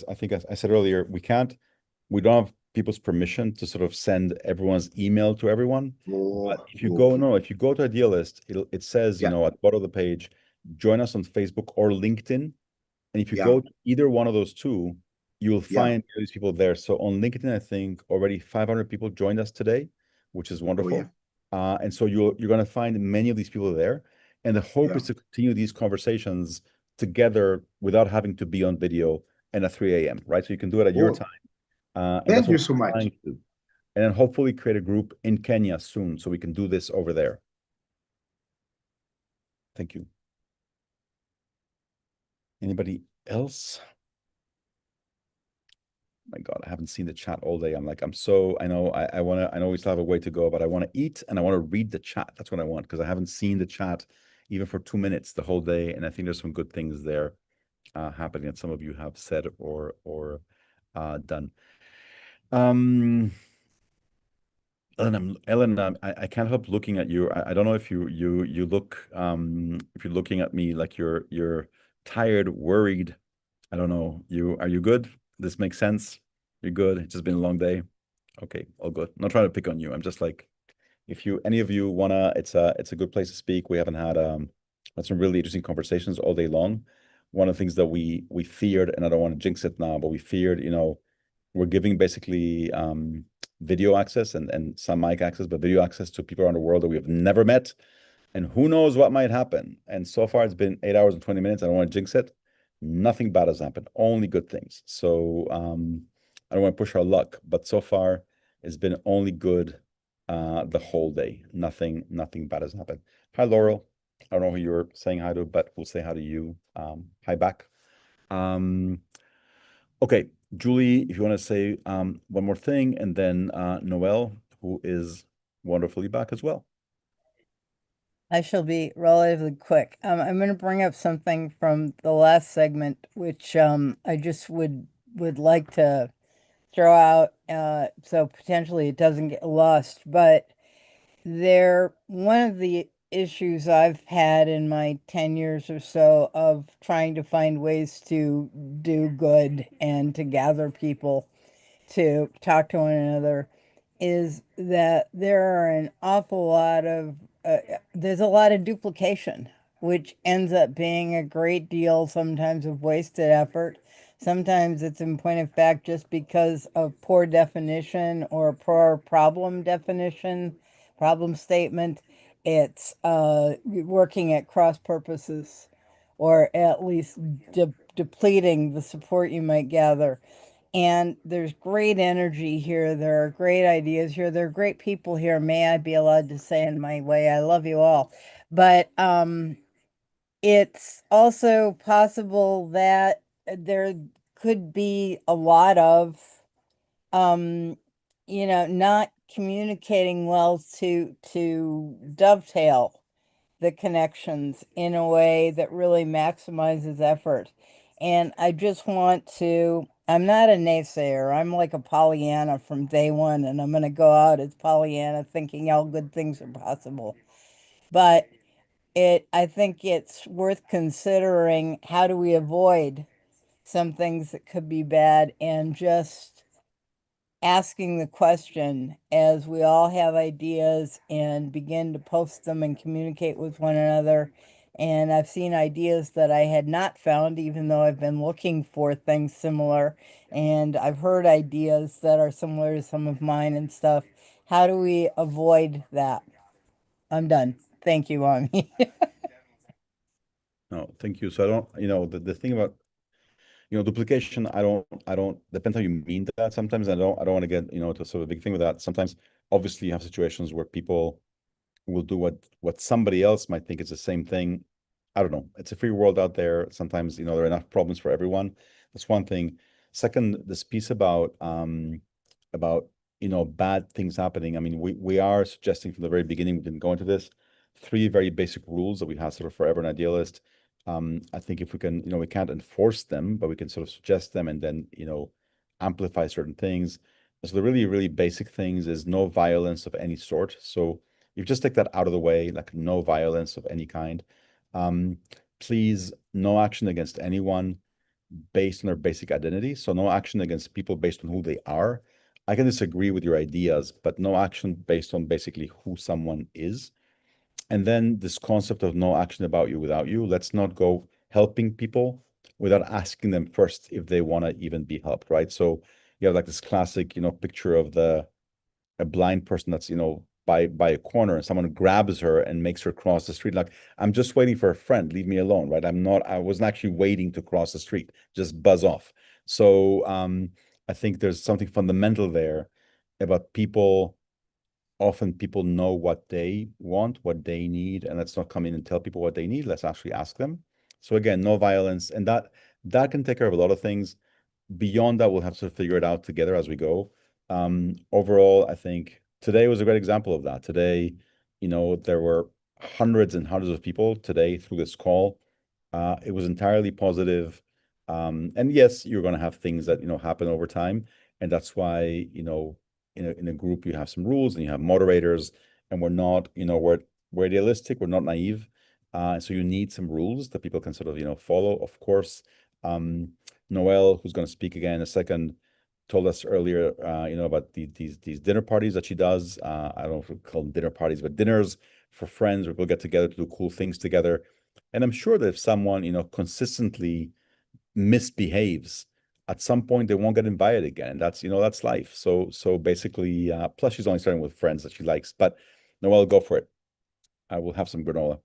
Speaker 1: I think I said earlier, we don't have people's permission to sort of send everyone's email to everyone. But if you go to Idealist, it says, you know, at the bottom of the page, join us on Facebook or LinkedIn. And if you go to either one of those two, you will find these people there. So on LinkedIn, I think already 500 people joined us today, which is wonderful. And so you're going to find many of these people there. And the hope is to continue these conversations together without having to be on video and at 3 a.m., right? So you can do it at your time.
Speaker 16: Thank you so much.
Speaker 1: And then hopefully create a group in Kenya soon so we can do this over there. Thank you. Anybody else? My God, I haven't seen the chat all day. I know I know we still have a way to go, but I want to eat and I want to read the chat. That's what I want, because I haven't seen the chat even for 2 minutes the whole day. And I think there's some good things there happening that some of you have said or done. Ellen, I can't help looking at you. I don't know if you look if you're looking at me like you're tired, worried. I don't know. Are you good? This makes sense. You're good. It's just been a long day. Okay, all good. I'm not trying to pick on you. I'm just like, if any of you wanna, it's a good place to speak. We haven't had some really interesting conversations all day long. One of the things that we feared, and I don't want to jinx it now, but we feared, we're giving basically video access and some mic access, but video access to people around the world that we have never met. And who knows what might happen. And so far it's been 8 hours and 20 minutes. I don't want to jinx it. Nothing bad has happened, only good things. So I don't want to push our luck, but so far it's been only good the whole day. Nothing bad has happened. Hi, Laurel. I don't know who you're saying hi to, but we'll say hi to you. Hi back. Okay, Julie, if you want to say one more thing, and then Noel, who is wonderfully back as well.
Speaker 4: I shall be relatively quick. I'm going to bring up something from the last segment, which I just would like to throw out so potentially it doesn't get lost. But one of the issues I've had in my 10 years or so of trying to find ways to do good and to gather people to talk to one another is that there's a lot of duplication, which ends up being a great deal sometimes of wasted effort. Sometimes it's in point of fact just because of poor definition or poor problem statement. It's working at cross purposes, or at least depleting the support you might gather. And there's great energy here. There are great ideas here. There are great people here. May I be allowed to say in my way, I love you all. But it's also possible that there could be a lot of, not communicating well to dovetail the connections in a way that really maximizes effort. And I just want to, I'm not a naysayer. I'm like a Pollyanna from day one, and I'm going to go out as Pollyanna thinking all good things are possible. But I think it's worth considering, how do we avoid some things that could be bad, and just asking the question as we all have ideas and begin to post them and communicate with one another. And I've seen ideas that I had not found, even though I've been looking for things similar. And I've heard ideas that are similar to some of mine and stuff. How do we avoid that? I'm done. Thank you, Ami.
Speaker 1: No, thank you. So I don't, the thing about, duplication, I don't, depends how you mean that. Sometimes I don't want to get, to sort of a big thing with that. Sometimes, obviously, you have situations where people will do what somebody else might think is the same thing. I don't know. It's a free world out there. Sometimes, there are enough problems for everyone. That's one thing. Second, this piece about bad things happening. I mean, we are suggesting from the very beginning, we didn't go into this, 3 very basic rules that we have sort of forever in Idealist. I think if we can, we can't enforce them, but we can sort of suggest them and then, amplify certain things. So the really, really basic things is no violence of any sort. So you just take that out of the way, like no violence of any kind. Please, no action against anyone based on their basic identity. So no action against people based on who they are. I can disagree with your ideas, but no action based on basically who someone is. And then this concept of no action about you without you. Let's not go helping people without asking them first if they want to even be helped, right? So you have like this classic, picture of a blind person that's, by a corner, and someone grabs her and makes her cross the street. Like, I'm just waiting for a friend, leave me alone, right? I wasn't actually waiting to cross the street, just buzz off. So I think there's something fundamental there about people. Often people know what they want, what they need, and let's not come in and tell people what they need. Let's actually ask them. So again, no violence, and that can take care of a lot of things. Beyond that, we'll have to figure it out together as we go. Overall, I think today was a great example of that. Today, there were hundreds and hundreds of people today through this call. It was entirely positive. And yes, you're going to have things that, happen over time. And that's why, in a group, you have some rules and you have moderators, and we're not, we're idealistic, we're not naive. So you need some rules that people can sort of, follow, of course. Noelle, who's going to speak again in a second, told us earlier, about these dinner parties that she does. I don't know if we call them dinner parties, but dinners for friends where people get together to do cool things together. And I'm sure that if someone, consistently misbehaves, at some point they won't get invited again. And that's life. So basically, plus she's only starting with friends that she likes. But Noelle, go for it. I will have some granola.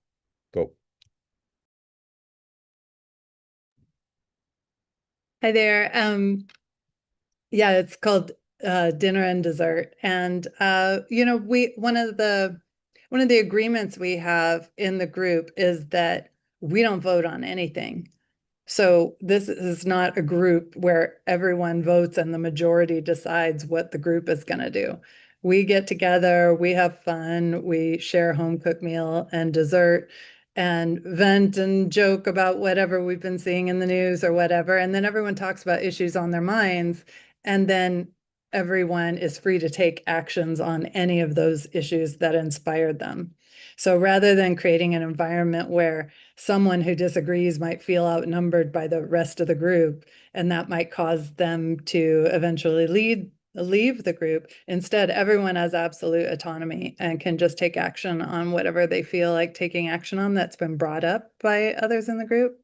Speaker 1: Go.
Speaker 12: Hi there. Yeah, it's called dinner and dessert. And one of the agreements we have in the group is that we don't vote on anything. So this is not a group where everyone votes and the majority decides what the group is going to do. We get together, we have fun, we share home cooked meal and dessert, and vent and joke about whatever we've been seeing in the news or whatever. And then everyone talks about issues on their minds. And then everyone is free to take actions on any of those issues that inspired them. So rather than creating an environment where someone who disagrees might feel outnumbered by the rest of the group, and that might cause them to eventually leave the group, instead, everyone has absolute autonomy and can just take action on whatever they feel like taking action on that's been brought up by others in the group.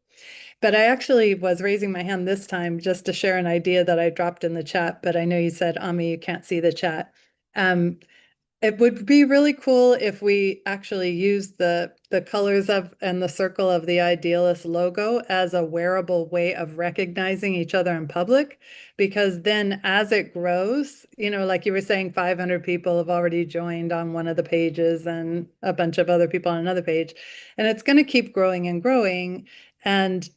Speaker 12: But I actually was raising my hand this time just to share an idea that I dropped in the chat, but I know you said, Ami, you can't see the chat. It would be really cool if we actually use the colors of and the circle of the Idealist logo as a wearable way of recognizing each other in public, because then as it grows, like you were saying, 500 people have already joined on one of the pages and a bunch of other people on another page, and it's going to keep growing and growing. And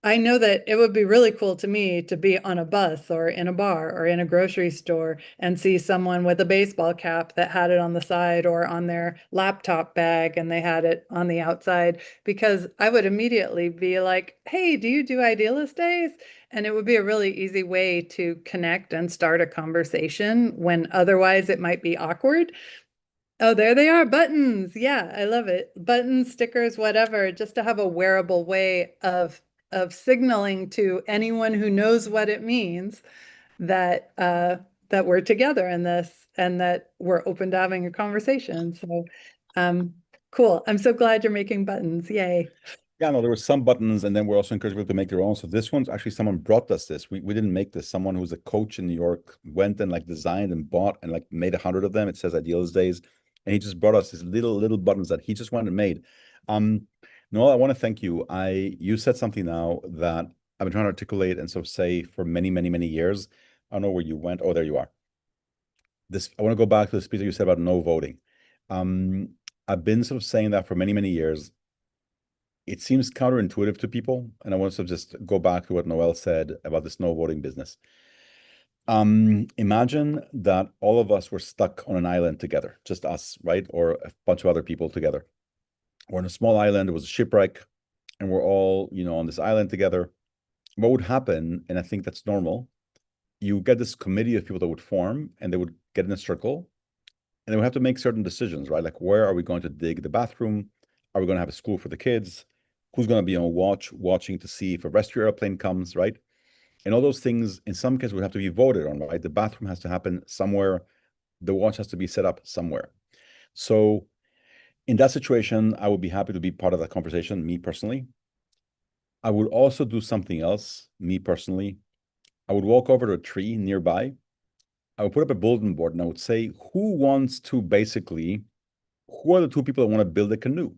Speaker 12: I know that it would be really cool to me to be on a bus or in a bar or in a grocery store and see someone with a baseball cap that had it on the side or on their laptop bag and they had it on the outside, because I would immediately be like, hey, do you do Idealist Days? And it would be a really easy way to connect and start a conversation when otherwise it might be awkward. Oh, there they are, buttons. Yeah, I love it. Buttons, stickers, whatever, just to have a wearable way of signaling to anyone who knows what it means that that we're together in this and that we're open to having a conversation. So cool. I'm so glad you're making buttons. Yay.
Speaker 1: Yeah, no, there were some buttons, and then we're also encouraging people to make their own. So this one's actually, someone brought us this. We didn't make this. Someone who's a coach in New York went and designed and bought and made 100 of them. It says Idealist Days. And he just brought us these little buttons that he just went and made. Noel, I want to thank you. You said something now that I've been trying to articulate and sort of say for many, many, many years. I don't know where you went. Oh, there you are. I want to go back to the speech that you said about no voting. I've been sort of saying that for many, many years. It seems counterintuitive to people, and I want to just go back to what Noel said about this no voting business. Imagine that all of us were stuck on an island together, just us, right? Or a bunch of other people together. We're on a small island, it was a shipwreck, and we're all, on this island together. What would happen, and I think that's normal, you get this committee of people that would form, and they would get in a circle, and they would have to make certain decisions, right? Like, where are we going to dig the bathroom? Are we going to have a school for the kids? Who's going to be on watching to see if a rescue airplane comes, right? And all those things, in some cases, would have to be voted on, right? The bathroom has to happen somewhere. The watch has to be set up somewhere. So in that situation, I would be happy to be part of that conversation, me personally. I would also do something else, me personally. I would walk over to a tree nearby. I would put up a bulletin board and I would say, who are the two people that want to build a canoe?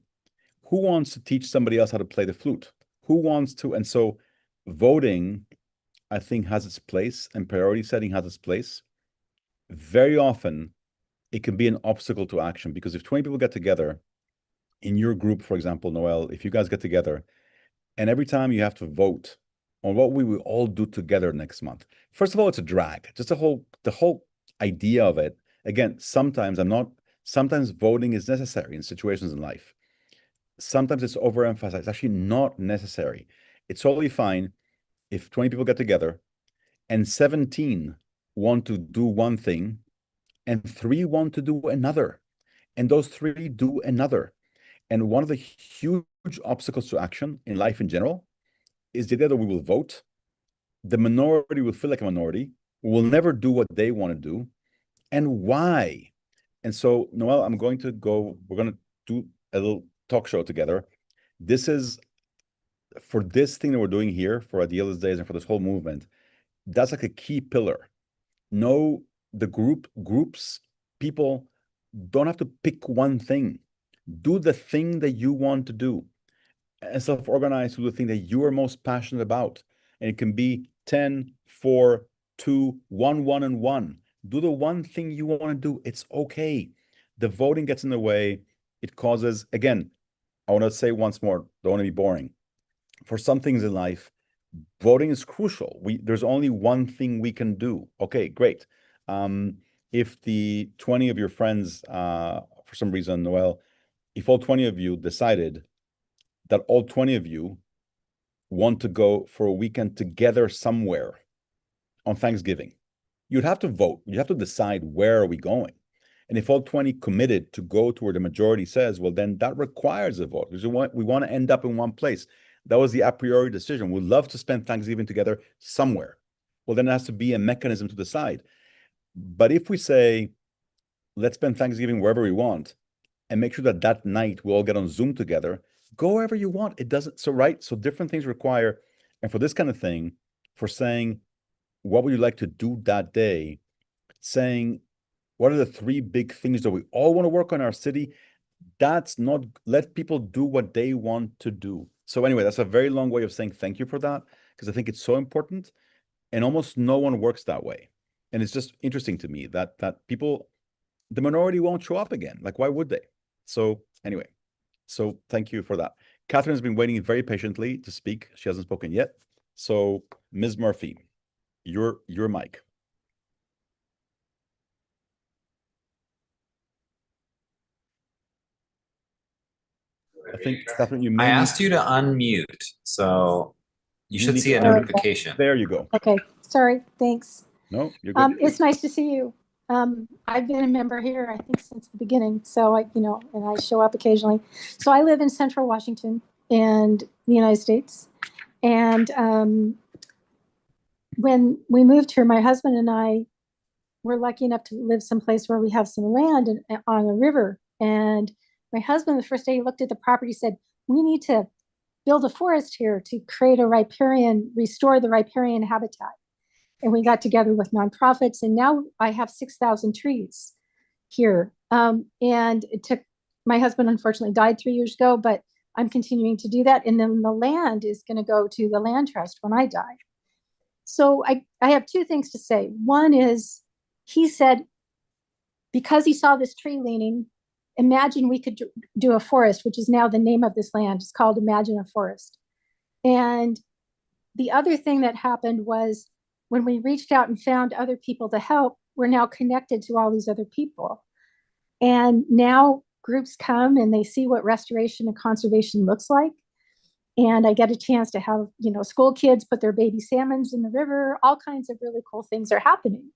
Speaker 1: Who wants to teach somebody else how to play the flute? Who wants to? And so voting, I think, has its place, and priority setting has its place. Very often, it can be an obstacle to action, because if 20 people get together in your group, for example, Noel, if you guys get together and every time you have to vote, on what we will all do together next month. First of all, it's a drag. Just the whole idea of it. Again, sometimes voting is necessary in situations in life. Sometimes it's overemphasized. It's actually not necessary. It's totally fine if 20 people get together and 17 want to do one thing and 3 want to do another, and those 3 do another. And one of the huge obstacles to action in life in general is the idea that we will vote. The minority will feel like a minority, will never do what they want to do. And why? And so, Noel, we're going to do a little talk show together. This is, for this thing that we're doing here, for Idealist Days and for this whole movement, that's like a key pillar. No, the groups, people don't have to pick one thing. Do the thing that you want to do. And self-organize to the thing that you are most passionate about. And it can be 10, 4, 2, 1, 1, and 1. Do the one thing you want to do. It's okay. The voting gets in the way. It causes, again, I want to say once more, don't want to be boring. For some things in life, voting is crucial. There's only one thing we can do. Okay, great. If the 20 of your friends, for some reason, Noel, if all 20 of you decided that all 20 of you want to go for a weekend together somewhere on Thanksgiving, you'd have to vote. You have to decide, where are we going? And if all 20 committed to go to where the majority says, well, then that requires a vote, because we want to end up in one place. That was the a priori decision. We'd love to spend Thanksgiving together somewhere. Well, then there has to be a mechanism to decide. But if we say, let's spend Thanksgiving wherever we want, and make sure that that night we all get on Zoom together, go wherever you want. It doesn't, so right? So different things require, and for this kind of thing, for saying, what would you like to do that day? Saying, what are the 3 big things that we all want to work on in our city? That's not, let people do what they want to do. So anyway, that's a very long way of saying thank you for that, because I think it's so important, and almost no one works that way. And it's just interesting to me that people, the minority won't show up again. Like, why would they? So anyway, so thank you for that. Catherine has been waiting very patiently to speak. She hasn't spoken yet. So Ms. Murphy, your mic. I think, Catherine, you may
Speaker 2: I asked you to unmute, so you should see a notification.
Speaker 1: There you go.
Speaker 19: Okay, sorry, thanks.
Speaker 1: No, you're good.
Speaker 19: It's nice to see you. I've been a member here, I think, since the beginning. So and I show up occasionally. So I live in Central Washington and the United States. And when we moved here, my husband and I were lucky enough to live someplace where we have some land on a river. And my husband, the first day he looked at the property, said, we need to build a forest here to create restore the riparian habitat. And we got together with nonprofits, and now I have 6,000 trees here. And it took, my husband unfortunately died 3 years ago, but I'm continuing to do that. And then the land is going to go to the land trust when I die. So I have 2 things to say. One is, he said, because he saw this tree leaning, imagine we could do a forest, which is now the name of this land. It's called Imagine a Forest. And the other thing that happened was, when we reached out and found other people to help, we're now connected to all these other people. And now groups come and they see what restoration and conservation looks like. And I get a chance to have, school kids put their baby salmons in the river. All kinds of really cool things are happening.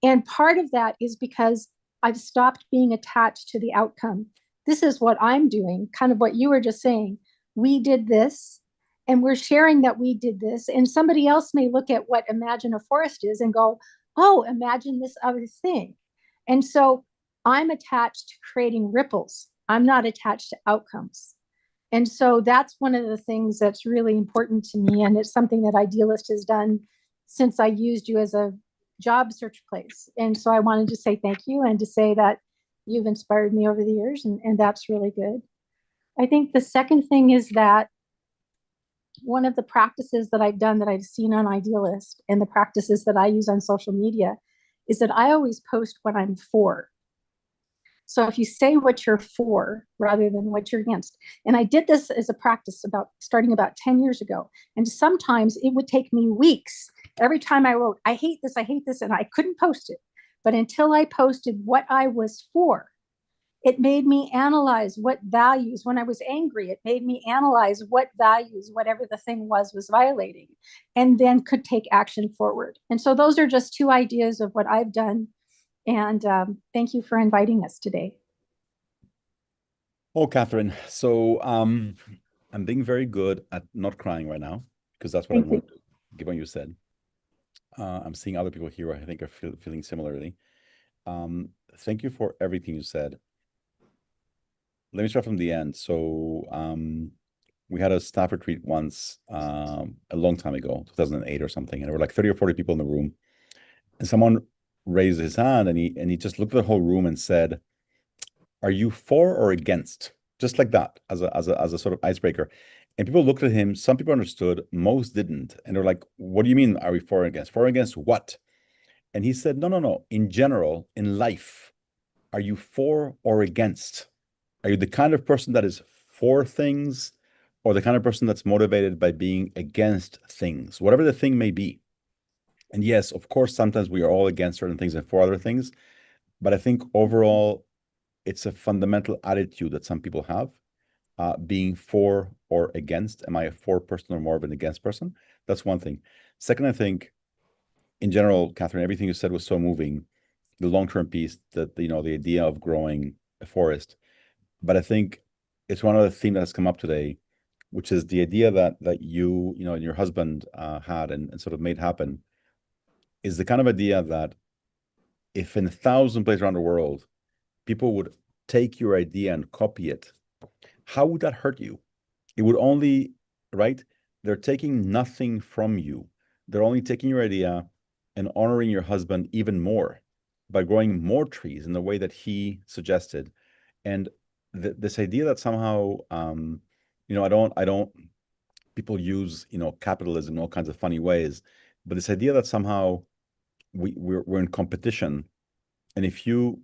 Speaker 19: And part of that is because I've stopped being attached to the outcome. This is what I'm doing, kind of what you were just saying. We did this, and we're sharing that we did this. And somebody else may look at what Imagine a Forest is and go, oh, imagine this other thing. And so I'm attached to creating ripples. I'm not attached to outcomes. And so that's one of the things that's really important to me. And it's something that Idealist has done since I used you as a job search place. And so I wanted to say thank you, and to say that you've inspired me over the years, and that's really good. I think the second thing is that one of the practices that I've done that I've seen on Idealist, and the practices that I use on social media, is that I always post what I'm for. So if you say what you're for rather than what you're against, and I did this as a practice starting about 10 years ago, and sometimes it would take me weeks. Every time I wrote, I hate this, and I couldn't post it. But until I posted what I was for, it made me analyze what values, when I was angry, it made me analyze what values, whatever the thing was violating, and then could take action forward. And so those are just two ideas of what I've done. And thank you for inviting us today.
Speaker 1: Oh, Catherine. So I'm being very good at not crying right now, because that's what I want to do, given what you said. I'm seeing other people here who I think are feeling similarly. Thank you for everything you said. Let me start from the end. So we had a staff retreat once a long time ago, 2008 or something, and there were like 30 or 40 people in the room. And someone raised his hand and he just looked at the whole room and said, "Are you for or against?" Just like that, as a sort of icebreaker. And people looked at him. Some people understood, most didn't. And they're like, "What do you mean, are we for or against? For or against what?" And he said, no. In general, in life, are you for or against? Are you the kind of person that is for things, or the kind of person that's motivated by being against things, whatever the thing may be? And yes, of course, sometimes we are all against certain things and for other things. But I think overall, it's a fundamental attitude that some people have, being for or against. Am I a for person or more of an against person? That's one thing. Second, I think, in general, Catherine, everything you said was so moving. The long-term piece, that the idea of growing a forest. But I think it's one other theme that has come up today, which is the idea that you and your husband had and sort of made happen, is the kind of idea that if in 1,000 places around the world, people would take your idea and copy it, how would that hurt you? It would only, right? They're taking nothing from you. They're only taking your idea and honoring your husband even more by growing more trees in the way that he suggested. And this idea that somehow, I don't, people use, capitalism in all kinds of funny ways, but this idea that somehow we're in competition, and if you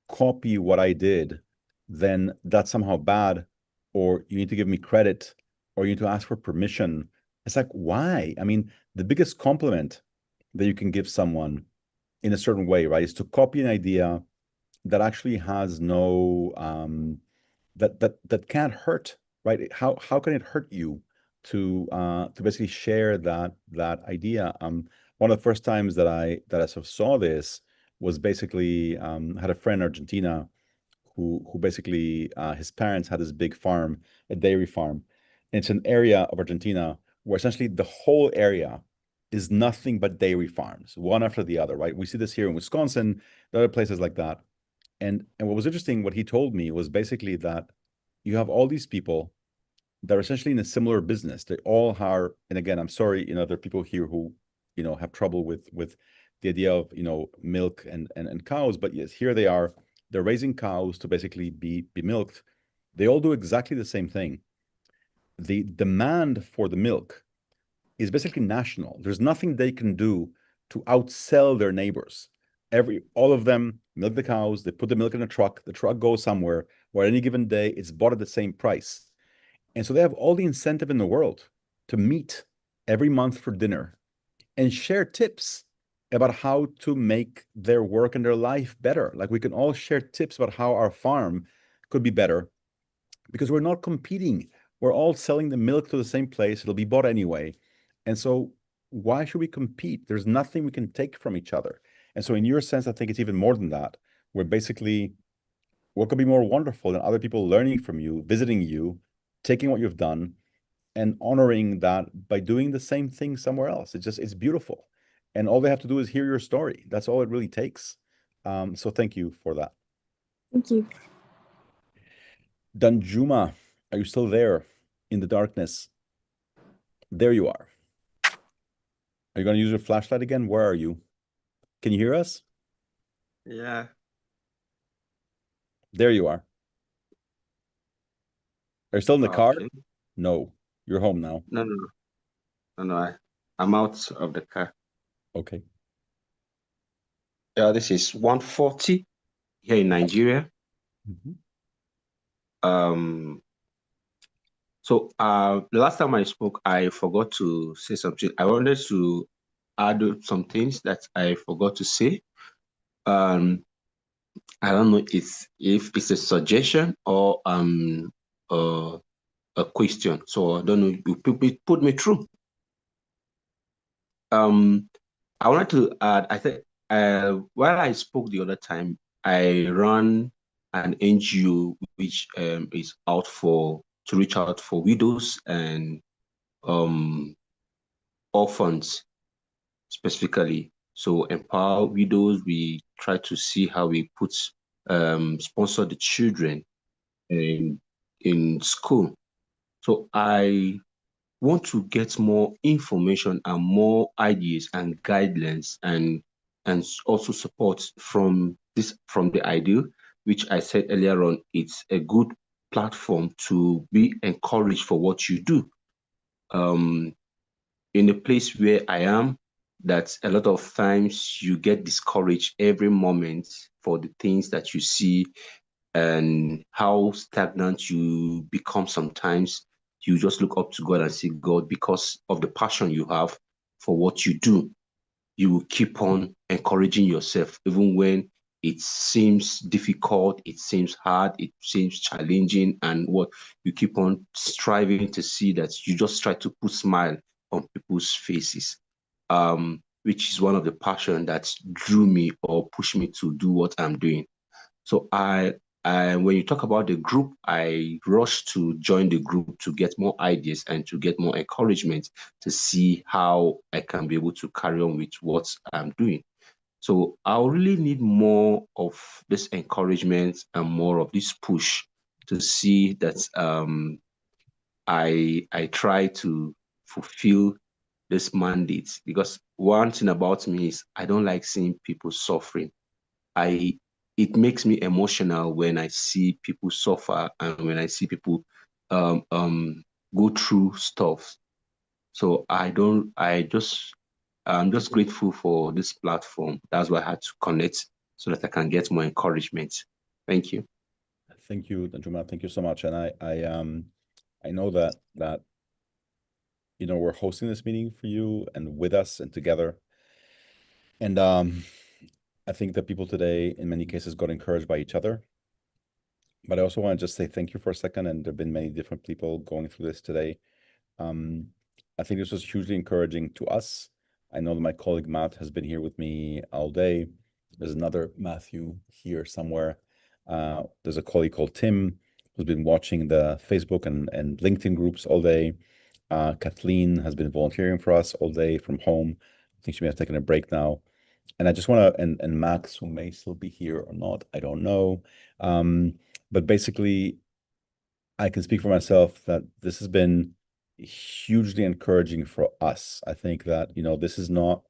Speaker 1: copy what I did, then that's somehow bad, or you need to give me credit, or you need to ask for permission. It's like, why? I mean, the biggest compliment that you can give someone in a certain way, right, is to copy an idea that actually has no that can't hurt, right? How can it hurt you to basically share that idea? One of the first times that I sort of saw this was basically had a friend in Argentina who basically his parents had this big farm, a dairy farm. And it's an area of Argentina where essentially the whole area is nothing but dairy farms, one after the other, right? We see this here in Wisconsin, there are other places like that. And what was interesting, what he told me, was basically that you have all these people that are essentially in a similar business. They all are, and again, I'm sorry, there are people here who, have trouble with the idea of, milk and cows, but yes, here they are. They're raising cows to basically be milked. They all do exactly the same thing. The demand for the milk is basically national. There's nothing they can do to outsell their neighbors. All of them milk the cows, they put the milk in a truck, the truck goes somewhere, where any given day it's bought at the same price. And so they have all the incentive in the world to meet every month for dinner and share tips about how to make their work and their life better. Like, we can all share tips about how our farm could be better, because we're not competing. We're all selling the milk to the same place. It'll be bought anyway. And so why should we compete? There's nothing we can take from each other. And so in your sense, I think it's even more than that. We're basically, what could be more wonderful than other people learning from you, visiting you, taking what you've done, and honoring that by doing the same thing somewhere else. It's beautiful. And all they have to do is hear your story. That's all it really takes. So thank you for that.
Speaker 19: Thank you.
Speaker 1: Danjuma, are you still there in the darkness? There you are. Are you going to use your flashlight again? Where are you? Can you hear us?
Speaker 6: Yeah.
Speaker 1: There you are. Are you still in the car?
Speaker 6: Okay.
Speaker 1: No, you're home now.
Speaker 6: No. I'm out of the car.
Speaker 1: Okay.
Speaker 6: This is 1:40 here in Nigeria. So the last time I spoke, I forgot to say something. I wanted to add some things that I forgot to say. I don't know if it's a suggestion or a question. So I don't know. You put me through. I wanted to add. I think while I spoke the other time, I run an NGO which is out to reach out for widows and orphans specifically. So empower widows. We try to see how we sponsor the children in school. So I want to get more information and more ideas and guidelines and also support from the Ideal, which I said earlier on. It's a good platform to be encouraged for what you do. In a place where I am, that a lot of times you get discouraged every moment for the things that you see and how stagnant you become sometimes. You just look up to God and say, God, because of the passion you have for what you do, you will keep on encouraging yourself, even when it seems difficult, it seems hard, it seems challenging, and what you keep on striving to see that you just try to put smile on people's faces, which is one of the passion that drew me or pushed me to do what I'm doing. So when you talk about the group, I rushed to join the group to get more ideas and to get more encouragement to see how I can be able to carry on with what I'm doing. So I'll really need more of this encouragement and more of this push to see that I try to fulfill this mandate, because one thing about me is I don't like seeing people suffering. It makes me emotional when I see people suffer and when I see people go through stuff. So I'm just grateful for this platform. That's why I had to connect so that I can get more encouragement. Thank you.
Speaker 1: Thank you, Danjuma. Thank you so much. And I know that we're hosting this meeting for you and with us and together. And I think that people today, in many cases, got encouraged by each other. But I also want to just say thank you for a second. And there have been many different people going through this today. I think this was hugely encouraging to us. I know that my colleague Matt has been here with me all day. There's another Matthew here somewhere. There's a colleague called Tim who's been watching the Facebook and LinkedIn groups all day. Kathleen has been volunteering for us all day from home. I think she may have taken a break now. And I just want to, and Max, who may still be here or not, I don't know. But basically, I can speak for myself that this has been hugely encouraging for us. I think that, this is not,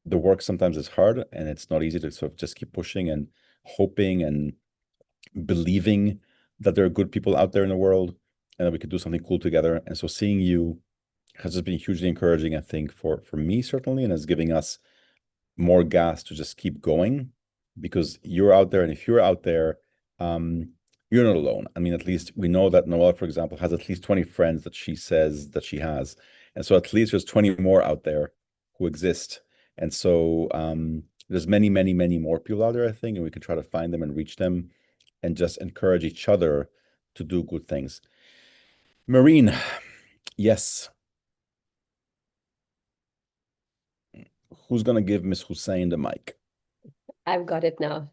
Speaker 1: the work sometimes is hard and it's not easy to sort of just keep pushing and hoping and believing that there are good people out there in the world and that we could do something cool together. And so seeing you has just been hugely encouraging, I think, for me, certainly, and is giving us more gas to just keep going, because you're out there. And if you're out there, you're not alone. I mean, at least we know that Noelle, for example, has at least 20 friends that she says that she has. And so at least there's 20 more out there who exist. And so there's many, many, many more people out there, I think, and we can try to find them and reach them and just encourage each other to do good things. Marine, yes. Who's going to give Miss Hussein the mic?
Speaker 13: I've got it now.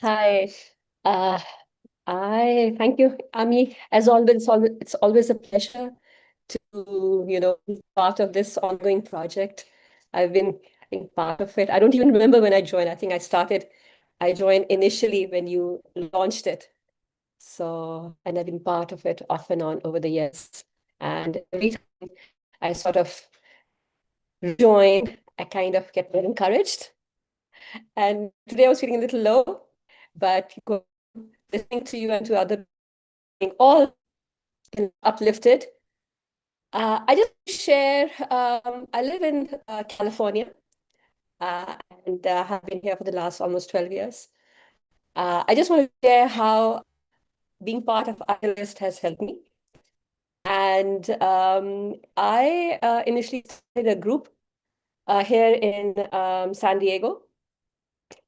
Speaker 13: Hi. I thank you, Ami. As always, it's always a pleasure to, be part of this ongoing project. I've been, I think, part of it. I don't even remember when I joined. I think I joined initially when you launched it. So, and I've been part of it off and on over the years. And every time I sort of join, I kind of get more encouraged. And today I was feeling a little low, but listening to you and to other all uplifted. I just share, I live in California and have been here for the last almost 12 years. I just want to share how being part of Idealist has helped me. And I initially started a group here in San Diego.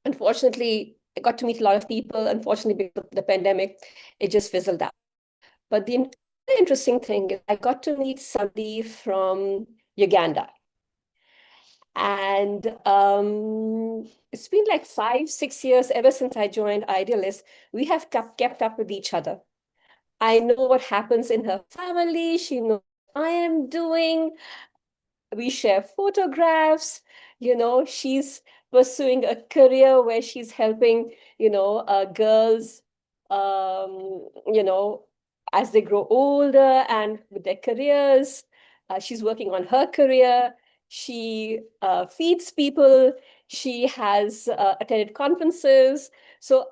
Speaker 13: Unfortunately, I got to meet a lot of people. Unfortunately, because of the pandemic, it just fizzled out. But the interesting thing is I got to meet somebody from Uganda. And it's been like 5-6 years ever since I joined Idealist. We have kept up with each other. I know what happens in her family. She knows what I am doing. We share photographs. She's pursuing a career where she's helping, girls, as they grow older and with their careers. She's working on her career. She feeds people. She has attended conferences. So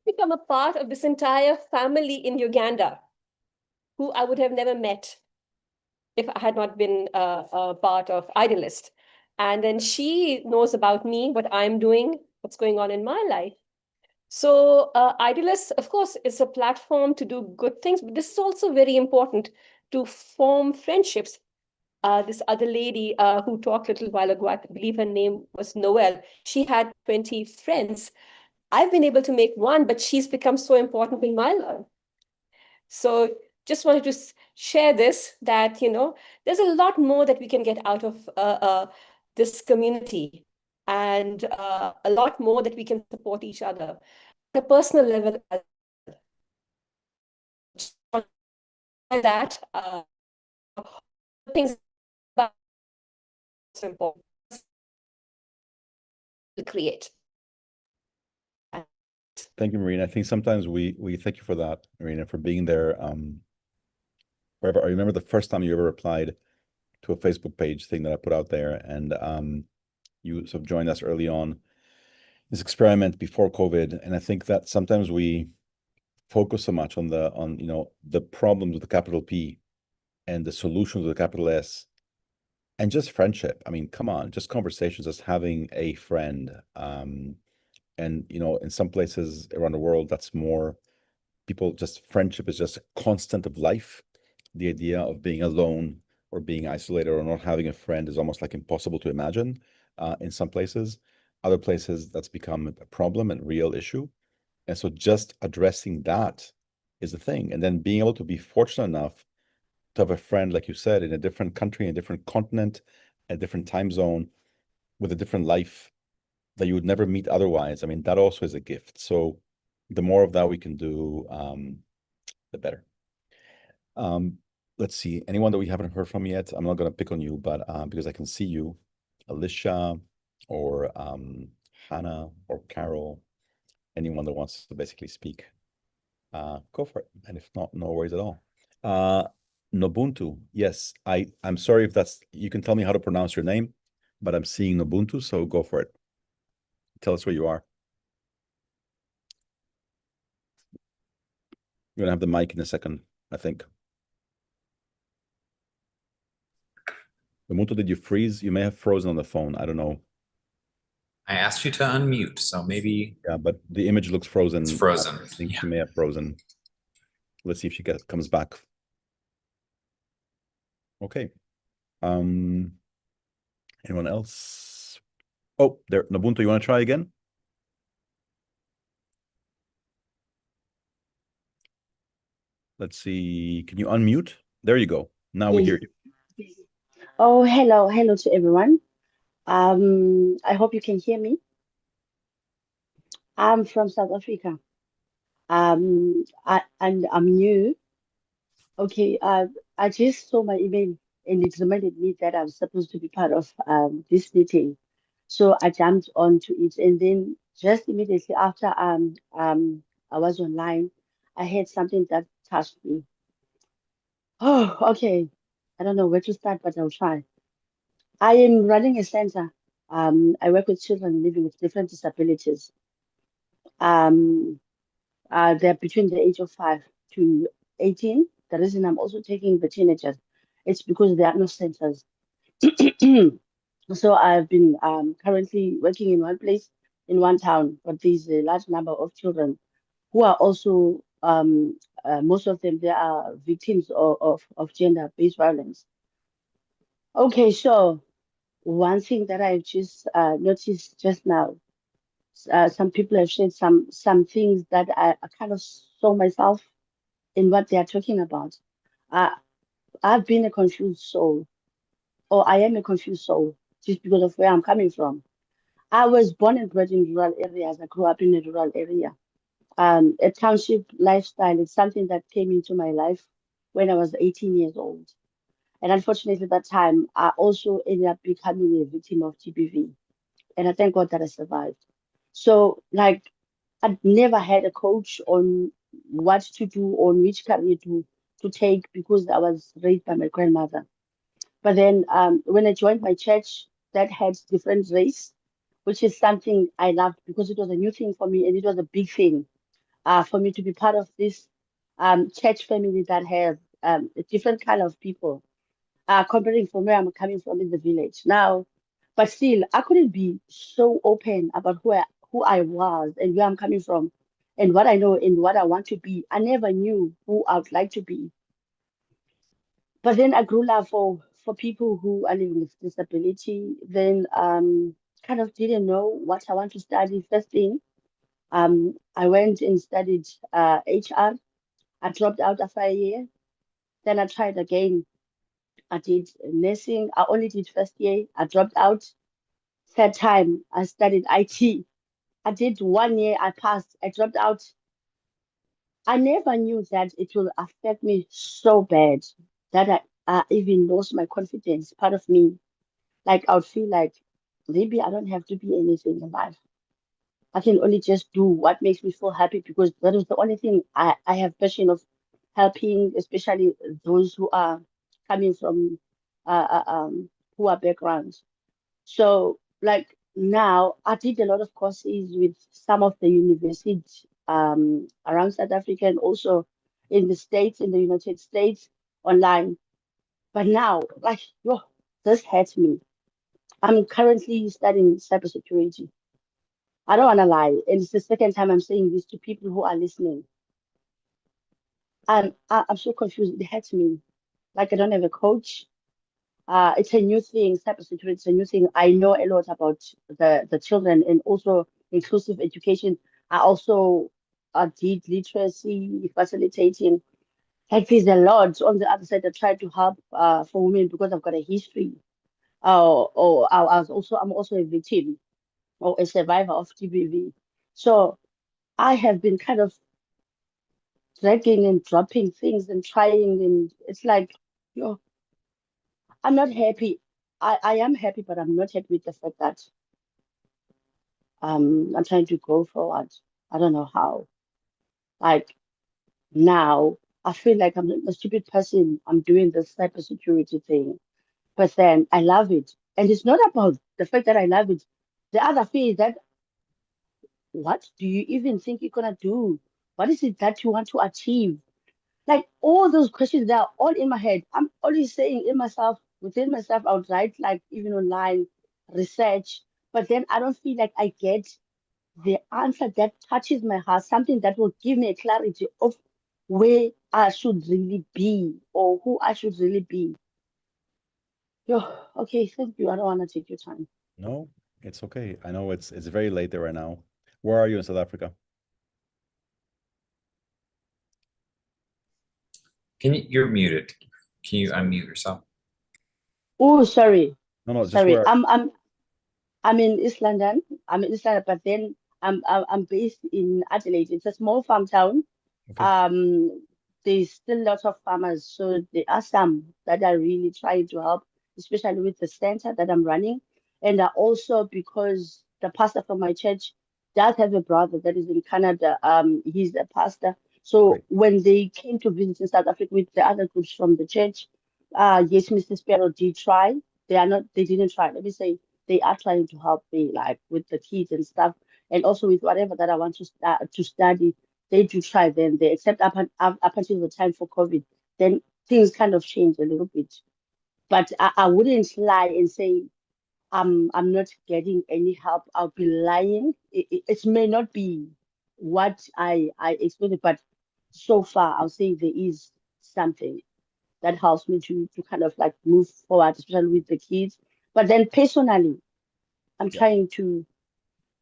Speaker 13: become a part of this entire family in Uganda, who I would have never met if I had not been a part of Idealist. And then she knows about me, what I'm doing, what's going on in my life. So Idealist, of course, is a platform to do good things, but this is also very important to form friendships. This other lady who talked a little while ago, I believe her name was Noelle, she had 20 friends. I've been able to make one, but she's become so important in my life. So just wanted to share this, that, there's a lot more that we can get out of this community, and a lot more that we can support each other at a personal level. That things about simple to create.
Speaker 1: Thank you, Marina. I think sometimes we thank you for that, Marina, for being there. Wherever I remember the first time you ever replied to a Facebook page thing that I put out there, and you sort of joined us early on this experiment before COVID. And I think that sometimes we focus so much on the problems with the capital P and the solutions with the capital S, and just friendship. I mean, come on, just conversations, just having a friend. And in some places around the world, that's more people, just friendship is just a constant of life. The idea of being alone or being isolated or not having a friend is almost like impossible to imagine in some places. Other places, that's become a problem and real issue. And so just addressing that is the thing. And then being able to be fortunate enough to have a friend, like you said, in a different country, a different continent, a different time zone, with a different life that you would never meet otherwise. I mean, that also is a gift. So the more of that we can do, the better. Let's see, anyone that we haven't heard from yet, I'm not going to pick on you, but because I can see you, Alicia or Hannah or Carol, anyone that wants to basically speak, go for it. And if not, no worries at all. Nobuntu, yes, I'm sorry if you can tell me how to pronounce your name, but I'm seeing Nobuntu, so go for it. Tell us where you are. You're gonna have the mic in a second, I think. Nobuntu, did you freeze? You may have frozen on the phone. I don't know.
Speaker 2: I asked you to unmute, so maybe.
Speaker 1: Yeah, but the image looks frozen.
Speaker 2: It's frozen.
Speaker 1: I think she may have frozen. Let's see if she comes back. Okay. Anyone else? Oh, there, Nobuntu, you want to try again? Let's see. Can you unmute? There you go. Now we hear you.
Speaker 8: Oh, hello to everyone. I hope you can hear me. I'm from South Africa. And I'm new. Okay, I just saw my email and it reminded me that I'm supposed to be part of this meeting. So I jumped onto it, and then just immediately after I was online, I had something that touched me. Oh, okay. I don't know where to start, but I'll try. I am running a center. I work with children living with different disabilities. They're between the age of 5 to 18. The reason I'm also taking the teenagers, it's because there are no centers. So I've been currently working in one place, in one town, but there's a large number of children who are also most of them, they are victims of gender-based violence. Okay, so one thing that I've just noticed just now, some people have shared some things that I kind of saw myself in what they are talking about. I've been a confused soul, or I am a confused soul, just because of where I'm coming from. I was born and bred in rural areas. I grew up in a rural area. A township lifestyle is something that came into my life when I was 18 years old. And unfortunately, at that time, I also ended up becoming a victim of GBV. And I thank God that I survived. So, like, I'd never had a coach on what to do, on which career to take, because I was raised by my grandmother. But then when I joined my church that had different race, which is something I loved because it was a new thing for me and it was a big thing for me to be part of this church family that has a different kind of people, comparing from where I'm coming from in the village now. But still, I couldn't be so open about who I was and where I'm coming from and what I know and what I want to be. I never knew who I would like to be. But then I grew love for people who are living with disability. Then kind of didn't know what I want to study. First thing, I went and studied HR. I dropped out after a year. Then I tried again. I did nursing. I only did first year. I dropped out. Third time, I studied IT. I did 1 year. I passed. I dropped out. I never knew that it will affect me so bad that I even lost my confidence. Part of me, like I would feel like maybe I don't have to be anything in life. I can only just do what makes me feel happy because that is the only thing I have passion of helping, especially those who are coming from poor backgrounds. So like now I did a lot of courses with some of the universities around South Africa and also in the States, in the United States, online. But now, like, yo, this hurts me. I'm currently studying cybersecurity. I don't want to lie, and it's the second time I'm saying this to people who are listening. I'm so confused. It hurts me. Like I don't have a coach. It's a new thing. Cybersecurity is a new thing. I know a lot about the children and also inclusive education. I also did literacy facilitating. Like there's a lot on the other side. I try to help for women because I've got a history. I'm also a victim or a survivor of GBV. So I have been kind of dragging and dropping things and trying, and it's like, yo, I'm not happy. I am happy, but I'm not happy with the fact that I'm trying to go forward. I don't know how. Like now, I feel like I'm a stupid person. I'm doing this cybersecurity thing, but then I love it, and it's not about the fact that I love it. The other thing is that what do you even think you're gonna do? What is it that you want to achieve? Like all those questions that are all in my head. I'm always saying in myself, within myself, I would write like even online research, but then I don't feel like I get the answer that touches my heart, something that will give me a clarity of where I should really be or who I should really be. Yo, okay, thank you. I don't want to take your time.
Speaker 1: No, it's okay. I know it's very late there right now. Where are you in South Africa?
Speaker 2: You're muted. Can you unmute yourself?
Speaker 8: Oh, sorry.
Speaker 1: No, just
Speaker 8: Sorry.
Speaker 1: where.
Speaker 8: I'm in East London. I'm in East London, but then I'm based in Adelaide. It's a small farm town.
Speaker 1: Okay.
Speaker 8: There's still lots of farmers, so there are some that are really trying to help, especially with the center that I'm running. And also because the pastor from my church does have a brother that is in Canada. He's a pastor. So
Speaker 1: Great.
Speaker 8: when they came to visit in South Africa with the other groups from the church, yes, Mr. Sparrow did try. They didn't try. Let me say they are trying to help me like with the kids and stuff, and also with whatever that I want to study. They do try. Then they accept up until the time for COVID. Then things kind of change a little bit. But I wouldn't lie and say I'm not getting any help. I'll be lying. It may not be what I expected, but so far, I'll say there is something that helps me to kind of like move forward, especially with the kids. But then personally, I'm doing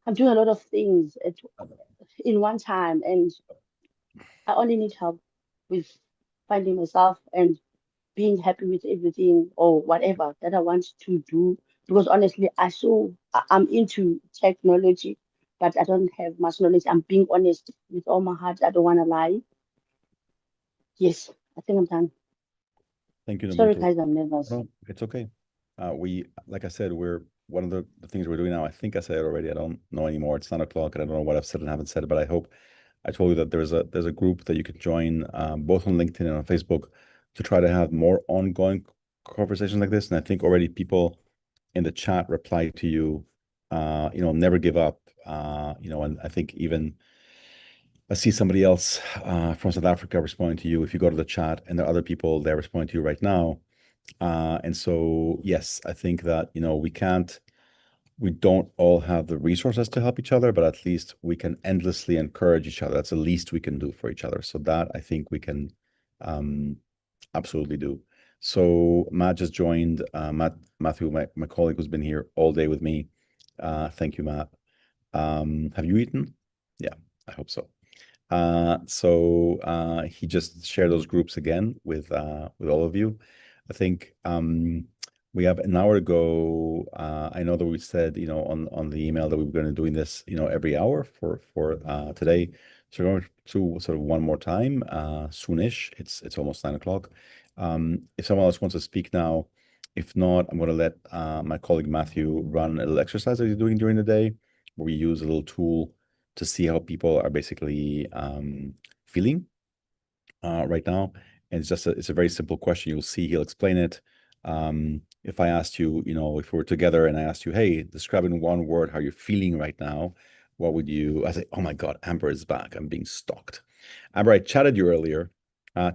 Speaker 8: a lot of things in one time, and I only need help with finding myself and being happy with everything or whatever that I want to do. Because honestly, I'm into technology, but I don't have much knowledge. I'm being honest with all my heart. I don't want to lie. Yes, I think I'm done.
Speaker 1: Thank you,
Speaker 8: Sorry,
Speaker 1: Nobito.
Speaker 8: guys, I'm nervous.
Speaker 1: No, it's okay. Like I said, we're one of the things we're doing now. I think I said it already. I don't know anymore. It's 9 o'clock, and I don't know what I've said and haven't said. But I hope I told you that there's a group that you can join, both on LinkedIn and on Facebook, to try to have more ongoing conversations like this. And I think already people in the chat replied to you. Never give up. And I think even I see somebody else from South Africa responding to you. If you go to the chat, and there are other people there responding to you right now. And so, yes, I think that, we don't all have the resources to help each other, but at least we can endlessly encourage each other. That's the least we can do for each other. So that I think we can absolutely do. So Matt just joined, Matthew, my colleague who's been here all day with me. Thank you, Matt. Have you eaten? Yeah, I hope so. So he just shared those groups again with all of you. I think we have an hour to go. I know that we said, on the email that we were going to doing this, every hour for today. So we're going to sort of one more time, soonish. It's almost 9 o'clock. If someone else wants to speak now, if not, I'm going to let my colleague Matthew run a little exercise that he's doing during the day, where we use a little tool to see how people are basically feeling right now. And it's a very simple question. You'll see he'll explain it. If I asked you, if we were together and I asked you, hey, describe in one word how you're feeling right now, what would you? I say, oh my God, Amber is back. I'm being stalked. Amber, I chatted you earlier.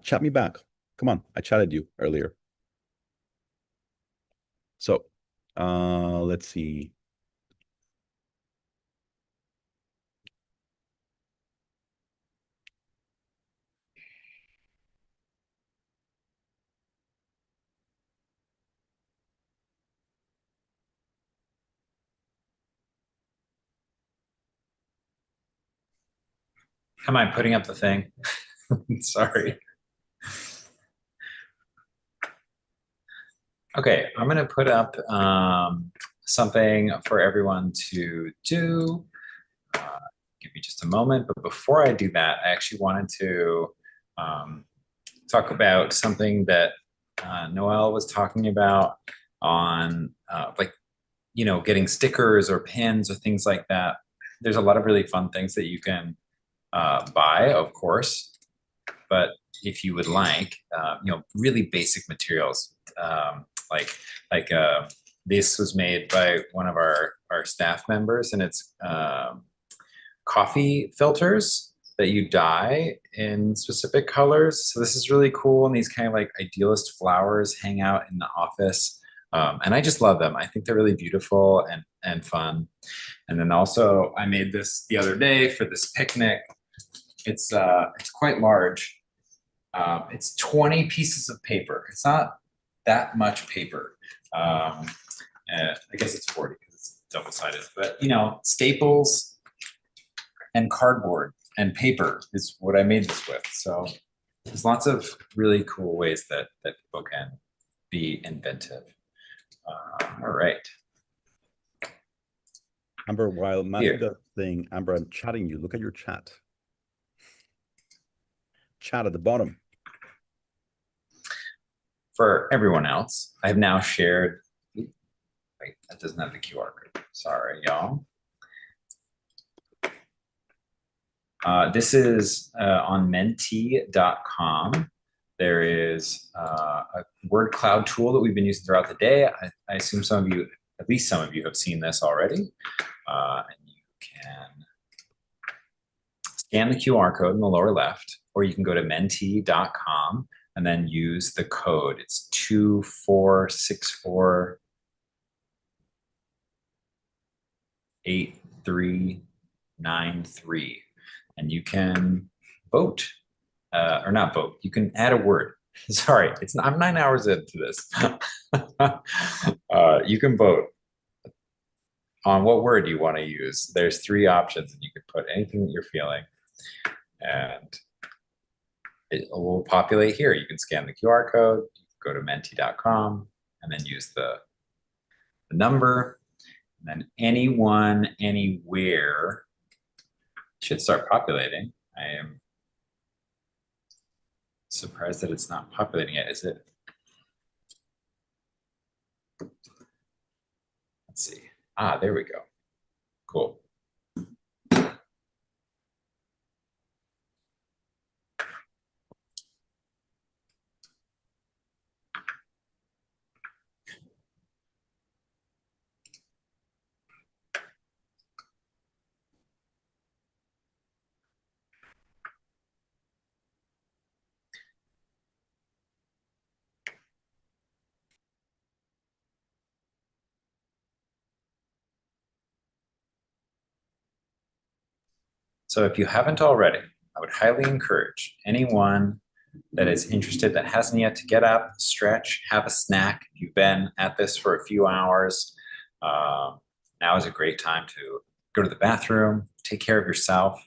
Speaker 1: Chat me back. Come on, I chatted you earlier. So let's see.
Speaker 2: Am I putting up the thing? Sorry. Okay, I'm gonna put up something for everyone to do. Give me just a moment, but before I do that, I actually wanted to talk about something that Noelle was talking about on getting stickers or pins or things like that. There's a lot of really fun things that you can buy, of course, but if you would like, really basic materials, this was made by one of our staff members, and it's coffee filters that you dye in specific colors. So this is really cool, and these kind of like idealist flowers hang out in the office. And I just love them. I think they're really beautiful and fun. And then also I made this the other day for this picnic. It's quite large. It's 20 pieces of paper. It's not that much paper. I guess it's 40 because it's double-sided, but staples and cardboard and paper is what I made this with. So there's lots of really cool ways that people can be inventive. All right.
Speaker 1: Amber, while Matthew does the thing, Amber, I'm chatting you. Look at your chat. Chat at the bottom.
Speaker 2: For everyone else, I've now shared. Wait, that doesn't have the QR code. Sorry, y'all. This is on menti.com. There is a word cloud tool that we've been using throughout the day. I assume some of you, at least some of you, have seen this already. And you can scan the QR code in the lower left, or you can go to menti.com and then use the code. It's 24648393. And you can vote or not vote. You can add a word. Sorry, I'm 9 hours into this. You can vote on what word you want to use. There's 3 options, and you can put anything that you're feeling, and it will populate here. You can scan the QR code, go to menti.com, and then use the number, and then anyone, anywhere should start populating. I am surprised that it's not populating yet, is it? Let's see. Ah, there we go. Cool. So if you haven't already, I would highly encourage anyone that is interested that hasn't yet to get up, stretch, have a snack. If you've been at this for a few hours, now is a great time to go to the bathroom, take care of yourself,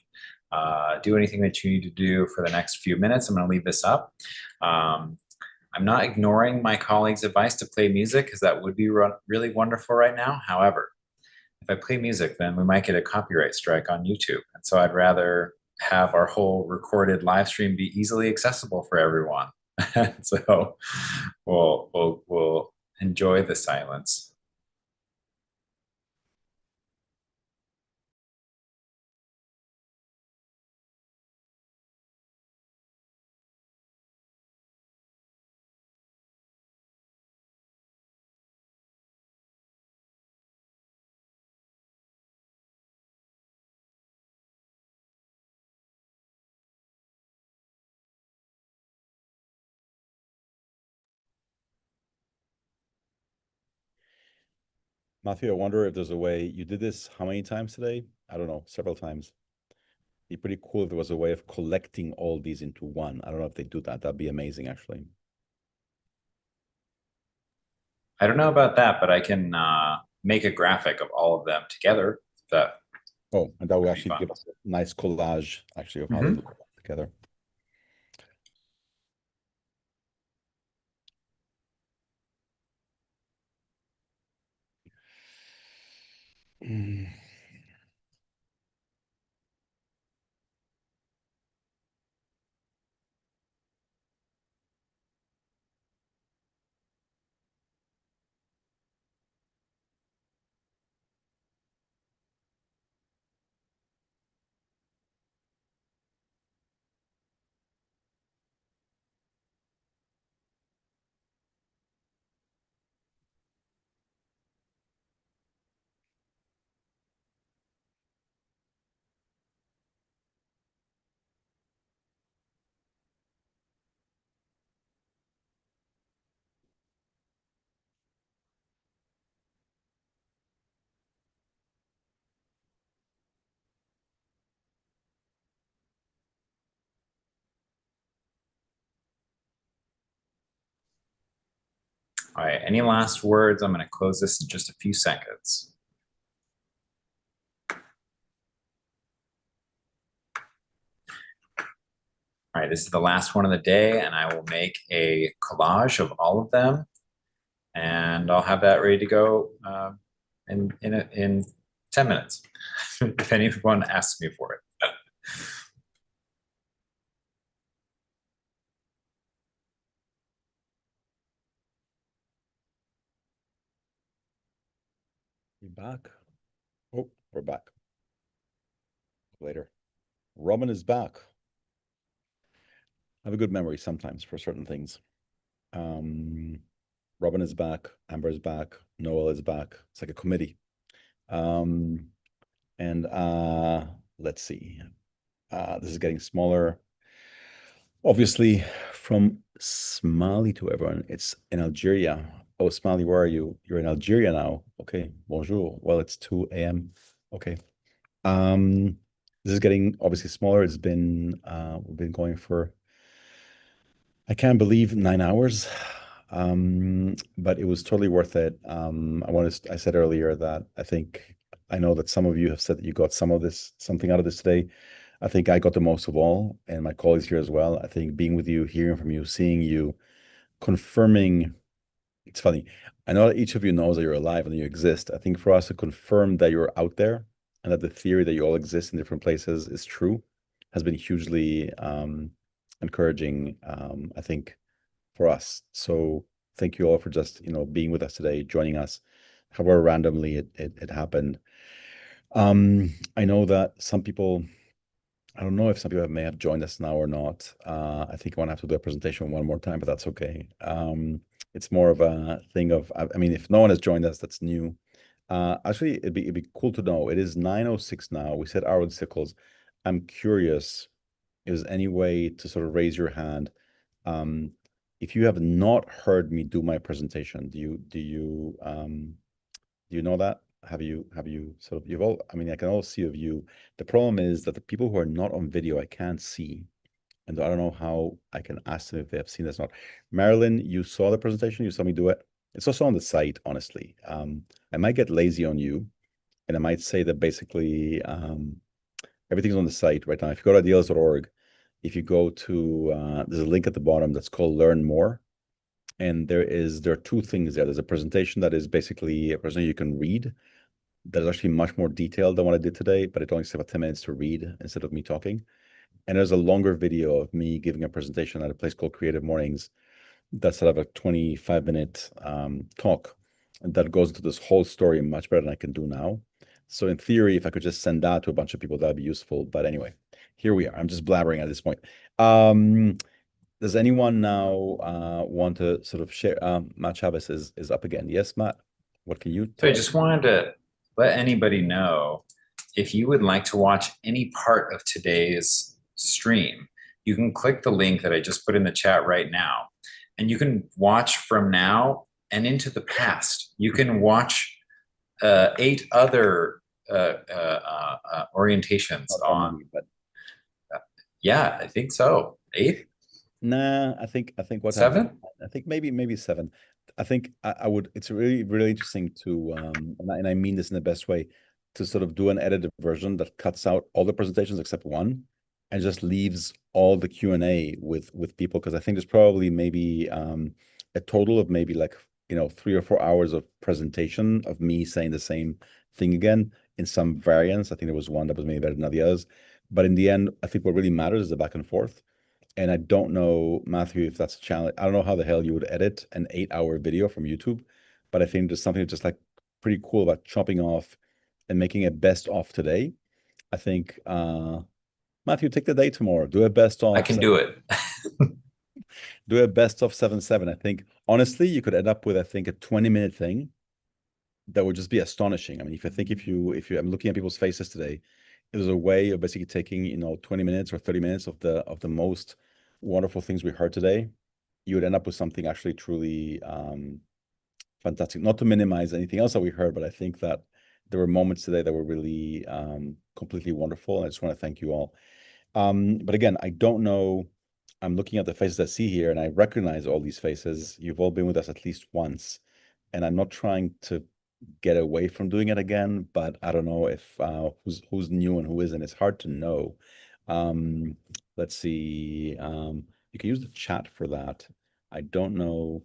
Speaker 2: do anything that you need to do for the next few minutes. I'm going to leave this up. I'm not ignoring my colleagues' advice to play music, because that would be really wonderful right now. However, if I play music, then we might get a copyright strike on YouTube. And so I'd rather have our whole recorded live stream be easily accessible for everyone. So we'll enjoy the silence.
Speaker 1: Matthew, I wonder if there's a way you did this how many times today? I don't know, several times. Be pretty cool if there was a way of collecting all these into one. I don't know if they do that. That'd be amazing, actually.
Speaker 2: I don't know about that, but I can make a graphic of all of them together.
Speaker 1: Oh, and that will actually give us a nice collage, actually, of how they look together.
Speaker 2: All right, any last words? I'm going to close this in just a few seconds. All right, this is the last one of the day, and I will make a collage of all of them, and I'll have that ready to go in 10 minutes, if anyone asks me for it.
Speaker 1: You back? Oh, we're back. Later. Robin is back. I have a good memory sometimes for certain things. Robin is back. Amber is back. Noel is back. It's like a committee. And let's see. This is getting smaller. Obviously, from Smiley to everyone, it's in Algeria. Oh, Smiley, where are you? You're in Algeria now. Okay, bonjour. Well, it's 2 a.m. Okay. This is getting obviously smaller. It's been we've been going for I can't believe 9 hours, but it was totally worth it. I said earlier that I know that some of you have said that you got something out of this today. I think I got the most of all, and my colleagues here as well. I think being with you, hearing from you, seeing you, confirming. It's funny. I know that each of you knows that you're alive and you exist. I think for us to confirm that you're out there and that the theory that you all exist in different places is true has been hugely encouraging, I think, for us. So thank you all for just, being with us today, joining us, however randomly it happened. I know that some people, I don't know if some people may have joined us now or not. I think I want to have to do a presentation one more time, but that's okay. It's more of a thing of, I mean, if no one has joined us, that's new. Actually, it'd be cool to know. It is 9:06 now. We said hour and sickles. I'm curious, is any way to sort of raise your hand? If you have not heard me do my presentation, do you know that? Have you sort of, I mean, I can all see of you. The problem is that the people who are not on video, I can't see. And I don't know how I can ask them if they have seen this or not. Marilyn, you saw the presentation, you saw me do it. It's also on the site, honestly. I might get lazy on you, and I might say that basically everything's on the site right now. If you go to idealist.org, if you go to, there's a link at the bottom that's called Learn More. And there are two things there. There's a presentation that is basically a presentation you can read. That is actually much more detailed than what I did today, but it only takes about 10 minutes to read instead of me talking. And there's a longer video of me giving a presentation at a place called Creative Mornings. That's sort of a 25-minute talk that goes into this whole story much better than I can do now. So in theory, if I could just send that to a bunch of people, that'd be useful. But anyway, here we are. I'm just blabbering at this point. Does anyone now want to sort of share? Matt Chavez is up again. Yes, Matt, what can you
Speaker 2: So
Speaker 1: tell
Speaker 2: I
Speaker 1: us?
Speaker 2: just wanted to let anybody know, if you would like to watch any part of today's stream, you can click the link that I just put in the chat right now, and you can watch from now and into the past. You can watch 8 other orientations on. Yeah, I think so. 8.
Speaker 1: Nah, I think what
Speaker 2: 7?
Speaker 1: happened. I think maybe 7. I think I would. It's really really interesting to and I mean this in the best way, to sort of do an edited version that cuts out all the presentations except one, and just leaves all the Q&A with people, because I think there's probably maybe a total of maybe like 3 or 4 hours of presentation of me saying the same thing again in some variants. I think there was one that was maybe better than the others, but in the end, I think what really matters is the back and forth. And I don't know, Matthew, if that's a challenge. I don't know how the hell you would edit an 8-hour video from YouTube, but I think there's something just like pretty cool about chopping off and making a best of today. I think, Matthew, take the day tomorrow. Do a best of.
Speaker 2: I can do it.
Speaker 1: Do a best of 7/7. I think, honestly, you could end up with, I think, a 20-minute thing that would just be astonishing. I mean, I'm looking at people's faces today, it was a way of basically taking, 20 minutes or 30 minutes of the most wonderful things we heard today. You would end up with something actually truly fantastic. Not to minimize anything else that we heard, but I think that there were moments today that were really completely wonderful. And I just want to thank you all. But again, I don't know. I'm looking at the faces I see here, and I recognize all these faces. You've all been with us at least once, and I'm not trying to get away from doing it again, but I don't know if who's new and who isn't. It's hard to know. Let's see. You can use the chat for that. I don't know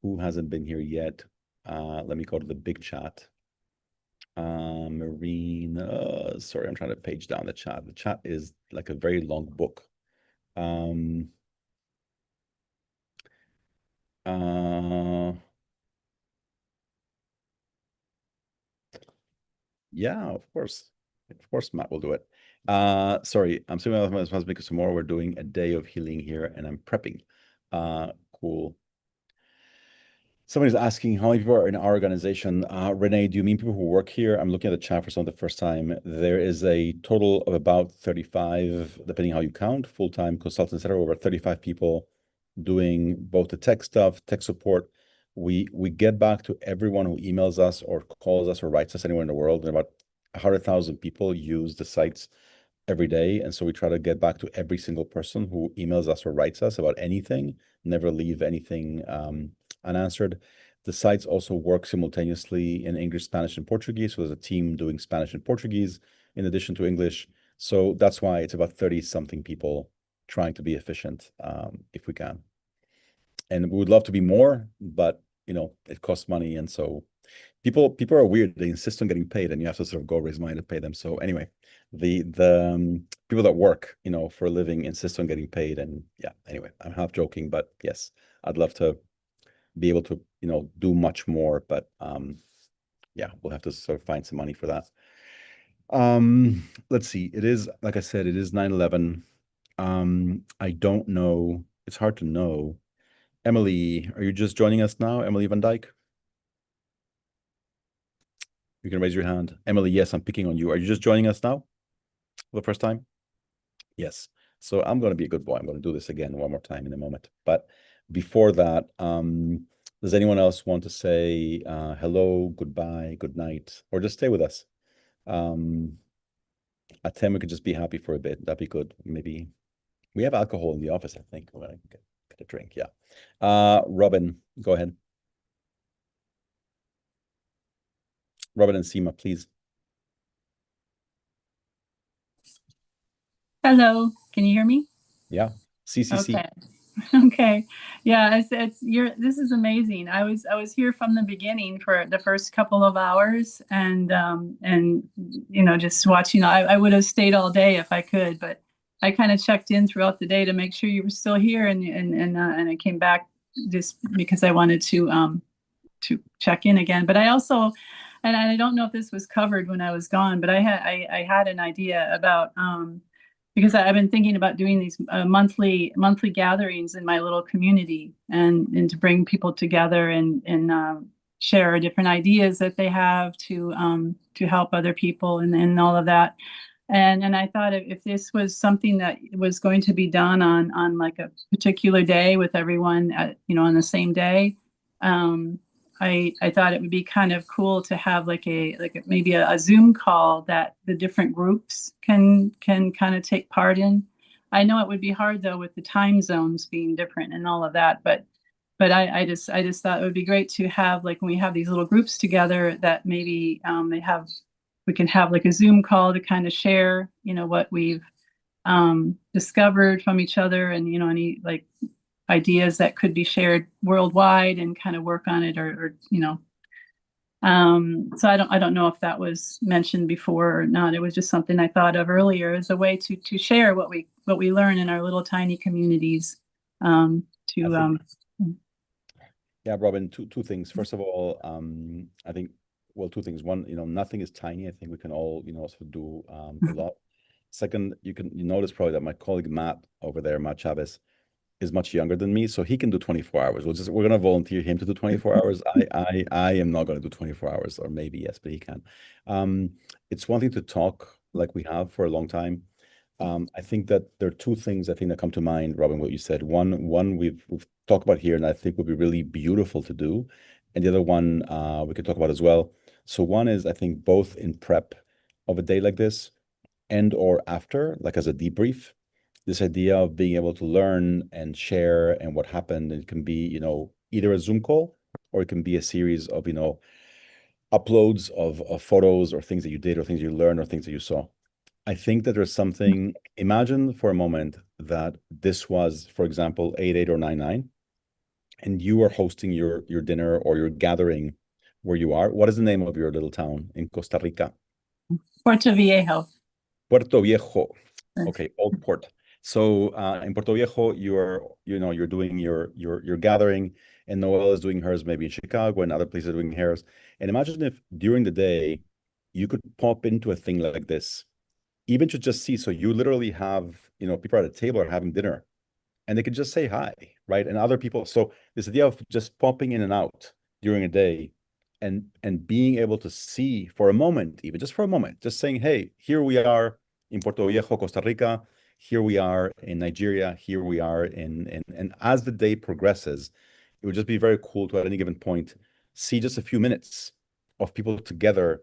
Speaker 1: who hasn't been here yet. Let me go to the big chat. Marine, sorry, I'm trying to page down the chat. The chat is like a very long book. Yeah, of course. Of course, Matt will do it. Sorry, I'm assuming my husband because tomorrow we're doing a day of healing here and I'm prepping. Cool. Somebody's asking how many people are in our organization. Renee, do you mean people who work here? I'm looking at the chat for some of the first time. There is a total of about 35, depending how you count, full-time consultants, etc. Over 35 people doing both the tech stuff, tech support. We get back to everyone who emails us or calls us or writes us anywhere in the world, and about 100,000 people use the sites every day. And so we try to get back to every single person who emails us or writes us about anything, never leave anything unanswered. The sites also work simultaneously in English, Spanish, and Portuguese. So there's a team doing Spanish and Portuguese in addition to English. So that's why it's about 30 something people trying to be efficient if we can. And we would love to be more, but it costs money. And so people are weird. They insist on getting paid and you have to sort of go raise money to pay them. So anyway, the people that work, for a living insist on getting paid. And yeah, anyway, I'm half joking, but yes, I'd love to be able to, do much more, but yeah, we'll have to sort of find some money for that. Let's see. It is, like I said, it is 9/11. I don't know. It's hard to know. Emily, are you just joining us now? Emily Van Dyke? You can raise your hand. Emily, yes, I'm picking on you. Are you just joining us now for the first time? Yes. So I'm going to be a good boy. I'm going to do this again one more time in a moment. But before that, does anyone else want to say hello, goodbye, good night, or just stay with us? At 10, we could just be happy for a bit. That'd be good. Maybe we have alcohol in the office, I think. We're going to get a drink. Yeah. Robin, go ahead. Robin and Seema, please.
Speaker 15: Hello, can you hear me?
Speaker 1: Yeah. CCC.
Speaker 15: Okay. Okay. Yeah, this is amazing. I was here from the beginning for the first couple of hours and just watching. I would have stayed all day if I could, but I kind of checked in throughout the day to make sure you were still here and I came back just because I wanted to check in again. But I also, and I don't know if this was covered when I was gone, but I had an idea about because I've been thinking about doing these monthly gatherings in my little community and to bring people together and share different ideas that they have to help other people and all of that. And I thought if this was something that was going to be done on like a particular day with everyone on the same day, I thought it would be kind of cool to have maybe a Zoom call that the different groups can kind of take part in. I know it would be hard though with the time zones being different and all of that, but I just thought it would be great to have when we have these little groups together that maybe we can have a Zoom call to kind of share what we've discovered from each other and any ideas that could be shared worldwide and kind of work on it or so I don't know if that was mentioned before or not. It was just something I thought of earlier as a way to share what we learn in our little tiny communities
Speaker 1: Yeah, Robin, two things. First of all, I think, well, two things. One, nothing is tiny. I think we can all, sort of do a lot. Second, you notice probably that my colleague Matt over there, Matt Chavez, is much younger than me, so he can do 24 hours. We're gonna volunteer him to do 24 hours. I am not gonna do 24 hours, or maybe yes, but he can. It's one thing to talk like we have for a long time. I think that there are two things I think that come to mind, Robin, what you said. One we've talked about here, and I think would be really beautiful to do, and the other one we could talk about as well. So one is, I think, both in prep of a day like this and or after, like as a debrief, this idea of being able to learn and share and what happened. It can be, either a Zoom call or it can be a series of, uploads of photos or things that you did or things you learned or things that you saw. I think that there's something, imagine for a moment that this was, for example, 8/8 or 9/9, and you are hosting your dinner or your gathering where you are. What is the name of your little town in Costa Rica?
Speaker 15: Puerto Viejo.
Speaker 1: Puerto Viejo. Okay, Old Port. So in Puerto Viejo, you're doing your gathering, and Noelle is doing hers maybe in Chicago, and other places are doing hers. And imagine if during the day you could pop into a thing like this, even to just see. So you literally have, people at a table are having dinner, and they could just say hi, right? And other people. So this idea of just popping in and out during a day, and being able to see for a moment, even just for a moment, just saying, hey, here we are in Puerto Viejo, Costa Rica. Here we are in Nigeria. Here we are and as the day progresses, it would just be very cool to, at any given point, see just a few minutes of people together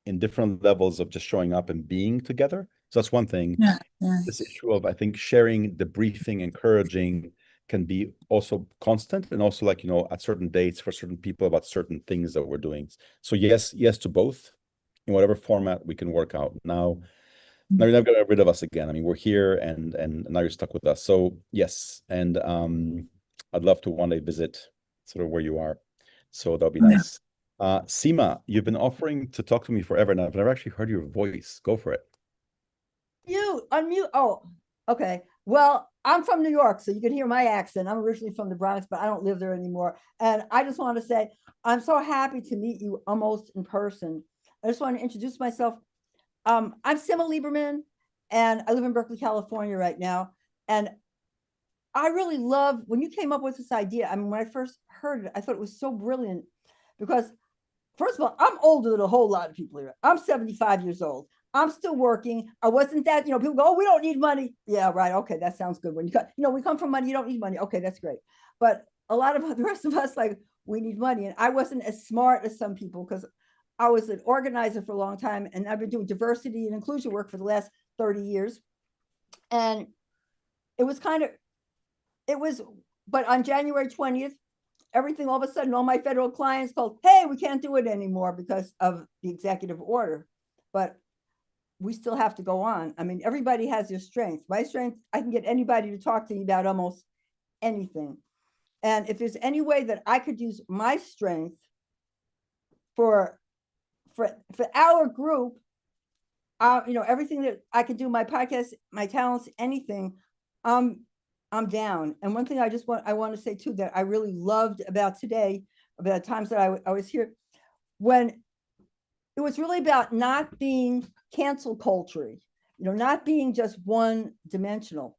Speaker 1: in different levels of just showing up and being together, So that's one thing.
Speaker 15: Yeah, yeah.
Speaker 1: This issue of, I think, sharing, debriefing, encouraging can be also constant, and also like, at certain dates for certain people about certain things that we're doing. So yes to both in whatever format we can work out. Now you're never gonna get rid of us again. I mean, we're here, and now you're stuck with us. So yes, and I'd love to one day visit sort of where you are. So that'll be nice. Seema, you've been offering to talk to me forever, and I've never actually heard your voice. Go for it.
Speaker 10: You unmute. Oh, okay. Well, I'm from New York, so you can hear my accent. I'm originally from the Bronx, but I don't live there anymore. And I just want to say, I'm so happy to meet you almost in person. I just want to introduce myself. I'm Sima Lieberman, and I live in Berkeley, California right now. And I really love when you came up with this idea. I mean, when I first heard it, I thought it was so brilliant because, first of all, I'm older than a whole lot of people here. I'm 75 years old. I'm still working. I wasn't that, people go, oh, we don't need money. Yeah, right. Okay, that sounds good. When you come, we come from money, you don't need money. Okay, that's great. But a lot of the rest of us, like, we need money. And I wasn't as smart as some people because I was an organizer for a long time, and I've been doing diversity and inclusion work for the last 30 years. And but on January 20th, everything, all of a sudden, all my federal clients called, hey, we can't do it anymore because of the executive order. But we still have to go on. I mean, everybody has their strengths. My strength, I can get anybody to talk to me about almost anything. And if there's any way that I could use my strength for our group, everything that I could do, my podcast, my talents, anything, I'm down. And one thing I want to say too, that I really loved about today, about the times that I was here, when it was really about not being cancel culture, not being just one dimensional,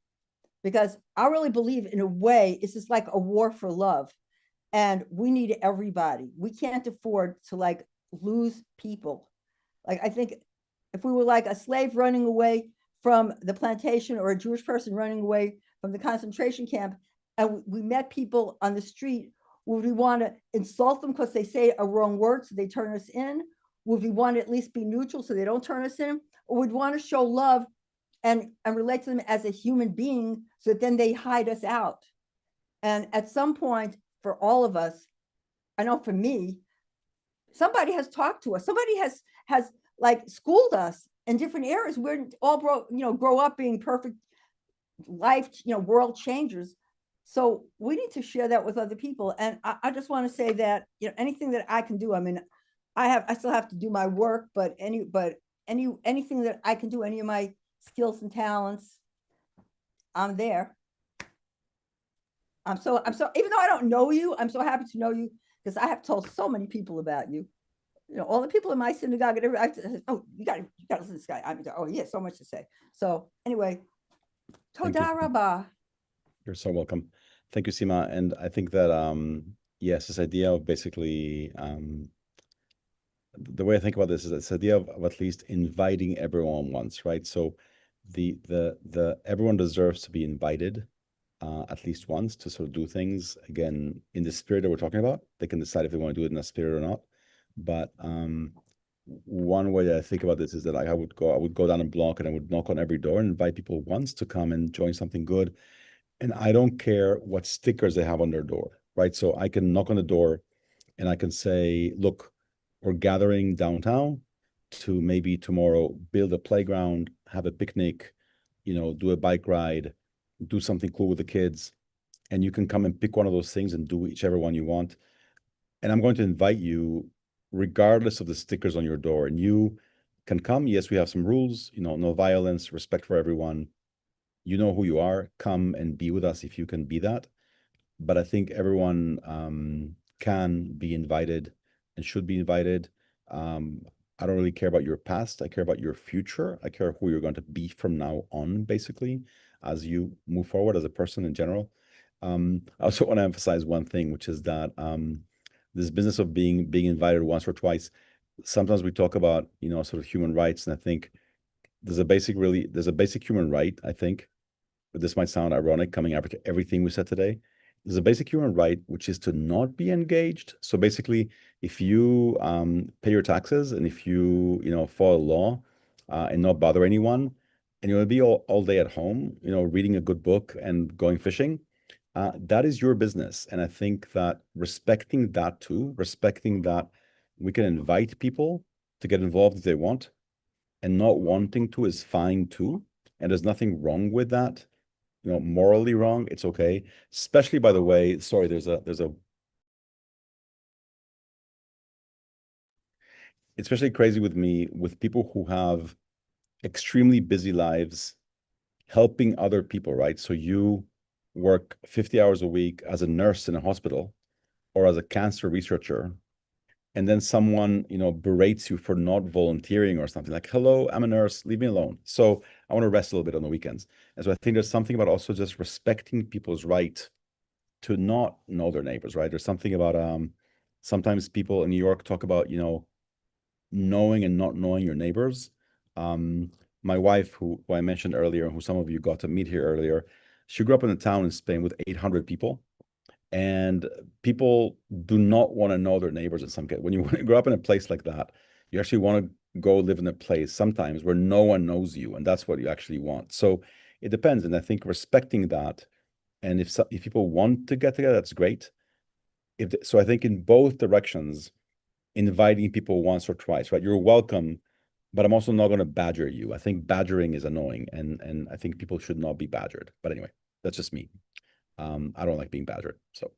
Speaker 10: because I really believe in a way, it's just like a war for love, and we need everybody. We can't afford to lose people. Like, I think if we were like a slave running away from the plantation, or a Jewish person running away from the concentration camp, and we met people on the street, would we want to insult them because they say a wrong word so they turn us in? Would we want to at least be neutral so they don't turn us in? Or would we want to show love and relate to them as a human being so that then they hide us out? And at some point, for all of us, I know for me, somebody has talked to us. Somebody has schooled us in different areas. We're all grow up being perfect life, world changers. So we need to share that with other people. And I just want to say that, anything that I can do, I mean, I still have to do my work, but anything that I can do, any of my skills and talents, I'm there. I'm so, even though I don't know you, I'm so happy to know you, because I have told so many people about you. All the people in my synagogue, and everybody, oh, you got to listen to this guy. Oh, he has so much to say. So anyway, toda rabah.
Speaker 1: You're so welcome. Thank you, Seema. And I think that, yes, this idea of basically, the way I think about this is this idea of at least inviting everyone once, right? So everyone deserves to be invited at least once to sort of do things, again, in the spirit that we're talking about. They can decide if they want to do it in that spirit or not. But one way that I think about this is that I would go down a block and I would knock on every door and invite people once to come and join something good. And I don't care what stickers they have on their door, right? So I can knock on the door and I can say, look, we're gathering downtown to maybe tomorrow build a playground, have a picnic, do a bike ride, do something cool with the kids. And you can come and pick one of those things and do whichever one you want. And I'm going to invite you regardless of the stickers on your door. And you can come. Yes, we have some rules, no violence, respect for everyone. You know who you are. Come and be with us if you can be that. But I think everyone can be invited and should be invited. I don't really care about your past. I care about your future. I care who you're going to be from now on, basically, as you move forward as a person in general. I also want to emphasize one thing, which is that this business of being invited once or twice, sometimes we talk about, sort of human rights. And I think there's a basic human right, I think, but this might sound ironic coming after everything we said today. There's a basic human right, which is to not be engaged. So basically, if you pay your taxes and if you, follow law and not bother anyone, and you want to be all day at home, reading a good book and going fishing, that is your business. And I think that respecting that we can invite people to get involved if they want, and not wanting to is fine too. And there's nothing wrong with that, morally wrong. It's okay. Especially, by the way, sorry, there's a especially crazy with me with people who have extremely busy lives helping other people, right? So you work 50 hours a week as a nurse in a hospital or as a cancer researcher, and then someone, berates you for not volunteering or something like, hello, I'm a nurse, leave me alone. So I want to rest a little bit on the weekends. And so I think there's something about also just respecting people's right to not know their neighbors, right? There's something about, sometimes people in New York talk about, knowing and not knowing your neighbors. My wife, who I mentioned earlier, who some of you got to meet here earlier, she grew up in a town in Spain with 800 people. And people do not want to know their neighbors in some case. When you grow up in a place like that, you actually want to go live in a place sometimes where no one knows you, and that's what you actually want. So it depends. And I think respecting that, and if people want to get together, that's great. So I think in both directions, inviting people once or twice, right? You're welcome, but I'm also not going to badger you. I think badgering is annoying, and I think people should not be badgered. But anyway, that's just me. I don't like being badgered. So,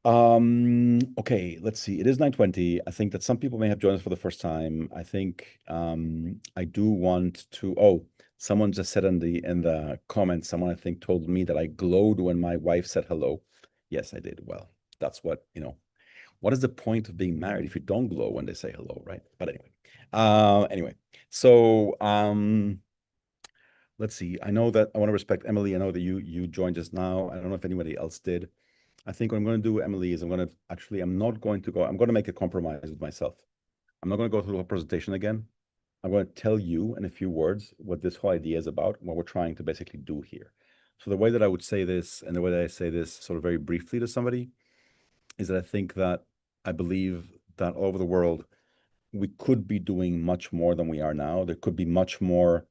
Speaker 1: okay, let's see. It is 9:20. I think that some people may have joined us for the first time. I think I do want to. Oh, someone just said in the comments. Someone I think told me that I glowed when my wife said hello. Yes, I did. Well, that's what What is the point of being married if you don't glow when they say hello, right? But anyway, so let's see. I know that I want to respect Emily. I know that you joined us now. I don't know if anybody else did. I think what I'm going to do, Emily, is I'm going to make a compromise with myself. I'm not going to go through the whole presentation again. I'm going to tell you in a few words what this whole idea is about, what we're trying to basically do here. So the way that I would say this, and the way that I say this sort of very briefly to somebody, is that I think that I believe that all over the world, we could be doing much more than we are now. There could be much more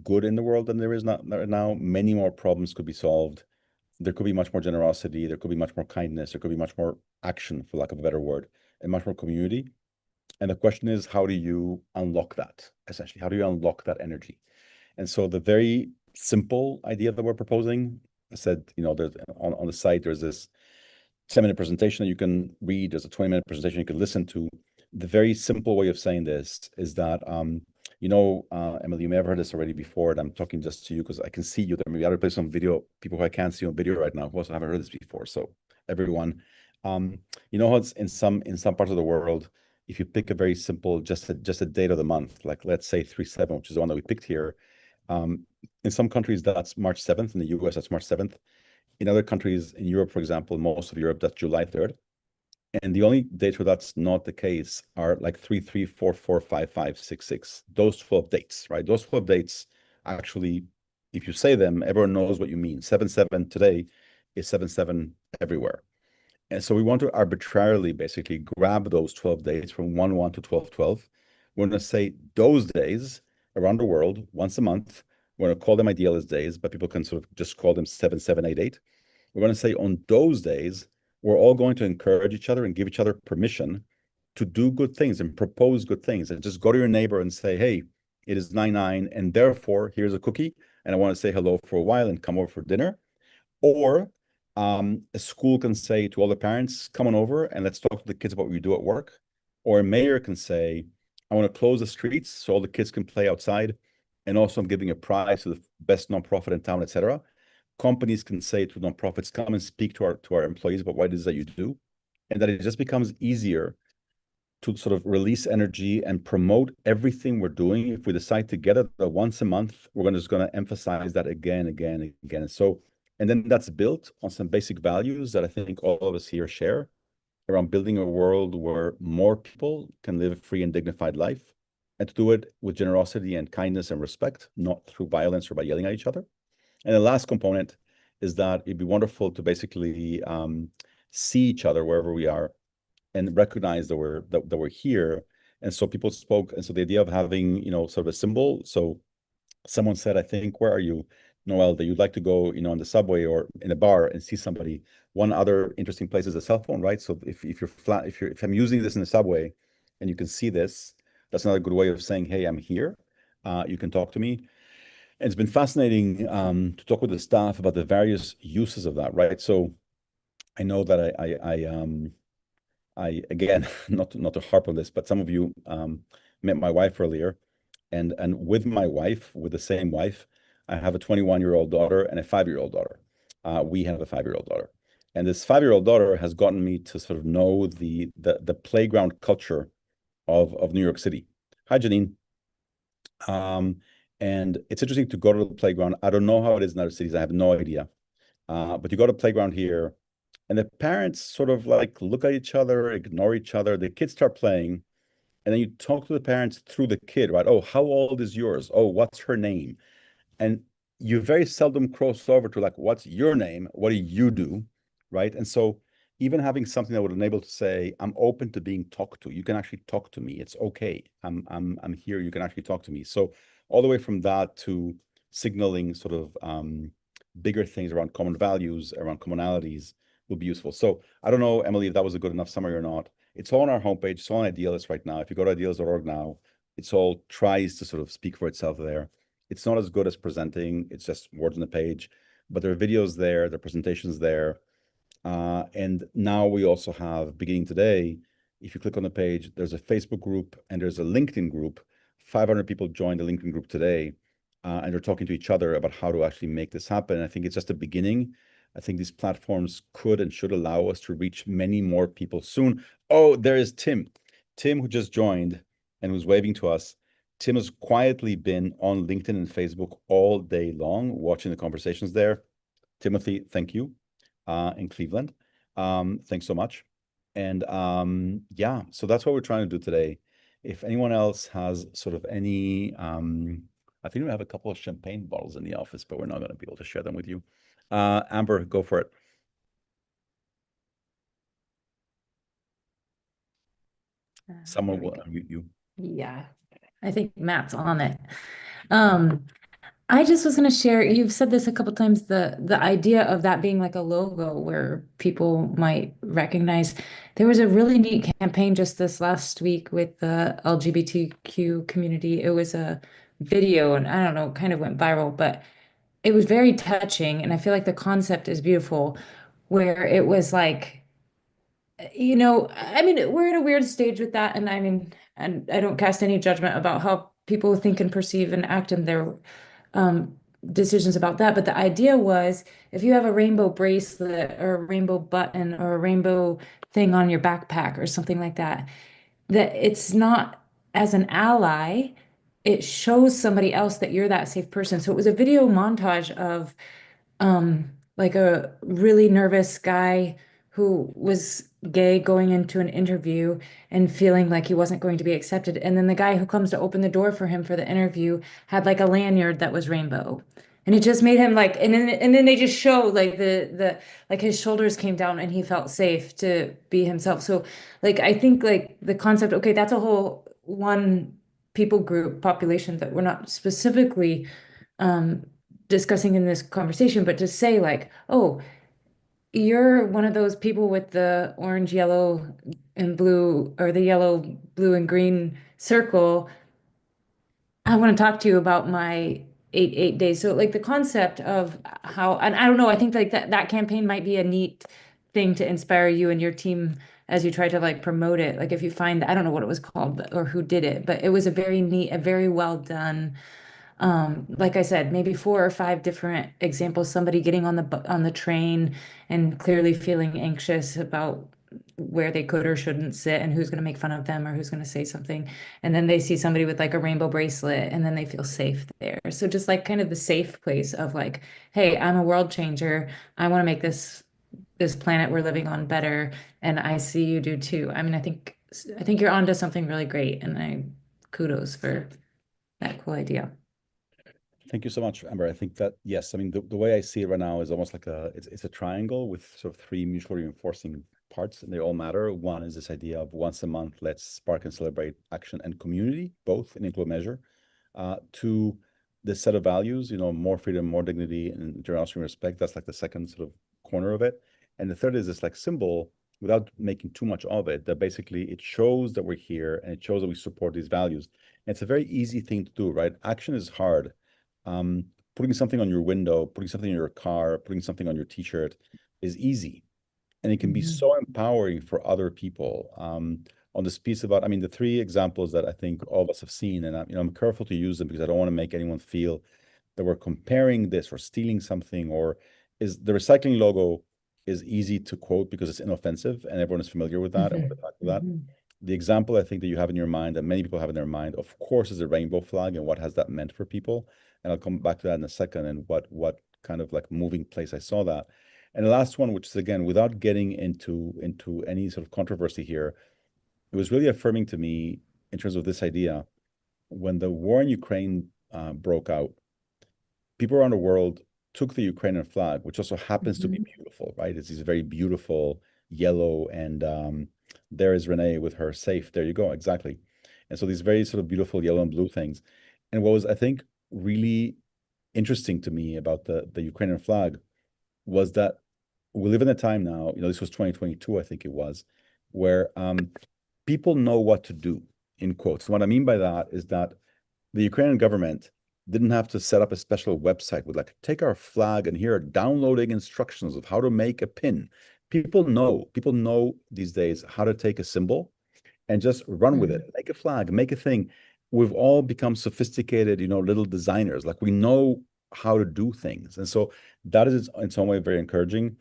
Speaker 1: good in the world than there is now. Many more problems could be solved. There could be much more generosity. There could be much more kindness. There could be much more action, for lack of a better word, and much more community. And the question is, how do you unlock that, essentially? How do you unlock that energy? And so the very simple idea that we're proposing, I said, there's on the site, there's this 10-minute presentation that you can read. There's a 20-minute presentation you can listen to. The very simple way of saying this is that, Emily, you may have heard this already before, and I'm talking just to you because I can see you there. Maybe I'll play some video, people who I can't see on video right now who also haven't heard this before. So everyone, how it's in some parts of the world, if you pick a very simple, just a date of the month, like let's say 3/7, which is the one that we picked here. In some countries, that's March 7th. In the US, that's March 7th. In other countries, in Europe, for example, most of Europe, that's July 3rd. And the only dates where that's not the case are like 3/3, 4/4, 5/5, 6/6. Those 12 dates, right? Those 12 dates, actually, if you say them, everyone knows what you mean. 7/7 today is 7/7 everywhere. And so we want to arbitrarily basically grab those 12 dates from 1/1 to 12/12. We're going to say those days around the world once a month. We're going to call them Idealist Days, but people can sort of just call them 7/7/8/8. We're going to say on those days, we're all going to encourage each other and give each other permission to do good things and propose good things, and just go to your neighbor and say, hey, it is 9/9, and therefore here's a cookie, and I want to say hello for a while and come over for dinner. Or a school can say to all the parents, come on over and let's talk to the kids about what we do at work. Or a mayor can say, I want to close the streets so all the kids can play outside, and also I'm giving a prize to the best nonprofit in town, etc. Companies can say to nonprofits, come and speak to our employees about what it is that you do, and that it just becomes easier to sort of release energy and promote everything we're doing. If we decide together that once a month, we're just going to emphasize that again. So, and then that's built on some basic values that I think all of us here share around building a world where more people can live a free and dignified life, and to do it with generosity and kindness and respect, not through violence or by yelling at each other. And the last component is that it'd be wonderful to basically see each other wherever we are and recognize that we're here. And so people spoke, and so the idea of having, sort of a symbol. So someone said, I think, where are you, Noel, that you'd like to go, on the subway or in a bar and see somebody. One other interesting place is a cell phone, right? So if if I'm using this in the subway and you can see this, that's another good way of saying, hey, I'm here. You can talk to me. And it's been fascinating to talk with the staff about the various uses of that, right? So I know that I again, not to harp on this, but some of you met my wife earlier, and with my wife, with the same wife, I have a 21-year-old daughter and a 5-year-old daughter. We have a 5-year-old daughter, and this 5-year-old daughter has gotten me to sort of know the playground culture of New York City. Hi, Janine. And it's interesting to go to the playground. I don't know how it is in other cities. I have no idea. But you go to playground here, and the parents sort of like look at each other, ignore each other. The kids start playing, and then you talk to the parents through the kid, right? Oh, how old is yours? Oh, what's her name? And you very seldom cross over to like, what's your name? What do you do? Right. And so even having something that would enable to say, I'm open to being talked to. You can actually talk to me. It's okay. I'm here. You can actually talk to me. So all the way from that to signaling sort of bigger things around common values, around commonalities will be useful. So I don't know, Emily, if that was a good enough summary or not. It's all on our homepage. It's all on Idealist right now. If you go to idealist.org now, it's all tries to sort of speak for itself there. It's not as good as presenting. It's just words on the page, but there are videos there, there are presentations there. And now we also have, beginning today, if you click on the page, there's a Facebook group and there's a LinkedIn group. 500 people joined the LinkedIn group today, and they're talking to each other about how to actually make this happen. I think it's just a beginning. I think these platforms could and should allow us to reach many more people soon. Oh, there is Tim. Tim, who just joined and was waving to us. Tim has quietly been on LinkedIn and Facebook all day long, watching the conversations there. Timothy, thank you, in Cleveland. Thanks so much. And yeah, so that's what we're trying to do today. If anyone else has sort of any, I think we have a couple of champagne bottles in the office, but we're not going to be able to share them with you. Amber, go for it. Someone will unmute you.
Speaker 5: Yeah, I think Matt's on it. I just was going to share, you've said this a couple times, the idea of that being like a logo where people might recognize. There was a really neat campaign just this last week with the LGBTQ community. It was a video, and I don't know, kind of went viral, but it was very touching. And I feel like the concept is beautiful, where it was like, I mean, we're at a weird stage with that. And I mean, and I don't cast any judgment about how people think and perceive and act in their decisions about that. But the idea was, if you have a rainbow bracelet or a rainbow button or a rainbow thing on your backpack or something like that, that it's not as an ally, it shows somebody else that you're that safe person. So it was a video montage of like a really nervous guy who was gay going into an interview and feeling like he wasn't going to be accepted. And then the guy who comes to open the door for him for the interview had like a lanyard that was rainbow. And it just made him like, and then they just show like the like his shoulders came down and he felt safe to be himself. So like I think like the concept, okay, that's a whole one people group population that we're not specifically discussing in this conversation, but to say like, oh, you're one of those people with the orange, yellow, and blue, or the yellow, blue, and green circle. I want to talk to you about my 8 days. So like the concept of how, and I don't know, I think like that campaign might be a neat thing to inspire you and your team as you try to like promote it. Like if you find, I don't know what it was called or who did it, but it was a very neat, a very well done. Like I said, maybe 4 or 5 different examples, somebody getting on the train and clearly feeling anxious about where they could or shouldn't sit and who's going to make fun of them or who's going to say something. And then they see somebody with like a rainbow bracelet and then they feel safe there. So just like kind of the safe place of like, hey, I'm a world changer. I want to make this planet we're living on better. And I see you do too. I mean, I think you're onto something really great, and kudos for that cool idea.
Speaker 1: Thank you so much, Amber. I think that, yes, I mean, the way I see it right now is almost like it's a triangle with sort of 3 mutually reinforcing parts, and they all matter. One is this idea of once a month, let's spark and celebrate action and community, both in equal measure. 2, this set of values, more freedom, more dignity, and generosity and respect. That's like the second sort of corner of it. And the third is this like symbol, without making too much of it, that basically it shows that we're here and it shows that we support these values. And it's a very easy thing to do, right? Action is hard. Putting something on your window, putting something in your car, putting something on your t-shirt is easy. And it can be so empowering for other people. On this piece about, the three examples that I think all of us have seen, and I'm careful to use them because I don't want to make anyone feel that we're comparing this or stealing something, or is the recycling logo is easy to quote because it's inoffensive and everyone is familiar with that and with the fact of that. The example I think that you have in your mind, that many people have in their mind, of course, is the rainbow flag and what has that meant for people. And I'll come back to that in a second, and what kind of like moving place I saw that. And the last one, which is again, without getting into any sort of controversy here, it was really affirming to me in terms of this idea. When the war in Ukraine broke out, people around the world took the Ukrainian flag, which also happens to be beautiful, right? It's these very beautiful yellow, and there is Renee with her safe. There you go, exactly. And so these very sort of beautiful yellow and blue things. And what was, I think, really interesting to me about the Ukrainian flag was that we live in a time now, this was 2022, I think it was, where people know what to do, in quotes. And what I mean by that is that the Ukrainian government didn't have to set up a special website with like, take our flag and here are downloading instructions of how to make a pin. People know these days how to take a symbol and just run with it, make a flag, make a thing. We've all become sophisticated, little designers. Like we know how to do things. And so that is in some way very encouraging.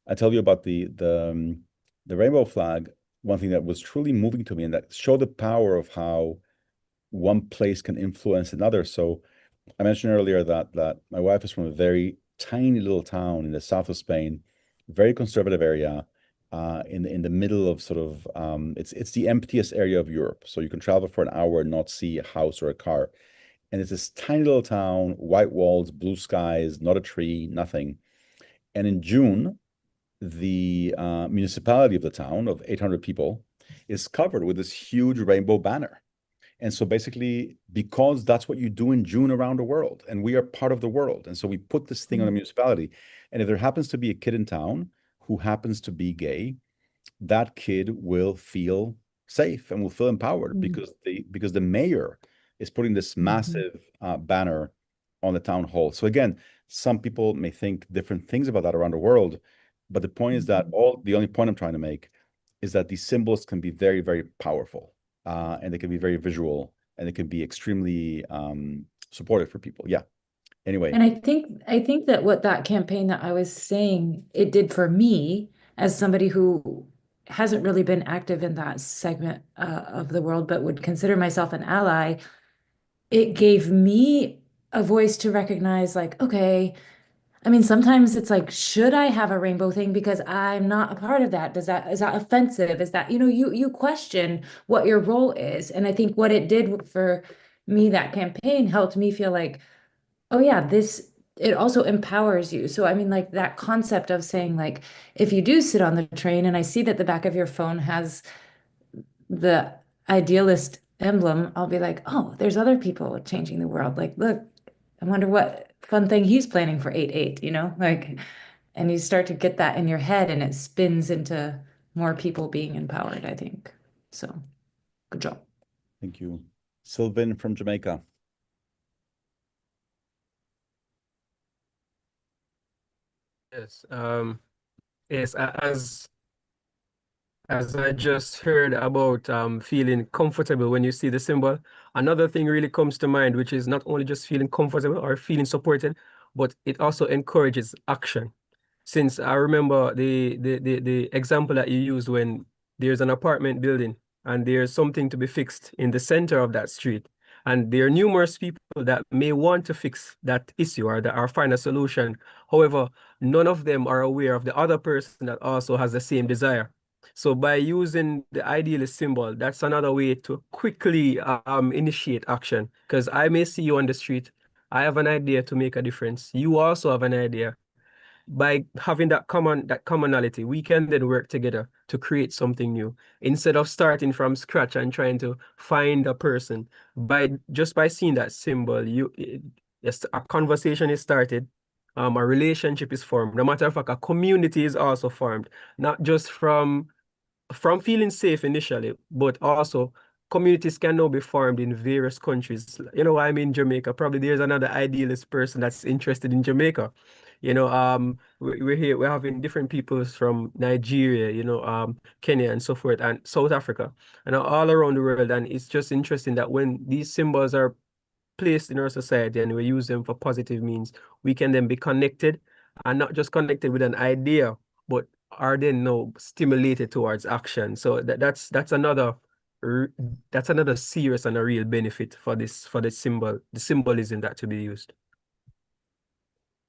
Speaker 1: I tell you about the rainbow flag. One thing that was truly moving to me and that showed the power of how one place can influence another. So I mentioned earlier that my wife is from a very tiny little town in the south of Spain, very conservative area, in the middle of sort of it's the emptiest area of Europe. So you can travel for an hour and not see a house or a car. And it's this tiny little town, white walls, blue skies, not a tree, nothing. And in June, the municipality of the town of 800 people is covered with this huge rainbow banner. And so basically, because that's what you do in June around the world, and we are part of the world. And so we put this thing on the municipality. And if there happens to be a kid in town who happens to be gay, that kid will feel safe and will feel empowered because the mayor is putting this massive banner on the town hall. So again, some people may think different things about that around the world, but the point is that the only point I'm trying to make is that these symbols can be very, very powerful, and they can be very visual, and they can be extremely supportive for people. Yeah. Anyway.
Speaker 5: And I think that what that campaign that I was saying it did for me as somebody who hasn't really been active in that segment of the world, but would consider myself an ally, it gave me a voice to recognize like, okay, sometimes it's like, should I have a rainbow thing because I'm not a part of that? Is that offensive? Is that, you question what your role is. And I think what it did for me, that campaign helped me feel like, oh yeah, it also empowers you. So like that concept of saying like, if you do sit on the train and I see that the back of your phone has the Idealist emblem, I'll be like, oh, there's other people changing the world. Like, look, I wonder what fun thing he's planning for 8/8, like, and you start to get that in your head and it spins into more people being empowered, I think. So good job.
Speaker 1: Thank you. Sylvan from Jamaica.
Speaker 14: Yes, yes, as I just heard about feeling comfortable when you see the symbol, another thing really comes to mind, which is not only just feeling comfortable or feeling supported, but it also encourages action. Since I remember the example that you used when there's an apartment building and there's something to be fixed in the center of that street. And there are numerous people that may want to fix that issue or find a solution. However, none of them are aware of the other person that also has the same desire. So by using the idealist symbol, that's another way to quickly initiate action. Because I may see you on the street, I have an idea to make a difference. You also have an idea. By having that commonality, we can then work together to create something new instead of starting from scratch and trying to find a person. By seeing that symbol, yes, a conversation is started, a relationship is formed. No matter of fact, a community is also formed, not just from feeling safe initially, but also communities can now be formed in various countries. You know, I'm in Jamaica. Probably there's another idealist person that's interested in Jamaica. You know, we're here, we're having different peoples from Nigeria, you know, Kenya and so forth, and South Africa, and all around the world. And it's just interesting that when these symbols are placed in our society and we use them for positive means, we can then be connected, and not just connected with an idea, but are then now stimulated towards action. So that's another serious and a real benefit for the symbol, the symbolism that to be used.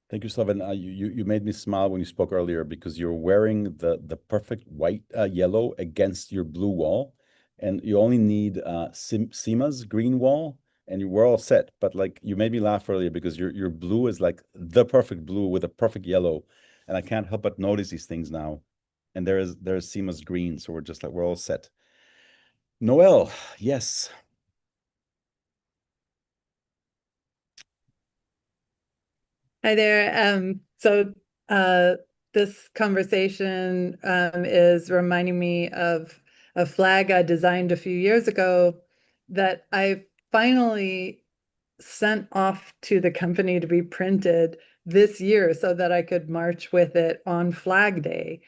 Speaker 1: Thank you, Slaven. You made me smile when you spoke earlier because you're wearing the perfect white yellow against your blue wall, and you only need Seema's green wall, and we're all set. But like, you made me laugh earlier because your blue is like the perfect blue with a perfect yellow, and I can't help but notice these things now. And there's Seema's green, so we're all set. Noel, yes.
Speaker 12: Hi there. So this conversation is reminding me of a flag I designed a few years ago that I finally sent off to the company to be printed this year so that I could march with it on Flag Day.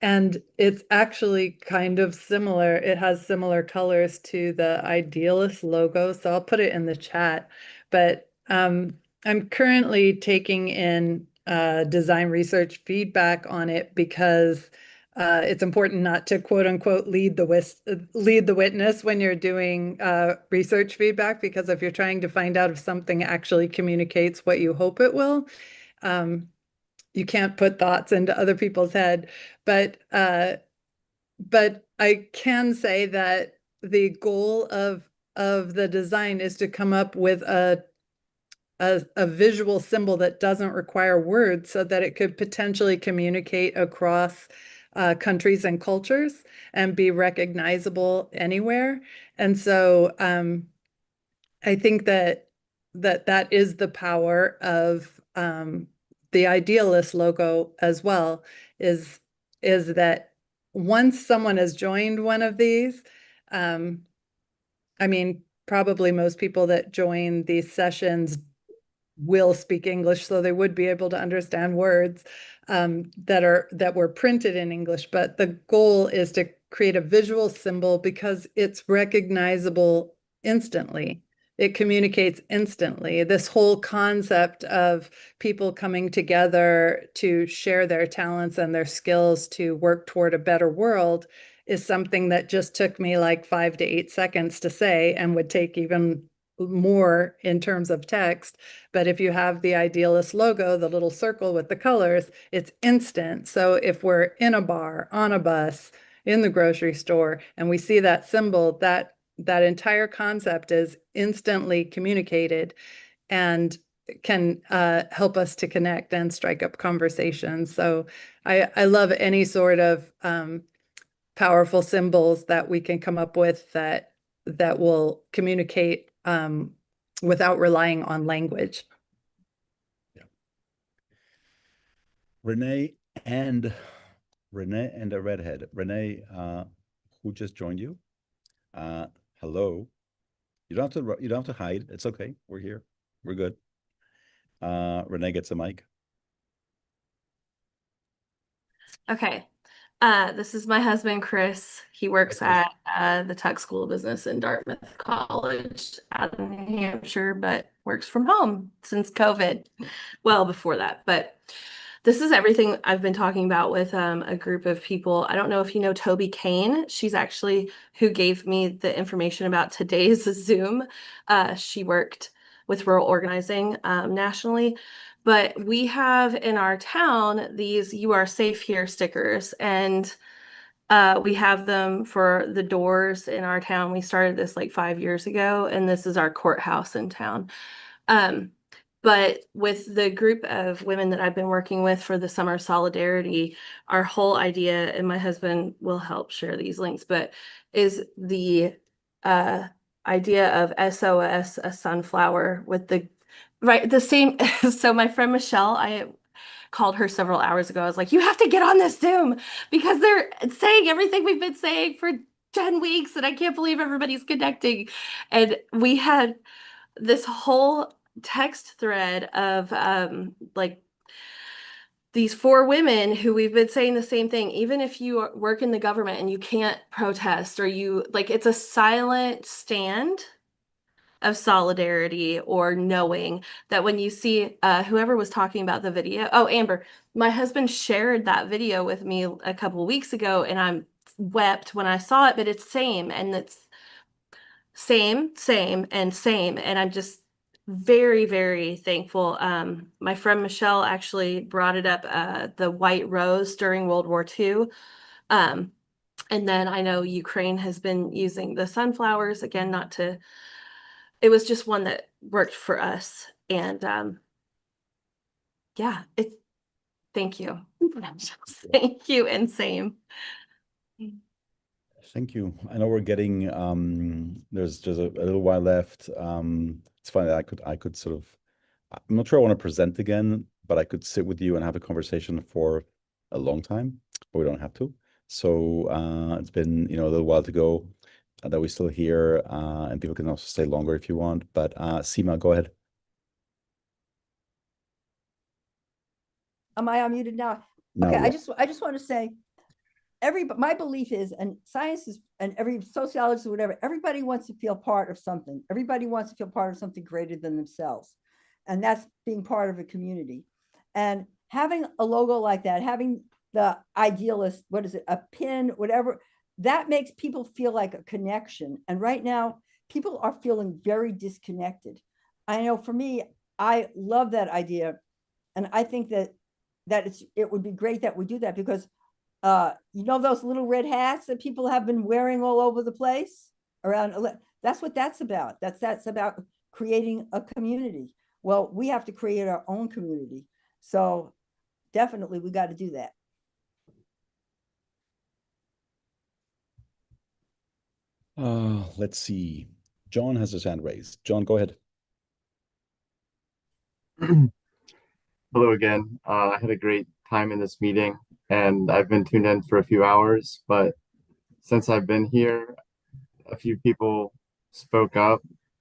Speaker 12: And it's actually kind of similar. It has similar colors to the Idealist logo, so I'll put it in the chat. But I'm currently taking in design research feedback on it because it's important not to quote unquote lead the witness when you're doing research feedback, because if you're trying to find out if something actually communicates what you hope it will, you can't put thoughts into other people's head. But I can say that the goal of the design is to come up with a visual symbol that doesn't require words so that it could potentially communicate across countries and cultures and be recognizable anywhere. And so I think that is the power of the Idealist logo as well, is that once someone has joined one of these, I mean, probably most people that join these sessions will speak English, so they would be able to understand words that were printed in English. But the goal is to create a visual symbol because it's recognizable instantly. It communicates instantly. This whole concept of people coming together to share their talents and their skills to work toward a better world is something that just took me like 5 to 8 seconds to say, and would take even more in terms of text. But if you have the Idealist logo, the little circle with the colors, it's instant. So if we're in a bar, on a bus, in the grocery store, and we see that symbol, that entire concept is instantly communicated and can help us to connect and strike up conversations. So I love any sort of powerful symbols that we can come up with that will communicate without relying on language.
Speaker 1: Yeah. Renee and a redhead. Renee, who just joined you? Hello. You don't have to hide. It's okay. We're here. We're good. Renee gets a mic.
Speaker 7: Okay. This is my husband, Chris. He works at the Tuck School of Business in Dartmouth College out in New Hampshire, but works from home since COVID. Well, before that, but this is everything I've been talking about with a group of people. I don't know if you know Toby Kane. She's actually who gave me the information about today's Zoom. She worked with rural organizing nationally. But we have in our town these "You Are Safe Here" stickers, and we have them for the doors in our town. We started this like 5 years ago, and this is our courthouse in town. But with the group of women that I've been working with for the Summer Solidarity, our whole idea, and my husband will help share these links, but is the idea of SOS, a sunflower, with the Right, the same. So my friend Michelle, I called her several hours ago. I was like, you have to get on this Zoom because they're saying everything we've been saying for 10 weeks, and I can't believe everybody's connecting. And we had this whole text thread of like these four women who we've been saying the same thing. Even if you work in the government and you can't protest, or you like, it's a silent stand of solidarity, or knowing that when you see whoever was talking about the video. Oh, Amber, my husband shared that video with me a couple weeks ago, and I wept when I saw it, but it's same, and it's same, same, and same. And I'm just very, very thankful. My friend Michelle actually brought it up, the white rose during World War II. And then I know Ukraine has been using the sunflowers, again, not to, it was just one that worked for us. And yeah, it's, thank you. Thank you, and same.
Speaker 1: Thank you. I know we're getting there's just a little while left. It's funny that I could sort of, I'm not sure I want to present again, but I could sit with you and have a conversation for a long time, but we don't have to. So it's been, you know, a little while to go that we're still here, and people can also stay longer if you want. But Seema, go ahead.
Speaker 10: Am I unmuted now?
Speaker 1: Now,
Speaker 10: Okay,
Speaker 1: yeah.
Speaker 10: I just want to say, my belief is, and science is, and every sociologist or whatever, everybody wants to feel part of something. Everybody wants to feel part of something greater than themselves. And that's being part of a community. And having a logo like that, having the idealist, what is it, a pin, whatever, that makes people feel like a connection. And right now, people are feeling very disconnected. I know for me, I love that idea. And I think that it would be great that we do that, because you know those little red hats that people have been wearing all over the place around, that's what that's about. That's about creating a community. Well, we have to create our own community. So definitely we got to do that.
Speaker 1: Let's see. John has his hand raised. John, go ahead.
Speaker 17: Hello again. I had a great time in this meeting, and I've been tuned in for a few hours, but since I've been here, a few people spoke up,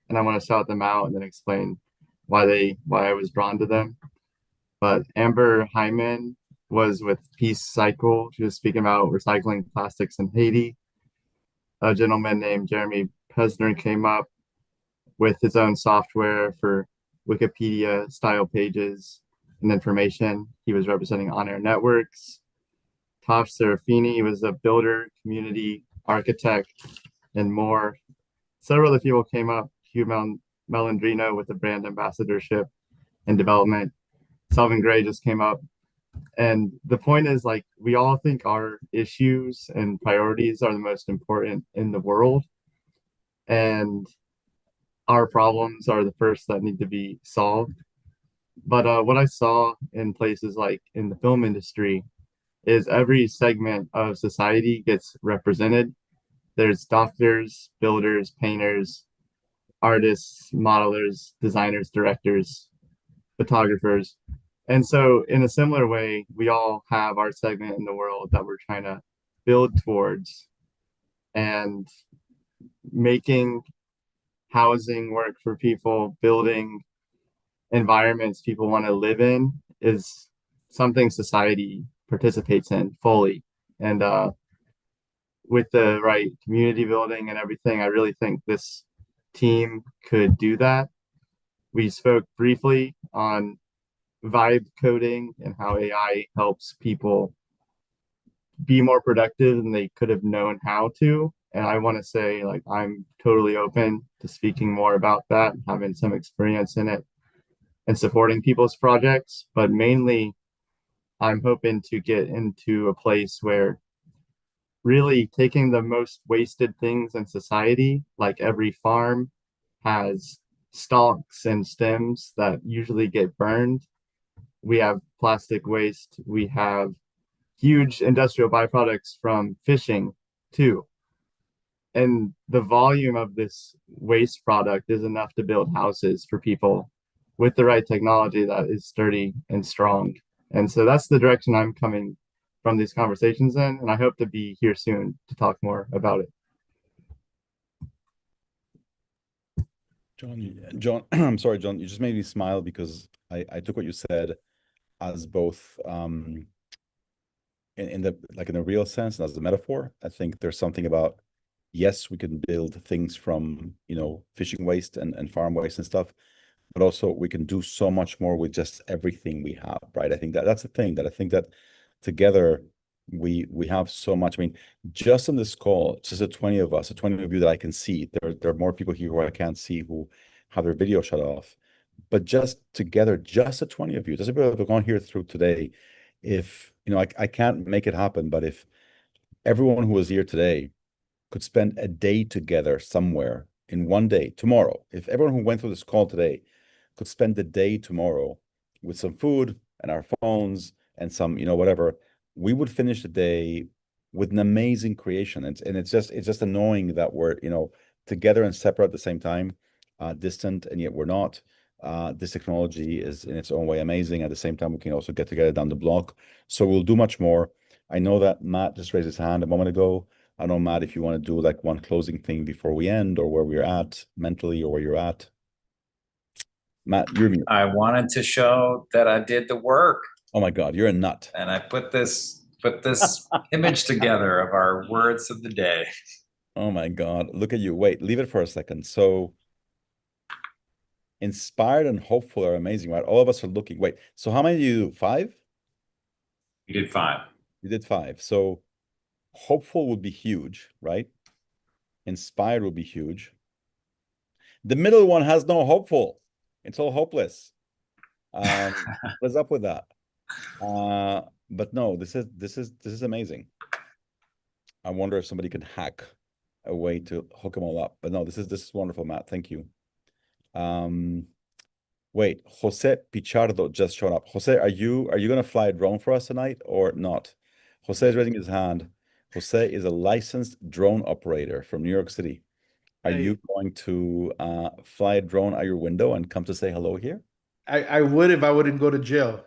Speaker 17: and I want to shout them out and then explain why I was drawn to them. But Amber Hyman was with Peace Cycle. She was speaking about recycling plastics in Haiti. A gentleman named Jeremy Pesner came up with his own software for Wikipedia style pages and information. He was representing On Air Networks. Tosh Serafini was a builder, community architect, and more. Several other people came up. Hugh Melandrino with the brand ambassadorship and development. Selvin Gray just came up. And the point is, like, we all think our issues and priorities are the most important in the world. And our problems are the first that need to be solved. But what I saw in places like in the film industry is every segment of society gets represented. There's doctors, builders, painters, artists, modelers, designers, directors, photographers. And so in a similar way, we all have our segment in the world that we're trying to build towards, and making housing work for people, building environments people want to live in is something society participates in fully. And with the right community building and everything, I really think this team could do that. We spoke briefly on vibe coding and how AI helps people be more productive than they could have known how to. And I want to say, like, I'm totally open to speaking more about that, having some experience in it and supporting people's projects. But mainly, I'm hoping to get into a place where really taking the most wasted things in society, like every farm has stalks and stems that usually get burned. We have plastic waste. We have huge industrial byproducts from fishing too. And the volume of this waste product is enough to build houses for people with the right technology that is sturdy and strong. And so that's the direction I'm coming from these conversations in, and I hope to be here soon to talk more about it.
Speaker 1: John, I'm sorry, John, you just made me smile because I took what you said as both in the like in a real sense and as a metaphor. I think there's something about, yes, we can build things from, fishing waste and farm waste and stuff, but also we can do so much more with just everything we have, right? I think that's the thing that I think that together we have so much. I mean, just on this call, just the 20 of us, the 20 of you that I can see, there are more people here who I can't see who have their video shut off. But just together, just the 20 of you, doesn't people have gone here through today? If, I can't make it happen, but if everyone who was here today could spend a day together somewhere in one day, tomorrow, if everyone who went through this call today could spend the day tomorrow with some food and our phones and some, whatever, we would finish the day with an amazing creation. And it's just annoying that we're, together and separate at the same time, distant, and yet we're not. This technology is in its own way amazing. At the same time, we can also get together down the block. So we'll do much more. I know that Matt just raised his hand a moment ago. I don't know, Matt, if you want to do like one closing thing before we end, or where we're at mentally, or where you're at. Matt, you're mute.
Speaker 2: I wanted to show that I did the work.
Speaker 1: Oh my God, you're a nut.
Speaker 2: And I put this image together of our words of the day.
Speaker 1: Oh my God, look at you. Wait, leave it for a second. So inspired and hopeful are amazing, right? All of us are looking. Wait, so how many did you do? 5?
Speaker 2: You did 5.
Speaker 1: You did 5. So hopeful would be huge, right? Inspired would be huge. The middle one has no hopeful. It's all hopeless. What's up with that? But no, this is amazing. I wonder if somebody could hack a way to hook them all up. But no, this is wonderful, Matt. Thank you. Wait, Jose Pichardo just showed up. Jose, are you gonna fly a drone for us tonight or not? Jose is raising his hand. Jose is a licensed drone operator from New York City. Are you going to fly a drone out your window and come to say hello here?
Speaker 18: I would if I wouldn't go to jail.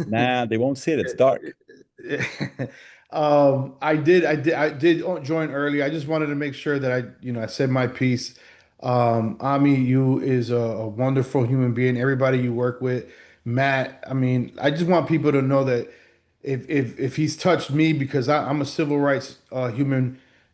Speaker 1: Nah, they won't see it. It's dark.
Speaker 18: I did join early. I just wanted to make sure that I said my piece. Ami, you is a wonderful human being. Everybody you work with, Matt. I mean, I just want people to know that if he's touched me, because I'm a civil rights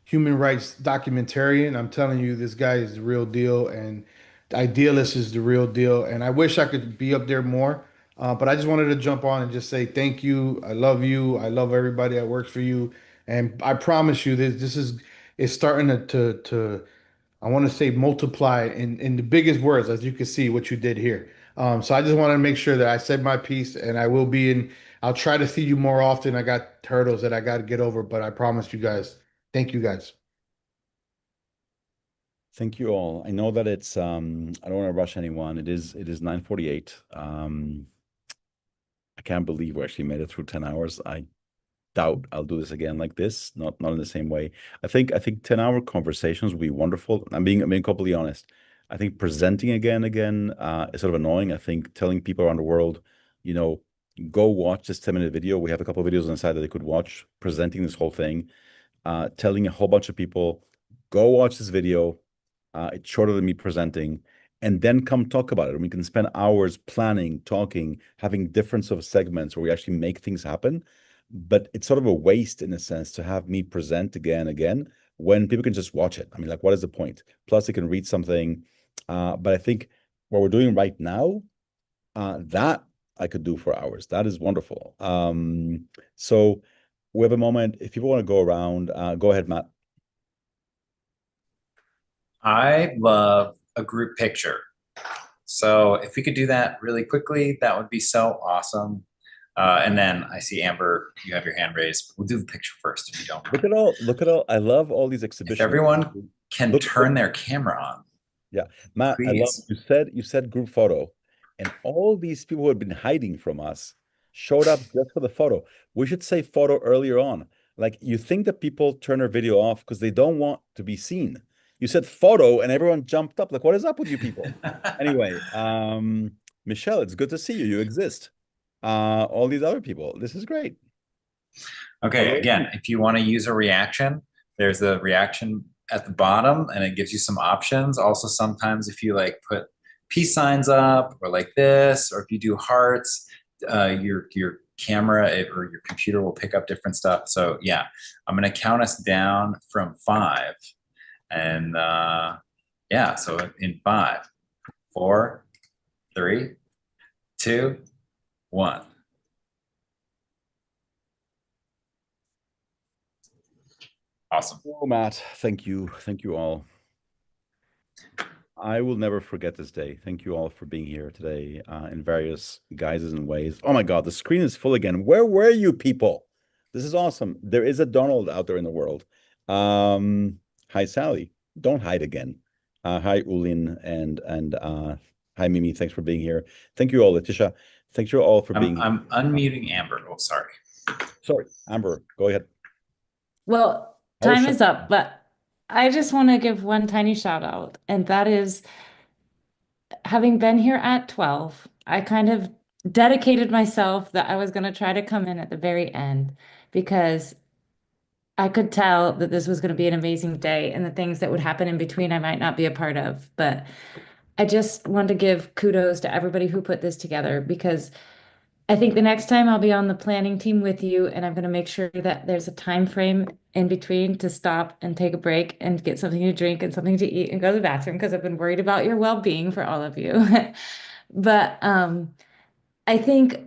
Speaker 18: human rights documentarian. I'm telling you, this guy is the real deal, and the Idealist is the real deal. And I wish I could be up there more. But I just wanted to jump on and just say thank you. I love you. I love everybody that works for you. And I promise you, this is it's starting to I want to say multiply in the biggest words, as you can see what you did here. So I just want to make sure that I said my piece, and I will be in. I'll try to see you more often. I got hurdles that I got to get over, but I promise you guys. Thank you guys.
Speaker 1: Thank you all. I know that it's I don't want to rush anyone. It is 9:48. I can't believe we actually made it through 10 hours. I doubt I'll do this again like this, not in the same way. I think 10-hour conversations would be wonderful. I'm being completely honest. I think presenting again is sort of annoying. I think telling people around the world, go watch this 10-minute video. We have a couple of videos on the side that they could watch presenting this whole thing. Telling a whole bunch of people, go watch this video. It's shorter than me presenting, and then come talk about it. And we can spend hours planning, talking, having different sort of segments where we actually make things happen. But it's sort of a waste in a sense to have me present again and again when people can just watch it. I mean, like, what is the point? Plus, they can read something. But I think what we're doing right now, that I could do for hours. That is wonderful. So we have a moment. If people want to go around, go ahead, Matt.
Speaker 2: I love a group picture. So if we could do that really quickly, that would be so awesome. And then I see Amber, you have your hand raised. We'll do the picture first if you don't mind.
Speaker 1: Look at all. I love all these exhibitions.
Speaker 2: If everyone can turn their camera on.
Speaker 1: Yeah, Matt,
Speaker 2: please.
Speaker 1: I love you said group photo, and all these people who had been hiding from us showed up just for the photo. We should say photo earlier on. Like, you think that people turn their video off because they don't want to be seen. You said photo and everyone jumped up. Like, what is up with you people? Anyway, Michelle, it's good to see you. You exist. All these other people. This is great.
Speaker 2: Okay, again, if you want to use a reaction, there's a reaction at the bottom and it gives you some options. Also, sometimes if you like put peace signs up or like this, or if you do hearts, your camera or your computer will pick up different stuff. So yeah, I'm going to count us down from 5. And yeah, so in 5, 4, 3, 2, 1. Awesome.
Speaker 1: Oh, Matt, thank you. Thank you all. I will never forget this day. Thank you all for being here today in various guises and ways. Oh my God, the screen is full again. Where were you people? This is awesome. There is a Donald out there in the world. Hi, Sally. Don't hide again. Hi, Ulin and hi, Mimi. Thanks for being here. Thank you all, Letitia. Thank you all for being here.
Speaker 2: I'm unmuting Amber. Oh, sorry.
Speaker 1: Sorry, Amber, go ahead.
Speaker 5: Well, time is up, but I just want to give one tiny shout out, and that is having been here at 12, I kind of dedicated myself that I was going to try to come in at the very end because I could tell that this was going to be an amazing day and the things that would happen in between I might not be a part of. But I just want to give kudos to everybody who put this together because I think the next time I'll be on the planning team with you, and I'm going to make sure that there's a time frame in between to stop and take a break and get something to drink and something to eat and go to the bathroom because I've been worried about your well-being for all of you. But I think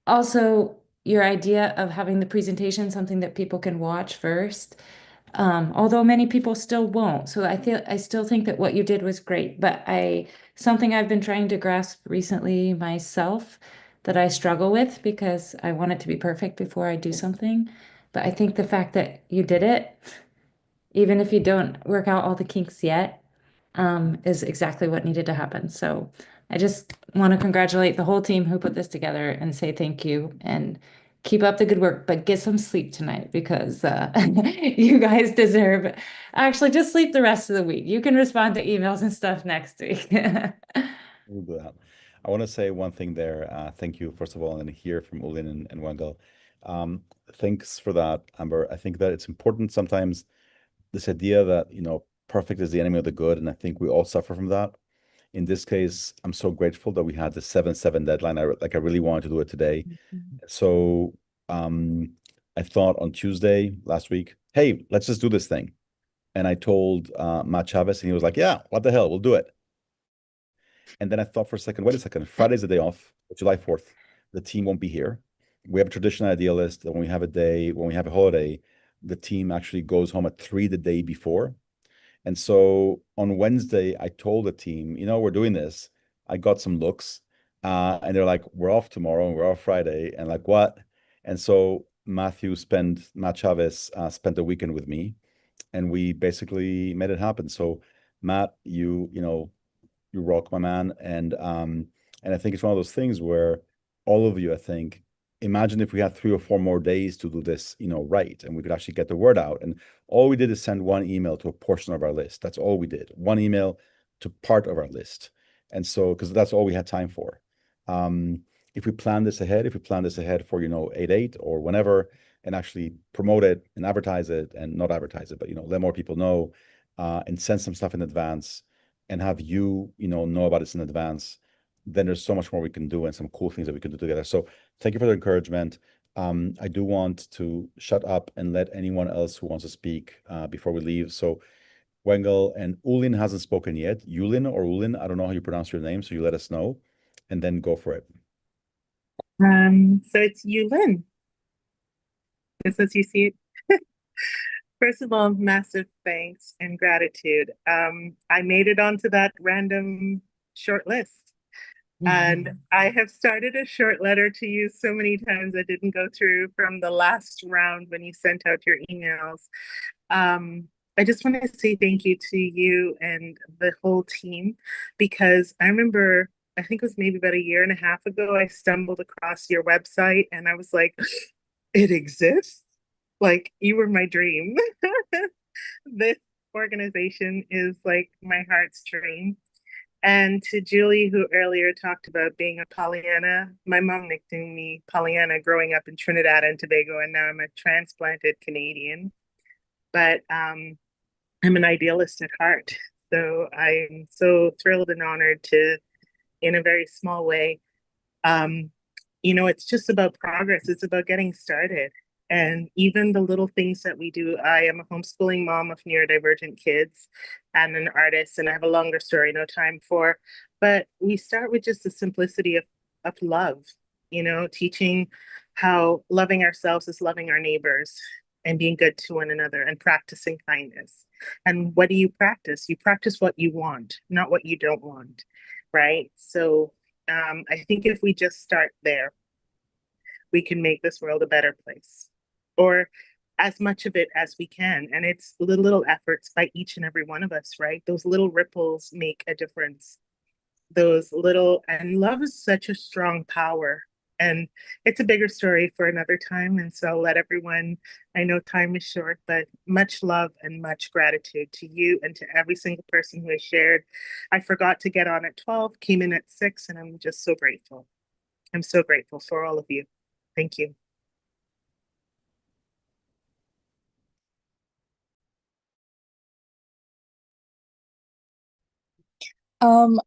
Speaker 5: also your idea of having the presentation something that people can watch first, although many people still won't. So I still think that what you did was great, but something I've been trying to grasp recently myself that I struggle with because I want it to be perfect before I do something. But I think the fact that you did it, even if you don't work out all the kinks yet, is exactly what needed to happen. So I just want to congratulate the whole team who put this together and say thank you and keep up the good work, but get some sleep tonight because you guys deserve actually just sleep the rest of the week. You can respond to emails and stuff next week.
Speaker 1: We'll do that. I want to say one thing there. Thank you, first of all, and hear from Ulin and Wangel. Thanks for that, Amber. I think that it's important sometimes this idea that, you know, perfect is the enemy of the good, and I think we all suffer from that. In this case, I'm so grateful that we had the 7/7 deadline. I really wanted to do it today. So I thought on Tuesday last week, hey, let's just do this thing. And I told Matt Chavez, and he was like, yeah, what the hell, we'll do it. And then I thought for a second, wait a second, Friday's the day off, July 4th. The team won't be here. We have a tradition at Idealist that when we have a holiday, the team actually goes home at 3 the day before. And so on Wednesday, I told the team, you know, we're doing this. I got some looks, and they're like, we're off tomorrow and we're off Friday. And like, what? And so Matt Chavez spent the weekend with me, and we basically made it happen. So Matt, you rock, my man. And I think it's one of those things where all of you, I think, imagine if we had 3 or 4 more days to do this, right, and we could actually get the word out. And all we did is send one email to a portion of our list. That's all we did. One email to part of our list. And so, because that's all we had time for. If we plan this ahead for, 8/8 or whenever, and actually promote it and advertise it, and not advertise it, but, let more people know, and send some stuff in advance and have you know about this in advance, then there's so much more we can do and some cool things that we can do together. So thank you for the encouragement. I do want to shut up and let anyone else who wants to speak before we leave. So Wengel and Ulin hasn't spoken yet. Ulin or Ulin, I don't know how you pronounce your name, so you let us know and then go for it.
Speaker 21: So it's Yulin. Just as you see it. First of all, massive thanks and gratitude. I made it onto that random short list. And I have started a short letter to you so many times I didn't go through from the last round when you sent out your emails. I just want to say thank you to you and the whole team, because I remember, I think it was maybe about 1.5 years ago, I stumbled across your website and I was like, it exists? Like, you were my dream. This organization is like my heart's dream. And to Julie, who earlier talked about being a Pollyanna, my mom nicknamed me Pollyanna growing up in Trinidad and Tobago, and now I'm a transplanted Canadian. But I'm an idealist at heart. So I'm so thrilled and honored to, in a very small way, it's just about progress. It's about getting started. And even the little things that we do, I am a homeschooling mom of neurodivergent kids and an artist, and I have a longer story, no time for, but we start with just the simplicity of love, teaching how loving ourselves is loving our neighbors and being good to one another and practicing kindness. And what do you practice? You practice what you want, not what you don't want, right? So I think if we just start there, we can make this world a better place, or as much of it as we can. And it's little efforts by each and every one of us, right? Those little ripples make a difference. And love is such a strong power. And it's a bigger story for another time. And so I'll let everyone, I know time is short, but much love and much gratitude to you and to every single person who has shared. I forgot to get on at 12, came in at 6, and I'm just so grateful. I'm so grateful for all of you. Thank you.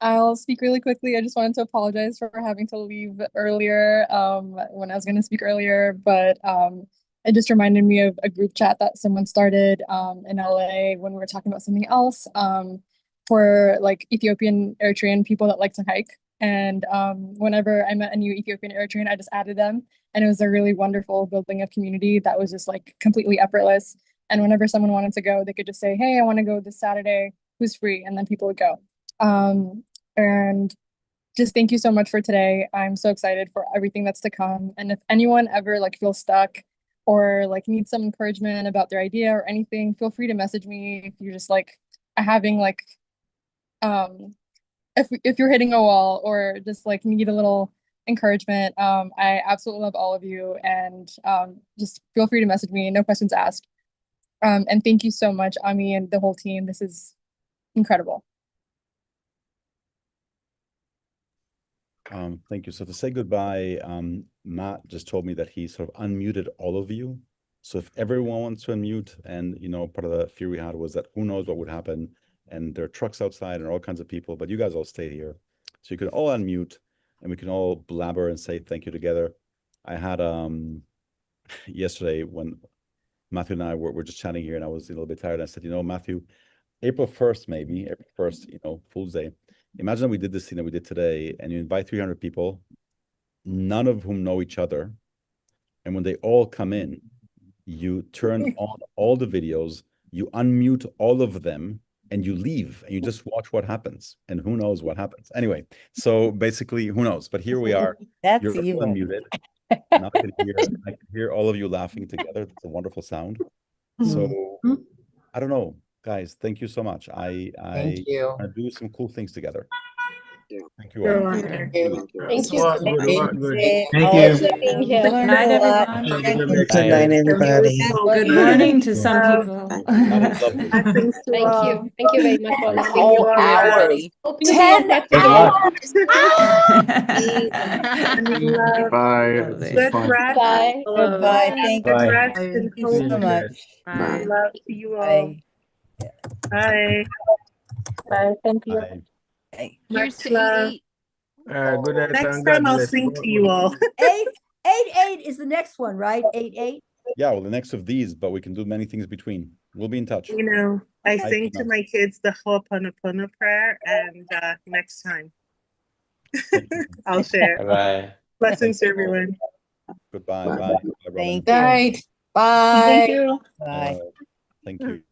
Speaker 11: I'll speak really quickly. I just wanted to apologize for having to leave earlier, when I was going to speak earlier, but it just reminded me of a group chat that someone started in LA when we were talking about something else, for like Ethiopian Eritrean people that like to hike. And whenever I met a new Ethiopian Eritrean, I just added them, and it was a really wonderful building of community that was just like completely effortless. And whenever someone wanted to go, they could just say, "Hey, I want to go this Saturday. Who's free?" And then people would go. And just thank you so much for today. I'm so excited for everything that's to come. And if anyone ever like feels stuck or like needs some encouragement about their idea or anything, feel free to message me. If you're just like having like if you're hitting a wall or just like need a little encouragement, I absolutely love all of you, and just feel free to message me, no questions asked. And thank you so much, Ami and the whole team. This is incredible.
Speaker 1: Thank you. So to say goodbye, Matt just told me that he sort of unmuted all of you. So if everyone wants to unmute, and part of the fear we had was that who knows what would happen, and there are trucks outside and all kinds of people, but you guys all stay here. So you can all unmute and we can all blabber and say thank you together. I had yesterday when Matthew and I were just chatting here, and I was a little bit tired. I said, Matthew, April 1st, maybe, April 1st, Fool's Day. Imagine we did this thing that we did today, and you invite 300 people, none of whom know each other. And when they all come in, you turn on all the videos, you unmute all of them, and you leave, and you just watch what happens. And who knows what happens. Anyway, so basically, who knows? But here we are.
Speaker 4: That's
Speaker 1: You're
Speaker 4: evil.
Speaker 1: unmuted. Now I can hear all of you laughing together. It's a wonderful sound. So I don't know, guys. Thank you so much.
Speaker 2: Thank
Speaker 1: I
Speaker 2: you.
Speaker 1: want to do some cool things together. Thank you
Speaker 21: You're
Speaker 1: all.
Speaker 21: welcome.
Speaker 13: Thank you.
Speaker 14: Good, good.
Speaker 2: Thank
Speaker 13: Thanks
Speaker 2: you.
Speaker 13: for being here.
Speaker 4: Good
Speaker 5: night, everyone.
Speaker 22: Good night, everybody.
Speaker 5: Good morning to some people.
Speaker 1: That is lovely.
Speaker 21: Blessings to
Speaker 13: Thank
Speaker 21: all.
Speaker 13: you. Thank you very much for
Speaker 1: Thank
Speaker 13: allowing me
Speaker 4: Oh,
Speaker 13: to be here.
Speaker 4: hours.
Speaker 13: Hope you guys
Speaker 4: 10
Speaker 13: have
Speaker 2: Good luck.
Speaker 21: Sending love.
Speaker 17: Bye.
Speaker 5: Lovely.
Speaker 17: This was
Speaker 21: Good
Speaker 17: fun.
Speaker 21: rest.
Speaker 13: Bye.
Speaker 4: Goodbye. Thank
Speaker 21: Good
Speaker 2: Bye.
Speaker 21: rest
Speaker 4: you
Speaker 21: and
Speaker 4: so
Speaker 21: peace.
Speaker 4: much.
Speaker 21: And love to you all.
Speaker 4: Bye.
Speaker 21: Bye.
Speaker 13: Bye. Thank you.
Speaker 1: Bye.
Speaker 4: Bye.
Speaker 7: Here's
Speaker 21: Much
Speaker 7: to
Speaker 21: love.
Speaker 7: 8-8.
Speaker 14: Good night
Speaker 21: Next
Speaker 14: and
Speaker 21: time
Speaker 14: God
Speaker 21: I'll
Speaker 14: bless.
Speaker 21: sing to you all.
Speaker 10: 8 is the next one, right? 8.
Speaker 1: Yeah, well, the next of these, but we can do many things between. We'll be in touch.
Speaker 21: I sing to my kids the Ho'oponopono prayer, and next time I'll share.
Speaker 2: Bye-bye.
Speaker 21: Blessings to everyone.
Speaker 1: Goodbye. Bye. Bye, Robin.
Speaker 4: Thank you.
Speaker 10: Bye.
Speaker 13: Thank you.
Speaker 4: Bye.
Speaker 1: Thank you.